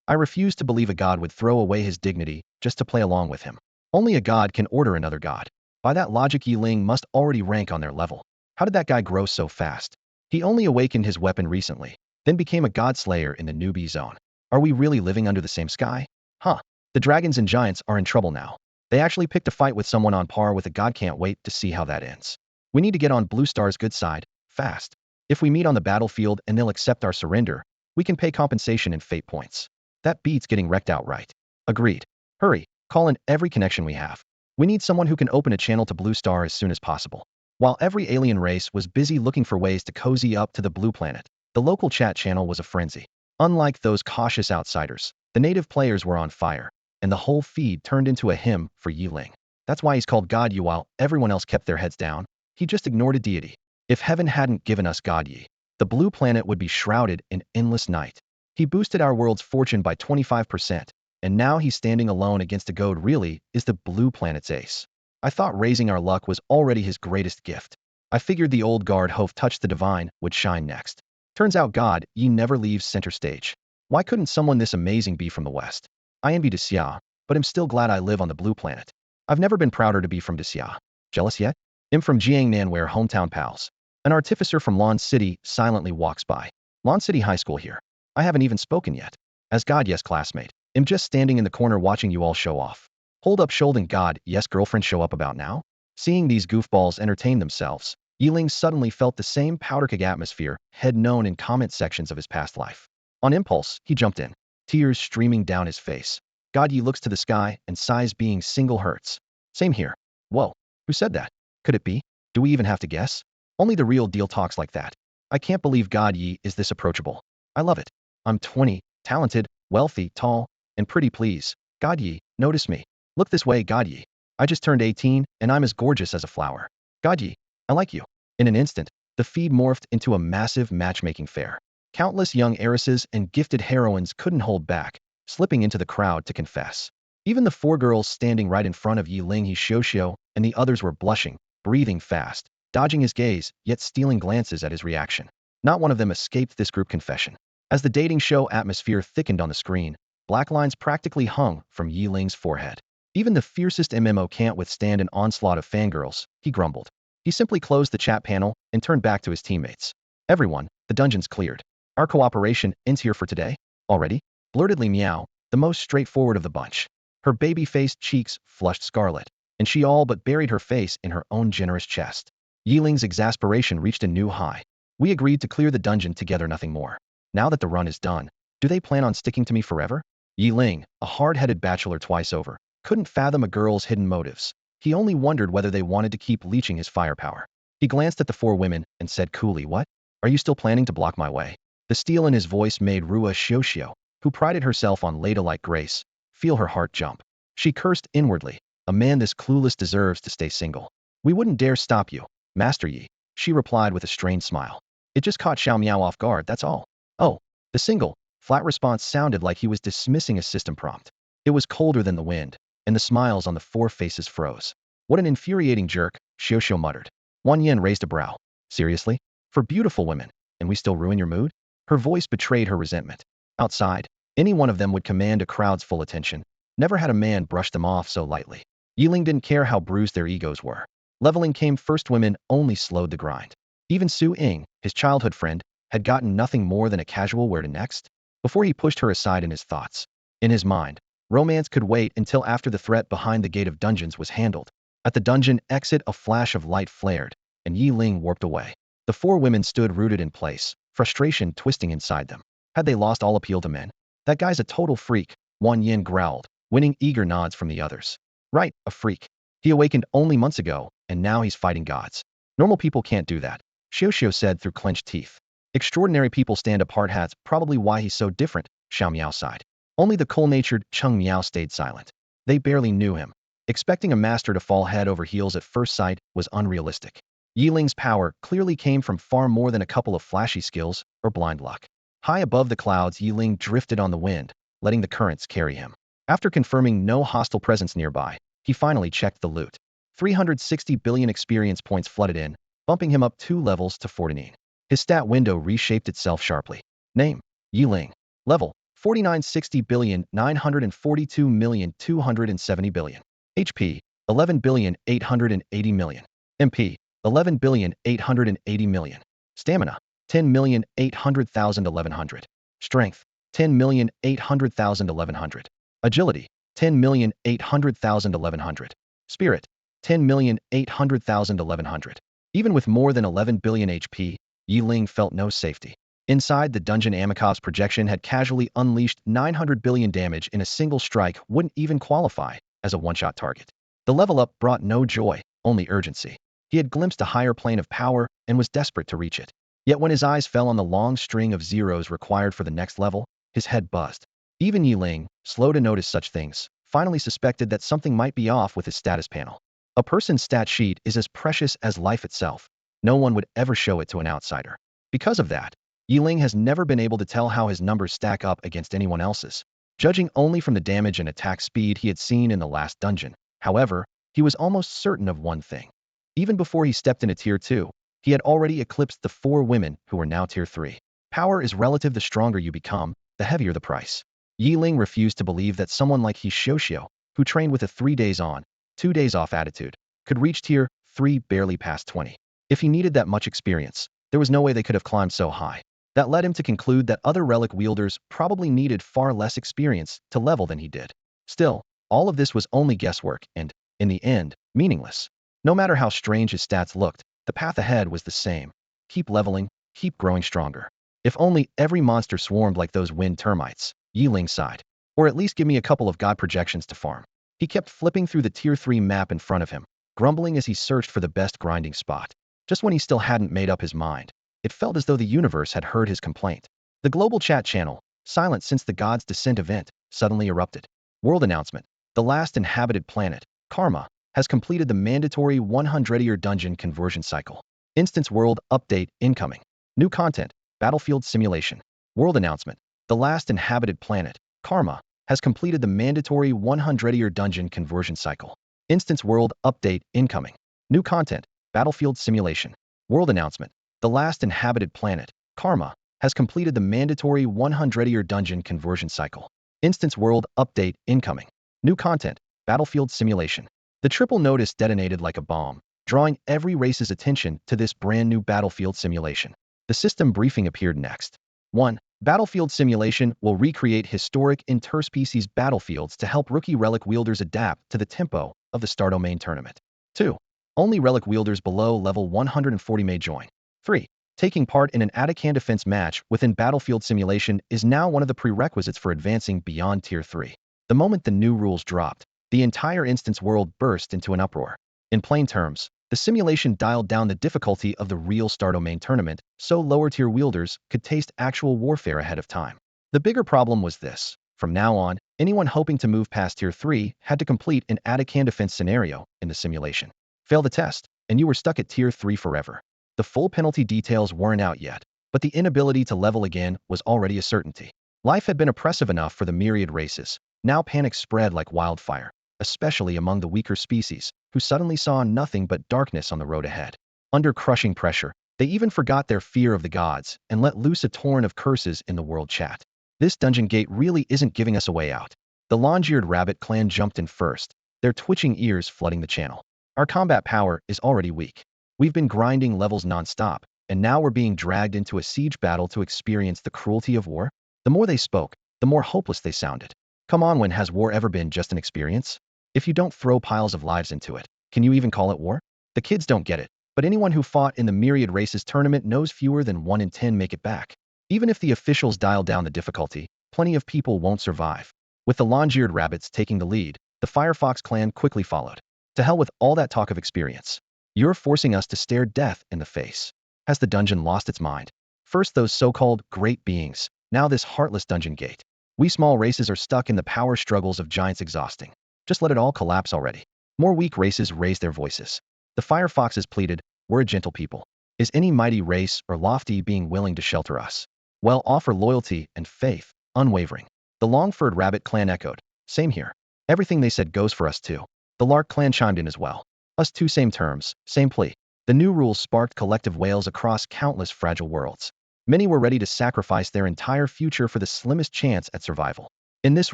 I refuse to believe a god would throw away his dignity just to play along with him. Only a god can order another god. By that logic, Yeling must already rank on their level. How did that guy grow so fast? He only awakened his weapon recently, then became a godslayer in the newbie zone. Are we really living under the same sky? Huh. The dragons and giants are in trouble now. They actually picked a fight with someone on par with a god. Can't wait to see how that ends. We need to get on Blue Star's good side, fast. If we meet on the battlefield and they'll accept our surrender, we can pay compensation in fate points. That beats getting wrecked outright. Agreed. Hurry, call in every connection we have. We need someone who can open a channel to Blue Star as soon as possible. While every alien race was busy looking for ways to cozy up to the blue planet, the local chat channel was a frenzy. Unlike those cautious outsiders, the native players were on fire, and the whole feed turned into a hymn for Yeling. That's why he's called God Yi. While everyone else kept their heads down, he just ignored a deity. If heaven hadn't given us God Yi, the blue planet would be shrouded in endless night. He boosted our world's fortune by 25%, and now he's standing alone against a god. Really is the blue planet's ace. I thought raising our luck was already his greatest gift. I figured the old guard Hove touched the divine would shine next. Turns out God Yi never leaves center stage. Why couldn't someone this amazing be from the west? I envy Desya, but I'm still glad I live on the blue planet. I've never been prouder to be from Desya. Jealous yet? I'm from Jiangnan, where hometown pals. An artificer from Lon City silently walks by. Lon City High School here. I haven't even spoken yet. As God, yes, classmate. I'm just standing in the corner watching you all show off. Hold up, Shoulden. God, yes, girlfriend show up about now? Seeing these goofballs entertain themselves, Yeling suddenly felt the same powder keg atmosphere had known in comment sections of his past life. On impulse, he jumped in. tears streaming down his face. God Yi looks to the sky and sighs, being single hurts. Same here. Whoa, who said that? Could it be? Do we even have to guess? Only the real deal talks like that. I can't believe God Yi is this approachable. I love it. I'm 20, talented, wealthy, tall, and pretty, please. God Yi, notice me. Look this way, God Yi. I just turned 18, and I'm as gorgeous as a flower. God Yi, I like you. In an instant, the feed morphed into a massive matchmaking fair. Countless young heiresses and gifted heroines couldn't hold back, slipping into the crowd to confess. Even the 4 girls standing right in front of Yeling Hishouxiu and the others were blushing, breathing fast, dodging his gaze, yet stealing glances at his reaction. Not one of them escaped this group confession. As the dating show atmosphere thickened on the screen, black lines practically hung from Yiling's forehead. Even the fiercest MMO can't withstand an onslaught of fangirls, he grumbled. He simply closed the chat panel and turned back to his teammates. Everyone, the dungeon's cleared. Our cooperation ends here for today. Already? Blurted Li Miao, the most straightforward of the bunch. Her baby-faced cheeks flushed scarlet, and she all but buried her face in her own generous chest. Yiling's exasperation reached a new high. We agreed to clear the dungeon together, nothing more. Now that the run is done, do they plan on sticking to me forever? Yeling, a hard-headed bachelor twice over, couldn't fathom a girl's hidden motives. He only wondered whether they wanted to keep leeching his firepower. He glanced at the 4 women and said coolly, "What? Are you still planning to block my way?" The steel in his voice made Rua Xiuxiu, who prided herself on ladylike grace, feel her heart jump. She cursed inwardly. A man this clueless deserves to stay single. We wouldn't dare stop you, Master Yi, she replied with a strained smile. It just caught Xiao Miao off guard, that's all. Oh, the single, flat response sounded like he was dismissing a system prompt. It was colder than the wind, and the smiles on the 4 faces froze. What an infuriating jerk, Xiuxiu muttered. Wan Yin raised a brow. Seriously? For beautiful women, and we still ruin your mood? Her voice betrayed her resentment. Outside, any one of them would command a crowd's full attention. Never had a man brush them off so lightly. Yeling didn't care how bruised their egos were. Leveling came first. Women only slowed the grind. Even Su Ying, his childhood friend, had gotten nothing more than a casual where to next, before he pushed her aside in his thoughts. In his mind, romance could wait until after the threat behind the gate of dungeons was handled. At the dungeon exit, a flash of light flared, and Yeling warped away. The 4 women stood rooted in place, frustration twisting inside them. Had they lost all appeal to men? That guy's a total freak, Wan Yin growled, winning eager nods from the others. Right, a freak. He awakened only months ago, and now he's fighting gods. Normal people can't do that, Xiuxiu said through clenched teeth. Extraordinary people stand apart, that's probably why he's so different, Xiao Miao sighed. Only the cool-natured Cheng Miao stayed silent. They barely knew him. Expecting a master to fall head over heels at first sight was unrealistic. Yiling's power clearly came from far more than a couple of flashy skills or blind luck. High above the clouds, Yeling drifted on the wind, letting the currents carry him. After confirming no hostile presence nearby, he finally checked the loot. 360 billion experience points flooded in, bumping him up 2 levels to 49. His stat window reshaped itself sharply. Name: Yeling. Level: 4960 billion 942 million 270 billion. HP: 11 billion 880 million. MP: 11 billion 880 million. Stamina: 10,800,000 1100. Strength: 10,800,000 1100. Agility: 10,800,000 1100. Spirit: 10,800,000 1100. Even with more than 11 billion HP, Yeling felt no safety. Inside the dungeon, Amikov's projection had casually unleashed 900 billion damage in a single strike, wouldn't even qualify as a one-shot target. The level up brought no joy, only urgency. He had glimpsed a higher plane of power and was desperate to reach it. Yet when his eyes fell on the long string of zeros required for the next level, his head buzzed. Even Yeling, slow to notice such things, finally suspected that something might be off with his status panel. A person's stat sheet is as precious as life itself. No one would ever show it to an outsider. Because of that, Yeling has never been able to tell how his numbers stack up against anyone else's. Judging only from the damage and attack speed he had seen in the last dungeon, however, he was almost certain of one thing. Even before he stepped into Tier 2, he had already eclipsed the 4 women who were now Tier 3. Power is relative. The stronger you become, the heavier the price. Yeling refused to believe that someone like Xiuxiu, who trained with a 3 days on, 2 days off attitude, could reach Tier 3 barely past 20. If he needed that much experience, there was no way they could have climbed so high. That led him to conclude that other relic wielders probably needed far less experience to level than he did. Still, all of this was only guesswork and, in the end, meaningless. No matter how strange his stats looked, the path ahead was the same. Keep leveling, keep growing stronger. If only every monster swarmed like those wind termites. Yeling sighed. Or at least give me a couple of god projections to farm. He kept flipping through the Tier 3 map in front of him, grumbling as he searched for the best grinding spot. Just when he still hadn't made up his mind, it felt as though the universe had heard his complaint. The global chat channel, silent since the God's Descent event, suddenly erupted. World announcement. The last inhabited planet, Karma, has completed the mandatory 100-year dungeon conversion cycle. Instance world update incoming. New content, battlefield simulation. World announcement. The last inhabited planet, Karma, has completed the mandatory 100-year dungeon conversion cycle. Instance world update incoming. New content, battlefield simulation. World announcement. The last inhabited planet, Karma, has completed the mandatory 100-year dungeon conversion cycle. Instance world update incoming. New content, battlefield simulation. The triple notice detonated like a bomb, drawing every race's attention to this brand new battlefield simulation. The system briefing appeared next. 1. Battlefield simulation will recreate historic interspecies battlefields to help rookie relic wielders adapt to the tempo of the Star Domain tournament. 2. Only relic wielders below level 140 may join. 3. Taking part in an Atacand defense match within battlefield simulation is now one of the prerequisites for advancing beyond Tier 3. The moment the new rules dropped, the entire instance world burst into an uproar. In plain terms, the simulation dialed down the difficulty of the real Star Domain tournament so lower-tier wielders could taste actual warfare ahead of time. The bigger problem was this. From now on, anyone hoping to move past Tier 3 had to complete an Atacand defense scenario in the simulation. Fail the test, and you were stuck at Tier 3 forever. The full penalty details weren't out yet, but the inability to level again was already a certainty. Life had been oppressive enough for the myriad races. Now panic spread like wildfire, especially among the weaker species, who suddenly saw nothing but darkness on the road ahead. Under crushing pressure, they even forgot their fear of the gods and let loose a torrent of curses in the world chat. This dungeon gate really isn't giving us a way out. The long-eared rabbit clan jumped in first, their twitching ears flooding the channel. Our combat power is already weak. We've been grinding levels non-stop, and now we're being dragged into a siege battle to experience the cruelty of war. The more they spoke, the more hopeless they sounded. Come on, when has war ever been just an experience? If you don't throw piles of lives into it, can you even call it war? The kids don't get it, but anyone who fought in the Myriad Races tournament knows fewer than 1 in 10 make it back. Even if the officials dial down the difficulty, plenty of people won't survive. With the long-eared rabbits taking the lead, the Firefox clan quickly followed. To hell with all that talk of experience. You're forcing us to stare death in the face. Has the dungeon lost its mind? First those so-called great beings, now this heartless dungeon gate. We small races are stuck in the power struggles of giants exhausting. Just let it all collapse already. More weak races raised their voices. The Firefoxes pleaded, we're a gentle people. Is any mighty race or lofty being willing to shelter us? Well, offer loyalty and faith, unwavering. The long-furred rabbit clan echoed, same here. Everything they said goes for us too. The lark clan chimed in as well. Us too, same terms, same plea. The new rules sparked collective wails across countless fragile worlds. Many were ready to sacrifice their entire future for the slimmest chance at survival. In this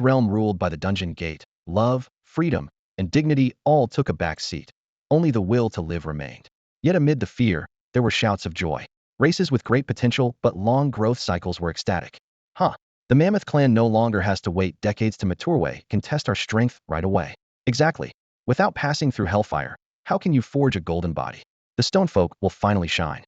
realm ruled by the dungeon gate, love, freedom, and dignity all took a back seat. Only the will to live remained. Yet amid the fear, there were shouts of joy. Races with great potential but long growth cycles were ecstatic. The Mammoth clan no longer has to wait decades to mature. We can test our strength right away. Exactly. Without passing through hellfire, how can you forge a golden body? The Stonefolk will finally shine.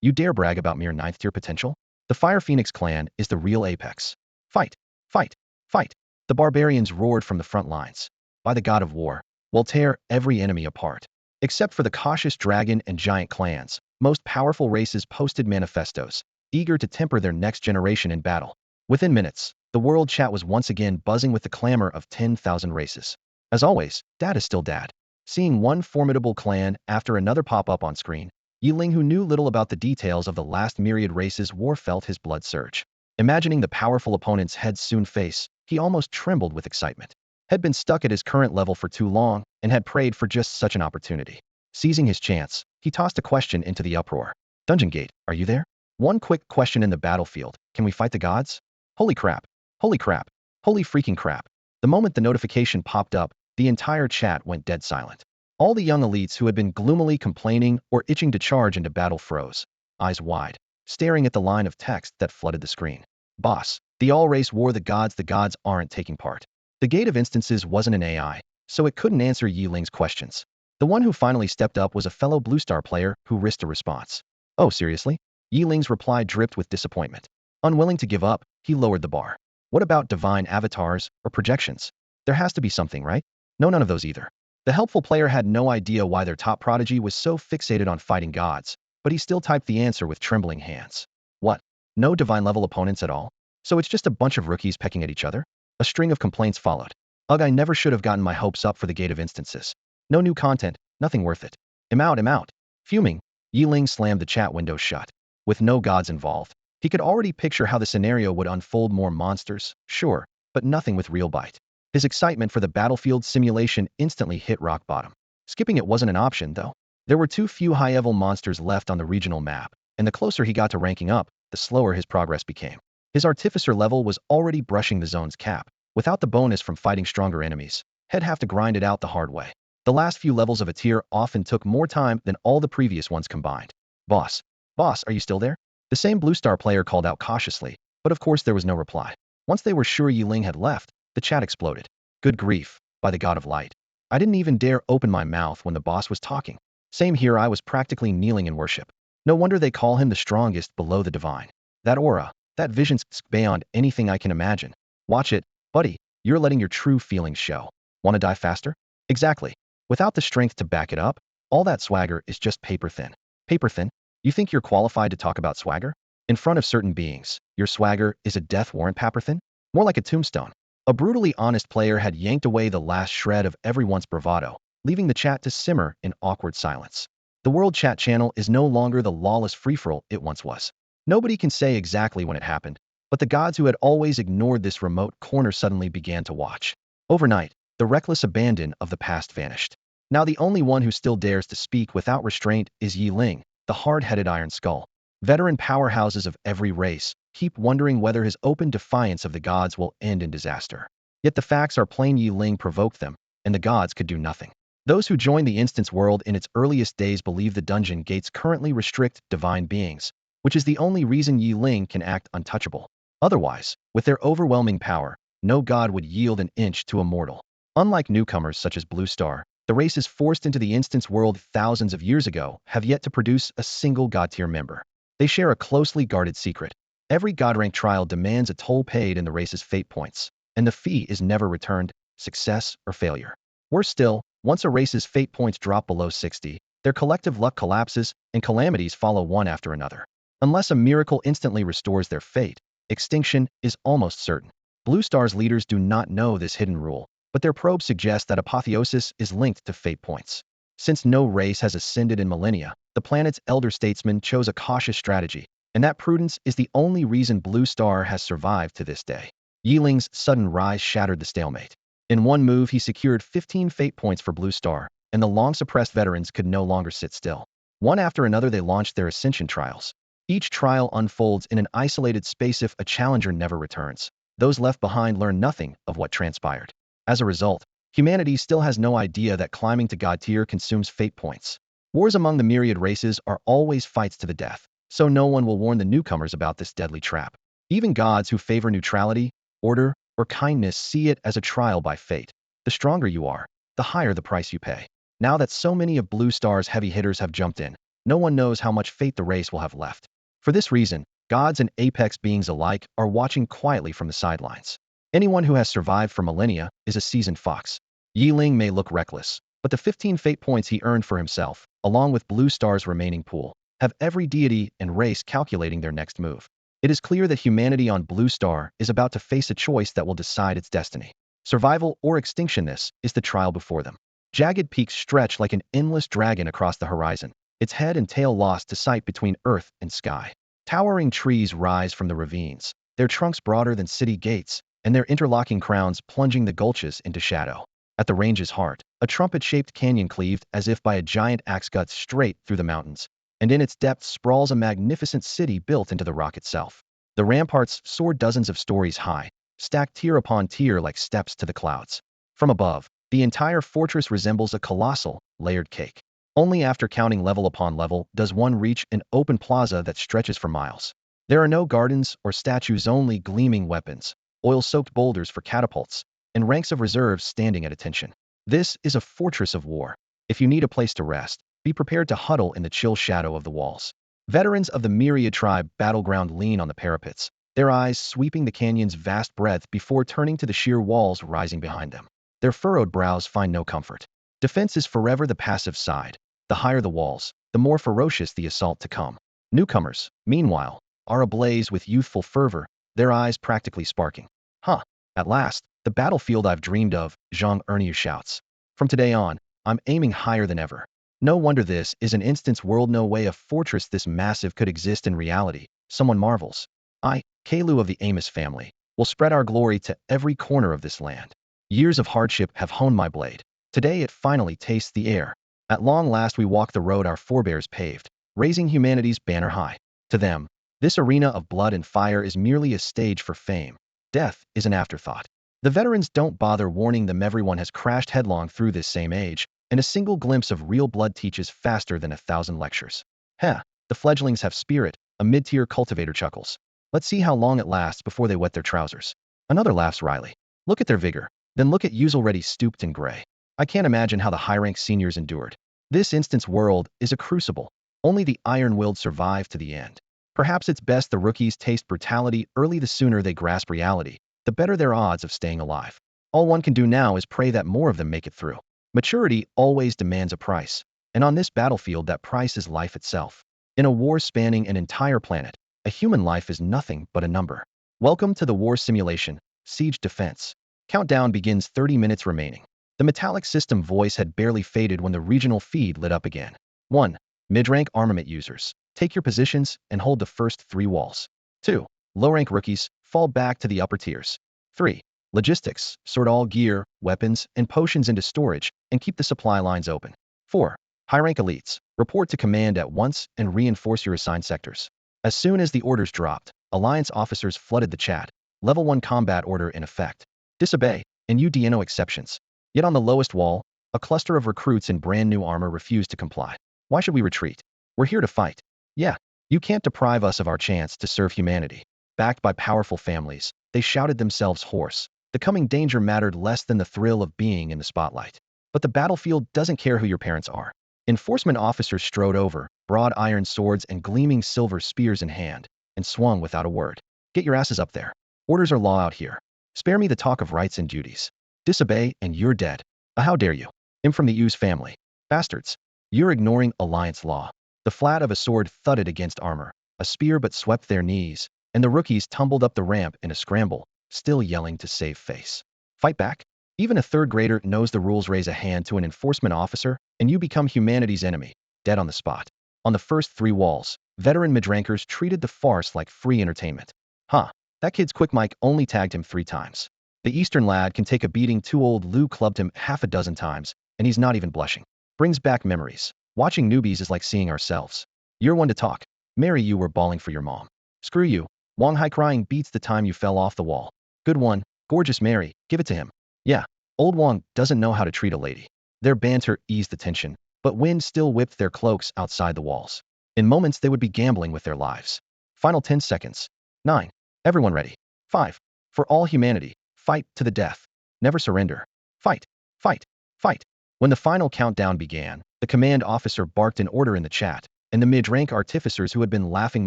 You dare brag about mere 9th tier potential? The Fire Phoenix clan is the real apex. Fight! Fight! Fight! The barbarians roared from the front lines. By the god of war, we'll tear every enemy apart. Except for the cautious dragon and giant clans, most powerful races posted manifestos, eager to temper their next generation in battle. Within minutes, the world chat was once again buzzing with the clamor of 10,000 races. As always, dad is still dad. Seeing one formidable clan after another pop up on screen, Yeling, who knew little about the details of the last myriad races war, felt his blood surge. Imagining the powerful opponents he'd soon face, he almost trembled with excitement. Had been stuck at his current level for too long and had prayed for just such an opportunity. Seizing his chance, he tossed a question into the uproar. Dungeon Gate, are you there? One quick question in the battlefield. Can we fight the gods? Holy crap. Holy crap. Holy freaking crap. The moment the notification popped up, the entire chat went dead silent. All the young elites who had been gloomily complaining or itching to charge into battle froze, eyes wide, staring at the line of text that flooded the screen. Boss, the all-race war, the gods aren't taking part. The Gate of Instances wasn't an AI, so it couldn't answer Yeling's questions. The one who finally stepped up was a fellow Blue Star player who risked a response. Oh, seriously? Yeling's reply dripped with disappointment. Unwilling to give up, he lowered the bar. What about divine avatars or projections? There has to be something, right? No, none of those either. The helpful player had no idea why their top prodigy was so fixated on fighting gods, but he still typed the answer with trembling hands. What? No divine-level opponents at all? So it's just a bunch of rookies pecking at each other? A string of complaints followed. Ugh, I never should have gotten my hopes up for the Gate of Instances. No new content, nothing worth it. I'm out, I'm out. Fuming, Yeling slammed the chat window shut. With no gods involved, he could already picture how the scenario would unfold. More monsters, sure, but nothing with real bite. His excitement for the battlefield simulation instantly hit rock bottom. Skipping it wasn't an option, though. There were too few high-level monsters left on the regional map, and the closer he got to ranking up, the slower his progress became. His Artificer level was already brushing the zone's cap. Without the bonus from fighting stronger enemies, he'd have to grind it out the hard way. The last few levels of a tier often took more time than all the previous ones combined. Boss, are you still there? The same Blue Star player called out cautiously, but of course there was no reply. Once they were sure Yeling had left, the chat exploded. Good grief, by the god of light. I didn't even dare open my mouth when the boss was talking. Same here, I was practically kneeling in worship. No wonder they call him the strongest below the divine. That aura, that vision's beyond anything I can imagine. Watch it, buddy, you're letting your true feelings show. Wanna die faster? Exactly. Without the strength to back it up, all that swagger is just paper thin. Paper thin? You think you're qualified to talk about swagger? In front of certain beings, your swagger is a death warrant, paper thin? More like a tombstone. A brutally honest player had yanked away the last shred of everyone's bravado, leaving the chat to simmer in awkward silence. The World Chat channel is no longer the lawless free-for-all it once was. Nobody can say exactly when it happened, but the gods who had always ignored this remote corner suddenly began to watch. Overnight, the reckless abandon of the past vanished. Now the only one who still dares to speak without restraint is Yeling, the hard-headed Iron Skull. Veteran powerhouses of every race keep wondering whether his open defiance of the gods will end in disaster. Yet the facts are plain: Yeling provoked them, and the gods could do nothing. Those who joined the instance world in its earliest days believe the dungeon gates currently restrict divine beings, which is the only reason Yeling can act untouchable. Otherwise, with their overwhelming power, no god would yield an inch to a mortal. Unlike newcomers such as Blue Star, the races forced into the instance world thousands of years ago have yet to produce a single god-tier member. They share a closely guarded secret. Every god-rank trial demands a toll paid in the race's fate points, and the fee is never returned, success or failure. Worse still, once a race's fate points drop below 60, their collective luck collapses and calamities follow one after another. Unless a miracle instantly restores their fate, extinction is almost certain. Blue Star's leaders do not know this hidden rule, but their probe suggests that apotheosis is linked to fate points. Since no race has ascended in millennia, the planet's elder statesman chose a cautious strategy, and that prudence is the only reason Blue Star has survived to this day. Yeling's sudden rise shattered the stalemate. In one move, he secured 15 fate points for Blue Star, and the long-suppressed veterans could no longer sit still. One after another, they launched their Ascension trials. Each trial unfolds in an isolated space. If a challenger never returns, those left behind learn nothing of what transpired. As a result, humanity still has no idea that climbing to God tier consumes fate points. Wars among the myriad races are always fights to the death, so no one will warn the newcomers about this deadly trap. Even gods who favor neutrality, order, or kindness see it as a trial by fate. The stronger you are, the higher the price you pay. Now that so many of Blue Star's heavy hitters have jumped in, no one knows how much fate the race will have left. For this reason, gods and apex beings alike are watching quietly from the sidelines. Anyone who has survived for millennia is a seasoned fox. Yeling may look reckless, but the 15 fate points he earned for himself, along with Blue Star's remaining pool, have every deity and race calculating their next move. It is clear that humanity on Blue Star is about to face a choice that will decide its destiny. Survival or extinction. This is the trial before them. Jagged peaks stretch like an endless dragon across the horizon, its head and tail lost to sight between earth and sky. Towering trees rise from the ravines, their trunks broader than city gates, and their interlocking crowns plunging the gulches into shadow. At the range's heart, a trumpet-shaped canyon cleaved as if by a giant axe cuts straight through the mountains, and in its depths sprawls a magnificent city built into the rock itself. The ramparts soar dozens of stories high, stacked tier upon tier like steps to the clouds. From above, the entire fortress resembles a colossal, layered cake. Only after counting level upon level does one reach an open plaza that stretches for miles. There are no gardens or statues, only gleaming weapons, oil-soaked boulders for catapults, and ranks of reserves standing at attention. This is a fortress of war. If you need a place to rest, be prepared to huddle in the chill shadow of the walls. Veterans of the Myriad tribe battleground lean on the parapets, their eyes sweeping the canyon's vast breadth before turning to the sheer walls rising behind them. Their furrowed brows find no comfort. Defense is forever the passive side. The higher the walls, the more ferocious the assault to come. Newcomers, meanwhile, are ablaze with youthful fervor, their eyes practically sparking. Huh, at last, the battlefield I've dreamed of, Zhang Erniu shouts. From today on, I'm aiming higher than ever. No wonder this is an instance world, no way a fortress this massive could exist in reality, someone marvels. I, Kalu of the Amos family, will spread our glory to every corner of this land. Years of hardship have honed my blade. Today it finally tastes the air. At long last we walk the road our forebears paved, raising humanity's banner high. To them, this arena of blood and fire is merely a stage for fame. Death is an afterthought. The veterans don't bother warning them everyone has crashed headlong through this same age, and a single glimpse of real blood teaches faster than 1,000 lectures. Heh, the fledglings have spirit, a mid-tier cultivator chuckles. Let's see how long it lasts before they wet their trousers. Another laughs wryly. Look at their vigor. Then look at yous already stooped and gray. I can't imagine how the high-rank seniors endured. This instance world is a crucible. Only the iron-willed survive to the end. Perhaps it's best the rookies taste brutality early. The sooner they grasp reality, the better their odds of staying alive. All one can do now is pray that more of them make it through. Maturity always demands a price, and on this battlefield that price is life itself. In a war spanning an entire planet, a human life is nothing but a number. Welcome to the war simulation, Siege Defense. Countdown begins, 30 minutes remaining. The metallic system voice had barely faded when the regional feed lit up again. 1. Mid-rank armament users, take your positions and hold the first 3 walls. 2. Low-rank rookies, fall back to the upper tiers. 3. Logistics, sort all gear, weapons, and potions into storage and keep the supply lines open. 4. High-rank elites, report to command at once and reinforce your assigned sectors. As soon as the orders dropped, Alliance officers flooded the chat. Level 1 combat order in effect. Disobey, and you no exceptions. Yet on the lowest wall, a cluster of recruits in brand new armor refused to comply. Why should we retreat? We're here to fight. Yeah, you can't deprive us of our chance to serve humanity. Backed by powerful families, they shouted themselves hoarse. The coming danger mattered less than the thrill of being in the spotlight. But the battlefield doesn't care who your parents are. Enforcement officers strode over, broad iron swords and gleaming silver spears in hand, and swung without a word. Get your asses up there. Orders are law out here. Spare me the talk of rights and duties. Disobey and you're dead. How dare you? I'm from the U's family. Bastards. You're ignoring Alliance law. The flat of a sword thudded against armor. A spear but swept their knees, and the rookies tumbled up the ramp in a scramble, still yelling to save face. Fight back? Even a third grader knows the rules. Raise a hand to an enforcement officer, and you become humanity's enemy, dead on the spot. On the first 3 walls, veteran midrankers treated the farce like free entertainment. Huh, that kid's quick. Mike only tagged him 3 times. The Eastern lad can take a beating too. Old Lou clubbed him half a dozen times, and he's not even blushing. Brings back memories. Watching newbies is like seeing ourselves. You're one to talk. Mary, you were bawling for your mom. Screw you. Wang Hai crying beats the time you fell off the wall. Good one, gorgeous Mary, give it to him. Yeah, old Wang doesn't know how to treat a lady. Their banter eased the tension, but wind still whipped their cloaks outside the walls. In moments they would be gambling with their lives. Final 10 seconds. 9. Everyone ready. 5. For all humanity. Fight to the death. Never surrender. Fight, fight, fight. When the final countdown began, the command officer barked an order in the chat, and the mid-rank artificers who had been laughing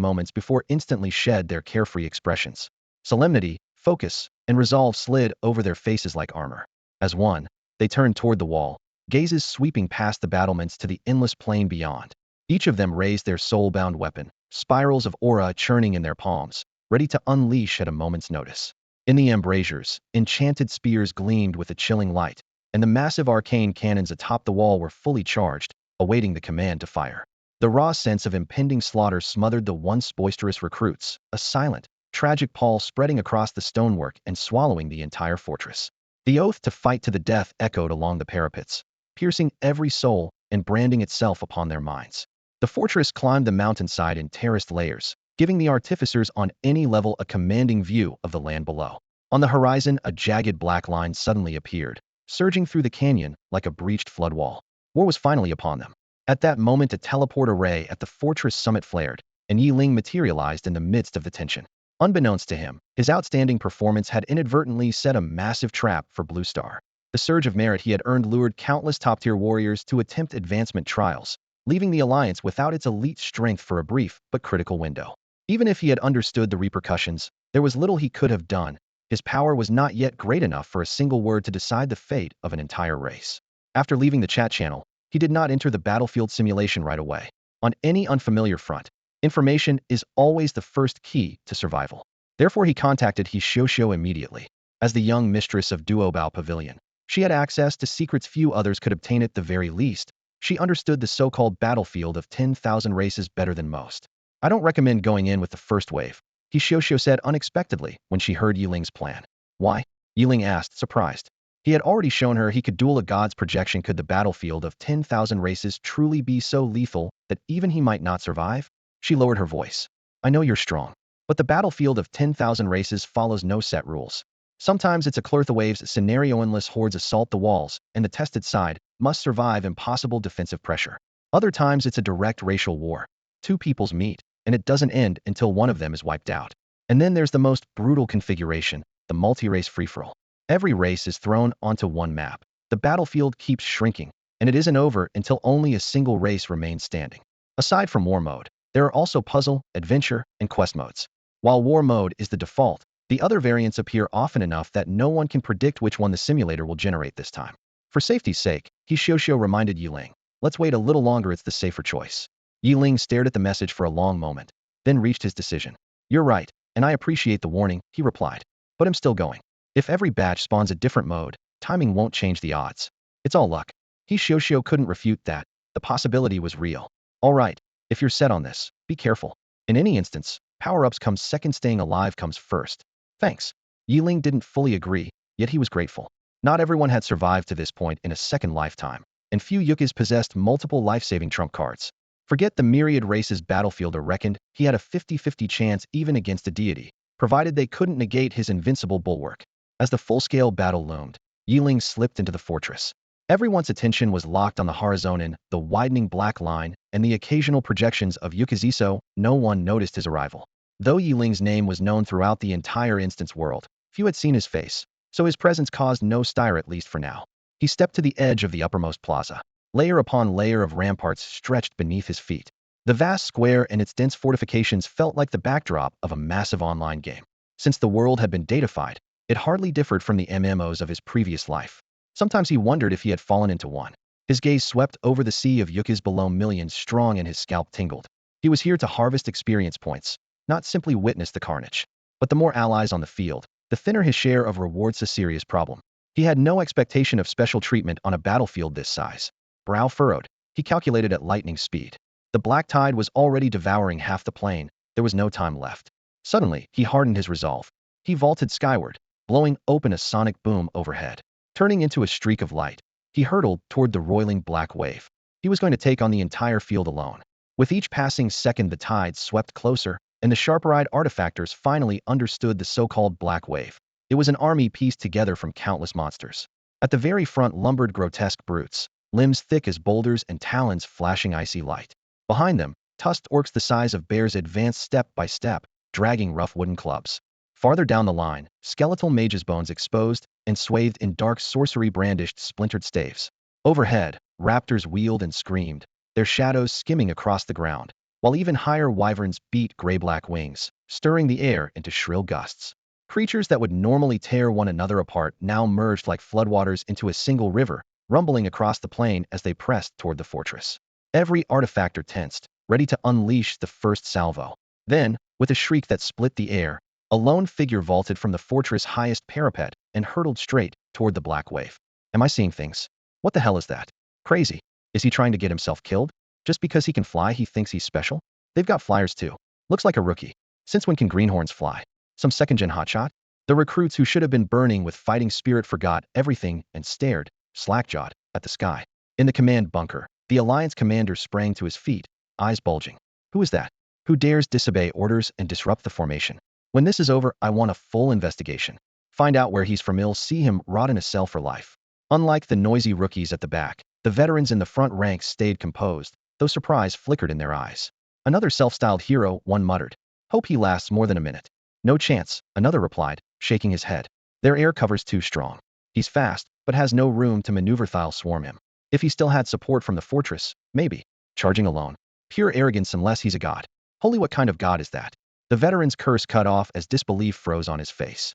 moments before instantly shed their carefree expressions. Solemnity, focus, and resolve slid over their faces like armor. As one, they turned toward the wall, gazes sweeping past the battlements to the endless plain beyond. Each of them raised their soul-bound weapon, spirals of aura churning in their palms, ready to unleash at a moment's notice. In the embrasures, enchanted spears gleamed with a chilling light, and the massive arcane cannons atop the wall were fully charged, awaiting the command to fire. The raw sense of impending slaughter smothered the once boisterous recruits, a silent, tragic pall spreading across the stonework and swallowing the entire fortress. The oath to fight to the death echoed along the parapets, piercing every soul and branding itself upon their minds. The fortress climbed the mountainside in terraced layers, giving the artificers on any level a commanding view of the land below. On the horizon, a jagged black line suddenly appeared, surging through the canyon like a breached flood wall. War was finally upon them. At that moment, a teleport array at the fortress summit flared, and Yeling materialized in the midst of the tension. Unbeknownst to him, his outstanding performance had inadvertently set a massive trap for Blue Star. The surge of merit he had earned lured countless top-tier warriors to attempt advancement trials, leaving the Alliance without its elite strength for a brief but critical window. Even if he had understood the repercussions, There was little he could have done. His power was not yet great enough for a single word to decide the fate of an entire race. After leaving the chat channel, he did not enter the battlefield simulation right away. On any unfamiliar front, information is always the first key to survival. Therefore, he contacted He Xiuxiu immediately. As the young mistress of Duobao Pavilion, she had access to secrets few others could obtain. At the very least, she understood the so-called battlefield of 10,000 races better than most. I don't recommend going in with the first wave, He Xiuxiu said unexpectedly when she heard Yeling's plan. Why? Yeling asked, surprised. He had already shown her he could duel a god's projection. Could the battlefield of 10,000 races truly be so lethal that even he might not survive? She lowered her voice. I know you're strong, but the battlefield of 10,000 races follows no set rules. Sometimes it's a Clortha Waves scenario. Endless hordes assault the walls, and the tested side must survive impossible defensive pressure. Other times it's a direct racial war. Two peoples meet, and it doesn't end until one of them is wiped out. And then there's the most brutal configuration, the multi-race free-for-all. Every race is thrown onto one map. The battlefield keeps shrinking, and it isn't over until only a single race remains standing. Aside from war mode, there are also puzzle, adventure, and quest modes. While war mode is the default, the other variants appear often enough that no one can predict which one the simulator will generate this time. For safety's sake, He Xiuxiu reminded Yeling, let's wait a little longer, it's the safer choice. Yeling stared at the message for a long moment, then reached his decision. You're right, and I appreciate the warning, he replied. But I'm still going. If every batch spawns a different mode, timing won't change the odds. It's all luck. He Xiuxiu couldn't refute that. The possibility was real. All right, if you're set on this, be careful. In any instance, power-ups comes second, staying alive comes first. Thanks. Yeling didn't fully agree, yet he was grateful. Not everyone had survived to this point in a second lifetime, and few Yukis possessed multiple life-saving trump cards. Forget the myriad races battlefield are reckoned, he had a 50-50 chance even against a deity, provided they couldn't negate his invincible bulwark. As the full-scale battle loomed, Yeling slipped into the fortress. Everyone's attention was locked on the horizon, the widening black line, and the occasional projections of Yukiziso. No one noticed his arrival. Though Yeling's name was known throughout the entire instance world, few had seen his face, so his presence caused no stir, at least for now. He stepped to the edge of the uppermost plaza. Layer upon layer of ramparts stretched beneath his feet. The vast square and its dense fortifications felt like the backdrop of a massive online game. Since the world had been datafied, it hardly differed from the MMOs of his previous life. Sometimes he wondered if he had fallen into one. His gaze swept over the sea of Yukis below, millions strong, and his scalp tingled. He was here to harvest experience points, not simply witness the carnage. But the more allies on the field, the thinner his share of rewards. A serious problem. He had no expectation of special treatment on a battlefield this size. Brow furrowed, he calculated at lightning speed. The black tide was already devouring half the plain. There was no time left. Suddenly, he hardened his resolve. He vaulted skyward, blowing open a sonic boom overhead. Turning into a streak of light, he hurtled toward the roiling black wave. He was going to take on the entire field alone. With each passing second, the tide swept closer, and the sharper-eyed artifactors finally understood the so-called black wave. It was an army pieced together from countless monsters. At the very front lumbered grotesque brutes, limbs thick as boulders and talons flashing icy light. Behind them, tusked orcs the size of bears advanced step by step, dragging rough wooden clubs. Farther down the line, skeletal mages' bones exposed and swathed in dark sorcery brandished splintered staves. Overhead, raptors wheeled and screamed, their shadows skimming across the ground, while even higher wyverns beat gray-black wings, stirring the air into shrill gusts. Creatures that would normally tear one another apart now merged like floodwaters into a single river, rumbling across the plain as they pressed toward the fortress. Every artifactor tensed, ready to unleash the first salvo. Then, with a shriek that split the air, a lone figure vaulted from the fortress' highest parapet and hurtled straight toward the black wave. Am I seeing things? What the hell is that? Crazy. Is he trying to get himself killed? Just because he can fly, he thinks he's special? They've got flyers too. Looks like a rookie. Since when can greenhorns fly? Some second-gen hotshot? The recruits who should have been burning with fighting spirit forgot everything and stared, slack-jawed, at the sky. In the command bunker, the Alliance commander sprang to his feet, eyes bulging. Who is that? Who dares disobey orders and disrupt the formation? When this is over, I want a full investigation. Find out where he's from. See him rot in a cell for life. Unlike the noisy rookies at the back, the veterans in the front ranks stayed composed, though surprise flickered in their eyes. Another self-styled hero, one muttered. Hope he lasts more than a minute. No chance, another replied, shaking his head. Their air cover's too strong. He's fast, but has no room to maneuver. They'll swarm him. If he still had support from the fortress, maybe. Charging alone. Pure arrogance unless he's a god. Holy, what kind of god is that? The veteran's curse cut off as disbelief froze on his face.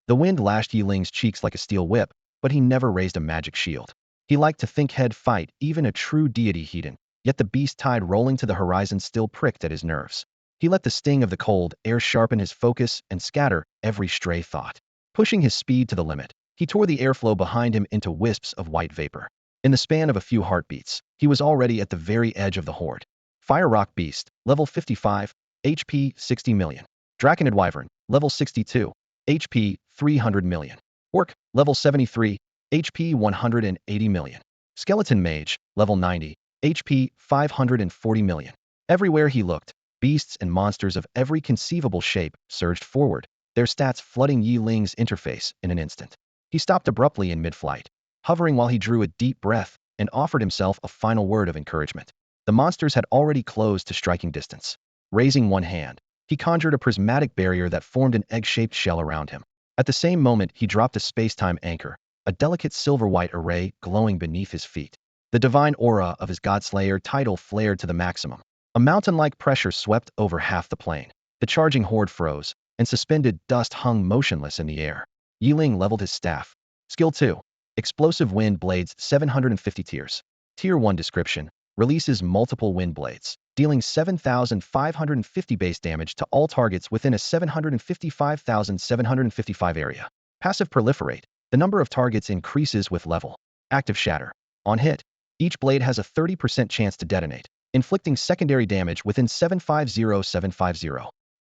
The wind lashed Yeling's cheeks like a steel whip, but he never raised a magic shield. He liked to think he'd fight even a true deity heathen, yet the beast tide rolling to the horizon still pricked at his nerves. He let the sting of the cold air sharpen his focus and scatter every stray thought. Pushing his speed to the limit, he tore the airflow behind him into wisps of white vapor. In the span of a few heartbeats, he was already at the very edge of the horde. Fire Rock Beast, level 55, HP 60 million. Draconid Wyvern, level 62, HP 300 million. Orc, level 73, HP 180 million. Skeleton Mage, level 90, HP 540 million. Everywhere he looked, beasts and monsters of every conceivable shape surged forward, their stats flooding Yeling's interface in an instant. He stopped abruptly in mid-flight, hovering while he drew a deep breath and offered himself a final word of encouragement. The monsters had already closed to striking distance. Raising one hand, he conjured a prismatic barrier that formed an egg-shaped shell around him. At the same moment, he dropped a space-time anchor, a delicate silver-white array glowing beneath his feet. The divine aura of his Godslayer title flared to the maximum. A mountain-like pressure swept over half the plane. The charging horde froze, and suspended dust hung motionless in the air. Yeling leveled his staff. Skill 2. Explosive Wind Blades 750 tiers. Tier 1 description. Releases multiple wind blades, dealing 7,550 base damage to all targets within a 755,755 area. Passive Proliferate. The number of targets increases with level. Active Shatter. On hit, each blade has a 30% chance to detonate, inflicting secondary damage within 750,750.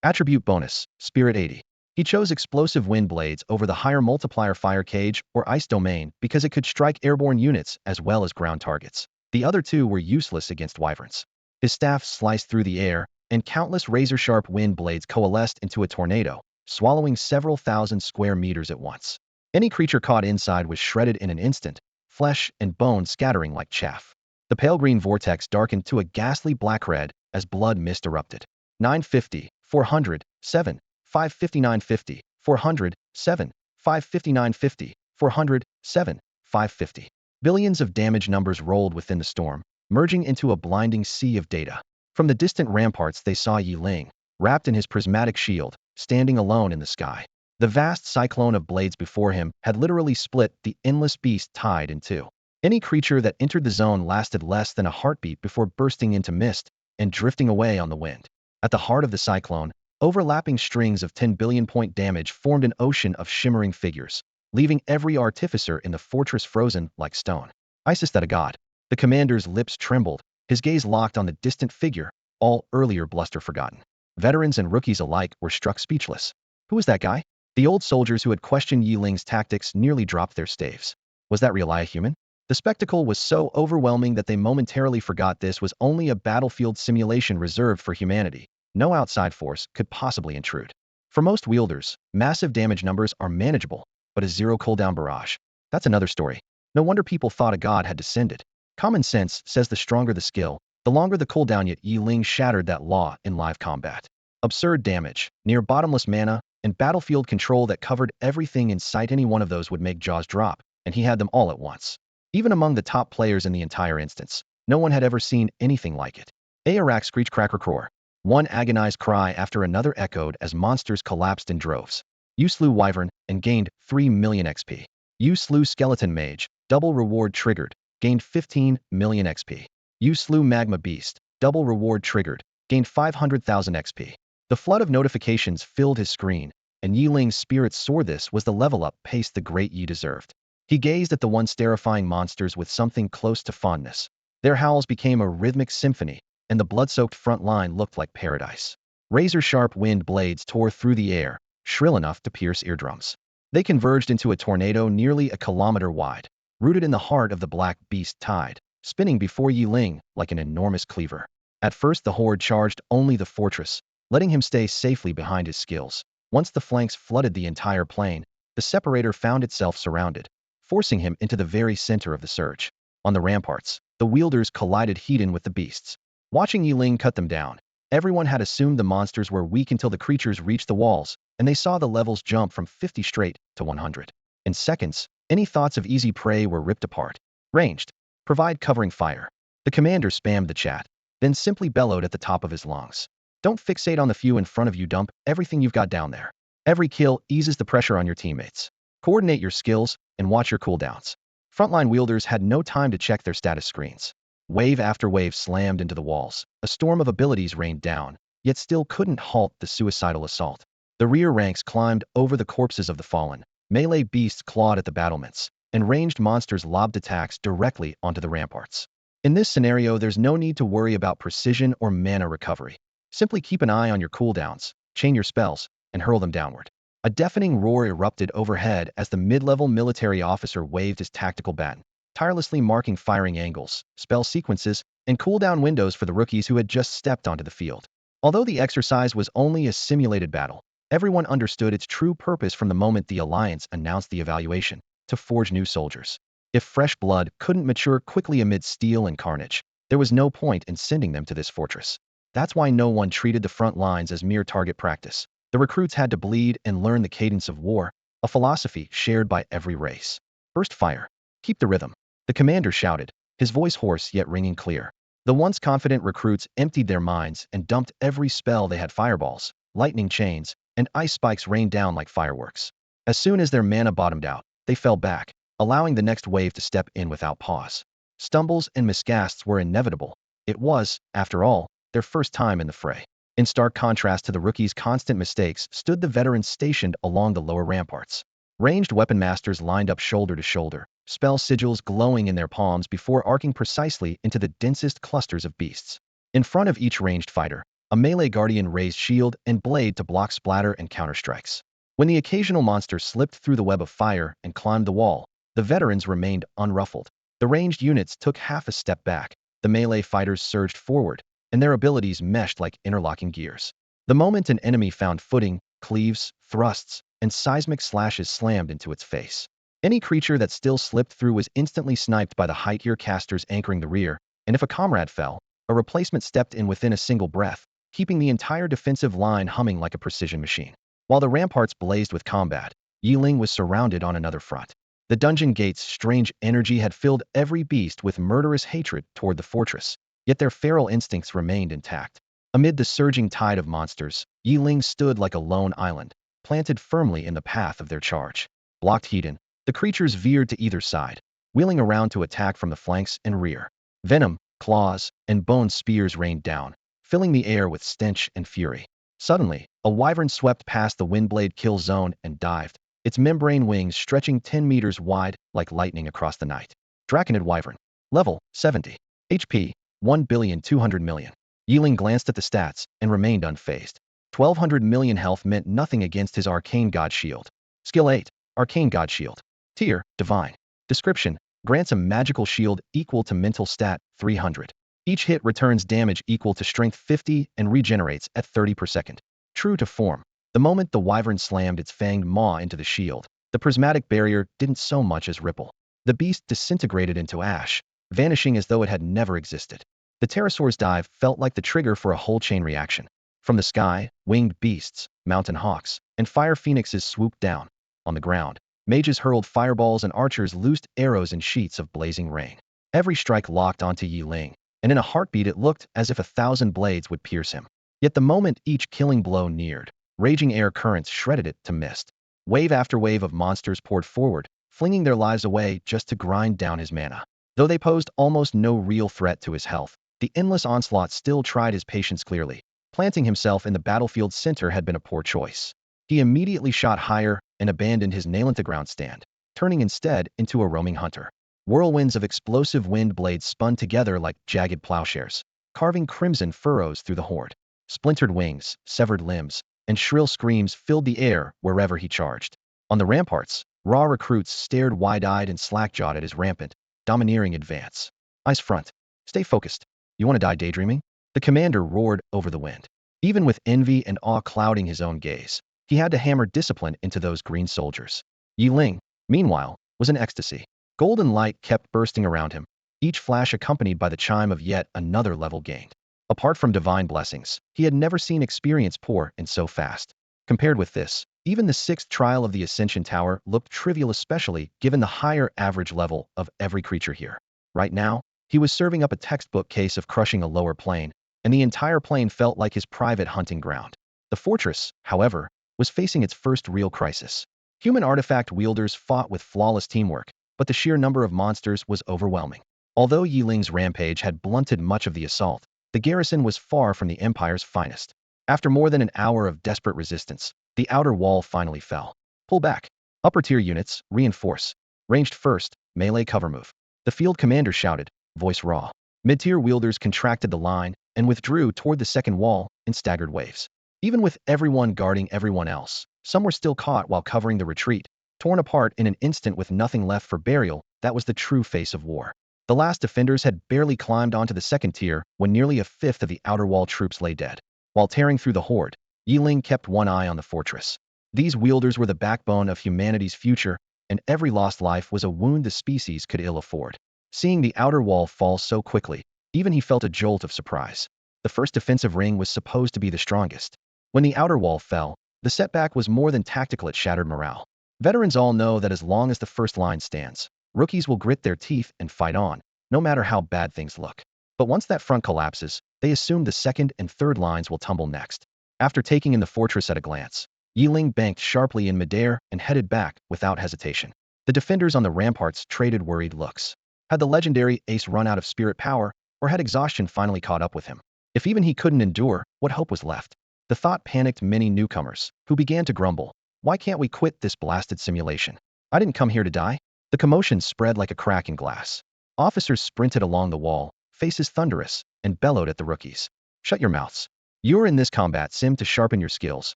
Attribute bonus, Spirit 80. He chose Explosive Wind Blades over the higher multiplier Fire Cage or Ice Domain because it could strike airborne units as well as ground targets. The other two were useless against wyverns. His staff sliced through the air, and countless razor-sharp wind blades coalesced into a tornado, swallowing several thousand square meters at once. Any creature caught inside was shredded in an instant, flesh and bone scattering like chaff. The pale green vortex darkened to a ghastly black-red as blood mist erupted. 950, 400, 7, 559.50, 400, 7, 559.50, 400, 7, 550. Billions of damage numbers rolled within the storm, merging into a blinding sea of data. From the distant ramparts they saw Yeling, wrapped in his prismatic shield, standing alone in the sky. The vast cyclone of blades before him had literally split the endless beast tide in two. Any creature that entered the zone lasted less than a heartbeat before bursting into mist and drifting away on the wind. At the heart of the cyclone, overlapping strings of 10 billion point damage formed an ocean of shimmering figures, leaving every artificer in the fortress frozen like stone. Isis that a god. The commander's lips trembled, his gaze locked on the distant figure, all earlier bluster forgotten. Veterans and rookies alike were struck speechless. Who was that guy? The old soldiers who had questioned Yeling's tactics nearly dropped their staves. Was that really a human? The spectacle was so overwhelming that they momentarily forgot this was only a battlefield simulation reserved for humanity. No outside force could possibly intrude. For most wielders, massive damage numbers are manageable, but a zero cooldown barrage, that's another story. No wonder people thought a god had descended. Common sense says the stronger the skill, the longer the cooldown, yet Yeling shattered that law in live combat. Absurd damage, near bottomless mana, and battlefield control that covered everything in sight. Any one of those would make jaws drop, and he had them all at once. Even among the top players in the entire instance, no one had ever seen anything like it. Arak screech cracker roar. One agonized cry after another echoed as monsters collapsed in droves. You slew Wyvern and gained 3 million XP. You slew Skeleton Mage, double reward triggered, gained 15 million XP. You slew Magma Beast, double reward triggered, gained 500,000 XP. The flood of notifications filled his screen, and Yeling's spirit soared. This was the level-up pace the great Yi deserved. He gazed at the once terrifying monsters with something close to fondness. Their howls became a rhythmic symphony, and the blood-soaked front line looked like paradise. Razor-sharp wind blades tore through the air, shrill enough to pierce eardrums. They converged into a tornado nearly a kilometer wide, rooted in the heart of the black beast tide, spinning before Yeling like an enormous cleaver. At first the horde charged only the fortress, letting him stay safely behind his skills. Once the flanks flooded the entire plain, the separator found itself surrounded, forcing him into the very center of the surge. On the ramparts, the wielders collided head-on with the beasts. Watching Yeling cut them down, everyone had assumed the monsters were weak until the creatures reached the walls, and they saw the levels jump from 50 straight to 100. In seconds, any thoughts of easy prey were ripped apart. Ranged. Provide covering fire. The commander spammed the chat, then simply bellowed at the top of his lungs. Don't fixate on the few in front of you, dump everything you've got down there. Every kill eases the pressure on your teammates. Coordinate your skills and watch your cooldowns. Frontline wielders had no time to check their status screens. Wave after wave slammed into the walls. A storm of abilities rained down, yet still couldn't halt the suicidal assault. The rear ranks climbed over the corpses of the fallen. Melee beasts clawed at the battlements, and ranged monsters lobbed attacks directly onto the ramparts. In this scenario, there's no need to worry about precision or mana recovery. Simply keep an eye on your cooldowns, chain your spells, and hurl them downward. A deafening roar erupted overhead as the mid-level military officer waved his tactical baton, tirelessly marking firing angles, spell sequences, and cooldown windows for the rookies who had just stepped onto the field. Although the exercise was only a simulated battle, everyone understood its true purpose from the moment the Alliance announced the evaluation: to forge new soldiers. If fresh blood couldn't mature quickly amid steel and carnage, there was no point in sending them to this fortress. That's why no one treated the front lines as mere target practice. The recruits had to bleed and learn the cadence of war, a philosophy shared by every race. First fire. Keep the rhythm. The commander shouted, his voice hoarse yet ringing clear. The once confident recruits emptied their minds and dumped every spell they had. Fireballs, lightning chains, and ice spikes rained down like fireworks. As soon as their mana bottomed out, they fell back, allowing the next wave to step in without pause. Stumbles and miscasts were inevitable. It was, after all, their first time in the fray. In stark contrast to the rookies' constant mistakes stood the veterans stationed along the lower ramparts. Ranged weapon masters lined up shoulder to shoulder, spell sigils glowing in their palms before arcing precisely into the densest clusters of beasts. In front of each ranged fighter, a melee guardian raised shield and blade to block splatter and counterstrikes. When the occasional monster slipped through the web of fire and climbed the wall, the veterans remained unruffled. The ranged units took half a step back, the melee fighters surged forward, and their abilities meshed like interlocking gears. The moment an enemy found footing, cleaves, thrusts, and seismic slashes slammed into its face. Any creature that still slipped through was instantly sniped by the high tier casters anchoring the rear, and if a comrade fell, a replacement stepped in within a single breath, keeping the entire defensive line humming like a precision machine. While the ramparts blazed with combat, Yeling was surrounded on another front. The dungeon gate's strange energy had filled every beast with murderous hatred toward the fortress, yet their feral instincts remained intact. Amid the surging tide of monsters, Yeling stood like a lone island, planted firmly in the path of their charge. Blocked Hedon, the creatures veered to either side, wheeling around to attack from the flanks and rear. Venom, claws, and bone spears rained down, filling the air with stench and fury. Suddenly, a wyvern swept past the windblade kill zone and dived, its membrane wings stretching 10 meters wide like lightning across the night. Draconid Wyvern. Level 70. HP 1,200,000,000. Yeling glanced at the stats and remained unfazed. 1,200 million health meant nothing against his Arcane God Shield. Skill 8. Arcane God Shield. Tier, Divine. Description: grants a magical shield equal to mental stat 300. Each hit returns damage equal to strength 50 and regenerates at 30 per second. True to form, the moment the wyvern slammed its fanged maw into the shield, the prismatic barrier didn't so much as ripple. The beast disintegrated into ash, vanishing as though it had never existed. The pterosaur's dive felt like the trigger for a whole chain reaction. From the sky, winged beasts, mountain hawks, and fire phoenixes swooped down. On the ground, mages hurled fireballs and archers loosed arrows in sheets of blazing rain. Every strike locked onto Yeling, and in a heartbeat it looked as if 1,000 blades would pierce him. Yet the moment each killing blow neared, raging air currents shredded it to mist. Wave after wave of monsters poured forward, flinging their lives away just to grind down his mana. Though they posed almost no real threat to his health, the endless onslaught still tried his patience clearly. Planting himself in the battlefield's center had been a poor choice. He immediately shot higher and abandoned his nail-into-ground stand, turning instead into a roaming hunter. Whirlwinds of explosive wind blades spun together like jagged plowshares, carving crimson furrows through the horde. Splintered wings, severed limbs, and shrill screams filled the air wherever he charged. On the ramparts, raw recruits stared wide-eyed and slack-jawed at his rampant, domineering advance. Eyes front. Stay focused. You want to die daydreaming? The commander roared over the wind. Even with envy and awe clouding his own gaze, he had to hammer discipline into those green soldiers. Yeling, meanwhile, was in ecstasy. Golden light kept bursting around him, each flash accompanied by the chime of yet another level gained. Apart from divine blessings, he had never seen experience pour in so fast. Compared with this, even the 6th trial of the Ascension Tower looked trivial, especially given the higher average level of every creature here. Right now, he was serving up a textbook case of crushing a lower plane, and the entire plain felt like his private hunting ground. The fortress, however, was facing its first real crisis. Human artifact wielders fought with flawless teamwork, but the sheer number of monsters was overwhelming. Although Yeling's rampage had blunted much of the assault, the garrison was far from the Empire's finest. After more than an hour of desperate resistance, the outer wall finally fell. Pull back. Upper-tier units, reinforce. Ranged first, melee cover move. The field commander shouted, voice raw. Mid-tier wielders contracted the line and withdrew toward the second wall in staggered waves. Even with everyone guarding everyone else, some were still caught while covering the retreat, torn apart in an instant with nothing left for burial. That was the true face of war. The last defenders had barely climbed onto the second tier when nearly a fifth of the outer wall troops lay dead. While tearing through the horde, Yeling kept one eye on the fortress. These wielders were the backbone of humanity's future, and every lost life was a wound the species could ill afford. Seeing the outer wall fall so quickly, even he felt a jolt of surprise. The first defensive ring was supposed to be the strongest. When the outer wall fell, the setback was more than tactical. It shattered morale. Veterans all know that as long as the first line stands, rookies will grit their teeth and fight on, no matter how bad things look. But once that front collapses, they assume the second and third lines will tumble next. After taking in the fortress at a glance, Yeling banked sharply in midair and headed back without hesitation. The defenders on the ramparts traded worried looks. Had the legendary ace run out of spirit power, or had exhaustion finally caught up with him? If even he couldn't endure, what hope was left? The thought panicked many newcomers, who began to grumble. Why can't we quit this blasted simulation? I didn't come here to die. The commotion spread like a crack in glass. Officers sprinted along the wall, faces thunderous, and bellowed at the rookies. Shut your mouths. You're in this combat sim to sharpen your skills,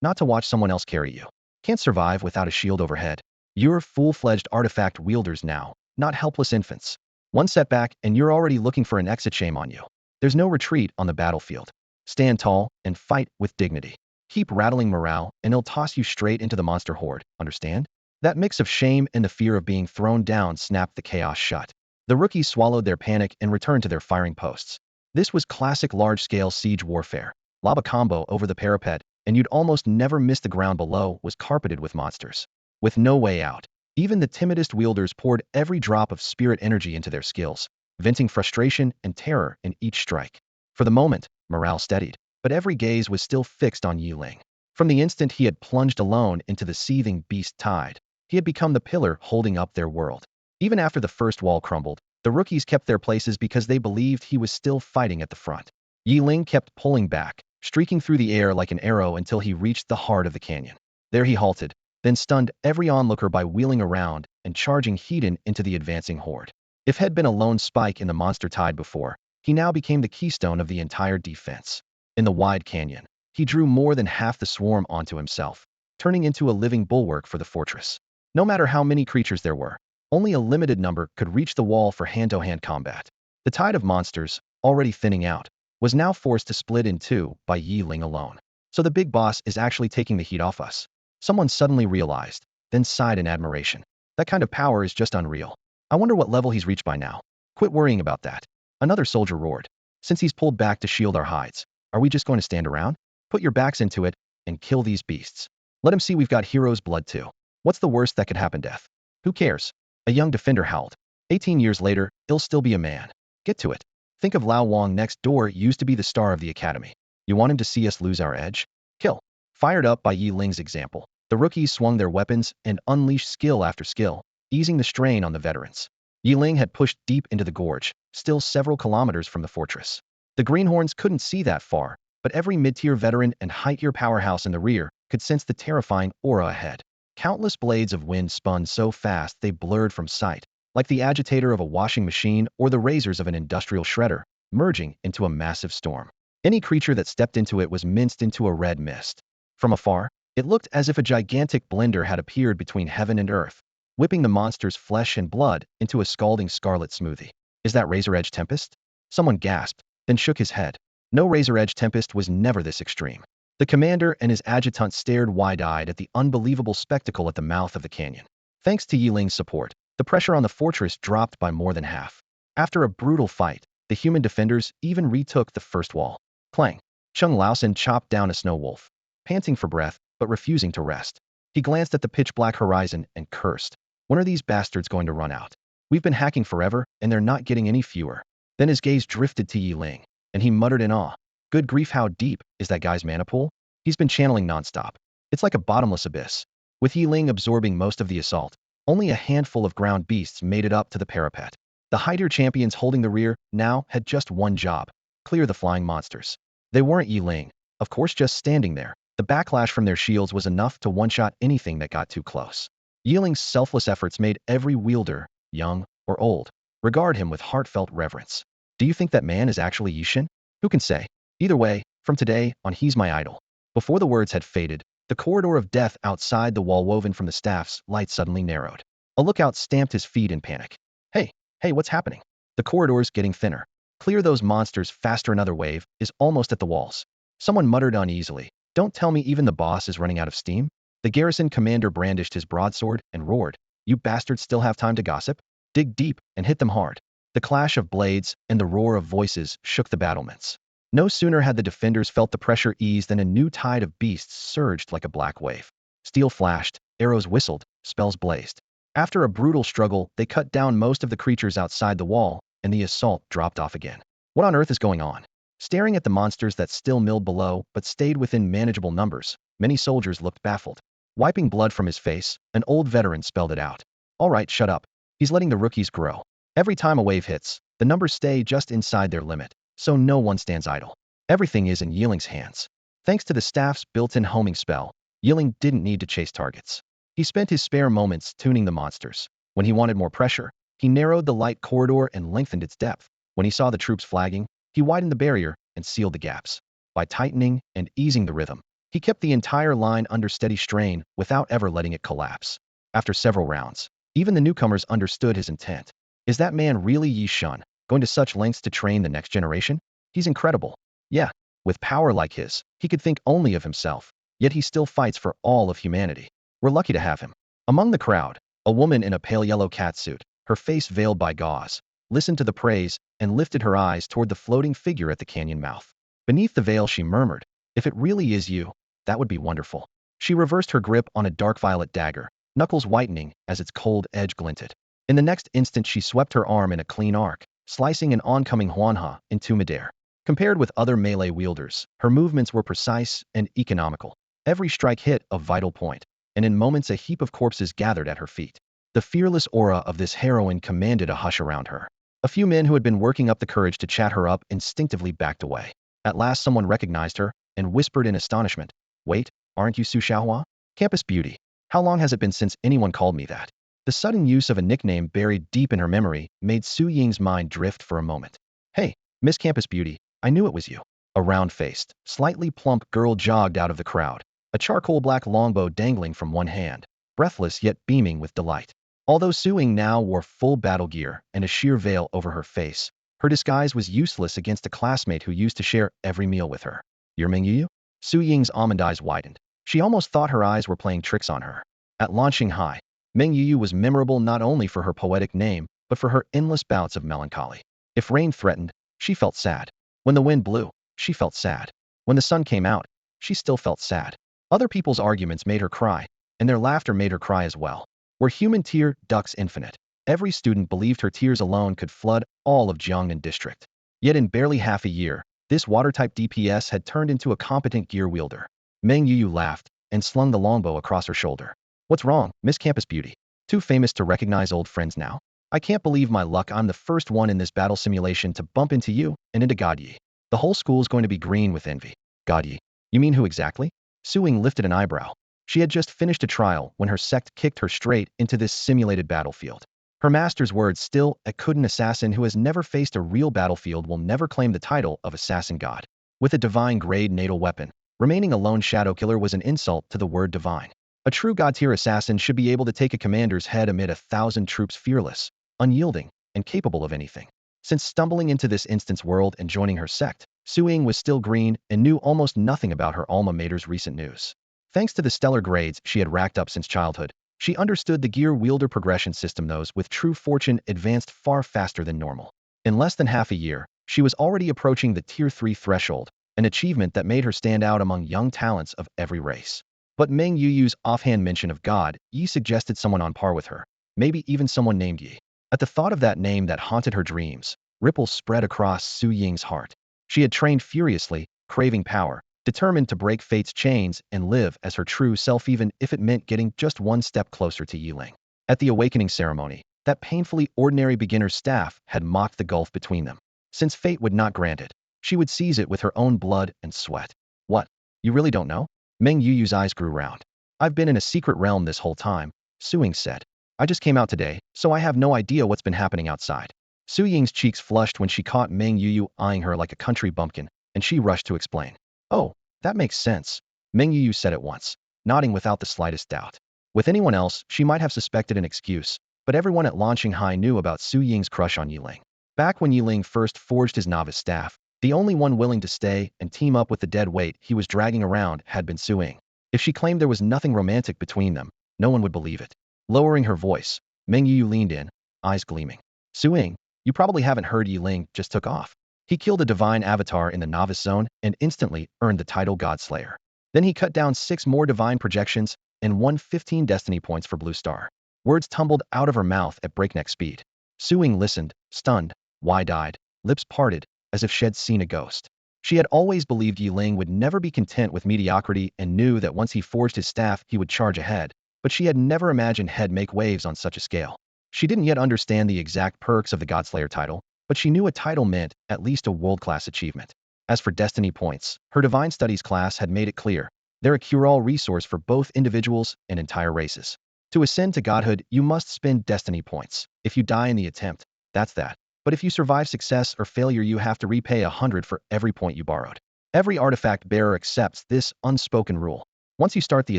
not to watch someone else carry you. Can't survive without a shield overhead. You're full-fledged artifact wielders now, not helpless infants. One setback and you're already looking for an exit. Shame on you. There's no retreat on the battlefield. Stand tall and fight with dignity. Keep rattling morale and it'll toss you straight into the monster horde, understand? That mix of shame and the fear of being thrown down snapped the chaos shut. The rookies swallowed their panic and returned to their firing posts. This was classic large-scale siege warfare. Lob a combo over the parapet, and you'd almost never miss. The ground below was carpeted with monsters. With no way out, even the timidest wielders poured every drop of spirit energy into their skills, venting frustration and terror in each strike. For the moment, morale steadied, but every gaze was still fixed on Yeling. From the instant he had plunged alone into the seething beast tide, he had become the pillar holding up their world. Even after the first wall crumbled, the rookies kept their places because they believed he was still fighting at the front. Yeling kept pulling back, streaking through the air like an arrow until he reached the heart of the canyon. There he halted, then stunned every onlooker by wheeling around and charging head-on into the advancing horde. If had been a lone spike in the monster tide before, he now became the keystone of the entire defense. In the wide canyon, he drew more than half the swarm onto himself, turning into a living bulwark for the fortress. No matter how many creatures there were, only a limited number could reach the wall for hand-to-hand combat. The tide of monsters, already thinning out, was now forced to split in two by Yeling alone. So the big boss is actually taking the heat off us. Someone suddenly realized, then sighed in admiration. That kind of power is just unreal. I wonder what level he's reached by now. Quit worrying about that. Another soldier roared. Since he's pulled back to shield our hides, are we just going to stand around? Put your backs into it and kill these beasts. Let him see we've got hero's blood too. What's the worst that could happen? Death. Who cares? A young defender howled. 18 years later, he'll still be a man. Get to it. Think of Lao Wang next door used to be the star of the academy. You want him to see us lose our edge? Kill. Fired up by Yeling's example, the rookies swung their weapons and unleashed skill after skill, easing the strain on the veterans. Yeling had pushed deep into the gorge, still several kilometers from the fortress. The greenhorns couldn't see that far, but every mid-tier veteran and high-tier powerhouse in the rear could sense the terrifying aura ahead. Countless blades of wind spun so fast they blurred from sight, like the agitator of a washing machine or the razors of an industrial shredder, merging into a massive storm. Any creature that stepped into it was minced into a red mist. From afar, it looked as if a gigantic blender had appeared between heaven and earth, whipping the monster's flesh and blood into a scalding scarlet smoothie. Is that Razor Edge Tempest? Someone gasped, then shook his head. No Razor Edge Tempest was never this extreme. The commander and his adjutant stared wide-eyed at the unbelievable spectacle at the mouth of the canyon. Thanks to Yeling's support, the pressure on the fortress dropped by more than half. After a brutal fight, the human defenders even retook the first wall. Clang! Chung Laosan chopped down a snow wolf, panting for breath, but refusing to rest. He glanced at the pitch-black horizon and cursed. When are these bastards going to run out? We've been hacking forever, and they're not getting any fewer. Then his gaze drifted to Yeling, and he muttered in awe. Good grief, how deep is that guy's mana pool? He's been channeling nonstop. It's like a bottomless abyss. With Yeling absorbing most of the assault, only a handful of ground beasts made it up to the parapet. The high-tier champions holding the rear now had just one job: clear the flying monsters. They weren't Yeling, of course, just standing there. The backlash from their shields was enough to one-shot anything that got too close. Yeling's selfless efforts made every wielder, young or old, regard him with heartfelt reverence. Do you think that man is actually Yishin? Who can say? Either way, from today on, he's my idol. Before the words had faded, the corridor of death outside the wall woven from the staff's light suddenly narrowed. A lookout stamped his feet in panic. Hey, what's happening? The corridor's getting thinner. Clear those monsters faster, another wave is almost at the walls. Someone muttered uneasily. Don't tell me even the boss is running out of steam? The garrison commander brandished his broadsword and roared. You bastards still have time to gossip? Dig deep and hit them hard. The clash of blades and the roar of voices shook the battlements. No sooner had the defenders felt the pressure ease than a new tide of beasts surged like a black wave. Steel flashed, arrows whistled, spells blazed. After a brutal struggle, they cut down most of the creatures outside the wall, and the assault dropped off again. What on earth is going on? Staring at the monsters that still milled below but stayed within manageable numbers, many soldiers looked baffled. Wiping blood from his face, an old veteran spelled it out. All right, shut up. He's letting the rookies grow. Every time a wave hits, the numbers stay just inside their limit, so no one stands idle. Everything is in Yeling's hands. Thanks to the staff's built-in homing spell, Yeling didn't need to chase targets. He spent his spare moments tuning the monsters. When he wanted more pressure, he narrowed the light corridor and lengthened its depth. When he saw the troops flagging, he widened the barrier and sealed the gaps. By tightening and easing the rhythm, he kept the entire line under steady strain without ever letting it collapse. After several rounds, even the newcomers understood his intent. Is that man really Yi Shun, going to such lengths to train the next generation? He's incredible. Yeah, with power like his, he could think only of himself, yet he still fights for all of humanity. We're lucky to have him. Among the crowd, a woman in a pale yellow catsuit, her face veiled by gauze, listened to the praise and lifted her eyes toward the floating figure at the canyon mouth. Beneath the veil, she murmured, if it really is you, that would be wonderful. She reversed her grip on a dark violet dagger, knuckles whitening as its cold edge glinted. In the next instant, she swept her arm in a clean arc, slicing an oncoming Huanha into midair. Compared with other melee wielders, her movements were precise and economical. Every strike hit a vital point, and in moments a heap of corpses gathered at her feet. The fearless aura of this heroine commanded a hush around her. A few men who had been working up the courage to chat her up instinctively backed away. At last someone recognized her and whispered in astonishment, wait, aren't you Su Xiaohua? Campus Beauty. How long has it been since anyone called me that? The sudden use of a nickname buried deep in her memory made Su Ying's mind drift for a moment. Hey, Miss Campus Beauty, I knew it was you. A round-faced, slightly plump girl jogged out of the crowd, a charcoal black longbow dangling from one hand, breathless yet beaming with delight. Although Su Ying now wore full battle gear and a sheer veil over her face, her disguise was useless against a classmate who used to share every meal with her. You're Meng Yuyu? Su Ying's almond eyes widened. She almost thought her eyes were playing tricks on her. At launching high, Meng Yuyu was memorable not only for her poetic name, but for her endless bouts of melancholy. If rain threatened, she felt sad. When the wind blew, she felt sad. When the sun came out, she still felt sad. Other people's arguments made her cry, and their laughter made her cry as well. Were human tear ducts infinite? Every student believed her tears alone could flood all of Jiangnan district. Yet in barely half a year, this water-type DPS had turned into a competent gear wielder. Meng Yuyu laughed and slung the longbow across her shoulder. What's wrong, Miss Campus Beauty? Too famous to recognize old friends now? I can't believe my luck, I'm the first one in this battle simulation to bump into you and into Godyi. The whole school's going to be green with envy. Godyi? You mean who exactly? Su Ying lifted an eyebrow. She had just finished a trial when her sect kicked her straight into this simulated battlefield. Her master's words still echoed. An assassin who has never faced a real battlefield will never claim the title of assassin god. With a divine-grade natal weapon, remaining a lone shadow killer was an insult to the word divine. A true god-tier assassin should be able to take a commander's head amid 1,000 troops, fearless, unyielding, and capable of anything. Since stumbling into this instance world and joining her sect, Su Ying was still green and knew almost nothing about her alma mater's recent news. Thanks to the stellar grades she had racked up since childhood, she understood the gear wielder progression system. Those with true fortune advanced far faster than normal. In less than half a year, she was already approaching the Tier 3 threshold, an achievement that made her stand out among young talents of every race. But Meng Yuyu's offhand mention of God Yi suggested someone on par with her, maybe even someone named Yi. At the thought of that name that haunted her dreams, ripples spread across Su Ying's heart. She had trained furiously, craving power, determined to break fate's chains and live as her true self even if it meant getting just one step closer to Yeling. At the awakening ceremony, that painfully ordinary beginner's staff had mocked the gulf between them. Since fate would not grant it, she would seize it with her own blood and sweat. What? You really don't know? Meng Yuyu's eyes grew round. I've been in a secret realm this whole time, Su Ying said. I just came out today, so I have no idea what's been happening outside. Su Ying's cheeks flushed when she caught Meng Yuyu eyeing her like a country bumpkin, and she rushed to explain. Oh, that makes sense, Meng Yuyu said at once, nodding without the slightest doubt. With anyone else, she might have suspected an excuse, but everyone at Launching High knew about Su Ying's crush on Yeling. Back when Yeling first forged his novice staff, the only one willing to stay and team up with the dead weight he was dragging around had been Su Ying. If she claimed there was nothing romantic between them, no one would believe it. Lowering her voice, Meng Yu leaned in, eyes gleaming. Su Ying, you probably haven't heard Yeling just took off. He killed a divine avatar in the novice zone and instantly earned the title Godslayer. Then he cut down 6 more divine projections and won 15 destiny points for Blue Star. Words tumbled out of her mouth at breakneck speed. Su Ying listened, stunned, wide-eyed, lips parted, as if she'd seen a ghost. She had always believed Yeling would never be content with mediocrity and knew that once he forged his staff he would charge ahead, but she had never imagined he'd make waves on such a scale. She didn't yet understand the exact perks of the Godslayer title, but she knew a title meant at least a world-class achievement. As for destiny points, her Divine Studies class had made it clear. They're a cure-all resource for both individuals and entire races. To ascend to godhood, you must spend destiny points. If you die in the attempt, that's that. But if you survive success or failure, you have to repay 100 for every point you borrowed. Every artifact bearer accepts this unspoken rule. Once you start the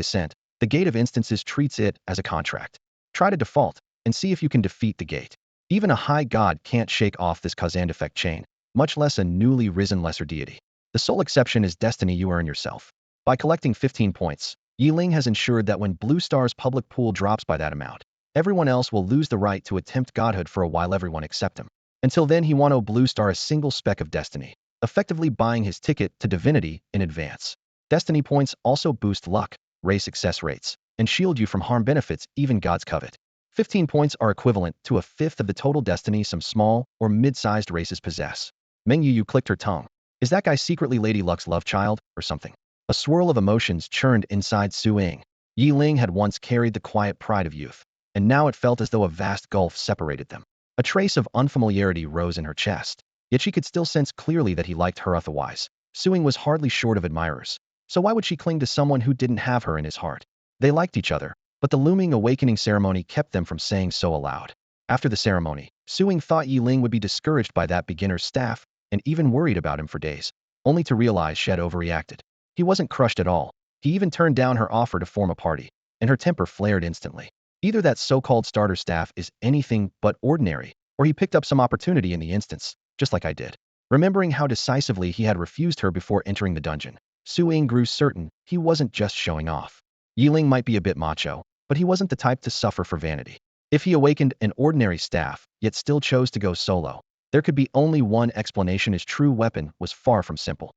ascent, the Gate of Instances treats it as a contract. Try to default, and see if you can defeat the gate. Even a high god can't shake off this cause and effect chain, much less a newly risen lesser deity. The sole exception is destiny you earn yourself. By collecting 15 points, Yeling has ensured that when Blue Star's public pool drops by that amount, everyone else will lose the right to attempt godhood for a while, everyone except him. Until then, he won't owe Blue Star a single speck of destiny, effectively buying his ticket to divinity in advance. Destiny points also boost luck, raise success rates, and shield you from harm benefits even gods covet. 15 points are equivalent to a fifth of the total destiny some small or mid-sized races possess. Meng Yu clicked her tongue. Is that guy secretly Lady Luck's love child, or something? A swirl of emotions churned inside Su Ying. Yeling had once carried the quiet pride of youth, and now it felt as though a vast gulf separated them. A trace of unfamiliarity rose in her chest, yet she could still sense clearly that he liked her otherwise. Su Ying was hardly short of admirers, so why would she cling to someone who didn't have her in his heart? They liked each other, but the looming awakening ceremony kept them from saying so aloud. After the ceremony, Su Ying thought Yeling would be discouraged by that beginner's staff and even worried about him for days, only to realize she had overreacted. He wasn't crushed at all. He even turned down her offer to form a party, and her temper flared instantly. Either that so-called starter staff is anything but ordinary, or he picked up some opportunity in the instance, just like I did. Remembering how decisively he had refused her before entering the dungeon, Su Ying grew certain he wasn't just showing off. Yeling might be a bit macho, but he wasn't the type to suffer for vanity. If he awakened an ordinary staff, yet still chose to go solo, there could be only one explanation: his true weapon was far from simple.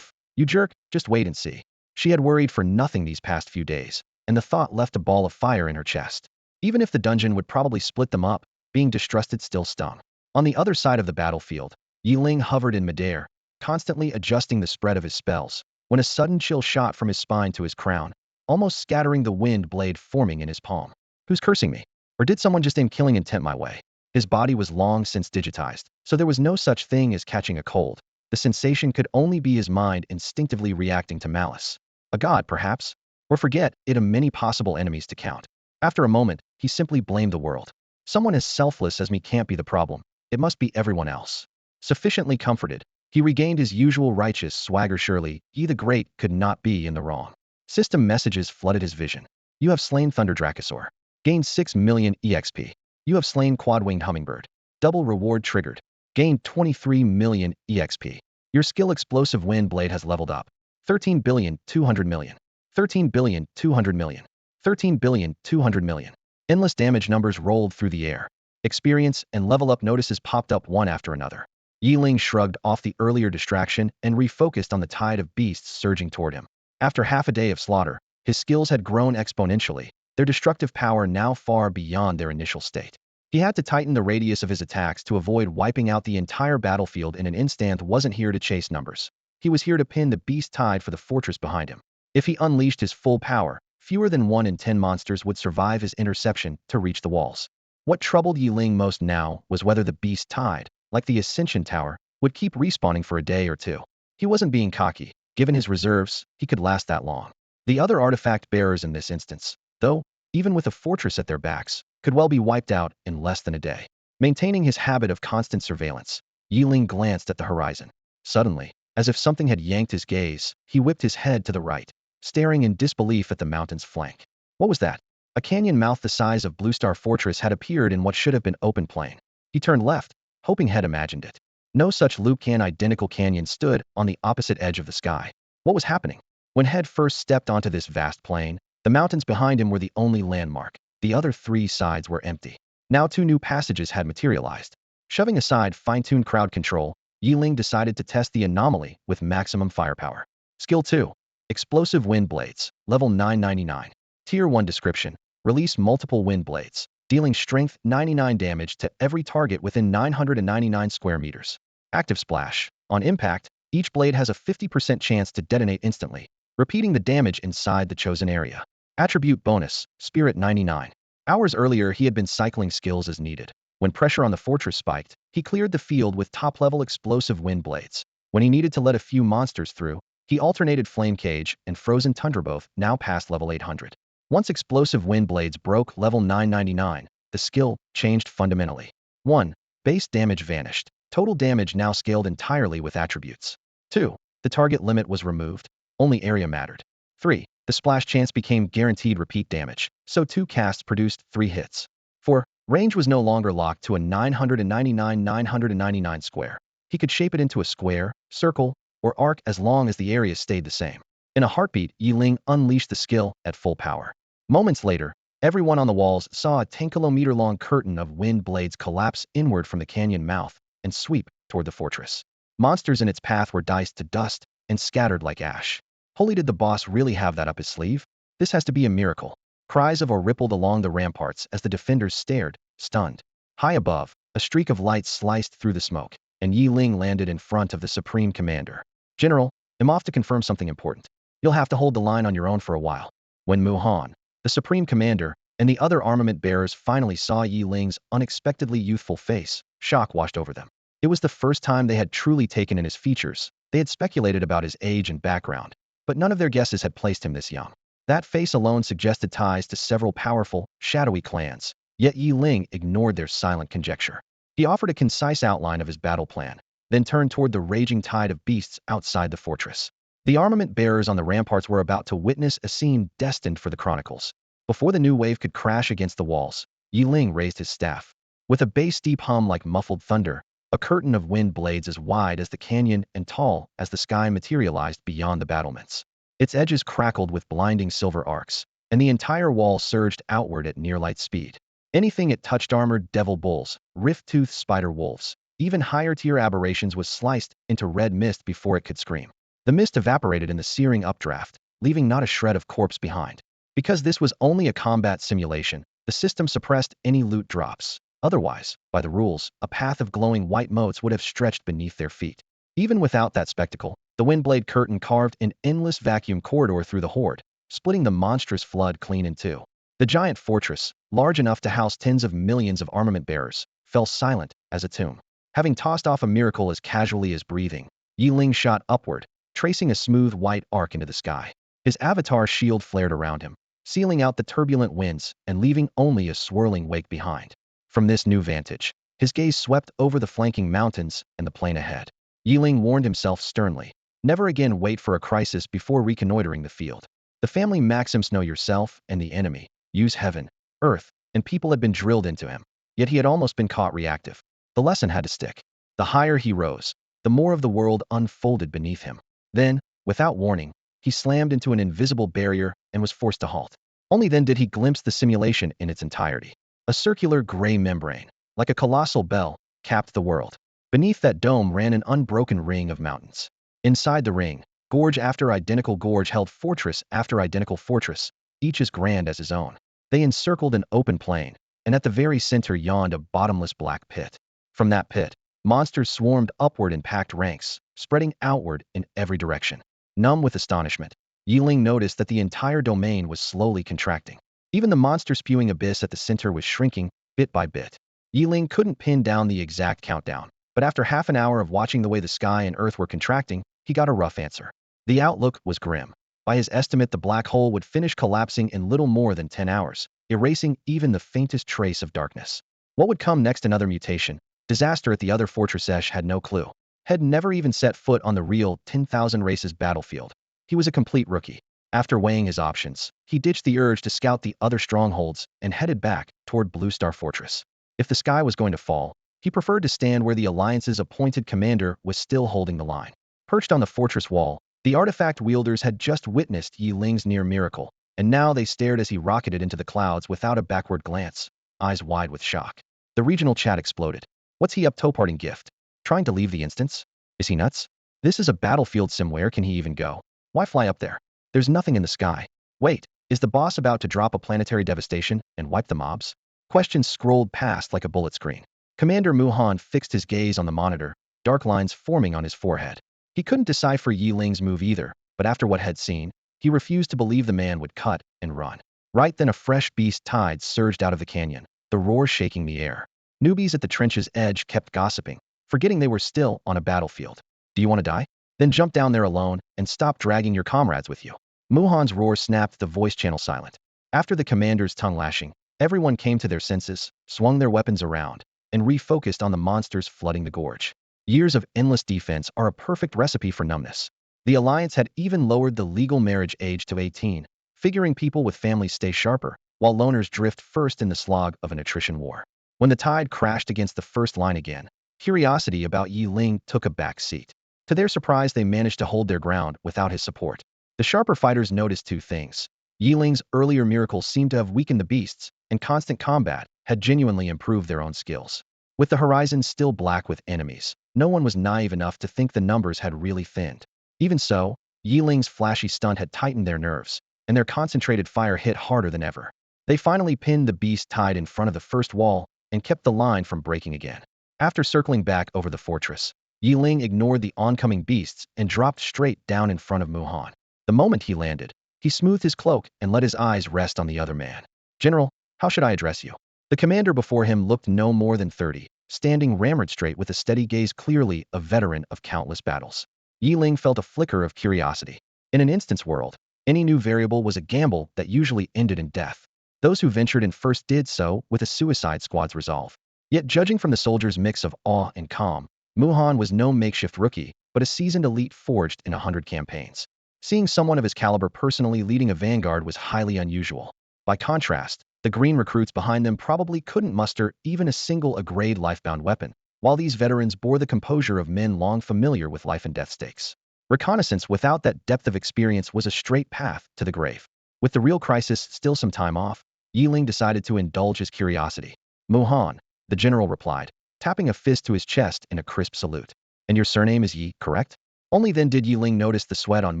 You jerk, just wait and see. She had worried for nothing these past few days, and the thought left a ball of fire in her chest. Even if the dungeon would probably split them up, being distrusted still stung. On the other side of the battlefield, Yeling hovered in midair, constantly adjusting the spread of his spells, when a sudden chill shot from his spine to his crown, almost scattering the wind blade forming in his palm. Who's cursing me? Or did someone just aim killing intent my way? His body was long since digitized, so there was no such thing as catching a cold. The sensation could only be his mind instinctively reacting to malice. A god, perhaps? Or forget it, many possible enemies to count. After a moment, he simply blamed the world. Someone as selfless as me can't be the problem. It must be everyone else. Sufficiently comforted, he regained his usual righteous swagger. Surely, he the Great could not be in the wrong. System messages flooded his vision. You have slain Thunder Dracosaur. Gained 6 million EXP. You have slain Quad-Winged Hummingbird. Double reward triggered. Gained 23 million EXP. Your skill Explosive Wind Blade has leveled up. 13,200,000,000. 13,200,000,000. 13,200,000,000. Endless damage numbers rolled through the air. Experience and level up notices popped up one after another. Yeling shrugged off the earlier distraction and refocused on the tide of beasts surging toward him. After half a day of slaughter, his skills had grown exponentially, their destructive power now far beyond their initial state. He had to tighten the radius of his attacks to avoid wiping out the entire battlefield in an instant. Wasn't here to chase numbers. He was here to pin the beast tide for the fortress behind him. If he unleashed his full power, fewer than 1 in 10 monsters would survive his interception to reach the walls. What troubled Yeling most now was whether the beast tide, like the Ascension Tower, would keep respawning for a day or two. He wasn't being cocky. Given his reserves, he could last that long. The other artifact bearers in this instance, though, even with a fortress at their backs, could well be wiped out in less than a day. Maintaining his habit of constant surveillance, Yeling glanced at the horizon. Suddenly, as if something had yanked his gaze, he whipped his head to the right, staring in disbelief at the mountain's flank. What was that? A canyon mouth the size of Blue Star Fortress had appeared in what should have been open plain. He turned left, hoping he'd imagined it. No such identical canyon stood on the opposite edge of the sky. What was happening? When Head first stepped onto this vast plain, the mountains behind him were the only landmark. The other 3 sides were empty. Now 2 new passages had materialized. Shoving aside fine-tuned crowd control, Yeling decided to test the anomaly with maximum firepower. Skill 2. Explosive Wind Blades, level 999. Tier 1 description. Release multiple wind blades, dealing strength 99 damage to every target within 999 square meters. Active Splash. On impact, each blade has a 50% chance to detonate instantly, repeating the damage inside the chosen area. Attribute bonus, Spirit 99. Hours earlier, he had been cycling skills as needed. When pressure on the fortress spiked, he cleared the field with top-level explosive wind blades. When he needed to let a few monsters through, he alternated Flame Cage and Frozen Tundra, both now past level 800. Once explosive wind blades broke level 999, the skill changed fundamentally. 1. Base damage vanished. Total damage now scaled entirely with attributes. 2. The target limit was removed. Only area mattered. 3. The splash chance became guaranteed repeat damage, so 2 casts produced 3 hits. 4. Range was no longer locked to a 999 square. He could shape it into a square, circle, or arc as long as the area stayed the same. In a heartbeat, Yeling unleashed the skill at full power. Moments later, everyone on the walls saw a 10-kilometer-long curtain of wind blades collapse inward from the canyon mouth and sweep toward the fortress. Monsters in its path were diced to dust and scattered like ash. Holy, did the boss really have that up his sleeve? This has to be a miracle. Cries of awe rippled along the ramparts as the defenders stared, stunned. High above, a streak of light sliced through the smoke, and Yeling landed in front of the Supreme Commander. General, I'm off to confirm something important. You'll have to hold the line on your own for a while. When Muhan, the Supreme Commander, and the other armament bearers finally saw Yeling's unexpectedly youthful face, shock washed over them. It was the first time they had truly taken in his features. They had speculated about his age and background, but none of their guesses had placed him this young. That face alone suggested ties to several powerful, shadowy clans, yet Yeling ignored their silent conjecture. He offered a concise outline of his battle plan, then turned toward the raging tide of beasts outside the fortress. The armament bearers on the ramparts were about to witness a scene destined for the chronicles. Before the new wave could crash against the walls, Yeling raised his staff. With a bass-deep hum like muffled thunder, a curtain of wind blades as wide as the canyon and tall as the sky materialized beyond the battlements. Its edges crackled with blinding silver arcs, and the entire wall surged outward at near-light speed. Anything it touched, armored devil bulls, rift-toothed spider wolves, even higher-tier aberrations, was sliced into red mist before it could scream. The mist evaporated in the searing updraft, leaving not a shred of corpse behind. Because this was only a combat simulation, the system suppressed any loot drops. Otherwise, by the rules, a path of glowing white motes would have stretched beneath their feet. Even without that spectacle, the windblade curtain carved an endless vacuum corridor through the horde, splitting the monstrous flood clean in two. The giant fortress, large enough to house tens of millions of armament bearers, fell silent as a tomb. Having tossed off a miracle as casually as breathing, Yeling shot upward, tracing a smooth white arc into the sky. His avatar shield flared around him, sealing out the turbulent winds and leaving only a swirling wake behind. From this new vantage, his gaze swept over the flanking mountains and the plain ahead. Yeling warned himself sternly, never again wait for a crisis before reconnoitering the field. The family maxims, know yourself and the enemy, use heaven, earth, and people, had been drilled into him. Yet he had almost been caught reactive. The lesson had to stick. The higher he rose, the more of the world unfolded beneath him. Then, without warning, he slammed into an invisible barrier and was forced to halt. Only then did he glimpse the simulation in its entirety. A circular gray membrane, like a colossal bell, capped the world. Beneath that dome ran an unbroken ring of mountains. Inside the ring, gorge after identical gorge held fortress after identical fortress, each as grand as his own. They encircled an open plain, and at the very center yawned a bottomless black pit. From that pit, Monsters swarmed upward in packed ranks, spreading outward in every direction. Numb with astonishment, Yeling noticed that the entire domain was slowly contracting. Even the monster-spewing abyss at the center was shrinking, bit by bit. Yeling couldn't pin down the exact countdown, but after half an hour of watching the way the sky and earth were contracting, he got a rough answer. The outlook was grim. By his estimate, the black hole would finish collapsing in little more than 10 hours, erasing even the faintest trace of darkness. What would come next? Another mutation? Disaster at the other fortress? Esh had no clue. Had never even set foot on the real 10,000 races battlefield. He was a complete rookie. After weighing his options, he ditched the urge to scout the other strongholds and headed back toward Blue Star Fortress. If the sky was going to fall, he preferred to stand where the Alliance's appointed commander was still holding the line. Perched on the fortress wall, the artifact wielders had just witnessed Yeling's near miracle, and now they stared as he rocketed into the clouds without a backward glance, eyes wide with shock. The regional chat exploded. What's he up to? Parting gift? Trying to leave the instance? Is he nuts? This is a battlefield sim. Where can he even go? Why fly up there? There's nothing in the sky. Wait, is the boss about to drop a planetary devastation and wipe the mobs? Questions scrolled past like a bullet screen. Commander Muhan fixed his gaze on the monitor, dark lines forming on his forehead. He couldn't decipher Yeling's move either, but after what had seen, he refused to believe the man would cut and run. Right then a fresh beast tide surged out of the canyon, the roar shaking the air. Newbies at the trench's edge kept gossiping, forgetting they were still on a battlefield. Do you want to die? Then jump down there alone and stop dragging your comrades with you. Muhan's roar snapped the voice channel silent. After the commander's tongue lashing, everyone came to their senses, swung their weapons around, and refocused on the monsters flooding the gorge. Years of endless defense are a perfect recipe for numbness. The Alliance had even lowered the legal marriage age to 18, figuring people with families stay sharper, while loners drift first in the slog of an attrition war. When the tide crashed against the first line again, curiosity about Yeling took a back seat. To their surprise, they managed to hold their ground without his support. The sharper fighters noticed two things. Yeling's earlier miracles seemed to have weakened the beasts, and constant combat had genuinely improved their own skills. With the horizon still black with enemies, no one was naive enough to think the numbers had really thinned. Even so, Yeling's flashy stunt had tightened their nerves, and their concentrated fire hit harder than ever. They finally pinned the beast tide in front of the first wall and kept the line from breaking again. After circling back over the fortress, Yeling ignored the oncoming beasts and dropped straight down in front of Muhan. The moment he landed, he smoothed his cloak and let his eyes rest on the other man. General, how should I address you? The commander before him looked no more than 30, standing ramrod straight with a steady gaze, clearly a veteran of countless battles. Yeling felt a flicker of curiosity. In an instance world, any new variable was a gamble that usually ended in death. Those who ventured in first did so with a suicide squad's resolve. Yet judging from the soldiers' mix of awe and calm, Muhan was no makeshift rookie, but a seasoned elite forged in 100 campaigns. Seeing someone of his caliber personally leading a vanguard was highly unusual. By contrast, the green recruits behind them probably couldn't muster even a single A-grade lifebound weapon, while these veterans bore the composure of men long familiar with life and death stakes. Reconnaissance without that depth of experience was a straight path to the grave. With the real crisis still some time off, Yeling decided to indulge his curiosity. Muhan, the general replied, tapping a fist to his chest in a crisp salute. And your surname is Yi, correct? Only then did Yeling notice the sweat on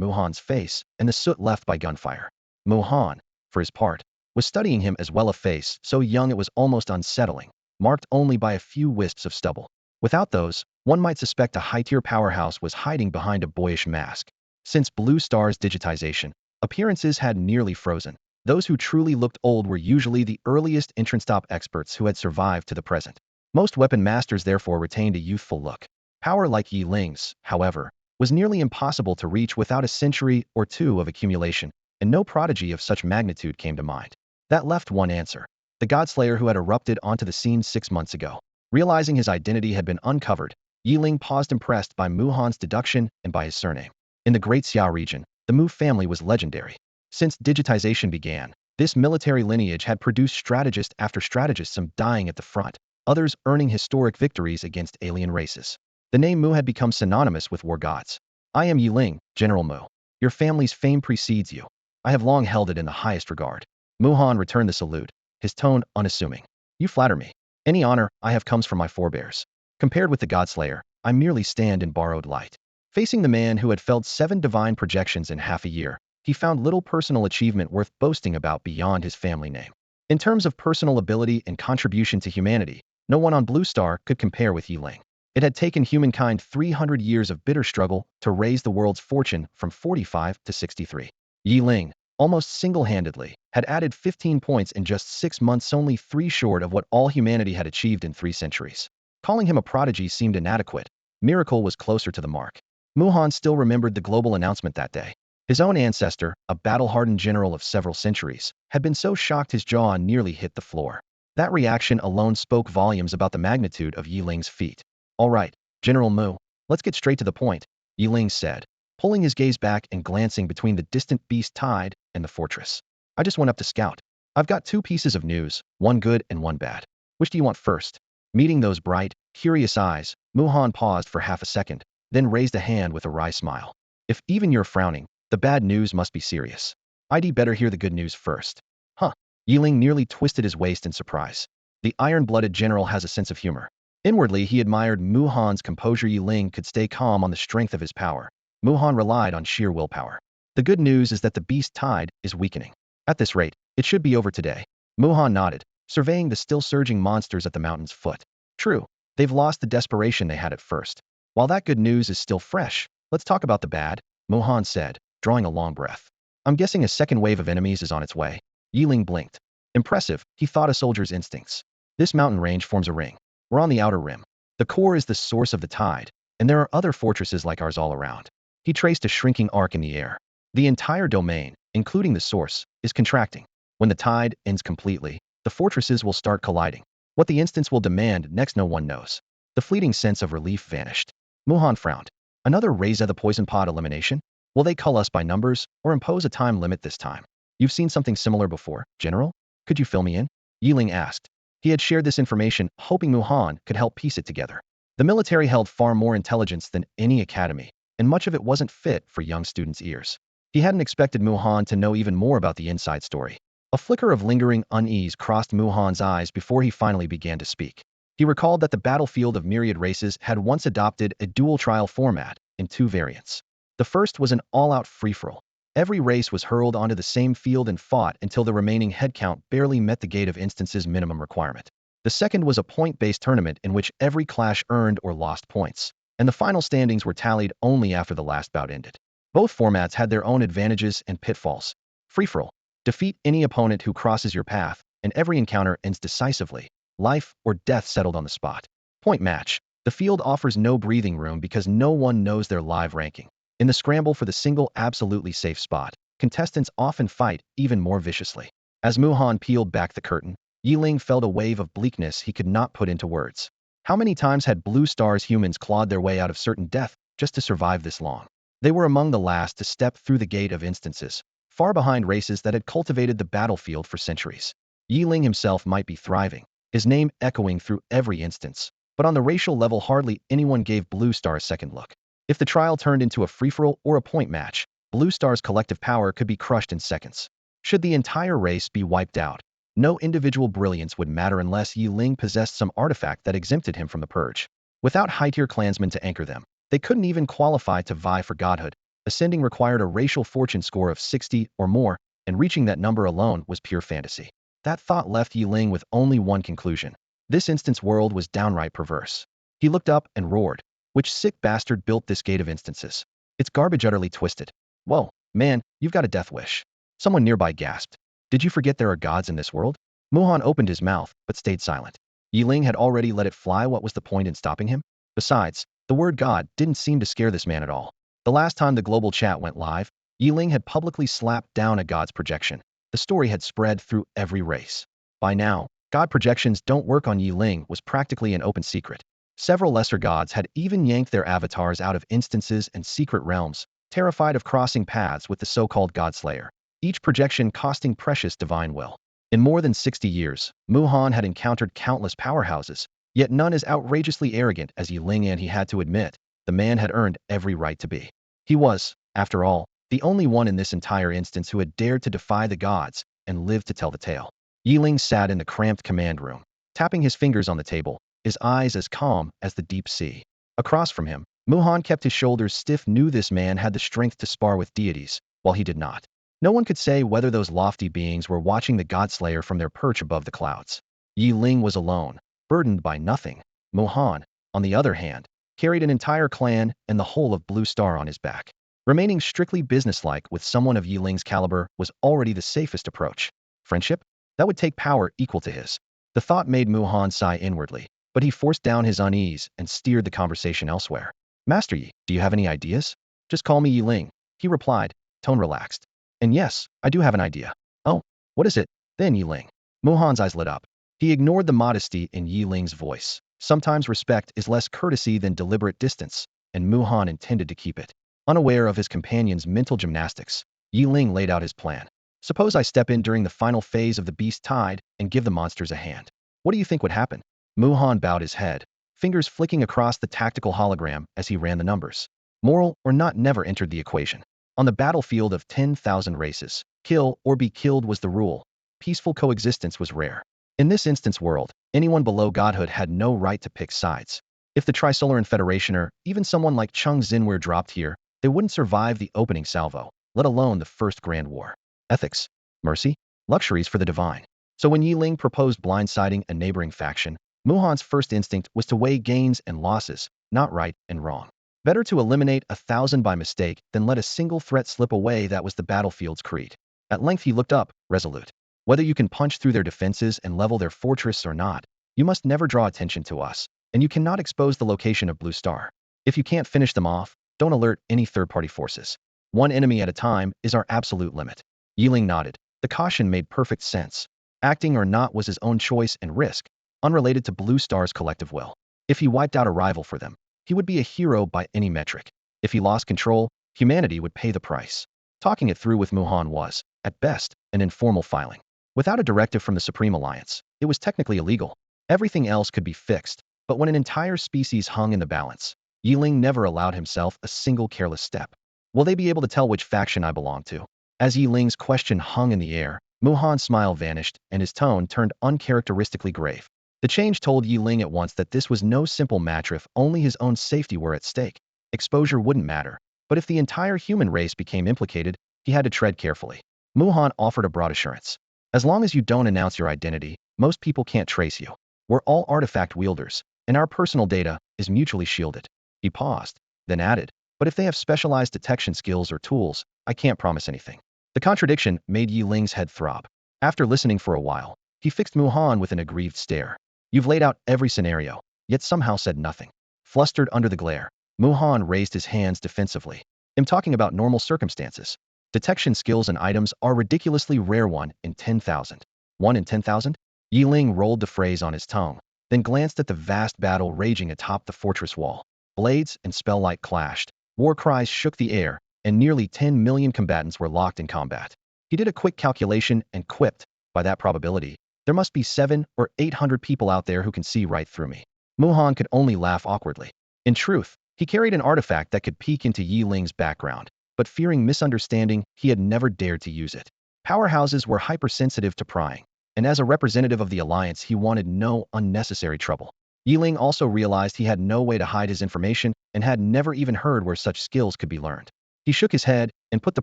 Muhan's face and the soot left by gunfire. Muhan, for his part, was studying him as well, a face so young it was almost unsettling, marked only by a few wisps of stubble. Without those, one might suspect a high-tier powerhouse was hiding behind a boyish mask. Since Blue Star's digitization, appearances had nearly frozen. Those who truly looked old were usually the earliest entrance-top experts who had survived to the present. Most weapon masters therefore retained a youthful look. Power like Yeling's, however, was nearly impossible to reach without a century or two of accumulation, and no prodigy of such magnitude came to mind. That left one answer: the Godslayer who had erupted onto the scene 6 months ago. Realizing his identity had been uncovered, Yeling paused, impressed by Muhan's deduction and by his surname. In the Great Xiao region, the Mu family was legendary. Since digitization began, this military lineage had produced strategist after strategist, some dying at the front, others earning historic victories against alien races. The name Mu had become synonymous with war gods. I am Yeling, General Mu. Your family's fame precedes you. I have long held it in the highest regard. Muhan returned the salute, his tone unassuming. You flatter me. Any honor I have comes from my forebears. Compared with the Godslayer, I merely stand in borrowed light. Facing the man who had felled 7 divine projections in half a year, he found little personal achievement worth boasting about beyond his family name. In terms of personal ability and contribution to humanity, no one on Blue Star could compare with Yeling. It had taken humankind 300 years of bitter struggle to raise the world's fortune from 45 to 63. Yeling, almost single-handedly, had added 15 points in just 6 months, only 3 short of what all humanity had achieved in 3 centuries. Calling him a prodigy seemed inadequate. Miracle was closer to the mark. Muhan still remembered the global announcement that day. His own ancestor, a battle-hardened general of several centuries, had been so shocked his jaw nearly hit the floor. That reaction alone spoke volumes about the magnitude of Yiling's feat. "All right, General Mu, let's get straight to the point," Yeling said, pulling his gaze back and glancing between the distant beast tide and the fortress. "I just went up to scout. I've got 2 pieces of news, one good and one bad. Which do you want first?" Meeting those bright, curious eyes, Muhan paused for half a second, then raised a hand with a wry smile. "If even you're frowning, the bad news must be serious. I'd better hear the good news first." "Huh." Yeling nearly twisted his waist in surprise. The iron-blooded general has a sense of humor. Inwardly, he admired Muhan's composure. Yeling could stay calm on the strength of his power. Muhan relied on sheer willpower. "The good news is that the beast tide is weakening. At this rate, it should be over today." Muhan nodded, surveying the still surging monsters at the mountain's foot. "True, they've lost the desperation they had at first. While that good news is still fresh, let's talk about the bad," Muhan said, drawing a long breath. "I'm guessing a second wave of enemies is on its way." Yeling blinked. Impressive, he thought, a soldier's instincts. "This mountain range forms a ring. We're on the outer rim. The core is the source of the tide, and there are other fortresses like ours all around." He traced a shrinking arc in the air. "The entire domain, including the source, is contracting. When the tide ends completely, the fortresses will start colliding. What the instance will demand next, no one knows." The fleeting sense of relief vanished. Muhan frowned. "Another raise of the poison pod elimination? Will they cull us by numbers, or impose a time limit this time?" "You've seen something similar before, General? Could you fill me in?" Yeling asked. He had shared this information, hoping Muhan could help piece it together. The military held far more intelligence than any academy, and much of it wasn't fit for young students' ears. He hadn't expected Muhan to know even more about the inside story. A flicker of lingering unease crossed Muhan's eyes before he finally began to speak. He recalled that the battlefield of myriad races had once adopted a dual trial format in 2 variants. The first was an all-out free-for-all. Every race was hurled onto the same field and fought until the remaining headcount barely met the Gate of Instance's minimum requirement. The second was a point-based tournament in which every clash earned or lost points, and the final standings were tallied only after the last bout ended. Both formats had their own advantages and pitfalls. Free-for-all: defeat any opponent who crosses your path, and every encounter ends decisively. Life or death settled on the spot. Point match: the field offers no breathing room because no one knows their live ranking. In the scramble for the single absolutely safe spot, contestants often fight even more viciously. As Muhan peeled back the curtain, Yeling felt a wave of bleakness he could not put into words. How many times had Blue Star's humans clawed their way out of certain death just to survive this long? They were among the last to step through the Gate of Instances, far behind races that had cultivated the battlefield for centuries. Yeling himself might be thriving, his name echoing through every instance, but on the racial level hardly anyone gave Blue Star a second look. If the trial turned into a free-for-all or a point match, Blue Star's collective power could be crushed in seconds. Should the entire race be wiped out, no individual brilliance would matter unless Yeling possessed some artifact that exempted him from the purge. Without high-tier clansmen to anchor them, they couldn't even qualify to vie for godhood. Ascending required a racial fortune score of 60 or more, and reaching that number alone was pure fantasy. That thought left Yeling with only one conclusion. This instance world was downright perverse. He looked up and roared. "Which sick bastard built this Gate of Instances? It's garbage, utterly twisted." "Whoa, man, you've got a death wish." Someone nearby gasped. "Did you forget there are gods in this world?" Muhan opened his mouth, but stayed silent. Yeling had already let it fly. What was the point in stopping him? Besides, the word God didn't seem to scare this man at all. The last time the global chat went live, Yeling had publicly slapped down a god's projection. The story had spread through every race. By now, god projections don't work on Yeling was practically an open secret. Several lesser gods had even yanked their avatars out of instances and secret realms, terrified of crossing paths with the so-called Godslayer, each projection costing precious divine will. In more than 60 years, Muhan had encountered countless powerhouses, yet none as outrageously arrogant as Yeling, and he had to admit, the man had earned every right to be. He was, after all, the only one in this entire instance who had dared to defy the gods and lived to tell the tale. Yeling sat in the cramped command room, tapping his fingers on the table, his eyes as calm as the deep sea. Across from him, Muhan kept his shoulders stiff. Knew this man had the strength to spar with deities, while he did not. No one could say whether those lofty beings were watching the Godslayer from their perch above the clouds. Yeling was alone, burdened by nothing. Muhan, on the other hand, carried an entire clan and the whole of Blue Star on his back. Remaining strictly businesslike with someone of Yeling's caliber was already the safest approach. Friendship? That would take power equal to his. The thought made Muhan sigh inwardly, but he forced down his unease and steered the conversation elsewhere. Master Yi, do you have any ideas? Just call me Yeling, he replied, tone relaxed. And yes, I do have an idea. Oh, what is it, then, Yeling? Muhan's eyes lit up. He ignored the modesty in Yeling's voice. Sometimes respect is less courtesy than deliberate distance, and Muhan intended to keep it. Unaware of his companion's mental gymnastics, Yeling laid out his plan. Suppose I step in during the final phase of the beast tide and give the monsters a hand. What do you think would happen? Muhan bowed his head, fingers flicking across the tactical hologram as he ran the numbers. Moral or not never entered the equation. On the battlefield of 10,000 races, kill or be killed was the rule. Peaceful coexistence was rare. In this instance world, anyone below godhood had no right to pick sides. If the Trisolaran Federation or even someone like Chung Xinwei dropped here, they wouldn't survive the opening salvo, let alone the first Grand War. Ethics, mercy, luxuries for the divine. So when Yeling proposed blindsiding a neighboring faction, Muhan's first instinct was to weigh gains and losses, not right and wrong. Better to eliminate 1,000 by mistake than let a single threat slip away. That was the battlefield's creed. At length he looked up, resolute. Whether you can punch through their defenses and level their fortress or not, you must never draw attention to us, and you cannot expose the location of Blue Star. If you can't finish them off, don't alert any third-party forces. One enemy at a time is our absolute limit. Yeling nodded. The caution made perfect sense. Acting or not was his own choice and risk, unrelated to Blue Star's collective will. If he wiped out a rival for them, he would be a hero by any metric. If he lost control, humanity would pay the price. Talking it through with Muhan was, at best, an informal filing. Without a directive from the Supreme Alliance, it was technically illegal. Everything else could be fixed, but when an entire species hung in the balance, Yeling never allowed himself a single careless step. Will they be able to tell which faction I belong to? As Yeling's question hung in the air, Muhan's smile vanished and his tone turned uncharacteristically grave. The change told Yeling at once that this was no simple matter if only his own safety were at stake. Exposure wouldn't matter, but if the entire human race became implicated, he had to tread carefully. Muhan offered a broad assurance. As long as you don't announce your identity, most people can't trace you. We're all artifact wielders, and our personal data is mutually shielded. He paused, then added, but if they have specialized detection skills or tools, I can't promise anything. The contradiction made Yeling's head throb. After listening for a while, he fixed Muhan with an aggrieved stare. You've laid out every scenario, yet somehow said nothing. Flustered under the glare, Muhan raised his hands defensively. I'm talking about normal circumstances. Detection skills and items are ridiculously rare. 1 in 10,000. 1 in 10,000? Yeling rolled the phrase on his tongue, then glanced at the vast battle raging atop the fortress wall. Blades and spell-light clashed. War cries shook the air, and nearly 10 million combatants were locked in combat. He did a quick calculation and quipped, by that probability, there must be 700 or 800 people out there who can see right through me. Muhan could only laugh awkwardly. In truth, he carried an artifact that could peek into Yeling's background, but fearing misunderstanding, he had never dared to use it. Powerhouses were hypersensitive to prying, and as a representative of the Alliance, he wanted no unnecessary trouble. Yeling also realized he had no way to hide his information and had never even heard where such skills could be learned. He shook his head and put the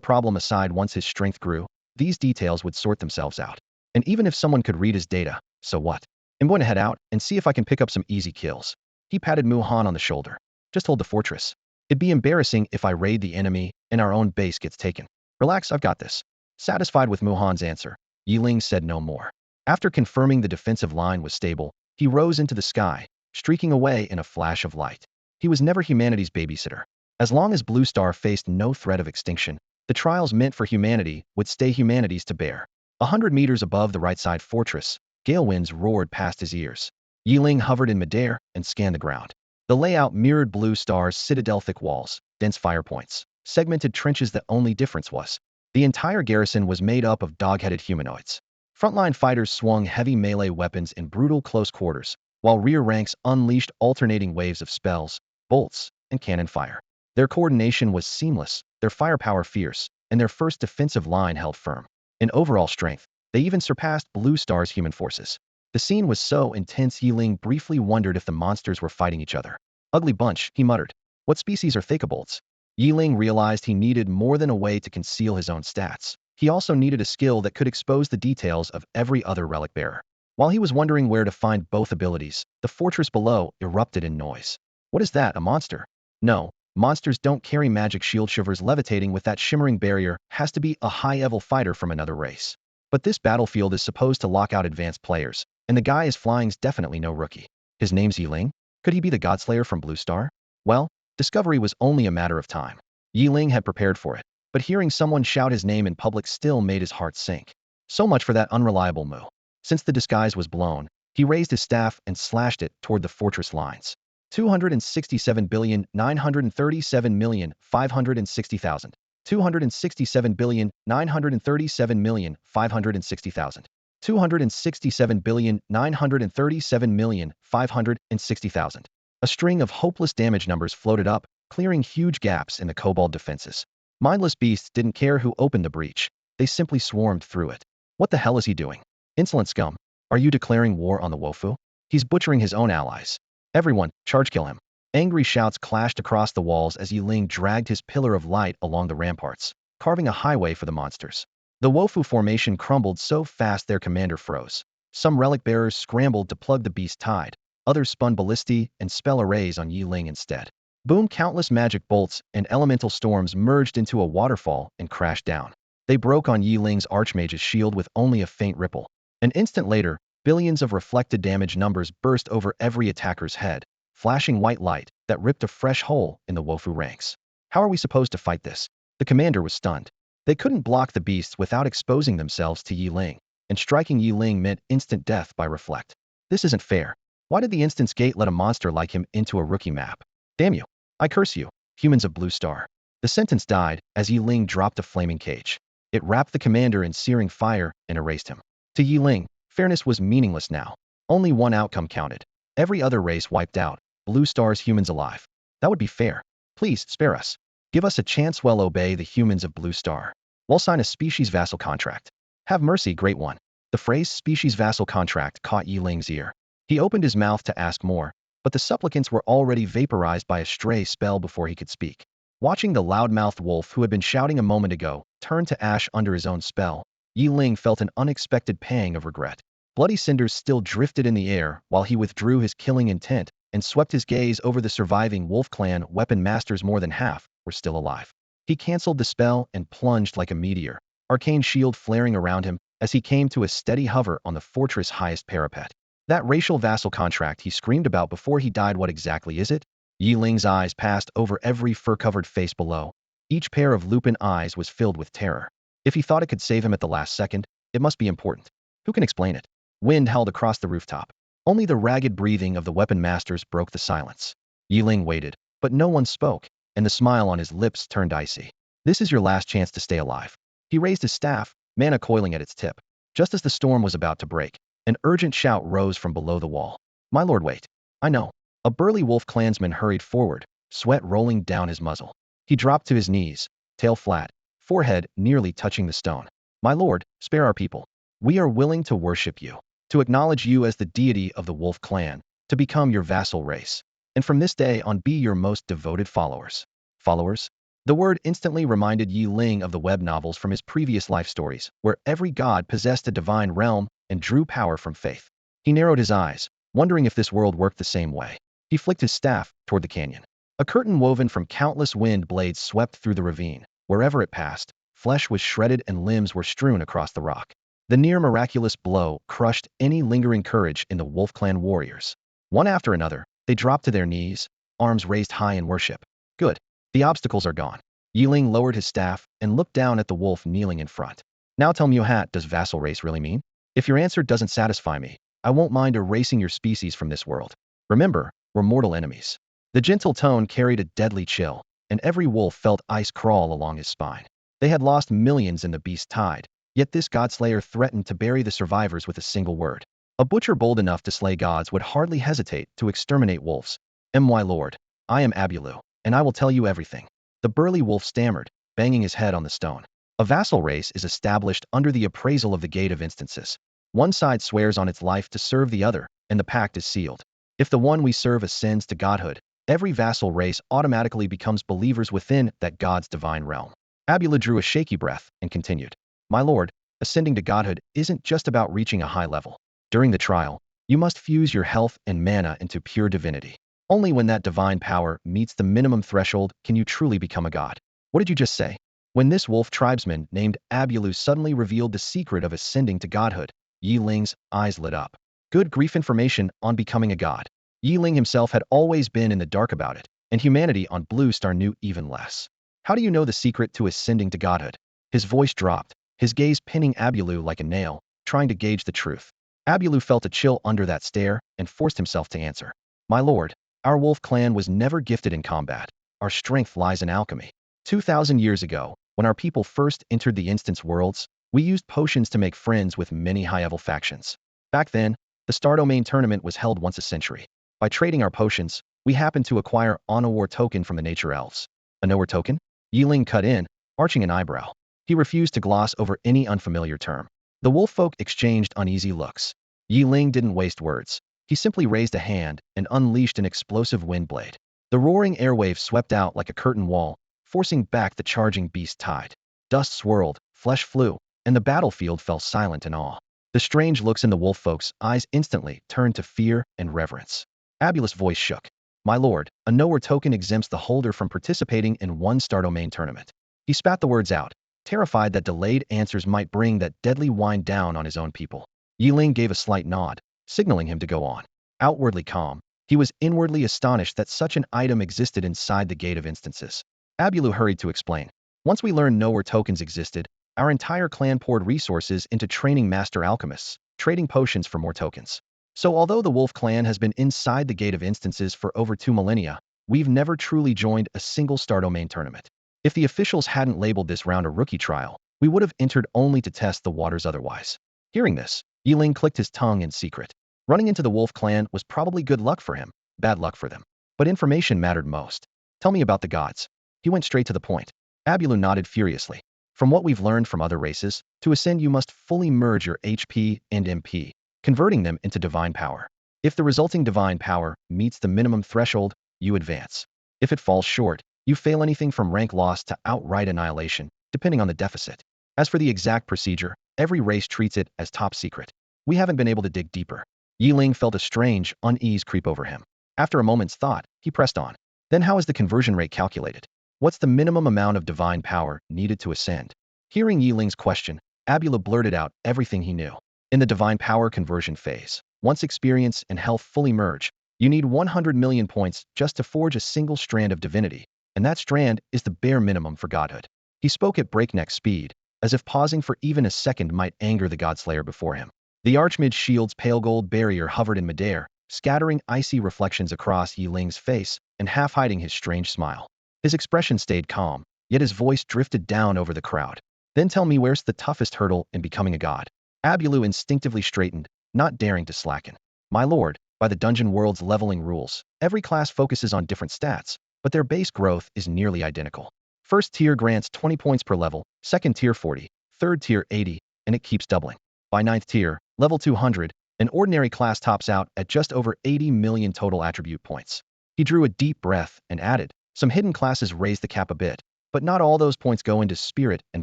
problem aside. Once his strength grew, these details would sort themselves out. And even if someone could read his data, so what? I'm going to head out and see if I can pick up some easy kills. He patted Muhan on the shoulder. Just hold the fortress. It'd be embarrassing if I raid the enemy and our own base gets taken. Relax, I've got this. Satisfied with Muhan's answer, Yeling said no more. After confirming the defensive line was stable, he rose into the sky, streaking away in a flash of light. He was never humanity's babysitter. As long as Blue Star faced no threat of extinction, the trials meant for humanity would stay humanity's to bear. 100 meters above the right-side fortress, gale winds roared past his ears. Yeling hovered in midair and scanned the ground. The layout mirrored Blue Star's citadel-thick walls, dense fire points, segmented trenches. The only difference was the entire garrison was made up of dog-headed humanoids. Frontline fighters swung heavy melee weapons in brutal close quarters, while rear ranks unleashed alternating waves of spells, bolts, and cannon fire. Their coordination was seamless, their firepower fierce, and their first defensive line held firm. In overall strength, they even surpassed Blue Star's human forces. The scene was so intense Yeling briefly wondered if the monsters were fighting each other. Ugly bunch, he muttered. What species are Thacobolts? Yeling realized he needed more than a way to conceal his own stats. He also needed a skill that could expose the details of every other relic bearer. While he was wondering where to find both abilities, the fortress below erupted in noise. What is that, a monster? No, monsters don't carry magic shield. Shivers levitating with that shimmering barrier has to be a high-level fighter from another race. But this battlefield is supposed to lock out advanced players, and the guy is flying's definitely no rookie. His name's Yeling? Could he be the Godslayer from Blue Star? Well, discovery was only a matter of time. Yeling had prepared for it, but hearing someone shout his name in public still made his heart sink. So much for that unreliable moo. Since the disguise was blown, he raised his staff and slashed it toward the fortress lines. 267,937,560,000. 267,937,560,000. 267,937,560,000. A string of hopeless damage numbers floated up, clearing huge gaps in the kobold defenses. Mindless beasts didn't care who opened the breach. They simply swarmed through it. What the hell is he doing? Insolent scum. Are you declaring war on the Wofu? He's butchering his own allies. Everyone, charge kill him. Angry shouts clashed across the walls as Yeling dragged his pillar of light along the ramparts, carving a highway for the monsters. The Wofu formation crumbled so fast their commander froze. Some relic bearers scrambled to plug the beast tide. Others spun ballistae and spell arrays on Yeling instead. Boom! Countless magic bolts and elemental storms merged into a waterfall and crashed down. They broke on Yeling's archmage's shield with only a faint ripple. An instant later, billions of reflected damage numbers burst over every attacker's head, flashing white light that ripped a fresh hole in the Wofu ranks. How are we supposed to fight this? The commander was stunned. They couldn't block the beasts without exposing themselves to Yeling, and striking Yeling meant instant death by reflect. This isn't fair. Why did the instance gate let a monster like him into a rookie map? Damn you. I curse you, humans of Blue Star. The sentence died as Yeling dropped a flaming cage. It wrapped the commander in searing fire and erased him. To Yeling, fairness was meaningless now. Only one outcome counted. Every other race wiped out, Blue Star's humans alive. That would be fair. Please, spare us. Give us a chance. Well, obey the humans of Blue Star. We'll sign a species vassal contract. Have mercy, Great One. The phrase species vassal contract caught Yeling's ear. He opened his mouth to ask more, but the supplicants were already vaporized by a stray spell before he could speak. Watching the loudmouthed wolf who had been shouting a moment ago turn to ash under his own spell, Yeling felt an unexpected pang of regret. Bloody cinders still drifted in the air while he withdrew his killing intent and swept his gaze over the surviving wolf clan weapon masters. More than half were still alive. He canceled the spell and plunged like a meteor, arcane shield flaring around him as he came to a steady hover on the fortress' highest parapet. That racial vassal contract he screamed about before he died, what exactly is it? Yeling's eyes passed over every fur-covered face below. Each pair of lupin eyes was filled with terror. If he thought it could save him at the last second, it must be important. Who can explain it? Wind howled across the rooftop. Only the ragged breathing of the weapon masters broke the silence. Yeling waited, but no one spoke, and the smile on his lips turned icy. This is your last chance to stay alive. He raised his staff, mana coiling at its tip. Just as the storm was about to break, an urgent shout rose from below the wall. My lord, wait. I know. A burly wolf clansman hurried forward, sweat rolling down his muzzle. He dropped to his knees, tail flat, forehead nearly touching the stone. My lord, spare our people. We are willing to worship you, to acknowledge you as the deity of the wolf clan, to become your vassal race, and from this day on be your most devoted followers. Followers? The word instantly reminded Yeling of the web novels from his previous life stories, where every god possessed a divine realm and drew power from faith. He narrowed his eyes, wondering if this world worked the same way. He flicked his staff toward the canyon. A curtain woven from countless wind blades swept through the ravine. Wherever it passed, flesh was shredded and limbs were strewn across the rock. The near-miraculous blow crushed any lingering courage in the Wolf Clan warriors. One after another, they dropped to their knees, arms raised high in worship. Good. The obstacles are gone. Yeling lowered his staff and looked down at the wolf kneeling in front. Now tell me, what does vassal race really mean? If your answer doesn't satisfy me, I won't mind erasing your species from this world. Remember, we're mortal enemies. The gentle tone carried a deadly chill, and every wolf felt ice crawl along his spine. They had lost millions in the beast tide, yet this godslayer threatened to bury the survivors with a single word. A butcher bold enough to slay gods would hardly hesitate to exterminate wolves. My lord, I am Abulu, and I will tell you everything. The burly wolf stammered, banging his head on the stone. A vassal race is established under the appraisal of the Gate of Instances. One side swears on its life to serve the other, and the pact is sealed. If the one we serve ascends to godhood, every vassal race automatically becomes believers within that god's divine realm. Abula drew a shaky breath and continued. My lord, ascending to godhood isn't just about reaching a high level. During the trial, you must fuse your health and mana into pure divinity. Only when that divine power meets the minimum threshold can you truly become a god. What did you just say? When this wolf tribesman named Abulu suddenly revealed the secret of ascending to godhood, Yeling's eyes lit up. Good grief, information on becoming a god. Yeling himself had always been in the dark about it, and humanity on Blue Star knew even less. How do you know the secret to ascending to godhood? His voice dropped, his gaze pinning Abulu like a nail, trying to gauge the truth. Abulu felt a chill under that stare and forced himself to answer. My lord, our wolf clan was never gifted in combat. Our strength lies in alchemy. 2,000 years ago, when our people first entered the instance worlds, we used potions to make friends with many high-level factions. Back then, the Star Domain tournament was held once a century. By trading our potions, we happened to acquire an award token from the nature elves. An award token? Yeling cut in, arching an eyebrow. He refused to gloss over any unfamiliar term. The wolf folk exchanged uneasy looks. Yeling didn't waste words. He simply raised a hand and unleashed an explosive wind blade. The roaring airwave swept out like a curtain wall, forcing back the charging beast tide. Dust swirled, flesh flew, and the battlefield fell silent in awe. The strange looks in the wolf folks' eyes instantly turned to fear and reverence. Abulus' voice shook. My lord, a knower token exempts the holder from participating in one Star Domain tournament. He spat the words out, terrified that delayed answers might bring that deadly wind down on his own people. Yeling gave a slight nod, signaling him to go on. Outwardly calm, he was inwardly astonished that such an item existed inside the Gate of Instances. Abulu hurried to explain. Once we learned knower tokens existed, our entire clan poured resources into training master alchemists, trading potions for more tokens. So although the Wolf clan has been inside the Gate of Instances for over 2 millennia, we've never truly joined a single Star Domain tournament. If the officials hadn't labeled this round a rookie trial, we would have entered only to test the waters otherwise. Hearing this, Yeling clicked his tongue in secret. Running into the Wolf clan was probably good luck for him, bad luck for them. But information mattered most. Tell me about the gods. He went straight to the point. Abulu nodded furiously. From what we've learned from other races, to ascend you must fully merge your HP and MP, converting them into divine power. If the resulting divine power meets the minimum threshold, you advance. If it falls short, you fail, anything from rank loss to outright annihilation, depending on the deficit. As for the exact procedure, every race treats it as top secret. We haven't been able to dig deeper. Yeling felt a strange unease creep over him. After a moment's thought, he pressed on. Then how is the conversion rate calculated? What's the minimum amount of divine power needed to ascend? Hearing Yeling's question, Abulu blurted out everything he knew. In the divine power conversion phase, once experience and health fully merge, you need 100 million points just to forge a single strand of divinity, and that strand is the bare minimum for godhood. He spoke at breakneck speed, as if pausing for even a second might anger the godslayer before him. The Archmage's shield's pale gold barrier hovered in midair, scattering icy reflections across Yeling's face and half hiding his strange smile. His expression stayed calm, yet his voice drifted down over the crowd. Then tell me, where's the toughest hurdle in becoming a god? Abulu instinctively straightened, not daring to slacken. My lord, by the dungeon world's leveling rules, every class focuses on different stats, but their base growth is nearly identical. First tier grants 20 points per level, second tier 40, third tier 80, and it keeps doubling. By ninth tier, level 200, an ordinary class tops out at just over 80 million total attribute points. He drew a deep breath and added, some hidden classes raise the cap a bit, but not all those points go into spirit and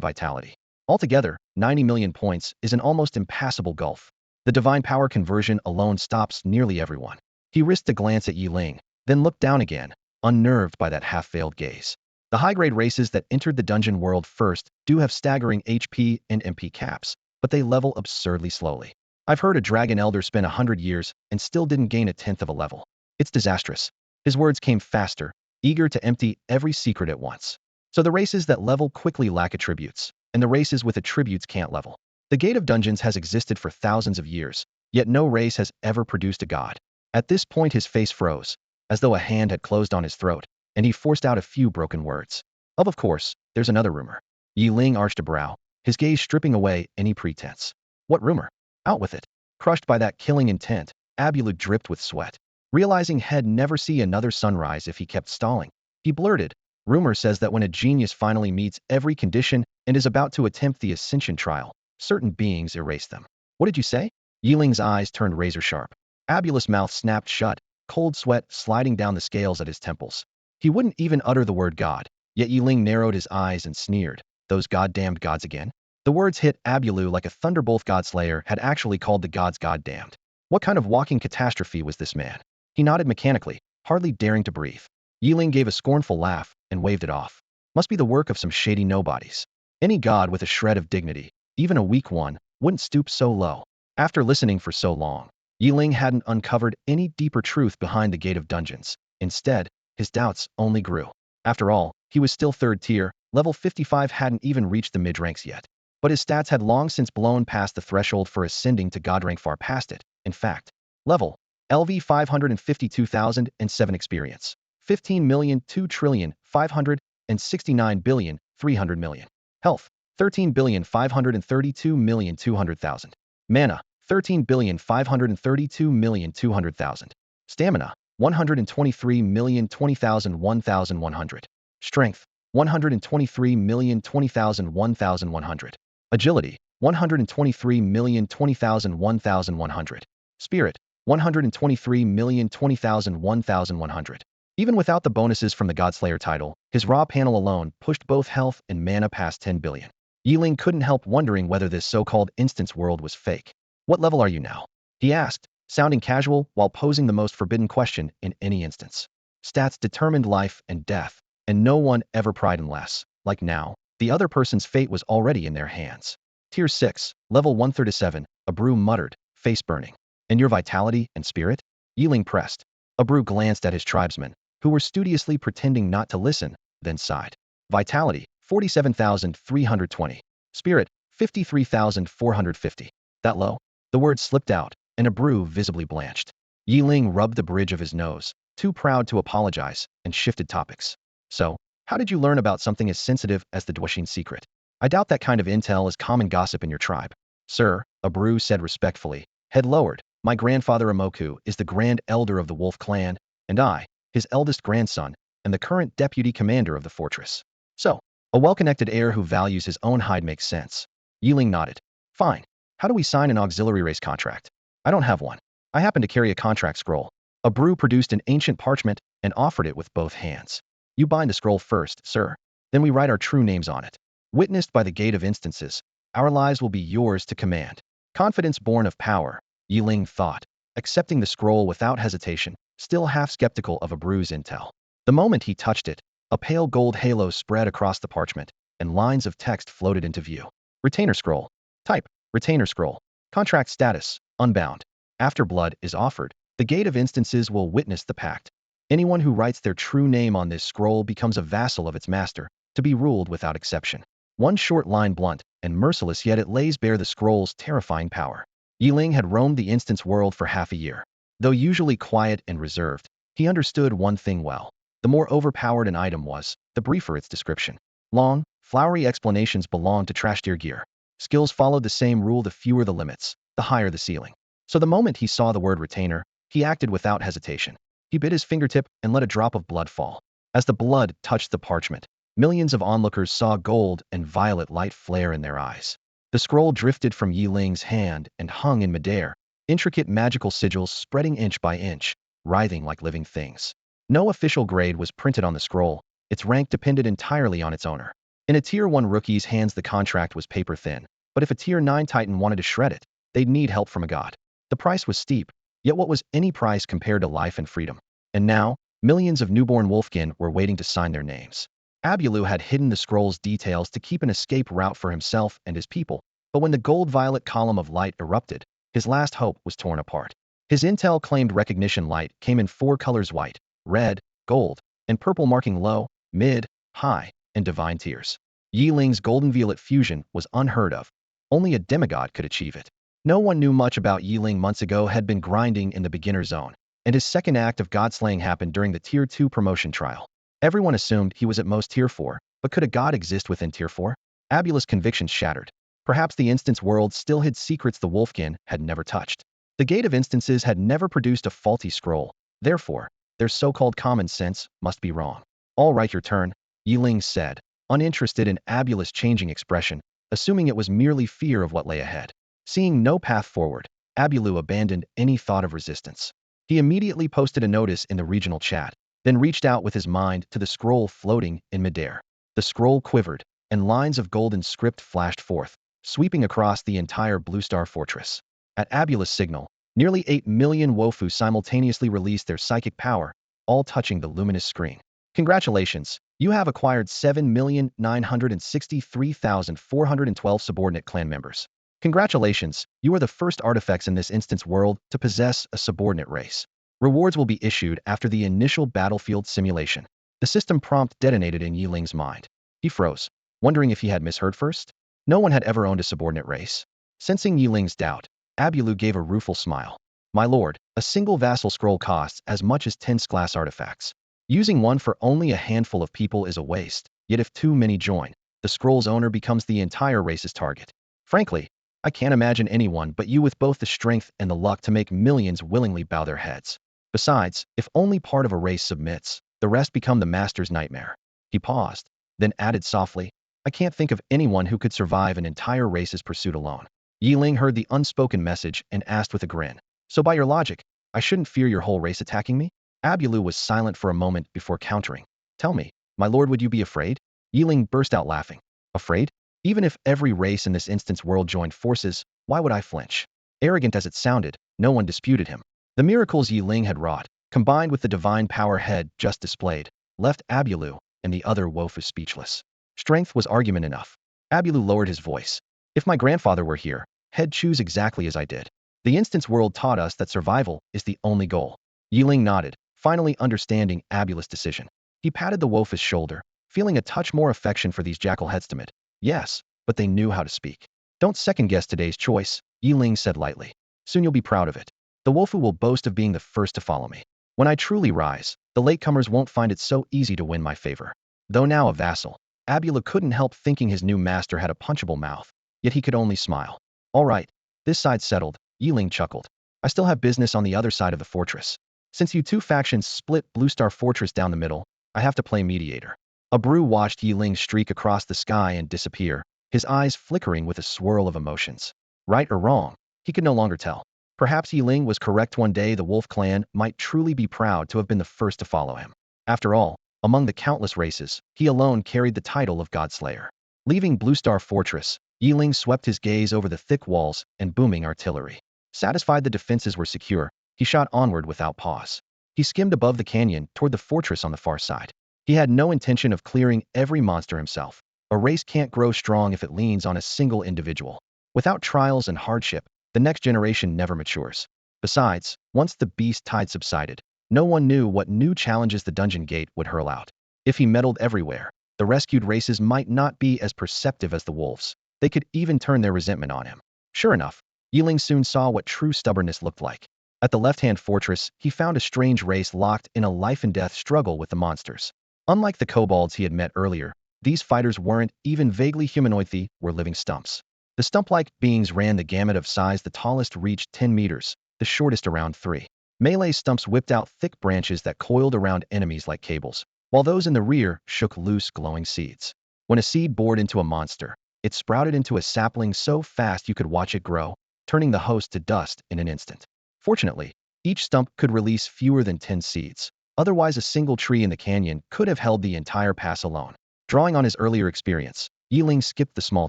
vitality. Altogether, 90 million points is an almost impassable gulf. The divine power conversion alone stops nearly everyone. He risked a glance at Yeling, then looked down again, unnerved by that half-veiled gaze. The high-grade races that entered the dungeon world first do have staggering HP and MP caps, but they level absurdly slowly. I've heard a dragon elder spent 100 years and still didn't gain a tenth of a level. It's disastrous. His words came faster, eager to empty every secret at once. So the races that level quickly lack attributes, and the races with attributes can't level. The Gate of Dungeons has existed for thousands of years, yet no race has ever produced a god. At this point his face froze, as though a hand had closed on his throat, and he forced out a few broken words. Of course, there's another rumor. Yeling arched a brow, his gaze stripping away any pretense. What rumor? Out with it. Crushed by that killing intent, Abulu dripped with sweat. Realizing he'd never see another sunrise if he kept stalling, he blurted, rumor says that when a genius finally meets every condition and is about to attempt the Ascension trial, certain beings erase them. What did you say? Yeling's eyes turned razor sharp. Abulus' mouth snapped shut, cold sweat sliding down the scales at his temples. He wouldn't even utter the word God, yet Yeling narrowed his eyes and sneered. Those goddamned gods again? The words hit Abulu like a thunderbolt. Godslayer had actually called the gods goddamned. What kind of walking catastrophe was this man? He nodded mechanically, hardly daring to breathe. Yeling gave a scornful laugh and waved it off. Must be the work of some shady nobodies. Any god with a shred of dignity, even a weak one, wouldn't stoop so low. After listening for so long, Yeling hadn't uncovered any deeper truth behind the gate of dungeons. Instead, his doubts only grew. After all, he was still 3rd tier, level 55 hadn't even reached the mid-ranks yet. But his stats had long since blown past the threshold for ascending to god rank, far past it. In fact, level LV 552,007 experience, 15,002,569,300,000,000. Health, 13,532,200,000. Mana, 13,532,200,000. Stamina, 123,020,000 Strength, 123,020,000 Agility, 123,020,000 Spirit, 123,020,000 Even without the bonuses from the Godslayer title, his raw panel alone pushed both health and mana past 10 billion. Yeling couldn't help wondering whether this so-called instance world was fake. What level are you now? He asked, sounding casual while posing the most forbidden question in any instance. Stats determined life and death, and no one ever pried in less. Like now, the other person's fate was already in their hands. Tier 6, level 137, Abru muttered, face burning. And your vitality and spirit? Yeling pressed. Abru glanced at his tribesmen, who were studiously pretending not to listen, then sighed. Vitality, 47,320. Spirit, 53,450. That low? The word slipped out, and Abru visibly blanched. Yeling rubbed the bridge of his nose, too proud to apologize, and shifted topics. So, how did you learn about something as sensitive as the Dwashin secret? I doubt that kind of intel is common gossip in your tribe. Sir, Abru said respectfully, head lowered. My grandfather Amoku is the Grand Elder of the Wolf Clan, and I, his eldest grandson, and the current deputy commander of the fortress. So, a well-connected heir who values his own hide makes sense. Yeling nodded. Fine. How do we sign an auxiliary race contract? I don't have one. I happen to carry a contract scroll. Abru produced an ancient parchment and offered it with both hands. You bind the scroll first, sir. Then we write our true names on it. Witnessed by the Gate of Instances, our lives will be yours to command. Confidence born of power, Yeling thought, accepting the scroll without hesitation, still half skeptical of Abru's intel. The moment he touched it, a pale gold halo spread across the parchment, and lines of text floated into view. Retainer scroll. Type, retainer scroll. Contract status, unbound. After blood is offered, the Gate of Instances will witness the pact. Anyone who writes their true name on this scroll becomes a vassal of its master, to be ruled without exception. One short line, blunt and merciless, yet it lays bare the scroll's terrifying power. Yeling had roamed the instance world for half a year. Though usually quiet and reserved, he understood one thing well. The more overpowered an item was, the briefer its description. Long, flowery explanations belonged to trash-tier gear. Skills followed the same rule: the fewer the limits, the higher the ceiling. So the moment he saw the word retainer, he acted without hesitation. He bit his fingertip and let a drop of blood fall. As the blood touched the parchment, millions of onlookers saw gold and violet light flare in their eyes. The scroll drifted from Yeling's hand and hung in midair, intricate magical sigils spreading inch by inch, writhing like living things. No official grade was printed on the scroll. Its rank depended entirely on its owner. In a Tier 1 rookie's hands, the contract was paper thin, but if a Tier 9 titan wanted to shred it, they'd need help from a god. The price was steep, yet what was any price compared to life and freedom? And now, millions of newborn wolfkin were waiting to sign their names. Abulu had hidden the scroll's details to keep an escape route for himself and his people, but when the gold-violet column of light erupted, his last hope was torn apart. His intel claimed recognition light came in 4 colors: white, red, gold, and purple, marking low, mid, high, and divine tiers. Yeling's golden-violet fusion was unheard of. Only a demigod could achieve it. No one knew much about Yeling. Months ago had been grinding in the beginner zone, and his second act of godslaying happened during the Tier 2 promotion trial. Everyone assumed he was at most Tier 4, but could a god exist within Tier 4? Abula's convictions shattered. Perhaps the instance world still hid secrets the wolfkin had never touched. The Gate of Instances had never produced a faulty scroll, therefore, their so-called common sense must be wrong. All right, your turn, Yeling said, uninterested in Abula's changing expression, assuming it was merely fear of what lay ahead. Seeing no path forward, Abulu abandoned any thought of resistance. He immediately posted a notice in the regional chat, then reached out with his mind to the scroll floating in midair. The scroll quivered, and lines of golden script flashed forth. sweeping across the entire Blue Star Fortress. At Abula's signal, nearly 8 million Wofu simultaneously released their psychic power, all touching the luminous screen. Congratulations, you have acquired 7,963,412 subordinate clan members. Congratulations, you are the first artifacts in this instance world to possess a subordinate race. Rewards will be issued after the initial battlefield simulation. The system prompt detonated in Yeling's mind. He froze, wondering if he had misheard first. No one had ever owned a subordinate race. Sensing Yeling's doubt, Abulu gave a rueful smile. My lord, a single vassal scroll costs as much as 10 class artifacts. Using one for only a handful of people is a waste, yet if too many join, the scroll's owner becomes the entire race's target. Frankly, I can't imagine anyone but you with both the strength and the luck to make millions willingly bow their heads. Besides, if only part of a race submits, the rest become the master's nightmare. He paused, then added softly, I can't think of anyone who could survive an entire race's pursuit alone. Yeling heard the unspoken message and asked with a grin, so by your logic, I shouldn't fear your whole race attacking me? Abulu was silent for a moment before countering. Tell me, my lord, would you be afraid? Yeling burst out laughing. Afraid? Even if every race in this instance world joined forces, why would I flinch? Arrogant as it sounded, no one disputed him. The miracles Yeling had wrought, combined with the divine power Head just displayed, left Abulu and the other Wofu speechless. Strength was argument enough. Abulu lowered his voice. If my grandfather were here, He'd choose exactly as I did. The instance world taught us that survival is the only goal. Yeling nodded, finally understanding Abulu's decision. He patted the Wofu's shoulder, feeling a touch more affection for these jackal headstomid. Yes, but they knew how to speak. Don't second-guess today's choice, Yeling said lightly. Soon you'll be proud of it. The Wofu will boast of being the first to follow me. When I truly rise, the latecomers won't find it so easy to win my favor. Though now a vassal, Abula couldn't help thinking his new master had a punchable mouth, yet he could only smile. All right, this side settled, Yeling chuckled. I still have business on the other side of the fortress. Since you two factions split Blue Star Fortress down the middle, I have to play mediator. Abreu watched Yeling streak across the sky and disappear, his eyes flickering with a swirl of emotions. Right or wrong, he could no longer tell. Perhaps Yeling was correct. One day the Wolf clan might truly be proud to have been the first to follow him. After all, among the countless races, he alone carried the title of Godslayer. Leaving Blue Star Fortress, Yeling swept his gaze over the thick walls and booming artillery. Satisfied the defenses were secure, he shot onward without pause. He skimmed above the canyon toward the fortress on the far side. He had no intention of clearing every monster himself. A race can't grow strong if it leans on a single individual. Without trials and hardship, the next generation never matures. Besides, once the beast tide subsided, no one knew what new challenges the dungeon gate would hurl out. If he meddled everywhere, the rescued races might not be as perceptive as the wolves. They could even turn their resentment on him. Sure enough, Yeling soon saw what true stubbornness looked like. At the left-hand fortress, he found a strange race locked in a life-and-death struggle with the monsters. Unlike the kobolds he had met earlier, these fighters weren't even vaguely humanoid, they were living stumps. The stump-like beings ran the gamut of size. The tallest reached 10 meters, the shortest around 3. Melee stumps whipped out thick branches that coiled around enemies like cables, while those in the rear shook loose glowing seeds. When a seed bored into a monster, it sprouted into a sapling so fast you could watch it grow, turning the host to dust in an instant. Fortunately, each stump could release fewer than 10 seeds. Otherwise, a single tree in the canyon could have held the entire pass alone. Drawing on his earlier experience, Yeling skipped the small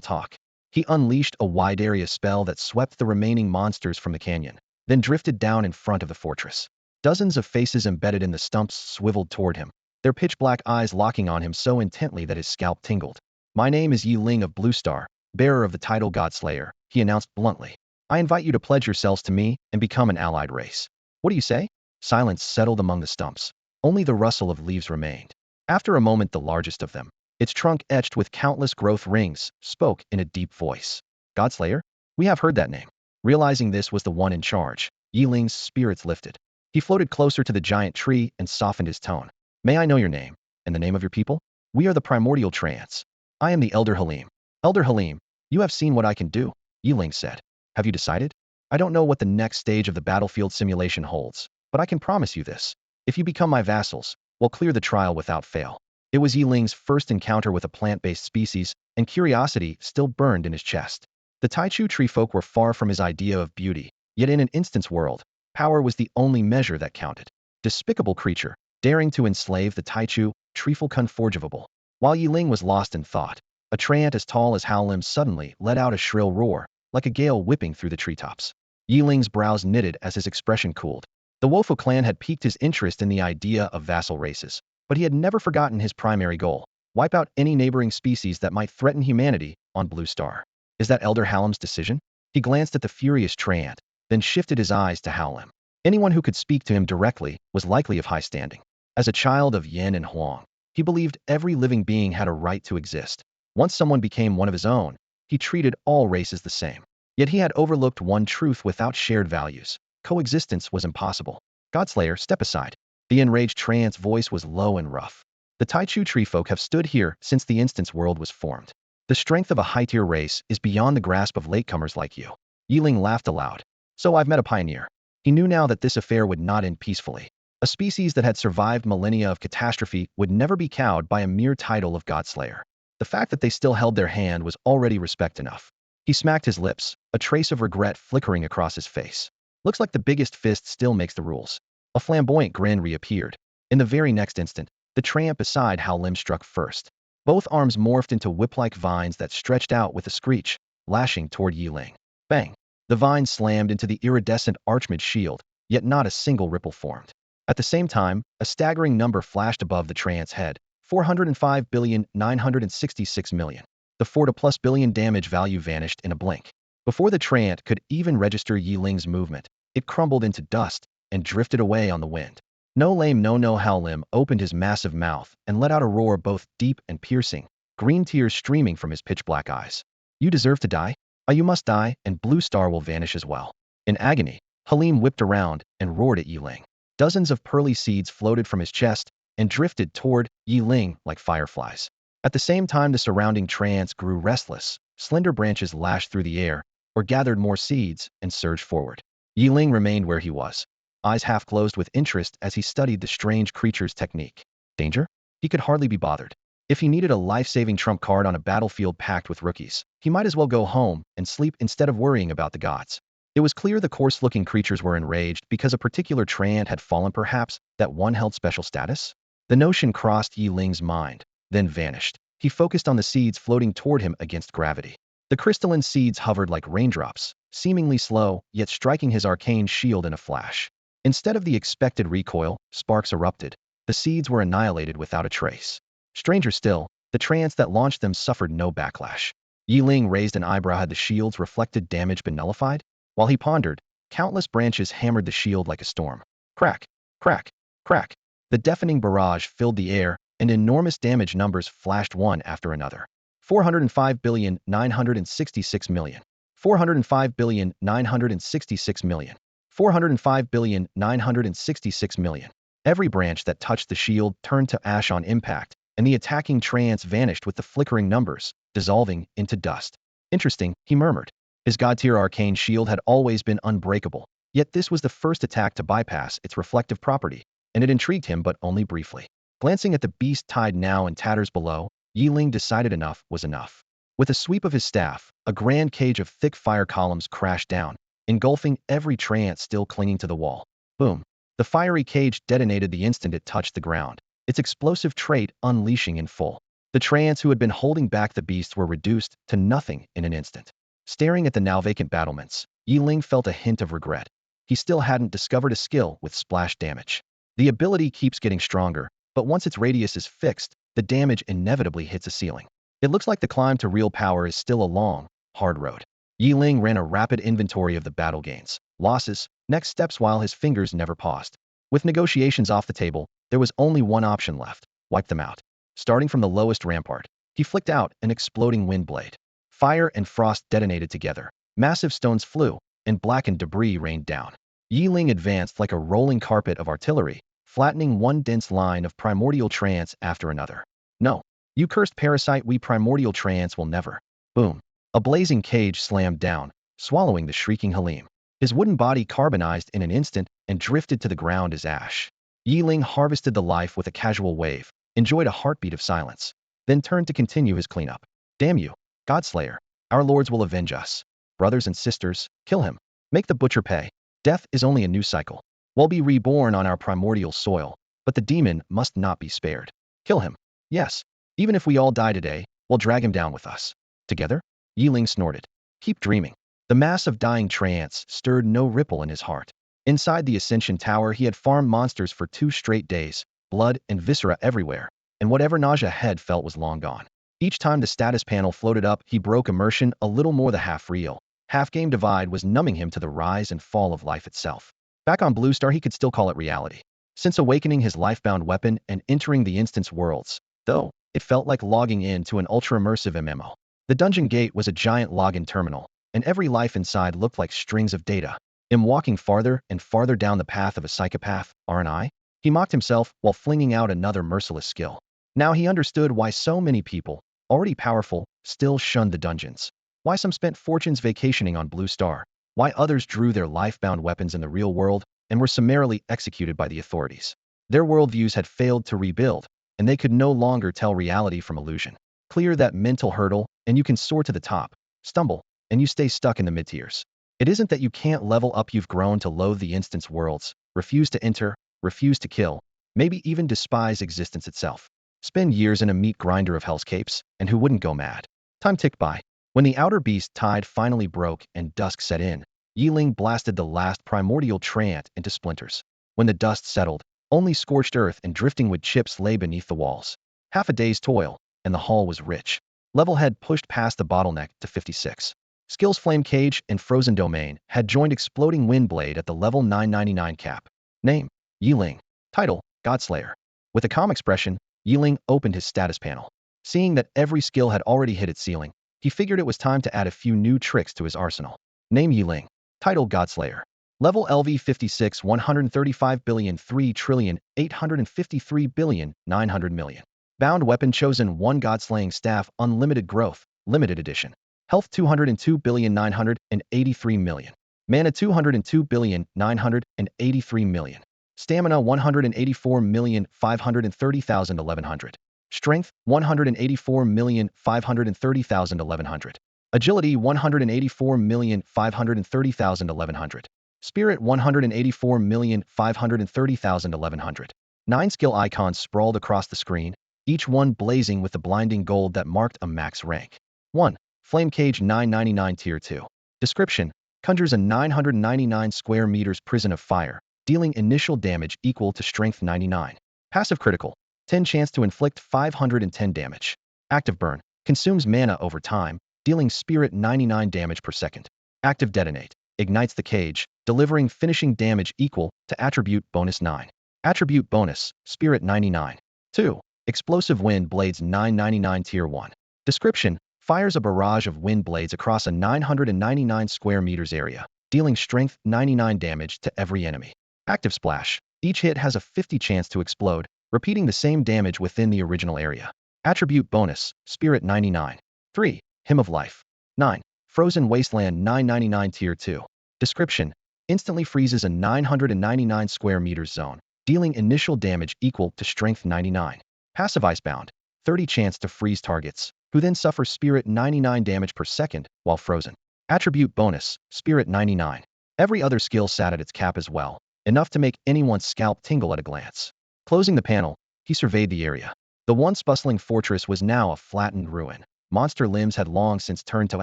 talk. He unleashed a wide-area spell that swept the remaining monsters from the canyon, then drifted down in front of the fortress. Dozens of faces embedded in the stumps swiveled toward him, their pitch-black eyes locking on him so intently that his scalp tingled. My name is Yeling of Blue Star, bearer of the title Godslayer, he announced bluntly. I invite you to pledge yourselves to me and become an allied race. What do you say? Silence settled among the stumps. Only the rustle of leaves remained. After a moment, the largest of them, its trunk etched with countless growth rings, spoke in a deep voice. Godslayer? We have heard that name. Realizing this was the one in charge, Yeling's spirits lifted. He floated closer to the giant tree and softened his tone. May I know your name, and the name of your people? We are the primordial trance. I am the Elder Halim. Elder Halim, you have seen what I can do, Yeling said. Have you decided? I don't know what the next stage of the battlefield simulation holds, but I can promise you this. If you become my vassals, we'll clear the trial without fail. It was Yeling's first encounter with a plant-based species, and curiosity still burned in his chest. The Taichu treefolk were far from his idea of beauty, yet in an instance world, power was the only measure that counted. Despicable creature, daring to enslave the Taichu, treefolk unforgivable. While Yeling was lost in thought, A treant as tall as Howlim suddenly let out a shrill roar, like a gale whipping through the treetops. Yeling's brows knitted as his expression cooled. The Wofu clan had piqued his interest in the idea of vassal races, but he had never forgotten his primary goal: wipe out any neighboring species that might threaten humanity on Blue Star. Is that Elder Howlim's decision? He glanced at the furious treant, then shifted his eyes to Howlim. Anyone who could speak to him directly was likely of high standing. As a child of Yin and Huang, he believed every living being had a right to exist. Once someone became one of his own, he treated all races the same. Yet he had overlooked one truth: without shared values, coexistence was impossible. Godslayer, step aside. The enraged treant's voice was low and rough. The Taichu tree folk have stood here since the instance world was formed. The strength of a high-tier race is beyond the grasp of latecomers like you. Yeling laughed aloud. So I've met a pioneer. He knew now that this affair would not end peacefully. A species that had survived millennia of catastrophe would never be cowed by a mere title of Godslayer. The fact that they still held their hand was already respect enough. He smacked his lips, a trace of regret flickering across his face. Looks like the biggest fist still makes the rules. A flamboyant grin reappeared. In the very next instant, the treant beside Howlim struck first. Both arms morphed into whip-like vines that stretched out with a screech, lashing toward Yeling. Bang! The vine slammed into the iridescent archmage shield, yet not a single ripple formed. At the same time, a staggering number flashed above the treant's head: 405,966,000,000. The 4+ billion damage value vanished in a blink. Before the treant could even register Yeling's movement, it crumbled into dust and drifted away on the wind. No Howlim opened his massive mouth and let out a roar both deep and piercing, green tears streaming from his pitch-black eyes. You deserve to die? You must die, and Blue Star will vanish as well. In agony, Halim whipped around and roared at Yeling. Dozens of pearly seeds floated from his chest and drifted toward Yeling like fireflies. At the same time, the surrounding treants grew restless. Slender branches lashed through the air, or gathered more seeds and surged forward. Yeling remained where he was, eyes half closed with interest as he studied the strange creature's technique. Danger? He could hardly be bothered. If he needed a life-saving trump card on a battlefield packed with rookies, he might as well go home and sleep instead of worrying about the gods. It was clear the coarse-looking creatures were enraged because a particular treant had fallen. Perhaps that one held special status? The notion crossed Yeling's mind, then vanished. He focused on the seeds floating toward him against gravity. The crystalline seeds hovered like raindrops, seemingly slow, yet striking his arcane shield in a flash. Instead of the expected recoil, sparks erupted. The seeds were annihilated without a trace. Stranger still, the treants that launched them suffered no backlash. Yeling raised an eyebrow. Had the shield's reflected damage been nullified? While he pondered, countless branches hammered the shield like a storm. Crack, crack, crack. The deafening barrage filled the air, and enormous damage numbers flashed one after another. 405,966,000,000. 405,966,000,000. 405,966,000,000. Every branch that touched the shield turned to ash on impact, and the attacking treants vanished with the flickering numbers, dissolving into dust. Interesting, he murmured. His god-tier arcane shield had always been unbreakable, yet this was the first attack to bypass its reflective property, and it intrigued him but only briefly. Glancing at the beast tied now in tatters below, Yeling decided enough was enough. With a sweep of his staff, a grand cage of thick fire columns crashed down, engulfing every treant still clinging to the wall. Boom! The fiery cage detonated the instant it touched the ground, its explosive trait unleashing in full. The treants who had been holding back the beast were reduced to nothing in an instant. Staring at the now vacant battlements, Yeling felt a hint of regret. He still hadn't discovered a skill with splash damage. The ability keeps getting stronger, but once its radius is fixed, the damage inevitably hits a ceiling. It looks like the climb to real power is still a long, hard road. Yeling ran a rapid inventory of the battle gains, losses, next steps while his fingers never paused. With negotiations off the table, there was only one option left: wipe them out. Starting from the lowest rampart, he flicked out an exploding wind blade. Fire and frost detonated together. Massive stones flew, and blackened debris rained down. Yeling advanced like a rolling carpet of artillery, flattening one dense line of primordial treants after another. No, you cursed parasite, we primordial treants will never. Boom. A blazing cage slammed down, swallowing the shrieking Halim. His wooden body carbonized in an instant and drifted to the ground as ash. Yeling harvested the life with a casual wave, enjoyed a heartbeat of silence, then turned to continue his cleanup. Damn you, Godslayer. Our lords will avenge us. Brothers and sisters, kill him. Make the butcher pay. Death is only a new cycle. We'll be reborn on our primordial soil, but the demon must not be spared. Kill him. Yes. Even if we all die today, We'll drag him down with us. Together? Yeling snorted. Keep dreaming. The mass of dying trance stirred no ripple in his heart. Inside the Ascension Tower, he had farmed monsters for 2 straight days, blood and viscera everywhere, and whatever nausea Head felt was long gone. Each time the status panel floated up, he broke immersion a little more. The half-real, half-game divide was numbing him to the rise and fall of life itself. Back on Blue Star, he could still call it reality. Since awakening his lifebound weapon and entering the instance worlds, though, it felt like logging in to an ultra-immersive MMO. The dungeon gate was a giant login terminal, and every life inside looked like strings of data. In walking farther and farther down the path of a psychopath, R&I, he mocked himself while flinging out another merciless skill. Now he understood why so many people, already powerful, still shunned the dungeons. Why some spent fortunes vacationing on Blue Star. Why others drew their lifebound weapons in the real world and were summarily executed by the authorities. Their worldviews had failed to rebuild, and they could no longer tell reality from illusion. Clear that mental hurdle, and you can soar to the top. Stumble, and you stay stuck in the mid-tiers. It isn't that you can't level up. You've grown to loathe the instance worlds, refuse to enter, refuse to kill, maybe even despise existence itself. Spend years in a meat grinder of hellscapes, and who wouldn't go mad? Time ticked by. When the outer beast tide finally broke and dusk set in, Yeling blasted the last primordial trant into splinters. When the dust settled, only scorched earth and drifting wood chips lay beneath the walls. Half a day's toil, and the haul was rich. Levelhead pushed past the bottleneck to 56. Skills Flame Cage and Frozen Domain had joined Exploding Windblade at the level 999 cap. Name: Yeling. Title: Godslayer. With a calm expression, Yeling opened his status panel. Seeing that every skill had already hit its ceiling, he figured it was time to add a few new tricks to his arsenal. Name: Yeling. Title: Godslayer. Level LV 56 135,3,853,900,000,000. Bound Weapon Chosen 1 Godslaying Staff Unlimited Growth, Limited Edition. Health 202,983,000,000. Mana 202,983,000,000. Stamina 184,530,1100. Strength 184,530,1100. Agility 184,530,1100. Spirit 184,530,1100. 9 skill icons sprawled across the screen, each one blazing with the blinding gold that marked a max rank. 1. Flame Cage 999 Tier 2. Description: conjures a 999 square meters prison of fire, dealing initial damage equal to strength 99. Passive critical: 10 chance to inflict 510 damage. Active burn: consumes mana over time, dealing spirit 99 damage per second. Active detonate: ignites the cage, delivering finishing damage equal to attribute bonus 9. Attribute bonus: spirit 99. 2. Explosive Wind Blades 999 Tier 1. Description: fires a barrage of wind blades across a 999 square meters area, dealing strength 99 damage to every enemy. Active splash: each hit has a 50 chance to explode, repeating the same damage within the original area. Attribute bonus: spirit 99. 3. Hymn of Life. 9. Frozen Wasteland 999 Tier 2. Description: instantly freezes a 999 square meters zone, dealing initial damage equal to strength 99. Passive Icebound: 30 chance to freeze targets, who then suffer spirit 99 damage per second while frozen. Attribute bonus: spirit 99. Every other skill sat at its cap as well, enough to make anyone's scalp tingle at a glance. Closing the panel, he surveyed the area. The once bustling fortress was now a flattened ruin. Monster limbs had long since turned to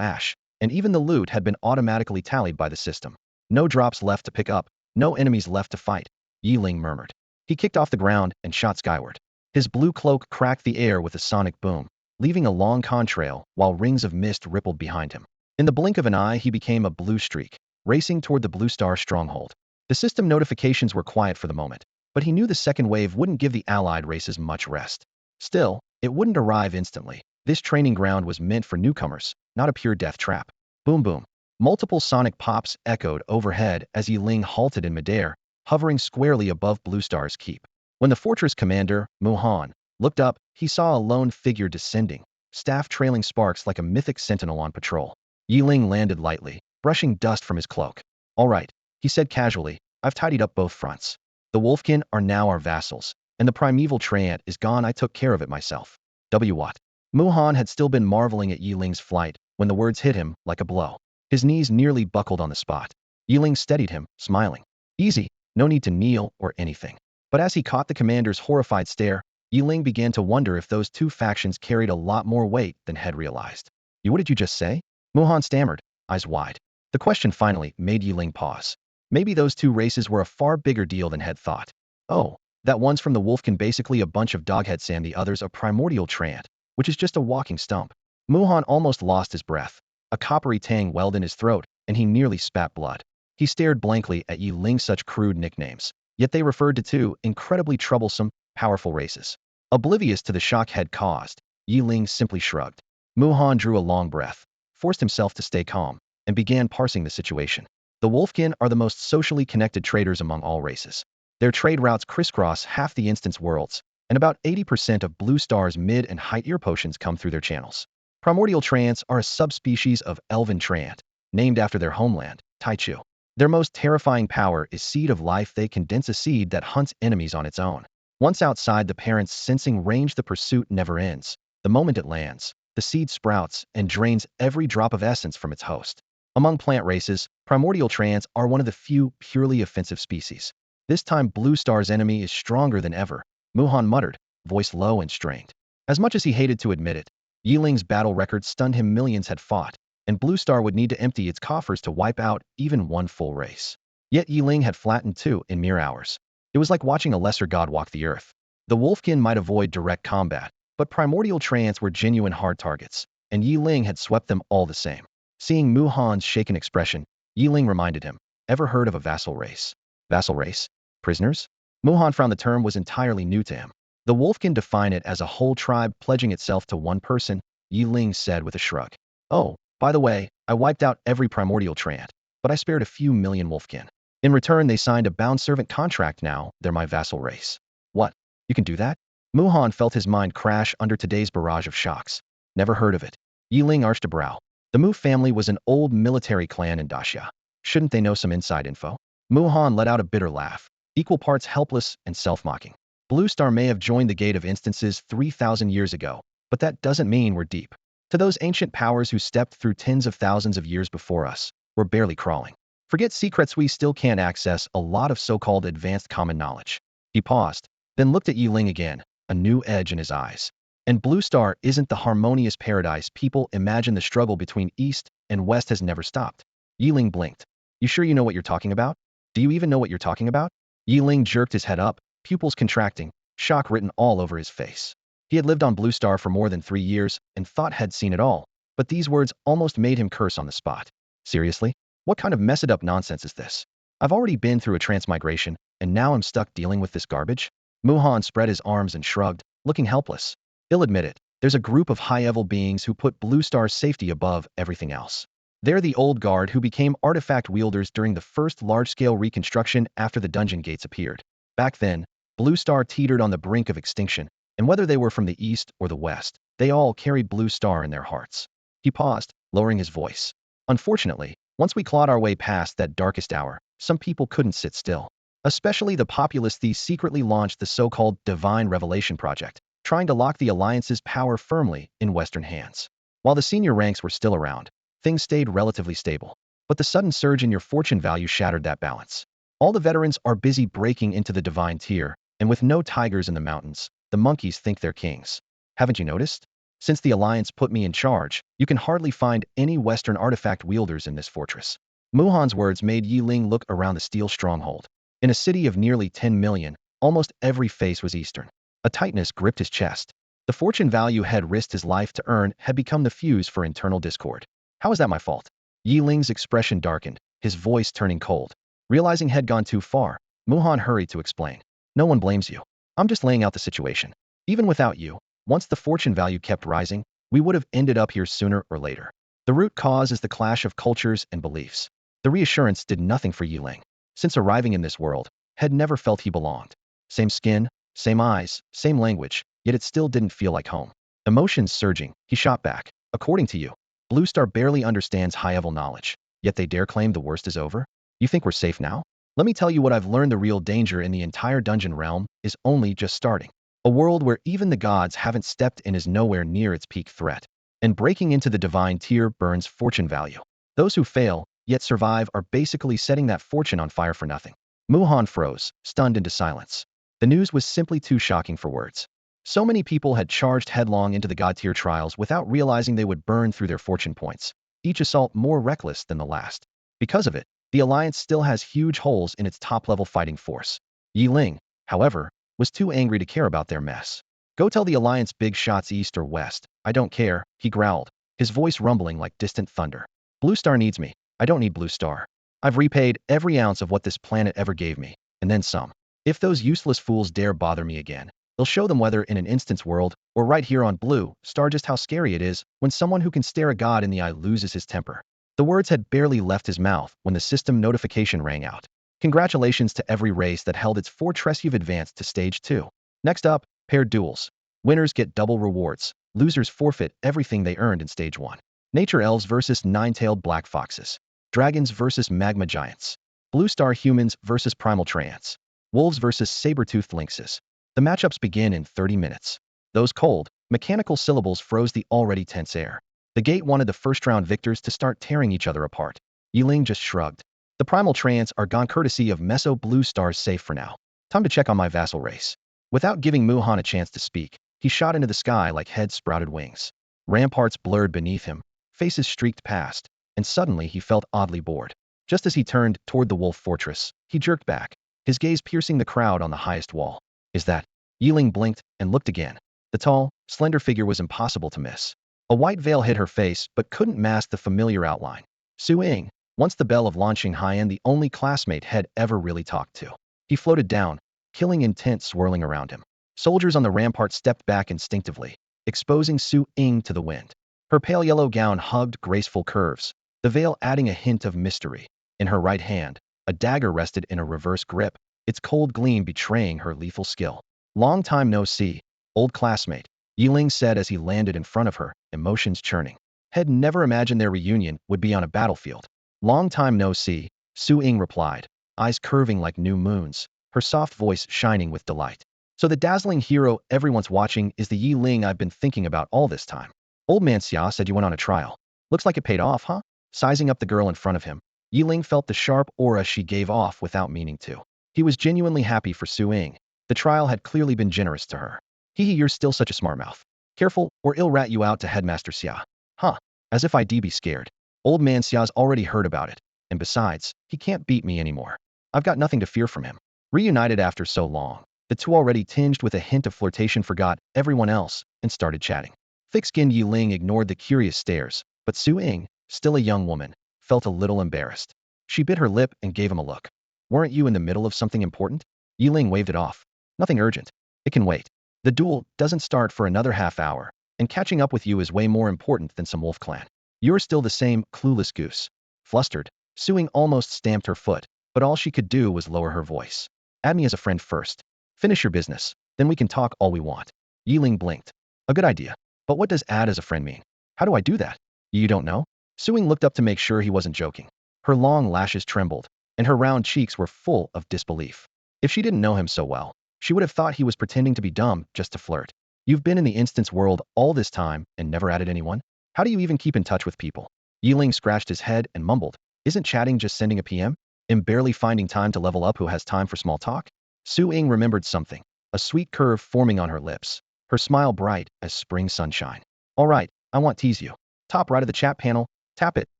ash, and even the loot had been automatically tallied by the system. No drops left to pick up, no enemies left to fight, Yeling murmured. He kicked off the ground and shot skyward. His blue cloak cracked the air with a sonic boom, leaving a long contrail while rings of mist rippled behind him. In the blink of an eye, he became a blue streak, racing toward the Blue Star stronghold. The system notifications were quiet for the moment, but he knew the second wave wouldn't give the allied races much rest. Still, it wouldn't arrive instantly. This training ground was meant for newcomers, not a pure death trap. Boom boom. Multiple sonic pops echoed overhead as Yeling halted in midair, hovering squarely above Blue Star's keep. When the fortress commander, Muhan, looked up, he saw a lone figure descending, staff trailing sparks like a mythic sentinel on patrol. Yeling landed lightly, brushing dust from his cloak. All right, he said casually, I've tidied up both fronts. The Wolfkin are now our vassals, and the primeval treant is gone. I took care of it myself. What? Muhan had still been marveling at Yeling's flight when the words hit him like a blow. His knees nearly buckled on the spot. Yeling steadied him, smiling. Easy, no need to kneel or anything. But as he caught the commander's horrified stare, Yeling began to wonder if those two factions carried a lot more weight than Head realized. What did you just say? Muhan stammered, eyes wide. The question finally made Yeling pause. Maybe those two races were a far bigger deal than Head thought. Oh, that one's from the Wolfkin, basically a bunch of dogheads, and the other's a primordial trant, which is just a walking stump. Muhan almost lost his breath. A coppery tang welled in his throat, and he nearly spat blood. He stared blankly at Yeling, such crude nicknames. Yet they referred to two incredibly troublesome, powerful races. Oblivious to the shock Head caused, Yeling simply shrugged. Muhan drew a long breath, forced himself to stay calm, and began parsing the situation. The Wolfkin are the most socially connected traders among all races. Their trade routes crisscross half the instance worlds, and about 80% of Blue Star's mid and high ear potions come through their channels. Primordial trants are a subspecies of elven trant, named after their homeland, Taichu. Their most terrifying power is Seed of Life. They condense a seed that hunts enemies on its own. Once outside the parent's sensing range, the pursuit never ends. The moment it lands, the seed sprouts and drains every drop of essence from its host. Among plant races, primordial trants are one of the few purely offensive species. This time Blue Star's enemy is stronger than ever, Muhan muttered, voice low and strained. As much as he hated to admit it, Yeling's battle record stunned him. Millions had fought, and Blue Star would need to empty its coffers to wipe out even one full race. Yet Yeling had flattened two in mere hours. It was like watching a lesser god walk the earth. The Wolfkin might avoid direct combat, but primordial trants were genuine hard targets, and Yeling had swept them all the same. Seeing Muhan's shaken expression, Yeling reminded him, ever heard of a vassal race? Vassal race? Prisoners? Muhan frowned. The term was entirely new to him. The Wolfkin define it as a whole tribe pledging itself to one person, Yeling said with a shrug. Oh, by the way, I wiped out every primordial trant, but I spared a few million Wolfkin. In return, they signed a bound servant contract. Now they're my vassal race. What? You can do that? Muhan felt his mind crash under today's barrage of shocks. Never heard of it. Yeling arched a brow. The Mu family was an old military clan in Daxia. Shouldn't they know some inside info? Muhan let out a bitter laugh, equal parts helpless and self-mocking. Blue Star may have joined the Gate of Instances 3,000 years ago, but that doesn't mean we're deep. To those ancient powers who stepped through tens of thousands of years before us, we're barely crawling. Forget secrets, we still can't access a lot of so-called advanced common knowledge. He paused, then looked at Yeling again, a new edge in his eyes. And Blue Star isn't the harmonious paradise people imagine. The struggle between East and West has never stopped. Yeling blinked. You sure you know what you're talking about? Do you even know what you're talking about? Yeling jerked his head up, pupils contracting, shock written all over his face. He had lived on Blue Star for more than 3 years and thought had seen it all, but these words almost made him curse on the spot. Seriously? What kind of messed up nonsense is this? I've already been through a transmigration, and now I'm stuck dealing with this garbage? Muhan spread his arms and shrugged, looking helpless. He'll admit it, there's a group of high-level beings who put Blue Star's safety above everything else. They're the old guard who became artifact wielders during the first large-scale reconstruction after the dungeon gates appeared. Back then, Blue Star teetered on the brink of extinction, and whether they were from the East or the West, they all carried Blue Star in their hearts. He paused, lowering his voice. Unfortunately, once we clawed our way past that darkest hour, some people couldn't sit still. Especially the populace. These secretly launched the so-called Divine Revelation Project, trying to lock the Alliance's power firmly in Western hands. While the senior ranks were still around, things stayed relatively stable. But the sudden surge in your fortune value shattered that balance. All the veterans are busy breaking into the divine tier, and with no tigers in the mountains, the monkeys think they're kings. Haven't you noticed? Since the Alliance put me in charge, you can hardly find any Western artifact wielders in this fortress. Muhan's words made Yeling look around the steel stronghold. In a city of nearly 10 million, almost every face was Eastern. A tightness gripped his chest. The fortune value Head risked his life to earn had become the fuse for internal discord. How is that my fault? Yeling's expression darkened, his voice turning cold. Realizing Head gone too far, Muhan hurried to explain. No one blames you. I'm just laying out the situation. Even without you, once the fortune value kept rising, we would have ended up here sooner or later. The root cause is the clash of cultures and beliefs. The reassurance did nothing for Yeling. Since arriving in this world, Head never felt he belonged. Same skin, same eyes, same language, yet it still didn't feel like home. Emotions surging, he shot back. According to you, Blue Star barely understands high-level knowledge, yet they dare claim the worst is over? You think we're safe now? Let me tell you what I've learned. The real danger in the entire dungeon realm is only just starting. A world where even the gods haven't stepped in is nowhere near its peak threat. And breaking into the divine tier burns fortune value. Those who fail, yet survive, are basically setting that fortune on fire for nothing. Muhan froze, stunned into silence. The news was simply too shocking for words. So many people had charged headlong into the god-tier trials without realizing they would burn through their fortune points, each assault more reckless than the last. Because of it, the Alliance still has huge holes in its top-level fighting force. Yeling, however, was too angry to care about their mess. Go tell the Alliance big shots east or west. I don't care, he growled, his voice rumbling like distant thunder. Blue Star needs me. I don't need Blue Star. I've repaid every ounce of what this planet ever gave me, and then some. If those useless fools dare bother me again, they'll show them whether in an instance world or right here on Blue Star just how scary it is when someone who can stare a god in the eye loses his temper. The words had barely left his mouth when the system notification rang out. Congratulations to every race that held its fortress. You've advanced to Stage 2. Next up, paired duels. Winners get double rewards. Losers forfeit everything they earned in Stage 1. Nature elves versus nine-tailed black foxes. Dragons versus magma giants. Blue Star humans versus primal treants. Wolves versus saber-toothed lynxes. The matchups begin in 30 minutes. Those cold, mechanical syllables froze the already tense air. The gate wanted the first-round victors to start tearing each other apart. Yeling just shrugged. The primal treants are gone courtesy of Meso. Blue Star's safe for now. Time to check on my vassal race. Without giving Muhan a chance to speak, he shot into the sky like heads sprouted wings. Ramparts blurred beneath him, faces streaked past, and suddenly he felt oddly bored. Just as he turned toward the wolf fortress, he jerked back, his gaze piercing the crowd on the highest wall. Is that? Yeling blinked and looked again. The tall, slender figure was impossible to miss. A white veil hid her face but couldn't mask the familiar outline. Su Ying, once the belle of Launching High-End, the only classmate had ever really talked to. He floated down, killing intent swirling around him. Soldiers on the rampart stepped back instinctively, exposing Su Ying to the wind. Her pale yellow gown hugged graceful curves, the veil adding a hint of mystery. In her right hand, a dagger rested in a reverse grip, its cold gleam betraying her lethal skill. Long time no see, old classmate, Yeling said as he landed in front of her, emotions churning. Had never imagined their reunion would be on a battlefield. Long time no see, Su Ying replied, eyes curving like new moons, her soft voice shining with delight. So the dazzling hero everyone's watching is the Yeling I've been thinking about all this time. Old man Xia said you went on a trial. Looks like it paid off, huh? Sizing up the girl in front of him, Yeling felt the sharp aura she gave off without meaning to. He was genuinely happy for Su Ying. The trial had clearly been generous to her. You're still such a smart mouth. Careful, or I'll rat you out to Headmaster Xia. Huh, as if I'd be scared. Old man Xia's already heard about it, and besides, he can't beat me anymore. I've got nothing to fear from him. Reunited after so long, the two already tinged with a hint of flirtation forgot everyone else and started chatting. Thick-skinned Yeling ignored the curious stares, but Su Ying, still a young woman, felt a little embarrassed. She bit her lip and gave him a look. Weren't you in the middle of something important? Yeling waved it off. Nothing urgent. It can wait. The duel doesn't start for another half hour, and catching up with you is way more important than some wolf clan. You're still the same clueless goose. Flustered, Su Ying almost stamped her foot, but all she could do was lower her voice. Add me as a friend first. Finish your business, then we can talk all we want. Yeling blinked. A good idea. But what does add as a friend mean? How do I do that? You don't know? Su Ying looked up to make sure he wasn't joking. Her long lashes trembled, and her round cheeks were full of disbelief. If she didn't know him so well, she would have thought he was pretending to be dumb just to flirt. You've been in the instance world all this time and never added anyone? How do you even keep in touch with people? Yeling scratched his head and mumbled, isn't chatting just sending a PM? Am barely finding time to level up. Who has time for small talk? Su Ying remembered something, a sweet curve forming on her lips, her smile bright as spring sunshine. All right, I want tease you. Top right of the chat panel, tap it,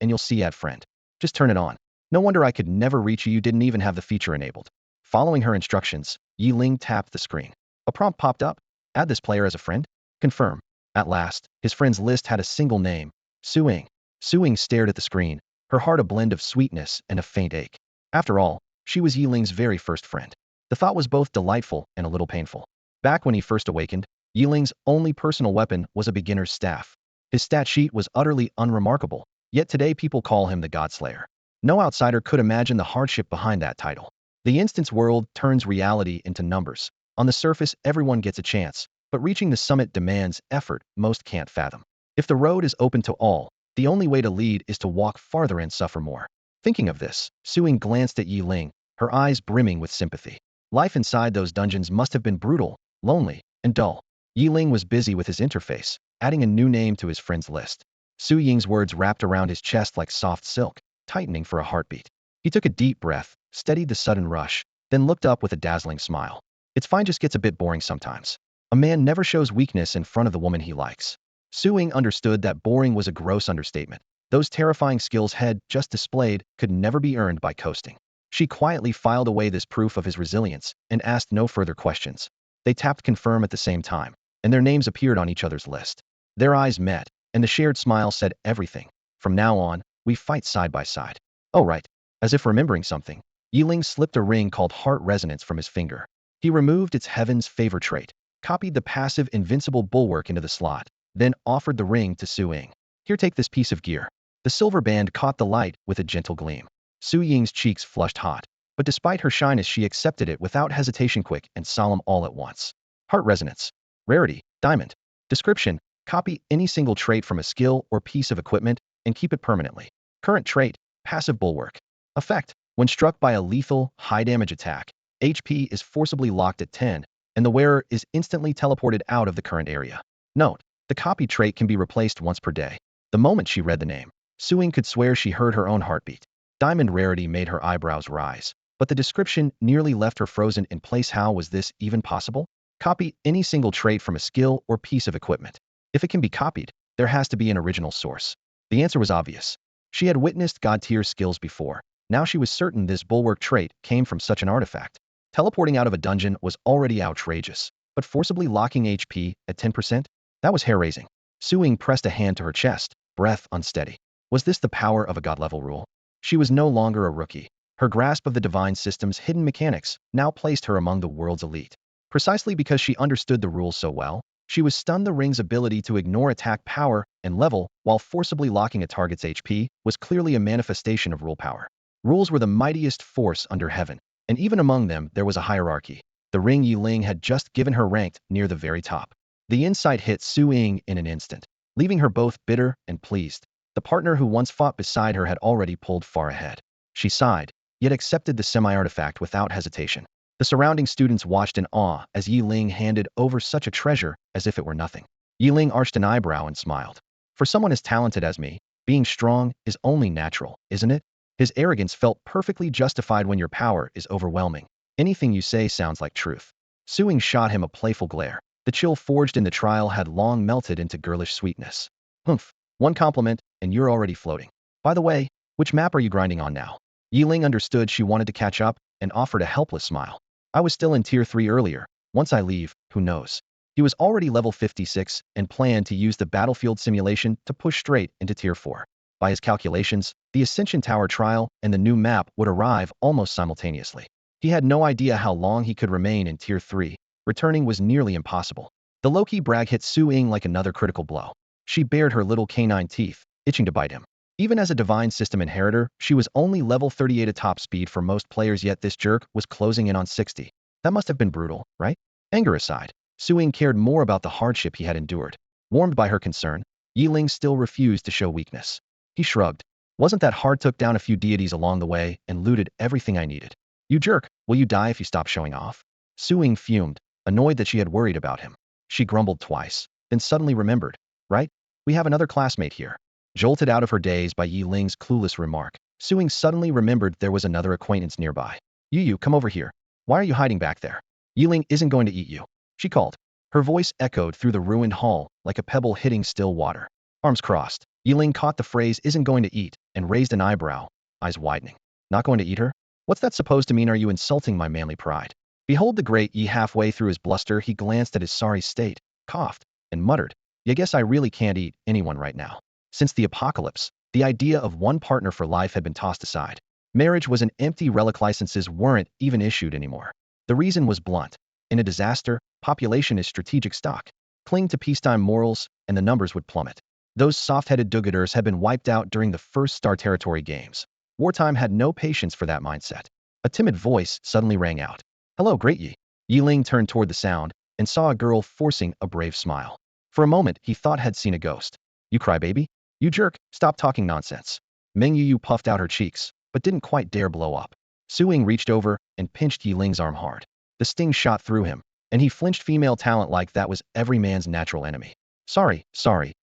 and you'll see add friend. Just turn it on. No wonder I could never reach you. You didn't even have the feature enabled. Following her instructions, Yeling tapped the screen. A prompt popped up. Add this player as a friend. Confirm. At last, his friends list had a single name, Su Ying. Su Ying stared at the screen, her heart a blend of sweetness and a faint ache. After all, she was Yeling's very first friend. The thought was both delightful and a little painful. Back when he first awakened, Yeling's only personal weapon was a beginner's staff. His stat sheet was utterly unremarkable, yet today people call him the Godslayer. No outsider could imagine the hardship behind that title. The instance world turns reality into numbers. On the surface, everyone gets a chance, but reaching the summit demands effort most can't fathom. If the road is open to all, the only way to lead is to walk farther and suffer more. Thinking of this, Su Ying glanced at Yeling, her eyes brimming with sympathy. Life inside those dungeons must have been brutal, lonely, and dull. Yeling was busy with his interface, adding a new name to his friends list. Su Ying's words wrapped around his chest like soft silk, tightening for a heartbeat. He took a deep breath, steadied the sudden rush, then looked up with a dazzling smile. It's fine, just gets a bit boring sometimes. A man never shows weakness in front of the woman he likes. Su Ying understood that boring was a gross understatement. Those terrifying skills Head just displayed could never be earned by coasting. She quietly filed away this proof of his resilience and asked no further questions. They tapped confirm at the same time, and their names appeared on each other's list. Their eyes met, and the shared smile said everything. From now on, we fight side by side. Oh right. As if remembering something, Yeling slipped a ring called Heart Resonance from his finger. He removed its Heaven's Favor trait, copied the passive Invincible Bulwark into the slot, then offered the ring to Su Ying. Here, take this piece of gear. The silver band caught the light with a gentle gleam. Su Ying's cheeks flushed hot, but despite her shyness she accepted it without hesitation, quick and solemn all at once. Heart Resonance. Rarity, Diamond. Description, copy any single trait from a skill or piece of equipment and keep it permanently. Current trait, Passive Bulwark. Effect, when struck by a lethal, high-damage attack, HP is forcibly locked at 10, and the wearer is instantly teleported out of the current area. Note, the copy trait can be replaced once per day. The moment she read the name, Su Ying could swear she heard her own heartbeat. Diamond rarity made her eyebrows rise, but the description nearly left her frozen in place. How was this even possible? Copy any single trait from a skill or piece of equipment. If it can be copied, there has to be an original source. The answer was obvious. She had witnessed god-tier skills before. Now she was certain this bulwark trait came from such an artifact. Teleporting out of a dungeon was already outrageous, but forcibly locking HP at 10%? That was hair-raising. Su Ying pressed a hand to her chest, breath unsteady. Was this the power of a god-level rule? She was no longer a rookie. Her grasp of the divine system's hidden mechanics now placed her among the world's elite. Precisely because she understood the rules so well, she was stunned. The ring's ability to ignore attack power and level while forcibly locking a target's HP was clearly a manifestation of rule power. Rules were the mightiest force under heaven, and even among them there was a hierarchy. The ring Yeling had just given her ranked near the very top. The insight hit Su Ying in an instant, leaving her both bitter and pleased. The partner who once fought beside her had already pulled far ahead. She sighed, yet accepted the semi-artifact without hesitation. The surrounding students watched in awe as Yeling handed over such a treasure as if it were nothing. Yeling arched an eyebrow and smiled. For someone as talented as me, being strong is only natural, isn't it? His arrogance felt perfectly justified. When your power is overwhelming, anything you say sounds like truth. Su Ying shot him a playful glare. The chill forged in the trial had long melted into girlish sweetness. Humph, one compliment, and you're already floating. By the way, which map are you grinding on now? Yeling understood she wanted to catch up and offered a helpless smile. I was still in Tier 3 earlier. Once I leave, who knows? He was already level 56 and planned to use the battlefield simulation to push straight into Tier 4. By his calculations, the Ascension Tower trial and the new map would arrive almost simultaneously. He had no idea how long he could remain in Tier 3. Returning was nearly impossible. The low-key brag hit Su Ying like another critical blow. She bared her little canine teeth, itching to bite him. Even as a divine system inheritor, she was only level 38 at top speed for most players, yet this jerk was closing in on 60. That must have been brutal, right? Anger aside, Su Ying cared more about the hardship he had endured. Warmed by her concern, Yeling still refused to show weakness. He shrugged. Wasn't that hard? Took down a few deities along the way and looted everything I needed. You jerk, will you die if you stop showing off? Su Ying fumed, annoyed that she had worried about him. She grumbled twice, then suddenly remembered. Right? We have another classmate here. Jolted out of her daze by Yeling's clueless remark, Su Ying suddenly remembered there was another acquaintance nearby. You, come over here. Why are you hiding back there? Yeling isn't going to eat you, she called. Her voice echoed through the ruined hall like a pebble hitting still water. Arms crossed, Yeling caught the phrase "isn't going to eat" and raised an eyebrow, eyes widening. Not going to eat her? What's that supposed to mean? Are you insulting my manly pride? Behold the great Yi. Halfway through his bluster, he glanced at his sorry state, coughed, and muttered, "Ya guess I really can't eat anyone right now." Since the apocalypse, the idea of one partner for life had been tossed aside. Marriage was an empty relic. Licenses weren't even issued anymore. The reason was blunt. In a disaster, population is strategic stock. Cling to peacetime morals, and the numbers would plummet. Those soft-headed do-gooders had been wiped out during the first Star Territory games. Wartime had no patience for that mindset. A timid voice suddenly rang out. "Hello, Great Yi." Yeling turned toward the sound and saw a girl forcing a brave smile. For a moment, he thought had seen a ghost. "You crybaby? You jerk, stop talking nonsense." Meng Yu puffed out her cheeks, but didn't quite dare blow up. Su Ying reached over and pinched Yeling's arm hard. The sting shot through him, and he flinched. Female talent like that was every man's natural enemy. Sorry,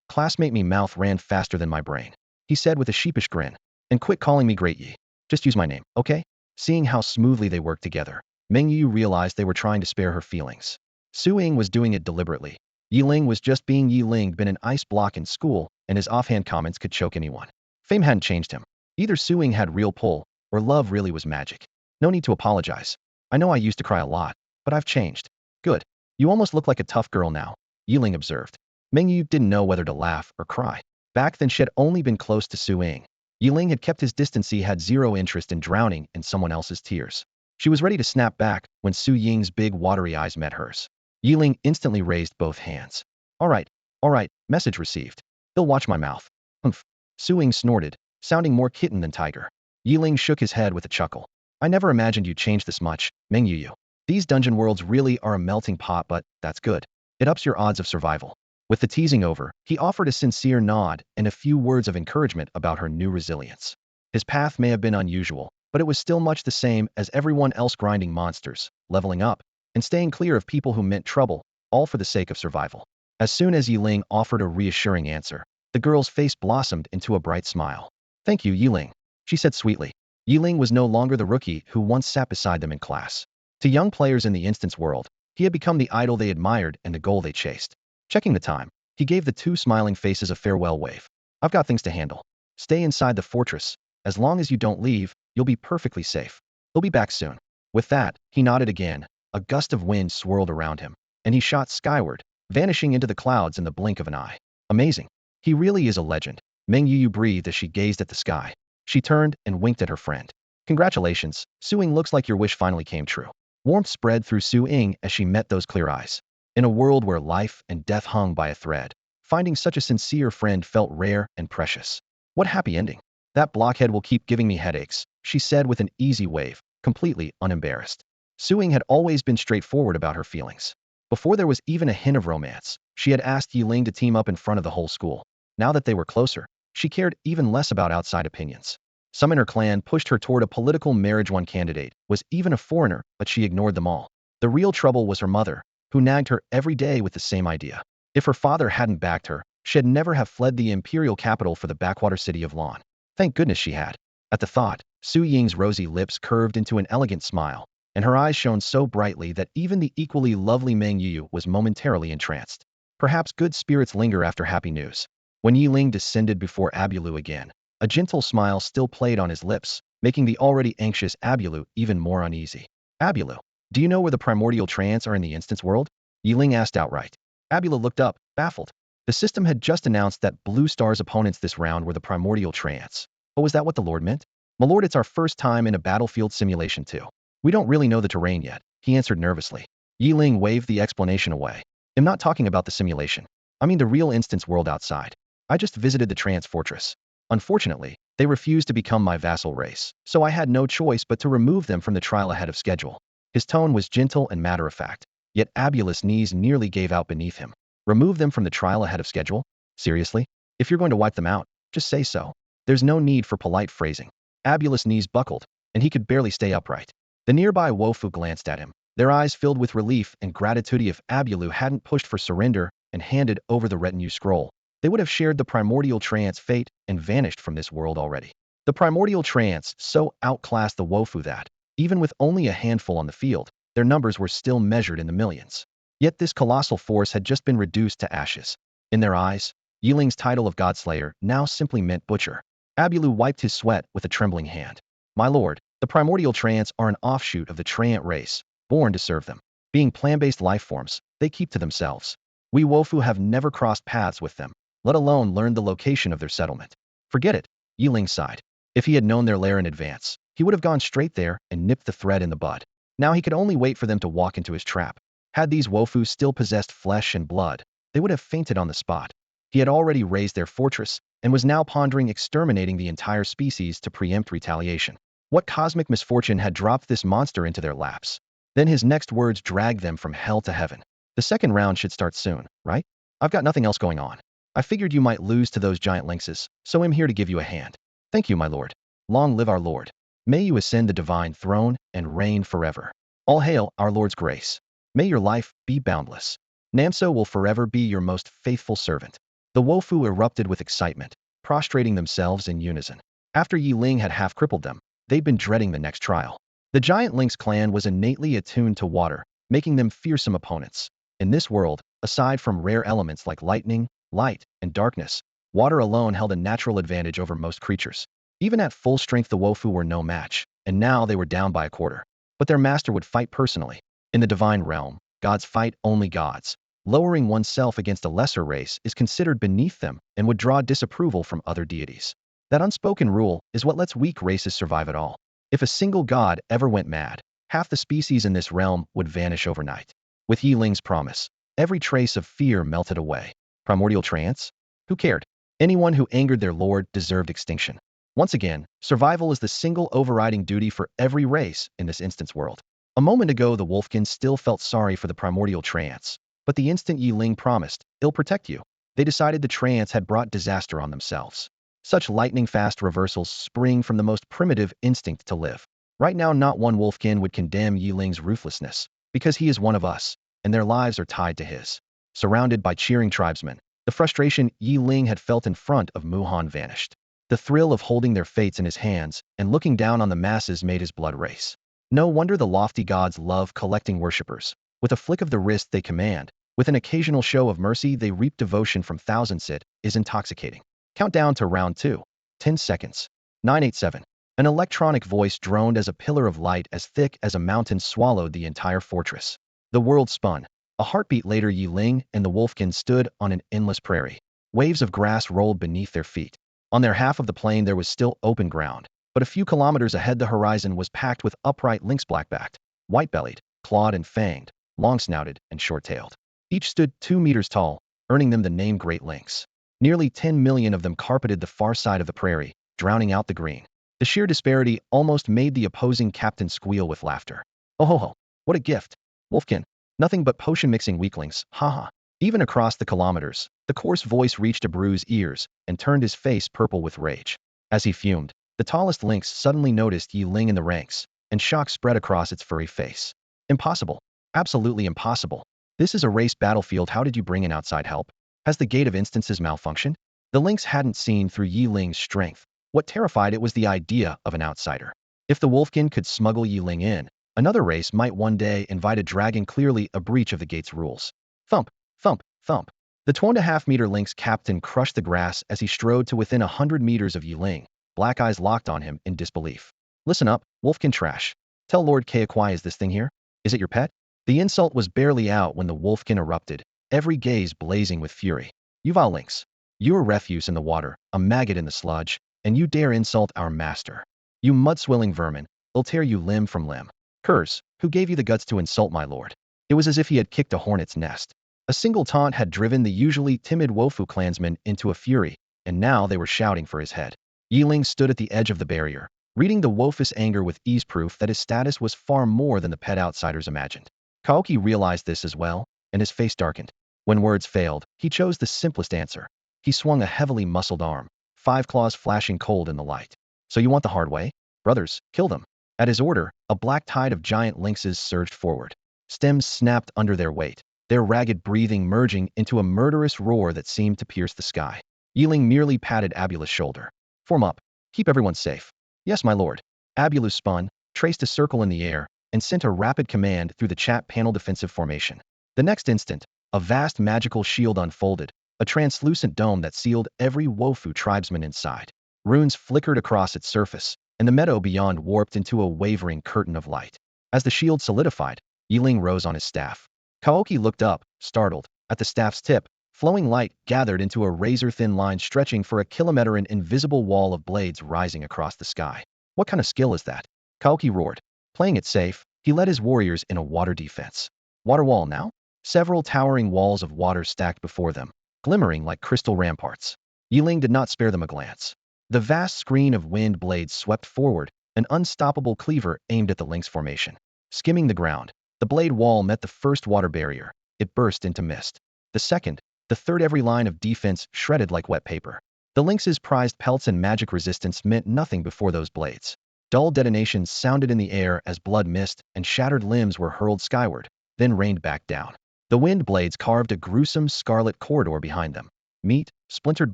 classmate." Me mouth ran faster than my brain. He said with a sheepish grin. "And quit calling me Great Yi. Just use my name, okay?" Seeing how smoothly they worked together, Meng Yu realized they were trying to spare her feelings. Su Ying was doing it deliberately. Yeling was just being Yeling, been an ice block in school, and his offhand comments could choke anyone. Fame hadn't changed him. Either Su Ying had real pull, or love really was magic. No need to apologize. I know I used to cry a lot, but I've changed. Good. You almost look like a tough girl now, Yeling observed. Mengyu didn't know whether to laugh or cry. Back then she had only been close to Su Ying. Yeling had kept his distance. He had zero interest in drowning in someone else's tears. She was ready to snap back when Su Ying's big watery eyes met hers. Yeling instantly raised both hands. All right, message received. He'll watch my mouth. Humph. Su Ying snorted, sounding more kitten than tiger. Yeling shook his head with a chuckle. I never imagined you'd change this much, Mengyu. These dungeon worlds really are a melting pot, but that's good. It ups your odds of survival. With the teasing over, he offered a sincere nod and a few words of encouragement about her new resilience. His path may have been unusual, but it was still much the same as everyone else, grinding monsters, leveling up, and staying clear of people who meant trouble, all for the sake of survival. As soon as Yeling offered a reassuring answer, the girl's face blossomed into a bright smile. Thank you, Yeling, she said sweetly. Yeling was no longer the rookie who once sat beside them in class. To young players in the instance world, he had become the idol they admired and the goal they chased. Checking the time, he gave the two smiling faces a farewell wave. I've got things to handle. Stay inside the fortress. As long as you don't leave, you'll be perfectly safe. He'll be back soon. With that, he nodded again. A gust of wind swirled around him, and he shot skyward, vanishing into the clouds in the blink of an eye. Amazing. He really is a legend. Mengyu breathed as she gazed at the sky. She turned and winked at her friend. Congratulations, Su Ying, looks like your wish finally came true. Warmth spread through Su Ying as she met those clear eyes. In a world where life and death hung by a thread, finding such a sincere friend felt rare and precious. What happy ending. That blockhead will keep giving me headaches, she said with an easy wave, completely unembarrassed. Su Ying had always been straightforward about her feelings. Before there was even a hint of romance, she had asked Yeling to team up in front of the whole school. Now that they were closer, she cared even less about outside opinions. Some in her clan pushed her toward a political marriage. One candidate was even a foreigner, but she ignored them all. The real trouble was her mother, who nagged her every day with the same idea. If her father hadn't backed her, she'd never have fled the imperial capital for the backwater city of Lan. Thank goodness she had. At the thought, Su Ying's rosy lips curved into an elegant smile, and her eyes shone so brightly that even the equally lovely Mengyu was momentarily entranced. Perhaps good spirits linger after happy news. When Yeling descended before Abulu again, a gentle smile still played on his lips, making the already anxious Abulu even more uneasy. Abulu, do you know where the primordial trance are in the instance world? Yeling asked outright. Abulu looked up, baffled. The system had just announced that Blue Star's opponents this round were the primordial trance. But was that what the Lord meant? My lord, it's our first time in a battlefield simulation too. We don't really know the terrain yet, he answered nervously. Yeling waved the explanation away. I'm not talking about the simulation. I mean the real instance world outside. I just visited the trance fortress. Unfortunately, they refused to become my vassal race, so I had no choice but to remove them from the trial ahead of schedule. His tone was gentle and matter-of-fact, yet Abulus' knees nearly gave out beneath him. Remove them from the trial ahead of schedule? Seriously? If you're going to wipe them out, just say so. There's no need for polite phrasing. Abulus' knees buckled, and he could barely stay upright. The nearby Wofu glanced at him, their eyes filled with relief and gratitude. If Abulu hadn't pushed for surrender and handed over the retinue scroll, they would have shared the primordial trance fate and vanished from this world already. The primordial trance so outclassed the Wofu that, even with only a handful on the field, their numbers were still measured in the millions. Yet this colossal force had just been reduced to ashes. In their eyes, Yeling's title of Godslayer now simply meant butcher. Abulu wiped his sweat with a trembling hand. My lord, the primordial trance are an offshoot of the Treant race, born to serve them. Being plan-based life forms, they keep to themselves. We Wofu have never crossed paths with them, let alone learned the location of their settlement. Forget it, Yeling sighed. If he had known their lair in advance, he would have gone straight there and nipped the thread in the bud. Now he could only wait for them to walk into his trap. Had these Wofu still possessed flesh and blood, they would have fainted on the spot. He had already razed their fortress and was now pondering exterminating the entire species to preempt retaliation. What cosmic misfortune had dropped this monster into their laps? Then his next words dragged them from hell to heaven. The second round should start soon, right? I've got nothing else going on. I figured you might lose to those giant lynxes, so I'm here to give you a hand. Thank you, my lord. Long live our lord. May you ascend the divine throne and reign forever. All hail our lord's grace. May your life be boundless. Namso will forever be your most faithful servant. The Wofu erupted with excitement, prostrating themselves in unison. After Yeling had half crippled them, they'd been dreading the next trial. The giant lynx clan was innately attuned to water, making them fearsome opponents. In this world, aside from rare elements like lightning, light, and darkness, water alone held a natural advantage over most creatures. Even at full strength, the Wofu were no match, and now they were down by a quarter. But their master would fight personally. In the divine realm, gods fight only gods. Lowering oneself against a lesser race is considered beneath them and would draw disapproval from other deities. That unspoken rule is what lets weak races survive at all. If a single god ever went mad, half the species in this realm would vanish overnight. With Yeling's promise, every trace of fear melted away. Primordial trance? Who cared? Anyone who angered their lord deserved extinction. Once again, survival is the single overriding duty for every race in this instance world. A moment ago, the Wolfkin still felt sorry for the primordial trance. But the instant Yeling promised, "I'll protect you," they decided the trance had brought disaster on themselves. Such lightning-fast reversals spring from the most primitive instinct to live. Right now, not one Wolfkin would condemn Yeling's ruthlessness, because he is one of us, and their lives are tied to his. Surrounded by cheering tribesmen, the frustration Yeling had felt in front of Muhan vanished. The thrill of holding their fates in his hands and looking down on the masses made his blood race. No wonder the lofty gods love collecting worshippers. With a flick of the wrist they command, with an occasional show of mercy they reap devotion from thousands. It is intoxicating. Countdown to round 2. 10 seconds. 987. An electronic voice droned as a pillar of light as thick as a mountain swallowed the entire fortress. The world spun. A heartbeat later, Yeling and the Wolfkin stood on an endless prairie. Waves of grass rolled beneath their feet. On their half of the plain there was still open ground, but a few kilometers ahead the horizon was packed with upright lynx, black-backed, white-bellied, clawed and fanged, long-snouted and short-tailed. Each stood 2 meters tall, earning them the name Great Lynx. Nearly 10 million of them carpeted the far side of the prairie, drowning out the green. The sheer disparity almost made the opposing captain squeal with laughter. Oh ho ho, what a gift. Wolfkin, nothing but potion-mixing weaklings, haha. Even across the kilometers, the coarse voice reached Abreu's ears and turned his face purple with rage. As he fumed, the tallest lynx suddenly noticed Yeling in the ranks, and shock spread across its furry face. Impossible. Absolutely impossible. This is a race battlefield. How did you bring in outside help? Has the gate of instances malfunctioned? The lynx hadn't seen through Yeling's strength. What terrified it was the idea of an outsider. If the Wolfkin could smuggle Yeling in, another race might one day invite a dragon, clearly a breach of the gate's rules. Thump, thump, thump. The 2.5-meter lynx captain crushed the grass as he strode to within 100 meters of Yeling, black eyes locked on him in disbelief. Listen up, Wolfkin trash. Tell Lord Kaekwai, is this thing here? Is it your pet? The insult was barely out when the Wolfkin erupted, every gaze blazing with fury. You vile lynx. You're refuse in the water, a maggot in the sludge, and you dare insult our master. You mud-swilling vermin, I'll tear you limb from limb. Curse, who gave you the guts to insult my lord? It was as if he had kicked a hornet's nest. A single taunt had driven the usually timid Wofu clansmen into a fury, and now they were shouting for his head. Yeling stood at the edge of the barrier, reading the Wofu's anger with ease, proof that his status was far more than the pet outsiders imagined. Kaoki realized this as well, and his face darkened. When words failed, he chose the simplest answer. He swung a heavily muscled arm, 5 claws flashing cold in the light. So you want the hard way? Brothers, kill them. At his order, a black tide of giant lynxes surged forward. Stems snapped under their weight, their ragged breathing merging into a murderous roar that seemed to pierce the sky. Yeling merely patted Abula's shoulder. Form up. Keep everyone safe. Yes, my lord. Abula spun, traced a circle in the air, and sent a rapid command through the chat panel defensive formation. The next instant, a vast magical shield unfolded, a translucent dome that sealed every Wofu tribesman inside. Runes flickered across its surface, and the meadow beyond warped into a wavering curtain of light. As the shield solidified, Yeling rose on his staff. Kaoki looked up, startled. At the staff's tip, flowing light gathered into a razor-thin line stretching for a kilometer, an invisible wall of blades rising across the sky. What kind of skill is that? Kaoki roared. Playing it safe, he led his warriors in a water defense. Water wall now? Several towering walls of water stacked before them, glimmering like crystal ramparts. Yeling did not spare them a glance. The vast screen of wind blades swept forward, an unstoppable cleaver aimed at the lynx formation. Skimming the ground, the blade wall met the first water barrier. It burst into mist. The second, the third, every line of defense shredded like wet paper. The lynx's prized pelts and magic resistance meant nothing before those blades. Dull detonations sounded in the air as blood mist and shattered limbs were hurled skyward, then rained back down. The wind blades carved a gruesome scarlet corridor behind them. Meat, splintered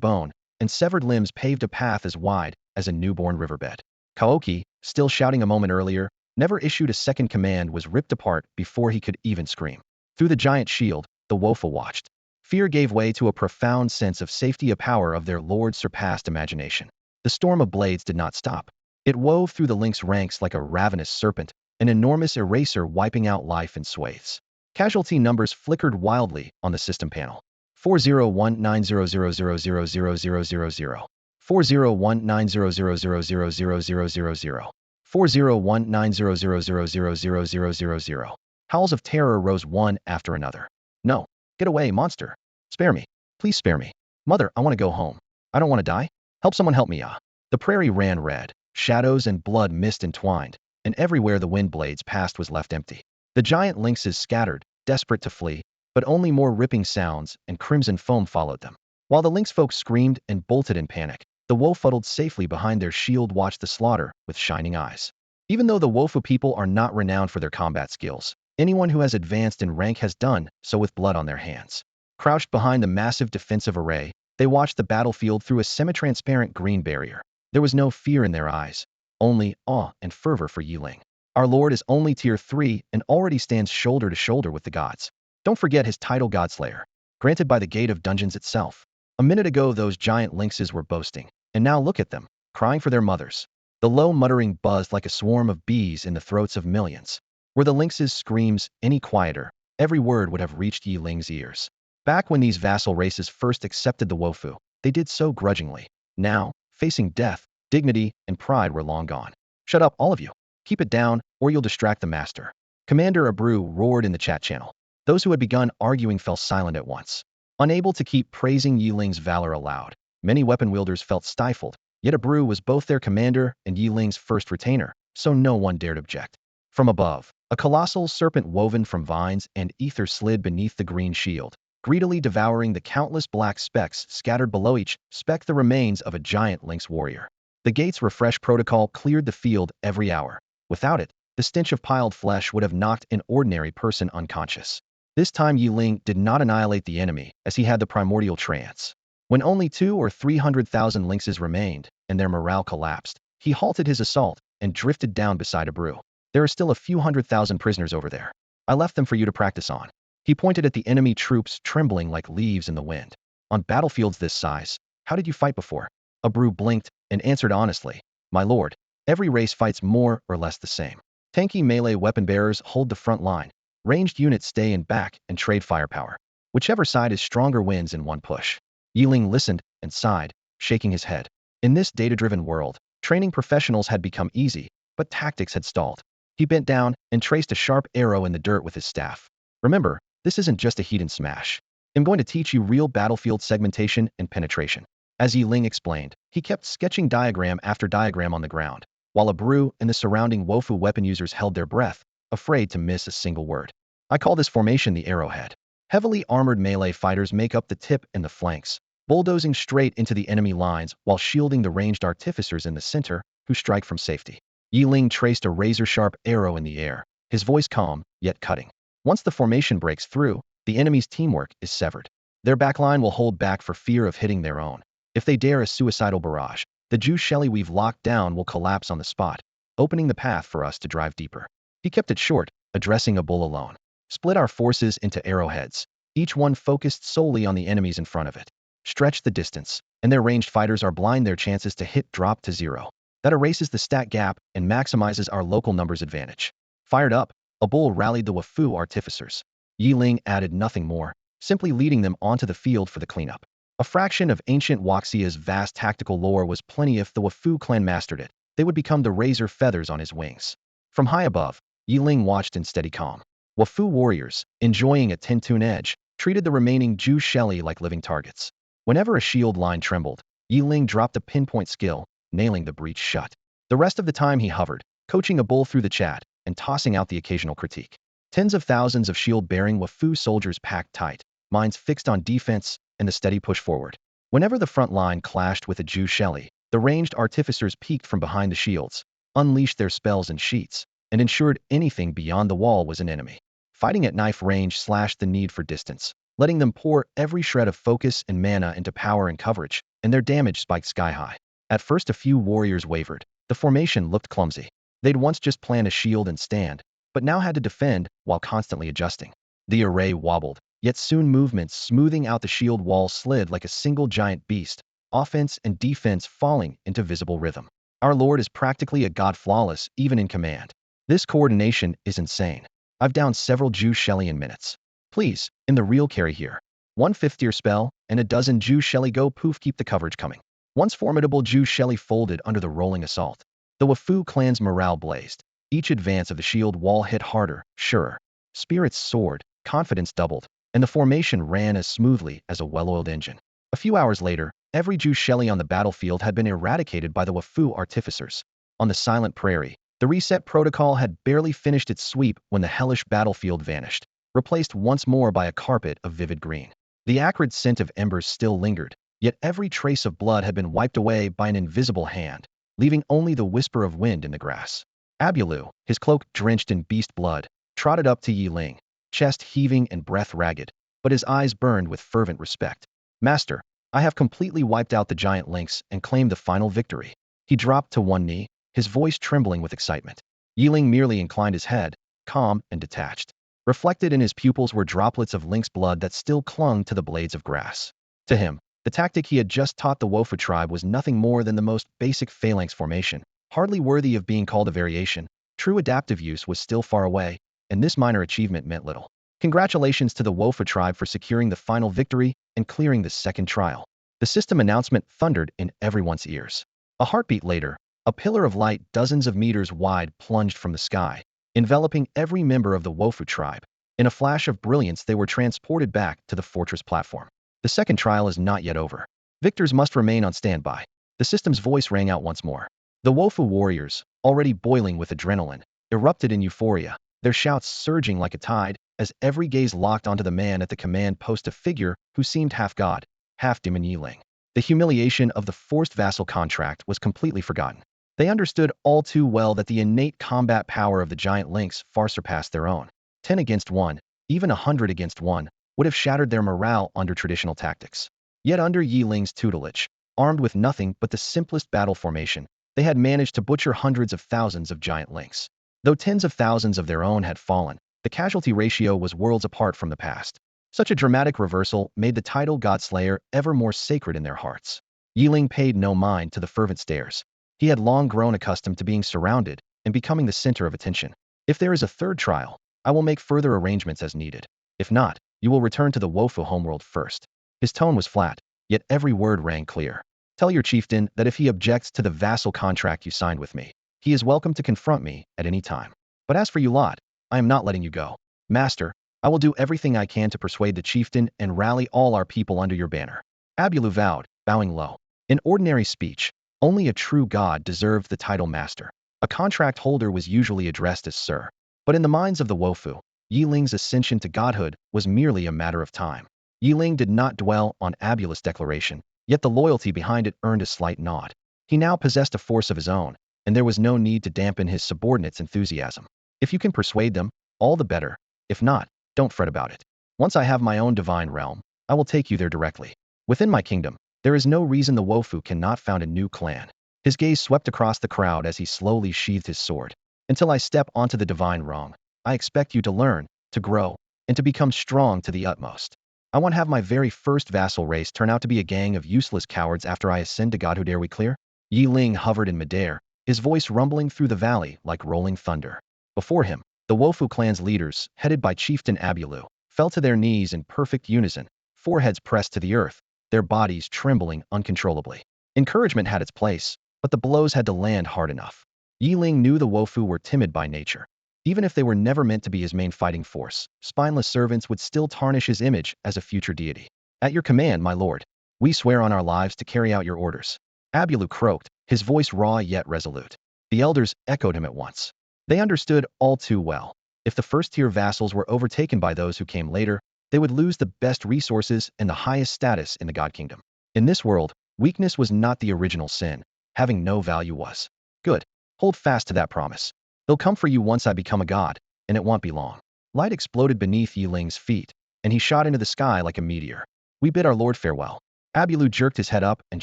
bone, and severed limbs paved a path as wide as a newborn riverbed. Kaoki, still shouting a moment earlier, never issued a second command, was ripped apart before he could even scream. Through the giant shield, the woeful watched. Fear gave way to a profound sense of safety, a power of their lord surpassed imagination. The storm of blades did not stop. It wove through the Link's ranks like a ravenous serpent, an enormous eraser wiping out life in swathes. Casualty numbers flickered wildly on the system panel. 401900000000. 401900000000. 401900000000. Howls of terror rose one after another. No. Get away, monster. Spare me. Please spare me. Mother, I want to go home. I don't want to die. Help someone help me, ah. The prairie ran red. Shadows and blood mist entwined, and everywhere the wind blades passed was left empty. The giant lynxes scattered, desperate to flee, but only more ripping sounds and crimson foam followed them. While the lynx folk screamed and bolted in panic, the wolf huddled safely behind their shield watched the slaughter with shining eyes. Even though the Wofu people are not renowned for their combat skills, anyone who has advanced in rank has done so with blood on their hands. Crouched behind the massive defensive array, they watched the battlefield through a semi-transparent green barrier. There was no fear in their eyes, only awe and fervor for Yeling. Our lord is only tier 3 and already stands shoulder to shoulder with the gods. Don't forget his title, Godslayer, granted by the Gate of Dungeons itself. A minute ago those giant lynxes were boasting, and now look at them, crying for their mothers. The low muttering buzzed like a swarm of bees in the throats of millions. Were the lynx's screams any quieter, every word would have reached Yeling's ears. Back when these vassal races first accepted the Wofu, they did so grudgingly. Now, facing death, dignity and pride were long gone. Shut up, all of you. Keep it down, or you'll distract the master. Commander Abreu roared in the chat channel. Those who had begun arguing fell silent at once. Unable to keep praising Yeling's valor aloud, many weapon wielders felt stifled, yet Abreu was both their commander and Yeling's first retainer, so no one dared object. From above, a colossal serpent woven from vines and ether slid beneath the green shield, greedily devouring the countless black specks scattered below each speck, the remains of a giant lynx warrior. The gate's refresh protocol cleared the field every hour. Without it, the stench of piled flesh would have knocked an ordinary person unconscious. This time Yeling did not annihilate the enemy, as he had the primordial trance. When only 200,000 or 300,000 lynxes remained, and their morale collapsed, he halted his assault and drifted down beside Abreu. There are still a few 100,000 prisoners over there. I left them for you to practice on. He pointed at the enemy troops trembling like leaves in the wind. On battlefields this size, how did you fight before? Abreu blinked and answered honestly, my lord, every race fights more or less the same. Tanky melee weapon bearers hold the front line. Ranged units stay in back and trade firepower. Whichever side is stronger wins in one push. Yeling listened and sighed, shaking his head. In this data-driven world, training professionals had become easy, but tactics had stalled. He bent down and traced a sharp arrow in the dirt with his staff. Remember, this isn't just a heat and smash. I'm going to teach you real battlefield segmentation and penetration. As Yeling explained, he kept sketching diagram after diagram on the ground, while Abreu and the surrounding Wofu weapon users held their breath, afraid to miss a single word. I call this formation the arrowhead. Heavily armored melee fighters make up the tip and the flanks, bulldozing straight into the enemy lines while shielding the ranged artificers in the center, who strike from safety. Yeling traced a razor-sharp arrow in the air, his voice calm, yet cutting. Once the formation breaks through, the enemy's teamwork is severed. Their backline will hold back for fear of hitting their own. If they dare a suicidal barrage, the Jew Shelly we've locked down will collapse on the spot, opening the path for us to drive deeper. He kept it short, addressing a bull alone. Split our forces into arrowheads, each one focused solely on the enemies in front of it. Stretch the distance, and their ranged fighters are blind, their chances to hit drop to 0. That erases the stat gap and maximizes our local numbers advantage. Fired up, a bull rallied the Wafu artificers. Yeling added nothing more, simply leading them onto the field for the cleanup. A fraction of ancient Waxia's vast tactical lore was plenty. If the Wafu clan mastered it, they would become the razor feathers on his wings. From high above, Yeling watched in steady calm. Wafu warriors, enjoying a 10-tune edge, treated the remaining Jew Shelly like living targets. Whenever a shield line trembled, Yeling dropped a pinpoint skill, nailing the breach shut. The rest of the time he hovered, coaching a bull through the chat and tossing out the occasional critique. Tens of thousands of shield-bearing Wafu soldiers packed tight, minds fixed on defense and the steady push forward. Whenever the front line clashed with a Jew Shelly, the ranged artificers peeked from behind the shields, unleashed their spells and sheets, and ensured anything beyond the wall was an enemy. Fighting at knife range slashed the need for distance, letting them pour every shred of focus and mana into power and coverage, and their damage spiked sky-high. At first a few warriors wavered. The formation looked clumsy. They'd once just planned a shield and stand, but now had to defend while constantly adjusting. The array wobbled, yet soon movements smoothing out the shield wall slid like a single giant beast, offense and defense falling into visible rhythm. Our Lord is practically a god, flawless even in command. This coordination is insane. I've downed several Jew Shelly in minutes. Please, in the real carry here. 1/5 tier spell, and a dozen Jew Shelly go poof, keep the coverage coming. Once formidable Jew Shelly folded under the rolling assault. The Wafu clan's morale blazed. Each advance of the shield wall hit harder, surer. Spirits soared, confidence doubled, and the formation ran as smoothly as a well-oiled engine. A few hours later, every Jew Shelly on the battlefield had been eradicated by the Wafu artificers. On the silent prairie, the reset protocol had barely finished its sweep when the hellish battlefield vanished, replaced once more by a carpet of vivid green. The acrid scent of embers still lingered, yet every trace of blood had been wiped away by an invisible hand, leaving only the whisper of wind in the grass. Abulu, his cloak drenched in beast blood, trotted up to Yeling, chest heaving and breath ragged, but his eyes burned with fervent respect. Master, I have completely wiped out the giant lynx and claimed the final victory. He dropped to one knee, his voice trembling with excitement. Yeling merely inclined his head, calm and detached. Reflected in his pupils were droplets of lynx blood that still clung to the blades of grass. To him, the tactic he had just taught the Wofu tribe was nothing more than the most basic phalanx formation, hardly worthy of being called a variation. True adaptive use was still far away, and this minor achievement meant little. Congratulations to the Wofu tribe for securing the final victory and clearing the second trial. The system announcement thundered in everyone's ears. A heartbeat later, a pillar of light dozens of meters wide plunged from the sky, enveloping every member of the Wofu tribe. In a flash of brilliance, they were transported back to the fortress platform. The second trial is not yet over. Victors must remain on standby. The system's voice rang out once more. The Wofu warriors, already boiling with adrenaline, erupted in euphoria, their shouts surging like a tide, as every gaze locked onto the man at the command post, a figure who seemed half god, half demon. Yeling. The humiliation of the forced vassal contract was completely forgotten. They understood all too well that the innate combat power of the giant lynx far surpassed their own. 10 against 1, even 100 against 1, would have shattered their morale under traditional tactics. Yet under Yeling's tutelage, armed with nothing but the simplest battle formation, they had managed to butcher hundreds of thousands of giant lynx. Though tens of thousands of their own had fallen, the casualty ratio was worlds apart from the past. Such a dramatic reversal made the title Godslayer ever more sacred in their hearts. Yeling paid no mind to the fervent stares. He had long grown accustomed to being surrounded and becoming the center of attention. If there is a third trial, I will make further arrangements as needed. If not, you will return to the Wofu homeworld first. His tone was flat, yet every word rang clear. Tell your chieftain that if he objects to the vassal contract you signed with me, he is welcome to confront me at any time. But as for you lot, I am not letting you go. Master, I will do everything I can to persuade the chieftain and rally all our people under your banner. Abulu vowed, bowing low. In ordinary speech, only a true god deserved the title master. A contract holder was usually addressed as sir. But in the minds of the Wofu, Yeling's ascension to godhood was merely a matter of time. Yeling did not dwell on Abulu's declaration, yet the loyalty behind it earned a slight nod. He now possessed a force of his own, and there was no need to dampen his subordinates' enthusiasm. If you can persuade them, all the better. If not, don't fret about it. Once I have my own divine realm, I will take you there directly. Within my kingdom, there is no reason the Wofu cannot found a new clan. His gaze swept across the crowd as he slowly sheathed his sword. Until I step onto the divine realm, I expect you to learn, to grow, and to become strong to the utmost. I won't have my very first vassal race turn out to be a gang of useless cowards after I ascend to godhood. Are we clear? Yeling hovered in midair, his voice rumbling through the valley like rolling thunder. Before him, the Wofu clan's leaders, headed by Chieftain Abulu, fell to their knees in perfect unison, foreheads pressed to the earth, their bodies trembling uncontrollably. Encouragement had its place, but the blows had to land hard enough. Yeling knew the Wofu were timid by nature. Even if they were never meant to be his main fighting force, spineless servants would still tarnish his image as a future deity. At your command, my lord, we swear on our lives to carry out your orders. Abulu croaked, his voice raw yet resolute. The elders echoed him at once. They understood all too well. If the first-tier vassals were overtaken by those who came later, they would lose the best resources and the highest status in the God Kingdom. In this world, weakness was not the original sin. Having no value was. Good. Hold fast to that promise. They'll come for you once I become a god, and it won't be long. Light exploded beneath Yeling's feet, and he shot into the sky like a meteor. We bid our lord farewell. Abulu jerked his head up and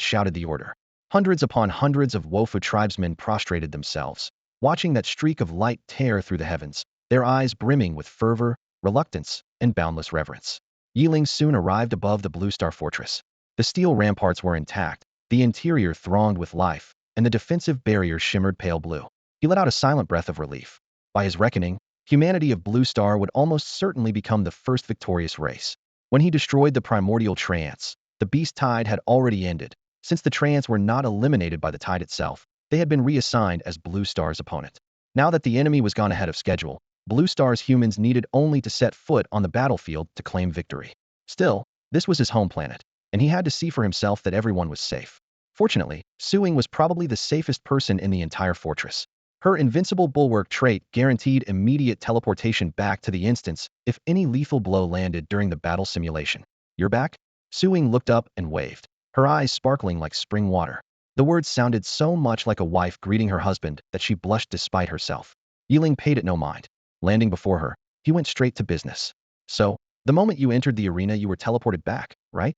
shouted the order. Hundreds upon hundreds of Wofu tribesmen prostrated themselves, watching that streak of light tear through the heavens, their eyes brimming with fervor, reluctance, and boundless reverence. Yeling soon arrived above the Blue Star Fortress. The steel ramparts were intact, the interior thronged with life, and the defensive barriers shimmered pale blue. He let out a silent breath of relief. By his reckoning, humanity of Blue Star would almost certainly become the first victorious race. When he destroyed the primordial trance, the beast tide had already ended. Since the trance were not eliminated by the tide itself, they had been reassigned as Blue Star's opponent. Now that the enemy was gone ahead of schedule, Blue Star's humans needed only to set foot on the battlefield to claim victory. Still, this was his home planet, and he had to see for himself that everyone was safe. Fortunately, Suing was probably the safest person in the entire fortress. Her invincible bulwark trait guaranteed immediate teleportation back to the instance if any lethal blow landed during the battle simulation. "You're back?" Suing looked up and waved, her eyes sparkling like spring water. The words sounded so much like a wife greeting her husband that she blushed despite herself. Yeling paid it no mind. Landing before her, he went straight to business. "So, the moment you entered the arena you were teleported back, right?"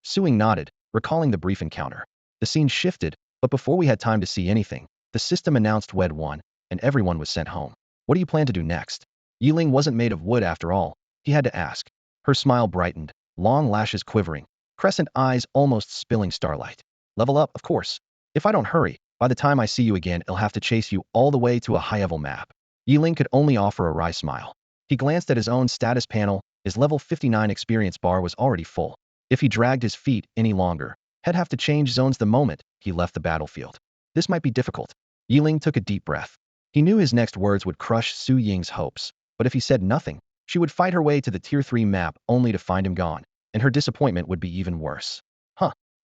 Suing nodded, recalling the brief encounter. The scene shifted, but before we had time to see anything, the system announced WED1, and everyone was sent home. "What do you plan to do next?" Yeling wasn't made of wood after all, he had to ask. Her smile brightened, long lashes quivering, crescent eyes almost spilling starlight. "Level up, of course. If I don't hurry, by the time I see you again I'll have to chase you all the way to a high-level map." Yeling could only offer a wry smile. He glanced at his own status panel. His level 59 experience bar was already full. If he dragged his feet any longer, he'd have to change zones the moment he left the battlefield. This might be difficult. Yeling took a deep breath. He knew his next words would crush Su Ying's hopes, but if he said nothing, she would fight her way to the Tier 3 map only to find him gone, and her disappointment would be even worse.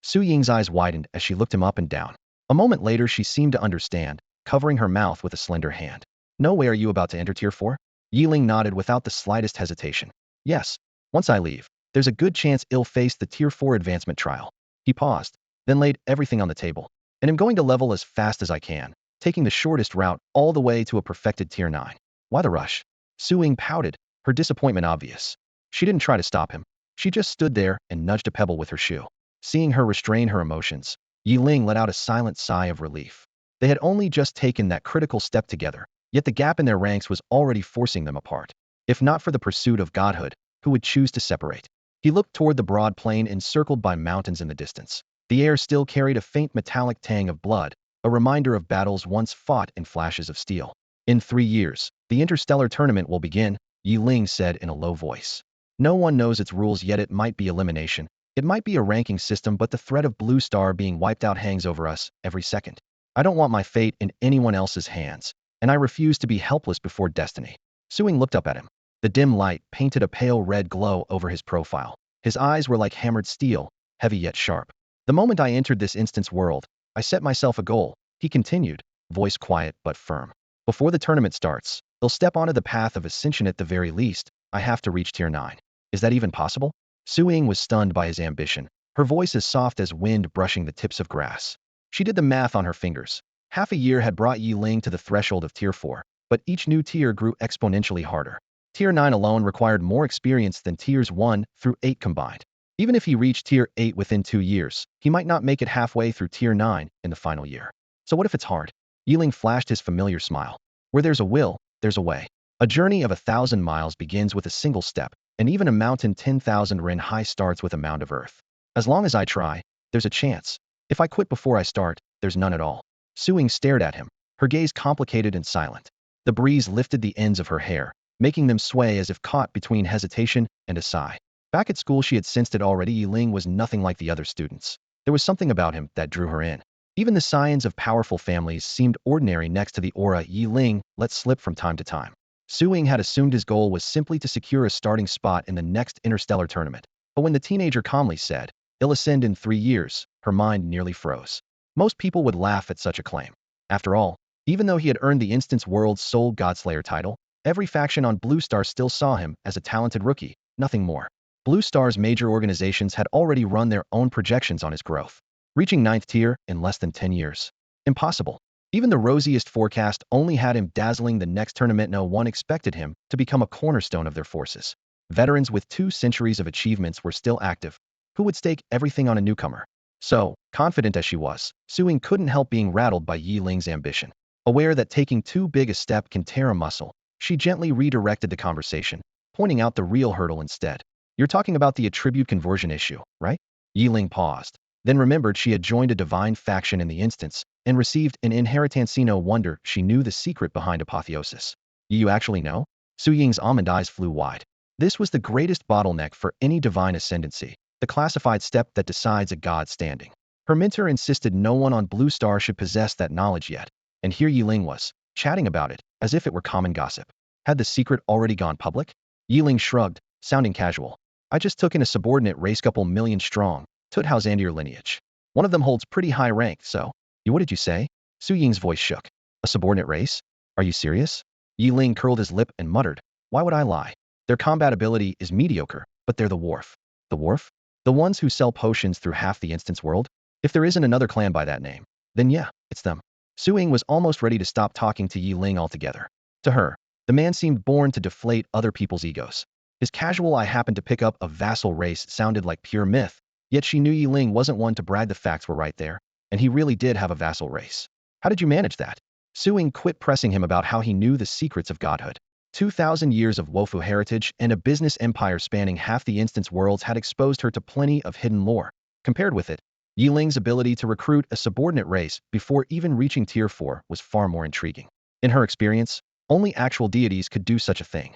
Su Ying's eyes widened as she looked him up and down. A moment later she seemed to understand, covering her mouth with a slender hand. "No way are you about to enter Tier 4? Yeling nodded without the slightest hesitation. "Yes. Once I leave, there's a good chance I'll face the Tier 4 advancement trial." He paused, then laid everything on the table. "And I'm going to level as fast as I can, taking the shortest route all the way to a perfected Tier 9. Why the rush?" Suing pouted, her disappointment obvious. She didn't try to stop him. She just stood there and nudged a pebble with her shoe. Seeing her restrain her emotions, Yeling let out a silent sigh of relief. They had only just taken that critical step together, yet the gap in their ranks was already forcing them apart. If not for the pursuit of godhood, who would choose to separate? He looked toward the broad plain encircled by mountains in the distance. The air still carried a faint metallic tang of blood, a reminder of battles once fought in flashes of steel. "In 3 years, the Interstellar tournament will begin," Yeling said in a low voice. "No one knows its rules yet. It might be elimination. It might be a ranking system, but the threat of Blue Star being wiped out hangs over us every second. I don't want my fate in anyone else's hands, and I refuse to be helpless before destiny." Suing looked up at him. The dim light painted a pale red glow over his profile. His eyes were like hammered steel, heavy yet sharp. "The moment I entered this instance world, I set myself a goal," he continued, voice quiet but firm. "Before the tournament starts, they'll step onto the path of Ascension at the very least. I have to reach Tier 9. Is that even possible?" Suing was stunned by his ambition, her voice as soft as wind brushing the tips of grass. She did the math on her fingers. Half a year had brought Yeling to the threshold of Tier 4, but each new tier grew exponentially harder. Tier 9 alone required more experience than Tiers 1 through 8 combined. Even if he reached Tier 8 within 2 years, he might not make it halfway through Tier 9 in the final year. So what if it's hard? Yeling flashed his familiar smile. "Where there's a will, there's a way. A journey of 1,000 miles begins with a single step, and even a mountain 10,000 ren high starts with a mound of earth. As long as I try, there's a chance. If I quit before I start, there's none at all." Suing stared at him, her gaze complicated and silent. The breeze lifted the ends of her hair, making them sway as if caught between hesitation and a sigh. Back at school she had sensed it already. Ling was nothing like the other students. There was something about him that drew her in. Even the scions of powerful families seemed ordinary next to the aura Yeling let slip from time to time. Suing had assumed his goal was simply to secure a starting spot in the next Interstellar tournament. But when the teenager calmly said, "I'll ascend in 3 years," her mind nearly froze. Most people would laugh at such a claim. After all, even though he had earned the instance world's sole Godslayer title, every faction on Blue Star still saw him as a talented rookie, nothing more. Blue Star's major organizations had already run their own projections on his growth. Reaching 9th tier in less than 10 years. Impossible. Even the rosiest forecast only had him dazzling. The next tournament no one expected him to become a cornerstone of their forces. Veterans with 2 centuries of achievements were still active. Who would stake everything on a newcomer? So, confident as she was, Suing couldn't help being rattled by Yeling's ambition. Aware that taking too big a step can tear a muscle, she gently redirected the conversation, pointing out the real hurdle instead. You're talking about the attribute conversion issue, right? Yeling paused, then remembered she had joined a divine faction in the instance and received an inheritance. No wonder she knew the secret behind apotheosis. You actually know? Su Ying's almond eyes flew wide. This was the greatest bottleneck for any divine ascendancy, the classified step that decides a god's standing. Her mentor insisted no one on Blue Star should possess that knowledge yet, and here Yeling was, chatting about it, as if it were common gossip. Had the secret already gone public? Yeling shrugged, sounding casual. I just took in a subordinate race couple million strong, Tuthouse and your lineage. One of them holds pretty high rank, so. What did you say? Su Ying's voice shook. A subordinate race? Are you serious? Yeling curled his lip and muttered. Why would I lie? Their combat ability is mediocre, but they're the wharf. The wharf? The ones who sell potions through half the instance world? If there isn't another clan by that name, then yeah, it's them. Su Ying was almost ready to stop talking to Yeling altogether. To her, the man seemed born to deflate other people's egos. His casual "I happened to pick up a vassal race" sounded like pure myth, yet she knew Yeling wasn't one to brag. The facts were right there, and he really did have a vassal race. How did you manage that? Su Ying quit pressing him about how he knew the secrets of godhood. 2,000 years of woeful heritage and a business empire spanning half the instance worlds had exposed her to plenty of hidden lore. Compared with it, Yeling's ability to recruit a subordinate race before even reaching Tier 4 was far more intriguing. In her experience, only actual deities could do such a thing.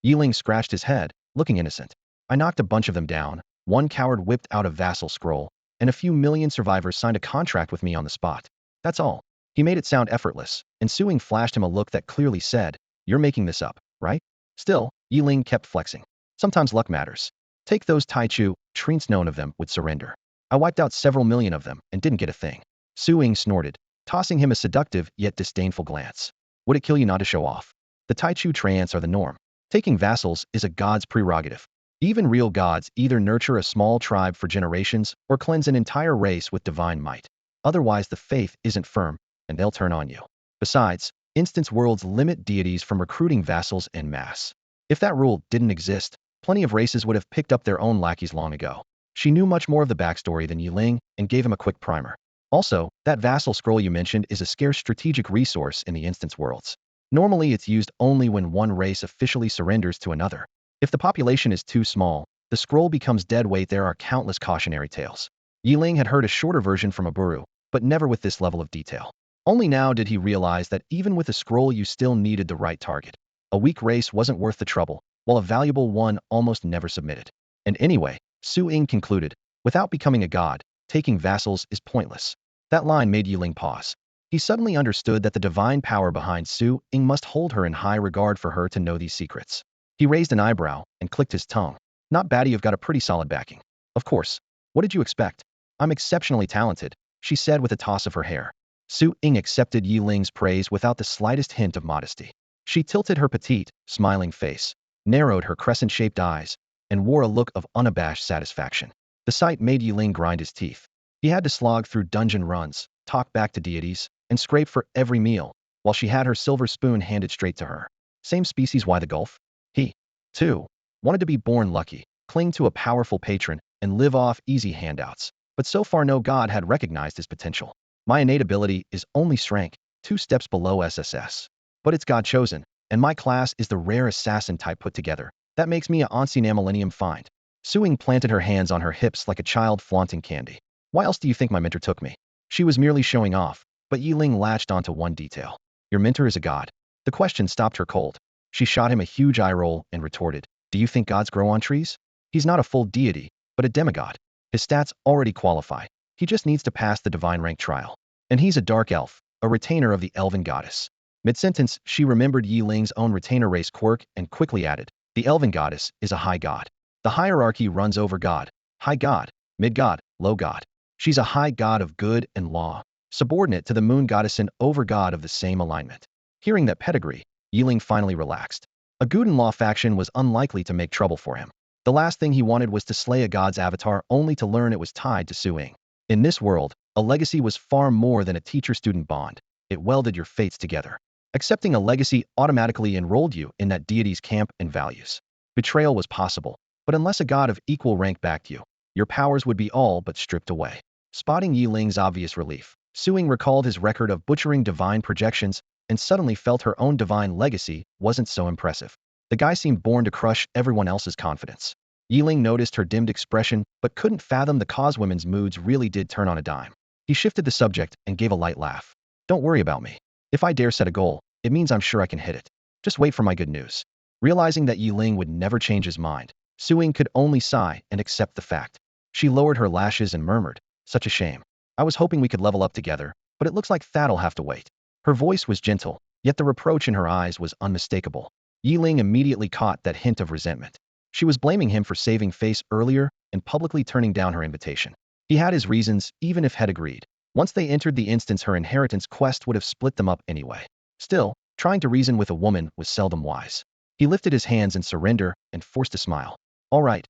Yeling scratched his head, looking innocent. I knocked a bunch of them down, one coward whipped out a vassal scroll, and a few million survivors signed a contract with me on the spot. That's all. He made it sound effortless, and Su Ying flashed him a look that clearly said, you're making this up, right? Still, Yeling kept flexing. Sometimes luck matters. Take those Taichu, Trince known of them would surrender. I wiped out several million of them and didn't get a thing. Su Ying snorted, tossing him a seductive yet disdainful glance. Would it kill you not to show off? The Taichu trance are the norm. Taking vassals is a god's prerogative. Even real gods either nurture a small tribe for generations or cleanse an entire race with divine might. Otherwise, the faith isn't firm, and they'll turn on you. Besides, instance worlds limit deities from recruiting vassals en masse. If that rule didn't exist, plenty of races would have picked up their own lackeys long ago. She knew much more of the backstory than Yeling and gave him a quick primer. Also, that vassal scroll you mentioned is a scarce strategic resource in the instance worlds. Normally, it's used only when one race officially surrenders to another. If the population is too small, the scroll becomes dead weight. There are countless cautionary tales. Yeling had heard a shorter version from a Buru, but never with this level of detail. Only now did he realize that even with a scroll you still needed the right target. A weak race wasn't worth the trouble, while a valuable one almost never submitted. And anyway, Su Ying concluded, without becoming a god, taking vassals is pointless. That line made Yeling pause. He suddenly understood that the divine power behind Su Ying must hold her in high regard for her to know these secrets. He raised an eyebrow and clicked his tongue. Not bad, you've got a pretty solid backing. Of course. What did you expect? I'm exceptionally talented, she said with a toss of her hair. Su Ying accepted Yeling's praise without the slightest hint of modesty. She tilted her petite, smiling face, narrowed her crescent-shaped eyes, and wore a look of unabashed satisfaction. The sight made Yeling grind his teeth. He had to slog through dungeon runs, talk back to deities, and scrape for every meal, while she had her silver spoon handed straight to her. Same species, why the gulf? He, too, wanted to be born lucky, cling to a powerful patron, and live off easy handouts. But so far no god had recognized his potential. My innate ability is only rank 2 steps below SSS. But it's God-chosen, and my class is the rare assassin type put together. That makes me a Ancient Millennium find. Su Ying planted her hands on her hips like a child flaunting candy. Why else do you think my mentor took me? She was merely showing off, but Yeling latched onto one detail. Your mentor is a god. The question stopped her cold. She shot him a huge eye roll and retorted, do you think gods grow on trees? He's not a full deity, but a demigod. His stats already qualify. He just needs to pass the divine rank trial. And he's a dark elf, a retainer of the elven goddess. Mid-sentence, she remembered Yeling's own retainer race quirk and quickly added, the elven goddess is a high god. The hierarchy runs over god, high god, mid-god, low god. She's a high god of good and law, subordinate to the moon goddess and over-god of the same alignment. Hearing that pedigree, Yeling finally relaxed. A good and law faction was unlikely to make trouble for him. The last thing he wanted was to slay a god's avatar only to learn it was tied to Su Ying. In this world, a legacy was far more than a teacher-student bond. It welded your fates together. Accepting a legacy automatically enrolled you in that deity's camp and values. Betrayal was possible, but unless a god of equal rank backed you, your powers would be all but stripped away. Spotting Yeling's obvious relief, Su Ying recalled his record of butchering divine projections and suddenly felt her own divine legacy wasn't so impressive. The guy seemed born to crush everyone else's confidence. Yeling noticed her dimmed expression, but couldn't fathom the cause women's moods really did turn on a dime. He shifted the subject and gave a light laugh. Don't worry about me. If I dare set a goal, it means I'm sure I can hit it. Just wait for my good news. Realizing that Yeling would never change his mind, Suing could only sigh and accept the fact. She lowered her lashes and murmured, such a shame. I was hoping we could level up together, but it looks like that'll have to wait. Her voice was gentle, yet the reproach in her eyes was unmistakable. Yeling immediately caught that hint of resentment. She was blaming him for saving face earlier and publicly turning down her invitation. He had his reasons, even if had agreed. Once they entered the instance, her inheritance quest would have split them up anyway. Still, trying to reason with a woman was seldom wise. He lifted his hands in surrender and forced a smile. All right,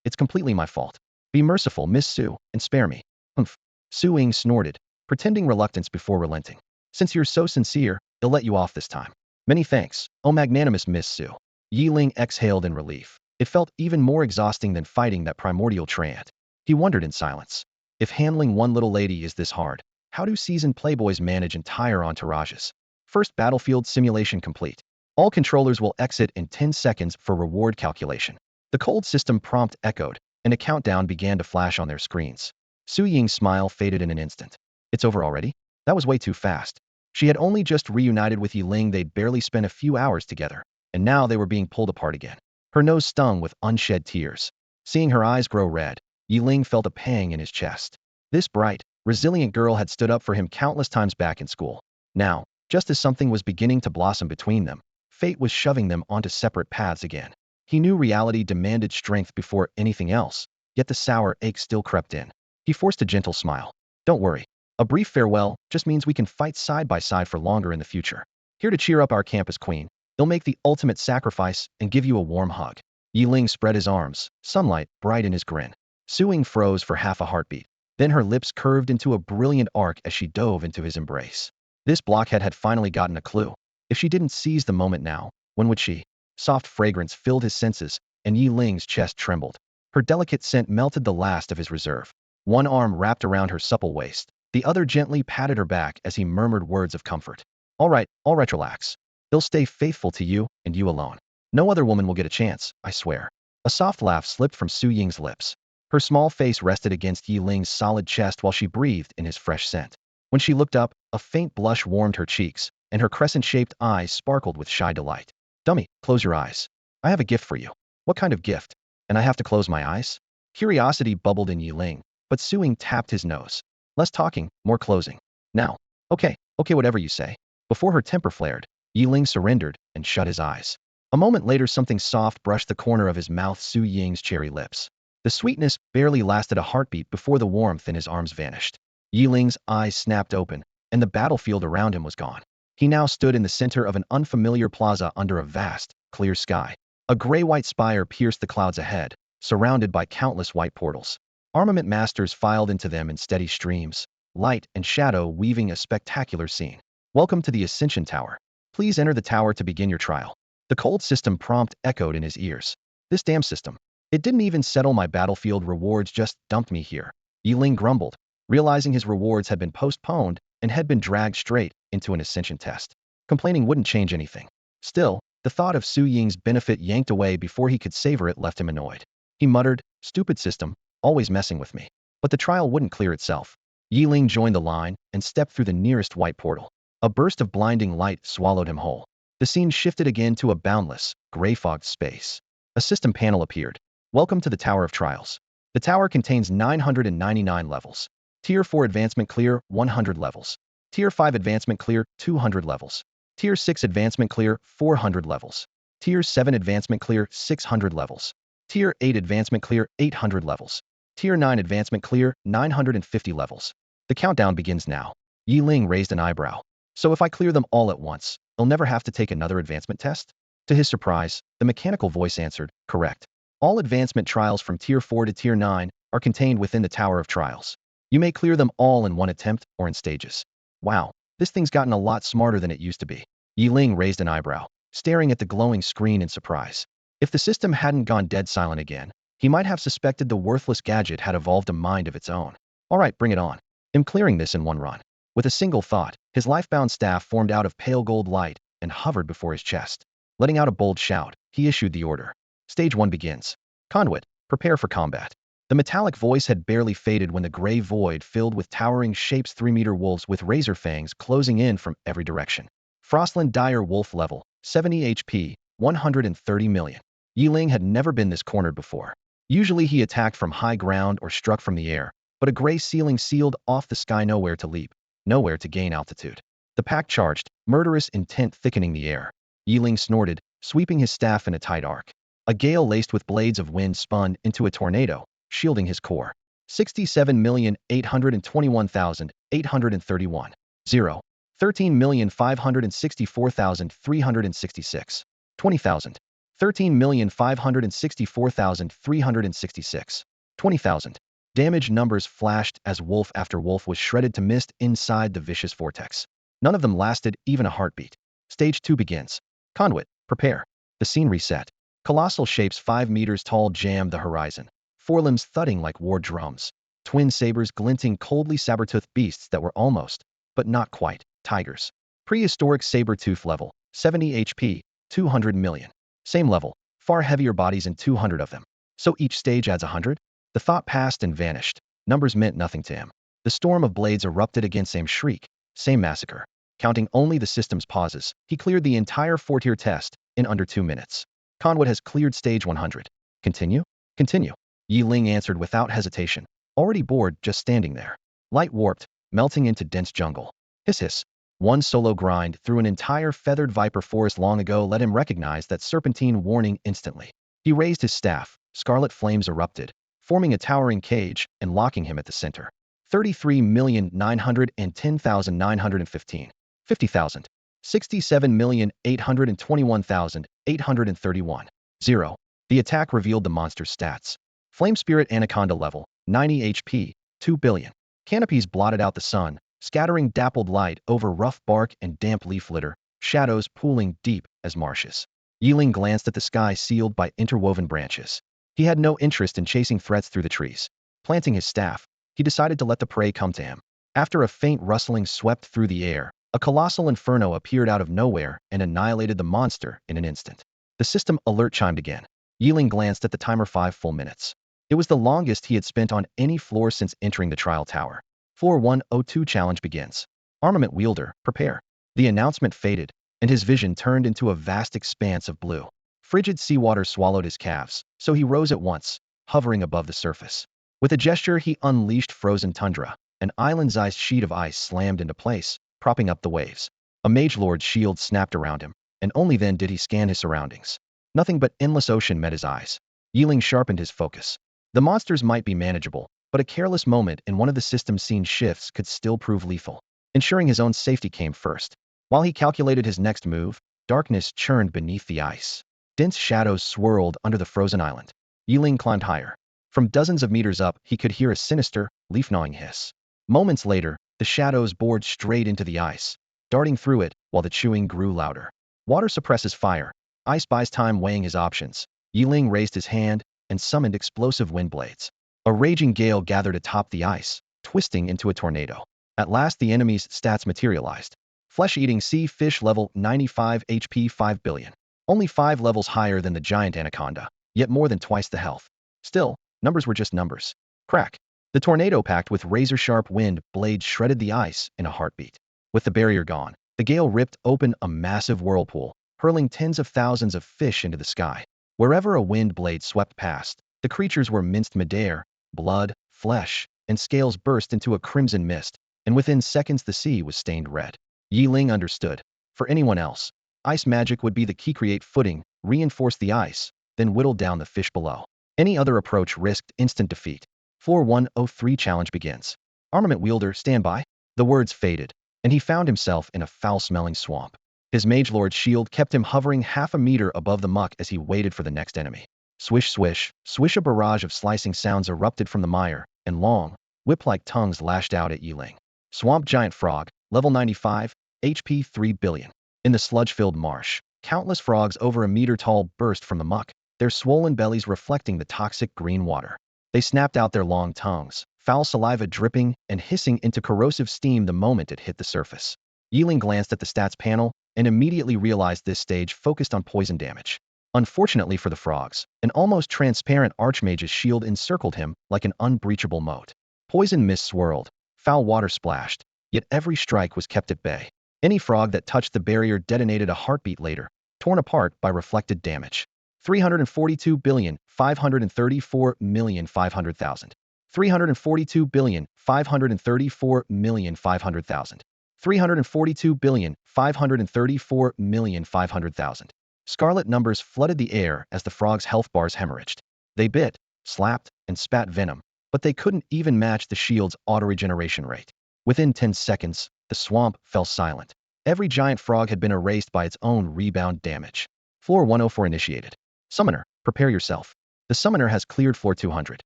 it's completely my fault. Be merciful, Miss Su, and spare me. Humph. Su-Ying snorted, pretending reluctance before relenting. Since you're so sincere, I'll let you off this time. Many thanks, oh magnanimous Miss Su. Yeling exhaled in relief. It felt even more exhausting than fighting that primordial treant. He wondered in silence. If handling one little lady is this hard, how do seasoned playboys manage entire entourages? First battlefield simulation complete. All controllers will exit in 10 seconds for reward calculation. The cold system prompt echoed, and a countdown began to flash on their screens. Su-Ying's smile faded in an instant. It's over already? That was way too fast. She had only just reunited with Yeling. They'd barely spent a few hours together, and now they were being pulled apart again. Her nose stung with unshed tears. Seeing her eyes grow red, Yeling felt a pang in his chest. This bright, resilient girl had stood up for him countless times back in school. Now, just as something was beginning to blossom between them, fate was shoving them onto separate paths again. He knew reality demanded strength before anything else, yet the sour ache still crept in. He forced a gentle smile. Don't worry. A brief farewell just means we can fight side by side for longer in the future. Here to cheer up our campus queen. He'll make the ultimate sacrifice and give you a warm hug. Yeling spread his arms, sunlight bright in his grin. Su-Ying froze for half a heartbeat. Then her lips curved into a brilliant arc as she dove into his embrace. This blockhead had finally gotten a clue. If she didn't seize the moment now, when would she? Soft fragrance filled his senses, and Yeling's chest trembled. Her delicate scent melted the last of his reserve. One arm wrapped around her supple waist. The other gently patted her back as he murmured words of comfort. All right, relax. He'll stay faithful to you, and you alone. No other woman will get a chance, I swear. A soft laugh slipped from Su-Ying's lips. Her small face rested against Yeling's solid chest while she breathed in his fresh scent. When she looked up, a faint blush warmed her cheeks, and her crescent-shaped eyes sparkled with shy delight. Dummy, close your eyes. I have a gift for you. What kind of gift? And I have to close my eyes? Curiosity bubbled in Yeling, but Su-Ying tapped his nose. Less talking, more closing. Now. Okay, whatever you say. Before her temper flared, Yeling surrendered and shut his eyes. A moment later, something soft brushed the corner of his mouth. Su-Ying's cherry lips. The sweetness barely lasted a heartbeat before the warmth in his arms vanished. Yeling's eyes snapped open, and the battlefield around him was gone. He now stood in the center of an unfamiliar plaza under a vast, clear sky. A gray-white spire pierced the clouds ahead, surrounded by countless white portals. Armament masters filed into them in steady streams, light and shadow weaving a spectacular scene. Welcome to the Ascension Tower. Please enter the tower to begin your trial. The cold system prompt echoed in his ears. This damn system. It didn't even settle my battlefield rewards, just dumped me here. Yeling grumbled, realizing his rewards had been postponed and had been dragged straight into an Ascension test. Complaining wouldn't change anything. Still, the thought of Su-Ying's benefit yanked away before he could savor it left him annoyed. He muttered, stupid system, always messing with me. But the trial wouldn't clear itself. Yeling joined the line and stepped through the nearest white portal. A burst of blinding light swallowed him whole. The scene shifted again to a boundless, gray-fogged space. A system panel appeared. Welcome to the Tower of Trials. The tower contains 999 levels. Tier 4 Advancement Clear, 100 levels. Tier 5 Advancement Clear, 200 levels. Tier 6 Advancement Clear, 400 levels. Tier 7 Advancement Clear, 600 levels. Tier 8 Advancement Clear, 800 levels. Tier 9 Advancement Clear, 950 levels. The countdown begins now. Yeling raised an eyebrow. So if I clear them all at once, I'll never have to take another advancement test? To his surprise, the mechanical voice answered, correct. All advancement trials from Tier 4 to Tier 9 are contained within the Tower of Trials. You may clear them all in one attempt or in stages. Wow, this thing's gotten a lot smarter than it used to be. Yeling raised an eyebrow, staring at the glowing screen in surprise. If the system hadn't gone dead silent again, he might have suspected the worthless gadget had evolved a mind of its own. All right, bring it on. I'm clearing this in one run. With a single thought, his life-bound staff formed out of pale gold light and hovered before his chest. Letting out a bold shout, he issued the order. Stage 1 begins. Conduit, prepare for combat. The metallic voice had barely faded when the gray void filled with towering shapes 3-meter wolves with razor fangs closing in from every direction. Frostland Dire Wolf level, 70 HP, 130 million. Yeling had never been this cornered before. Usually he attacked from high ground or struck from the air, but a gray ceiling sealed off the sky, nowhere to leap, nowhere to gain altitude. The pack charged, murderous intent thickening the air. Yeling snorted, sweeping his staff in a tight arc. A gale laced with blades of wind spun into a tornado, shielding his core. 67,821,831. 0. 13,564,366. 20,000. 13,564,366. 20,000. Damage numbers flashed as wolf after wolf was shredded to mist inside the vicious vortex. None of them lasted even a heartbeat. Stage 2 begins. Conduit, prepare. The scene reset. Colossal shapes 5 meters tall jammed the horizon, forelimbs thudding like war drums, twin sabers glinting coldly, saber-toothed beasts that were almost, but not quite, tigers. Prehistoric saber-tooth level, 70 HP, 200 million. Same level, far heavier bodies and 200 of them. So each stage adds 100? The thought passed and vanished. Numbers meant nothing to him. The storm of blades erupted again, same shriek, same massacre. Counting only the system's pauses, he cleared the entire 4-tier test in under 2 minutes. Conduit has cleared stage 100. Continue? Continue. Yeling answered without hesitation, already bored just standing there. Light warped, melting into dense jungle. Hiss hiss. One solo grind through an entire feathered viper forest long ago let him recognize that serpentine warning instantly. He raised his staff, scarlet flames erupted, forming a towering cage and locking him at the center. 33,910,915. 50,000. 67,821,831. 0. The attack revealed the monster's stats. Flame Spirit Anaconda level, 90 HP, 2 billion. Canopies blotted out the sun, scattering dappled light over rough bark and damp leaf litter, shadows pooling deep as marshes. Yeling glanced at the sky sealed by interwoven branches. He had no interest in chasing threats through the trees. Planting his staff, he decided to let the prey come to him. After a faint rustling swept through the air, a colossal inferno appeared out of nowhere and annihilated the monster in an instant. The system alert chimed again. Yeling glanced at the timer, 5 full minutes. It was the longest he had spent on any floor since entering the trial tower. Floor 102 challenge begins. Armament wielder, prepare. The announcement faded, and his vision turned into a vast expanse of blue. Frigid seawater swallowed his calves, so he rose at once, hovering above the surface. With a gesture he unleashed frozen tundra. An island-sized sheet of ice slammed into place, propping up the waves. A mage lord's shield snapped around him, and only then did he scan his surroundings. Nothing but endless ocean met his eyes. Yeling sharpened his focus. The monsters might be manageable, but a careless moment in one of the system's scene shifts could still prove lethal. Ensuring his own safety came first. While he calculated his next move, darkness churned beneath the ice. Dense shadows swirled under the frozen island. Yeling climbed higher. From dozens of meters up, he could hear a sinister, leaf-gnawing hiss. Moments later, the shadows bored straight into the ice, darting through it while the chewing grew louder. Water suppresses fire. Ice buys time, weighing his options. Yeling raised his hand and summoned explosive wind blades. A raging gale gathered atop the ice, twisting into a tornado. At last the enemy's stats materialized. Flesh-eating sea fish level 95 HP, 5 billion. Only 5 levels higher than the giant anaconda, yet more than twice the health. Still, numbers were just numbers. Crack. The tornado packed with razor-sharp wind blades shredded the ice in a heartbeat. With the barrier gone, the gale ripped open a massive whirlpool, hurling tens of thousands of fish into the sky. Wherever a wind blade swept past, the creatures were minced midair. Blood, flesh, and scales burst into a crimson mist, and within seconds the sea was stained red. Yeling understood. For anyone else, ice magic would be the key. Create footing, reinforce the ice, then whittle down the fish below. Any other approach risked instant defeat. Floor 103 challenge begins. Armament wielder, stand by. The words faded, and he found himself in a foul-smelling swamp. His mage lord's shield kept him hovering half a meter above the muck as he waited for the next enemy. Swish, swish, swish. A barrage of slicing sounds erupted from the mire, and long, whip-like tongues lashed out at Yeling. Swamp giant frog, level 95, HP 3 billion. In the sludge-filled marsh, countless frogs over a meter tall burst from the muck, their swollen bellies reflecting the toxic green water. They snapped out their long tongues, foul saliva dripping and hissing into corrosive steam the moment it hit the surface. Yeling glanced at the stats panel and immediately realized this stage focused on poison damage. Unfortunately for the frogs, an almost transparent archmage's shield encircled him like an unbreachable moat. Poison mist swirled, foul water splashed, yet every strike was kept at bay. Any frog that touched the barrier detonated a heartbeat later, torn apart by reflected damage. 342,534,500,000. 342,534,500,000. 342,534,500,000. Scarlet numbers flooded the air as the frog's health bars hemorrhaged. They bit, slapped, and spat venom, but they couldn't even match the shield's auto-regeneration rate. Within 10 seconds, the swamp fell silent. Every giant frog had been erased by its own rebound damage. Floor 104 initiated. Summoner, prepare yourself. The summoner has cleared floor 200.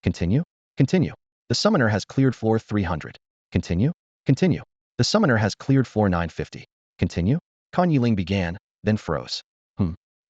Continue? Continue. The summoner has cleared floor 300. Continue? Continue. The summoner has cleared floor 950. Continue? Yeling began, then froze.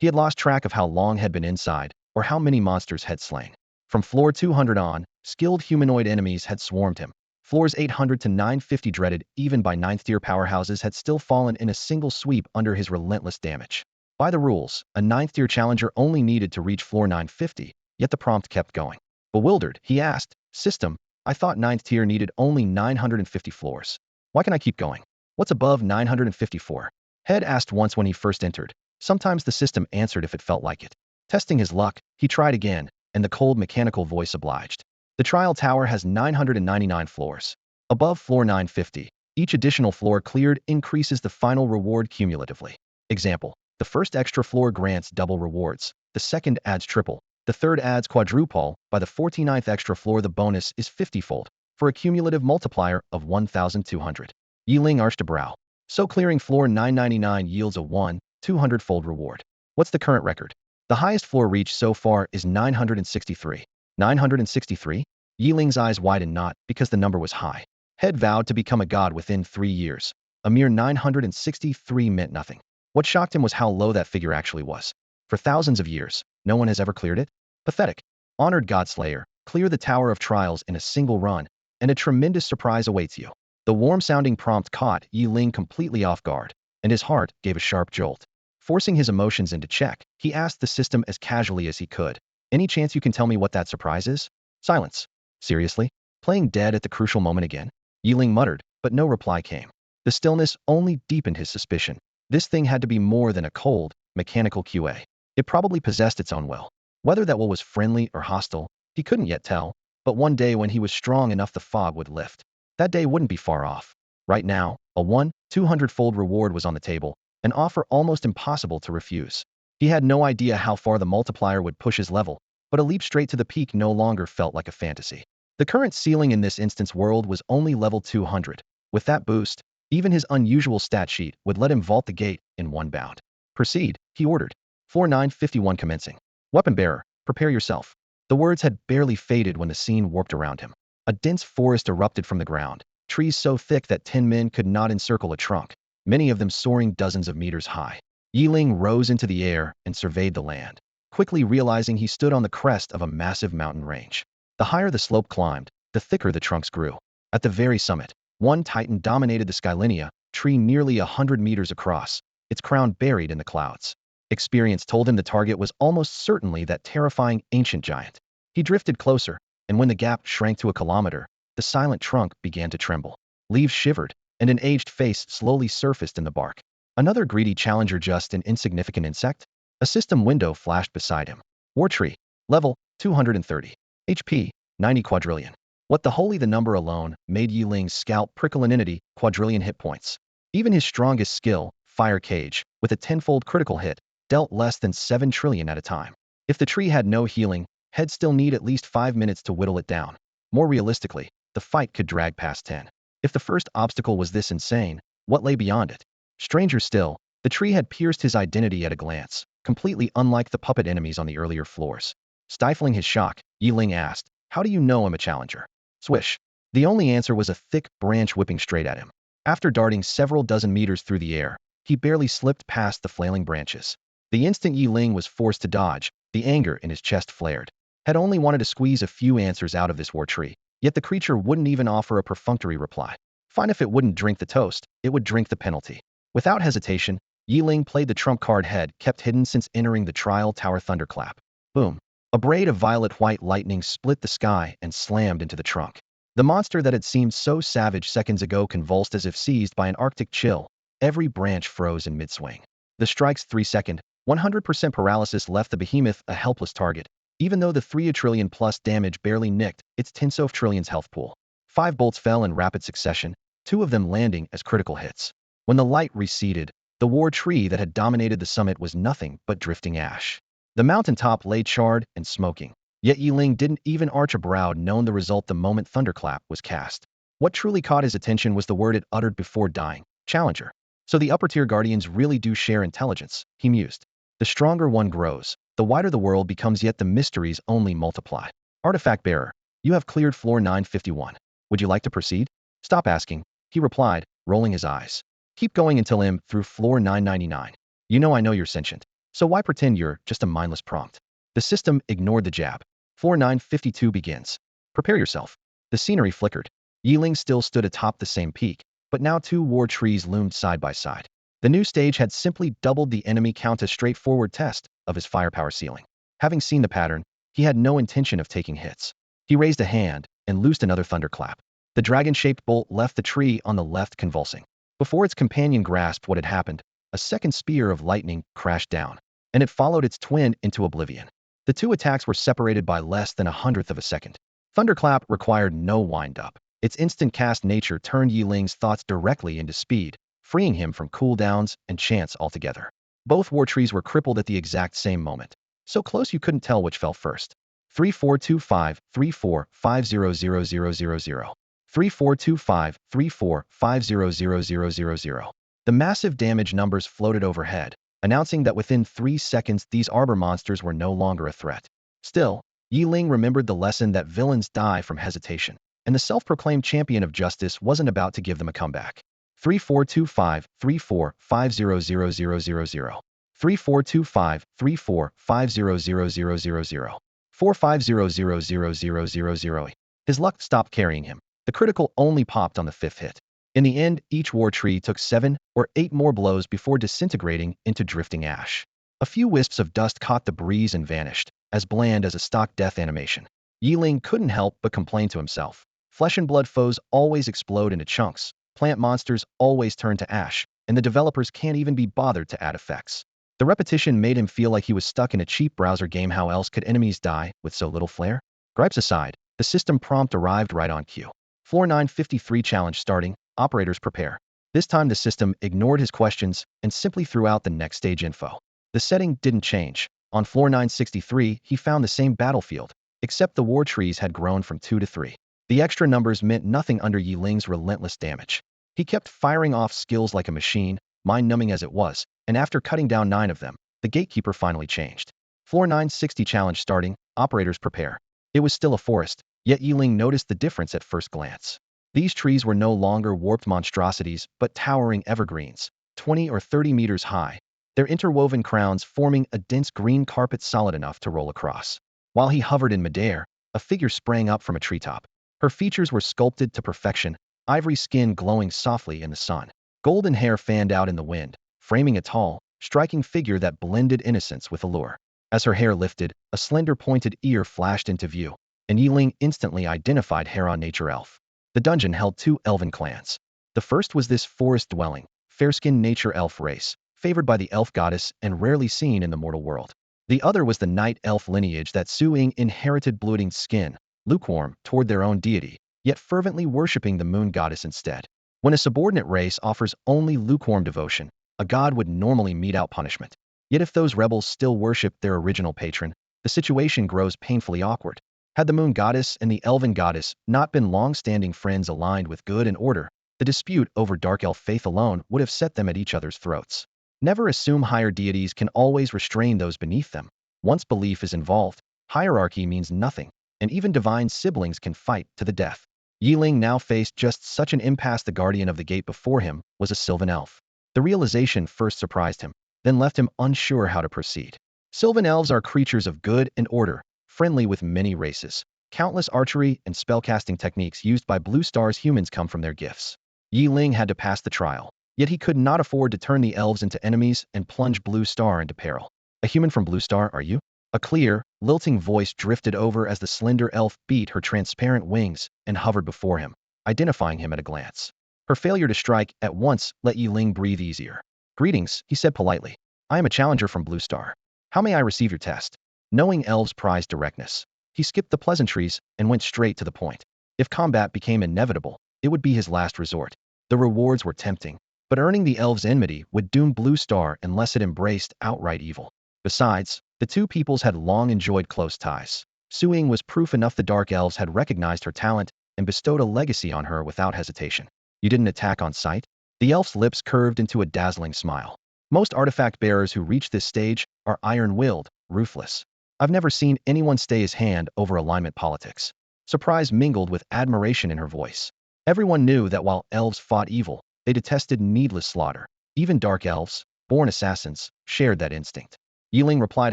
He had lost track of how long had been inside, or how many monsters had slain. From floor 200 on, skilled humanoid enemies had swarmed him. Floors 800 to 950 dreaded even by 9th tier powerhouses had still fallen in a single sweep under his relentless damage. By the rules, a 9th tier challenger only needed to reach floor 950, yet the prompt kept going. Bewildered, he asked, "System, I thought 9th tier needed only 950 floors. Why can I keep going? What's above 954? Head asked once when he first entered. Sometimes the system answered if it felt like it. Testing his luck, he tried again, and the cold mechanical voice obliged. The trial tower has 999 floors. Above floor 950, each additional floor cleared increases the final reward cumulatively. Example, the first extra floor grants double rewards, the second adds triple, the third adds quadruple, by the 49th extra floor the bonus is 50-fold, for a cumulative multiplier of 1,200. Yeling arched a brow. So clearing floor 999 yields a 200-fold reward. What's the current record? The highest floor reached so far is 963. 963? Yeling's eyes widened not because the number was high. Head vowed to become a god within 3 years. A mere 963 meant nothing. What shocked him was how low that figure actually was. For thousands of years, no one has ever cleared it? Pathetic. Honored Godslayer, clear the Tower of Trials in a single run, and a tremendous surprise awaits you. The warm-sounding prompt caught Yeling completely off guard, and his heart gave a sharp jolt. Forcing his emotions into check, he asked the system as casually as he could, "Any chance you can tell me what that surprise is?" Silence. Seriously? Playing dead at the crucial moment again? Yeling muttered, but no reply came. The stillness only deepened his suspicion. This thing had to be more than a cold, mechanical QA. It probably possessed its own will. Whether that will was friendly or hostile, he couldn't yet tell, but one day when he was strong enough the fog would lift. That day wouldn't be far off. Right now, a 200-fold reward was on the table, an offer almost impossible to refuse. He had no idea how far the multiplier would push his level, but a leap straight to the peak no longer felt like a fantasy. The current ceiling in this instance world was only level 200. With that boost, even his unusual stat sheet would let him vault the gate in one bound. "Proceed," he ordered. Floor 951 commencing. "Weapon bearer, prepare yourself." The words had barely faded when the scene warped around him. A dense forest erupted from the ground, trees so thick that 10 men could not encircle a trunk, many of them soaring dozens of meters high. Yeling rose into the air and surveyed the land, quickly realizing he stood on the crest of a massive mountain range. The higher the slope climbed, the thicker the trunks grew. At the very summit, one titan dominated the skylinear, tree nearly 100 meters across, its crown buried in the clouds. Experience told him the target was almost certainly that terrifying ancient giant. He drifted closer, and when the gap shrank to a kilometer, the silent trunk began to tremble. Leaves shivered, and an aged face slowly surfaced in the bark. Another greedy challenger, just an insignificant insect? A system window flashed beside him. War tree. Level, 230. HP, 90 quadrillion. What the holy, the number alone made Yeling's scalp prickle an entity, quadrillion hit points. Even his strongest skill, Fire Cage, with a 10-fold critical hit, dealt less than 7 trillion at a time. If the tree had no healing, he'd still need at least 5 minutes to whittle it down. More realistically, the fight could drag past 10. If the first obstacle was this insane, what lay beyond it? Stranger still, the tree had pierced his identity at a glance, completely unlike the puppet enemies on the earlier floors. Stifling his shock, Yeling asked, "How do you know I'm a challenger?" Swish. The only answer was a thick branch whipping straight at him. After darting several dozen meters through the air, he barely slipped past the flailing branches. The instant Yeling was forced to dodge, the anger in his chest flared. Had only wanted to squeeze a few answers out of this war tree, yet the creature wouldn't even offer a perfunctory reply. Fine if it wouldn't drink the toast, it would drink the penalty. Without hesitation, Yeling played the trump card head, kept hidden since entering the trial tower thunderclap. Boom. A braid of violet-white lightning split the sky and slammed into the trunk. The monster that had seemed so savage seconds ago convulsed as if seized by an arctic chill. Every branch froze in mid-swing. The strike's 3-second, 100% paralysis left the behemoth a helpless target, even though the 3 trillion plus damage barely nicked its 10 trillions health pool. 5 bolts fell in rapid succession, 2 of them landing as critical hits. When the light receded, the war tree that had dominated the summit was nothing but drifting ash. The mountaintop lay charred and smoking, yet Yeling didn't even arch a brow, knowing the result the moment thunderclap was cast. What truly caught his attention was the word it uttered before dying: Challenger. So the upper-tier guardians really do share intelligence, he mused. The stronger one grows, the wider the world becomes, yet the mysteries only multiply. Artifact bearer, you have cleared floor 951. Would you like to proceed? Stop asking, he replied, rolling his eyes. Keep going until I'm through floor 999. You know I know you're sentient, so why pretend you're just a mindless prompt? The system ignored the jab. Floor 952 begins. Prepare yourself. The scenery flickered. Yeling still stood atop the same peak, but now 2 war trees loomed side by side. The new stage had simply doubled the enemy count, a straightforward test of his firepower ceiling. Having seen the pattern, he had no intention of taking hits. He raised a hand and loosed another thunderclap. The dragon-shaped bolt left the tree on the left convulsing. Before its companion grasped what had happened, a second spear of lightning crashed down, and it followed its twin into oblivion. The 2 attacks were separated by less than 1/100 of a second. Thunderclap required no wind-up. Its instant cast nature turned Yeling's thoughts directly into speed, freeing him from cooldowns and chance altogether. Both war trees were crippled at the exact same moment, so close you couldn't tell which fell first. 3425 34500000. 3425 34500000. The massive damage numbers floated overhead, announcing that within 3 seconds these arbor monsters were no longer a threat. Still, Yeling remembered the lesson that villains die from hesitation, and the self-proclaimed champion of justice wasn't about to give them a comeback. 3425 34500000. 3425 34500000. 45000000. His luck stopped carrying him. The critical only popped on the 5th hit. In the end, each war tree took 7 or 8 more blows before disintegrating into drifting ash. A few wisps of dust caught the breeze and vanished, as bland as a stock death animation. Yeling couldn't help but complain to himself. Flesh and blood foes always explode into chunks, plant monsters always turn to ash, and the developers can't even be bothered to add effects. The repetition made him feel like he was stuck in a cheap browser game. How else could enemies die with so little flair? Gripes aside, the system prompt arrived right on cue. Floor 953 challenge starting, operators prepare. This time the system ignored his questions and simply threw out the next stage info. The setting didn't change. On floor 963, he found the same battlefield, except the war trees had grown from 2 to 3. The extra numbers meant nothing under Yeling's relentless damage. He kept firing off skills like a machine, mind-numbing as it was, and after cutting down 9 of them, the gatekeeper finally changed. Floor 960 challenge starting, operators prepare. It was still a forest, yet Yeling noticed the difference at first glance. These trees were no longer warped monstrosities, but towering evergreens, 20 or 30 meters high, their interwoven crowns forming a dense green carpet solid enough to roll across. While he hovered in midair, a figure sprang up from a treetop. Her features were sculpted to perfection, ivory skin glowing softly in the sun. Golden hair fanned out in the wind, framing a tall, striking figure that blended innocence with allure. As her hair lifted, a slender pointed ear flashed into view, and Yeling instantly identified Heron Nature Elf. The dungeon held 2 elven clans. The first was this forest-dwelling, fair-skinned nature elf race, favored by the elf goddess and rarely seen in the mortal world. The other was the night elf lineage that Ling inherited, bloating skin, lukewarm toward their own deity, yet fervently worshipping the moon goddess instead. When a subordinate race offers only lukewarm devotion, a god would normally mete out punishment. Yet if those rebels still worship their original patron, the situation grows painfully awkward. Had the moon goddess and the elven goddess not been long-standing friends aligned with good and order, the dispute over dark elf faith alone would have set them at each other's throats. Never assume higher deities can always restrain those beneath them. Once belief is involved, hierarchy means nothing, and even divine siblings can fight to the death. Yeling now faced just such an impasse. The guardian of the gate before him was a Sylvan elf. The realization first surprised him, then left him unsure how to proceed. Sylvan elves are creatures of good and order, friendly with many races. Countless archery and spellcasting techniques used by Blue Star's humans come from their gifts. Yeling had to pass the trial. Yet he could not afford to turn the elves into enemies and plunge Blue Star into peril. A human from Blue Star, are you? A clear, lilting voice drifted over as the slender elf beat her transparent wings and hovered before him, identifying him at a glance. Her failure to strike at once let Yeling breathe easier. Greetings, he said politely. I am a challenger from Blue Star. How may I receive your test? Knowing elves prize directness, he skipped the pleasantries and went straight to the point. If combat became inevitable, it would be his last resort. The rewards were tempting, but earning the elves' enmity would doom Blue Star unless it embraced outright evil. Besides, the two peoples had long enjoyed close ties. Suing was proof enough the Dark Elves had recognized her talent and bestowed a legacy on her without hesitation. You didn't attack on sight? The elf's lips curved into a dazzling smile. Most artifact bearers who reach this stage are iron-willed, ruthless. I've never seen anyone stay his hand over alignment politics. Surprise mingled with admiration in her voice. Everyone knew that while elves fought evil, they detested needless slaughter. Even dark elves, born assassins, shared that instinct. Yeling replied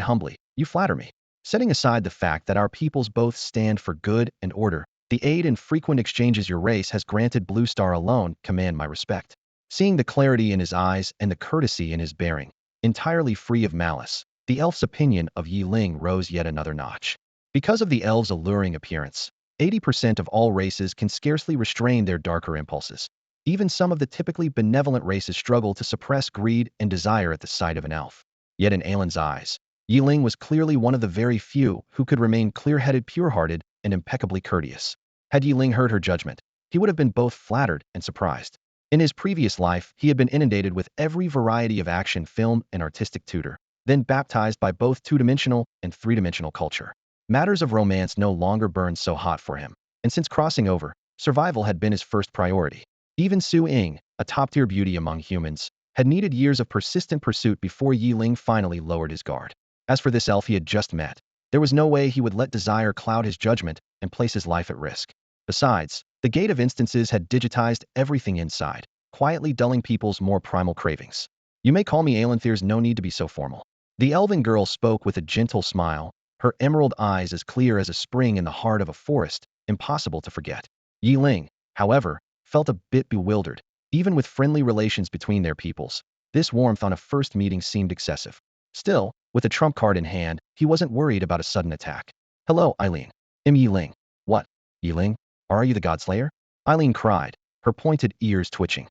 humbly, you flatter me. Setting aside the fact that our peoples both stand for good and order, the aid and frequent exchanges your race has granted Blue Star alone command my respect. Seeing the clarity in his eyes and the courtesy in his bearing, entirely free of malice, the elf's opinion of Yeling rose yet another notch. Because of the elf's alluring appearance, 80% of all races can scarcely restrain their darker impulses. Even some of the typically benevolent races struggle to suppress greed and desire at the sight of an elf. Yet in Aelin's eyes, Yeling was clearly one of the very few who could remain clear-headed, pure-hearted, and impeccably courteous. Had Yeling heard her judgment, he would have been both flattered and surprised. In his previous life, he had been inundated with every variety of action film and artistic tutor, then baptized by both two-dimensional and three-dimensional culture. Matters of romance no longer burned so hot for him, and since crossing over, survival had been his first priority. Even Su Ying, a top-tier beauty among humans, had needed years of persistent pursuit before Yeling finally lowered his guard. As for this elf he had just met, there was no way he would let desire cloud his judgment and place his life at risk. Besides, the Gate of Instances had digitized everything inside, quietly dulling people's more primal cravings. You may call me Aelin, there's no need to be so formal. The elven girl spoke with a gentle smile, her emerald eyes as clear as a spring in the heart of a forest, impossible to forget. Yeling, however, felt a bit bewildered. Even with friendly relations between their peoples, this warmth on a first meeting seemed excessive. Still, with a trump card in hand, he wasn't worried about a sudden attack. Hello, Eileen. I'm Yeling. What? Yeling? Are you the Godslayer? Eileen cried, her pointed ears twitching.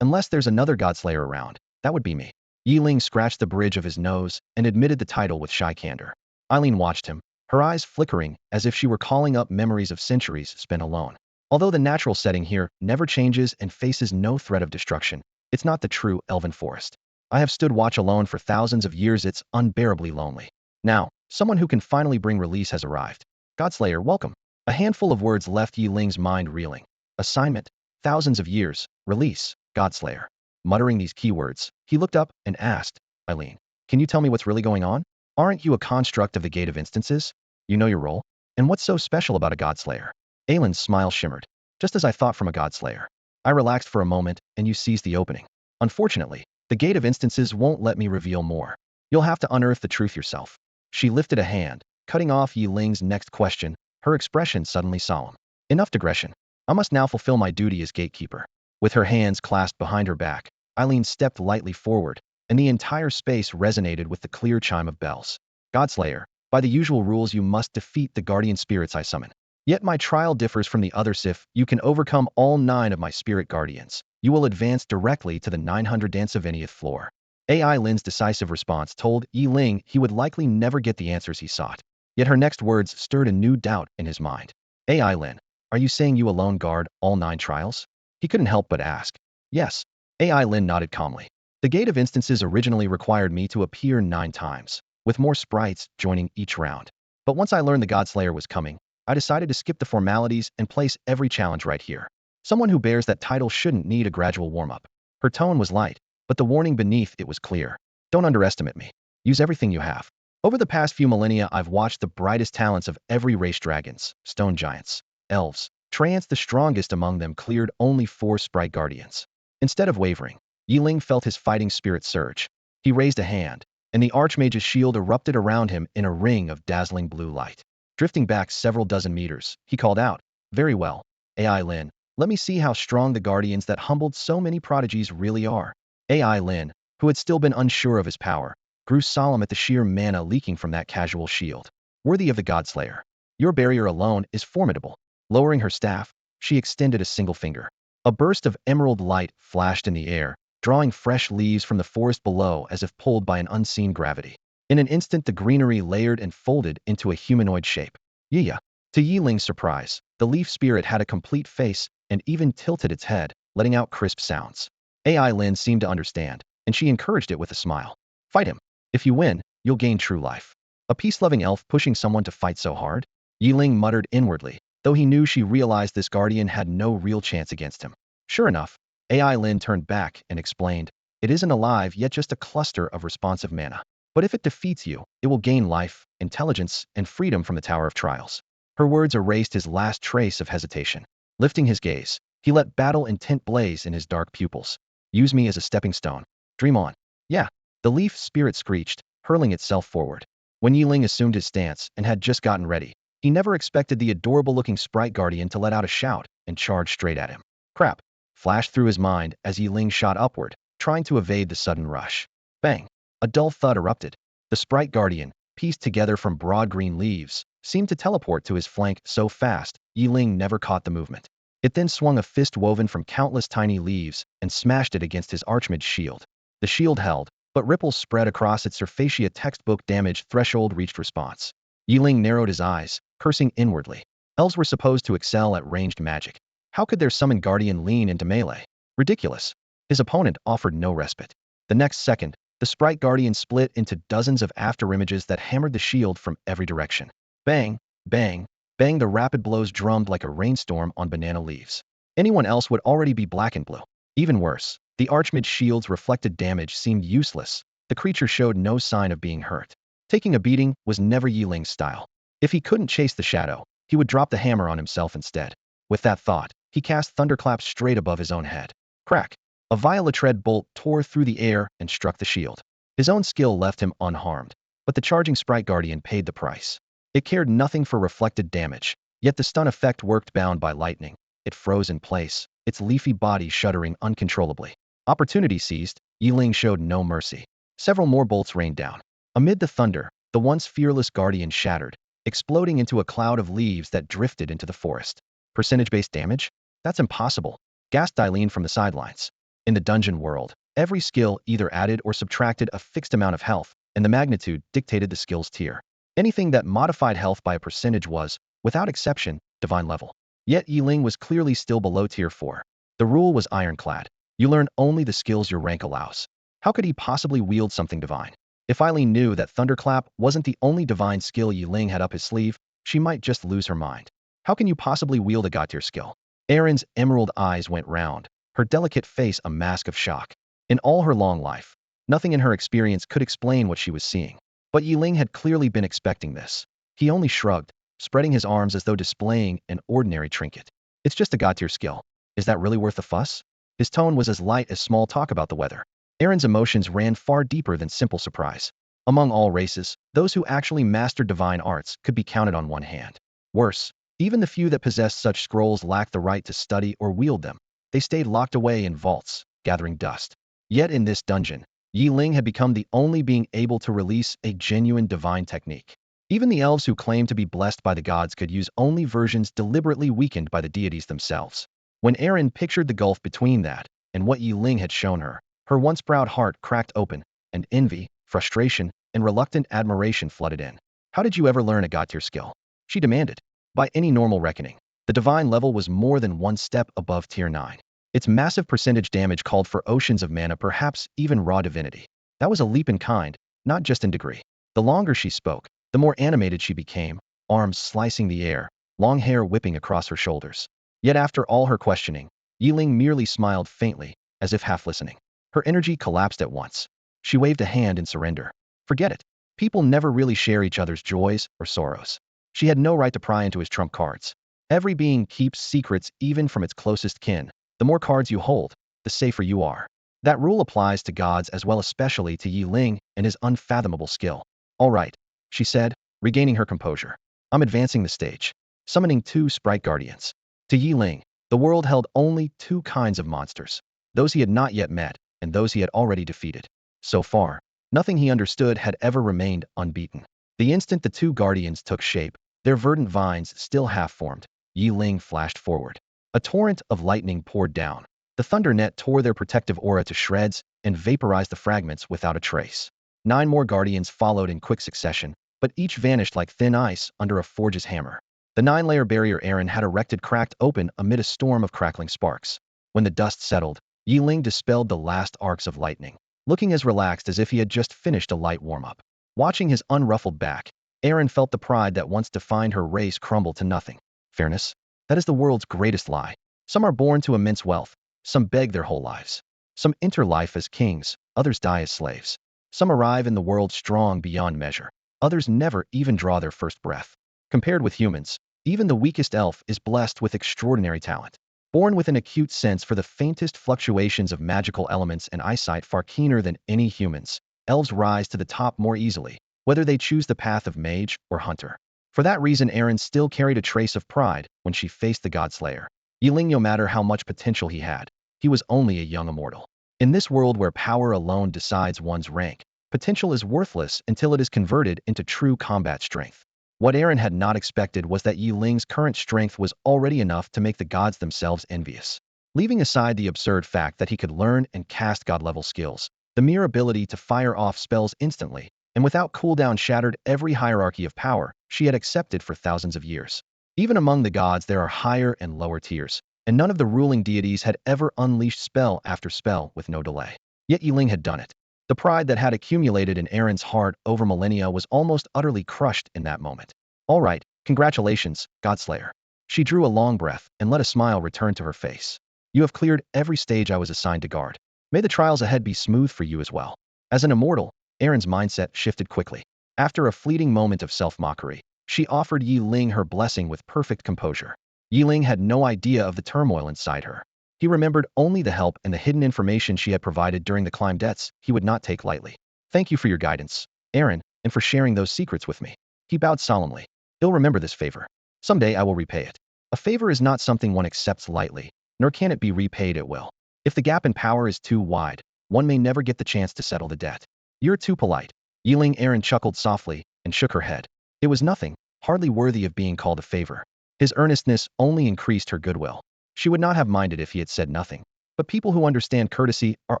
Unless there's another Godslayer around, that would be me. Yeling scratched the bridge of his nose and admitted the title with shy candor. Eileen watched him, her eyes flickering as if she were calling up memories of centuries spent alone. Although the natural setting here never changes and faces no threat of destruction, it's not the true elven forest. I have stood watch alone for thousands of years, it's unbearably lonely. Now, someone who can finally bring release has arrived. Godslayer, welcome. A handful of words left Yeling's mind reeling. Assignment, thousands of years, release, Godslayer. Muttering these keywords, he looked up and asked, Eileen, can you tell me what's really going on? Aren't you a construct of the Gate of Instances? You know your role? And what's so special about a Godslayer? Aelin's smile shimmered. Just as I thought from a Godslayer. I relaxed for a moment, and you seized the opening. Unfortunately, the Gate of Instances won't let me reveal more. You'll have to unearth the truth yourself. She lifted a hand, cutting off Yeling's next question, her expression suddenly solemn. Enough digression. I must now fulfill my duty as gatekeeper. With her hands clasped behind her back, Eileen stepped lightly forward, and the entire space resonated with the clear chime of bells. Godslayer, by the usual rules you must defeat the guardian spirits I summon. Yet my trial differs from the others. If you can overcome all 9 of my spirit guardians, you will advance directly to the 970th floor. AI Lin's decisive response told Yeling he would likely never get the answers he sought. Yet her next words stirred a new doubt in his mind. AI Lin, are you saying you alone guard all 9 trials? He couldn't help but ask. Yes. AI Lin nodded calmly. The Gate of Instances originally required me to appear 9 times, with more sprites joining each round. But once I learned the Godslayer was coming, I decided to skip the formalities and place every challenge right here. Someone who bears that title shouldn't need a gradual warm-up. Her tone was light, but the warning beneath it was clear. Don't underestimate me. Use everything you have. Over the past few millennia, I've watched the brightest talents of every race: dragons, stone giants, elves. Treants, the strongest among them, cleared only 4 sprite guardians. Instead of wavering, Yeling felt his fighting spirit surge. He raised a hand, and the Archmage's shield erupted around him in a ring of dazzling blue light. Drifting back several dozen meters, he called out, Very well, AI Lin, Let me see how strong the guardians that humbled so many prodigies really are. AI Lin, who had still been unsure of his power, grew solemn at the sheer mana leaking from that casual shield. Worthy of the Godslayer. Your barrier alone is formidable. Lowering her staff, she extended a single finger. A burst of emerald light flashed in the air, drawing fresh leaves from the forest below as if pulled by an unseen gravity. In an instant, the greenery layered and folded into a humanoid shape. Yeah. To Yeling's surprise, the leaf spirit had a complete face and even tilted its head, letting out crisp sounds. AI Lin seemed to understand, and she encouraged it with a smile. Fight him. If you win, you'll gain true life. A peace-loving elf pushing someone to fight so hard? Yeling muttered inwardly, though he knew she realized this guardian had no real chance against him. Sure enough, AI Lin turned back and explained, it isn't alive yet just a cluster of responsive mana. But if it defeats you, it will gain life, intelligence, and freedom from the Tower of Trials. Her words erased his last trace of hesitation. Lifting his gaze, he let battle intent blaze in his dark pupils. Use me as a stepping stone. Dream on. Yeah. The leaf spirit screeched, hurling itself forward. When Yeling assumed his stance and had just gotten ready, he never expected the adorable-looking sprite guardian to let out a shout and charge straight at him. Crap! Flashed through his mind as Yeling shot upward, trying to evade the sudden rush. Bang! A dull thud erupted. The sprite guardian, pieced together from broad green leaves, seemed to teleport to his flank so fast, Yeling never caught the movement. It then swung a fist woven from countless tiny leaves and smashed it against his archmage's shield. The shield held, but ripples spread across its surface. Textbook damage threshold reached response. Yeling narrowed his eyes, cursing inwardly. Elves were supposed to excel at ranged magic. How could their summoned guardian lean into melee? Ridiculous. His opponent offered no respite. The next second, the sprite guardian split into dozens of afterimages that hammered the shield from every direction. Bang, bang, bang, the rapid blows drummed like a rainstorm on banana leaves. Anyone else would already be black and blue. Even worse, the archmage's shield's reflected damage seemed useless. The creature showed no sign of being hurt. Taking a beating was never Yeling's style. If he couldn't chase the shadow, he would drop the hammer on himself instead. With that thought, he cast thunderclap straight above his own head. Crack! A violet-red bolt tore through the air and struck the shield. His own skill left him unharmed, but the charging sprite guardian paid the price. It cared nothing for reflected damage, yet the stun effect worked. Bound by lightning, it froze in place, its leafy body shuddering uncontrollably. Opportunity seized, Yeling showed no mercy. Several more bolts rained down. Amid the thunder, the once fearless guardian shattered, exploding into a cloud of leaves that drifted into the forest. Percentage-based damage? That's impossible, gasped Yeling from the sidelines. In the dungeon world, every skill either added or subtracted a fixed amount of health, and the magnitude dictated the skill's tier. Anything that modified health by a percentage was, without exception, divine level. Yet Yeling was clearly still below tier 4. The rule was ironclad. You learn only the skills your rank allows. How could he possibly wield something divine? If Yeling knew that Thunderclap wasn't the only divine skill Yeling had up his sleeve, she might just lose her mind. How can you possibly wield a god tier skill? Erin's emerald eyes went round, her delicate face a mask of shock. In all her long life, nothing in her experience could explain what she was seeing. But Yeling had clearly been expecting this. He only shrugged, spreading his arms as though displaying an ordinary trinket. It's just a god tier skill. Is that really worth the fuss? His tone was as light as small talk about the weather. Erin's emotions ran far deeper than simple surprise. Among all races, those who actually mastered divine arts could be counted on one hand. Worse, even the few that possessed such scrolls lacked the right to study or wield them. They stayed locked away in vaults, gathering dust. Yet in this dungeon, Yeling had become the only being able to release a genuine divine technique. Even the elves who claimed to be blessed by the gods could use only versions deliberately weakened by the deities themselves. When Erin pictured the gulf between that and what Yeling had shown her, her once proud heart cracked open, and envy, frustration, and reluctant admiration flooded in. How did you ever learn a god tier skill? She demanded. By any normal reckoning, the divine level was more than one step above tier 9. Its massive percentage damage called for oceans of mana, perhaps even raw divinity. That was a leap in kind, not just in degree. The longer she spoke, the more animated she became, arms slicing the air, long hair whipping across her shoulders. Yet after all her questioning, Yeling merely smiled faintly, as if half listening. Her energy collapsed at once. She waved a hand in surrender. Forget it. People never really share each other's joys or sorrows. She had no right to pry into his trump cards. Every being keeps secrets even from its closest kin. The more cards you hold, the safer you are. That rule applies to gods as well, especially to Yeling and his unfathomable skill. All right, she said, regaining her composure. I'm advancing the stage. Summoning 2 sprite guardians. To Yeling, The world held only two kinds of monsters, those he had not yet met and those he had already defeated. So far, nothing he understood had ever remained unbeaten. The instant the two guardians took shape, their verdant vines still half-formed, Yeling flashed forward. A torrent of lightning poured down. The thunder net tore their protective aura to shreds and vaporized the fragments without a trace. 9 more guardians followed in quick succession, but each vanished like thin ice under a forge's hammer. The 9-layer barrier Aaron had erected cracked open amid a storm of crackling sparks. When the dust settled, Yeling dispelled the last arcs of lightning, looking as relaxed as if he had just finished a light warm-up. Watching his unruffled back, Aaron felt the pride that once defined her race crumble to nothing. Fairness? That is the world's greatest lie. Some are born to immense wealth, some beg their whole lives. Some enter life as kings, others die as slaves. Some arrive in the world strong beyond measure, others never even draw their first breath. Compared with humans, even the weakest elf is blessed with extraordinary talent. Born with an acute sense for the faintest fluctuations of magical elements and eyesight far keener than any humans, elves rise to the top more easily, whether they choose the path of mage or hunter. For that reason, Aaron still carried a trace of pride when she faced the Godslayer. Yeling, no matter how much potential he had, he was only a young immortal. In this world where power alone decides one's rank, potential is worthless until it is converted into true combat strength. What Aaron had not expected was that Yeling's current strength was already enough to make the gods themselves envious. Leaving aside the absurd fact that he could learn and cast god-level skills, the mere ability to fire off spells instantly and without cooldown shattered every hierarchy of power she had accepted for thousands of years. Even among the gods there are higher and lower tiers, and none of the ruling deities had ever unleashed spell after spell with no delay. Yet Yeling had done it. The pride that had accumulated in Aaron's heart over millennia was almost utterly crushed in that moment. All right, congratulations, Godslayer. She drew a long breath and let a smile return to her face. You have cleared every stage I was assigned to guard. May the trials ahead be smooth for you as well. As an immortal, Aaron's mindset shifted quickly. After a fleeting moment of self-mockery, she offered Yeling her blessing with perfect composure. Yeling had no idea of the turmoil inside her. He remembered only the help and the hidden information she had provided during the climb debts he would not take lightly. Thank you for your guidance, Aaron, and for sharing those secrets with me. He bowed solemnly. You'll remember this favor. Someday I will repay it. A favor is not something one accepts lightly, nor can it be repaid at will. If the gap in power is too wide, one may never get the chance to settle the debt. You're too polite. Yeling. Aaron chuckled softly and shook her head. It was nothing, hardly worthy of being called a favor. His earnestness only increased her goodwill. She would not have minded if he had said nothing, but people who understand courtesy are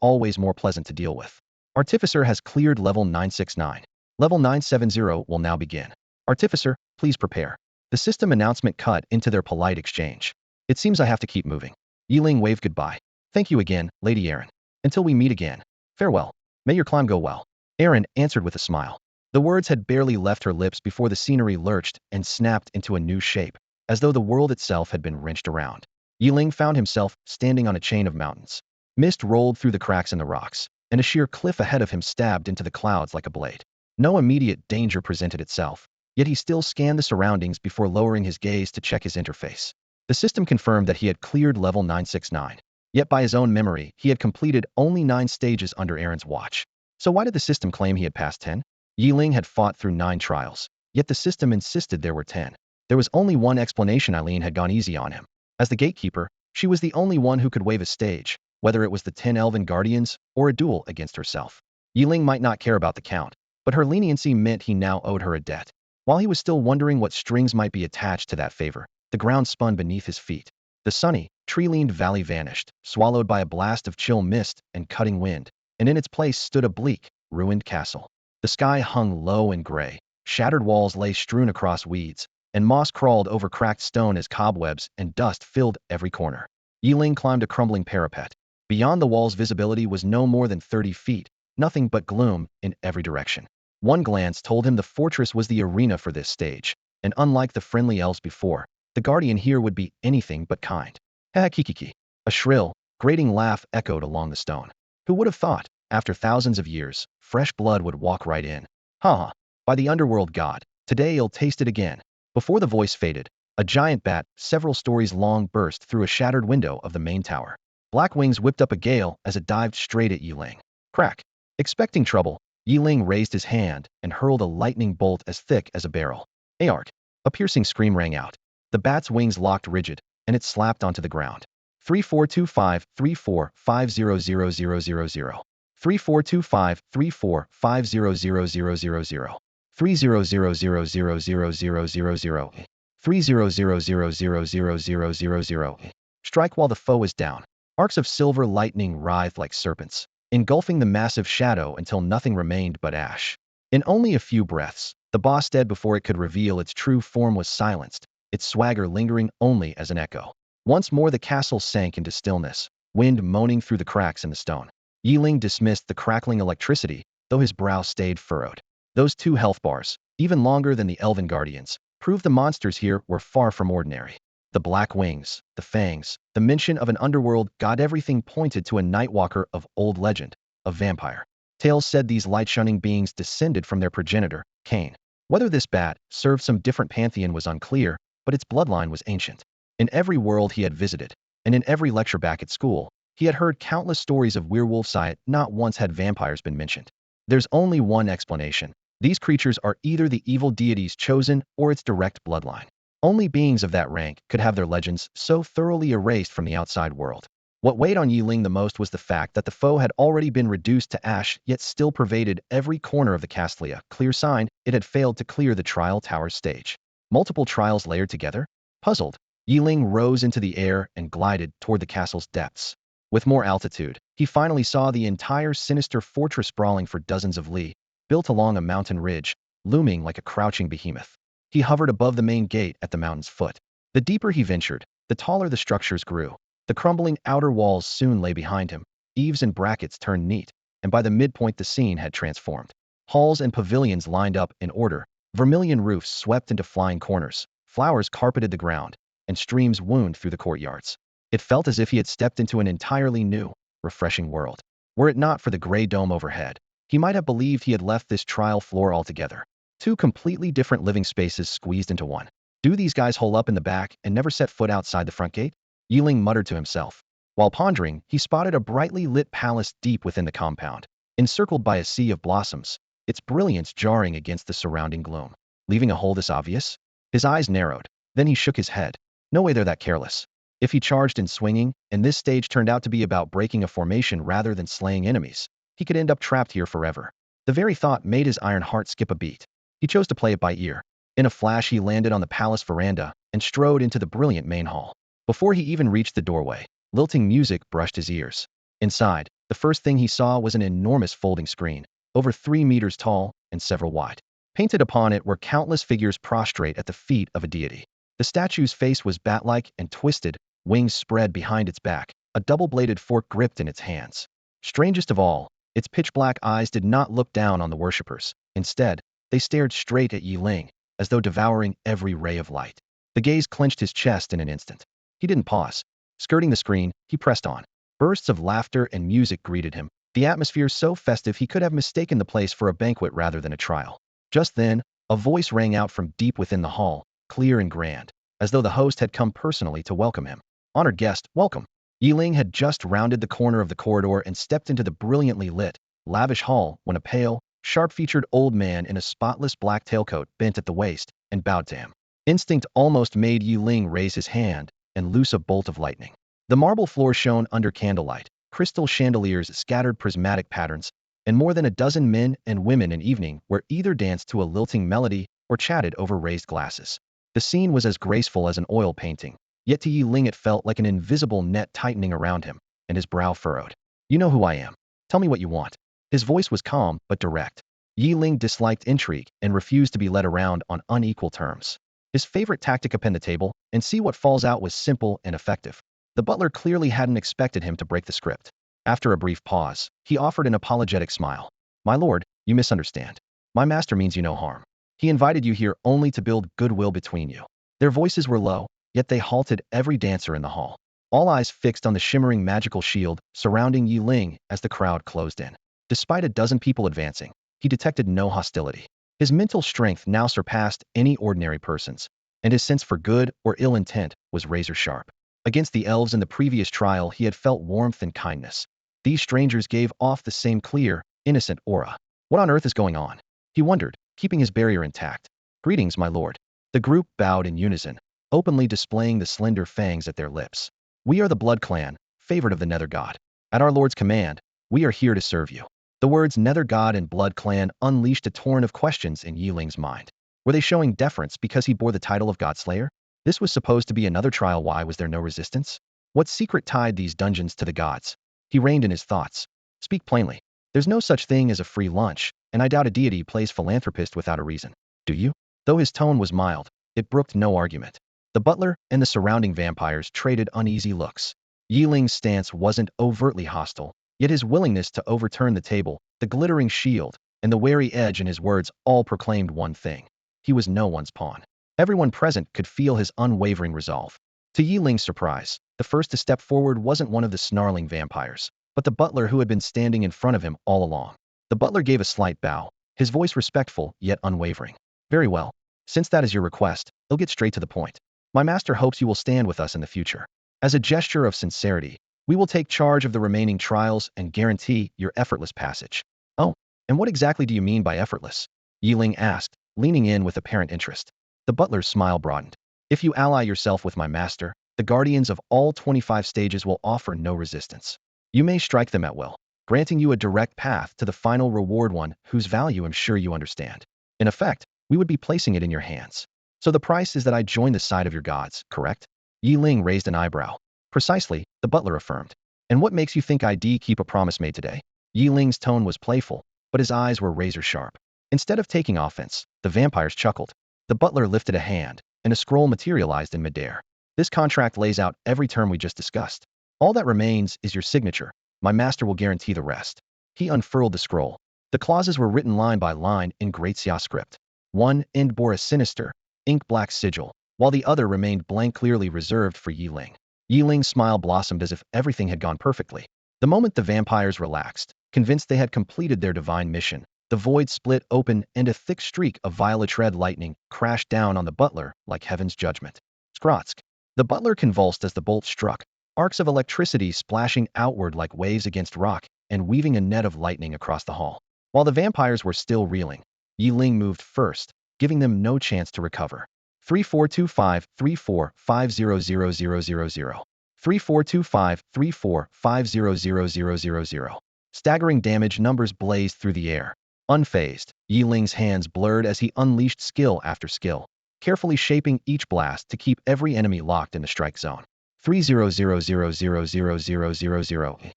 always more pleasant to deal with. Artificer has cleared level 969. Level 970 will now begin. Artificer, please prepare. The system announcement cut into their polite exchange. It seems I have to keep moving. Yeling waved goodbye. Thank you again, Lady Aaron. Until we meet again. Farewell. May your climb go well. Aaron answered with a smile. The words had barely left her lips before the scenery lurched and snapped into a new shape, as though the world itself had been wrenched around. Yeling found himself standing on a chain of mountains. Mist rolled through the cracks in the rocks, and a sheer cliff ahead of him stabbed into the clouds like a blade. No immediate danger presented itself, yet he still scanned the surroundings before lowering his gaze to check his interface. The system confirmed that he had cleared level 969. Yet by his own memory, he had completed only 9 stages under Aaron's watch. So why did the system claim he had passed 10? Yeling had fought through 9 trials, yet the system insisted there were 10. There was only one explanation: Eileen had gone easy on him. As the gatekeeper, she was the only one who could waive a stage, whether it was the 10 elven guardians or a duel against herself. Yeling might not care about the count, but her leniency meant he now owed her a debt. While he was still wondering what strings might be attached to that favor, the ground spun beneath his feet. The sunny, tree-leaned valley vanished, swallowed by a blast of chill mist and cutting wind, and in its place stood a bleak, ruined castle. The sky hung low and gray, shattered walls lay strewn across weeds, and moss crawled over cracked stone as cobwebs and dust filled every corner. Yeling climbed a crumbling parapet. Beyond the walls, visibility was no more than 30 feet, nothing but gloom in every direction. One glance told him the fortress was the arena for this stage, and unlike the friendly elves before, the guardian here would be anything but kind. Ha kikiki. A shrill, grating laugh echoed along the stone. Who would have thought, after thousands of years, fresh blood would walk right in? Ha ha. By the underworld god, today you'll taste it again. Before the voice faded, a giant bat, several stories long, burst through a shattered window of the main tower. Black wings whipped up a gale as it dived straight at Yeling. Crack. Expecting trouble, Yeling raised his hand and hurled a lightning bolt as thick as a barrel. Aark. A piercing scream rang out. The bat's wings locked rigid, and it slapped onto the ground. 342534500000. 342534500000. 30000000. 30000000. Strike while the foe is down. Arcs of silver lightning writhed like serpents, engulfing the massive shadow until nothing remained but ash. In only a few breaths, the boss dead before it could reveal its true form was silenced, its swagger lingering only as an echo. Once more the castle sank into stillness, wind moaning through the cracks in the stone. Yeling dismissed the crackling electricity, though his brow stayed furrowed. Those 2 health bars, even longer than the Elven Guardians, proved the monsters here were far from ordinary. The black wings, the fangs, the mention of an underworld god, everything pointed to a nightwalker of old legend, a vampire. Tales said these light-shunning beings descended from their progenitor, Cain. Whether this bat served some different pantheon was unclear, but its bloodline was ancient. In every world he had visited, and in every lecture back at school, he had heard countless stories of werewolves, yet not once had vampires been mentioned. There's only one explanation. These creatures are either the evil deity's chosen or its direct bloodline. Only beings of that rank could have their legends so thoroughly erased from the outside world. What weighed on Yeling the most was the fact that the foe had already been reduced to ash, yet still pervaded every corner of the castle, a clear sign it had failed to clear the trial tower's stage. Multiple trials layered together? Puzzled, Yeling rose into the air and glided toward the castle's depths. With more altitude, he finally saw the entire sinister fortress sprawling for dozens of li, built along a mountain ridge, looming like a crouching behemoth. He hovered above the main gate at the mountain's foot. The deeper he ventured, the taller the structures grew. The crumbling outer walls soon lay behind him, eaves and brackets turned neat, and by the midpoint the scene had transformed. Halls and pavilions lined up in order, vermilion roofs swept into flying corners, flowers carpeted the ground, and streams wound through the courtyards. It felt as if he had stepped into an entirely new, refreshing world. Were it not for the gray dome overhead, he might have believed he had left this trial floor altogether. 2 completely different living spaces squeezed into one. Do these guys hole up in the back and never set foot outside the front gate? Yeling muttered to himself. While pondering, he spotted a brightly lit palace deep within the compound, encircled by a sea of blossoms, its brilliance jarring against the surrounding gloom. Leaving a hole this obvious? His eyes narrowed. Then he shook his head. No way they're that careless. If he charged in swinging, and this stage turned out to be about breaking a formation rather than slaying enemies, he could end up trapped here forever. The very thought made his iron heart skip a beat. He chose to play it by ear. In a flash he landed on the palace veranda and strode into the brilliant main hall. Before he even reached the doorway, lilting music brushed his ears. Inside, the first thing he saw was an enormous folding screen, over 3 meters tall and several wide. Painted upon it were countless figures prostrate at the feet of a deity. The statue's face was bat-like and twisted, wings spread behind its back, a double-bladed fork gripped in its hands. Strangest of all, its pitch-black eyes did not look down on the worshippers. Instead, they stared straight at Yeling, as though devouring every ray of light. The gaze clenched his chest in an instant. He didn't pause. Skirting the screen, he pressed on. Bursts of laughter and music greeted him, the atmosphere so festive he could have mistaken the place for a banquet rather than a trial. Just then, a voice rang out from deep within the hall, clear and grand, as though the host had come personally to welcome him. Honored guest, welcome. Yeling had just rounded the corner of the corridor and stepped into the brilliantly lit, lavish hall when a pale, sharp-featured old man in a spotless black tailcoat bent at the waist and bowed to him. Instinct almost made Yeling raise his hand and loose a bolt of lightning. The marble floor shone under candlelight, crystal chandeliers scattered prismatic patterns, and more than a dozen men and women in evening wear either danced to a lilting melody or chatted over raised glasses. The scene was as graceful as an oil painting, yet to Yeling it felt like an invisible net tightening around him, and his brow furrowed. You know who I am. Tell me what you want. His voice was calm but direct. Yeling disliked intrigue and refused to be led around on unequal terms. His favorite tactic: append the table and see what falls out was simple and effective. The butler clearly hadn't expected him to break the script. After a brief pause, he offered an apologetic smile. My lord, you misunderstand. My master means you no harm. He invited you here only to build goodwill between you. Their voices were low, yet they halted every dancer in the hall. All eyes fixed on the shimmering magical shield surrounding Yeling as the crowd closed in. Despite a dozen people advancing, he detected no hostility. His mental strength now surpassed any ordinary person's, and his sense for good or ill intent was razor-sharp. Against the elves in the previous trial he had felt warmth and kindness. These strangers gave off the same clear, innocent aura. What on earth is going on? He wondered, keeping his barrier intact. Greetings, my lord. The group bowed in unison, openly displaying the slender fangs at their lips. "We are the Blood Clan, favored of the Nether God. At our Lord's command, we are here to serve you." The words Nether God and Blood Clan unleashed a torrent of questions in Yeling's mind. Were they showing deference because he bore the title of Godslayer? This was supposed to be another trial. Why was there no resistance? What secret tied these dungeons to the gods? He reined in his thoughts. "Speak plainly. There's no such thing as a free lunch, and I doubt a deity plays philanthropist without a reason. Do you?" Though his tone was mild, it brooked no argument. The butler and the surrounding vampires traded uneasy looks. Yeling's stance wasn't overtly hostile, yet his willingness to overturn the table, the glittering shield, and the wary edge in his words all proclaimed one thing. He was no one's pawn. Everyone present could feel his unwavering resolve. To Yeling's surprise, the first to step forward wasn't one of the snarling vampires, but the butler who had been standing in front of him all along. The butler gave a slight bow, his voice respectful yet unwavering. "Very well. Since that is your request, I'll get straight to the point. My master hopes you will stand with us in the future. As a gesture of sincerity, we will take charge of the remaining trials and guarantee your effortless passage." "Oh, and what exactly do you mean by effortless?" Yeling asked, leaning in with apparent interest. The butler's smile broadened. "If you ally yourself with my master, the guardians of all 25 stages will offer no resistance. You may strike them at will, granting you a direct path to the final reward, one whose value I'm sure you understand. In effect, we would be placing it in your hands. So the price is that I join the side of your gods, correct?" Yeling raised an eyebrow. "Precisely," the butler affirmed. "And what makes you think I'd keep a promise made today?" Yeling's tone was playful, but his eyes were razor sharp. Instead of taking offense, the vampires chuckled. The butler lifted a hand, and a scroll materialized in midair. "This contract lays out every term we just discussed. All that remains is your signature. My master will guarantee the rest." He unfurled the scroll. The clauses were written line by line in Great Xia script. One end bore a sinister, ink-black sigil, while the other remained blank, clearly reserved for Yeling. Yeling's smile blossomed as if everything had gone perfectly. The moment the vampires relaxed, convinced they had completed their divine mission, the void split open and a thick streak of violet red lightning crashed down on the butler like heaven's judgment. Skratsk. The butler convulsed as the bolt struck, arcs of electricity splashing outward like waves against rock and weaving a net of lightning across the hall. While the vampires were still reeling, Yeling moved first, giving them no chance to recover. 3425-34500000. 3425-34500000. Staggering damage numbers blazed through the air. Unfazed, Yeling's hands blurred as he unleashed skill after skill, carefully shaping each blast to keep every enemy locked in the strike zone. 3000000000.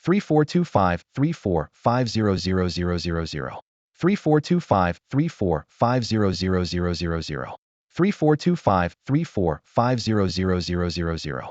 3425-34500000. 3425-34500000. 3425-34500000. 3000000000.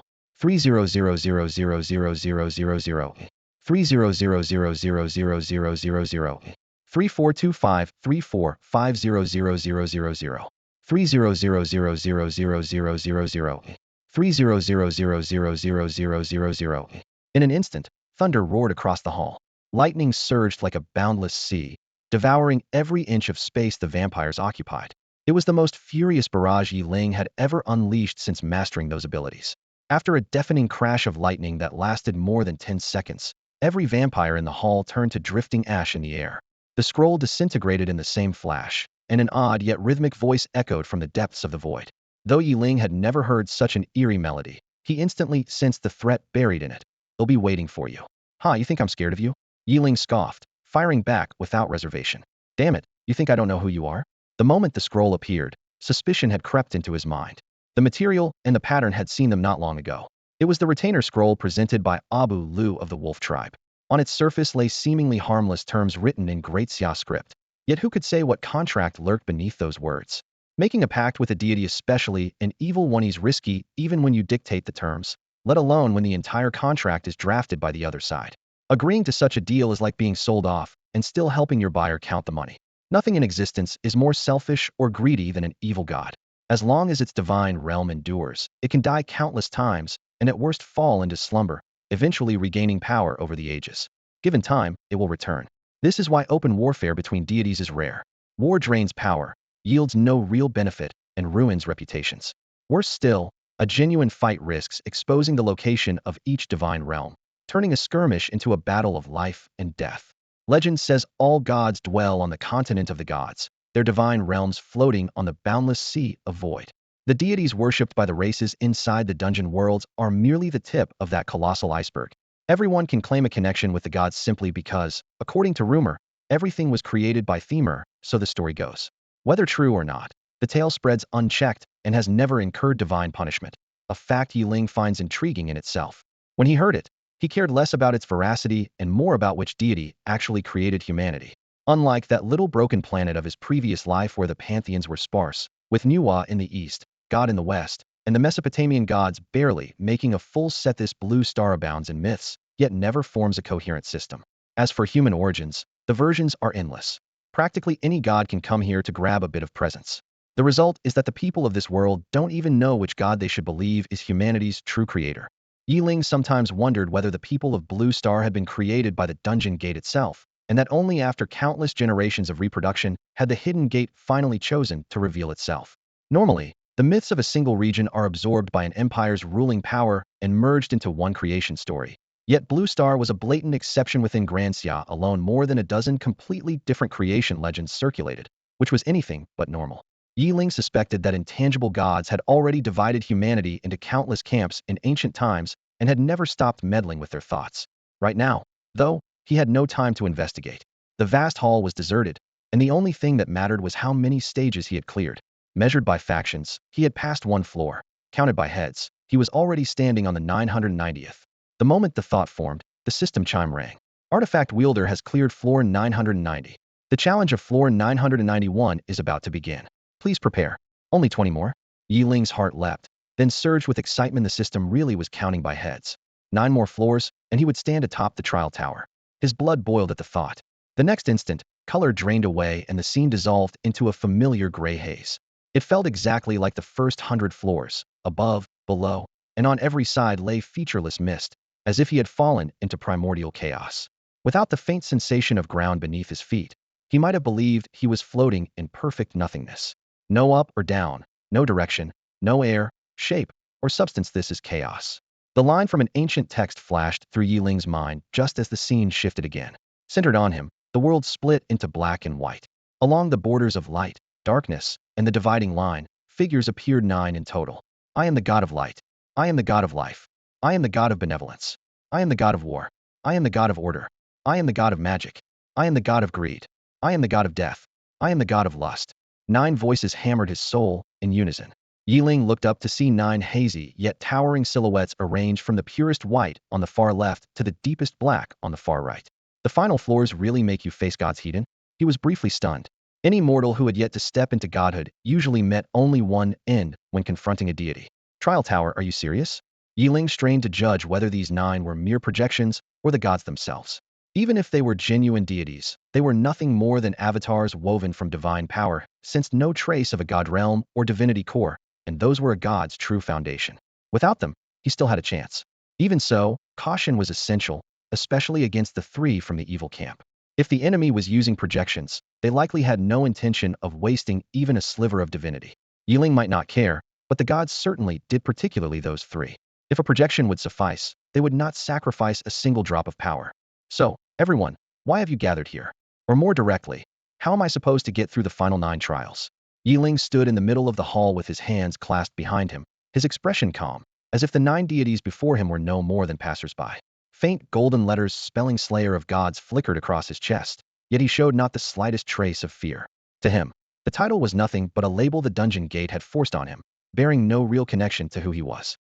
3000000000. 3425-34500000. 3000000000. 3000000000. In an instant, thunder roared across the hall. Lightning surged like a boundless sea, devouring every inch of space the vampires occupied. It was the most furious barrage Ling had ever unleashed since mastering those abilities. After a deafening crash of lightning that lasted more than 10 seconds, every vampire in the hall turned to drifting ash in the air. The scroll disintegrated in the same flash, and an odd yet rhythmic voice echoed from the depths of the void. Though Yeling had never heard such an eerie melody, he instantly sensed the threat buried in it. "They'll be waiting for you." "Ha, you think I'm scared of you?" Yeling scoffed, firing back without reservation. "Damn it, you think I don't know who you are?" The moment the scroll appeared, suspicion had crept into his mind. The material and the pattern had seen them not long ago. It was the retainer scroll presented by Abu Lu of the Wolf tribe. On its surface lay seemingly harmless terms written in Great Xia script. Yet who could say what contract lurked beneath those words? Making a pact with a deity, especially an evil one, is risky even when you dictate the terms, let alone when the entire contract is drafted by the other side. Agreeing to such a deal is like being sold off and still helping your buyer count the money. Nothing in existence is more selfish or greedy than an evil god. As long as its divine realm endures, it can die countless times and at worst fall into slumber, eventually regaining power over the ages. Given time, it will return. This is why open warfare between deities is rare. War drains power, yields no real benefit, and ruins reputations. Worse still, a genuine fight risks exposing the location of each divine realm, turning a skirmish into a battle of life and death. Legend says all gods dwell on the continent of the gods, their divine realms floating on the boundless sea of void. The deities worshipped by the races inside the dungeon worlds are merely the tip of that colossal iceberg. Everyone can claim a connection with the gods simply because, according to rumor, everything was created by Themer, so the story goes. Whether true or not, the tale spreads unchecked and has never incurred divine punishment, a fact Yeling finds intriguing in itself. When he heard it, he cared less about its veracity and more about which deity actually created humanity. Unlike that little broken planet of his previous life where the pantheons were sparse, with Nuwa in the east, God in the west, and the Mesopotamian gods barely making a full set, this blue star abounds in myths, yet never forms a coherent system. As for human origins, the versions are endless. Practically any god can come here to grab a bit of presence. The result is that the people of this world don't even know which god they should believe is humanity's true creator. Yeling sometimes wondered whether the people of Blue Star had been created by the dungeon gate itself, and that only after countless generations of reproduction had the hidden gate finally chosen to reveal itself. Normally, the myths of a single region are absorbed by an empire's ruling power and merged into one creation story. Yet Blue Star was a blatant exception. Within Grand Xia alone, more than a dozen completely different creation legends circulated, which was anything but normal. Yeling suspected that intangible gods had already divided humanity into countless camps in ancient times and had never stopped meddling with their thoughts. Right now, though, he had no time to investigate. The vast hall was deserted, and the only thing that mattered was how many stages he had cleared. Measured by factions, he had passed one floor. Counted by heads, he was already standing on the 990th. The moment the thought formed, the system chime rang. Artifact Wielder has cleared floor 990. The challenge of floor 991 is about to begin. Please prepare. Only 20 more? Yiling's heart leapt, then surged with excitement. The system really was counting by heads. 9 more floors, and he would stand atop the trial tower. His blood boiled at the thought. The next instant, color drained away and the scene dissolved into a familiar gray haze. It felt exactly like the first 100 floors. Above, below, and on every side lay featureless mist, as if he had fallen into primordial chaos. Without the faint sensation of ground beneath his feet, he might have believed he was floating in perfect nothingness. No up or down, no direction, no air, shape, or substance. This is chaos. The line from an ancient text flashed through Yiling's mind just as the scene shifted again. Centered on him, the world split into black and white. Along the borders of light, darkness, and the dividing line, figures appeared, 9 in total. I am the god of light. I am the god of life. I am the god of benevolence. I am the god of war. I am the god of order. I am the god of magic. I am the god of greed. I am the god of death. I am the god of lust. 9 voices hammered his soul in unison. Yeling looked up to see 9 hazy yet towering silhouettes arranged from the purest white on the far left to the deepest black on the far right. The final floors really make you face God's heathen? He was briefly stunned. Any mortal who had yet to step into godhood usually met only one end when confronting a deity. Trial Tower, are you serious? Yeling strained to judge whether these 9 were mere projections or the gods themselves. Even if they were genuine deities, they were nothing more than avatars woven from divine power, sensed no trace of a god realm or divinity core, and those were a god's true foundation. Without them, he still had a chance. Even so, caution was essential, especially against the 3 from the evil camp. If the enemy was using projections, they likely had no intention of wasting even a sliver of divinity. Yeling might not care, but the gods certainly did, particularly those 3. If a projection would suffice, they would not sacrifice a single drop of power. So, everyone, why have you gathered here? Or more directly, how am I supposed to get through the final 9 trials? Yeling stood in the middle of the hall with his hands clasped behind him, his expression calm, as if the 9 deities before him were no more than passers-by. Faint golden letters spelling Slayer of Gods flickered across his chest, yet he showed not the slightest trace of fear. To him, the title was nothing but a label the dungeon gate had forced on him, bearing no real connection to who he was.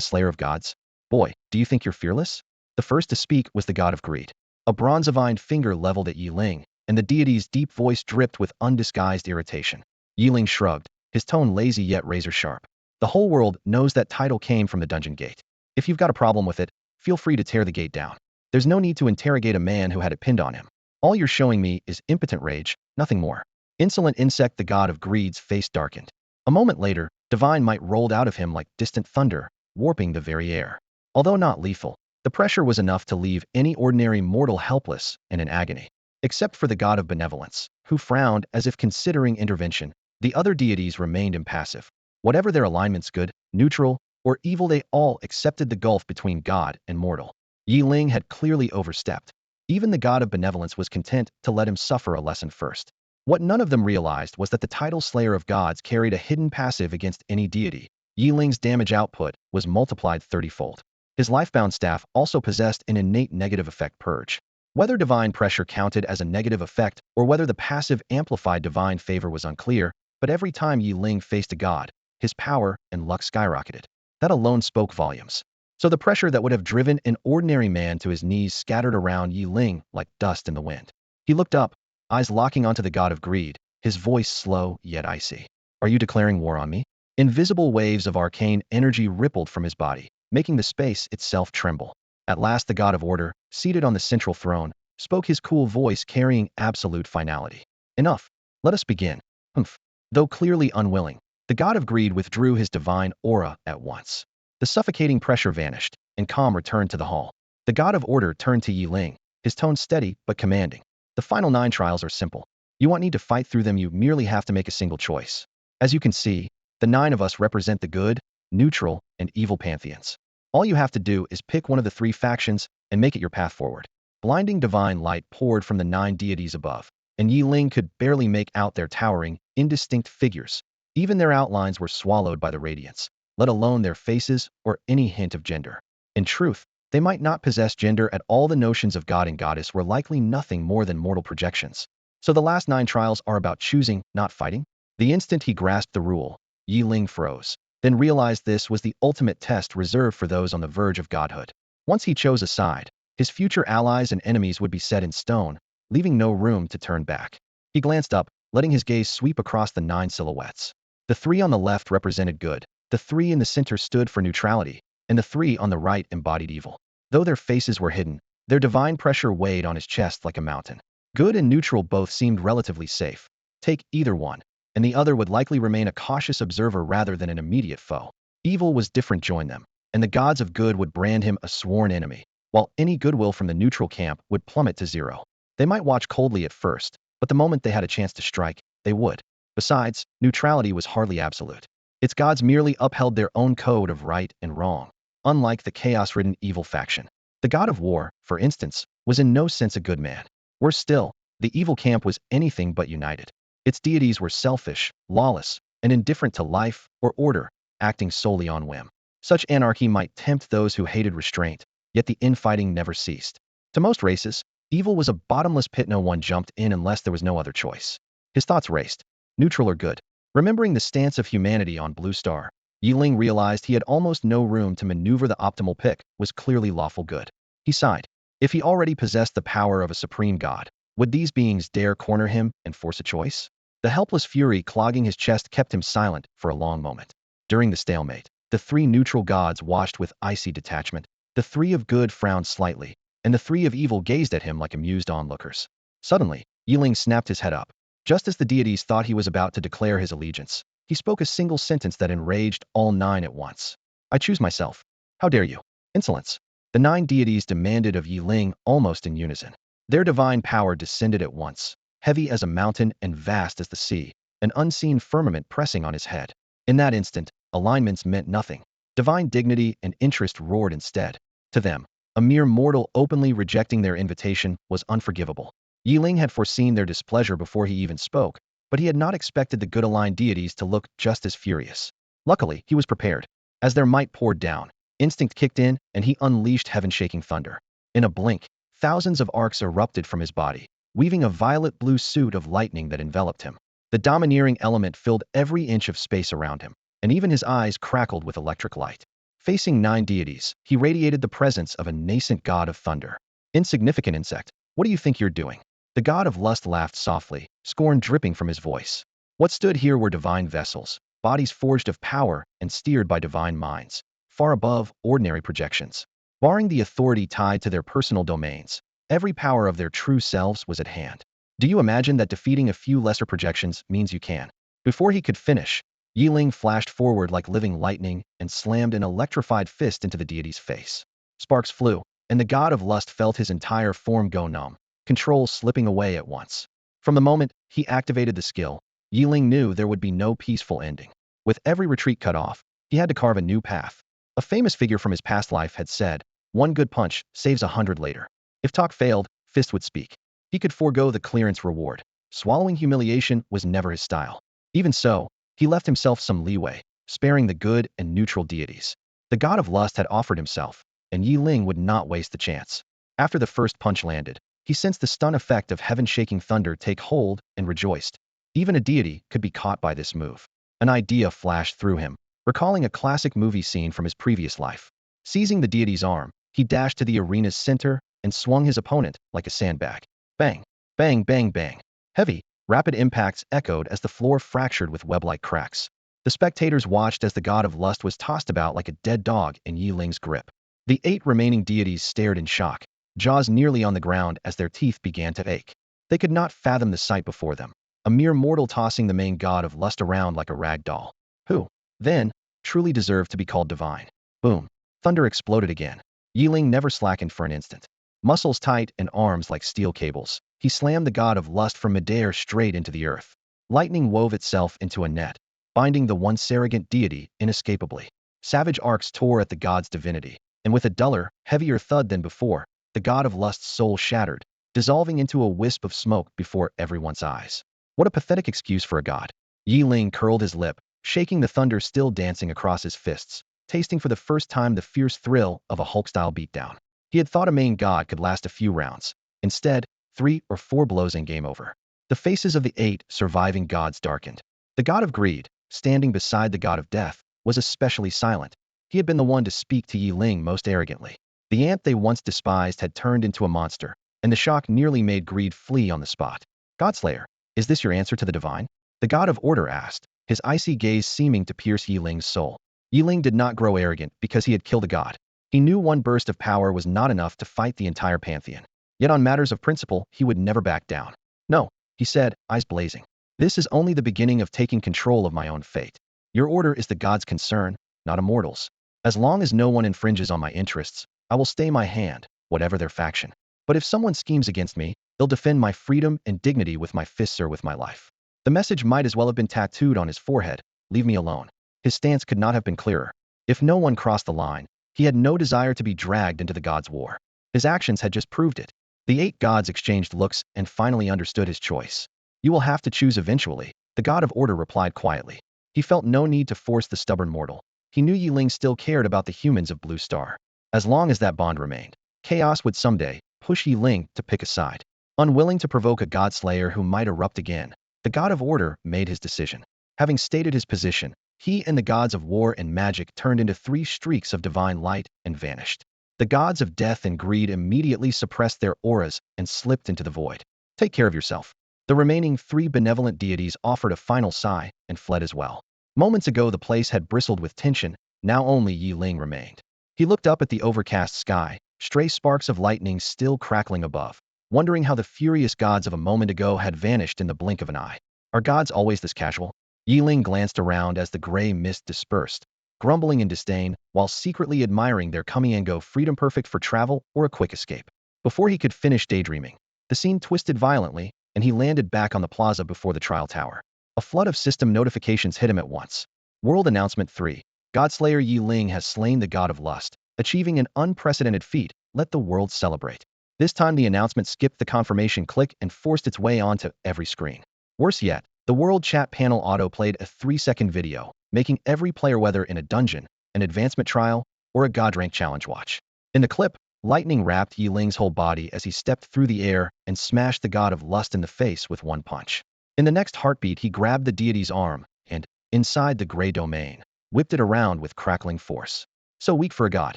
Slayer of Gods? Boy, do you think you're fearless? The first to speak was the god of greed. A bronze-vined finger leveled at Yeling, and the deity's deep voice dripped with undisguised irritation. Yeling shrugged, his tone lazy yet razor-sharp. The whole world knows that title came from the dungeon gate. If you've got a problem with it, feel free to tear the gate down. There's no need to interrogate a man who had it pinned on him. All you're showing me is impotent rage, nothing more. Insolent insect, the god of greed's face darkened. A moment later, divine might rolled out of him like distant thunder, warping the very air. Although not lethal, the pressure was enough to leave any ordinary mortal helpless and in agony. Except for the god of benevolence, who frowned as if considering intervention, the other deities remained impassive. Whatever their alignments, good, neutral, or evil, they all accepted the gulf between god and mortal. Yeling had clearly overstepped. Even the god of benevolence was content to let him suffer a lesson first. What none of them realized was that the title Slayer of Gods carried a hidden passive against any deity. Yeling's damage output was multiplied 30-fold. His lifebound staff also possessed an innate negative effect purge. Whether divine pressure counted as a negative effect or whether the passive amplified divine favor was unclear, but every time Yeling faced a god, his power and luck skyrocketed. That alone spoke volumes. So the pressure that would have driven an ordinary man to his knees scattered around Yeling like dust in the wind. He looked up, eyes locking onto the god of greed, his voice slow yet icy. Are you declaring war on me? Invisible waves of arcane energy rippled from his body, making the space itself tremble. At last the god of order, seated on the central throne, spoke, his cool voice carrying absolute finality. Enough. Let us begin. Humph. Though clearly unwilling, the god of greed withdrew his divine aura at once. The suffocating pressure vanished, and calm returned to the hall. The god of order turned to Yeling, his tone steady but commanding. The final 9 trials are simple. You won't need to fight through them, you merely have to make a single choice. As you can see, the 9 of us represent the good, neutral, and evil pantheons. All you have to do is pick one of the 3 factions and make it your path forward. Blinding divine light poured from the 9 deities above, and Yeling could barely make out their towering, indistinct figures. Even their outlines were swallowed by the radiance, let alone their faces or any hint of gender. In truth, they might not possess gender at all. The notions of god and goddess were likely nothing more than mortal projections. So the last 9 trials are about choosing, not fighting? The instant he grasped the rule, Yeling froze, then realized this was the ultimate test reserved for those on the verge of godhood. Once he chose a side, his future allies and enemies would be set in stone, leaving no room to turn back. He glanced up, letting his gaze sweep across the 9 silhouettes. The 3 on the left represented good, the 3 in the center stood for neutrality, and the 3 on the right embodied evil. Though their faces were hidden, their divine pressure weighed on his chest like a mountain. Good and neutral both seemed relatively safe. Take either one, and the other would likely remain a cautious observer rather than an immediate foe. Evil was different. Join them, and the gods of good would brand him a sworn enemy, while any goodwill from the neutral camp would plummet to 0. They might watch coldly at first, but the moment they had a chance to strike, they would. Besides, neutrality was hardly absolute. Its gods merely upheld their own code of right and wrong. Unlike the chaos-ridden evil faction, the god of war, for instance, was in no sense a good man. Worse still, the evil camp was anything but united. Its deities were selfish, lawless, and indifferent to life or order, acting solely on whim. Such anarchy might tempt those who hated restraint, yet the infighting never ceased. To most races, evil was a bottomless pit. No one jumped in unless there was no other choice. His thoughts raced. Neutral or good? Remembering the stance of humanity on Blue Star, Yeling realized he had almost no room to maneuver. The optimal pick was clearly lawful good. He sighed. If he already possessed the power of a supreme god, would these beings dare corner him and force a choice? The helpless fury clogging his chest kept him silent for a long moment. During the stalemate, the 3 neutral gods watched with icy detachment. The 3 of good frowned slightly, and the 3 of evil gazed at him like amused onlookers. Suddenly, Yeling snapped his head up. Just as the deities thought he was about to declare his allegiance, he spoke a single sentence that enraged all 9 at once. I choose myself. How dare you? Insolence. The 9 deities demanded of Yeling almost in unison. Their divine power descended at once, heavy as a mountain and vast as the sea, an unseen firmament pressing on his head. In that instant, alignments meant nothing. Divine dignity and interest roared instead. To them, a mere mortal openly rejecting their invitation was unforgivable. Yeling had foreseen their displeasure before he even spoke, but he had not expected the good-aligned deities to look just as furious. Luckily, he was prepared. As their might poured down, instinct kicked in, and he unleashed heaven-shaking thunder. In a blink, thousands of arcs erupted from his body, weaving a violet-blue suit of lightning that enveloped him. The domineering element filled every inch of space around him, and even his eyes crackled with electric light. Facing 9 deities, he radiated the presence of a nascent god of thunder. Insignificant insect, what do you think you're doing? The god of lust laughed softly, scorn dripping from his voice. What stood here were divine vessels, bodies forged of power and steered by divine minds, far above ordinary projections. Barring the authority tied to their personal domains, every power of their true selves was at hand. Do you imagine that defeating a few lesser projections means you can? Before he could finish, Yeling flashed forward like living lightning and slammed an electrified fist into the deity's face. Sparks flew, and the god of lust felt his entire form go numb, control slipping away at once. From the moment he activated the skill, Yeling knew there would be no peaceful ending. With every retreat cut off, he had to carve a new path. A famous figure from his past life had said, "One good punch saves 100 later." If talk failed, fist would speak. He could forego the clearance reward. Swallowing humiliation was never his style. Even so, he left himself some leeway, sparing the good and neutral deities. The god of lust had offered himself, and Yeling would not waste the chance. After the first punch landed, he sensed the stun effect of heaven-shaking thunder take hold and rejoiced. Even a deity could be caught by this move. An idea flashed through him, recalling a classic movie scene from his previous life. Seizing the deity's arm, he dashed to the arena's center and swung his opponent like a sandbag. Bang! Bang, bang, bang. Heavy, rapid impacts echoed as the floor fractured with web-like cracks. The spectators watched as the god of lust was tossed about like a dead dog in Yiling's grip. The 8 remaining deities stared in shock, jaws nearly on the ground as their teeth began to ache. They could not fathom the sight before them, a mere mortal tossing the main god of lust around like a rag doll. Who, then, truly deserved to be called divine? Boom. Thunder exploded again. Yeling never slackened for an instant. Muscles tight and arms like steel cables, he slammed the god of lust from midair straight into the earth. Lightning wove itself into a net, binding the once arrogant deity inescapably. Savage arcs tore at the god's divinity, and with a duller, heavier thud than before, the god of lust's soul shattered, dissolving into a wisp of smoke before everyone's eyes. What a pathetic excuse for a god. Yeling curled his lip, shaking the thunder still dancing across his fists, tasting for the first time the fierce thrill of a Hulk-style beatdown. He had thought a main god could last a few rounds. Instead, 3 or 4 blows and game over. The faces of the 8 surviving gods darkened. The god of greed, standing beside the god of death, was especially silent. He had been the one to speak to Yeling most arrogantly. The ant they once despised had turned into a monster, and the shock nearly made greed flee on the spot. Godslayer, is this your answer to the divine? The god of order asked, his icy gaze seeming to pierce Yiling's soul. Yeling did not grow arrogant because he had killed a god. He knew one burst of power was not enough to fight the entire pantheon. Yet on matters of principle, he would never back down. No, he said, eyes blazing. This is only the beginning of taking control of my own fate. Your order is the god's concern, not a mortal's. As long as no one infringes on my interests, I will stay my hand, whatever their faction. But if someone schemes against me, they'll defend my freedom and dignity with my fists or with my life. The message might as well have been tattooed on his forehead, leave me alone. His stance could not have been clearer. If no one crossed the line, he had no desire to be dragged into the god's war. His actions had just proved it. The 8 gods exchanged looks and finally understood his choice. You will have to choose eventually, the god of order replied quietly. He felt no need to force the stubborn mortal. He knew Yeling still cared about the humans of Blue Star. As long as that bond remained, chaos would someday push Yeling to pick a side. Unwilling to provoke a godslayer who might erupt again, the god of order made his decision. Having stated his position, he and the gods of war and magic turned into 3 streaks of divine light and vanished. The gods of death and greed immediately suppressed their auras and slipped into the void. Take care of yourself. The remaining 3 benevolent deities offered a final sigh and fled as well. Moments ago the place had bristled with tension, now only Yeling remained. He looked up at the overcast sky, stray sparks of lightning still crackling above, wondering how the furious gods of a moment ago had vanished in the blink of an eye. Are gods always this casual? Yeling glanced around as the gray mist dispersed, grumbling in disdain, while secretly admiring their come-and-go freedom perfect for travel or a quick escape. Before he could finish daydreaming, the scene twisted violently, and he landed back on the plaza before the trial tower. A flood of system notifications hit him at once. World Announcement 3. Godslayer Yeling has slain the god of lust, achieving an unprecedented feat. Let the world celebrate. This time the announcement skipped the confirmation click and forced its way onto every screen. Worse yet, the world chat panel auto-played a 3-second video, making every player, whether in a dungeon, an advancement trial, or a god rank challenge, watch. In the clip, lightning wrapped Yiling's whole body as he stepped through the air and smashed the god of lust in the face with one punch. In the next heartbeat he grabbed the deity's arm and, inside the gray domain, whipped it around with crackling force. So weak for a god,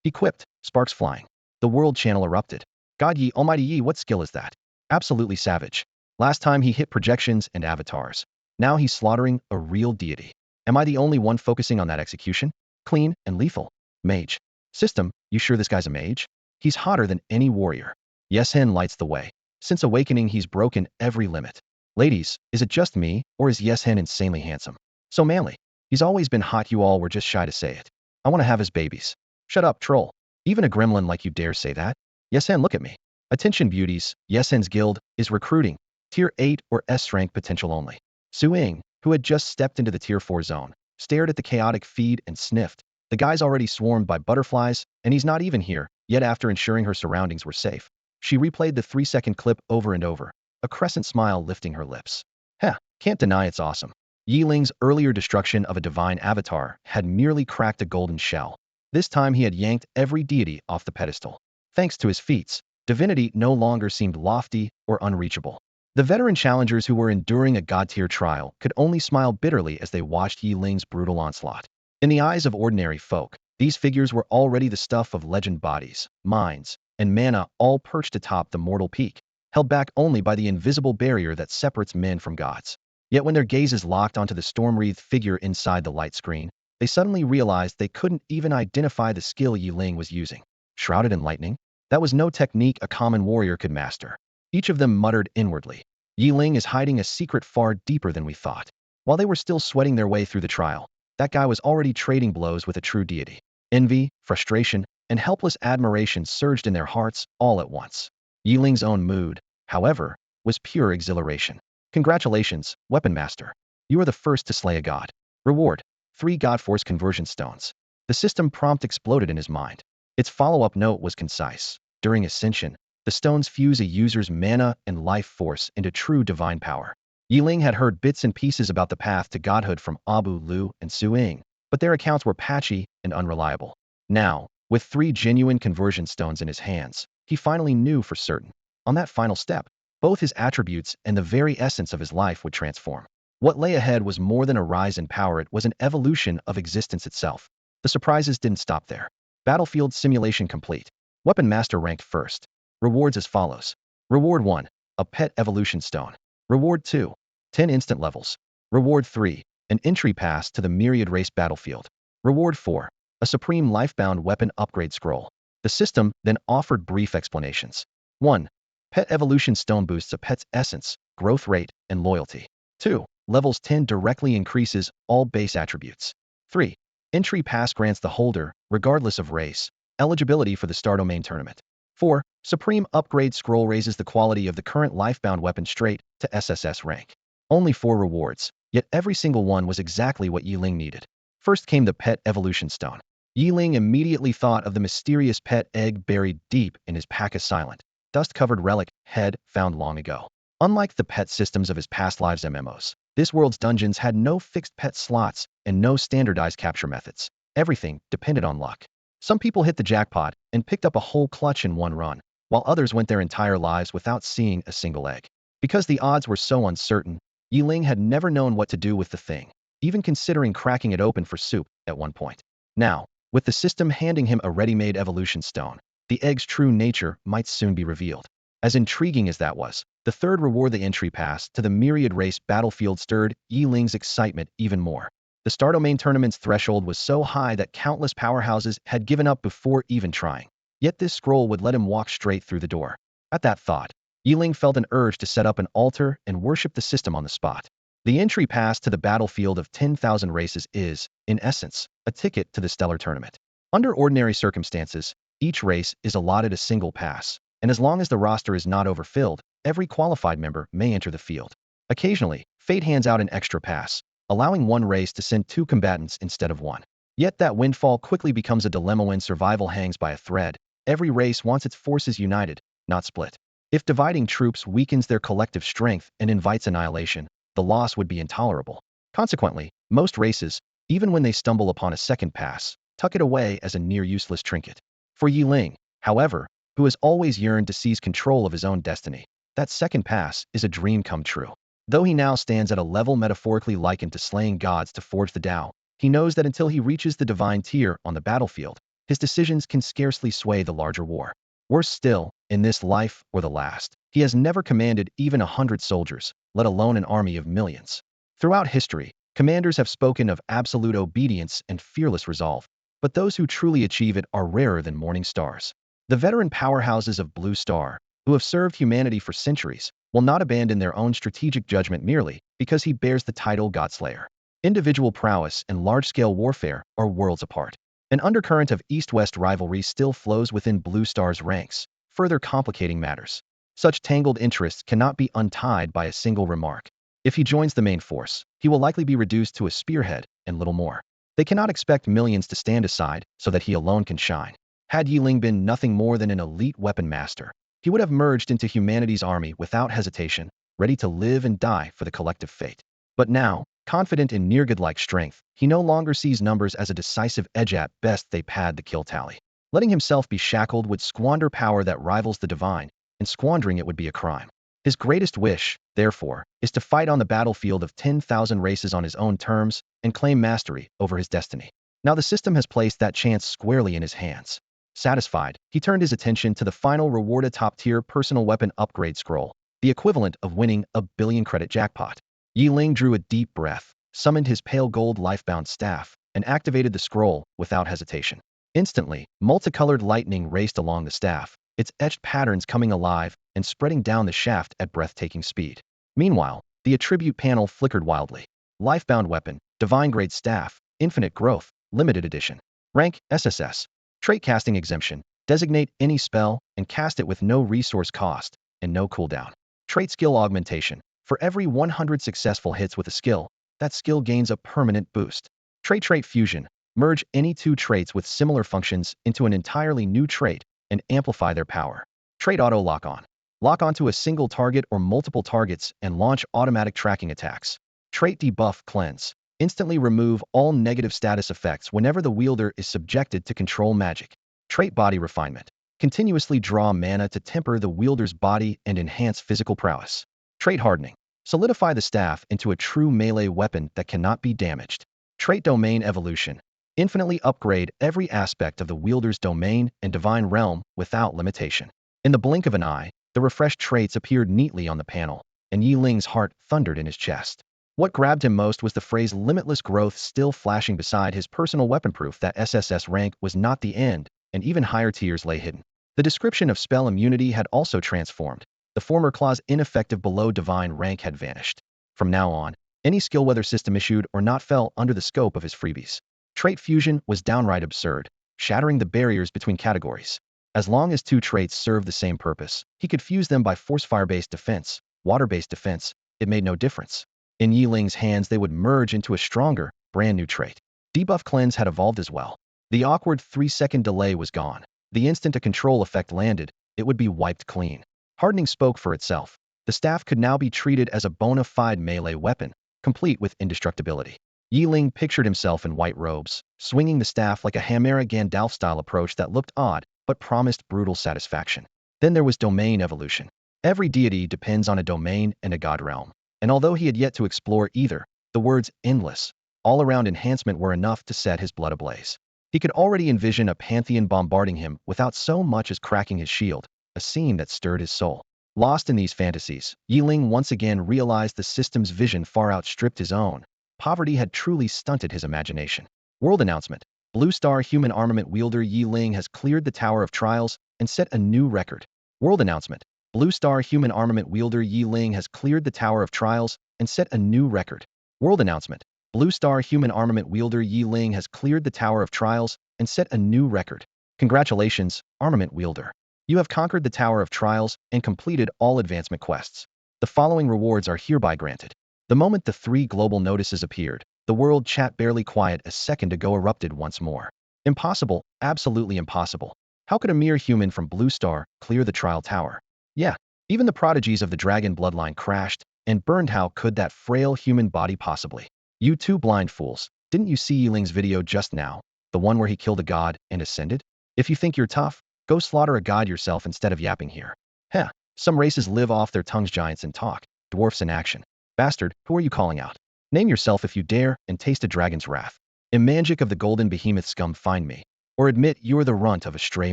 he quipped, sparks flying. The world channel erupted. God ye almighty ye, what skill is that? Absolutely savage. Last time he hit projections and avatars. Now he's slaughtering a real deity. Am I the only one focusing on that execution? Clean and lethal. Mage. System, you sure this guy's a mage? He's hotter than any warrior. Yeling lights the way. Since awakening he's broken every limit. Ladies, is it just me, or is Yeling insanely handsome? So manly. He's always been hot, you all were just shy to say it. I want to have his babies. Shut up, troll. Even a gremlin like you dare say that? Yeling, look at me. Attention beauties, Yeling's guild is recruiting. Tier 8 or S rank potential only. Ling, who had just stepped into the Tier 4 zone, stared at the chaotic feed and sniffed. The guy's already swarmed by butterflies, and he's not even here, yet after ensuring her surroundings were safe. She replayed the 3-second clip over and over, a crescent smile lifting her lips. Heh, can't deny it's awesome. Yeling's earlier destruction of a divine avatar had merely cracked a golden shell. This time he had yanked every deity off the pedestal. Thanks to his feats, divinity no longer seemed lofty or unreachable. The veteran challengers who were enduring a god-tier trial could only smile bitterly as they watched Yeling's brutal onslaught. In the eyes of ordinary folk, these figures were already the stuff of legend bodies, minds, and mana, all perched atop the mortal peak, held back only by the invisible barrier that separates men from gods. Yet when their gazes locked onto the storm-wreathed figure inside the light screen, they suddenly realized they couldn't even identify the skill Yeling was using. Shrouded in lightning? That was no technique a common warrior could master. Each of them muttered inwardly, Yeling is hiding a secret far deeper than we thought. While they were still sweating their way through the trial, that guy was already trading blows with a true deity. Envy, frustration, and helpless admiration surged in their hearts all at once. Yeling's own mood, however, was pure exhilaration. Congratulations, Weapon Master. You are the first to slay a god. Reward: 3 God Force Conversion Stones. The system prompt exploded in his mind. Its follow-up note was concise. During Ascension, the stones fuse a user's mana and life force into true divine power. Yeling had heard bits and pieces about the path to godhood from Abu Lu and Su Ying, but their accounts were patchy and unreliable. Now, with 3 genuine conversion stones in his hands, he finally knew for certain. On that final step, both his attributes and the very essence of his life would transform. What lay ahead was more than a rise in power, it was an evolution of existence itself. The surprises didn't stop there. Battlefield simulation complete. Weapon Master ranked first. Rewards as follows. Reward 1, a Pet Evolution Stone. Reward 2, 10 instant levels. Reward 3, an entry pass to the Myriad Race battlefield. Reward 4, a Supreme Lifebound Weapon Upgrade Scroll. The system then offered brief explanations. 1. Pet Evolution Stone boosts a pet's essence, growth rate, and loyalty. 2. Levels 10 directly increases all base attributes. 3. Entry pass grants the holder, regardless of race, eligibility for the Star Domain tournament. 4. Supreme Upgrade Scroll raises the quality of the current Lifebound weapon straight to SSS rank. Only 4 rewards, yet every single one was exactly what Yeling needed. First came the Pet Evolution Stone. Yeling immediately thought of the mysterious pet egg buried deep in his pack of silent, dust-covered relic head found long ago. Unlike the pet systems of his past lives MMOs, this world's dungeons had no fixed pet slots and no standardized capture methods. Everything depended on luck. Some people hit the jackpot and picked up a whole clutch in one run, while others went their entire lives without seeing a single egg. Because the odds were so uncertain, Yeling had never known what to do with the thing, even considering cracking it open for soup at one point. Now, with the system handing him a ready-made evolution stone, the egg's true nature might soon be revealed. As intriguing as that was, the third reward, the entry pass to the Myriad Race battlefield, stirred Yeling's excitement even more. The Star Domain tournament's threshold was so high that countless powerhouses had given up before even trying. Yet this scroll would let him walk straight through the door. At that thought, Yeling felt an urge to set up an altar and worship the system on the spot. The entry pass to the battlefield of 10,000 races is, in essence, a ticket to the Stellar tournament. Under ordinary circumstances, each race is allotted a single pass, and as long as the roster is not overfilled, every qualified member may enter the field. Occasionally, fate hands out an extra pass, allowing one race to send 2 combatants instead of 1. Yet that windfall quickly becomes a dilemma when survival hangs by a thread. Every race wants its forces united, not split. If dividing troops weakens their collective strength and invites annihilation, the loss would be intolerable. Consequently, most races, even when they stumble upon a second pass, tuck it away as a near-useless trinket. For Yeling, however, who has always yearned to seize control of his own destiny, that second pass is a dream come true. Though he now stands at a level metaphorically likened to slaying gods to forge the Tao, he knows that until he reaches the divine tier on the battlefield, his decisions can scarcely sway the larger war. Worse still, in this life or the last, he has never commanded even 100 soldiers, let alone an army of millions. Throughout history, commanders have spoken of absolute obedience and fearless resolve, but those who truly achieve it are rarer than morning stars. The veteran powerhouses of Blue Star, who have served humanity for centuries, will not abandon their own strategic judgment merely because he bears the title Godslayer. Individual prowess and large-scale warfare are worlds apart. An undercurrent of East-West rivalry still flows within Blue Star's ranks, further complicating matters. Such tangled interests cannot be untied by a single remark. If he joins the main force, he will likely be reduced to a spearhead and little more. They cannot expect millions to stand aside so that he alone can shine. Had Yeling been nothing more than an elite weapon master, he would have merged into humanity's army without hesitation, ready to live and die for the collective fate. But now, confident in near-godlike strength, he no longer sees numbers as a decisive edge. At best they pad the kill tally. Letting himself be shackled would squander power that rivals the divine, and squandering it would be a crime. His greatest wish, therefore, is to fight on the battlefield of 10,000 races on his own terms and claim mastery over his destiny. Now the system has placed that chance squarely in his hands. Satisfied, he turned his attention to the final reward, a top-tier personal weapon upgrade scroll, the equivalent of winning a billion-credit jackpot. Yeling drew a deep breath, summoned his pale gold life-bound staff, and activated the scroll without hesitation. Instantly, multicolored lightning raced along the staff, its etched patterns coming alive and spreading down the shaft at breathtaking speed. Meanwhile, the attribute panel flickered wildly. Life-bound weapon, divine-grade staff, infinite growth, limited edition. Rank, SSS. Trait casting exemption. Designate any spell and cast it with no resource cost and no cooldown. Trait skill augmentation. For every 100 successful hits with a skill, that skill gains a permanent boost. Trait fusion. Merge any two traits with similar functions into an entirely new trait and amplify their power. Trait auto lock on. Lock onto a single target or multiple targets and launch automatic tracking attacks. Trait debuff cleanse. Instantly remove all negative status effects whenever the wielder is subjected to control magic. Trait body refinement. Continuously draw mana to temper the wielder's body and enhance physical prowess. Trait hardening. Solidify the staff into a true melee weapon that cannot be damaged. Trait domain evolution. Infinitely upgrade every aspect of the wielder's domain and divine realm without limitation. In the blink of an eye, the refreshed traits appeared neatly on the panel, and Yeling's heart thundered in his chest. What grabbed him most was the phrase limitless growth still flashing beside his personal weapon, proof that SSS rank was not the end, and even higher tiers lay hidden. The description of spell immunity had also transformed. The former clause ineffective below divine rank had vanished. From now on, any skill, whether system issued or not, fell under the scope of his freebies. Trait fusion was downright absurd, shattering the barriers between categories. As long as two traits served the same purpose, he could fuse them by force fire-based defense, water-based defense. It made no difference. In Yeling's hands, they would merge into a stronger, brand-new trait. Debuff cleanse had evolved as well. The awkward 3-second delay was gone. The instant a control effect landed, it would be wiped clean. Hardening spoke for itself. The staff could now be treated as a bona fide melee weapon, complete with indestructibility. Yeling pictured himself in white robes, swinging the staff like a Hamera Gandalf-style approach that looked odd, but promised brutal satisfaction. Then there was domain evolution. Every deity depends on a domain and a god realm. And although he had yet to explore either, the words endless, all-around enhancement were enough to set his blood ablaze. He could already envision a pantheon bombarding him without so much as cracking his shield, a scene that stirred his soul. Lost in these fantasies, Yeling once again realized the system's vision far outstripped his own. Poverty had truly stunted his imagination. World announcement. Blue Star human armament wielder Yeling has cleared the Tower of Trials and set a new record. World announcement. Blue Star human armament wielder Yeling has cleared the Tower of Trials and set a new record. World announcement. Blue Star human armament wielder Yeling has cleared the Tower of Trials and set a new record. Congratulations, armament wielder. You have conquered the Tower of Trials and completed all advancement quests. The following rewards are hereby granted. The moment the 3 global notices appeared, the world chat barely quiet a second ago erupted once more. Impossible, absolutely impossible. How could a mere human from Blue Star clear the Trial Tower? Yeah, even the prodigies of the dragon bloodline crashed and burned. How could that frail human body possibly? You two blind fools, didn't you see Yeling's video just now, the one where he killed a god and ascended? If you think you're tough, go slaughter a god yourself instead of yapping here. Heh, some races live off their tongues, giants in talk, dwarfs in action. Bastard, who are you calling out? Name yourself if you dare and taste a dragon's wrath. Imangic of the golden behemoth scum, find me. Or admit you're the runt of a stray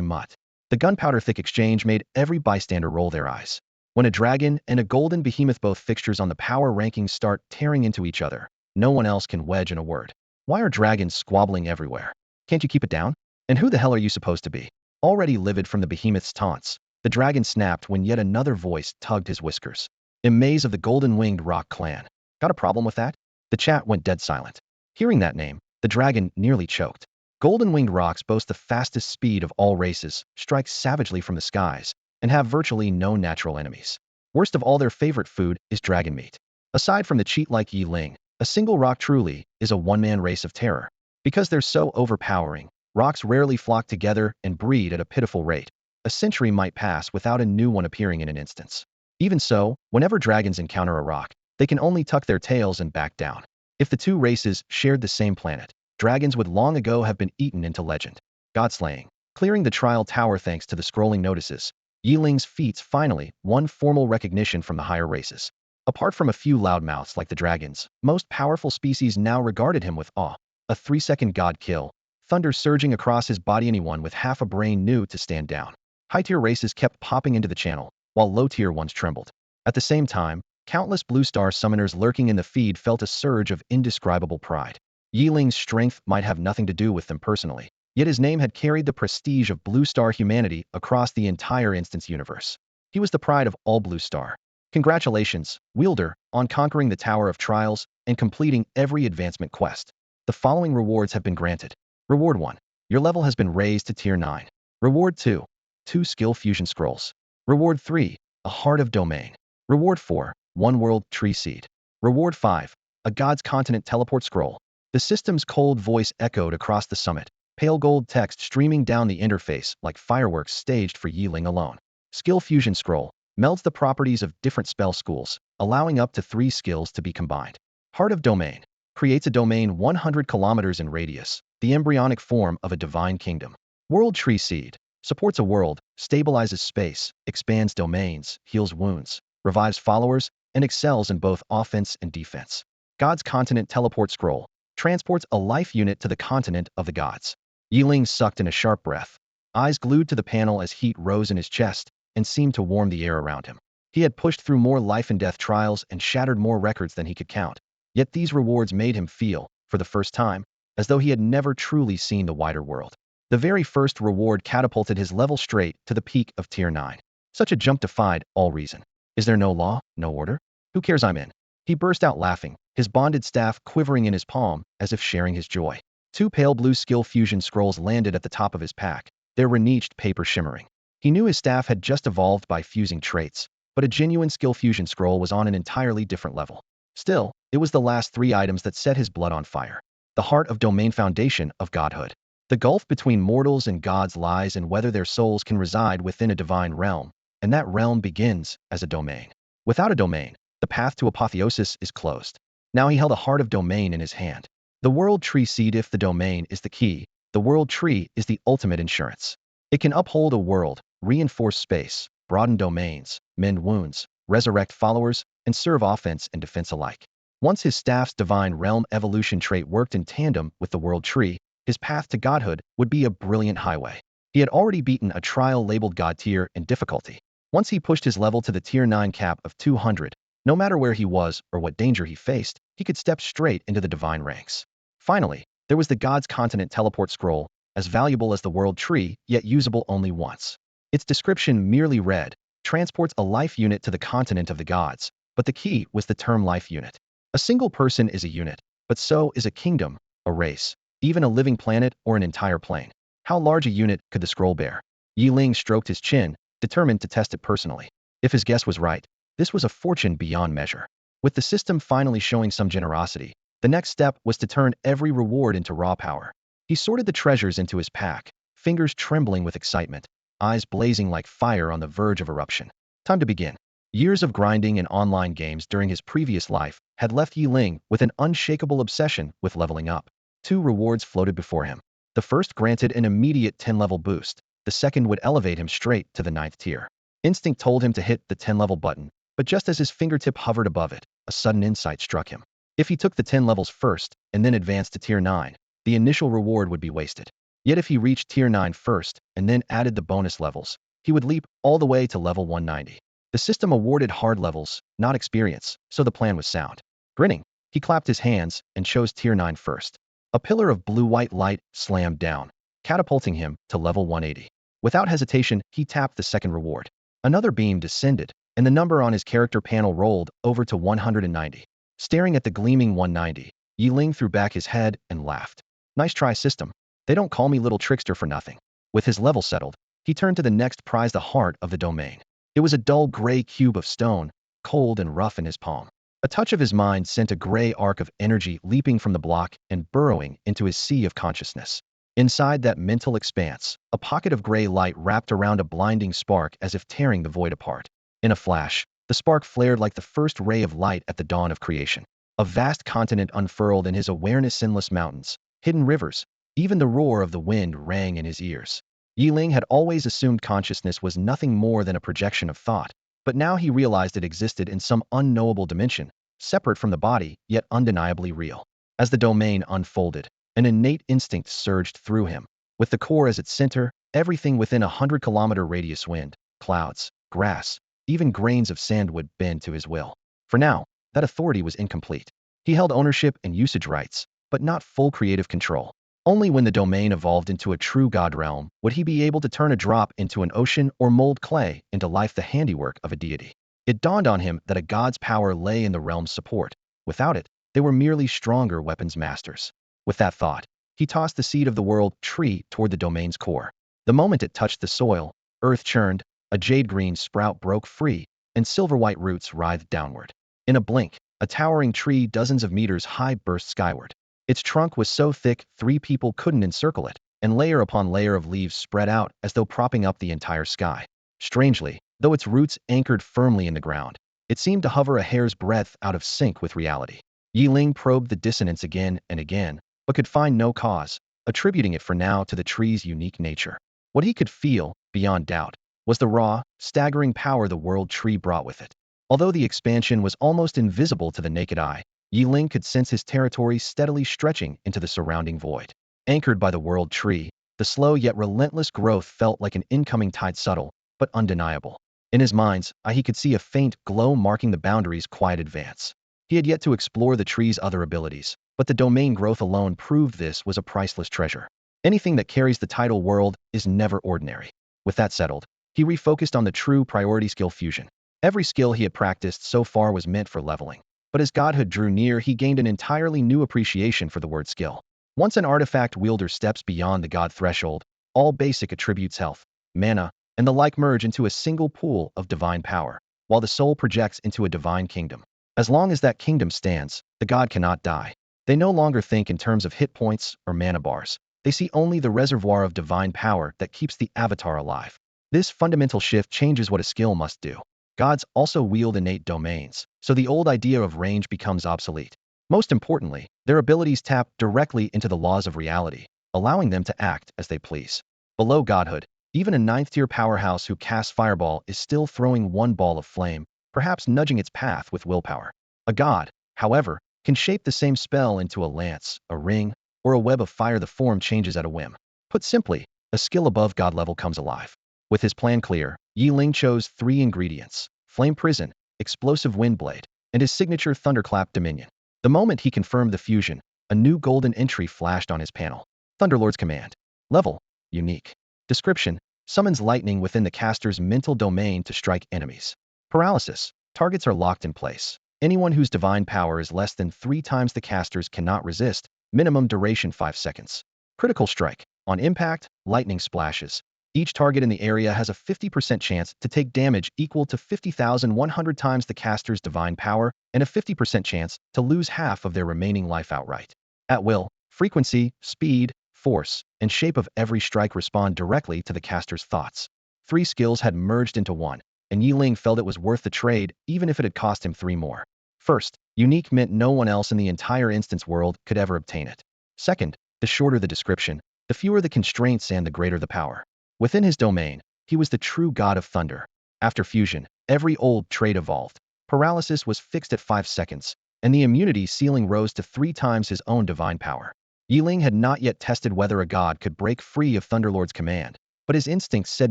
mutt. The gunpowder-thick exchange made every bystander roll their eyes. When a dragon and a golden behemoth, both fixtures on the power rankings, start tearing into each other, no one else can wedge in a word. Why are dragons squabbling everywhere? Can't you keep it down? And who the hell are you supposed to be? Already livid from the behemoth's taunts, the dragon snapped when yet another voice tugged his whiskers. Imaze of the golden-winged rock clan. Got a problem with that? The chat went dead silent. Hearing that name, the dragon nearly choked. Golden-winged rocks boast the fastest speed of all races, strike savagely from the skies, and have virtually no natural enemies. Worst of all, their favorite food is dragon meat. Aside from the cheat like Yeling, a single rock truly is a one-man race of terror. Because they're so overpowering, rocks rarely flock together and breed at a pitiful rate. a century might pass without a new one appearing in an instance. Even so, whenever dragons encounter a rock, they can only tuck their tails and back down. If the two races shared the same planet, dragons would long ago have been eaten into legend. Godslaying. Clearing the trial tower thanks to the scrolling notices, Yeling's feats finally won formal recognition from the higher races. Apart from a few loudmouths like the dragons, most powerful species now regarded him with awe. A 3-second god kill, thunder surging across his body. Anyone with half a brain knew to stand down. High-tier races kept popping into the channel, while low-tier ones trembled. At the same time, countless blue star summoners lurking in the feed felt a surge of indescribable pride. Yeling's strength might have nothing to do with them personally, yet his name had carried the prestige of blue star humanity across the entire instance universe. He was the pride of all blue star. Congratulations, Wielder, on conquering the Tower of Trials and completing every advancement quest. The following rewards have been granted. Reward 1. Your level has been raised to Tier 9. Reward 2. 2 Skill Fusion Scrolls. Reward 3. A Heart of Domain. Reward 4. 1 World Tree Seed. Reward 5. A God's Continent Teleport Scroll. The system's cold voice echoed across the summit, pale gold text streaming down the interface like fireworks staged for Yeling alone. Skill Fusion Scroll. Melds the properties of different spell schools, allowing up to 3 skills to be combined. Heart of Domain. Creates a domain 100 kilometers in radius, the embryonic form of a divine kingdom. World Tree Seed. Supports a world, stabilizes space, expands domains, heals wounds, revives followers, and excels in both offense and defense. God's Continent Teleport Scroll. Transports a life unit to the continent of the gods. Yeling sucked in a sharp breath, eyes glued to the panel as heat rose in his chest and seemed to warm the air around him. He had pushed through more life and death trials and shattered more records than he could count. Yet these rewards made him feel, for the first time, as though he had never truly seen the wider world. The very first reward catapulted his level straight to the peak of Tier 9. Such a jump defied all reason. Is there no law, no order? Who cares, I'm in? He burst out laughing, his bonded staff quivering in his palm as if sharing his joy. 2 pale blue skill fusion scrolls landed at the top of his pack, their reniched paper shimmering. He knew his staff had just evolved by fusing traits, but a genuine skill fusion scroll was on an entirely different level. Still, it was the last 3 items that set his blood on fire. The Heart of Domain, foundation of godhood. The gulf between mortals and gods lies in whether their souls can reside within a divine realm, and that realm begins as a domain. Without a domain, the path to apotheosis is closed. Now he held a Heart of Domain in his hand. The World Tree Seed. If the domain is the key, the World Tree is the ultimate insurance. It can uphold a world, reinforce space, broaden domains, mend wounds, resurrect followers, and serve offense and defense alike. Once his staff's divine realm evolution trait worked in tandem with the World Tree, his path to godhood would be a brilliant highway. He had already beaten a trial labeled God tier in difficulty. Once he pushed his level to the Tier 9 cap of 200, no matter where he was or what danger he faced, he could step straight into the divine ranks. Finally, there was the God's Continent Teleport Scroll, as valuable as the World Tree, yet usable only once. Its description merely read, transports a life unit to the continent of the gods, but the key was the term life unit. A single person is a unit, but so is a kingdom, a race, even a living planet or an entire plane. How large a unit could the scroll bear? Yeling stroked his chin, determined to test it personally. If his guess was right, this was a fortune beyond measure. With the system finally showing some generosity, the next step was to turn every reward into raw power. He sorted the treasures into his pack, fingers trembling with excitement, eyes blazing like fire on the verge of eruption. Time to begin. Years of grinding in online games during his previous life had left Yeling with an unshakable obsession with leveling up. 2 rewards floated before him. The first granted an immediate 10-level boost. The second would elevate him straight to the 9th tier. Instinct told him to hit the 10-level button, but just as his fingertip hovered above it, a sudden insight struck him. If he took the 10 levels first and then advanced to Tier 9, the initial reward would be wasted. Yet if he reached Tier 9 first and then added the bonus levels, he would leap all the way to level 190. The system awarded hard levels, not experience, so the plan was sound. Grinning, he clapped his hands and chose Tier 9 first. A pillar of blue-white light slammed down, catapulting him to level 180. Without hesitation, he tapped the second reward. Another beam descended, and the number on his character panel rolled over to 190. Staring at the gleaming 190, Yeling threw back his head and laughed. Nice try, system. They don't call me little trickster for nothing. With his level settled, he turned to the next prize, the Heart of the Domain. It was a dull gray cube of stone, cold and rough in his palm. A touch of his mind sent a gray arc of energy leaping from the block and burrowing into his sea of consciousness. Inside that mental expanse, a pocket of gray light wrapped around a blinding spark as if tearing the void apart. In a flash, the spark flared like the first ray of light at the dawn of creation. A vast continent unfurled in his awareness, endless mountains, hidden rivers, even the roar of the wind rang in his ears. Yeling had always assumed consciousness was nothing more than a projection of thought, but now he realized it existed in some unknowable dimension, separate from the body, yet undeniably real. As the domain unfolded, an innate instinct surged through him. With the core as its center, everything within a 100-kilometer radius, wind, clouds, grass, even grains of sand, would bend to his will. For now, that authority was incomplete. He held ownership and usage rights, but not full creative control. Only when the domain evolved into a true god realm would he be able to turn a drop into an ocean or mold clay into life, the handiwork of a deity. It dawned on him that a god's power lay in the realm's support. Without it, they were merely stronger weapons masters. With that thought, he tossed the seed of the world tree toward the domain's core. The moment it touched the soil, earth churned, a jade-green sprout broke free, and silver-white roots writhed downward. In a blink, a towering tree dozens of meters high burst skyward. Its trunk was so thick 3 people couldn't encircle it, and layer upon layer of leaves spread out as though propping up the entire sky. Strangely, though its roots anchored firmly in the ground, it seemed to hover a hair's breadth out of sync with reality. Yeling probed the dissonance again and again, but could find no cause, attributing it for now to the tree's unique nature. What he could feel, beyond doubt, was the raw, staggering power the world tree brought with it. Although the expansion was almost invisible to the naked eye, Yeling could sense his territory steadily stretching into the surrounding void. Anchored by the world tree, the slow yet relentless growth felt like an incoming tide, subtle, but undeniable. In his mind's eye, he could see a faint glow marking the boundary's quiet advance. He had yet to explore the tree's other abilities, but the domain growth alone proved this was a priceless treasure. Anything that carries the title world is never ordinary. With that settled, he refocused on the true priority: skill fusion. Every skill he had practiced so far was meant for leveling. But as godhood drew near, he gained an entirely new appreciation for the word skill. Once an artifact wielder steps beyond the god threshold, all basic attributes, health, mana, and the like merge into a single pool of divine power, while the soul projects into a divine kingdom. As long as that kingdom stands, the god cannot die. They no longer think in terms of hit points or mana bars. They see only the reservoir of divine power that keeps the avatar alive. This fundamental shift changes what a skill must do. Gods also wield innate domains, so the old idea of range becomes obsolete. Most importantly, their abilities tap directly into the laws of reality, allowing them to act as they please. Below godhood, even a 9th-tier powerhouse who casts fireball is still throwing one ball of flame, perhaps nudging its path with willpower. A god, however, can shape the same spell into a lance, a ring, or a web of fire. The form changes at a whim. Put simply, a skill above god level comes alive. With his plan clear, Yeling chose 3 ingredients: Flame Prison, Explosive Windblade, and his signature Thunderclap Dominion. The moment he confirmed the fusion, a new golden entry flashed on his panel. Thunderlord's Command. Level: Unique. Description: summons lightning within the caster's mental domain to strike enemies. Paralysis: targets are locked in place. Anyone whose divine power is less than 3 times the caster's cannot resist. Minimum duration 5 seconds. Critical Strike: on impact, lightning splashes. Each target in the area has a 50% chance to take damage equal to 50,100 times the caster's divine power, and a 50% chance to lose half of their remaining life outright. At will, frequency, speed, force, and shape of every strike respond directly to the caster's thoughts. 3 skills had merged into one, and Yeling felt it was worth the trade even if it had cost him 3 more. First, unique meant no one else in the entire instance world could ever obtain it. Second, the shorter the description, the fewer the constraints and the greater the power. Within his domain, he was the true god of thunder. After fusion, every old trait evolved. Paralysis was fixed at 5 seconds, and the immunity ceiling rose to 3 times his own divine power. Yeling had not yet tested whether a god could break free of Thunderlord's command, but his instincts said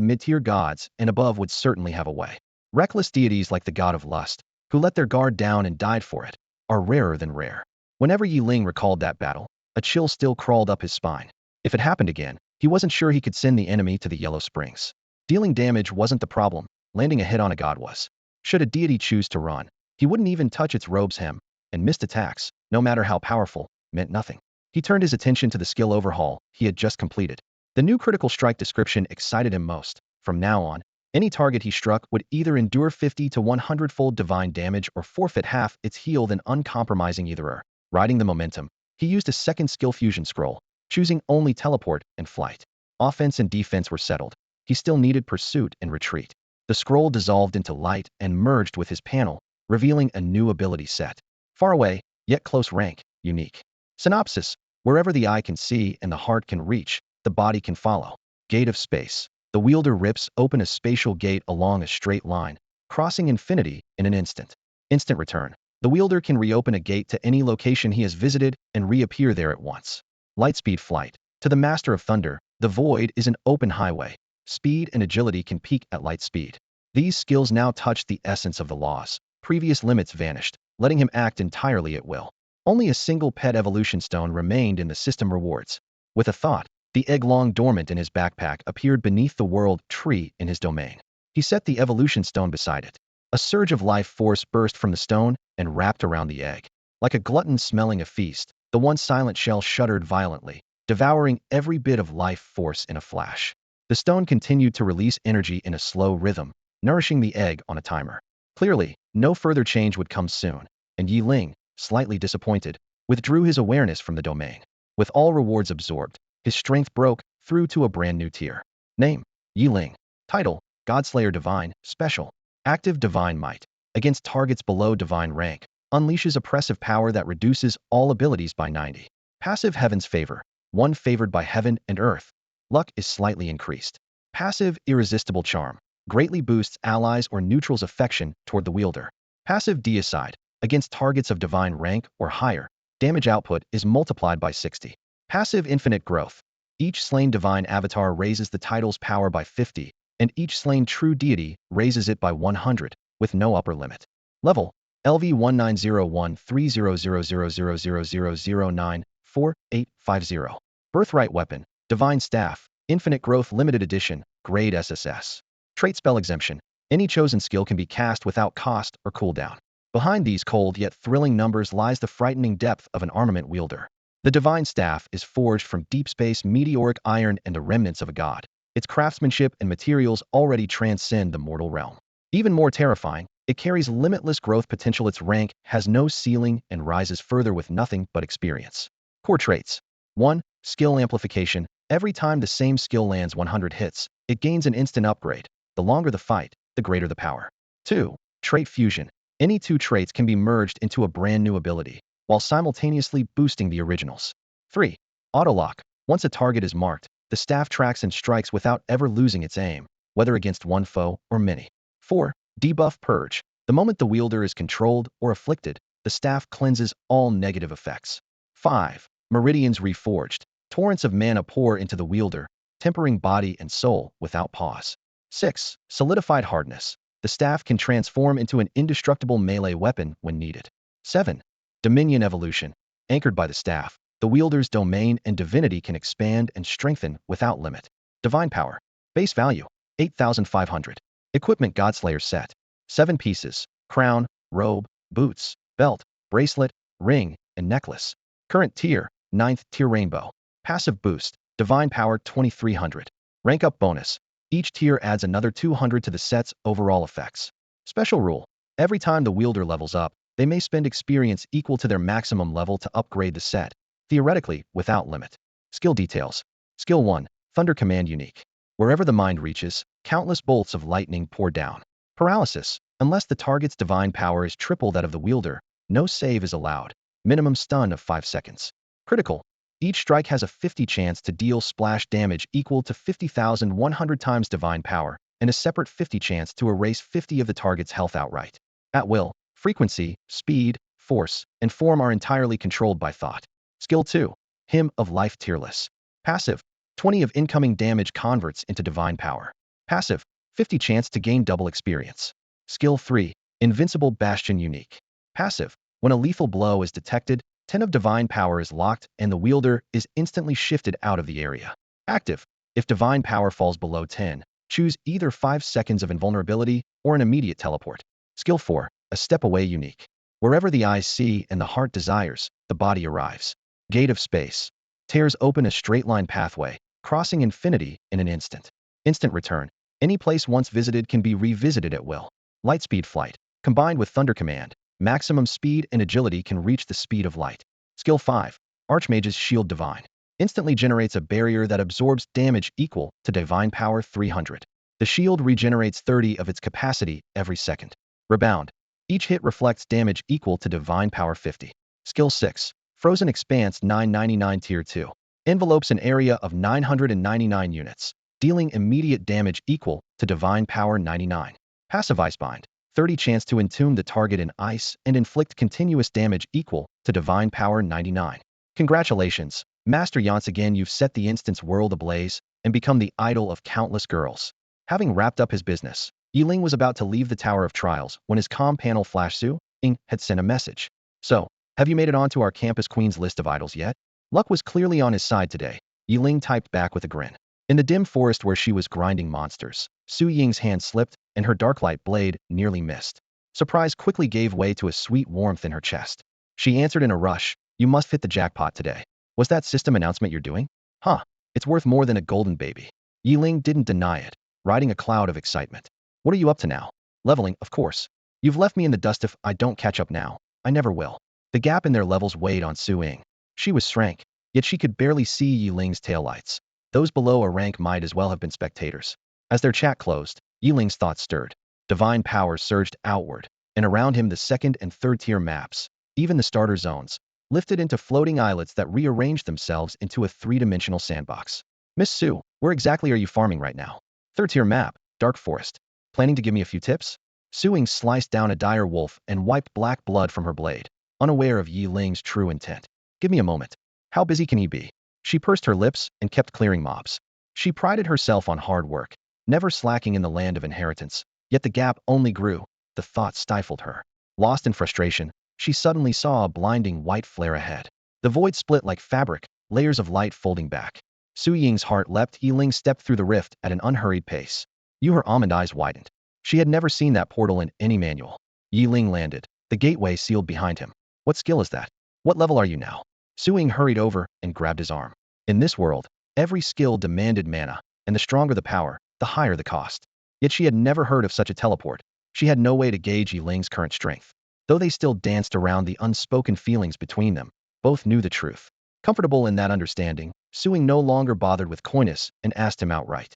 mid-tier gods and above would certainly have a way. Reckless deities like the god of lust, who let their guard down and died for it, are rarer than rare. Whenever Yeling recalled that battle, a chill still crawled up his spine. If it happened again, he wasn't sure he could send the enemy to the Yellow Springs. Dealing damage wasn't the problem, landing a hit on a god was. Should a deity choose to run, he wouldn't even touch its robe's hem, and missed attacks, no matter how powerful, meant nothing. He turned his attention to the skill overhaul he had just completed. The new critical strike description excited him most. From now on, any target he struck would either endure 50 to 100-fold divine damage or forfeit half its health in uncompromising either. Riding the momentum, he used a second skill fusion scroll, choosing only teleport and flight. Offense and defense were settled. He still needed pursuit and retreat. The scroll dissolved into light and merged with his panel, revealing a new ability set. Far away, yet close rank, unique. Synopsis: wherever the eye can see and the heart can reach, the body can follow. Gate of space. The wielder rips open a spatial gate along a straight line, crossing infinity in an instant. Instant return. The wielder can reopen a gate to any location he has visited and reappear there at once. Lightspeed flight. To the master of thunder, the void is an open highway. Speed and agility can peak at light speed. These skills now touch the essence of the laws. Previous limits vanished, letting him act entirely at will. Only a single pet evolution stone remained in the system rewards. With a thought, the egg long dormant in his backpack appeared beneath the world tree in his domain. He set the evolution stone beside it. A surge of life force burst from the stone and wrapped around the egg. Like a glutton smelling a feast, the once silent shell shuddered violently, devouring every bit of life force in a flash. The stone continued to release energy in a slow rhythm, nourishing the egg on a timer. Clearly, no further change would come soon, and Yeling, slightly disappointed, withdrew his awareness from the domain. With all rewards absorbed, his strength broke through to a brand new tier. Name: Yeling. Title: Godslayer Divine, Special. Active Divine Might. Against targets below Divine rank, unleashes oppressive power that reduces all abilities by 90. Passive Heaven's Favor. One favored by heaven and earth. Luck is slightly increased. Passive Irresistible Charm. Greatly boosts allies or neutrals' affection toward the wielder. Passive Deicide. Against targets of divine rank or higher, damage output is multiplied by 60. Passive Infinite Growth. Each slain divine avatar raises the title's power by 50, and each slain true deity raises it by 100, with no upper limit. Level: LV1901300000094850. Birthright Weapon, Divine Staff, Infinite Growth Limited Edition, Grade SSS. Trait Spell Exemption. Any chosen skill can be cast without cost or cooldown. Behind these cold yet thrilling numbers lies the frightening depth of an armament wielder. The Divine Staff is forged from deep space meteoric iron and the remnants of a god. Its craftsmanship and materials already transcend the mortal realm. Even more terrifying, it carries limitless growth potential. Its rank has no ceiling and rises further with nothing but experience. Core traits. 1. Skill Amplification. Every time the same skill lands 100 hits, it gains an instant upgrade. The longer the fight, the greater the power. 2. Trait Fusion. Any two traits can be merged into a brand new ability, while simultaneously boosting the originals. 3. Autolock. Once a target is marked, the staff tracks and strikes without ever losing its aim, whether against one foe or many. 4. Debuff Purge. The moment the wielder is controlled or afflicted, the staff cleanses all negative effects. 5. Meridians Reforged. Torrents of mana pour into the wielder, tempering body and soul without pause. 6. Solidified Hardness. The staff can transform into an indestructible melee weapon when needed. 7. Dominion Evolution. Anchored by the staff, the wielder's domain and divinity can expand and strengthen without limit. Divine Power. Base value: 8,500. Equipment: Godslayer Set. 7 pieces: crown, robe, boots, belt, bracelet, ring, and necklace. Current tier: 9th tier Rainbow. Passive boost: Divine Power 2300. Rank up bonus: each tier adds another 200 to the set's overall effects. Special rule: every time the wielder levels up, they may spend experience equal to their maximum level to upgrade the set, theoretically without limit. Skill details. Skill 1. Thunder Command Unique. Wherever the mind reaches, countless bolts of lightning pour down. Paralysis. Unless the target's divine power is triple that of the wielder, no save is allowed. Minimum stun of 5 seconds. Critical. Each strike has a 50 chance to deal splash damage equal to 50,100 times divine power, and a separate 50 chance to erase 50 of the target's health outright. At will, frequency, speed, force, and form are entirely controlled by thought. Skill 2. Hymn of Life Tierless. Passive. 20 of incoming damage converts into divine power. Passive. 50 chance to gain double experience. Skill 3. Invincible Bastion Unique. Passive. When a lethal blow is detected, 10 of divine power is locked and the wielder is instantly shifted out of the area. Active. If divine power falls below 10, choose either 5 seconds of invulnerability or an immediate teleport. Skill 4. A Step Away Unique. Wherever the eyes see and the heart desires, the body arrives. Gate of Space. Tears open a straight-line pathway, crossing infinity in an instant. Instant return. Any place once visited can be revisited at will. Lightspeed Flight. Combined with Thunder Command, maximum speed and agility can reach the speed of light. Skill 5. Archmage's Shield Divine. instantly generates a barrier that absorbs damage equal to divine power 300. The shield regenerates 30 of its capacity every second. Rebound. Each hit reflects damage equal to divine power 50. Skill 6. Frozen Expanse 999 Tier 2. Envelopes an area of 999 units, dealing immediate damage equal to divine power 99. Passive Icebind. 30 chance to entomb the target in ice and inflict continuous damage equal to divine power 99. Congratulations, Master Yance, again you've set the instance world ablaze and become the idol of countless girls. Having wrapped up his business, Yeling was about to leave the Tower of Trials when his comm panel flash Ling had sent a message. So, have you made it onto our campus queen's list of idols yet? Luck was clearly on his side today. Yeling typed back with a grin. In the dim forest where she was grinding monsters, Su Ying's hand slipped and her darklight blade nearly missed. Surprise quickly gave way to a sweet warmth in her chest. She answered in a rush, "You must hit the jackpot today. Was that system announcement you're doing? Huh, it's worth more than a golden baby." Yeling didn't deny it, riding a cloud of excitement. "What are you up to now?" "Leveling, of course. You've left me in the dust. If I don't catch up now, I never will." The gap in their levels weighed on Su Ying. She was shrank, yet she could barely see Yiling's taillights. Those below a rank might as well have been spectators. As their chat closed, Yiling's thoughts stirred. Divine power surged outward, and around him the second and third tier maps, even the starter zones, lifted into floating islets that rearranged themselves into a three-dimensional sandbox. "Miss Su, where exactly are you farming right now?" "Third tier map, Dark Forest. Planning to give me a few tips?" Su Ying sliced down a dire wolf and wiped black blood from her blade, unaware of Yiling's true intent. "Give me a moment. How busy can he be?" She pursed her lips and kept clearing mobs. She prided herself on hard work, never slacking in the land of inheritance, yet the gap only grew. The thought stifled her. Lost in frustration, she suddenly saw a blinding white flare ahead. The void split like fabric, layers of light folding back. Su Ying's heart leapt. Yeling stepped through the rift at an unhurried pace. Her almond eyes widened. She had never seen that portal in any manual. Yeling landed, the gateway sealed behind him. "What skill is that? What level are you now?" Su Ying hurried over and grabbed his arm. In this world, every skill demanded mana, and the stronger the power, the higher the cost. Yet she had never heard of such a teleport. She had no way to gauge Yiling's current strength. Though they still danced around the unspoken feelings between them, both knew the truth. Comfortable in that understanding, Su Ying no longer bothered with coyness and asked him outright.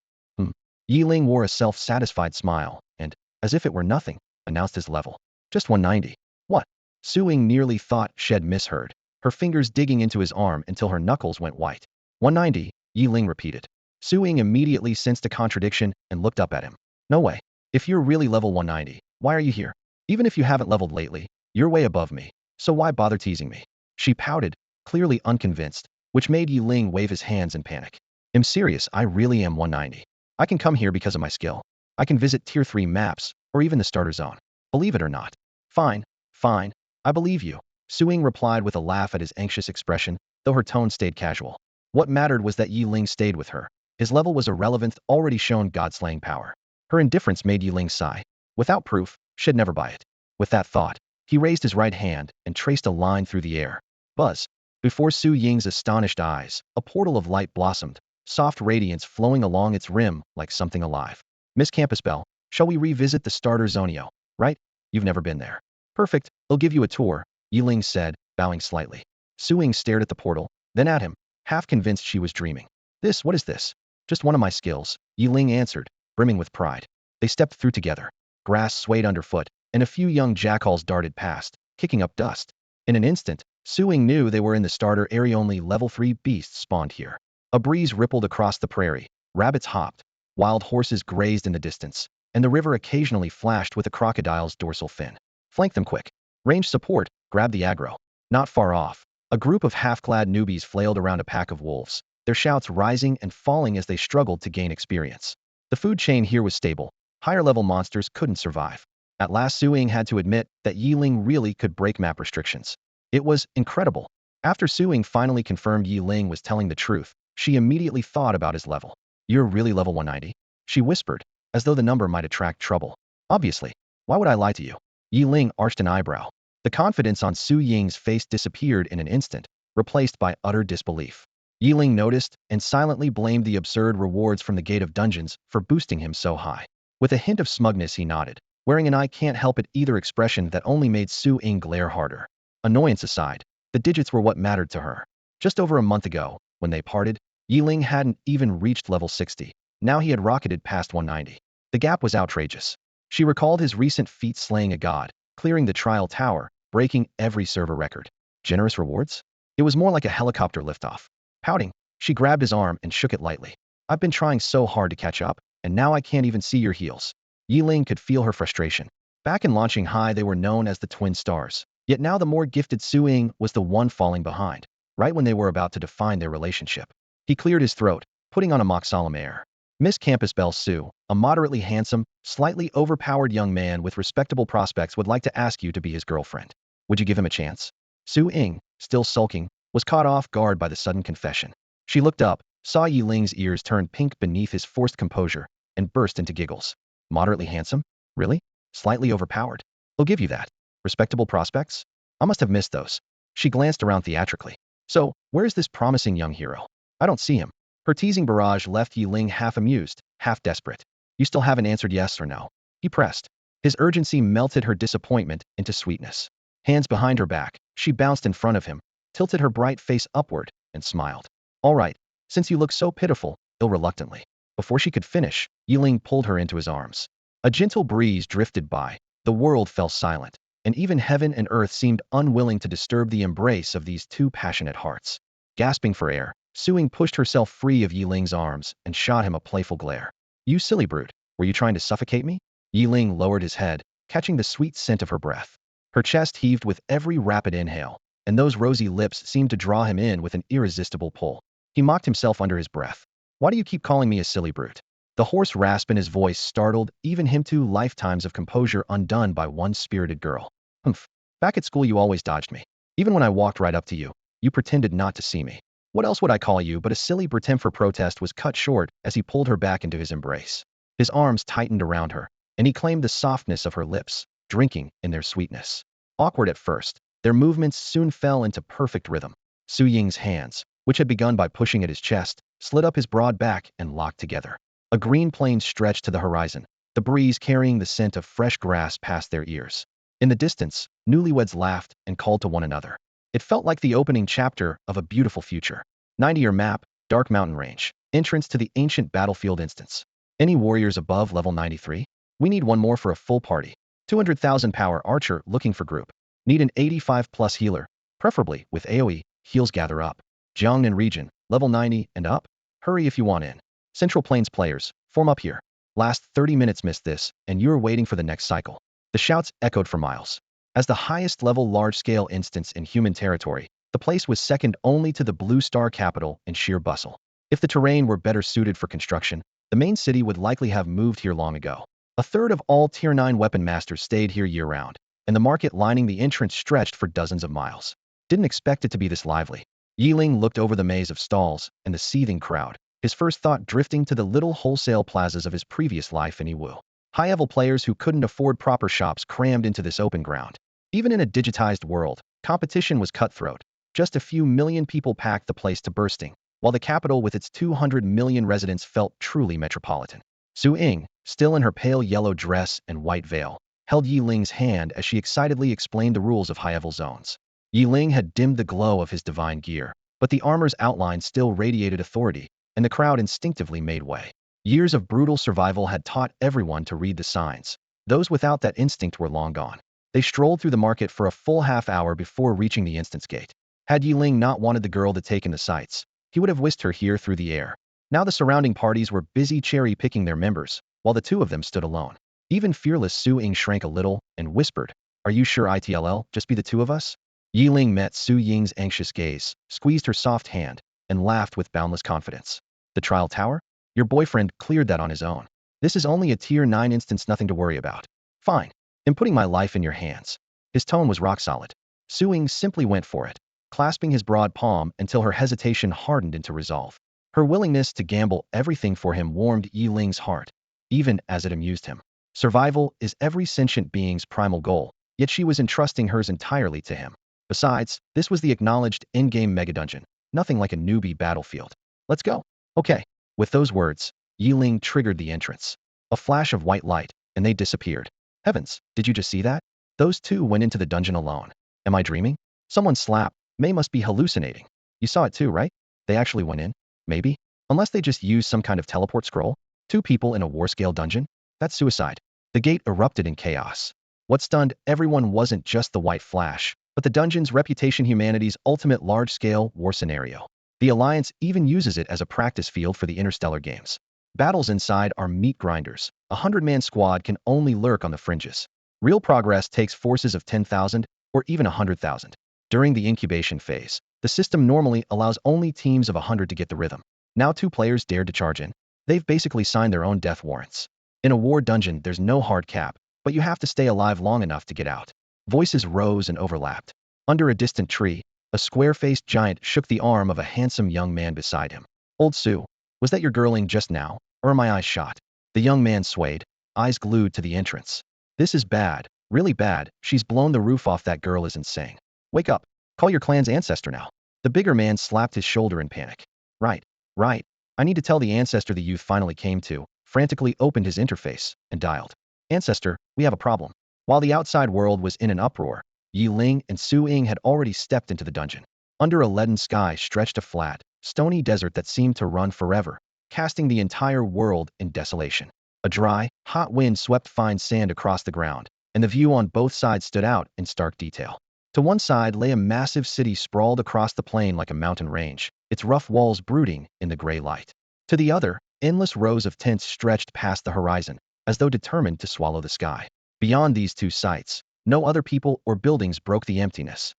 Yeling wore a self-satisfied smile and, as if it were nothing, announced his level. "Just 190. What?" Su Ying nearly thought she'd misheard, her fingers digging into his arm until her knuckles went white. 190, Yeling repeated. Su Ying immediately sensed a contradiction and looked up at him. "No way. If you're really level 190, why are you here? Even if you haven't leveled lately, you're way above me, so why bother teasing me?" She pouted, clearly unconvinced, which made Yeling wave his hands in panic. "I'm serious, I really am 190. I can come here because of my skill. I can visit tier 3 maps, or even the starter zone. Believe it or not." Fine, I believe you," Su Ying replied with a laugh at his anxious expression, though her tone stayed casual. What mattered was that Yeling stayed with her. His level was irrelevant, already shown god-slaying power. Her indifference made Yeling sigh. Without proof, she'd never buy it. With that thought, he raised his right hand and traced a line through the air. Buzz. Before Su Ying's astonished eyes, a portal of light blossomed, soft radiance flowing along its rim like something alive. "Miss Campusbell, shall we revisit the starter zonio, right? You've never been there." "Perfect, I'll give you a tour," Yeling said, bowing slightly. Su Ying stared at the portal, then at him, half convinced she was dreaming. What is this?" "Just one of my skills," Yeling answered, brimming with pride. They stepped through together. Grass swayed underfoot, and a few young jackals darted past, kicking up dust. In an instant, Su Ying knew they were in the starter area. Only level 3 beasts spawned here. A breeze rippled across the prairie, rabbits hopped, wild horses grazed in the distance, and the river occasionally flashed with a crocodile's dorsal fin. "Flank them quick. Range support, grab the aggro." Not far off, a group of half-clad newbies flailed around a pack of wolves, their shouts rising and falling as they struggled to gain experience. The food chain here was stable. Higher-level monsters couldn't survive. At last, Su Ying had to admit that Yeling really could break map restrictions. It was incredible. After Su Ying finally confirmed Yeling was telling the truth, she immediately thought about his level. "You're really level 190? She whispered, as though the number might attract trouble. "Obviously. Why would I lie to you?" Yeling arched an eyebrow. The confidence on Su Ying's face disappeared in an instant, replaced by utter disbelief. Yeling noticed and silently blamed the absurd rewards from the Gate of Dungeons for boosting him so high. With a hint of smugness, he nodded, wearing an "I can't help it either" expression that only made Su Ying glare harder. Annoyance aside, the digits were what mattered to her. Just over a month ago, When they parted, Yeling hadn't even reached level 60. Now he had rocketed past 190. The gap was outrageous. She recalled his recent feat slaying a god, clearing the trial tower, breaking every server record. Generous rewards? It was more like a helicopter liftoff. Pouting, she grabbed his arm and shook it lightly. I've been trying so hard to catch up, and now I can't even see your heels. Yeling could feel her frustration. Back in Launching High, they were known as the Twin Stars. Yet now the more gifted Su Ying was the one falling behind, right when they were about to define their relationship. He cleared his throat, putting on a mock solemn air. Miss Campus Belle Su, a moderately handsome, slightly overpowered young man with respectable prospects would like to ask you to be his girlfriend. Would you give him a chance? Su Ying, still sulking, was caught off guard by the sudden confession. She looked up, saw Yiling's ears turn pink beneath his forced composure, and burst into giggles. Moderately handsome? Really? Slightly overpowered? I'll give you that. Respectable prospects? I must have missed those. She glanced around theatrically. So, where's this promising young hero? I don't see him. Her teasing barrage left Yeling half amused, half desperate. You still haven't answered yes or no? He pressed. His urgency melted her disappointment into sweetness. Hands behind her back, she bounced in front of him, tilted her bright face upward, and smiled. All right, since you look so pitiful, reluctantly. Before she could finish, Yeling pulled her into his arms. A gentle breeze drifted by, the world fell silent, and even heaven and earth seemed unwilling to disturb the embrace of these two passionate hearts. Gasping for air, Su Ying pushed herself free of Yiling's arms and shot him a playful glare. You silly brute, were you trying to suffocate me? Yeling lowered his head, catching the sweet scent of her breath. Her chest heaved with every rapid inhale, and those rosy lips seemed to draw him in with an irresistible pull. He mocked himself under his breath. Why do you keep calling me a silly brute? The hoarse rasp in his voice startled even him. 2 lifetimes of composure undone by one spirited girl. Humph. Back at school you always dodged me. Even when I walked right up to you, you pretended not to see me. What else would I call you but a silly brute? For protest was cut short as he pulled her back into his embrace. His arms tightened around her, and he claimed the softness of her lips, drinking in their sweetness. Awkward at first, their movements soon fell into perfect rhythm. Su Ying's hands, which had begun by pushing at his chest, slid up his broad back and locked together. A green plain stretched to the horizon, the breeze carrying the scent of fresh grass past their ears. In the distance, newlyweds laughed and called to one another. It felt like the opening chapter of a beautiful future. 90-year map, dark mountain range, entrance to the ancient battlefield instance. Any warriors above level 93? We need one more for a full party. 200,000 power archer looking for group. Need an 85+ healer, preferably with AoE, heals gather up. Jiangnan region, level 90 and up? Hurry if you want in. Central Plains players, form up here. Last 30 minutes missed this, and you're waiting for the next cycle. The shouts echoed for miles. As the highest level large-scale instance in human territory, the place was second only to the Blue Star capital in sheer bustle. If the terrain were better suited for construction, the main city would likely have moved here long ago. A third of all Tier 9 weapon masters stayed here year-round, and the market lining the entrance stretched for dozens of miles. Didn't expect it to be this lively. Yeling looked over the maze of stalls and the seething crowd, his first thought drifting to the little wholesale plazas of his previous life in Yiwu. High-level players who couldn't afford proper shops crammed into this open ground. Even in a digitized world, competition was cutthroat. Just a few million people packed the place to bursting, while the capital with its 200 million residents felt truly metropolitan. Su Ying, still in her pale yellow dress and white veil, held Yiling's hand as she excitedly explained the rules of high-level zones. Yeling had dimmed the glow of his divine gear, but the armor's outline still radiated authority, and the crowd instinctively made way. Years of brutal survival had taught everyone to read the signs. Those without that instinct were long gone. They strolled through the market for a full half-hour before reaching the instance gate. Had Yeling not wanted the girl to take in the sights, he would have whisked her here through the air. Now the surrounding parties were busy cherry-picking their members, while the two of them stood alone. Even fearless Su Ying shrank a little and whispered, "Are you sure it'll just be the two of us?" Yeling met Su Ying's anxious gaze, squeezed her soft hand, and laughed with boundless confidence. The trial tower? Your boyfriend cleared that on his own. This is only a Tier 9 instance, nothing to worry about. Fine. I'm putting my life in your hands. His tone was rock solid. Su Ying simply went for it, clasping his broad palm until her hesitation hardened into resolve. Her willingness to gamble everything for him warmed Yiling's heart, even as it amused him. Survival is every sentient being's primal goal, yet she was entrusting hers entirely to him. Besides, this was the acknowledged in-game megadungeon, nothing like a newbie battlefield. Let's go. Okay. With those words, Yeling triggered the entrance. A flash of white light, and they disappeared. Heavens, did you just see that? Those two went into the dungeon alone. Am I dreaming? Someone slapped. May must be hallucinating. You saw it too, right? They actually went in? Maybe? Unless they just used some kind of teleport scroll? 2 people in a war-scale dungeon? That's suicide. The gate erupted in chaos. What stunned everyone wasn't just the white flash, but the dungeon's reputation, humanity's ultimate large-scale war scenario. The Alliance even uses it as a practice field for the Interstellar games. Battles inside are meat grinders. A 100-man squad can only lurk on the fringes. Real progress takes forces of 10,000 or even 100,000. During the incubation phase, the system normally allows only teams of 100 to get the rhythm. Now 2 players dared to charge in. They've basically signed their own death warrants. In a war dungeon, there's no hard cap, but you have to stay alive long enough to get out. Voices rose and overlapped. Under a distant tree, a square-faced giant shook the arm of a handsome young man beside him. Old Sue, was that your girling just now, or are my eyes shot? The young man swayed, eyes glued to the entrance. This is bad, really bad. She's blown the roof off. That girl is insane. Wake up. Call your clan's ancestor now. The bigger man slapped his shoulder in panic. Right. I need to tell the ancestor. The youth finally came to, frantically opened his interface, and dialed. Ancestor, we have a problem. While the outside world was in an uproar, Yeling and Su Ying had already stepped into the dungeon. Under a leaden sky stretched a flat, stony desert that seemed to run forever, casting the entire world in desolation. A dry, hot wind swept fine sand across the ground, and the view on both sides stood out in stark detail. To one side lay a massive city sprawled across the plain like a mountain range, its rough walls brooding in the gray light. To the other, endless rows of tents stretched past the horizon, as though determined to swallow the sky. Beyond these 2 sites, no other people or buildings broke the emptiness.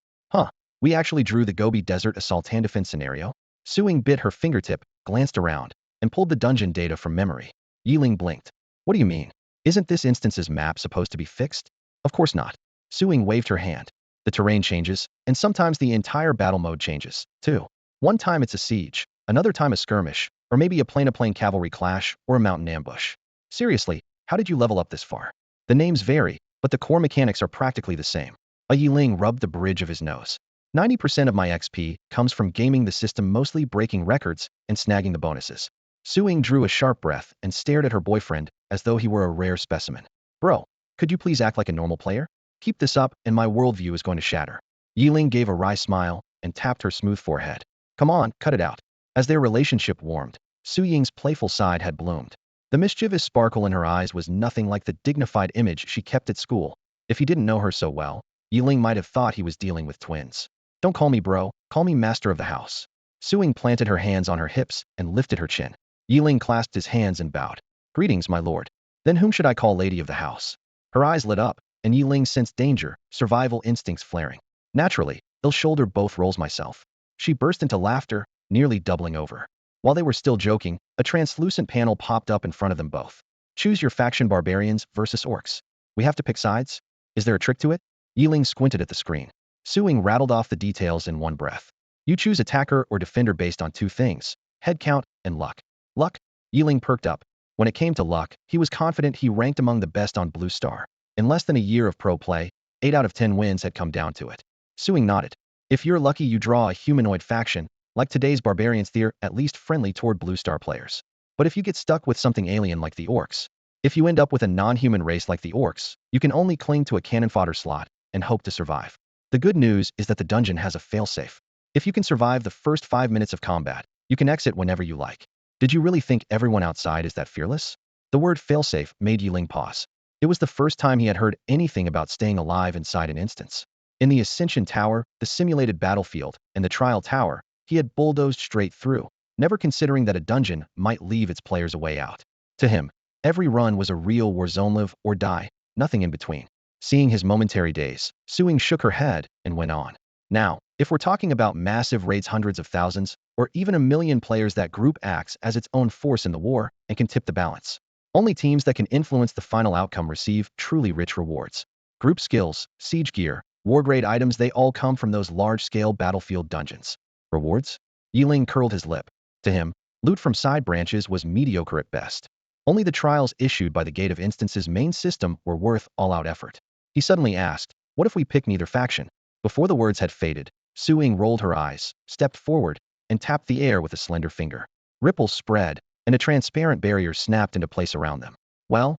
We actually drew the Gobi Desert Assault and Defense scenario. Su Ying bit her fingertip, glanced around, and pulled the dungeon data from memory. Yeling blinked. What do you mean? Isn't this instance's map supposed to be fixed? Of course not. Su Ying waved her hand. The terrain changes, and sometimes the entire battle mode changes, too. One time it's a siege, another time a skirmish, or maybe a plane-to-plane cavalry clash or a mountain ambush. Seriously, how did you level up this far? The names vary, but the core mechanics are practically the same. A Yeling rubbed the bridge of his nose. 90% of my XP comes from gaming the system, mostly breaking records and snagging the bonuses. Su Ying drew a sharp breath and stared at her boyfriend as though he were a rare specimen. Bro, could you please act like a normal player? Keep this up and my worldview is going to shatter. Yeling gave a wry smile and tapped her smooth forehead. Come on, cut it out. As their relationship warmed, Su Ying's playful side had bloomed. The mischievous sparkle in her eyes was nothing like the dignified image she kept at school. If he didn't know her so well, Yeling might have thought he was dealing with twins. Don't call me bro, call me master of the house. Su Ying planted her hands on her hips and lifted her chin. Yeling clasped his hands and bowed. Greetings, my lord. Then whom should I call lady of the house? Her eyes lit up, and Yeling sensed danger, survival instincts flaring. Naturally, I'll shoulder both roles myself. She burst into laughter, nearly doubling over. While they were still joking, a translucent panel popped up in front of them both. Choose your faction, barbarians versus orcs. We have to pick sides? Is there a trick to it? Yeling squinted at the screen. Su Ying rattled off the details in one breath. You choose attacker or defender based on 2 things, head count and luck. Luck? Yeling perked up. When it came to luck, he was confident he ranked among the best on Blue Star. In less than a year of pro play, 8 out of 10 wins had come down to it. Su Ying nodded. If you're lucky, you draw a humanoid faction, like today's barbarians, they're at least friendly toward Blue Star players. But if you get stuck with something alien like the orcs, if you end up with a non-human race like the orcs, you can only cling to a cannon fodder slot and hope to survive. The good news is that the dungeon has a failsafe. If you can survive the first 5 minutes of combat, you can exit whenever you like. Did you really think everyone outside is that fearless? The word failsafe made Yeling pause. It was the first time he had heard anything about staying alive inside an instance. In the Ascension Tower, the simulated battlefield, and the Trial Tower, he had bulldozed straight through, never considering that a dungeon might leave its players a way out. To him, every run was a real war zone, live or die, nothing in between. Seeing his momentary daze, Su Ying shook her head and went on. Now, if we're talking about massive raids, hundreds of thousands, or even 1 million players, that group acts as its own force in the war and can tip the balance. Only teams that can influence the final outcome receive truly rich rewards. Group skills, siege gear, war grade items, they all come from those large-scale battlefield dungeons. Rewards? Yeling curled his lip. To him, loot from side branches was mediocre at best. Only the trials issued by the Gate of Instance's main system were worth all-out effort. He suddenly asked, what if we pick neither faction? Before the words had faded, Su Ying rolled her eyes, stepped forward, and tapped the air with a slender finger. Ripples spread, and a transparent barrier snapped into place around them. Well,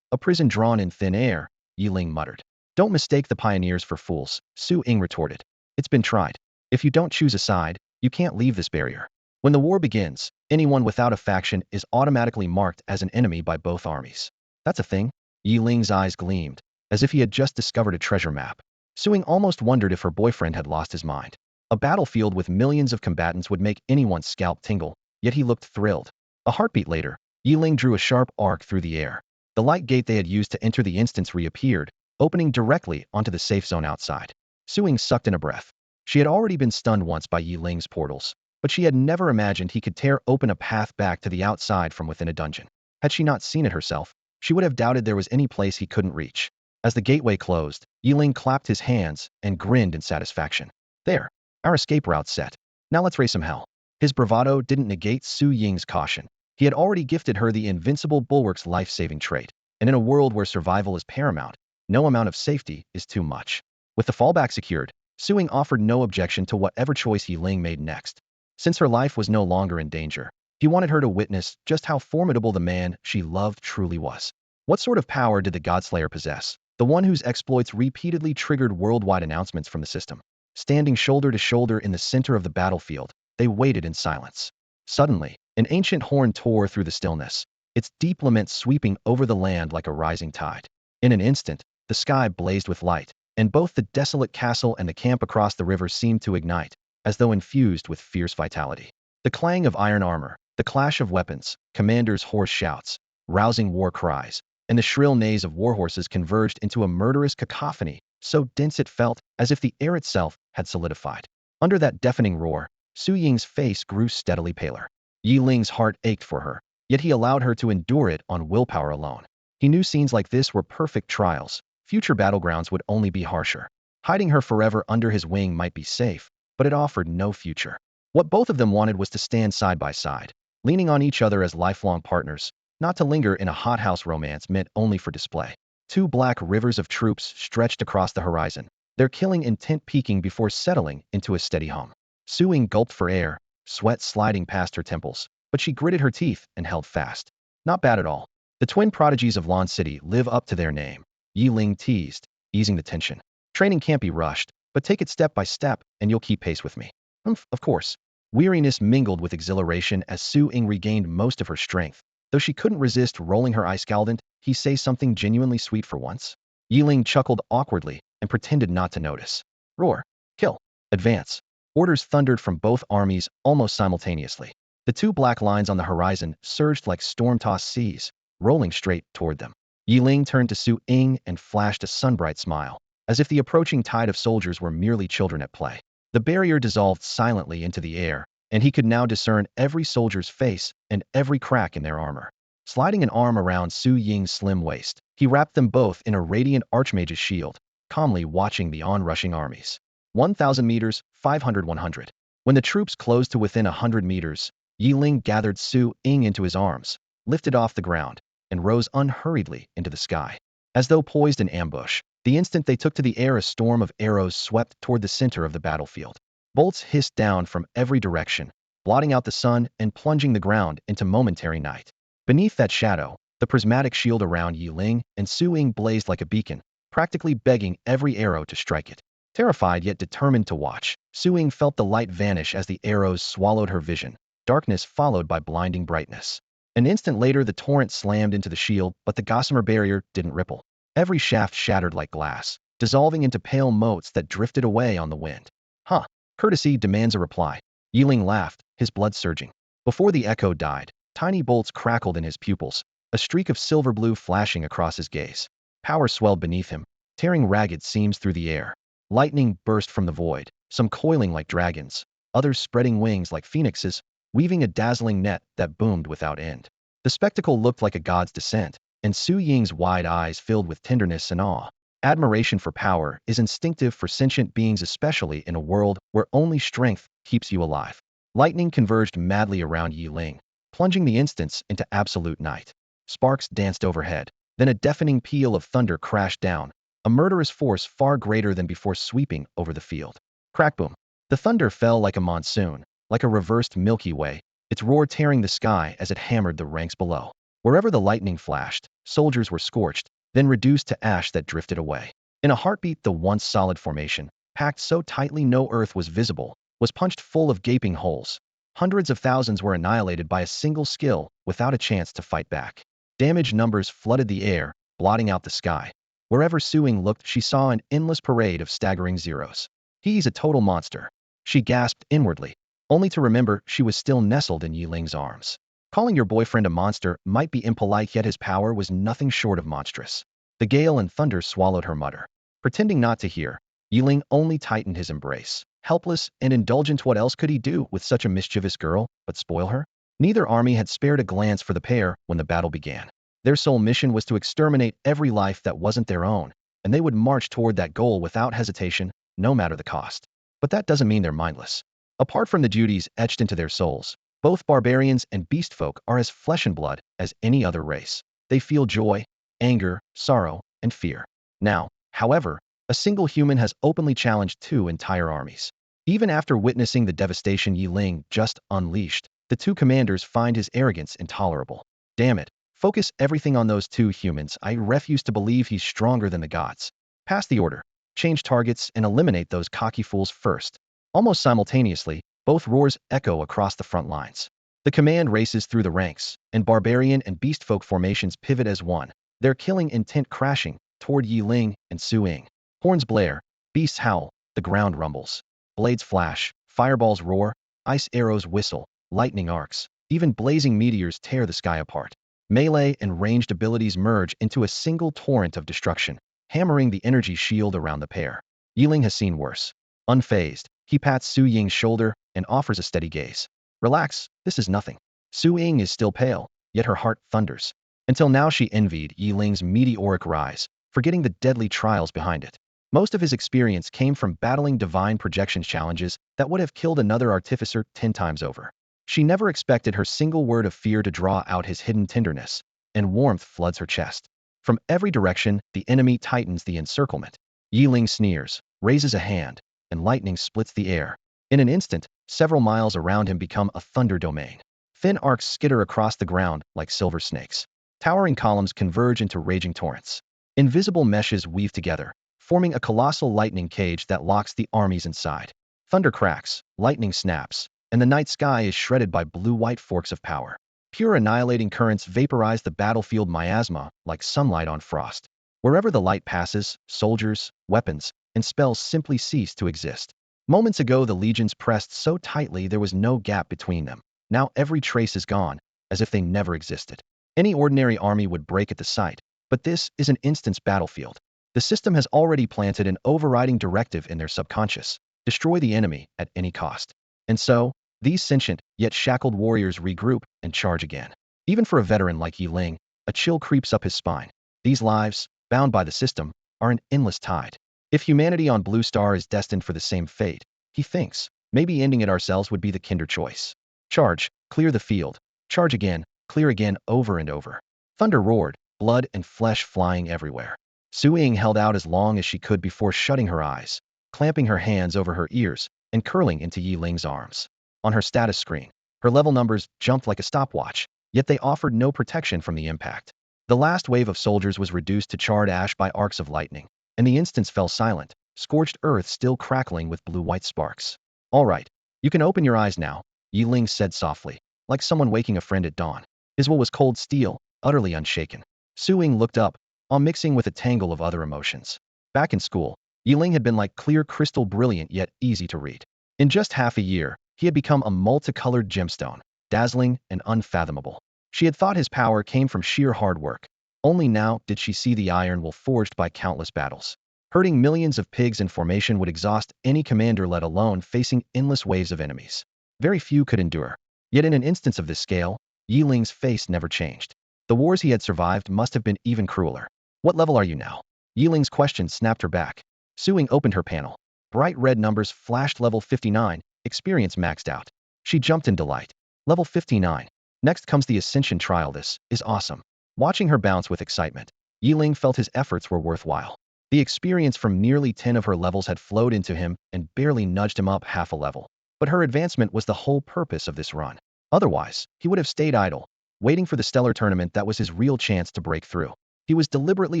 a prison drawn in thin air, Yeling muttered. Don't mistake the pioneers for fools, Su Ying retorted. It's been tried. If you don't choose a side, you can't leave this barrier. When the war begins, anyone without a faction is automatically marked as an enemy by both armies. That's a thing? Yiling's eyes gleamed, as if he had just discovered a treasure map. Suing almost wondered if her boyfriend had lost his mind. A battlefield with millions of combatants would make anyone's scalp tingle, yet he looked thrilled. A heartbeat later, Yeling drew a sharp arc through the air. The light gate they had used to enter the instance reappeared, opening directly onto the safe zone outside. Suing sucked in a breath. She had already been stunned once by Yiling's portals, but she had never imagined he could tear open a path back to the outside from within a dungeon. Had she not seen it herself, she would have doubted there was any place he couldn't reach. As the gateway closed, Yeling clapped his hands and grinned in satisfaction. There, our escape route's set. Now let's raise some hell. His bravado didn't negate Su Ying's caution. He had already gifted her the invincible bulwark's life-saving trait, and in a world where survival is paramount, no amount of safety is too much. With the fallback secured, Su Ying offered no objection to whatever choice Yeling made next. Since her life was no longer in danger, he wanted her to witness just how formidable the man she loved truly was. What sort of power did the Godslayer possess? The one whose exploits repeatedly triggered worldwide announcements from the system. Standing shoulder to shoulder in the center of the battlefield, they waited in silence. Suddenly, an ancient horn tore through the stillness, its deep lament sweeping over the land like a rising tide. In an instant, the sky blazed with light, and both the desolate castle and the camp across the river seemed to ignite, as though infused with fierce vitality. The clang of iron armor, the clash of weapons, commanders' hoarse shouts, rousing war cries, and the shrill neighs of warhorses converged into a murderous cacophony, so dense it felt as if the air itself had solidified. Under that deafening roar, Su Ying's face grew steadily paler. Yiling's heart ached for her, yet he allowed her to endure it on willpower alone. He knew scenes like this were perfect trials. Future battlegrounds would only be harsher. Hiding her forever under his wing might be safe, but it offered no future. What both of them wanted was to stand side by side, leaning on each other as lifelong partners, not to linger in a hothouse romance meant only for display. Two black rivers of troops stretched across the horizon, their killing intent peaking before settling into a steady hum. Su Ying gulped for air, sweat sliding past her temples, but she gritted her teeth and held fast. Not bad at all. The twin prodigies of Lan City live up to their name, Yeling teased, easing the tension. Training can't be rushed, but take it step by step and you'll keep pace with me. Of course. Weariness mingled with exhilaration as Su Ying regained most of her strength. Though she couldn't resist rolling her eyes, scaldant, he say something genuinely sweet for once? Yeling chuckled awkwardly and pretended not to notice. Roar. Kill. Advance. Orders thundered from both armies almost simultaneously. The two black lines on the horizon surged like storm-tossed seas, rolling straight toward them. Yeling turned to Su Ying and flashed a sunbright smile, as if the approaching tide of soldiers were merely children at play. The barrier dissolved silently into the air, and he could now discern every soldier's face and every crack in their armor. Sliding an arm around Su Ying's slim waist, he wrapped them both in a radiant archmage's shield, calmly watching the onrushing armies. 1,000 meters, 500, 100. When the troops closed to within 100 meters, Yeling gathered Su Ying into his arms, lifted off the ground, and rose unhurriedly into the sky. As though poised in ambush, the instant they took to the air, a storm of arrows swept toward the center of the battlefield. Bolts hissed down from every direction, blotting out the sun and plunging the ground into momentary night. Beneath that shadow, the prismatic shield around Yeling and Su Ying blazed like a beacon, practically begging every arrow to strike it. Terrified yet determined to watch, Su Ying felt the light vanish as the arrows swallowed her vision, darkness followed by blinding brightness. An instant later, the torrent slammed into the shield, but the gossamer barrier didn't ripple. Every shaft shattered like glass, dissolving into pale motes that drifted away on the wind. Huh. Courtesy demands a reply. Yeling laughed, his blood surging. Before the echo died, tiny bolts crackled in his pupils, a streak of silver blue flashing across his gaze. Power swelled beneath him, tearing ragged seams through the air. Lightning burst from the void, some coiling like dragons, others spreading wings like phoenixes, weaving a dazzling net that boomed without end. The spectacle looked like a god's descent, and Su Ying's wide eyes filled with tenderness and awe. Admiration for power is instinctive for sentient beings, especially in a world where only strength keeps you alive. Lightning converged madly around Yeling, plunging the instance into absolute night. Sparks danced overhead, then a deafening peal of thunder crashed down, a murderous force far greater than before sweeping over the field. Crack boom. The thunder fell like a monsoon, like a reversed Milky Way, its roar tearing the sky as it hammered the ranks below. Wherever the lightning flashed, soldiers were scorched, then reduced to ash that drifted away. In a heartbeat, the once solid formation, packed so tightly no earth was visible, was punched full of gaping holes. Hundreds of thousands were annihilated by a single skill without a chance to fight back. Damage numbers flooded the air, blotting out the sky. Wherever Suing looked, she saw an endless parade of staggering zeros. He's a total monster. She gasped inwardly, only to remember she was still nestled in Yeling's arms. Calling your boyfriend a monster might be impolite, yet his power was nothing short of monstrous. The gale and thunder swallowed her mutter. Pretending not to hear, Yeling only tightened his embrace. Helpless and indulgent, what else could he do with such a mischievous girl but spoil her? Neither army had spared a glance for the pair when the battle began. Their sole mission was to exterminate every life that wasn't their own, and they would march toward that goal without hesitation, no matter the cost. But that doesn't mean they're mindless. Apart from the duties etched into their souls, both barbarians and beast folk are as flesh and blood as any other race. They feel joy, anger, sorrow, and fear. Now, however, a single human has openly challenged two entire armies. Even after witnessing the devastation Yeling just unleashed, the two commanders find his arrogance intolerable. Damn it, focus everything on those two humans. I refuse to believe he's stronger than the gods. Pass the order, change targets, and eliminate those cocky fools first. Almost simultaneously, both roars echo across the front lines. The command races through the ranks, and barbarian and beast folk formations pivot as one, their killing intent crashing toward Yeling and Suing. Horns blare, beasts howl, the ground rumbles. Blades flash, fireballs roar, ice arrows whistle, lightning arcs, even blazing meteors tear the sky apart. Melee and ranged abilities merge into a single torrent of destruction, hammering the energy shield around the pair. Yeling has seen worse. Unfazed, he pats Su Ying's shoulder and offers a steady gaze. Relax, this is nothing. Su Ying is still pale, yet her heart thunders. Until now she envied Yeling's meteoric rise, forgetting the deadly trials behind it. Most of his experience came from battling divine projections challenges that would have killed another artificer 10 times over. She never expected her single word of fear to draw out his hidden tenderness, and warmth floods her chest. From every direction, the enemy tightens the encirclement. Yeling sneers, raises a hand, and lightning splits the air. In an instant, several miles around him become a thunder domain. Thin arcs skitter across the ground like silver snakes. Towering columns converge into raging torrents. Invisible meshes weave together, forming a colossal lightning cage that locks the armies inside. Thunder cracks, lightning snaps, and the night sky is shredded by blue-white forks of power. Pure annihilating currents vaporize the battlefield miasma like sunlight on frost. Wherever the light passes, soldiers, weapons, and spells simply cease to exist. Moments ago the legions pressed so tightly there was no gap between them. Now every trace is gone, as if they never existed. Any ordinary army would break at the sight, but this is an instance battlefield. The system has already planted an overriding directive in their subconscious: destroy the enemy at any cost. And so, these sentient, yet shackled warriors regroup and charge again. Even for a veteran like Yeling, a chill creeps up his spine. These lives, bound by the system, are an endless tide. If humanity on Blue Star is destined for the same fate, he thinks, maybe ending it ourselves would be the kinder choice. Charge, clear the field, charge again, clear again, over and over. Thunder roared, blood and flesh flying everywhere. Su Ying held out as long as she could before shutting her eyes, clamping her hands over her ears, and curling into Yeling's arms. On her status screen, her level numbers jumped like a stopwatch, yet they offered no protection from the impact. The last wave of soldiers was reduced to charred ash by arcs of lightning, and the instance fell silent, scorched earth still crackling with blue-white sparks. All right, you can open your eyes now, Yeling said softly, like someone waking a friend at dawn. His will was cold steel, utterly unshaken. Su Ying looked up, all mixing with a tangle of other emotions. Back in school, Yeling had been like clear crystal, brilliant yet easy to read. In just half a year, he had become a multicolored gemstone, dazzling and unfathomable. She had thought his power came from sheer hard work. Only now did she see the iron will forged by countless battles. Herding millions of pigs in formation would exhaust any commander, let alone facing endless waves of enemies. Very few could endure. Yet in an instance of this scale, Yeling's face never changed. The wars he had survived must have been even crueler. What level are you now? Yeling's question snapped her back. Su Ying opened her panel. Bright red numbers flashed: level 59, experience maxed out. She jumped in delight. Level 59. Next comes the Ascension trial. This is awesome. Watching her bounce with excitement, Yeling felt his efforts were worthwhile. The experience from nearly 10 of her levels had flowed into him and barely nudged him up half a level. But her advancement was the whole purpose of this run. Otherwise, he would have stayed idle, waiting for the stellar tournament that was his real chance to break through. He was deliberately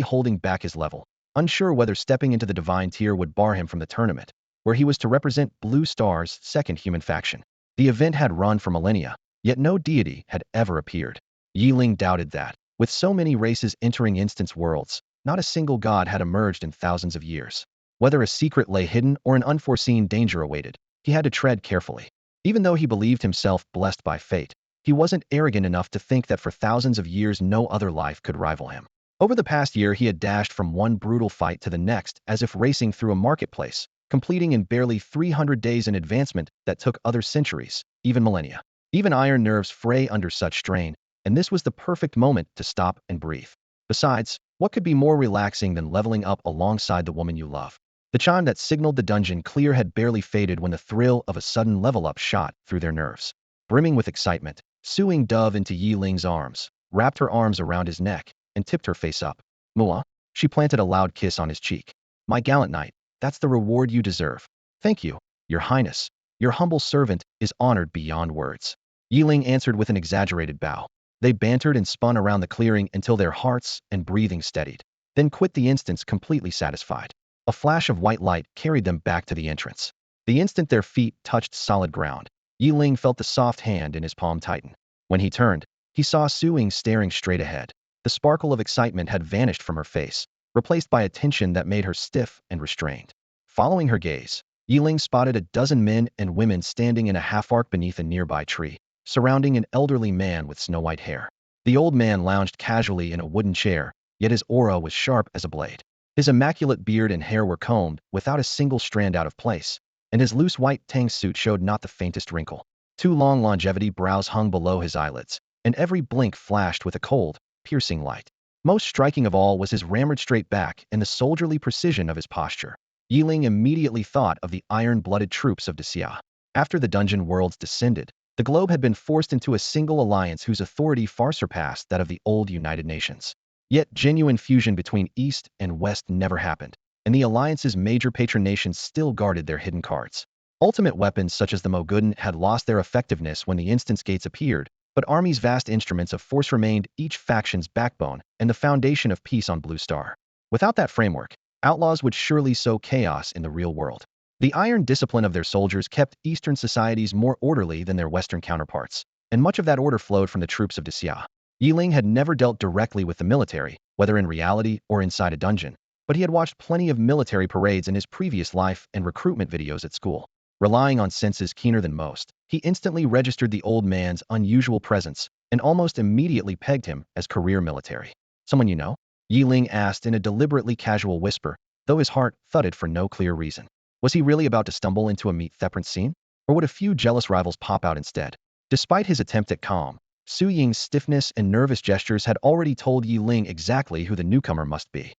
holding back his level, unsure whether stepping into the divine tier would bar him from the tournament, where he was to represent Blue Star's second human faction. The event had run for millennia, yet no deity had ever appeared. Yeling doubted that. With so many races entering instance worlds, not a single god had emerged in thousands of years. Whether a secret lay hidden or an unforeseen danger awaited, he had to tread carefully. Even though he believed himself blessed by fate, he wasn't arrogant enough to think that for thousands of years no other life could rival him. Over the past year, he had dashed from one brutal fight to the next as if racing through a marketplace, completing in barely 300 days an advancement that took others centuries, even millennia. Even iron nerves fray under such strain, and this was the perfect moment to stop and breathe. Besides, what could be more relaxing than leveling up alongside the woman you love? The chime that signaled the dungeon clear had barely faded when the thrill of a sudden level-up shot through their nerves. Brimming with excitement, Su Ying dove into Yiling's arms, wrapped her arms around his neck, and tipped her face up. Mua. She planted a loud kiss on his cheek. My gallant knight, that's the reward you deserve. Thank you, your highness. Your humble servant is honored beyond words. Yeling answered with an exaggerated bow. They bantered and spun around the clearing until their hearts and breathing steadied, then quit the instance completely satisfied. A flash of white light carried them back to the entrance. The instant their feet touched solid ground, Yeling felt the soft hand in his palm tighten. When he turned, he saw Su Ying staring straight ahead. The sparkle of excitement had vanished from her face, replaced by a tension that made her stiff and restrained. Following her gaze, Yeling spotted a dozen men and women standing in a half-arc beneath a nearby tree, surrounding an elderly man with snow-white hair. The old man lounged casually in a wooden chair, yet his aura was sharp as a blade. His immaculate beard and hair were combed without a single strand out of place, and his loose white tang suit showed not the faintest wrinkle. Two long longevity brows hung below his eyelids, and every blink flashed with a cold, piercing light. Most striking of all was his rammered straight back and the soldierly precision of his posture. Yeling immediately thought of the iron-blooded troops of Dacia. After the dungeon worlds descended, the globe had been forced into a single alliance whose authority far surpassed that of the old United Nations. Yet genuine fusion between East and West never happened, and the alliance's major patron nations still guarded their hidden cards. Ultimate weapons such as the Moguden had lost their effectiveness when the instance gates appeared, but armies' vast instruments of force remained each faction's backbone and the foundation of peace on Blue Star. Without that framework, outlaws would surely sow chaos in the real world. The iron discipline of their soldiers kept Eastern societies more orderly than their Western counterparts, and much of that order flowed from the troops of Dacia. Yeling had never dealt directly with the military, whether in reality or inside a dungeon, but he had watched plenty of military parades in his previous life and recruitment videos at school. Relying on senses keener than most, he instantly registered the old man's unusual presence and almost immediately pegged him as career military. Someone you know? Yeling asked in a deliberately casual whisper, though his heart thudded for no clear reason. Was he really about to stumble into a meat thepperant scene? Or would a few jealous rivals pop out instead? Despite his attempt at calm, Su Ying's stiffness and nervous gestures had already told Yeling exactly who the newcomer must be.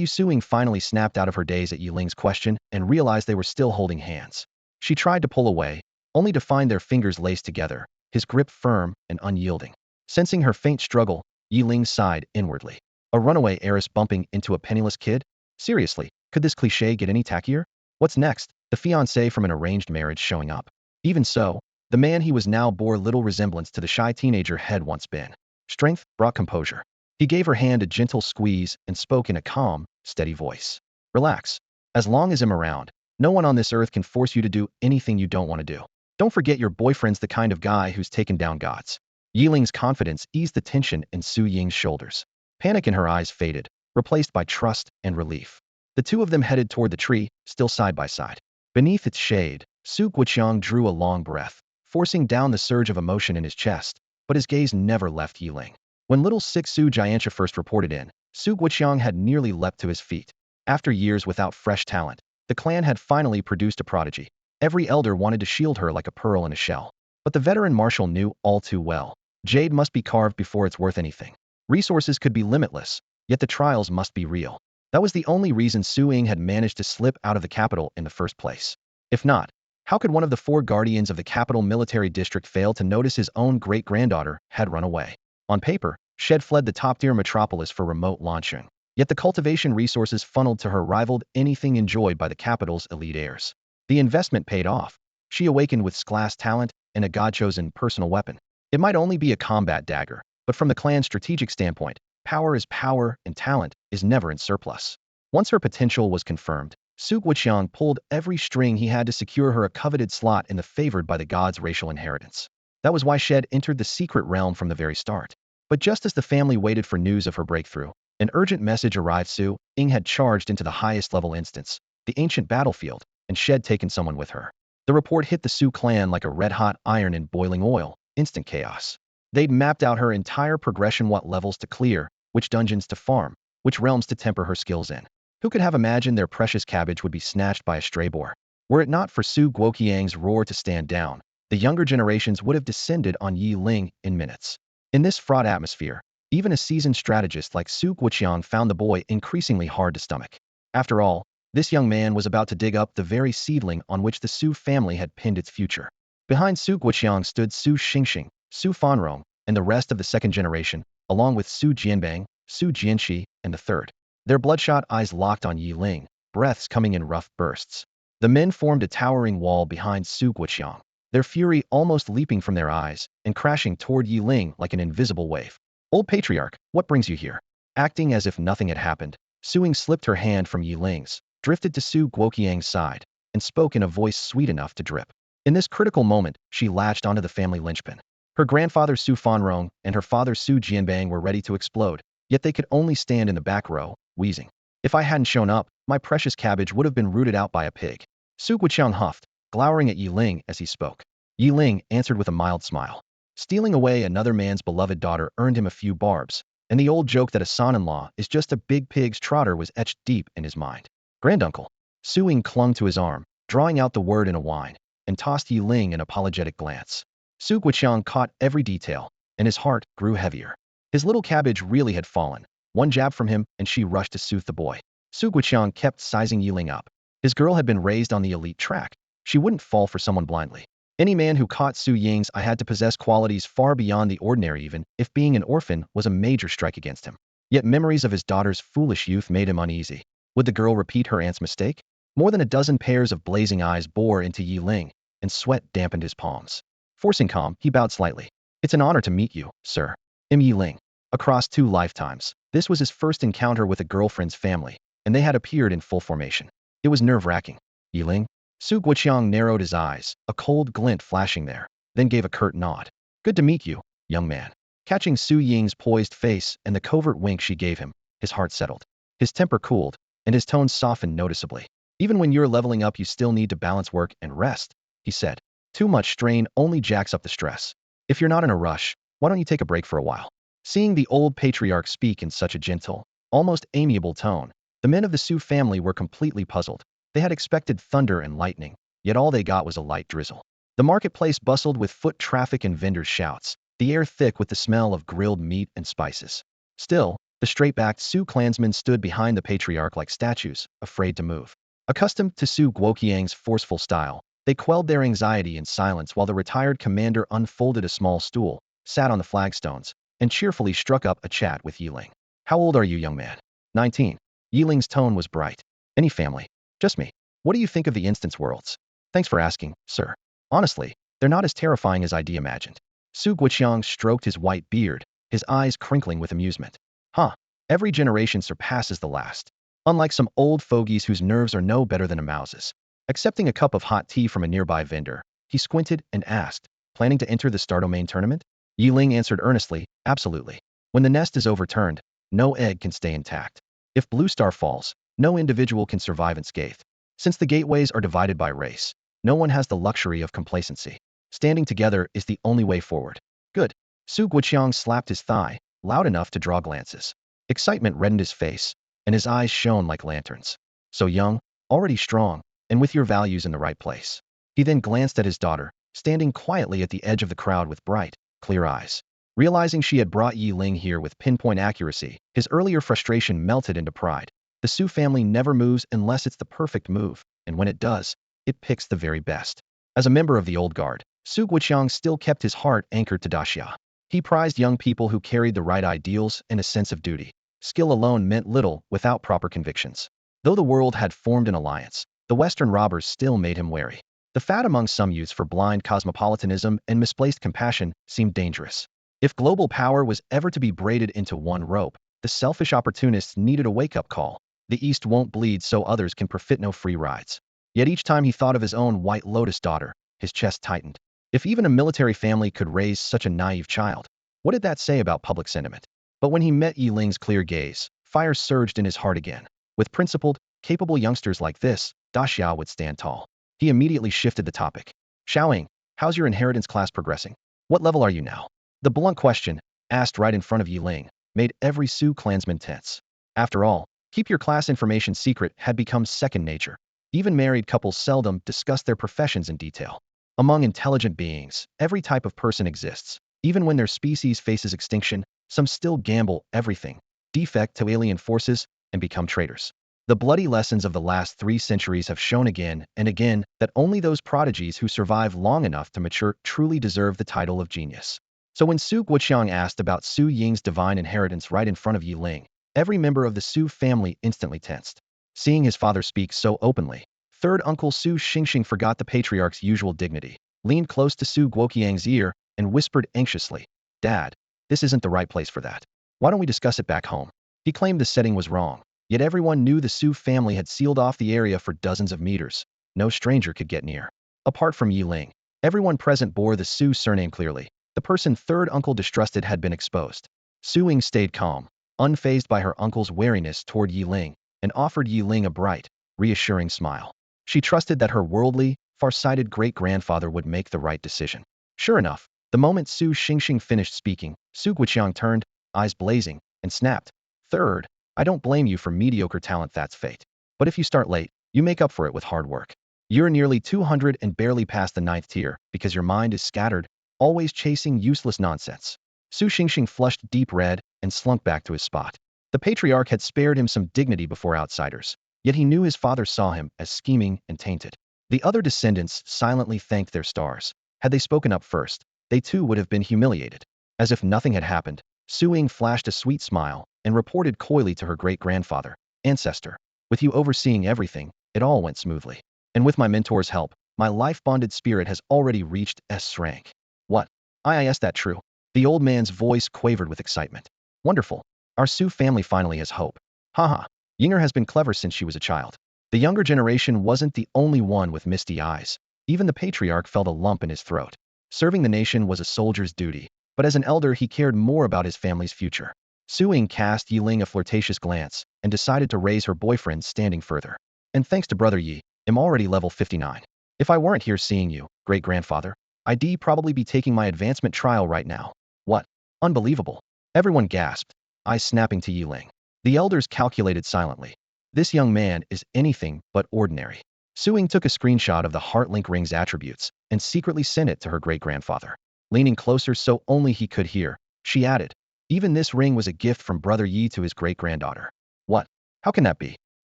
Su Ying finally snapped out of her daze at Yeling's question and realized they were still holding hands. She tried to pull away, only to find their fingers laced together, his grip firm and unyielding. Sensing her faint struggle, Yeling sighed inwardly. A runaway heiress bumping into a penniless kid? Seriously, could this cliché get any tackier? What's next? The fiancé from an arranged marriage showing up. Even so, the man he was now bore little resemblance to the shy teenager had once been. Strength brought composure. He gave her hand a gentle squeeze and spoke in a calm, steady voice. Relax. As long as I'm around, no one on this earth can force you to do anything you don't want to do. Don't forget your boyfriend's the kind of guy who's taken down gods. Yeling's confidence eased the tension in Su Ying's shoulders. Panic in her eyes faded, replaced by trust and relief. The two of them headed toward the tree, still side by side. Beneath its shade, Su Guoqiang drew a long breath, forcing down the surge of emotion in his chest, but his gaze never left Yeling. When little Six Su Jianxia first reported in, Su Guoqiang had nearly leapt to his feet. After years without fresh talent, the clan had finally produced a prodigy. Every elder wanted to shield her like a pearl in a shell. But the veteran marshal knew all too well. Jade must be carved before it's worth anything. Resources could be limitless, yet the trials must be real. That was the only reason Su Ying had managed to slip out of the capital in the first place. If not, how could one of the four guardians of the capital military district fail to notice his own great-granddaughter had run away? On paper, Shed fled the top-tier metropolis for remote launching. Yet the cultivation resources funneled to her rivaled anything enjoyed by the capital's elite heirs. The investment paid off. She awakened with class talent and a god-chosen personal weapon. It might only be a combat dagger, but from the clan's strategic standpoint, power is power and talent is never in surplus. Once her potential was confirmed, Su Guoqiang pulled every string he had to secure her a coveted slot in the favored by the gods' racial inheritance. That was why Shed entered the secret realm from the very start. But just as the family waited for news of her breakthrough, an urgent message arrived. Su Ying had charged into the highest level instance, the ancient battlefield, and Shed taken someone with her. The report hit the Su clan like a red-hot iron in boiling oil, instant chaos. They'd mapped out her entire progression, what levels to clear, which dungeons to farm, which realms to temper her skills in. Who could have imagined their precious cabbage would be snatched by a stray boar? Were it not for Su Guoqiang's roar to stand down, the younger generations would have descended on Yeling in minutes. In this fraught atmosphere, even a seasoned strategist like Su Guoqiang found the boy increasingly hard to stomach. After all, this young man was about to dig up the very seedling on which the Su family had pinned its future. Behind Su Guoqiang stood Su Xingxing, Su Fanrong, and the rest of the second generation, along with Su Jianbang, Su Jianxi, and the third. Their bloodshot eyes locked on Yeling, breaths coming in rough bursts. The men formed a towering wall behind Su Guoqiang, their fury almost leaping from their eyes and crashing toward Yeling like an invisible wave. Old Patriarch, what brings you here? Acting as if nothing had happened, Su Ying slipped her hand from Yeling's, drifted to Su Guoqiang's side, and spoke in a voice sweet enough to drip. In this critical moment, she latched onto the family linchpin. Her grandfather Su Fanrong and her father Su Jianbang were ready to explode, yet they could only stand in the back row, wheezing. If I hadn't shown up, my precious cabbage would have been rooted out by a pig. Su Guoqiang huffed, glowering at Yeling as he spoke. Yeling answered with a mild smile. Stealing away another man's beloved daughter earned him a few barbs, and the old joke that a son-in-law is just a big pig's trotter was etched deep in his mind. Granduncle. Su Ying clung to his arm, drawing out the word in a whine, and tossed Yeling an apologetic glance. Su Guoqiang caught every detail, and his heart grew heavier. His little cabbage really had fallen. One jab from him, and she rushed to soothe the boy. Su Guoqiang kept sizing Yeling up. His girl had been raised on the elite track. She wouldn't fall for someone blindly. Any man who caught Su Ying's eye had to possess qualities far beyond the ordinary, even if being an orphan was a major strike against him. Yet memories of his daughter's foolish youth made him uneasy. Would the girl repeat her aunt's mistake? More than a dozen pairs of blazing eyes bore into Yeling, and sweat dampened his palms. Forcing calm, he bowed slightly. It's an honor to meet you, sir. I'm Yeling. Across 2 lifetimes, this was his first encounter with a girlfriend's family, and they had appeared in full formation. It was nerve-wracking. Yeling? Su Guoqiang narrowed his eyes, a cold glint flashing there, then gave a curt nod. Good to meet you, young man. Catching Su Ying's poised face and the covert wink she gave him, his heart settled. His temper cooled, and his tone softened noticeably. Even when you're leveling up, you still need to balance work and rest, he said. Too much strain only jacks up the stress. If you're not in a rush, why don't you take a break for a while? Seeing the old patriarch speak in such a gentle, almost amiable tone, the men of the Su family were completely puzzled. They had expected thunder and lightning, yet all they got was a light drizzle. The marketplace bustled with foot traffic and vendors' shouts, the air thick with the smell of grilled meat and spices. Still, the straight-backed Su clansmen stood behind the patriarch like statues, afraid to move. Accustomed to Su Guoqiang's forceful style, they quelled their anxiety in silence while the retired commander unfolded a small stool, sat on the flagstones, and cheerfully struck up a chat with Yeling. How old are you, young man? 19. Yeling's tone was bright. Any family? Just me. What do you think of the instance worlds? Thanks for asking, sir. Honestly, they're not as terrifying as I'd imagined. Su Guoqiang stroked his white beard, his eyes crinkling with amusement. Huh. Every generation surpasses the last. Unlike some old fogies whose nerves are no better than a mouse's. Accepting a cup of hot tea from a nearby vendor, he squinted and asked, planning to enter the Stardomain tournament? Yeling answered earnestly, absolutely. When the nest is overturned, no egg can stay intact. If Blue Star falls, no individual can survive unscathed. Since the gateways are divided by race, no one has the luxury of complacency. Standing together is the only way forward. Good. Su Guoqiang slapped his thigh, loud enough to draw glances. Excitement reddened his face, and his eyes shone like lanterns. So young, already strong, and with your values in the right place. He then glanced at his daughter, standing quietly at the edge of the crowd with bright, clear eyes. Realizing she had brought Yeling here with pinpoint accuracy, his earlier frustration melted into pride. The Su family never moves unless it's the perfect move, and when it does, it picks the very best. As a member of the old guard, Su Guoqiang still kept his heart anchored to Daxia. He prized young people who carried the right ideals and a sense of duty. Skill alone meant little without proper convictions. Though the world had formed an alliance, the Western robbers still made him wary. The fad among some youths for blind cosmopolitanism and misplaced compassion seemed dangerous. If global power was ever to be braided into one rope, the selfish opportunists needed a wake-up call. The East won't bleed so others can profit no free rides. Yet each time he thought of his own White Lotus daughter, his chest tightened. If even a military family could raise such a naive child, what did that say about public sentiment? But when he met Yeling's clear gaze, fire surged in his heart again. With principled, capable youngsters like this, Da Xiao would stand tall. He immediately shifted the topic. Xiaoying, how's your inheritance class progressing? What level are you now? The blunt question, asked right in front of Yeling, made every Su clansman tense. After all, keep your class information secret had become second nature. Even married couples seldom discuss their professions in detail. Among intelligent beings, every type of person exists. Even when their species faces extinction, some still gamble everything, defect to alien forces, and become traitors. The bloody lessons of the last 3 centuries have shown again and again that only those prodigies who survive long enough to mature truly deserve the title of genius. So when Su Guoqiang asked about Su Ying's divine inheritance right in front of Yeling, every member of the Su family instantly tensed. Seeing his father speak so openly, third uncle Su Xingxing forgot the patriarch's usual dignity, leaned close to Su Guoqiang's ear, and whispered anxiously, "Dad, this isn't the right place for that. Why don't we discuss it back home?" He claimed the setting was wrong, yet everyone knew the Su family had sealed off the area for dozens of meters. No stranger could get near. Apart from Yeling, everyone present bore the Su surname clearly. The person third uncle distrusted had been exposed. Su Ying stayed calm, unfazed by her uncle's wariness toward Yeling, and offered Yeling a bright, reassuring smile. She trusted that her worldly, far-sighted great-grandfather would make the right decision. Sure enough, the moment Su Xingxing finished speaking, Su Guoqiang turned, eyes blazing, and snapped, "Third, I don't blame you for mediocre talent, that's fate. But if you start late, you make up for it with hard work. You're nearly 200 and barely past the 9th tier because your mind is scattered, always chasing useless nonsense." Su Xingxing flushed deep red and slunk back to his spot. The patriarch had spared him some dignity before outsiders, yet he knew his father saw him as scheming and tainted. The other descendants silently thanked their stars. Had they spoken up first, they too would have been humiliated. As if nothing had happened, Su Ying flashed a sweet smile and reported coyly to her great-grandfather, "Ancestor, with you overseeing everything, it all went smoothly. And with my mentor's help, my life-bonded spirit has already reached S rank." "What? Is that true?" The old man's voice quavered with excitement. "Wonderful. Our Su family finally has hope. Haha, Yinger has been clever since she was a child." The younger generation wasn't the only one with misty eyes. Even the patriarch felt a lump in his throat. Serving the nation was a soldier's duty, but as an elder he cared more about his family's future. Su Ying cast Yeling a flirtatious glance and decided to raise her boyfriend's standing further. "And thanks to Brother Yi, I'm already level 59. If I weren't here seeing you, great-grandfather, I'd probably be taking my advancement trial right now." "What? Unbelievable." Everyone gasped, eyes snapping to Yeling. The elders calculated silently. This young man is anything but ordinary. Su Ying took a screenshot of the Heartlink ring's attributes and secretly sent it to her great-grandfather. Leaning closer so only he could hear, she added, "Even this ring was a gift from Brother Yi to his great-granddaughter." "What? How can that be?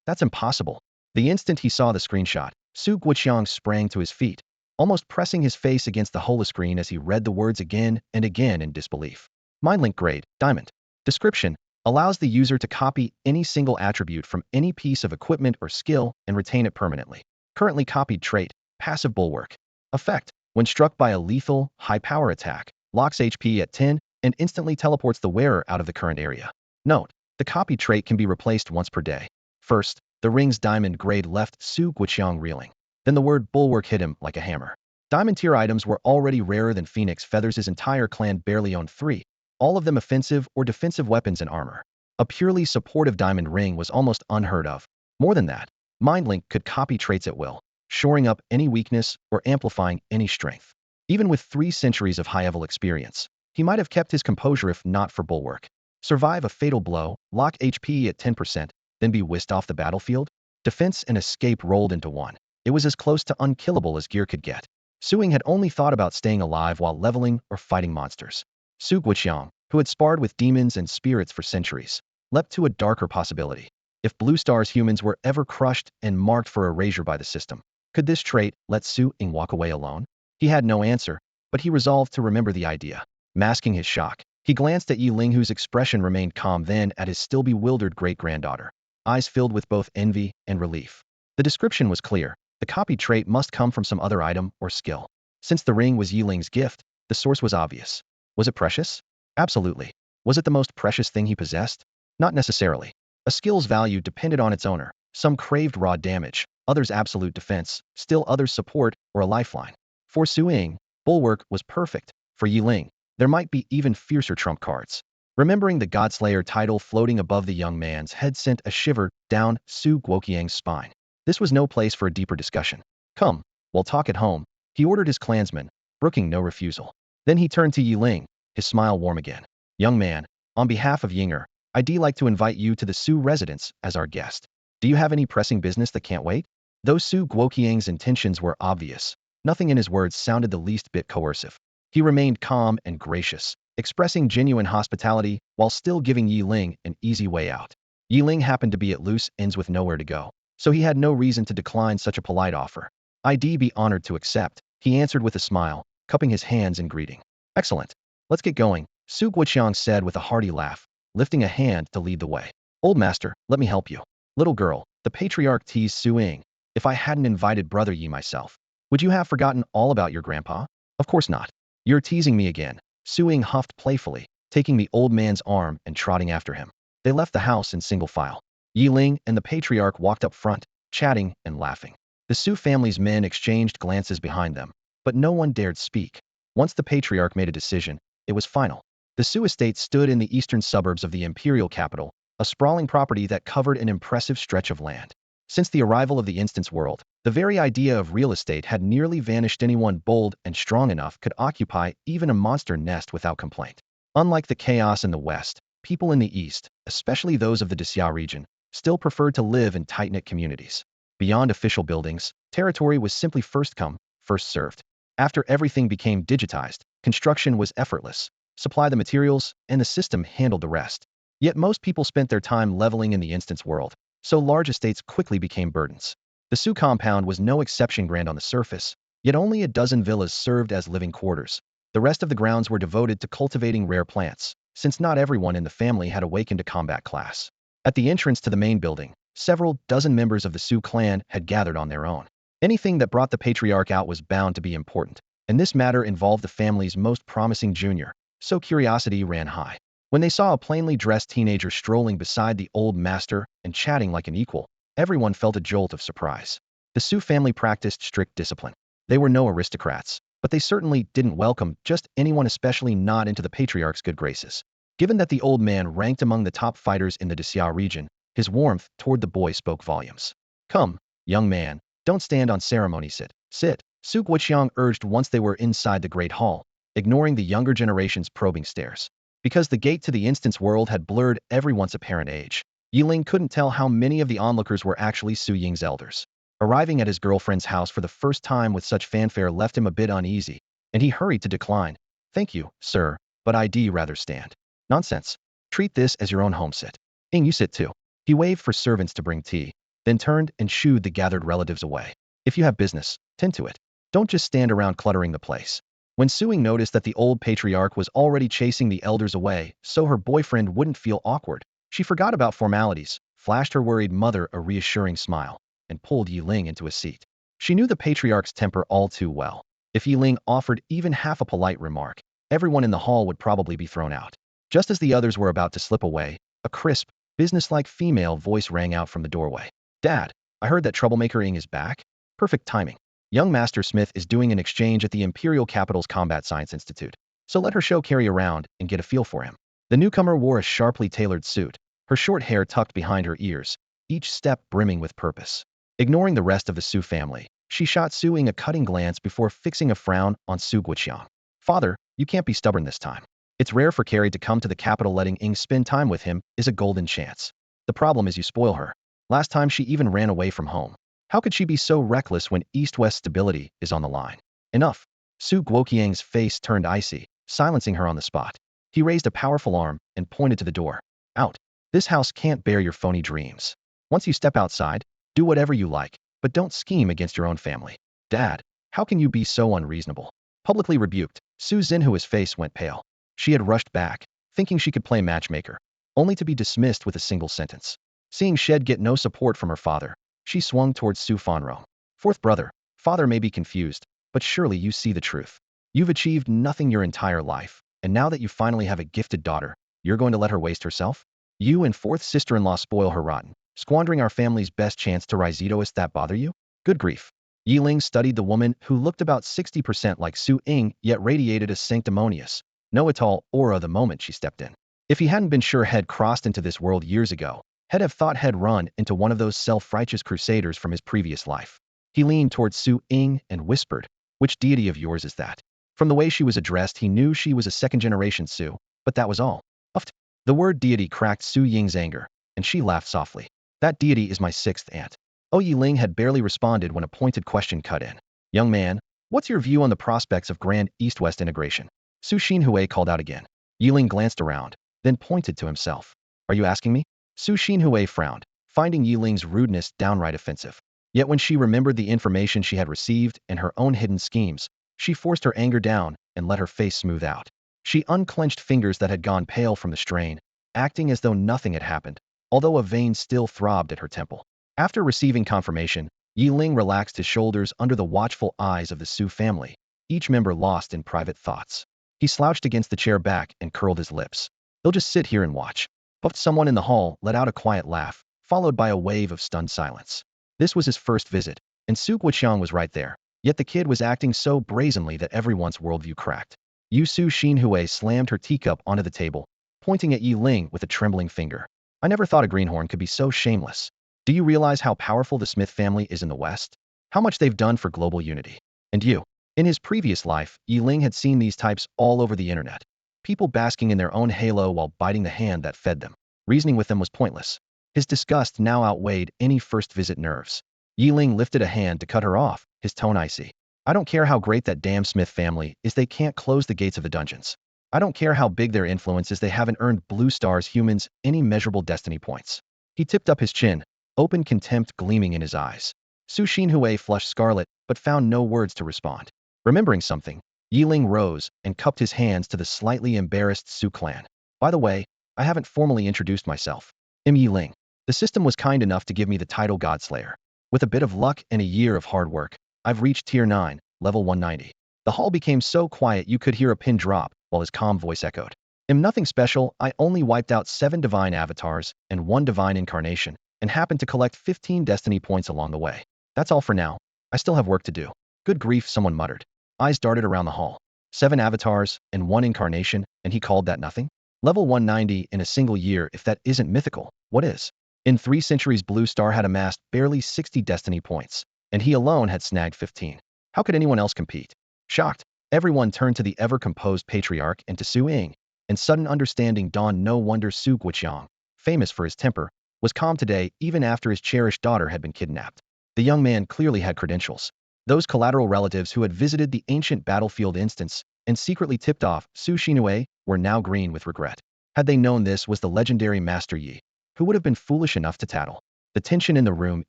That's impossible." The instant he saw the screenshot, Su Guoqiang sprang to his feet, almost pressing his face against the holoscreen as he read the words again and again in disbelief. Mindlink grade, Diamond. Description: allows the user to copy any single attribute from any piece of equipment or skill and retain it permanently. Currently copied trait, passive bulwark. Effect: when struck by a lethal, high-power attack, locks HP at 10 and instantly teleports the wearer out of the current area. Note: the copy trait can be replaced once per day. First, the ring's diamond grade left Su Guoqiang reeling. Then the word bulwark hit him like a hammer. Diamond tier items were already rarer than Phoenix Feathers' his entire clan barely owned 3, all of them offensive or defensive weapons and armor. A purely supportive diamond ring was almost unheard of. More than that, Mindlink could copy traits at will, shoring up any weakness or amplifying any strength. Even with 3 centuries of high-level experience, he might have kept his composure if not for bulwark. Survive a fatal blow, lock HP at 10%, then be whisked off the battlefield? Defense and escape rolled into one. It was as close to unkillable as gear could get. Su Ying had only thought about staying alive while leveling or fighting monsters. Su Guoqiang, who had sparred with demons and spirits for centuries, leapt to a darker possibility. If Blue Star's humans were ever crushed and marked for erasure by the system, could this trait let Su Ying walk away alone? He had no answer, but he resolved to remember the idea. Masking his shock, he glanced at Yeling, whose expression remained calm, then at his still bewildered great-granddaughter, eyes filled with both envy and relief. The description was clear. The copy trait must come from some other item or skill. Since the ring was Yeling's gift, the source was obvious. Was it precious? Absolutely. Was it the most precious thing he possessed? Not necessarily. A skill's value depended on its owner. Some craved raw damage, others absolute defense, still others support or a lifeline. For Su Ying, Bulwark was perfect. For Yeling, there might be even fiercer trump cards. Remembering the Godslayer title floating above the young man's head sent a shiver down Su Guoqiang's spine. This was no place for a deeper discussion. Come, we'll talk at home, he ordered his clansmen, brooking no refusal. Then he turned to Yeling, his smile warm again. Young man, on behalf of Yinger, I'd like to invite you to the Su residence as our guest. Do you have any pressing business that can't wait? Though Su Guoqiang's intentions were obvious, nothing in his words sounded the least bit coercive. He remained calm and gracious, expressing genuine hospitality while still giving Yeling an easy way out. Yeling happened to be at loose ends with nowhere to go, so he had no reason to decline such a polite offer. I'd be honored to accept, he answered with a smile, cupping his hands in greeting. Excellent. Let's get going, Su Guoqiang said with a hearty laugh, lifting a hand to lead the way. Old master, let me help you. Little girl, the patriarch teased Su Ying. If I hadn't invited brother Yi myself, would you have forgotten all about your grandpa? Of course not. You're teasing me again, Su Ying huffed playfully, taking the old man's arm and trotting after him. They left the house in single file. Yeling and the patriarch walked up front, chatting and laughing. The Su family's men exchanged glances behind them, but no one dared speak. Once the patriarch made a decision, it was final. The Su estate stood in the eastern suburbs of the imperial capital, a sprawling property that covered an impressive stretch of land. Since the arrival of the instance world, the very idea of real estate had nearly vanished. Anyone bold and strong enough could occupy even a monster nest without complaint. Unlike the chaos in the west, people in the east, especially those of the Xia region, still preferred to live in tight-knit communities. Beyond official buildings, territory was simply first come, first served. After everything became digitized, construction was effortless. Supply the materials, and the system handled the rest. Yet most people spent their time leveling in the instance world, so large estates quickly became burdens. The Su compound was no exception. Grand on the surface, yet only a dozen villas served as living quarters. The rest of the grounds were devoted to cultivating rare plants, since not everyone in the family had awakened to combat class. At the entrance to the main building, several dozen members of the Su clan had gathered on their own. Anything that brought the patriarch out was bound to be important, and this matter involved the family's most promising junior, so curiosity ran high. When they saw a plainly dressed teenager strolling beside the old master and chatting like an equal, everyone felt a jolt of surprise. The Su family practiced strict discipline. They were no aristocrats, but they certainly didn't welcome just anyone, especially not into the patriarch's good graces. Given that the old man ranked among the top fighters in the Xia region, his warmth toward the boy spoke volumes. Come, young man, don't stand on ceremony, sit. Su Guoqiang urged once they were inside the great hall, ignoring the younger generation's probing stares. Because the gate to the instance world had blurred everyone's apparent age, Yeling couldn't tell how many of the onlookers were actually Su Ying's elders. Arriving at his girlfriend's house for the first time with such fanfare left him a bit uneasy, and he hurried to decline. Thank you, sir, but I'd rather stand. Nonsense. Treat this as your own home, sit. Ying, you sit too. He waved for servants to bring tea, then turned and shooed the gathered relatives away. If you have business, tend to it. Don't just stand around cluttering the place. When Su Ying noticed that the old patriarch was already chasing the elders away so her boyfriend wouldn't feel awkward, she forgot about formalities, flashed her worried mother a reassuring smile, and pulled Yeling into a seat. She knew the patriarch's temper all too well. If Yeling offered even half a polite remark, everyone in the hall would probably be thrown out. Just as the others were about to slip away, a crisp, businesslike female voice rang out from the doorway. Dad, I heard that troublemaker Ying is back. Perfect timing. Young Master Smith is doing an exchange at the Imperial Capital's Combat Science Institute, so let her show Carrie around and get a feel for him. The newcomer wore a sharply tailored suit, her short hair tucked behind her ears, each step brimming with purpose. Ignoring the rest of the Su family, she shot Su Ying a cutting glance before fixing a frown on Su Guoqiang. Father, you can't be stubborn this time. It's rare for Carrie to come to the capital. Letting Ying spend time with him is a golden chance. The problem is you spoil her. Last time she even ran away from home. How could she be so reckless when East-West stability is on the line? Enough. Su Guoqiang's face turned icy, silencing her on the spot. He raised a powerful arm and pointed to the door. Out. This house can't bear your phony dreams. Once you step outside, do whatever you like, but don't scheme against your own family. Dad, how can you be so unreasonable? Publicly rebuked, Su Xinhua's face went pale. She had rushed back, thinking she could play matchmaker, only to be dismissed with a single sentence. Seeing Shed get no support from her father, she swung towards Su Fanro. Fourth brother, father may be confused, but surely you see the truth. You've achieved nothing your entire life, and now that you finally have a gifted daughter, you're going to let her waste herself? You and fourth sister-in-law spoil her rotten, squandering our family's best chance to rise. Is that bother you? Good grief. Yeling studied the woman who looked about 60% like Su Ying, yet radiated a sanctimonious, know-it-all aura the moment she stepped in. If he hadn't been sure Head crossed into this world years ago, He'd have thought He'd run into one of those self-righteous crusaders from his previous life. He leaned towards Su Ying and whispered, "Which deity of yours is that?" From the way she was addressed, he knew she was a second-generation Su, but that was all. Uffed. The word deity cracked Su Ying's anger, and she laughed softly. "That deity is my sixth aunt." Yeling had barely responded when a pointed question cut in. "Young man, what's your view on the prospects of grand East-West integration?" Su Xinhui called out again. Yeling glanced around, then pointed to himself. "Are you asking me?" Su Xinhui frowned, finding Yiling's rudeness downright offensive. Yet when she remembered the information she had received and her own hidden schemes, she forced her anger down and let her face smooth out. She unclenched fingers that had gone pale from the strain, acting as though nothing had happened, although a vein still throbbed at her temple. After receiving confirmation, Yeling relaxed his shoulders under the watchful eyes of the Su family, each member lost in private thoughts. He slouched against the chair back and curled his lips. "They'll just sit here and watch." But someone in the hall let out a quiet laugh, followed by a wave of stunned silence. This was his first visit, and Su Guoqiang was right there. Yet the kid was acting so brazenly that everyone's worldview cracked. Su Xinhui slammed her teacup onto the table, pointing at Yeling with a trembling finger. "I never thought a greenhorn could be so shameless. Do you realize how powerful the Smith family is in the West? How much they've done for global unity? And you?" In his previous life, Yeling had seen these types all over the internet. People basking in their own halo while biting the hand that fed them. Reasoning with them was pointless. His disgust now outweighed any first-visit nerves. Yeling lifted a hand to cut her off, his tone icy. "I don't care how great that damn Smith family is, they can't close the gates of the dungeons. I don't care how big their influence is, they haven't earned Blue Star's humans any measurable destiny points." He tipped up his chin, open contempt gleaming in his eyes. Su Xinhui flushed scarlet, but found no words to respond. Remembering something, Yeling rose and cupped his hands to the slightly embarrassed Su clan. "By the way, I haven't formally introduced myself. I'm Yeling. The system was kind enough to give me the title Godslayer. With a bit of luck and a year of hard work, I've reached Tier 9, level 190. The hall became so quiet you could hear a pin drop while his calm voice echoed. "I'm nothing special, I only wiped out 7 divine avatars and 1 divine incarnation, and happened to collect 15 destiny points along the way. That's all for now. I still have work to do." "Good grief," someone muttered. Eyes darted around the hall. 7 avatars and 1 incarnation, and he called that nothing? Level 190 in a single year, if that isn't mythical, what is? In 3 centuries, Blue Star had amassed barely 60 destiny points, and he alone had snagged 15. How could anyone else compete? Shocked, everyone turned to the ever-composed patriarch and to Su Ying, and sudden understanding dawned. No wonder Su Guoqiang, famous for his temper, was calm today even after his cherished daughter had been kidnapped. The young man clearly had credentials. Those collateral relatives who had visited the ancient battlefield instance and secretly tipped off Su Xinhui were now green with regret. Had they known this was the legendary Master Yi, who would have been foolish enough to tattle? The tension in the room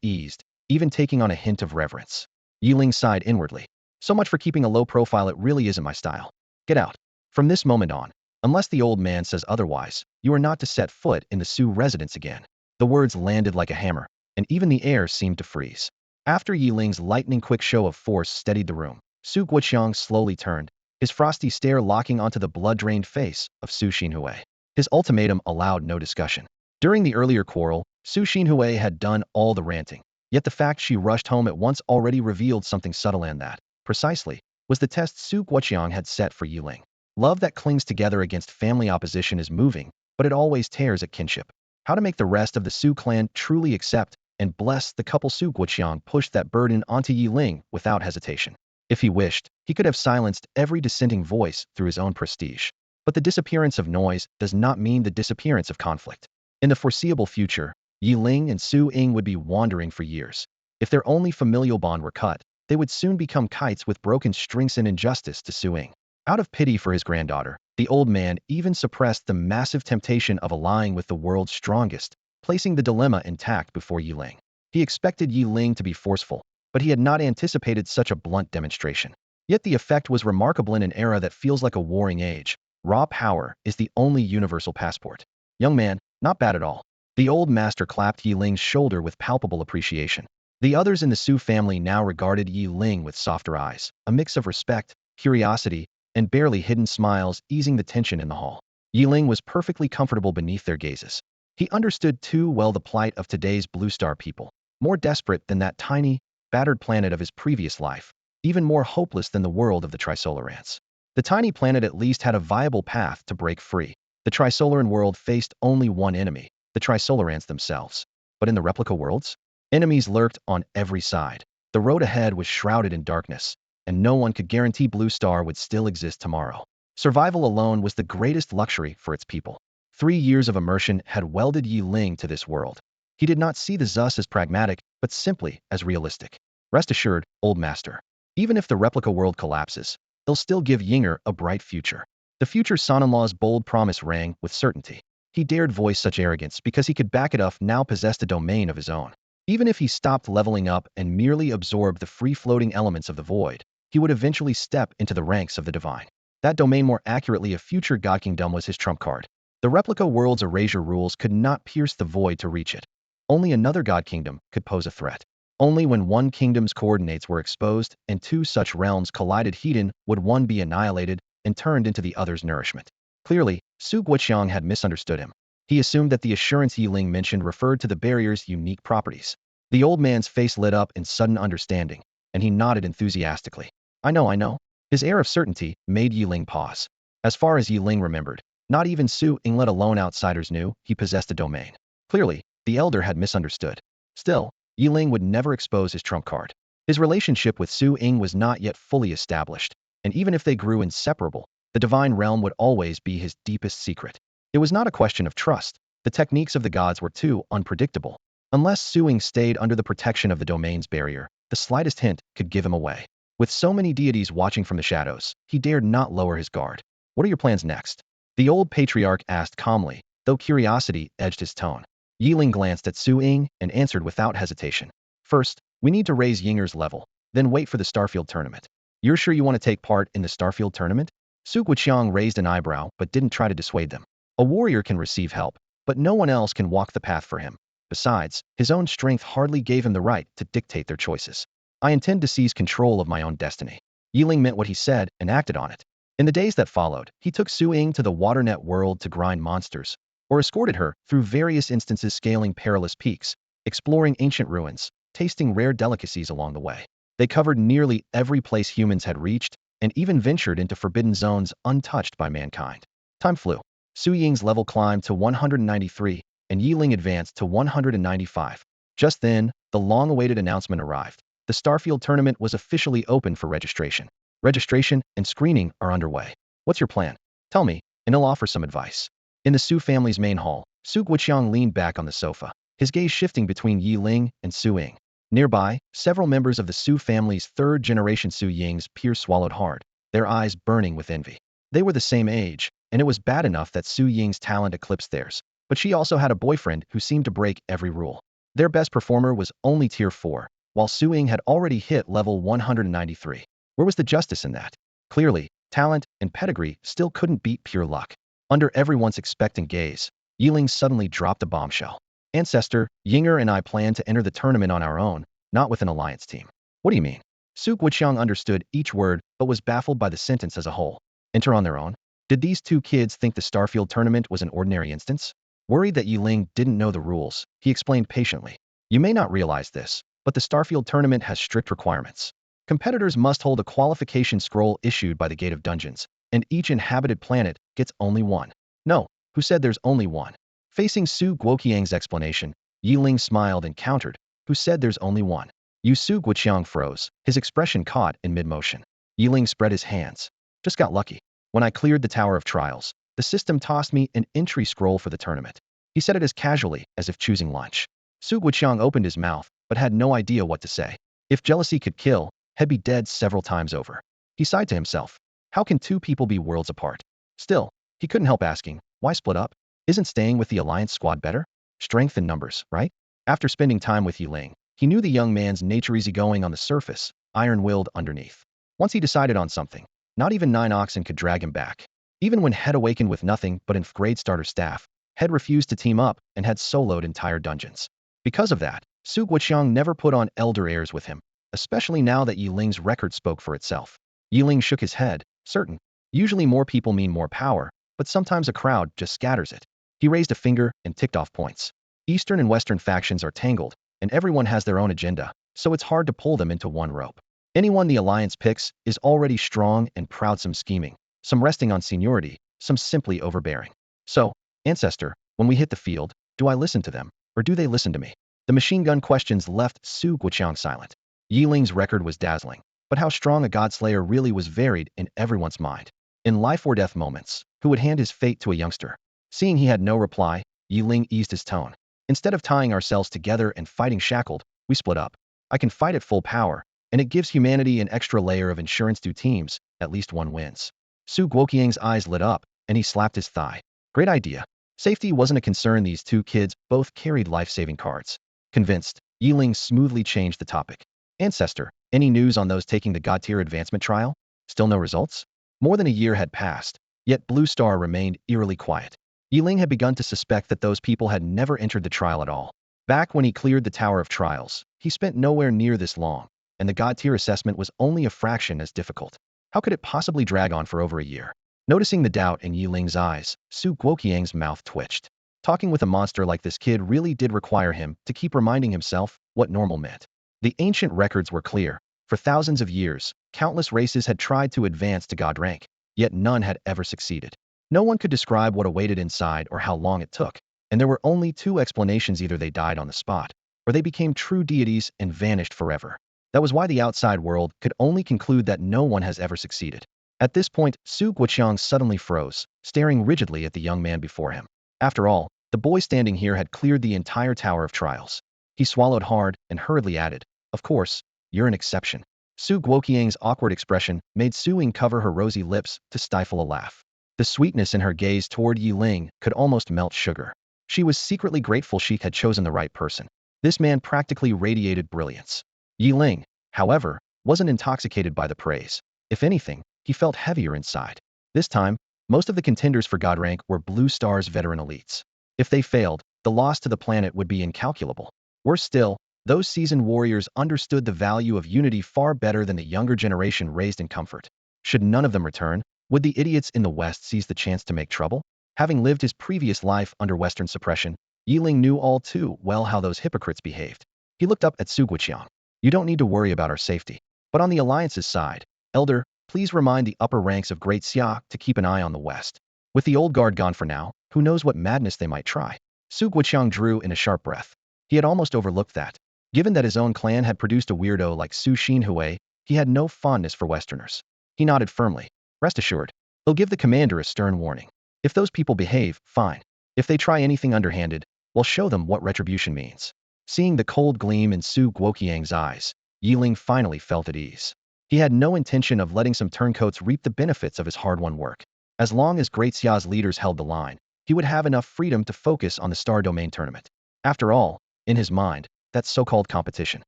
eased, even taking on a hint of reverence. Yeling sighed inwardly. "So much for keeping a low profile, it really isn't my style. Get out. From this moment on, unless the old man says otherwise, you are not to set foot in the Su residence again." The words landed like a hammer, and even the air seemed to freeze. After Yiling's lightning-quick show of force steadied the room, Su Guoqiang slowly turned, his frosty stare locking onto the blood-drained face of Su Xinhui. His ultimatum allowed no discussion. During the earlier quarrel, Su Xinhui had done all the ranting, yet the fact she rushed home at once already revealed something subtle, and that, precisely, was the test Su Guoqiang had set for Yeling. Love that clings together against family opposition is moving, but it always tears at kinship. How to make the rest of the Su clan truly accept and bless the couple? Su Guoqiang pushed that burden onto Yeling without hesitation. If he wished, he could have silenced every dissenting voice through his own prestige. But the disappearance of noise does not mean the disappearance of conflict. In the foreseeable future, Yeling and Su Ying would be wandering for years. If their only familial bond were cut, they would soon become kites with broken strings in injustice to Su Ying. Out of pity for his granddaughter, the old man even suppressed the massive temptation of allying with the world's strongest, placing the dilemma intact before Yeling. He expected Yeling to be forceful, but he had not anticipated such a blunt demonstration. Yet the effect was remarkable. In an era that feels like a warring age, raw power is the only universal passport. "Young man, not bad at all." The old master clapped Yiling's shoulder with palpable appreciation. The others in the Su family now regarded Yeling with softer eyes, a mix of respect, curiosity, and barely hidden smiles easing the tension in the hall. Yeling was perfectly comfortable beneath their gazes. He understood too well the plight of today's Blue Star people, more desperate than that tiny, battered planet of his previous life, even more hopeless than the world of the Trisolarans. The tiny planet at least had a viable path to break free. The Trisolaran world faced only one enemy, the Trisolarans themselves. But in the replica worlds, enemies lurked on every side. The road ahead was shrouded in darkness, and no one could guarantee Blue Star would still exist tomorrow. Survival alone was the greatest luxury for its people. 3 years of immersion had welded Yeling to this world. He did not see the Zus as pragmatic, but simply as realistic. Rest assured, old master. Even if the replica world collapses, they'll still give Yinger a bright future. The future son-in-law's bold promise rang with certainty. He dared voice such arrogance because he could back it up, now possessed a domain of his own. Even if he stopped leveling up and merely absorbed the free-floating elements of the void, he would eventually step into the ranks of the divine. That domain, more accurately a future god kingdom, was his trump card. The replica world's erasure rules could not pierce the void to reach it. Only another god kingdom could pose a threat. Only when one kingdom's coordinates were exposed and two such realms collided heated would one be annihilated and turned into the other's nourishment. Clearly, Su Guoqiang had misunderstood him. He assumed that the assurance Yeling mentioned referred to the barrier's unique properties. The old man's face lit up in sudden understanding, and he nodded enthusiastically. I know. His air of certainty made Yeling pause. As far as Yeling remembered, not even Su Ying, let alone outsiders, knew he possessed a domain. Clearly, the elder had misunderstood. Still, Yeling would never expose his trump card. His relationship with Su Ying was not yet fully established, and even if they grew inseparable, the divine realm would always be his deepest secret. It was not a question of trust. The techniques of the gods were too unpredictable. Unless Su Ying stayed under the protection of the domain's barrier, the slightest hint could give him away. With so many deities watching from the shadows, he dared not lower his guard. What are your plans next? The old patriarch asked calmly, though curiosity edged his tone. Yeling glanced at Su Ying and answered without hesitation. First, we need to raise Yinger's level, then wait for the Starfield tournament. You're sure you want to take part in the Starfield tournament? Su Guoqiang raised an eyebrow but didn't try to dissuade them. A warrior can receive help, but no one else can walk the path for him. Besides, his own strength hardly gave him the right to dictate their choices. I intend to seize control of my own destiny. Yeling meant what he said and acted on it. In the days that followed, he took Su Ying to the Waternet world to grind monsters, or escorted her through various instances, scaling perilous peaks, exploring ancient ruins, tasting rare delicacies along the way. They covered nearly every place humans had reached, and even ventured into forbidden zones untouched by mankind. Time flew. Su Ying's level climbed to 193, and Yeling advanced to 195. Just then, the long-awaited announcement arrived. The Starfield tournament was officially open for registration. Registration and screening are underway. What's your plan? Tell me, and I'll offer some advice. In the Su family's main hall, Su Guoqiang leaned back on the sofa, his gaze shifting between Yeling and Su Ying. Nearby, several members of the Su family's third-generation Su Ying's peers swallowed hard, their eyes burning with envy. They were the same age, and it was bad enough that Su Ying's talent eclipsed theirs, but she also had a boyfriend who seemed to break every rule. Their best performer was only Tier 4, while Su Ying had already hit level 193. Where was the justice in that? Clearly, talent and pedigree still couldn't beat pure luck. Under everyone's expectant gaze, Yeling suddenly dropped a bombshell. Ancestor, Yinger and I plan to enter the tournament on our own, not with an alliance team. What do you mean? Su Guoqiang understood each word but was baffled by the sentence as a whole. Enter on their own? Did these two kids think the Starfield tournament was an ordinary instance? Worried that Yeling didn't know the rules, he explained patiently. You may not realize this, but the Starfield tournament has strict requirements. Competitors must hold a qualification scroll issued by the Gate of Dungeons, and each inhabited planet gets only one. No, who said there's only one? Facing Su Guoqiang's explanation, Yeling smiled and countered, who said there's only one? Su Guoqiang froze, his expression caught in mid-motion. Yeling spread his hands. Just got lucky. When I cleared the Tower of Trials, the system tossed me an entry scroll for the tournament. He said it as casually as if choosing lunch. Su Guoqiang opened his mouth, but had no idea what to say. If jealousy could kill, he'd be dead several times over. He sighed to himself. How can two people be worlds apart? Still, he couldn't help asking, why split up? Isn't staying with the Alliance squad better? Strength in numbers, right? After spending time with Yeling, he knew the young man's nature, easygoing on the surface, iron-willed underneath. Once he decided on something, not even 9 oxen could drag him back. Even when Head awakened with nothing but an grade starter staff, Head refused to team up and had soloed entire dungeons. Because of that, Su Guoqiang never put on elder airs with him, especially now that Yeling's record spoke for itself. Yeling shook his head, certain. Usually more people mean more power, but sometimes a crowd just scatters it. He raised a finger and ticked off points. Eastern and Western factions are tangled, and everyone has their own agenda, so it's hard to pull them into one rope. Anyone the Alliance picks is already strong and proud, some scheming, some resting on seniority, some simply overbearing. So, Ancestor, when we hit the field, do I listen to them, or do they listen to me? The machine gun questions left Su Guoqiang silent. Yeling's record was dazzling, but how strong a godslayer really was varied in everyone's mind. In life-or-death moments, who would hand his fate to a youngster? Seeing he had no reply, Yeling eased his tone. Instead of tying ourselves together and fighting shackled, we split up. I can fight at full power, and it gives humanity an extra layer of insurance to teams, at least one wins. Su Guoqiang's eyes lit up, and he slapped his thigh. Great idea. Safety wasn't a concern. These two kids both carried life-saving cards. Convinced, Yeling smoothly changed the topic. Ancestor, any news on those taking the God-tier advancement trial? Still no results? More than a year had passed, yet Blue Star remained eerily quiet. Yeling had begun to suspect that those people had never entered the trial at all. Back when he cleared the Tower of Trials, he spent nowhere near this long, and the God-tier assessment was only a fraction as difficult. How could it possibly drag on for over a year? Noticing the doubt in Yeling's eyes, Su Guoqiang's mouth twitched. Talking with a monster like this kid really did require him to keep reminding himself what normal meant. The ancient records were clear. For thousands of years, countless races had tried to advance to God rank, yet none had ever succeeded. No one could describe what awaited inside or how long it took, and there were only two explanations: either they died on the spot, or they became true deities and vanished forever. That was why the outside world could only conclude that no one has ever succeeded. At this point, Su Guoqiang suddenly froze, staring rigidly at the young man before him. After all, the boy standing here had cleared the entire Tower of Trials. He swallowed hard and hurriedly added, "Of course, you're an exception." Su Guoqiang's awkward expression made Su Ying cover her rosy lips to stifle a laugh. The sweetness in her gaze toward Yeling could almost melt sugar. She was secretly grateful she had chosen the right person. This man practically radiated brilliance. Yeling, however, wasn't intoxicated by the praise. If anything, he felt heavier inside. This time, most of the contenders for God rank were Blue Star's veteran elites. If they failed, the loss to the planet would be incalculable. Worse still, those seasoned warriors understood the value of unity far better than the younger generation raised in comfort. Should none of them return, would the idiots in the West seize the chance to make trouble? Having lived his previous life under Western suppression, Yeling knew all too well how those hypocrites behaved. He looked up at Su Guoqiang. "You don't need to worry about our safety. But on the Alliance's side, Elder, please remind the upper ranks of Great Xia to keep an eye on the West. With the old guard gone for now, who knows what madness they might try." Su Guoqiang drew in a sharp breath. He had almost overlooked that. Given that his own clan had produced a weirdo like Su Xinhui, he had no fondness for Westerners. He nodded firmly. "Rest assured, he'll give the commander a stern warning. If those people behave, fine. If they try anything underhanded, we'll show them what retribution means." Seeing the cold gleam in Su Guoqiang's eyes, Yeling finally felt at ease. He had no intention of letting some turncoats reap the benefits of his hard-won work. As long as Great Xia's leaders held the line, he would have enough freedom to focus on the Star Domain tournament. After all, in his mind, that so-called competition.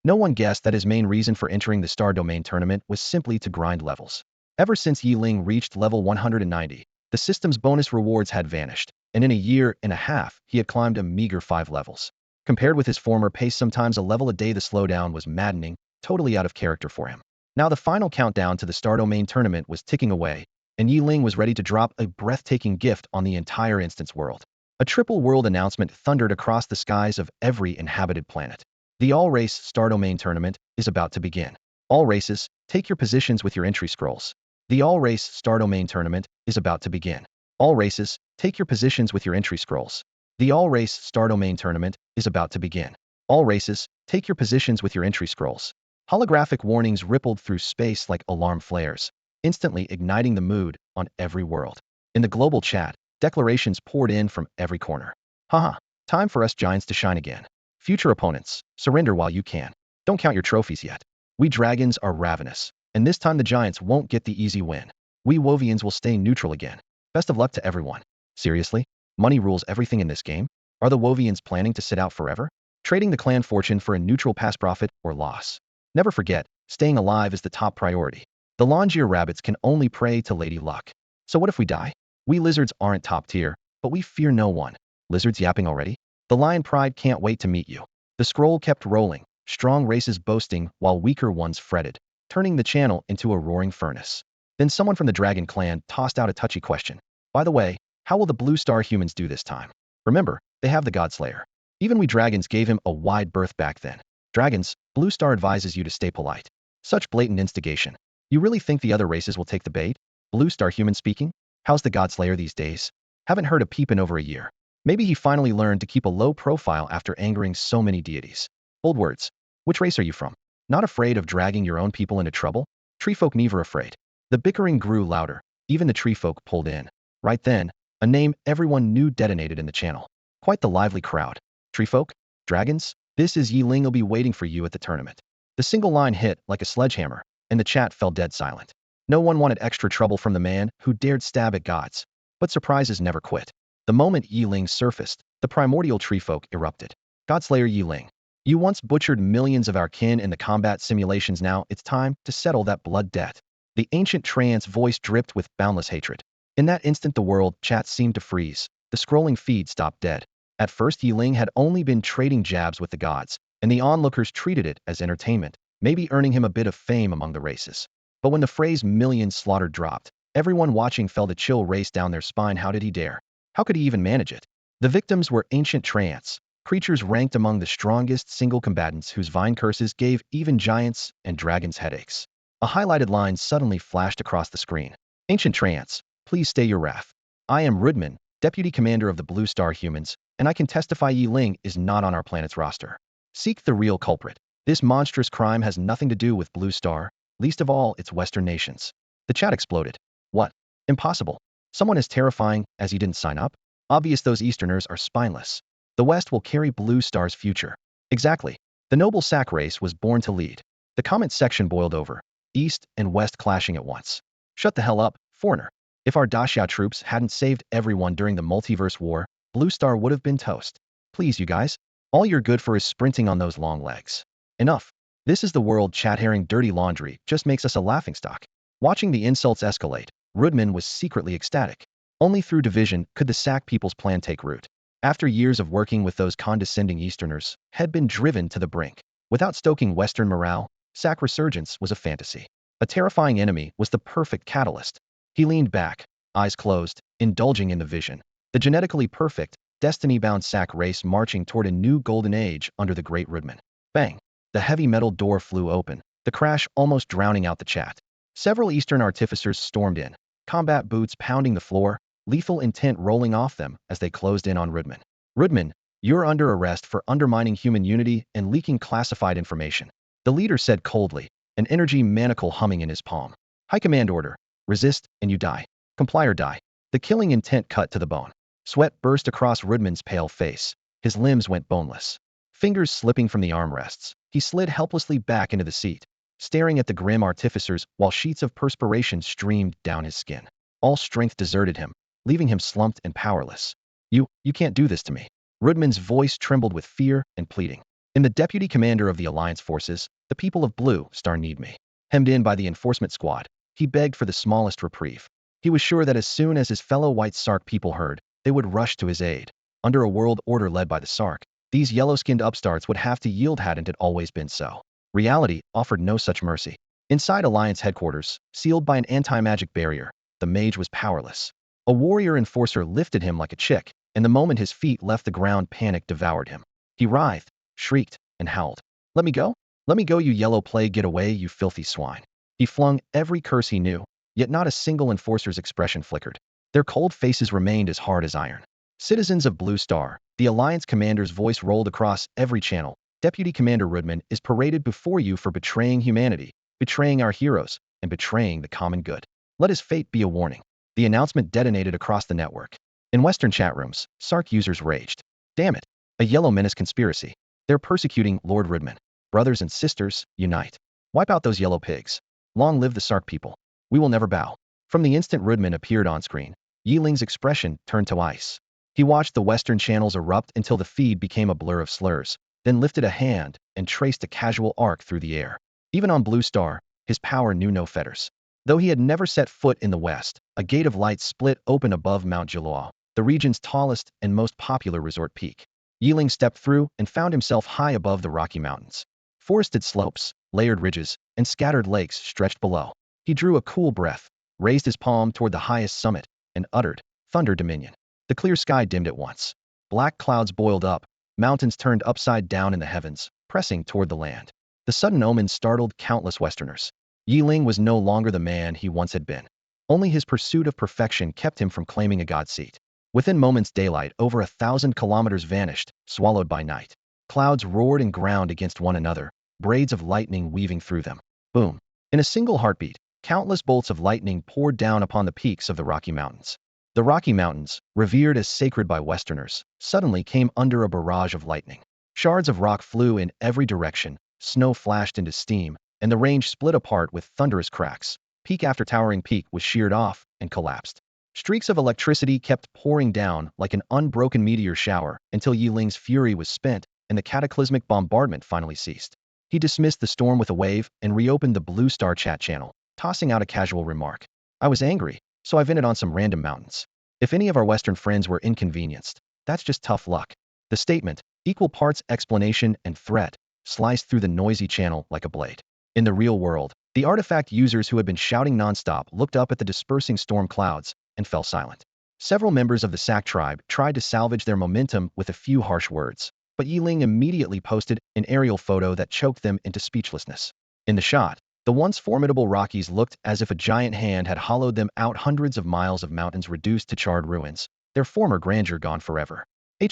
No one guessed that his main reason for entering the Star Domain tournament was simply to grind levels. Ever since Yeling reached level 190, the system's bonus rewards had vanished, and in a year and a half, he had climbed a meager 5 levels. Compared with his former pace, sometimes a level a day, the slowdown was maddening, totally out of character for him. Now the final countdown to the Star Domain tournament was ticking away, and Yeling was ready to drop a breathtaking gift on the entire instance world. A triple world announcement thundered across the skies of every inhabited planet. The All-Race Star Domain tournament is about to begin. All races, take your positions with your entry scrolls. The All-Race Star Domain tournament is about to begin. All races, take your positions with your entry scrolls. The All-Race Star Domain tournament is about to begin. All races, take your positions with your entry scrolls. Holographic warnings rippled through space like alarm flares, instantly igniting the mood on every world. In the global chat, declarations poured in from every corner. Haha, time for us giants to shine again. Future opponents, surrender while you can. Don't count your trophies yet. We dragons are ravenous, and this time the giants won't get the easy win. We Wovians will stay neutral again. Best of luck to everyone. Seriously? Money rules everything in this game? Are the Wovians planning to sit out forever? Trading the clan fortune for a neutral past profit or loss? Never forget, staying alive is the top priority. The Longier rabbits can only pray to Lady Luck. So what if we die? We lizards aren't top tier, but we fear no one. Lizards yapping already? The lion pride can't wait to meet you. The scroll kept rolling, strong races boasting while weaker ones fretted, turning the channel into a roaring furnace. Then someone from the dragon clan tossed out a touchy question. "By the way, How will the Blue Star humans do this time? Remember, they have the Godslayer. Even we dragons gave him a wide berth back then. Dragons, Blue Star advises you to stay polite. Such blatant instigation. You really think the other races will take the bait? Blue Star human speaking? How's the Godslayer these days? Haven't heard a peep in over a year. Maybe he finally learned to keep a low profile after angering so many deities. Bold words. Which race are you from? Not afraid of dragging your own people into trouble? Treefolk never afraid. The bickering grew louder. Even the treefolk pulled in. Right then, a name everyone knew detonated in the channel. Quite the lively crowd. Treefolk? Dragons? This is Yeling will be waiting for you at the tournament. The single line hit like a sledgehammer, and the chat fell dead silent. No one wanted extra trouble from the man who dared stab at gods. But surprises never quit. The moment Yeling surfaced, the primordial treefolk erupted. Godslayer Yeling. You once butchered millions of our kin in the combat simulations. Now it's time to settle that blood debt. The ancient Treant's voice dripped with boundless hatred. In that instant the world chat seemed to freeze. The scrolling feed stopped dead. At first Yeling had only been trading jabs with the gods, and the onlookers treated it as entertainment, maybe earning him a bit of fame among the races. But when the phrase millions slaughtered dropped, everyone watching felt a chill race down their spine. How did he dare? How could he even manage it? The victims were ancient Treants, creatures ranked among the strongest single combatants whose vine curses gave even giants and dragons headaches. A highlighted line suddenly flashed across the screen. Ancient Treants, please stay your wrath. I am Rudman, Deputy Commander of the Blue Star Humans, and I can testify Yeling is not on our planet's roster. Seek the real culprit. This monstrous crime has nothing to do with Blue Star, least of all its Western nations. The chat exploded. What? Impossible. Someone as terrifying as he didn't sign up? Obvious those Easterners are spineless. The West will carry Blue Star's future. Exactly. The noble sack race was born to lead. The comment section boiled over. East and West clashing at once. Shut the hell up, foreigner. If our Daxia troops hadn't saved everyone during the multiverse war, Blue Star would have been toast. Please, you guys. All you're good for is sprinting on those long legs. Enough. This is the world chat hearing dirty laundry just makes us a laughingstock. Watching the insults escalate, Rudman was secretly ecstatic. Only through division could the Sack people's plan take root. After years of working with those condescending Easterners, had been driven to the brink. Without stoking Western morale, Sack resurgence was a fantasy. A terrifying enemy was the perfect catalyst. He leaned back, eyes closed, indulging in the vision. The genetically perfect, destiny-bound Sack race marching toward a new golden age under the great Rudman. Bang! The heavy metal door flew open, the crash almost drowning out the chat. Several Eastern artificers stormed in, combat boots pounding the floor, lethal intent rolling off them as they closed in on Rudman. Rudman, you're under arrest for undermining human unity and leaking classified information. The leader said coldly, an energy manacle humming in his palm. High command order. Resist, and you die. Comply or die. The killing intent cut to the bone. Sweat burst across Rudman's pale face. His limbs went boneless. Fingers slipping from the armrests, he slid helplessly back into the seat, staring at the grim artificers while sheets of perspiration streamed down his skin. All strength deserted him, leaving him slumped and powerless. You can't do this to me. Rudman's voice trembled with fear and pleading. In the deputy commander of the Alliance forces, the people of Blue Star need me. Hemmed in by the enforcement squad, he begged for the smallest reprieve. He was sure that as soon as his fellow white Sark people heard, they would rush to his aid. Under a world order led by the Sark, these yellow-skinned upstarts would have to yield. Hadn't it always been so? Reality offered no such mercy. Inside Alliance headquarters, sealed by an anti-magic barrier, the mage was powerless. A warrior enforcer lifted him like a chick, and the moment his feet left the ground, panic devoured him. He writhed, shrieked, and howled. Let me go? Let me go, you yellow plague! Get away, you filthy swine! He flung every curse he knew, yet not a single enforcer's expression flickered. Their cold faces remained as hard as iron. Citizens of Blue Star, the Alliance commander's voice rolled across every channel. Deputy Commander Rudman is paraded before you for betraying humanity, betraying our heroes, and betraying the common good. Let his fate be a warning. The announcement detonated across the network. In Western chat rooms, Sark users raged. Damn it! A Yellow Menace conspiracy. They're persecuting Lord Rudman. Brothers and sisters, unite. Wipe out those yellow pigs. Long live the Sark people. We will never bow. From the instant Rudman appeared on screen, Yeling's expression turned to ice. He watched the Western channels erupt until the feed became a blur of slurs, then lifted a hand and traced a casual arc through the air. Even on Blue Star, his power knew no fetters. Though he had never set foot in the West, a gate of light split open above Mount Jiloa, the region's tallest and most popular resort peak. Yeling stepped through and found himself high above the Rocky Mountains. Forested slopes, layered ridges, and scattered lakes stretched below. He drew a cool breath, raised his palm toward the highest summit, and uttered, Thunder Dominion. The clear sky dimmed at once. Black clouds boiled up, mountains turned upside down in the heavens, pressing toward the land. The sudden omen startled countless Westerners. Yeling was no longer the man he once had been. Only his pursuit of perfection kept him from claiming a god seat. Within moments daylight, over 1,000 kilometers vanished, swallowed by night. Clouds roared and ground against one another, braids of lightning weaving through them. Boom. In a single heartbeat, countless bolts of lightning poured down upon the peaks of the Rocky Mountains. The Rocky Mountains, revered as sacred by Westerners, suddenly came under a barrage of lightning. Shards of rock flew in every direction, snow flashed into steam, and the range split apart with thunderous cracks. Peak after towering peak was sheared off and collapsed. Streaks of electricity kept pouring down like an unbroken meteor shower until Yeling's fury was spent and the cataclysmic bombardment finally ceased. He dismissed the storm with a wave and reopened the Blue Star chat channel, tossing out a casual remark. I was angry, so I vented on some random mountains. If any of our Western friends were inconvenienced, that's just tough luck. The statement, equal parts explanation and threat, sliced through the noisy channel like a blade. In the real world, the artifact users who had been shouting nonstop looked up at the dispersing storm clouds and fell silent. Several members of the Sac tribe tried to salvage their momentum with a few harsh words, but Yeling immediately posted an aerial photo that choked them into speechlessness. In the shot, the once formidable Rockies looked as if a giant hand had hollowed them out, hundreds of miles of mountains reduced to charred ruins, their former grandeur gone forever.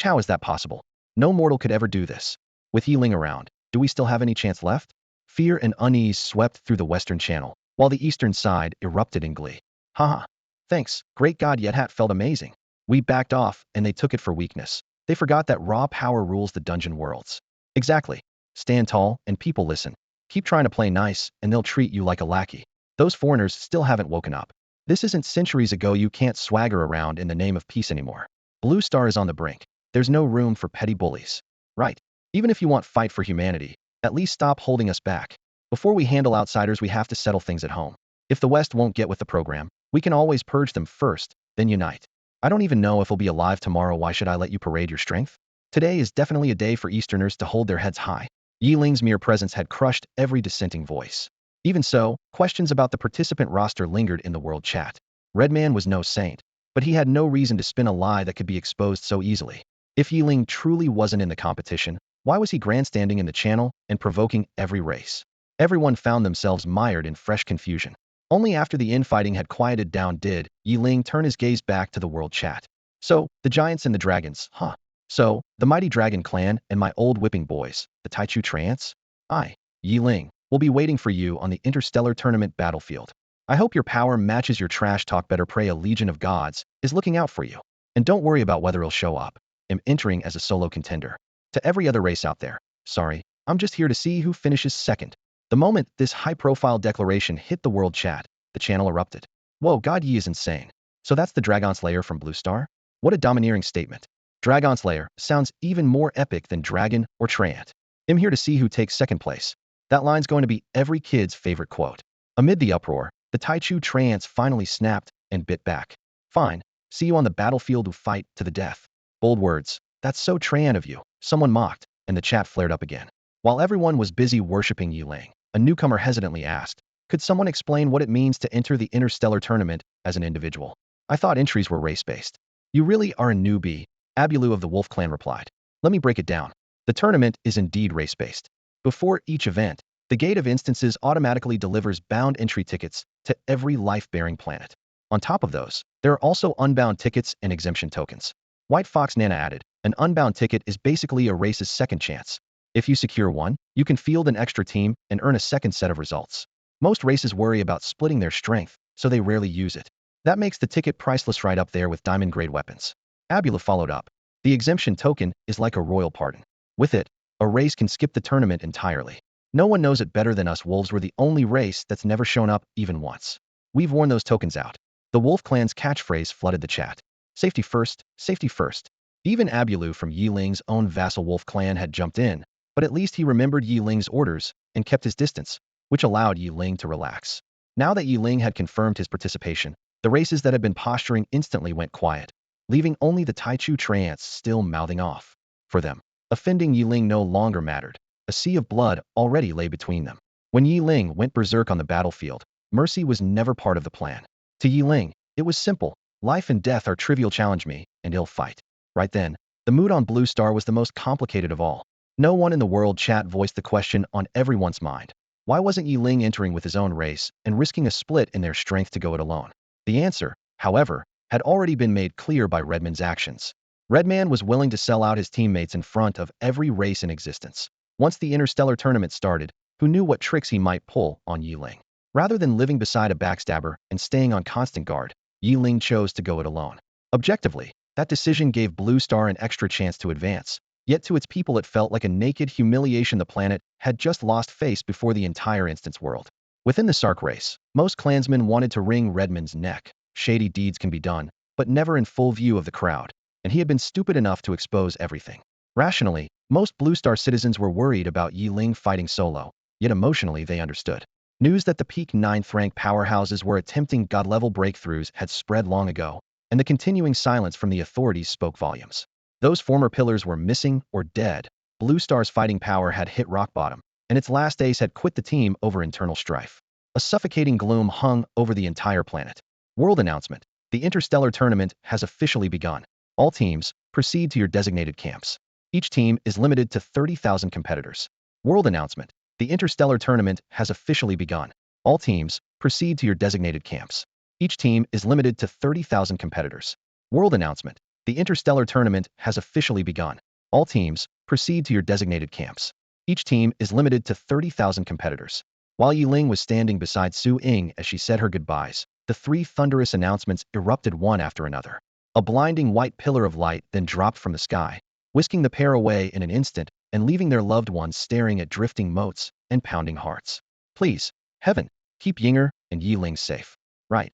How is that possible? No mortal could ever do this. With Yeling around, do we still have any chance left? Fear and unease swept through the western channel, while the eastern side erupted in glee. Haha. Thanks, great god, Yethat felt amazing. We backed off, and they took it for weakness. They forgot that raw power rules the dungeon worlds. Exactly. Stand tall, and people listen. Keep trying to play nice, and they'll treat you like a lackey. Those foreigners still haven't woken up. This isn't centuries ago. You can't swagger around in the name of peace anymore. Blue Star is on the brink. There's no room for petty bullies. Right. Even if you want fight for humanity, at least stop holding us back. Before we handle outsiders, we have to settle things at home. If the West won't get with the program, we can always purge them first, then unite. I don't even know if we'll be alive tomorrow. Why should I let you parade your strength? Today is definitely a day for Easterners to hold their heads high. Yeling's mere presence had crushed every dissenting voice. Even so, questions about the participant roster lingered in the world chat. Redman was no saint, but he had no reason to spin a lie that could be exposed so easily. If Yeling truly wasn't in the competition, why was he grandstanding in the channel and provoking every race? Everyone found themselves mired in fresh confusion. Only after the infighting had quieted down did Yeling turn his gaze back to the world chat. So, the giants and the dragons, huh? So, the mighty dragon clan and my old whipping boys, the Taichu Trance? I, Yeling, will be waiting for you on the Interstellar tournament battlefield. I hope your power matches your trash talk. Better pray a legion of gods is looking out for you. And don't worry about whether he'll show up. I'm entering as a solo contender. To every other race out there, sorry, I'm just here to see who finishes second. The moment this high-profile declaration hit the world chat, the channel erupted. Whoa, God, Yi is insane. So that's the Dragon Slayer from Blue Star? What a domineering statement. Dragon Slayer sounds even more epic than Dragon or Treant. I'm here to see who takes second place. That line's going to be every kid's favorite quote. Amid the uproar, the Taichu Treants finally snapped and bit back. Fine, see you on the battlefield to fight to the death. Bold words. That's so Treant of you, someone mocked, and the chat flared up again. While everyone was busy worshipping Yeling, a newcomer hesitantly asked, could someone explain what it means to enter the Interstellar tournament as an individual? I thought entries were race-based. You really are a newbie, Abulu of the Wolf Clan replied. Let me break it down. The tournament is indeed race-based. Before each event, the Gate of Instances automatically delivers bound entry tickets to every life-bearing planet. On top of those, there are also unbound tickets and exemption tokens. White Fox Nana added, an unbound ticket is basically a race's second chance. If you secure one, you can field an extra team and earn a second set of results. Most races worry about splitting their strength, so they rarely use it. That makes the ticket priceless, right up there with diamond-grade weapons. Abula followed up. The exemption token is like a royal pardon. With it, a race can skip the tournament entirely. No one knows it better than us wolves. We're the only race that's never shown up even once. We've worn those tokens out. The Wolf Clan's catchphrase flooded the chat. Safety first, safety first. Even Abulu from Yeling's own Vassal Wolf Clan had jumped in, but at least he remembered Yeling's orders and kept his distance, which allowed Yeling to relax. Now that Yeling had confirmed his participation, the races that had been posturing instantly went quiet, leaving only the Taichu Treants still mouthing off. For them, offending Yeling no longer mattered. A sea of blood already lay between them. When Yeling went berserk on the battlefield, mercy was never part of the plan. To Yeling, it was simple. Life and death are trivial, challenge me, and ill fight. Right then, the mood on Blue Star was the most complicated of all. No one in the world chat voiced the question on everyone's mind. Why wasn't Yeling entering with his own race and risking a split in their strength to go it alone? The answer, however, had already been made clear by Redman's actions. Redman was willing to sell out his teammates in front of every race in existence. Once the Interstellar tournament started, who knew what tricks he might pull on Yeling? Rather than living beside a backstabber and staying on constant guard, Yeling chose to go it alone. Objectively, that decision gave Blue Star an extra chance to advance, yet to its people it felt like a naked humiliation the planet had just lost face before the entire instance world. Within the Sark race, most clansmen wanted to wring Redman's neck. Shady deeds can be done, but never in full view of the crowd, and he had been stupid enough to expose everything. Rationally, most Blue Star citizens were worried about Yeling fighting solo, yet emotionally they understood. News that the peak 9th rank powerhouses were attempting god-level breakthroughs had spread long ago, and the continuing silence from the authorities spoke volumes. Those former pillars were missing or dead. Blue Star's fighting power had hit rock bottom, and its last ace had quit the team over internal strife. A suffocating gloom hung over the entire planet. World announcement: the Interstellar tournament has officially begun. All teams, proceed to your designated camps. Each team is limited to 30,000 competitors. World announcement: the Interstellar tournament has officially begun. All teams, proceed to your designated camps. Each team is limited to 30,000 competitors. World announcement: the Interstellar tournament has officially begun. All teams, proceed to your designated camps. Each team is limited to 30,000 competitors. While Yeling was standing beside Su Ying as she said her goodbyes, the three thunderous announcements erupted one after another. A blinding white pillar of light then dropped from the sky, whisking the pair away in an instant and leaving their loved ones staring at drifting motes and pounding hearts. Please, heaven, keep Yinger and Yeling safe. Right.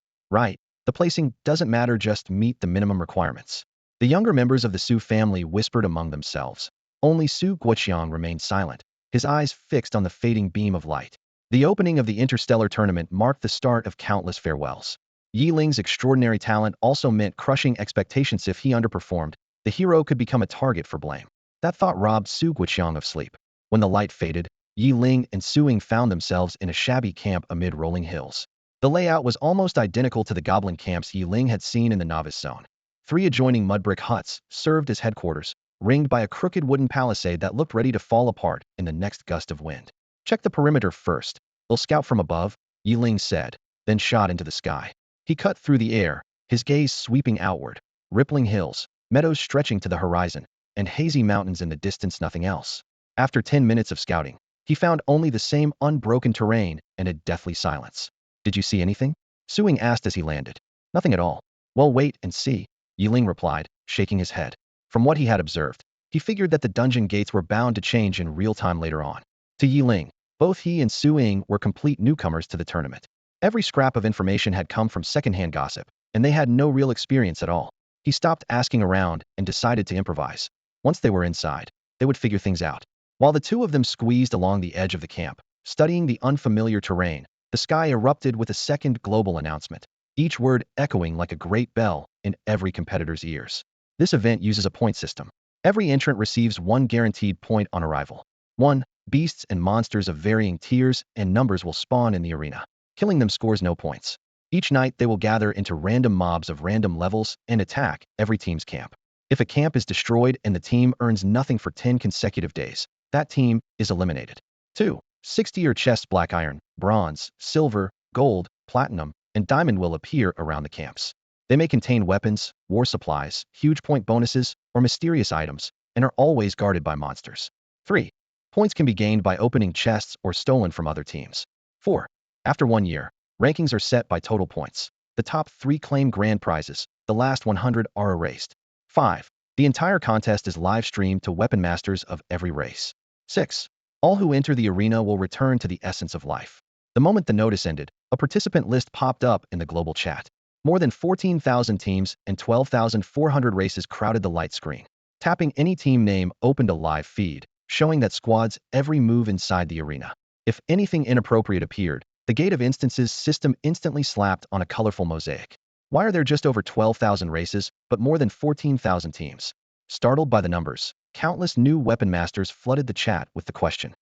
The placing doesn't matter, just meet the minimum requirements. The younger members of the Su family whispered among themselves. Only Su Guoqiang remained silent, his eyes fixed on the fading beam of light. The opening of the Interstellar tournament marked the start of countless farewells. Yeling's extraordinary talent also meant crushing expectations. If he underperformed, the hero could become a target for blame. That thought robbed Su Guoqiang of sleep. When the light faded, Yeling and Su Ying found themselves in a shabby camp amid rolling hills. The layout was almost identical to the goblin camps Yeling had seen in the novice zone. 3 adjoining mud-brick huts served as headquarters, ringed by a crooked wooden palisade that looked ready to fall apart in the next gust of wind. Check the perimeter first. They'll scout from above, Yeling said, then shot into the sky. He cut through the air, his gaze sweeping outward. Rippling hills, meadows stretching to the horizon, and hazy mountains in the distance, nothing else. After 10 minutes of scouting, he found only the same unbroken terrain and a deathly silence. Did you see anything? Su Ying asked as he landed. Nothing at all. Well, wait and see, Yeling replied, shaking his head. From what he had observed, he figured that the dungeon gates were bound to change in real time later on. To Yeling, both he and Su Ying were complete newcomers to the tournament. Every scrap of information had come from secondhand gossip, and they had no real experience at all. He stopped asking around and decided to improvise. Once they were inside, they would figure things out. While the two of them squeezed along the edge of the camp, studying the unfamiliar terrain, the sky erupted with a second global announcement, each word echoing like a great bell in every competitor's ears. This event uses a point system. Every entrant receives 1 guaranteed point on arrival. 1. Beasts and monsters of varying tiers and numbers will spawn in the arena. Killing them scores no points. Each night they will gather into random mobs of random levels and attack every team's camp. If a camp is destroyed and the team earns nothing for 10 consecutive days, that team is eliminated. 2. 60 chests black iron, bronze, silver, gold, platinum, and diamond will appear around the camps. They may contain weapons, war supplies, huge point bonuses, or mysterious items, and are always guarded by monsters. 3. Points can be gained by opening chests or stolen from other teams. 4. After 1 year, rankings are set by total points. The top 3 claim grand prizes, the last 100 are erased. 5. The entire contest is live-streamed to weapon masters of every race. 6. All who enter the arena will return to the essence of life. The moment the notice ended, a participant list popped up in the global chat. More than 14,000 teams and 12,400 races crowded the light screen. Tapping any team name opened a live feed, showing that squads every move inside the arena. If anything inappropriate appeared, the Gate of Instances system instantly slapped on a colorful mosaic. Why are there just over 12,000 races, but more than 14,000 teams? Startled by the numbers, countless new weapon masters flooded the chat with the question.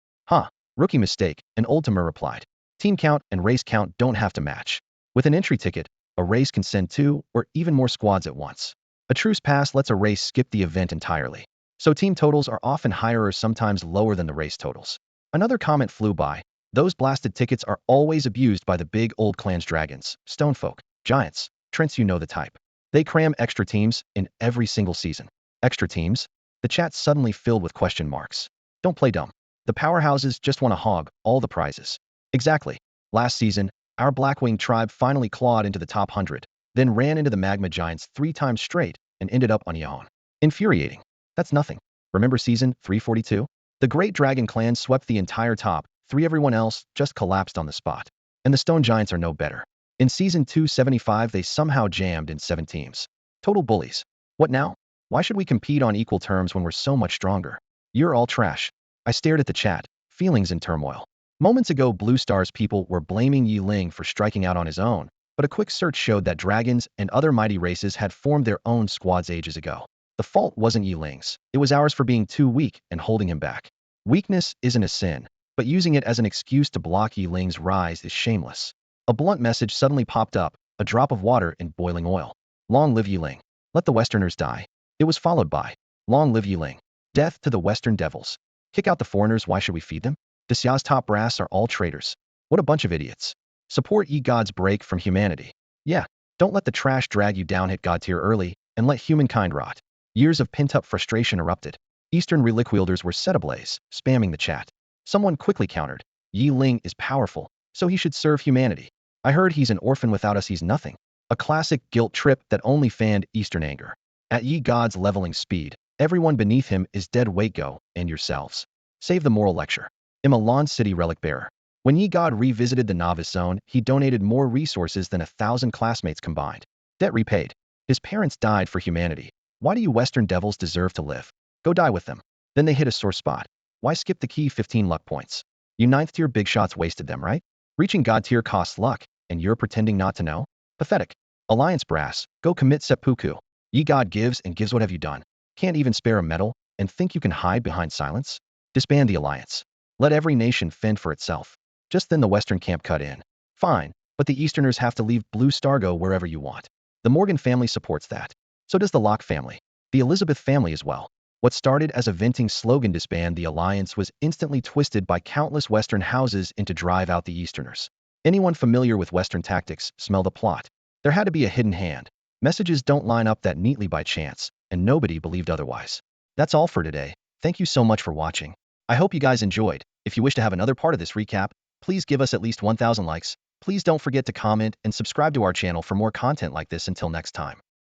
Rookie mistake, an Ultima replied. Team count and race count don't have to match. With an entry ticket, a race can send 2 or even more squads at once. A truce pass lets a race skip the event entirely. So team totals are often higher or sometimes lower than the race totals. Another comment flew by. Those blasted tickets are always abused by the big old clans dragons, stonefolk, giants, Trents, you know the type. They cram extra teams in every single season. Extra teams? The chat suddenly filled with question marks. Don't play dumb. The powerhouses just want to hog all the prizes. Exactly. Last season, our Blackwing tribe finally clawed into the top 100, then ran into the magma giants 3 times straight and ended up on Yeong. Infuriating. That's nothing. Remember season 342? The Great Dragon Clan swept the entire top 3, everyone else just collapsed on the spot. And the Stone Giants are no better. In season 275 they somehow jammed in 7 teams. Total bullies. What now? Why should we compete on equal terms when we're so much stronger? You're all trash. I stared at the chat, feelings in turmoil. Moments ago Blue Star's people were blaming Yeling for striking out on his own, but a quick search showed that dragons and other mighty races had formed their own squads ages ago. The fault wasn't Yeling's, it was ours for being too weak and holding him back. Weakness isn't a sin, but using it as an excuse to block Yeling's rise is shameless. A blunt message suddenly popped up, a drop of water in boiling oil. Long live Yeling. Let the Westerners die. It was followed by, long live Yeling. Death to the Western devils. Kick out the foreigners, why should we feed them? The Xia's top brass are all traitors. What a bunch of idiots. Support ye gods break from humanity. Yeah, don't let the trash drag you down, hit god tier early, and let humankind rot. Years of pent-up frustration erupted. Eastern relic wielders were set ablaze, spamming the chat. Someone quickly countered, Yeling is powerful, so he should serve humanity. I heard he's an orphan, without us he's nothing. A classic guilt trip that only fanned Eastern anger. At ye gods leveling speed, everyone beneath him is dead weight, go, and yourselves. Save the moral lecture. Imalan City relic bearer. When ye god revisited the novice zone, he donated more resources than 1,000 classmates combined. Debt repaid. His parents died for humanity. Why do you Western devils deserve to live? Go die with them. Then they hit a sore spot. Why skip the key 15 luck points? You 9th tier big shots wasted them, right? Reaching god tier costs luck, and you're pretending not to know? Pathetic. Alliance brass, go commit seppuku. Ye god gives and gives, what have you done? Can't even spare a medal, and think you can hide behind silence? Disband the alliance. Let every nation fend for itself. Just then the Western camp cut in. Fine, but the Easterners have to leave Blue Star, go wherever you want. The Morgan family supports that. So does the Locke family. The Elizabeth family as well. What started as a venting slogan, disband the alliance, was instantly twisted by countless Western houses into drive out the Easterners. Anyone familiar with Western tactics smell the plot. There had to be a hidden hand. Messages don't line up that neatly by chance, and nobody believed otherwise. That's all for today. Thank you so much for watching. I hope you guys enjoyed. If you wish to have another part of this recap, please give us at least 1,000 likes. Please don't forget to comment and subscribe to our channel for more content like this. Until next time.